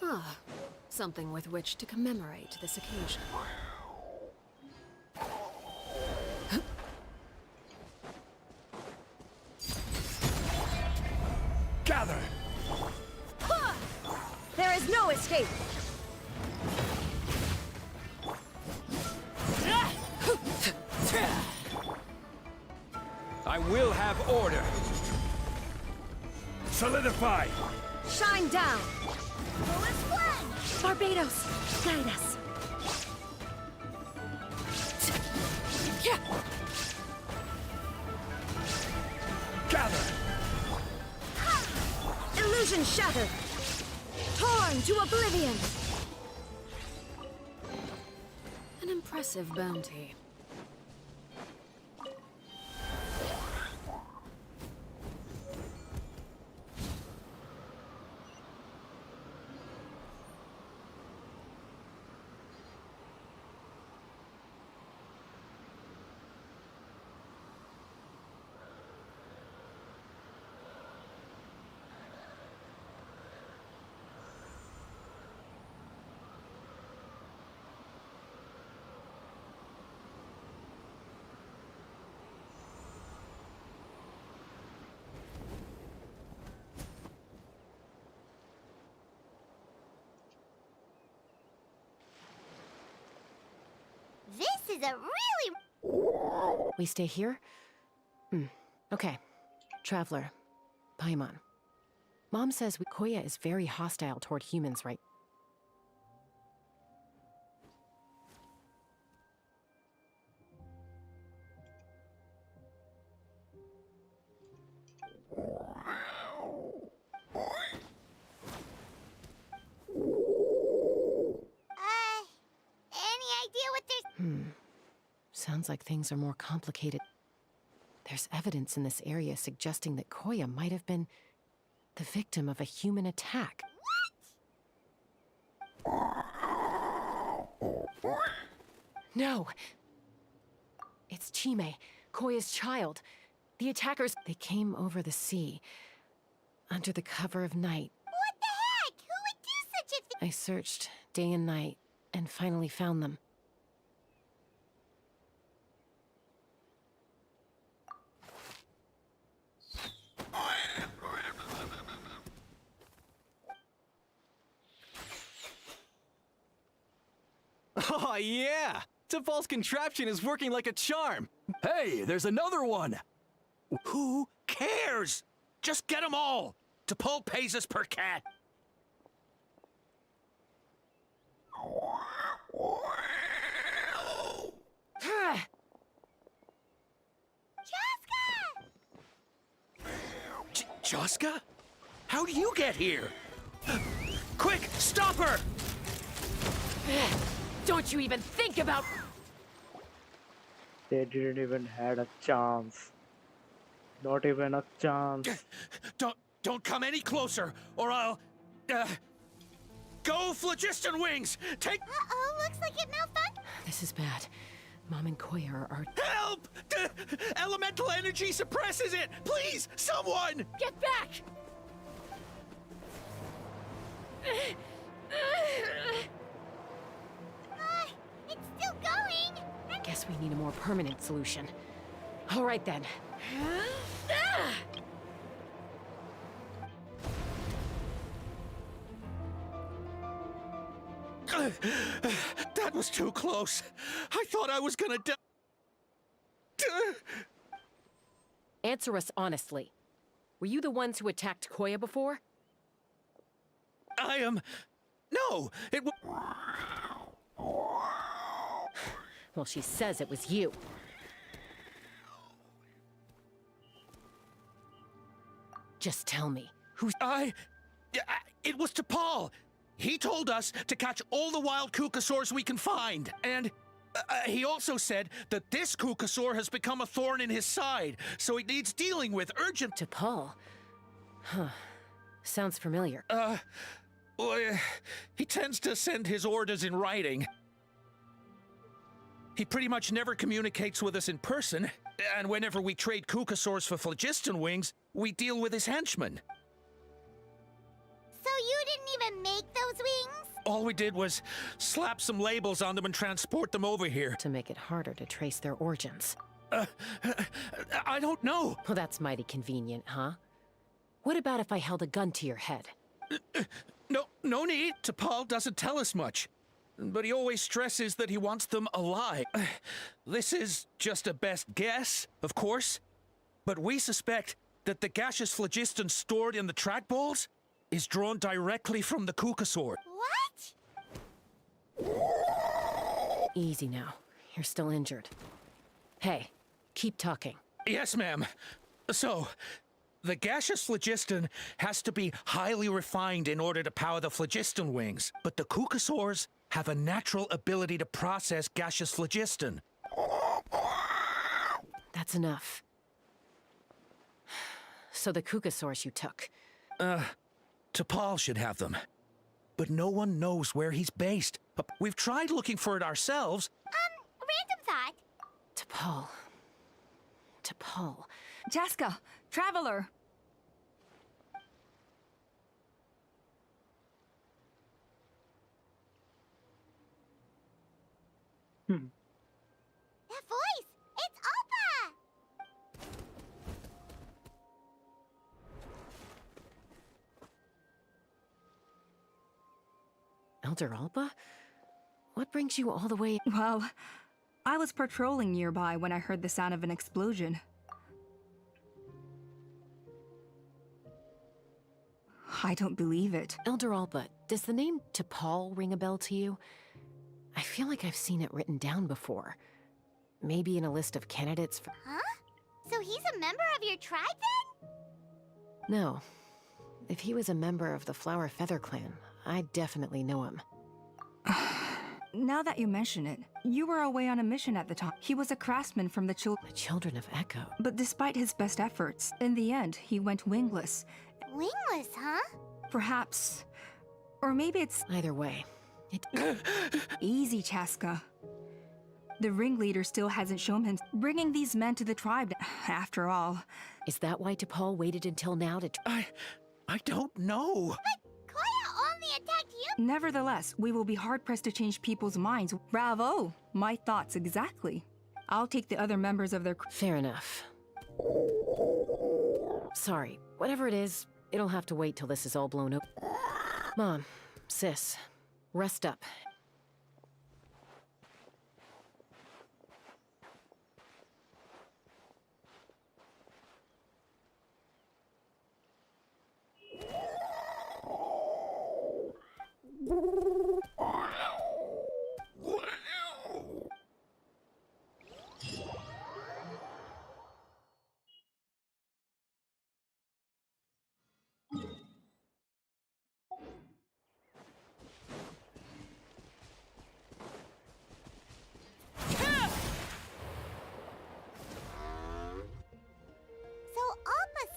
Ah, something with which to commemorate this occasion. Gather! There is no escape! I will have order! Solidify! Shine down! Barbados, guide us. Gather! Illusion shattered! Torn to oblivion! An impressive bounty. This is a really... We stay here? Okay. Traveler. Paimon. Mom says Koya is very hostile toward humans right. Any idea what there's... Sounds like things are more complicated. There's evidence in this area suggesting that Koya might have been the victim of a human attack. What? No! It's Chime, Koya's child. The attackers, they came over the sea, under the cover of night. What the heck? Who would do such a thing? I searched day and night, and finally found them. Oh, yeah! T'Pol's contraption is working like a charm! Hey, there's another one! Who cares? Just get them all! T'Pol pays us per cat! Joska? How do you get here? Quick, stop her! Don't you even think about... They didn't even had a chance. Not even a chance. Don't come any closer, or I'll... Go, Phlogiston Wings! Take... Uh-oh, looks like it malfunctioned. This is bad. Mom and Koya are... Help! Elemental energy suppresses it! Please, someone! Get back! It's still going. Guess we need a more permanent solution. All right then. That was too close. I thought I was gonna die. Answer us honestly. Were you the ones who attacked Koya before? I am... No, it was... Well, she says it was you. Just tell me, who's... It was T'Pol. He told us to catch all the wild Kukasaurs we can find, and... he also said that this Kukasaur has become a thorn in his side, so he needs dealing with urgent... T'Pol? Huh. Sounds familiar. Well, he tends to send his orders in writing. He pretty much never communicates with us in person, and whenever we trade Kukasaurs for Phlogiston Wings, we deal with his henchmen. So you didn't even make those wings? All we did was slap some labels on them and transport them over here. To make it harder to trace their origins. I don't know. Well, that's mighty convenient, huh? What about if I held a gun to your head? No need. T'Pol doesn't tell us much. But he always stresses that he wants them alive. This is just a best guess, of course. But we suspect that the gaseous phlogiston stored in the trackballs is drawn directly from the Kukasaur. What? Easy now. You're still injured. Hey, keep talking. Yes, ma'am. So, the gaseous phlogiston has to be highly refined in order to power the phlogiston wings. But the Kukasaurs have a natural ability to process gaseous phlogiston. That's enough. So the Kukasaurs you took. T'Pol should have them. But no one knows where he's based. We've tried looking for it ourselves. Random thought. T'Pol. Jaska, Traveler. That voice! It's Alpa! Elder Alba? What brings you all the way? Well, I was patrolling nearby when I heard the sound of an explosion. I don't believe it. Elder Alba, does the name T'Pol ring a bell to you? I feel like I've seen it written down before. Maybe in a list of candidates for... Huh? So he's a member of your tribe then? No. If he was a member of the Flower Feather clan, I'd definitely know him. Now that you mention it, you were away on a mission at the time. He was a craftsman from the Children of Echo. But despite his best efforts, in the end, he went wingless. Wingless, huh? Perhaps... Or maybe it's... Either way, it... Easy, Chaska. The ringleader still hasn't shown him bringing these men to the tribe, after all. Is that why T'Pol waited until now to... I don't know. But Koya only attacked you! Nevertheless, we will be hard-pressed to change people's minds. Bravo! My thoughts exactly. I'll take the other members of their... Fair enough. Sorry, whatever it is, it'll have to wait till this is all blown up. Mom, sis, rest up.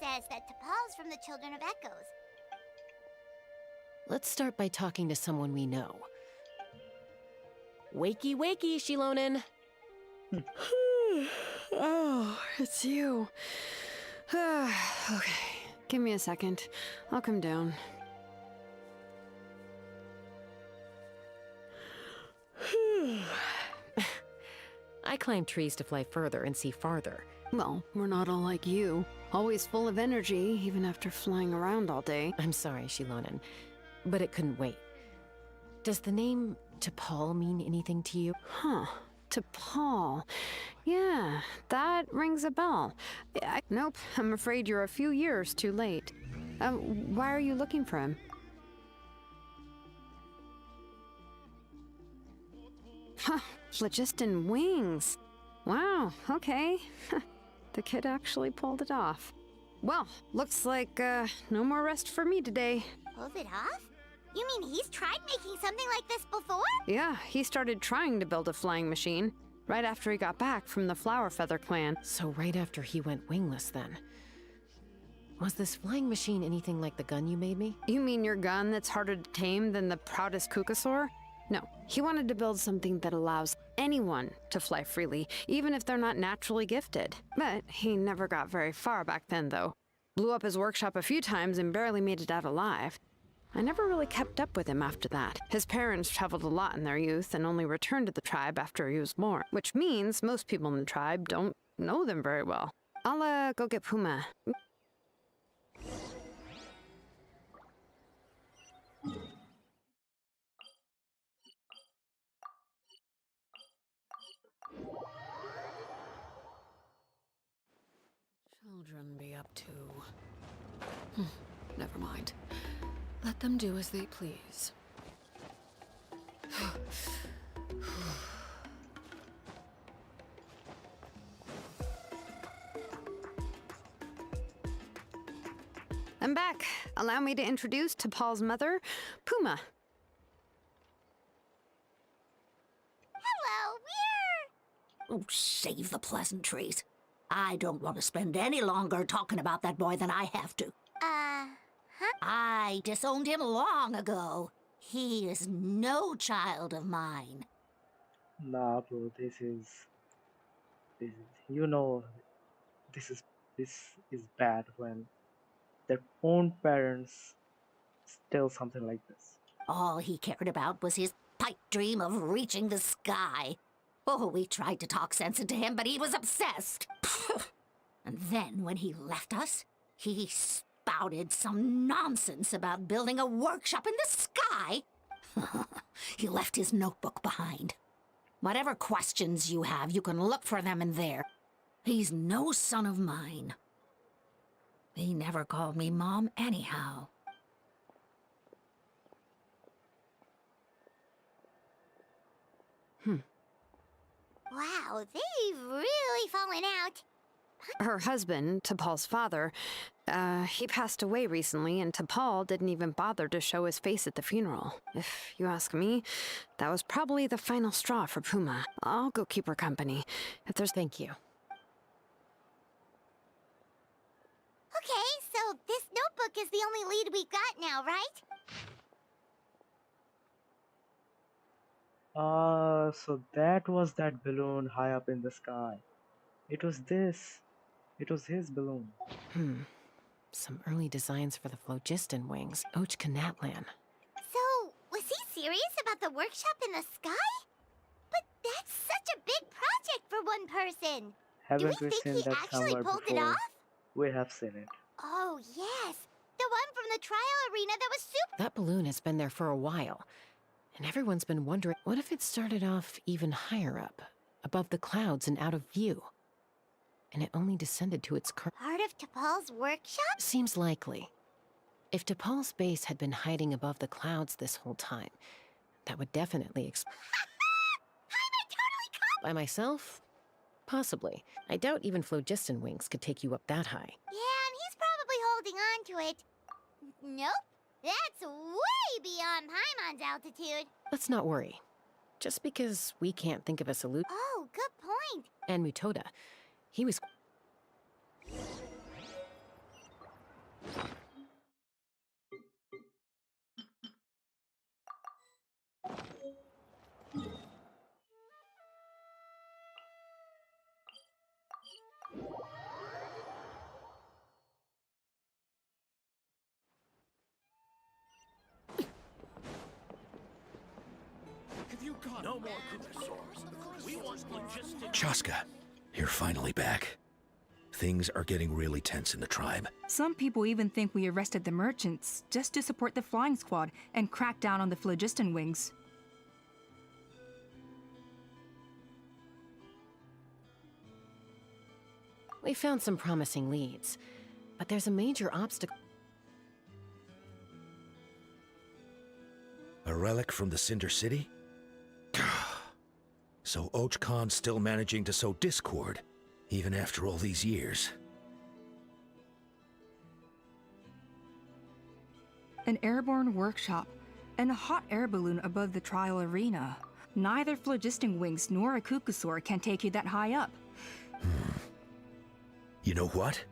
Says that T'Pol's from the Children of Echoes. Let's start by talking to someone we know. Wakey, wakey, Shilonen! Oh, it's you. Okay, give me a second. I'll come down. I climb trees to fly further and see farther. Well, we're not all like you. Always full of energy, even after flying around all day. I'm sorry, Shilonen, but it couldn't wait. Does the name T'Pol mean anything to you? Huh. T'Pol. Yeah, that rings a bell. Nope, I'm afraid you're a few years too late. Why are you looking for him? Huh, phlogiston wings. Wow, okay. The kid actually pulled it off. Well, looks like no more rest for me today. Pulled it off? You mean he's tried making something like this before? Yeah, he started trying to build a flying machine right after he got back from the Flower Feather clan. So right after he went wingless then. Was this flying machine anything like the gun you made me? You mean your gun that's harder to tame than the proudest Kukasaur? No, he wanted to build something that allows anyone to fly freely, even if they're not naturally gifted. But he never got very far back then, though. Blew up his workshop a few times and barely made it out alive. I never really kept up with him after that. His parents traveled a lot in their youth and only returned to the tribe after he was born, which means most people in the tribe don't know them very well. I'll go get Puma. Children be up to... Never mind. Let them do as they please. I'm back. Allow me to introduce T'Pol's mother, Puma. Hello, we're... Oh, save the pleasantries. I don't want to spend any longer talking about that boy than I have to. Huh? I disowned him long ago. He is no child of mine. Nah, bro, this is you know, this is bad when their own parents tell something like this. All he cared about was his pipe dream of reaching the sky. Oh, we tried to talk sense into him, but he was obsessed. And then when he left us, he spouted some nonsense about building a workshop in the sky. He left his notebook behind. Whatever questions you have, you can look for them in there. He's no son of mine. He never called me Mom anyhow. Wow, they've really fallen out. Her husband, T'Pol's father, he passed away recently, and T'Pol didn't even bother to show his face at the funeral. If you ask me, that was probably the final straw for Puma. I'll go keep her company. If there's thank you. Okay, so this notebook is the only lead we've got now, right? So that was that balloon high up in the sky. It was this. It was his balloon. Some early designs for the phlogiston wings. Ochkanatlan. So, was he serious about the workshop in the sky? But that's such a big project for one person. Haven't Do we we seen think he that actually somewhere pulled it before? off? We have seen it. Oh, yes. The one from the trial arena that was super... That balloon has been there for a while. And everyone's been wondering, what if it started off even higher up, above the clouds and out of view? And it only descended to its current... Part of T'Pol's workshop? Seems likely. If T'Pol's base had been hiding above the clouds this whole time, that would definitely explain... By myself? Possibly. I doubt even phlogiston wings could take you up that high. Yeah, and he's probably holding on to it. Nope. That's way beyond Paimon's altitude. Let's not worry. Just because we can't think of a solution... Oh, good point. And Mutoda, he was... No more Kukasaurs. We want logistics. Chaska, you're finally back. Things are getting really tense in the tribe. Some people even think we arrested the merchants just to support the flying squad and crack down on the phlogiston wings. We found some promising leads, but there's a major obstacle. A relic from the Cinder City? So Ochkon's still managing to sow discord, even after all these years. An airborne workshop and a hot air balloon above the trial arena. Neither phlogiston wings nor a Kukasaur can take you that high up. You know what?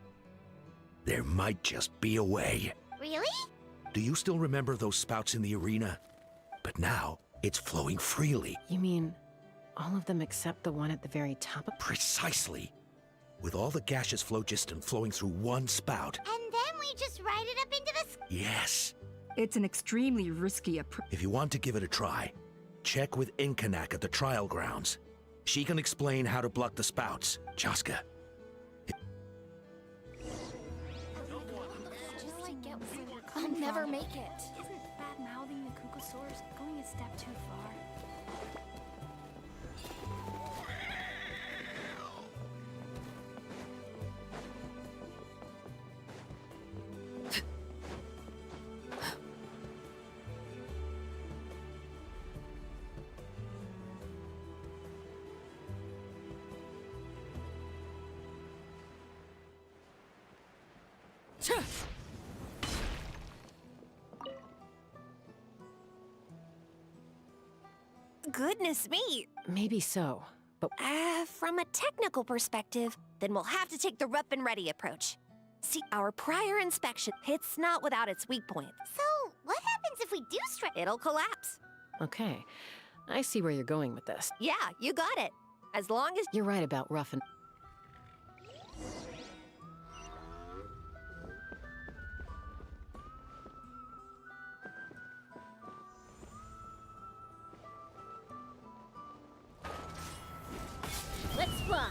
There might just be a way. Really? Do you still remember those spouts in the arena? But now, it's flowing freely. You mean all of them except the one at the very top of... Precisely. With all the gaseous phlogiston flowing through one spout. And then we just ride it up into the sky. Yes. It's an extremely risky approach. If you want to give it a try, check with Inkanak at the trial grounds. She can explain how to block the spouts. Chaska. I'll never make it. Isn't bad-mouthing the Kukasaurs going a step too far? Goodness me! Maybe so, but... From a technical perspective, then we'll have to take the rough and ready approach. See, our prior inspection, it's not without its weak points. So, what happens if we do strike? It'll collapse. Okay, I see where you're going with this. Yeah, you got it. As long as... You're right about rough and... Let's fly.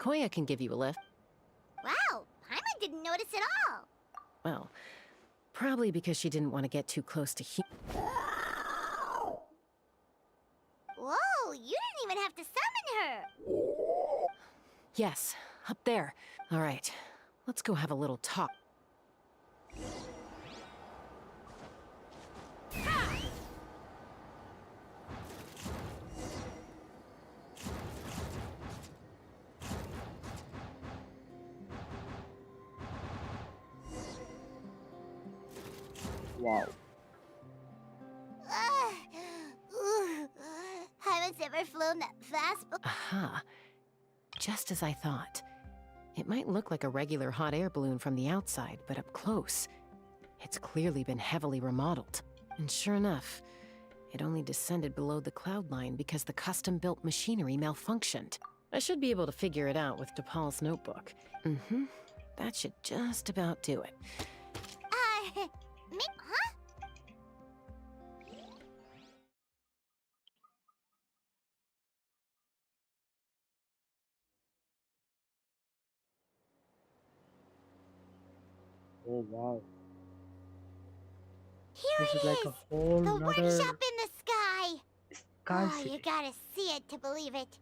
Koya can give you a lift. Wow, Paimon didn't notice at all. Well, probably because she didn't want to get too close to Whoa, you didn't even have to summon her. Yes, up there. All right, let's go have a little talk. Wow. Haven't ever flown that fast before. Aha. Just as I thought. It might look like a regular hot air balloon from the outside, but up close, it's clearly been heavily remodeled. And sure enough, it only descended below the cloud line because the custom-built machinery malfunctioned. I should be able to figure it out with DePaul's notebook. Mm-hmm. That should just about do it. Huh? Oh wow. Here This it is like is! a whole The nother workshop in the sky! sky Oh, city. you gotta see it to believe it.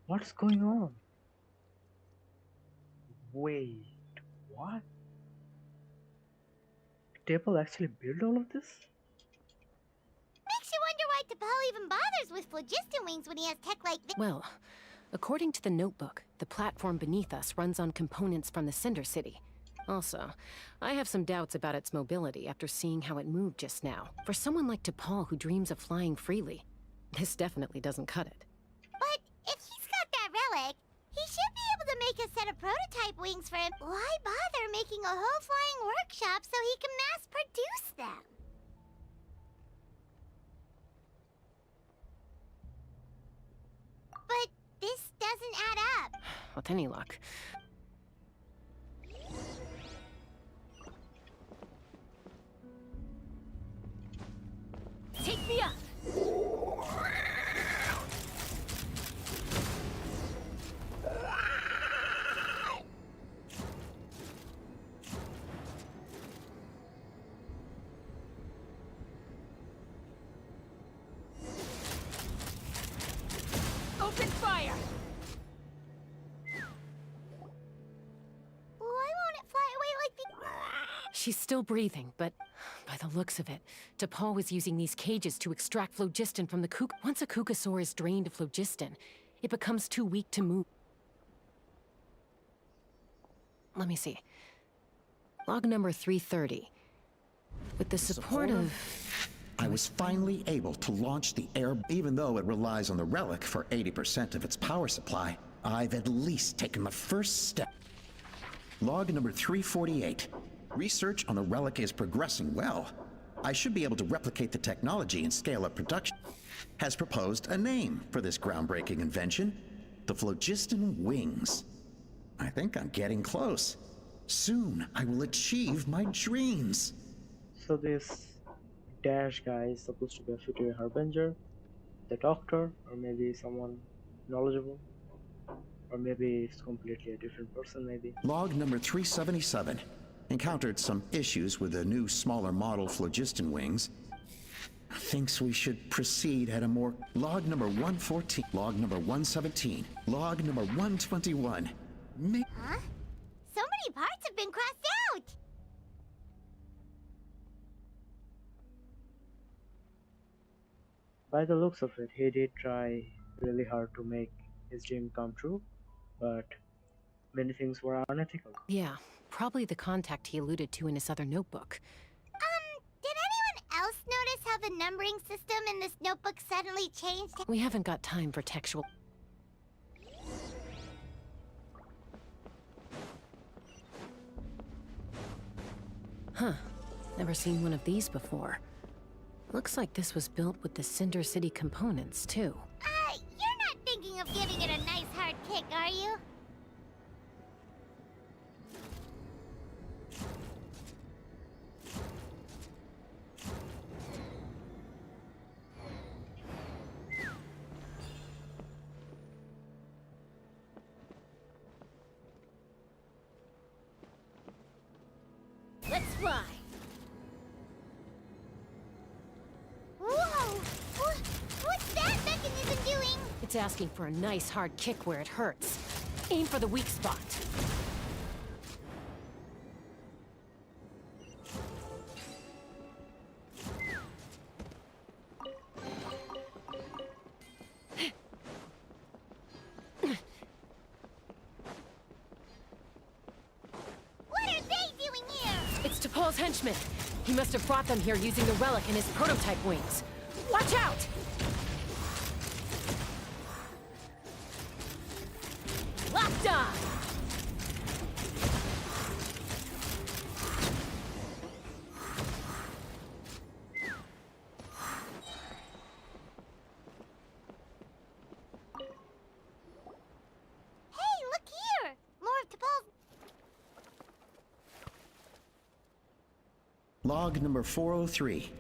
What's going on? Wait, what? Table actually built all of this? Makes you wonder why T'Pol even bothers with phlogiston wings when he has tech like this. Well, according to the notebook, the platform beneath us runs on components from the Cinder City. Also, I have some doubts about its mobility after seeing how it moved just now. For someone like T'Pol who dreams of flying freely, this definitely doesn't cut it. But if he's got that relic, he should be able to make a set of prototype wings for him. Why bother making a whole flying workshop so he can mass produce them? But this doesn't add up. With any luck. Take me up! Open fire! Why won't it fly away like the... She's still breathing, but by the looks of it, T'Pol was using these cages to extract phlogiston from the Kuk. Once a Kukasaur is drained of phlogiston, it becomes too weak to move. Let me see. Log number 330. With the support of... I was finally able to launch the air. Even though it relies on the relic for 80% of its power supply, I've at least taken the first step. Log number 348. Research on the relic is progressing well. I should be able to replicate the technology and scale up production. Has proposed a name for this groundbreaking invention, the phlogiston wings. I think I'm getting close. Soon I will achieve my dreams. So this Dash guy is supposed to be a future harbinger, the doctor, or maybe someone knowledgeable, or maybe it's completely a different person. Maybe. Log number 377. Encountered some issues with the new smaller model phlogiston wings. Thinks we should proceed at a more... Log number 114, log number 117, log number 121. Huh? So many parts have been crossed out! By the looks of it, he did try really hard to make his dream come true, but many things were unethical. Yeah, probably the contact he alluded to in his other notebook. Did anyone else notice how the numbering system in this notebook suddenly changed? We haven't got time for textual... Huh. Never seen one of these before. Looks like this was built with the Cinder City components, too. You're not thinking of giving it a nice hard kick, are you? fly! Whoa! What's that mechanism doing? It's asking for a nice hard kick where it hurts. Aim for the weak spot. What are they doing here? It's T'Pol's henchman. He must have brought them here using the relic in his prototype wings. Watch out! Locked on! Hey, look here! More of T'Pol's... Log number 403.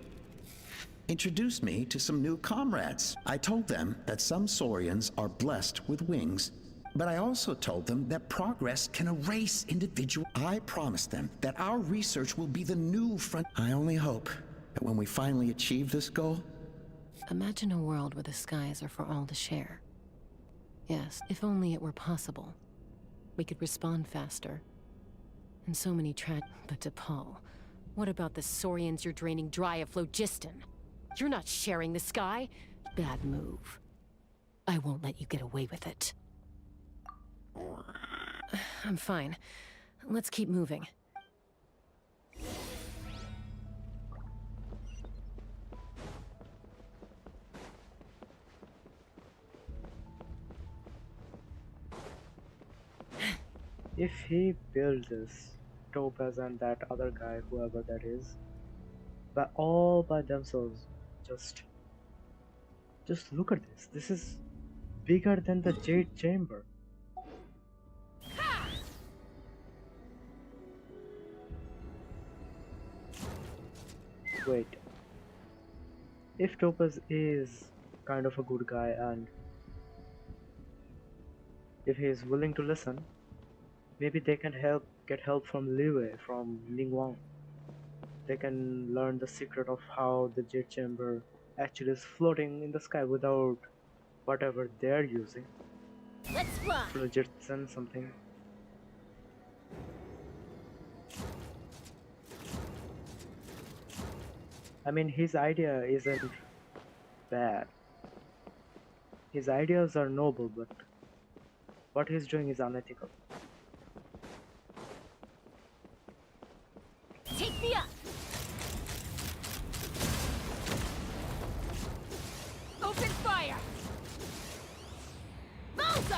Introduced me to some new comrades. I told them that some Saurians are blessed with wings, but I also told them that progress can erase individual. I promised them that our research will be the new front. I only hope that when we finally achieve this goal... Imagine a world where the skies are for all to share. Yes, if only it were possible. We could respond faster. And so many But T'Pol, what about the Saurians you're draining dry of phlogiston? You're not sharing the sky. Bad move. I won't let you get away with it. I'm fine. Let's keep moving. If he built this, Topaz and that other guy, whoever that is, all by themselves, just look at this. This is bigger than the Jade Chamber. Wait. If Topaz is kind of a good guy and if he is willing to listen, maybe they can get help from Liwei, from Ling Wang. They can learn the secret of how the Jade Chamber actually is floating in the sky without whatever they're using. Let's fly! Phlogiston something. I mean, his idea isn't bad. His ideas are noble, but what he's doing is unethical. Take me up! Open fire! Bullseye!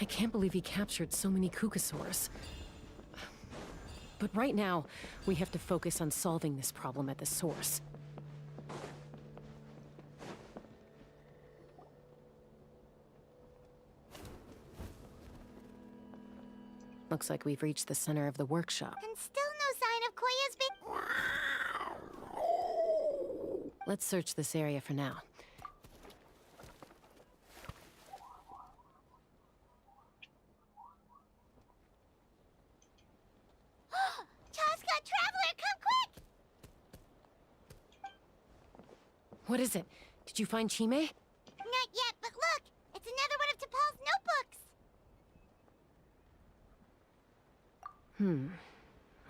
I can't believe he captured so many Kukasaurs. But right now, we have to focus on solving this problem at the source. Looks like we've reached the center of the workshop. And still no sign of Koya's big... Let's search this area for now. What is it? Did you find Chime? Not yet, but look! It's another one of T'Pol's notebooks!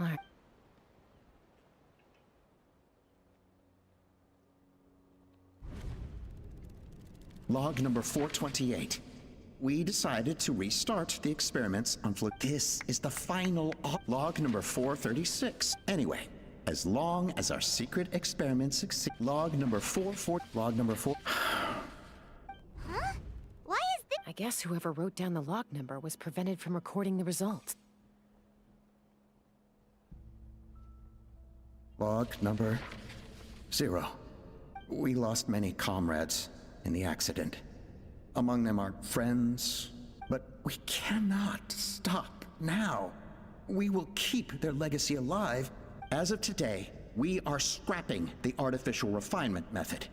All right. Log number 428. We decided to restart the experiments on This is the final log number 436. Anyway, as long as our secret experiments succeed. Log number 4. Log number 4. Huh? Why is this? I guess whoever wrote down the log number was prevented from recording the results. Log number 0. We lost many comrades in the accident. Among them are friends, but we cannot stop now. We will keep their legacy alive. As of today, we are scrapping the artificial refinement method.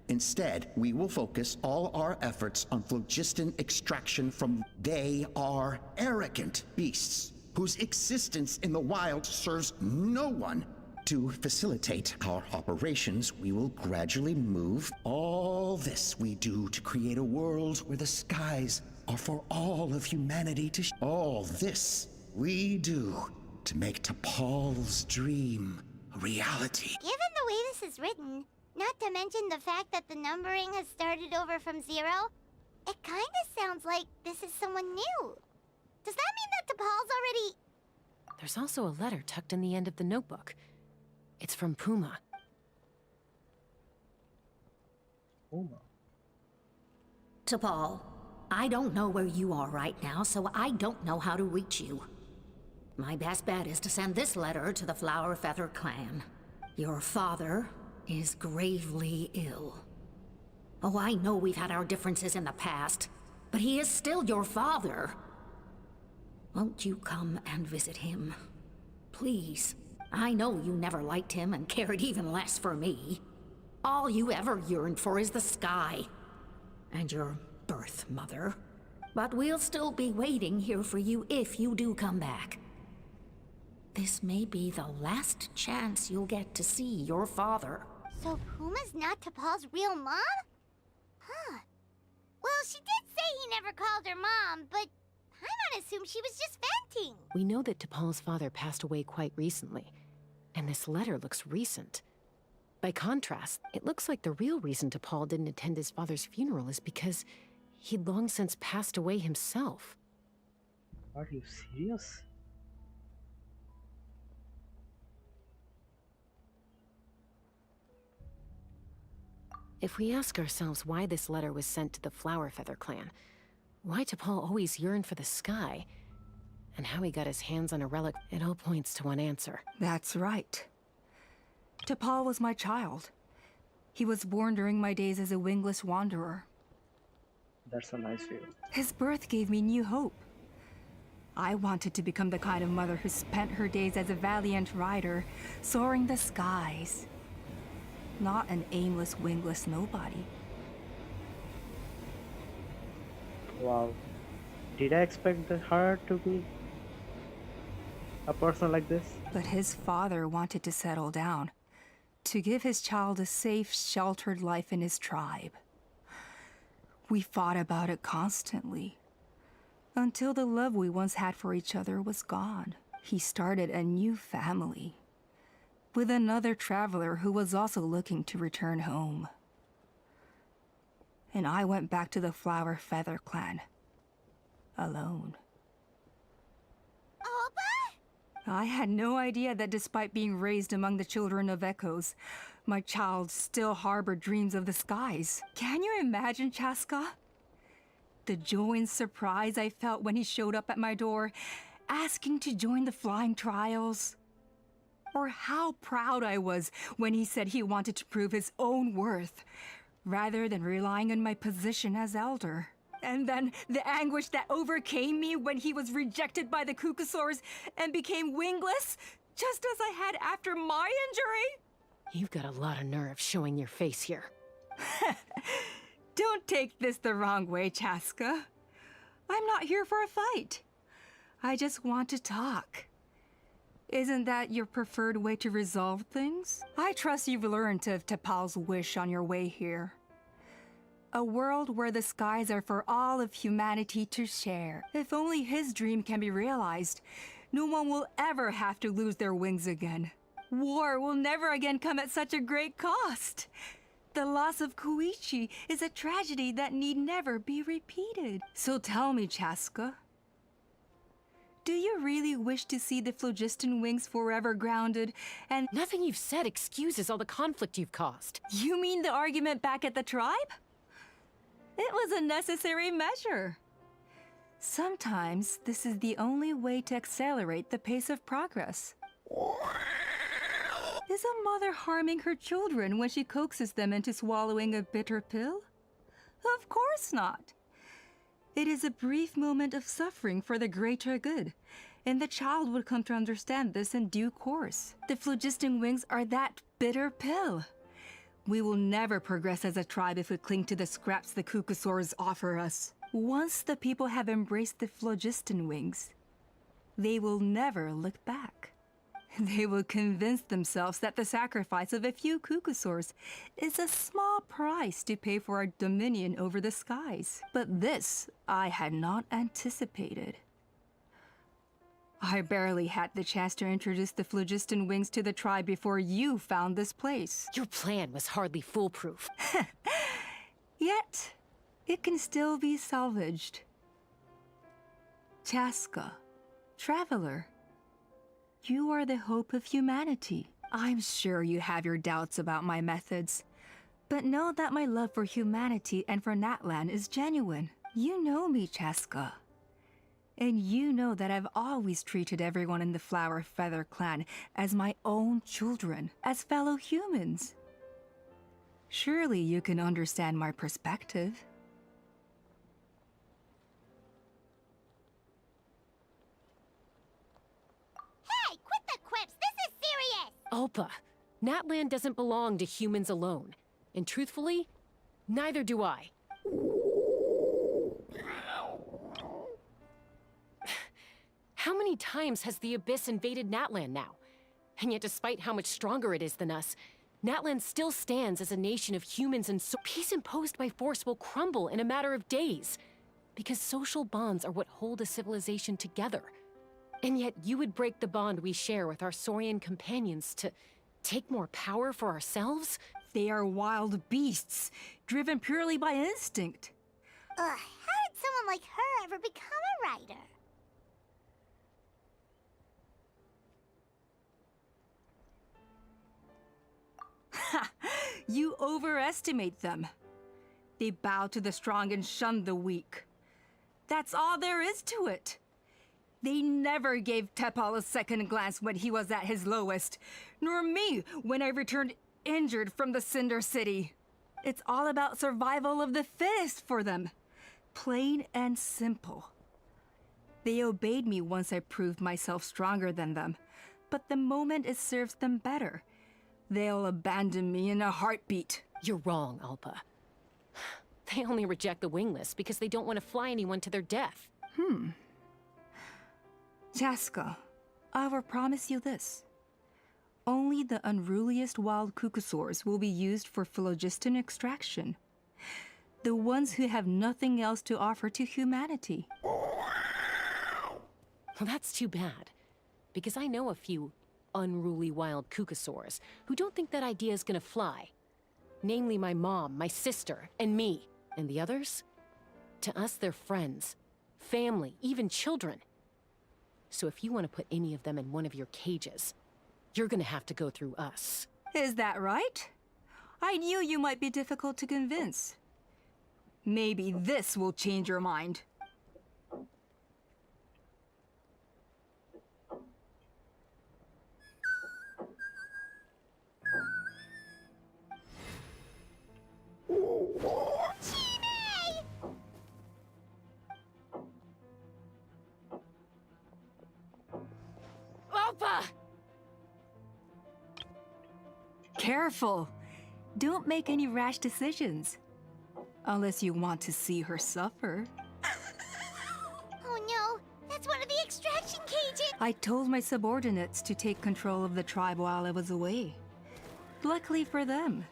Instead, we will focus all our efforts on phlogiston extraction from. They are arrogant beasts whose existence in the wild serves no one. To facilitate our operations, we will gradually move. All this we do to create a world where the skies are for all of humanity to all this we do to make T'Pol's dream a reality. Given the way this is written, not to mention the fact that the numbering has started over from 0, it kinda sounds like this is someone new. Does that mean that T'Pol's already... There's also a letter tucked in the end of the notebook. It's from Puma. Puma. T'Pol, I don't know where you are right now, so I don't know how to reach you. My best bet is to send this letter to the Flower Feather clan. Your father is gravely ill. Oh, I know we've had our differences in the past, but he is still your father. Won't you come and visit him? Please. I know you never liked him and cared even less for me. All you ever yearned for is the sky. And your birth mother. But we'll still be waiting here for you if you do come back. This may be the last chance you'll get to see your father. So Puma's not T'Pol's real mom? Huh. Well, she did say he never called her mom, but Paimon assumed she was just venting. We know that T'Pol's father passed away quite recently, and this letter looks recent. By contrast, it looks like the real reason T'Pol didn't attend his father's funeral is because he'd long since passed away himself. Are you serious? If we ask ourselves why this letter was sent to the Flower Feather clan, why T'Pol always yearned for the sky, and how he got his hands on a relic, it all points to one answer. That's right. T'Pol was my child. He was born during my days as a wingless wanderer. That's a nice view. His birth gave me new hope. I wanted to become the kind of mother who spent her days as a valiant rider, soaring the skies. Not an aimless, wingless nobody. Wow. Did I expect her to be a person like this? But his father wanted to settle down, to give his child a safe, sheltered life in his tribe. We fought about it constantly, until the love we once had for each other was gone. He started a new family, with another traveler who was also looking to return home. And I went back to the Flower Feather clan, alone. I had no idea that despite being raised among the children of echoes, my child still harbored dreams of the skies. Can you imagine, Chaska? The joy and surprise I felt when he showed up at my door, asking to join the flying trials. Or how proud I was when he said he wanted to prove his own worth, rather than relying on my position as elder. And then the anguish that overcame me when he was rejected by the Kukasaurs and became wingless, just as I had after my injury. You've got a lot of nerve showing your face here. Don't take this the wrong way, Chaska. I'm not here for a fight. I just want to talk. Isn't that your preferred way to resolve things? I trust you've learned of Tepal's wish on your way here. A world where the skies are for all of humanity to share. If only his dream can be realized, no one will ever have to lose their wings again. War will never again come at such a great cost. The loss of Koichi is a tragedy that need never be repeated. So tell me, Chaska, do you really wish to see the phlogiston wings forever grounded and— Nothing you've said excuses all the conflict you've caused. You mean the argument back at the tribe? It was a necessary measure. Sometimes this is the only way to accelerate the pace of progress. Is a mother harming her children when she coaxes them into swallowing a bitter pill? Of course not. It is a brief moment of suffering for the greater good, and the child would come to understand this in due course. The phlogiston wings are that bitter pill. We will never progress as a tribe if we cling to the scraps the Kukusaurs offer us. Once the people have embraced the phlogiston wings, they will never look back. They will convince themselves that the sacrifice of a few Kukusaurs is a small price to pay for our dominion over the skies. But this I had not anticipated. I barely had the chance to introduce the phlogiston wings to the tribe before you found this place. Your plan was hardly foolproof. Yet, it can still be salvaged. Chaska, traveler, you are the hope of humanity. I'm sure you have your doubts about my methods, but know that my love for humanity and for Natlan is genuine. You know me, Chaska. And you know that I've always treated everyone in the Flower Feather clan as my own children, as fellow humans. Surely you can understand my perspective. Hey, quit the quips! This is serious! Ulpa, Natlan doesn't belong to humans alone. And truthfully, neither do I. How many times has the Abyss invaded Natlan now? And yet despite how much stronger it is than us, Natlan still stands as a nation of humans, and so peace imposed by force will crumble in a matter of days. Because social bonds are what hold a civilization together. And yet you would break the bond we share with our Saurian companions to take more power for ourselves? They are wild beasts, driven purely by instinct. Ugh, how did someone like her ever become a writer? Ha! You overestimate them. They bow to the strong and shun the weak. That's all there is to it. They never gave Tepal a second glance when he was at his lowest, nor me when I returned injured from the Cinder City. It's all about survival of the fittest for them. Plain and simple. They obeyed me once I proved myself stronger than them, but the moment it serves them better, they'll abandon me in a heartbeat. You're wrong, Ulpa. They only reject the wingless because they don't want to fly anyone to their death. Chaska, I will promise you this. Only the unruliest wild Kukusaurs will be used for phlogiston extraction. The ones who have nothing else to offer to humanity. Well, that's too bad. Because I know a few unruly wild Kukusaurs who don't think that idea is gonna fly. Namely my mom, my sister, and me. And the others? To us, they're friends, family, even children. So if you want to put any of them in one of your cages, you're gonna have to go through us. Is that right? I knew you might be difficult to convince. Maybe this will change your mind. Ulpa! Careful! Don't make any rash decisions. Unless you want to see her suffer. Oh no, that's one of the extraction cages! I told my subordinates to take control of the tribe while I was away. Luckily for them,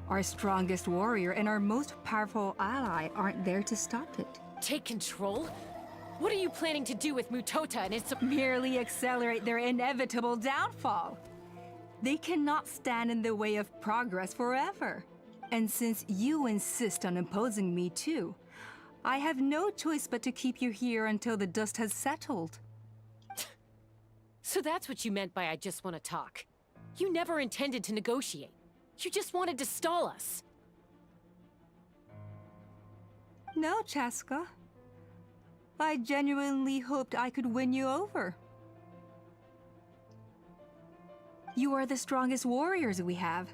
our strongest warrior and our most powerful ally aren't there to stop it. Take control? What are you planning to do with Mutota and its... Merely accelerate their inevitable downfall. They cannot stand in the way of progress forever. And since you insist on imposing me too, I have no choice but to keep you here until the dust has settled. So that's what you meant by I just want to talk. You never intended to negotiate. You just wanted to stall us. No, Chaska. I genuinely hoped I could win you over. You are the strongest warriors we have.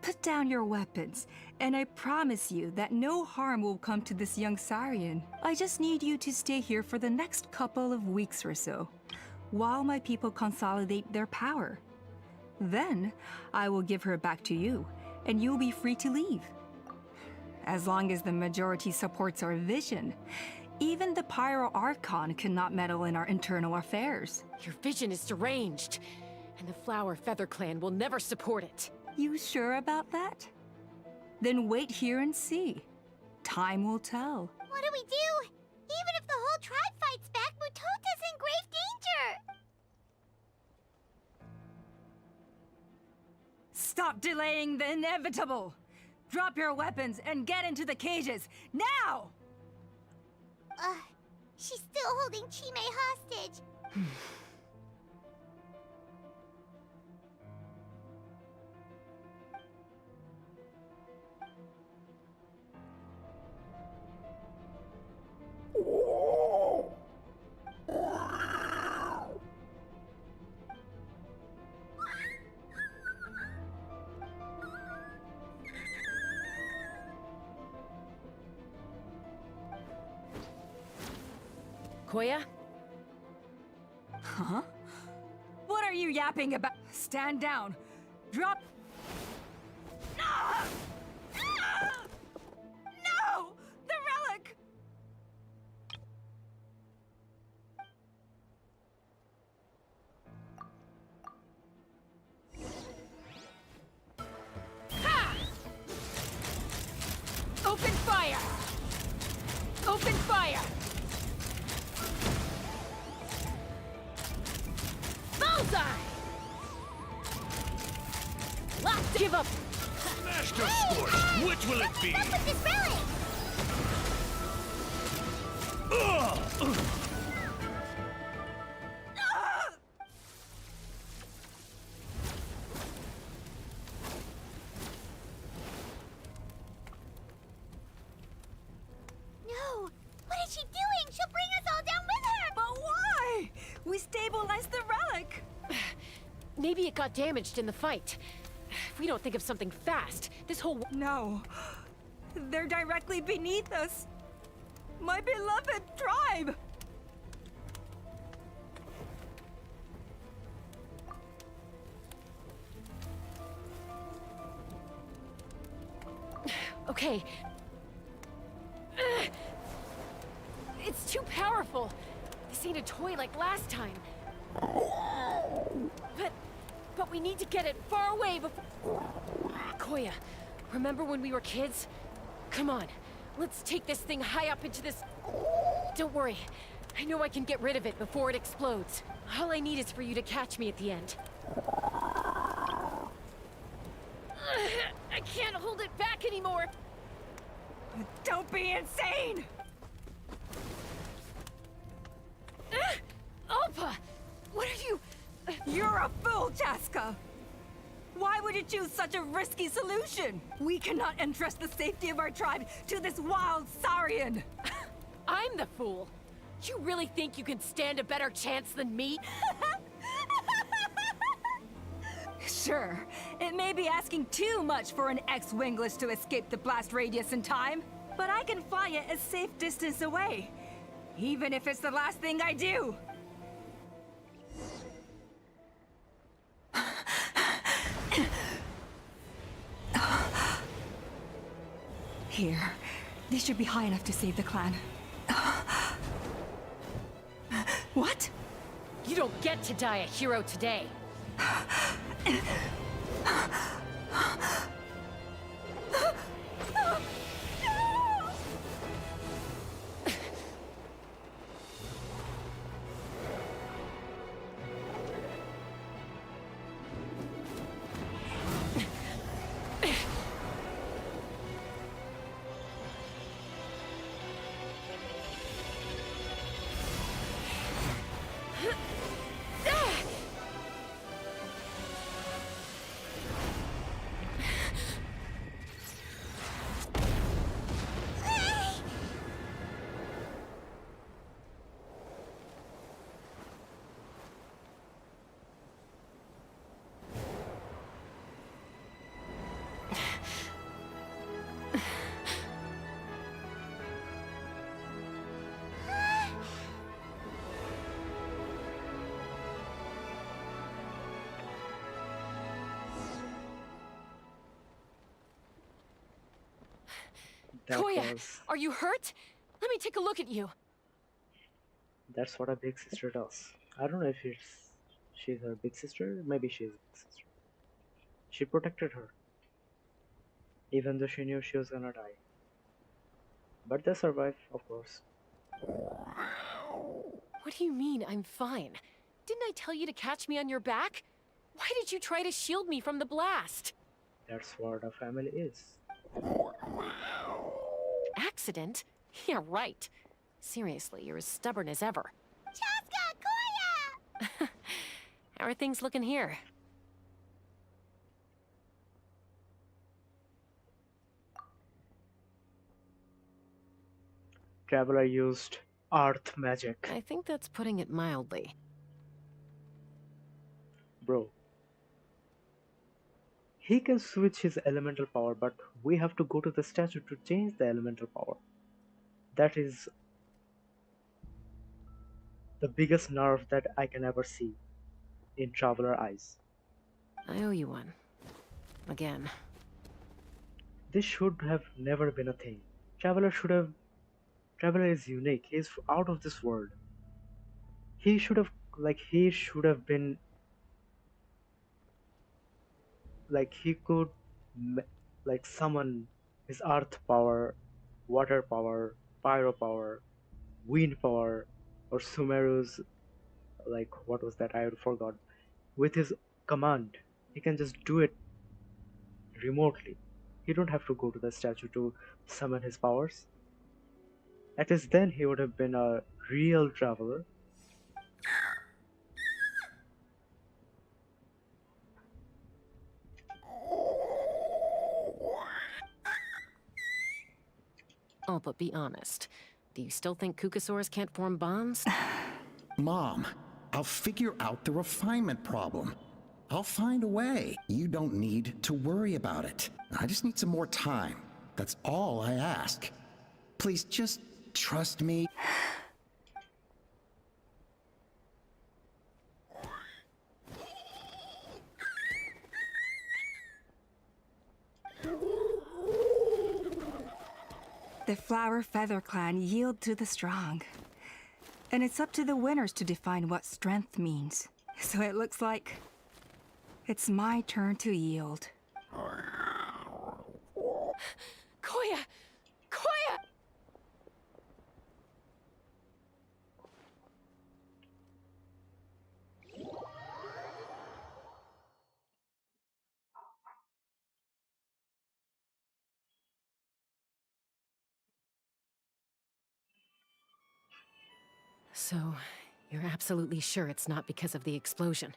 Put down your weapons, and I promise you that no harm will come to this young Saurian. I just need you to stay here for the next couple of weeks or so, while my people consolidate their power. Then, I will give her back to you, and you'll be free to leave. As long as the majority supports our vision, even the Archon cannot meddle in our internal affairs. Your vision is deranged, and the Flower Feather Clan will never support it. You sure about that? Then wait here and see. Time will tell. What do we do? Even if the whole tribe fights back, Mutota's in grave danger! Stop delaying the inevitable! Drop your weapons and get into the cages, now! She's still holding Chime hostage. Koya? Huh? What are you yapping about? Stand down. Drop... Ah! Ah! No! The relic! Ha! Open fire! Open fire! Bullseye! Locked! Give up! Master Scorch, which will it be? What's up with this relic? No! What is she doing? She'll bring us all down with her! But why? We stabilized the relic! Maybe it got damaged in the fight. If we don't think of something fast, this whole... No. They're directly beneath us. My beloved tribe! Okay. It's too powerful. This ain't a toy like last time. But we need to get it far away before... Koya, remember when we were kids? Come on, let's take this thing high up into this... Don't worry, I know I can get rid of it before it explodes. All I need is for you to catch me at the end. I can't hold it back anymore! Don't be insane! Alpa! What are you... You're a fool, Chaska! Why would you choose such a risky solution? We cannot entrust the safety of our tribe to this wild Saurian! I'm the fool! You really think you can stand a better chance than me? Sure, it may be asking too much for an ex-wingless to escape the blast radius in time, but I can fly it a safe distance away, even if it's the last thing I do! Here. They should be high enough to save the clan. What? You don't get to die a hero today. Koya, are you hurt? Let me take a look at you. That's what a big sister does. I don't know if she's her big sister. Maybe she's a big sister. She protected her, even though she knew she was gonna die. But they survived, of course. What do you mean, I'm fine? Didn't I tell you to catch me on your back? Why did you try to shield me from the blast? That's what a family is. Accident? Yeah, right. Seriously, you're as stubborn as ever. Chaska, Koya! How are things looking here? Traveler used earth magic. I think that's putting it mildly. Bro. He can switch his elemental power, but we have to go to the statue to change the elemental power. That is the biggest nerve that I can ever see in Traveler eyes. I owe you one. Again. This should have never been a thing. Traveler is unique. He is out of this world. He should have been he could summon his earth power, water power, pyro power, wind power, or Sumeru's what was that? I forgot. With his command, he can just do it remotely. He don't have to go to the statue to summon his powers. At least then he would have been a real traveler. Oh, but be honest. Do you still think Kukasaurs can't form bonds? Mom, I'll figure out the refinement problem. I'll find a way. You don't need to worry about it. I just need some more time. That's all I ask. Please just trust me. The Flower Feather Clan yield to the strong. And it's up to the winners to define what strength means. So it looks like it's my turn to yield. Koya! Koya! So, you're absolutely sure it's not because of the explosion?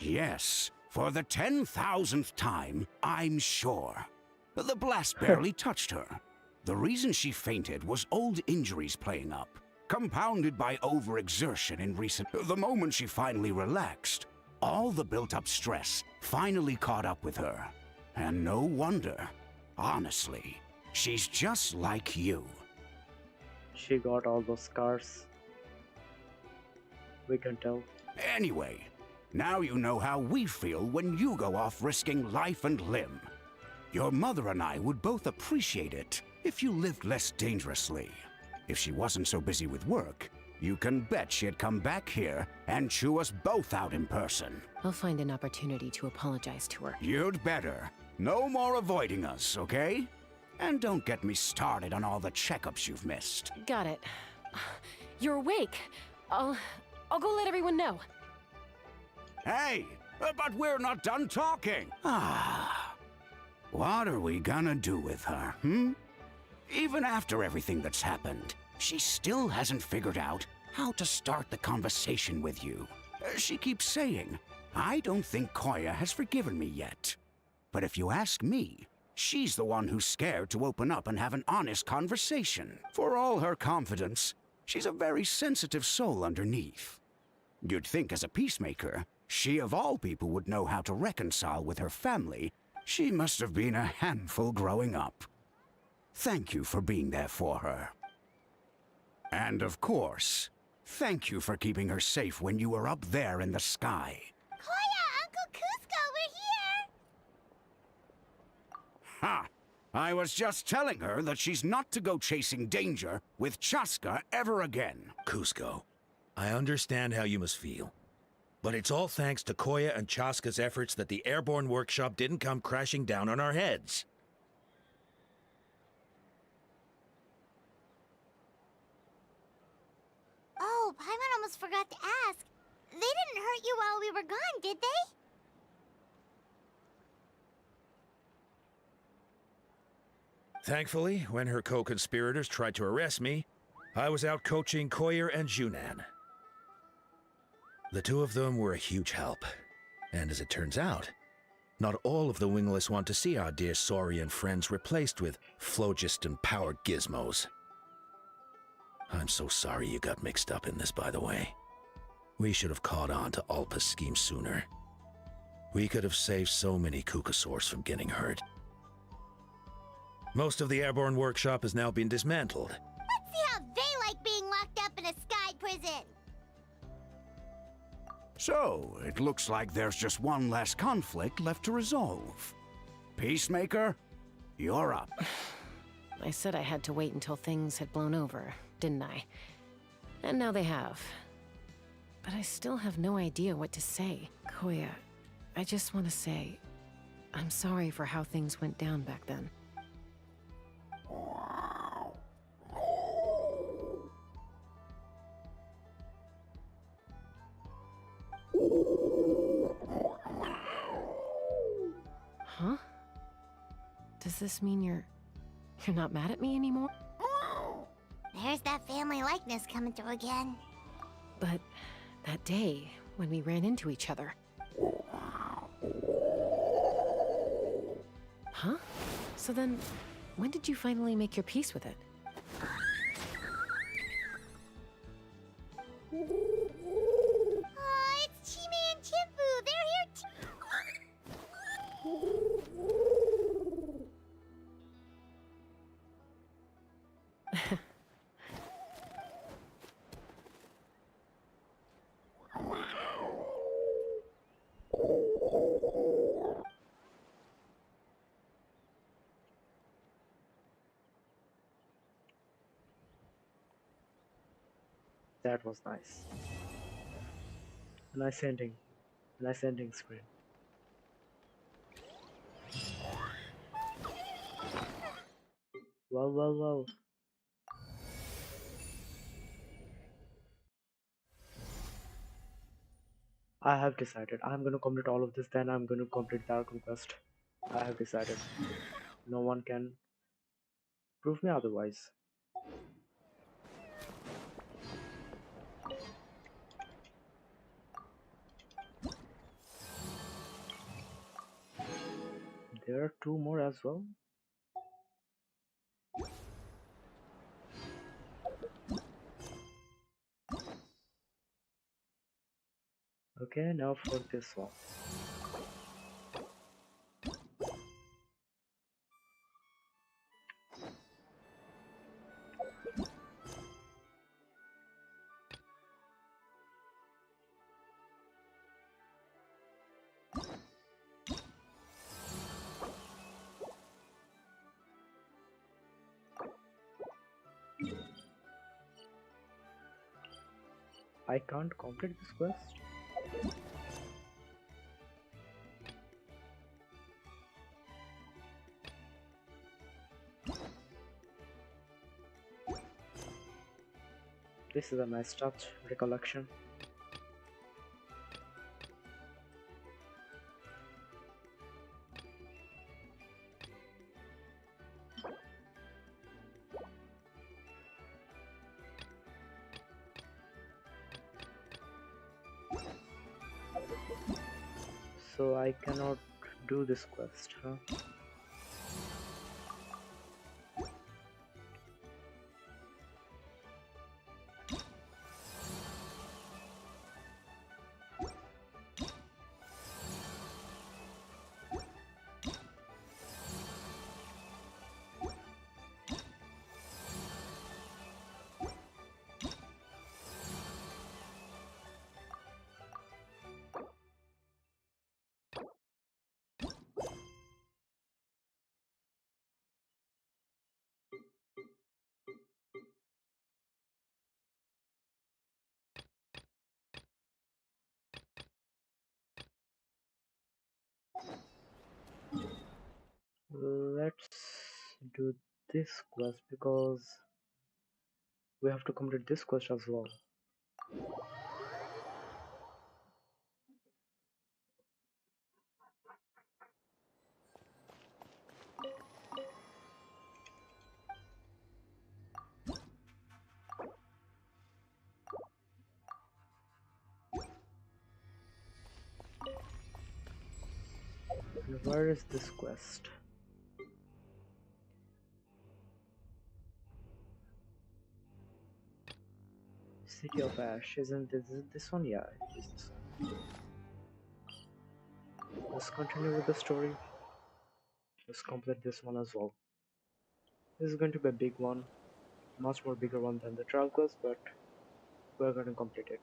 Yes, for the 10,000th time, I'm sure. The blast barely touched her. The reason she fainted was old injuries playing up, compounded by overexertion in recent... The moment she finally relaxed, all the built-up stress finally caught up with her. And no wonder. Honestly, she's just like you. She got all those scars. We can tell. Anyway, now you know how we feel when you go off risking life and limb. Your mother and I would both appreciate it if you lived less dangerously. If she wasn't so busy with work, you can bet she'd come back here and chew us both out in person. I'll find an opportunity to apologize to her. You'd better. No more avoiding us, okay? And don't get me started on all the checkups you've missed. Got it. You're awake. I'll go let everyone know. Hey, but we're not done talking. What are we gonna do with her, Even after everything that's happened, she still hasn't figured out how to start the conversation with you. She keeps saying, I don't think Koya has forgiven me yet. But if you ask me, she's the one who's scared to open up and have an honest conversation. For all her confidence, she's a very sensitive soul underneath. You'd think as a peacemaker, she of all people would know how to reconcile with her family. She must have been a handful growing up. Thank you for being there for her. And of course, thank you for keeping her safe when you were up there in the sky. Koya, Uncle Cusco, we're here! Ha! I was just telling her that she's not to go chasing danger with Chaska ever again. Cusco, I understand how you must feel. But it's all thanks to Koya and Chaska's efforts that the airborne workshop didn't come crashing down on our heads. Oh, Paimon almost forgot to ask. They didn't hurt you while we were gone, did they? Thankfully, when her co-conspirators tried to arrest me, I was out coaching Koyer and Junan. The two of them were a huge help. And as it turns out, not all of the wingless want to see our dear Saurian friends replaced with phlogiston-powered gizmos. I'm so sorry you got mixed up in this, by the way. We should have caught on to Alpa's scheme sooner. We could have saved so many Kukasaurs from getting hurt. Most of the airborne workshop has now been dismantled. Let's see how they like being locked up in a sky prison. So, it looks like there's just one last conflict left to resolve. Peacemaker, you're up. I said I had to wait until things had blown over, didn't I? And now they have. But I still have no idea what to say. Koya, I just want to say, I'm sorry for how things went down back then. Huh? Does this mean you're not mad at me anymore? There's that family likeness coming through again. But that day, when we ran into each other. Huh? So then, when did you finally make your peace with it? Oh, it's Chime and Chimpu. They're here too. That was nice. A nice ending. A nice ending screen. Well, well, well. I have decided. I'm gonna complete all of this, then I'm gonna complete the Archon quest. I have decided. No one can prove me otherwise. There are two more as well. Okay, now for this one. I can't complete this quest. This is a nice touch, recollection. So I cannot do this quest, huh? Let's do this quest because we have to complete this quest as well. And where is this quest? City of Ash, isn't this one? Yeah, it is this one. Let's continue with the story. Let's complete this one as well. This is going to be a big one, much more bigger one than the trial quest, but we're going to complete it.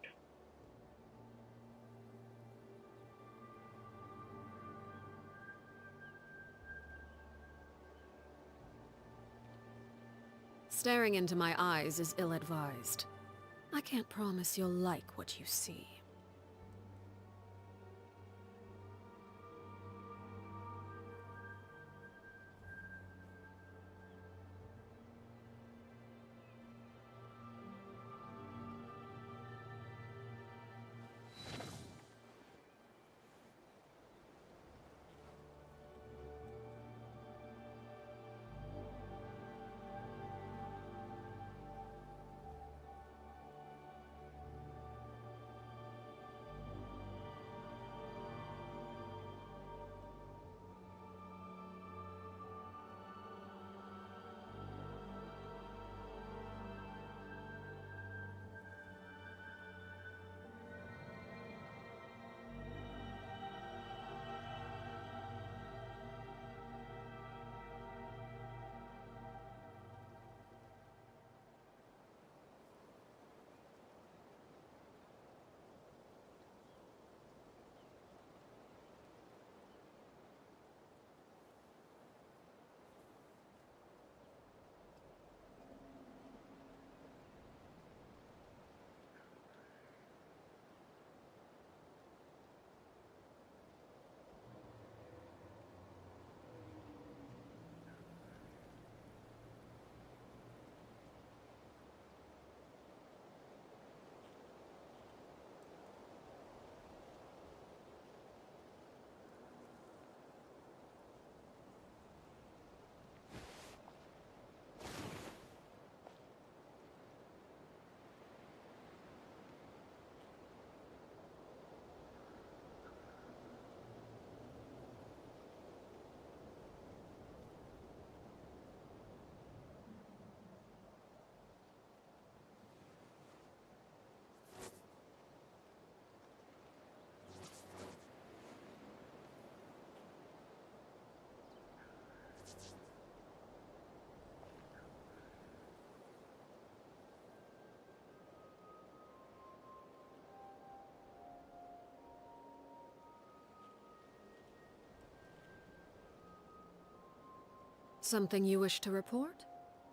Staring into my eyes is ill-advised. I can't promise you'll like what you see. Something you wish to report?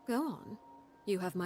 Go on. You have my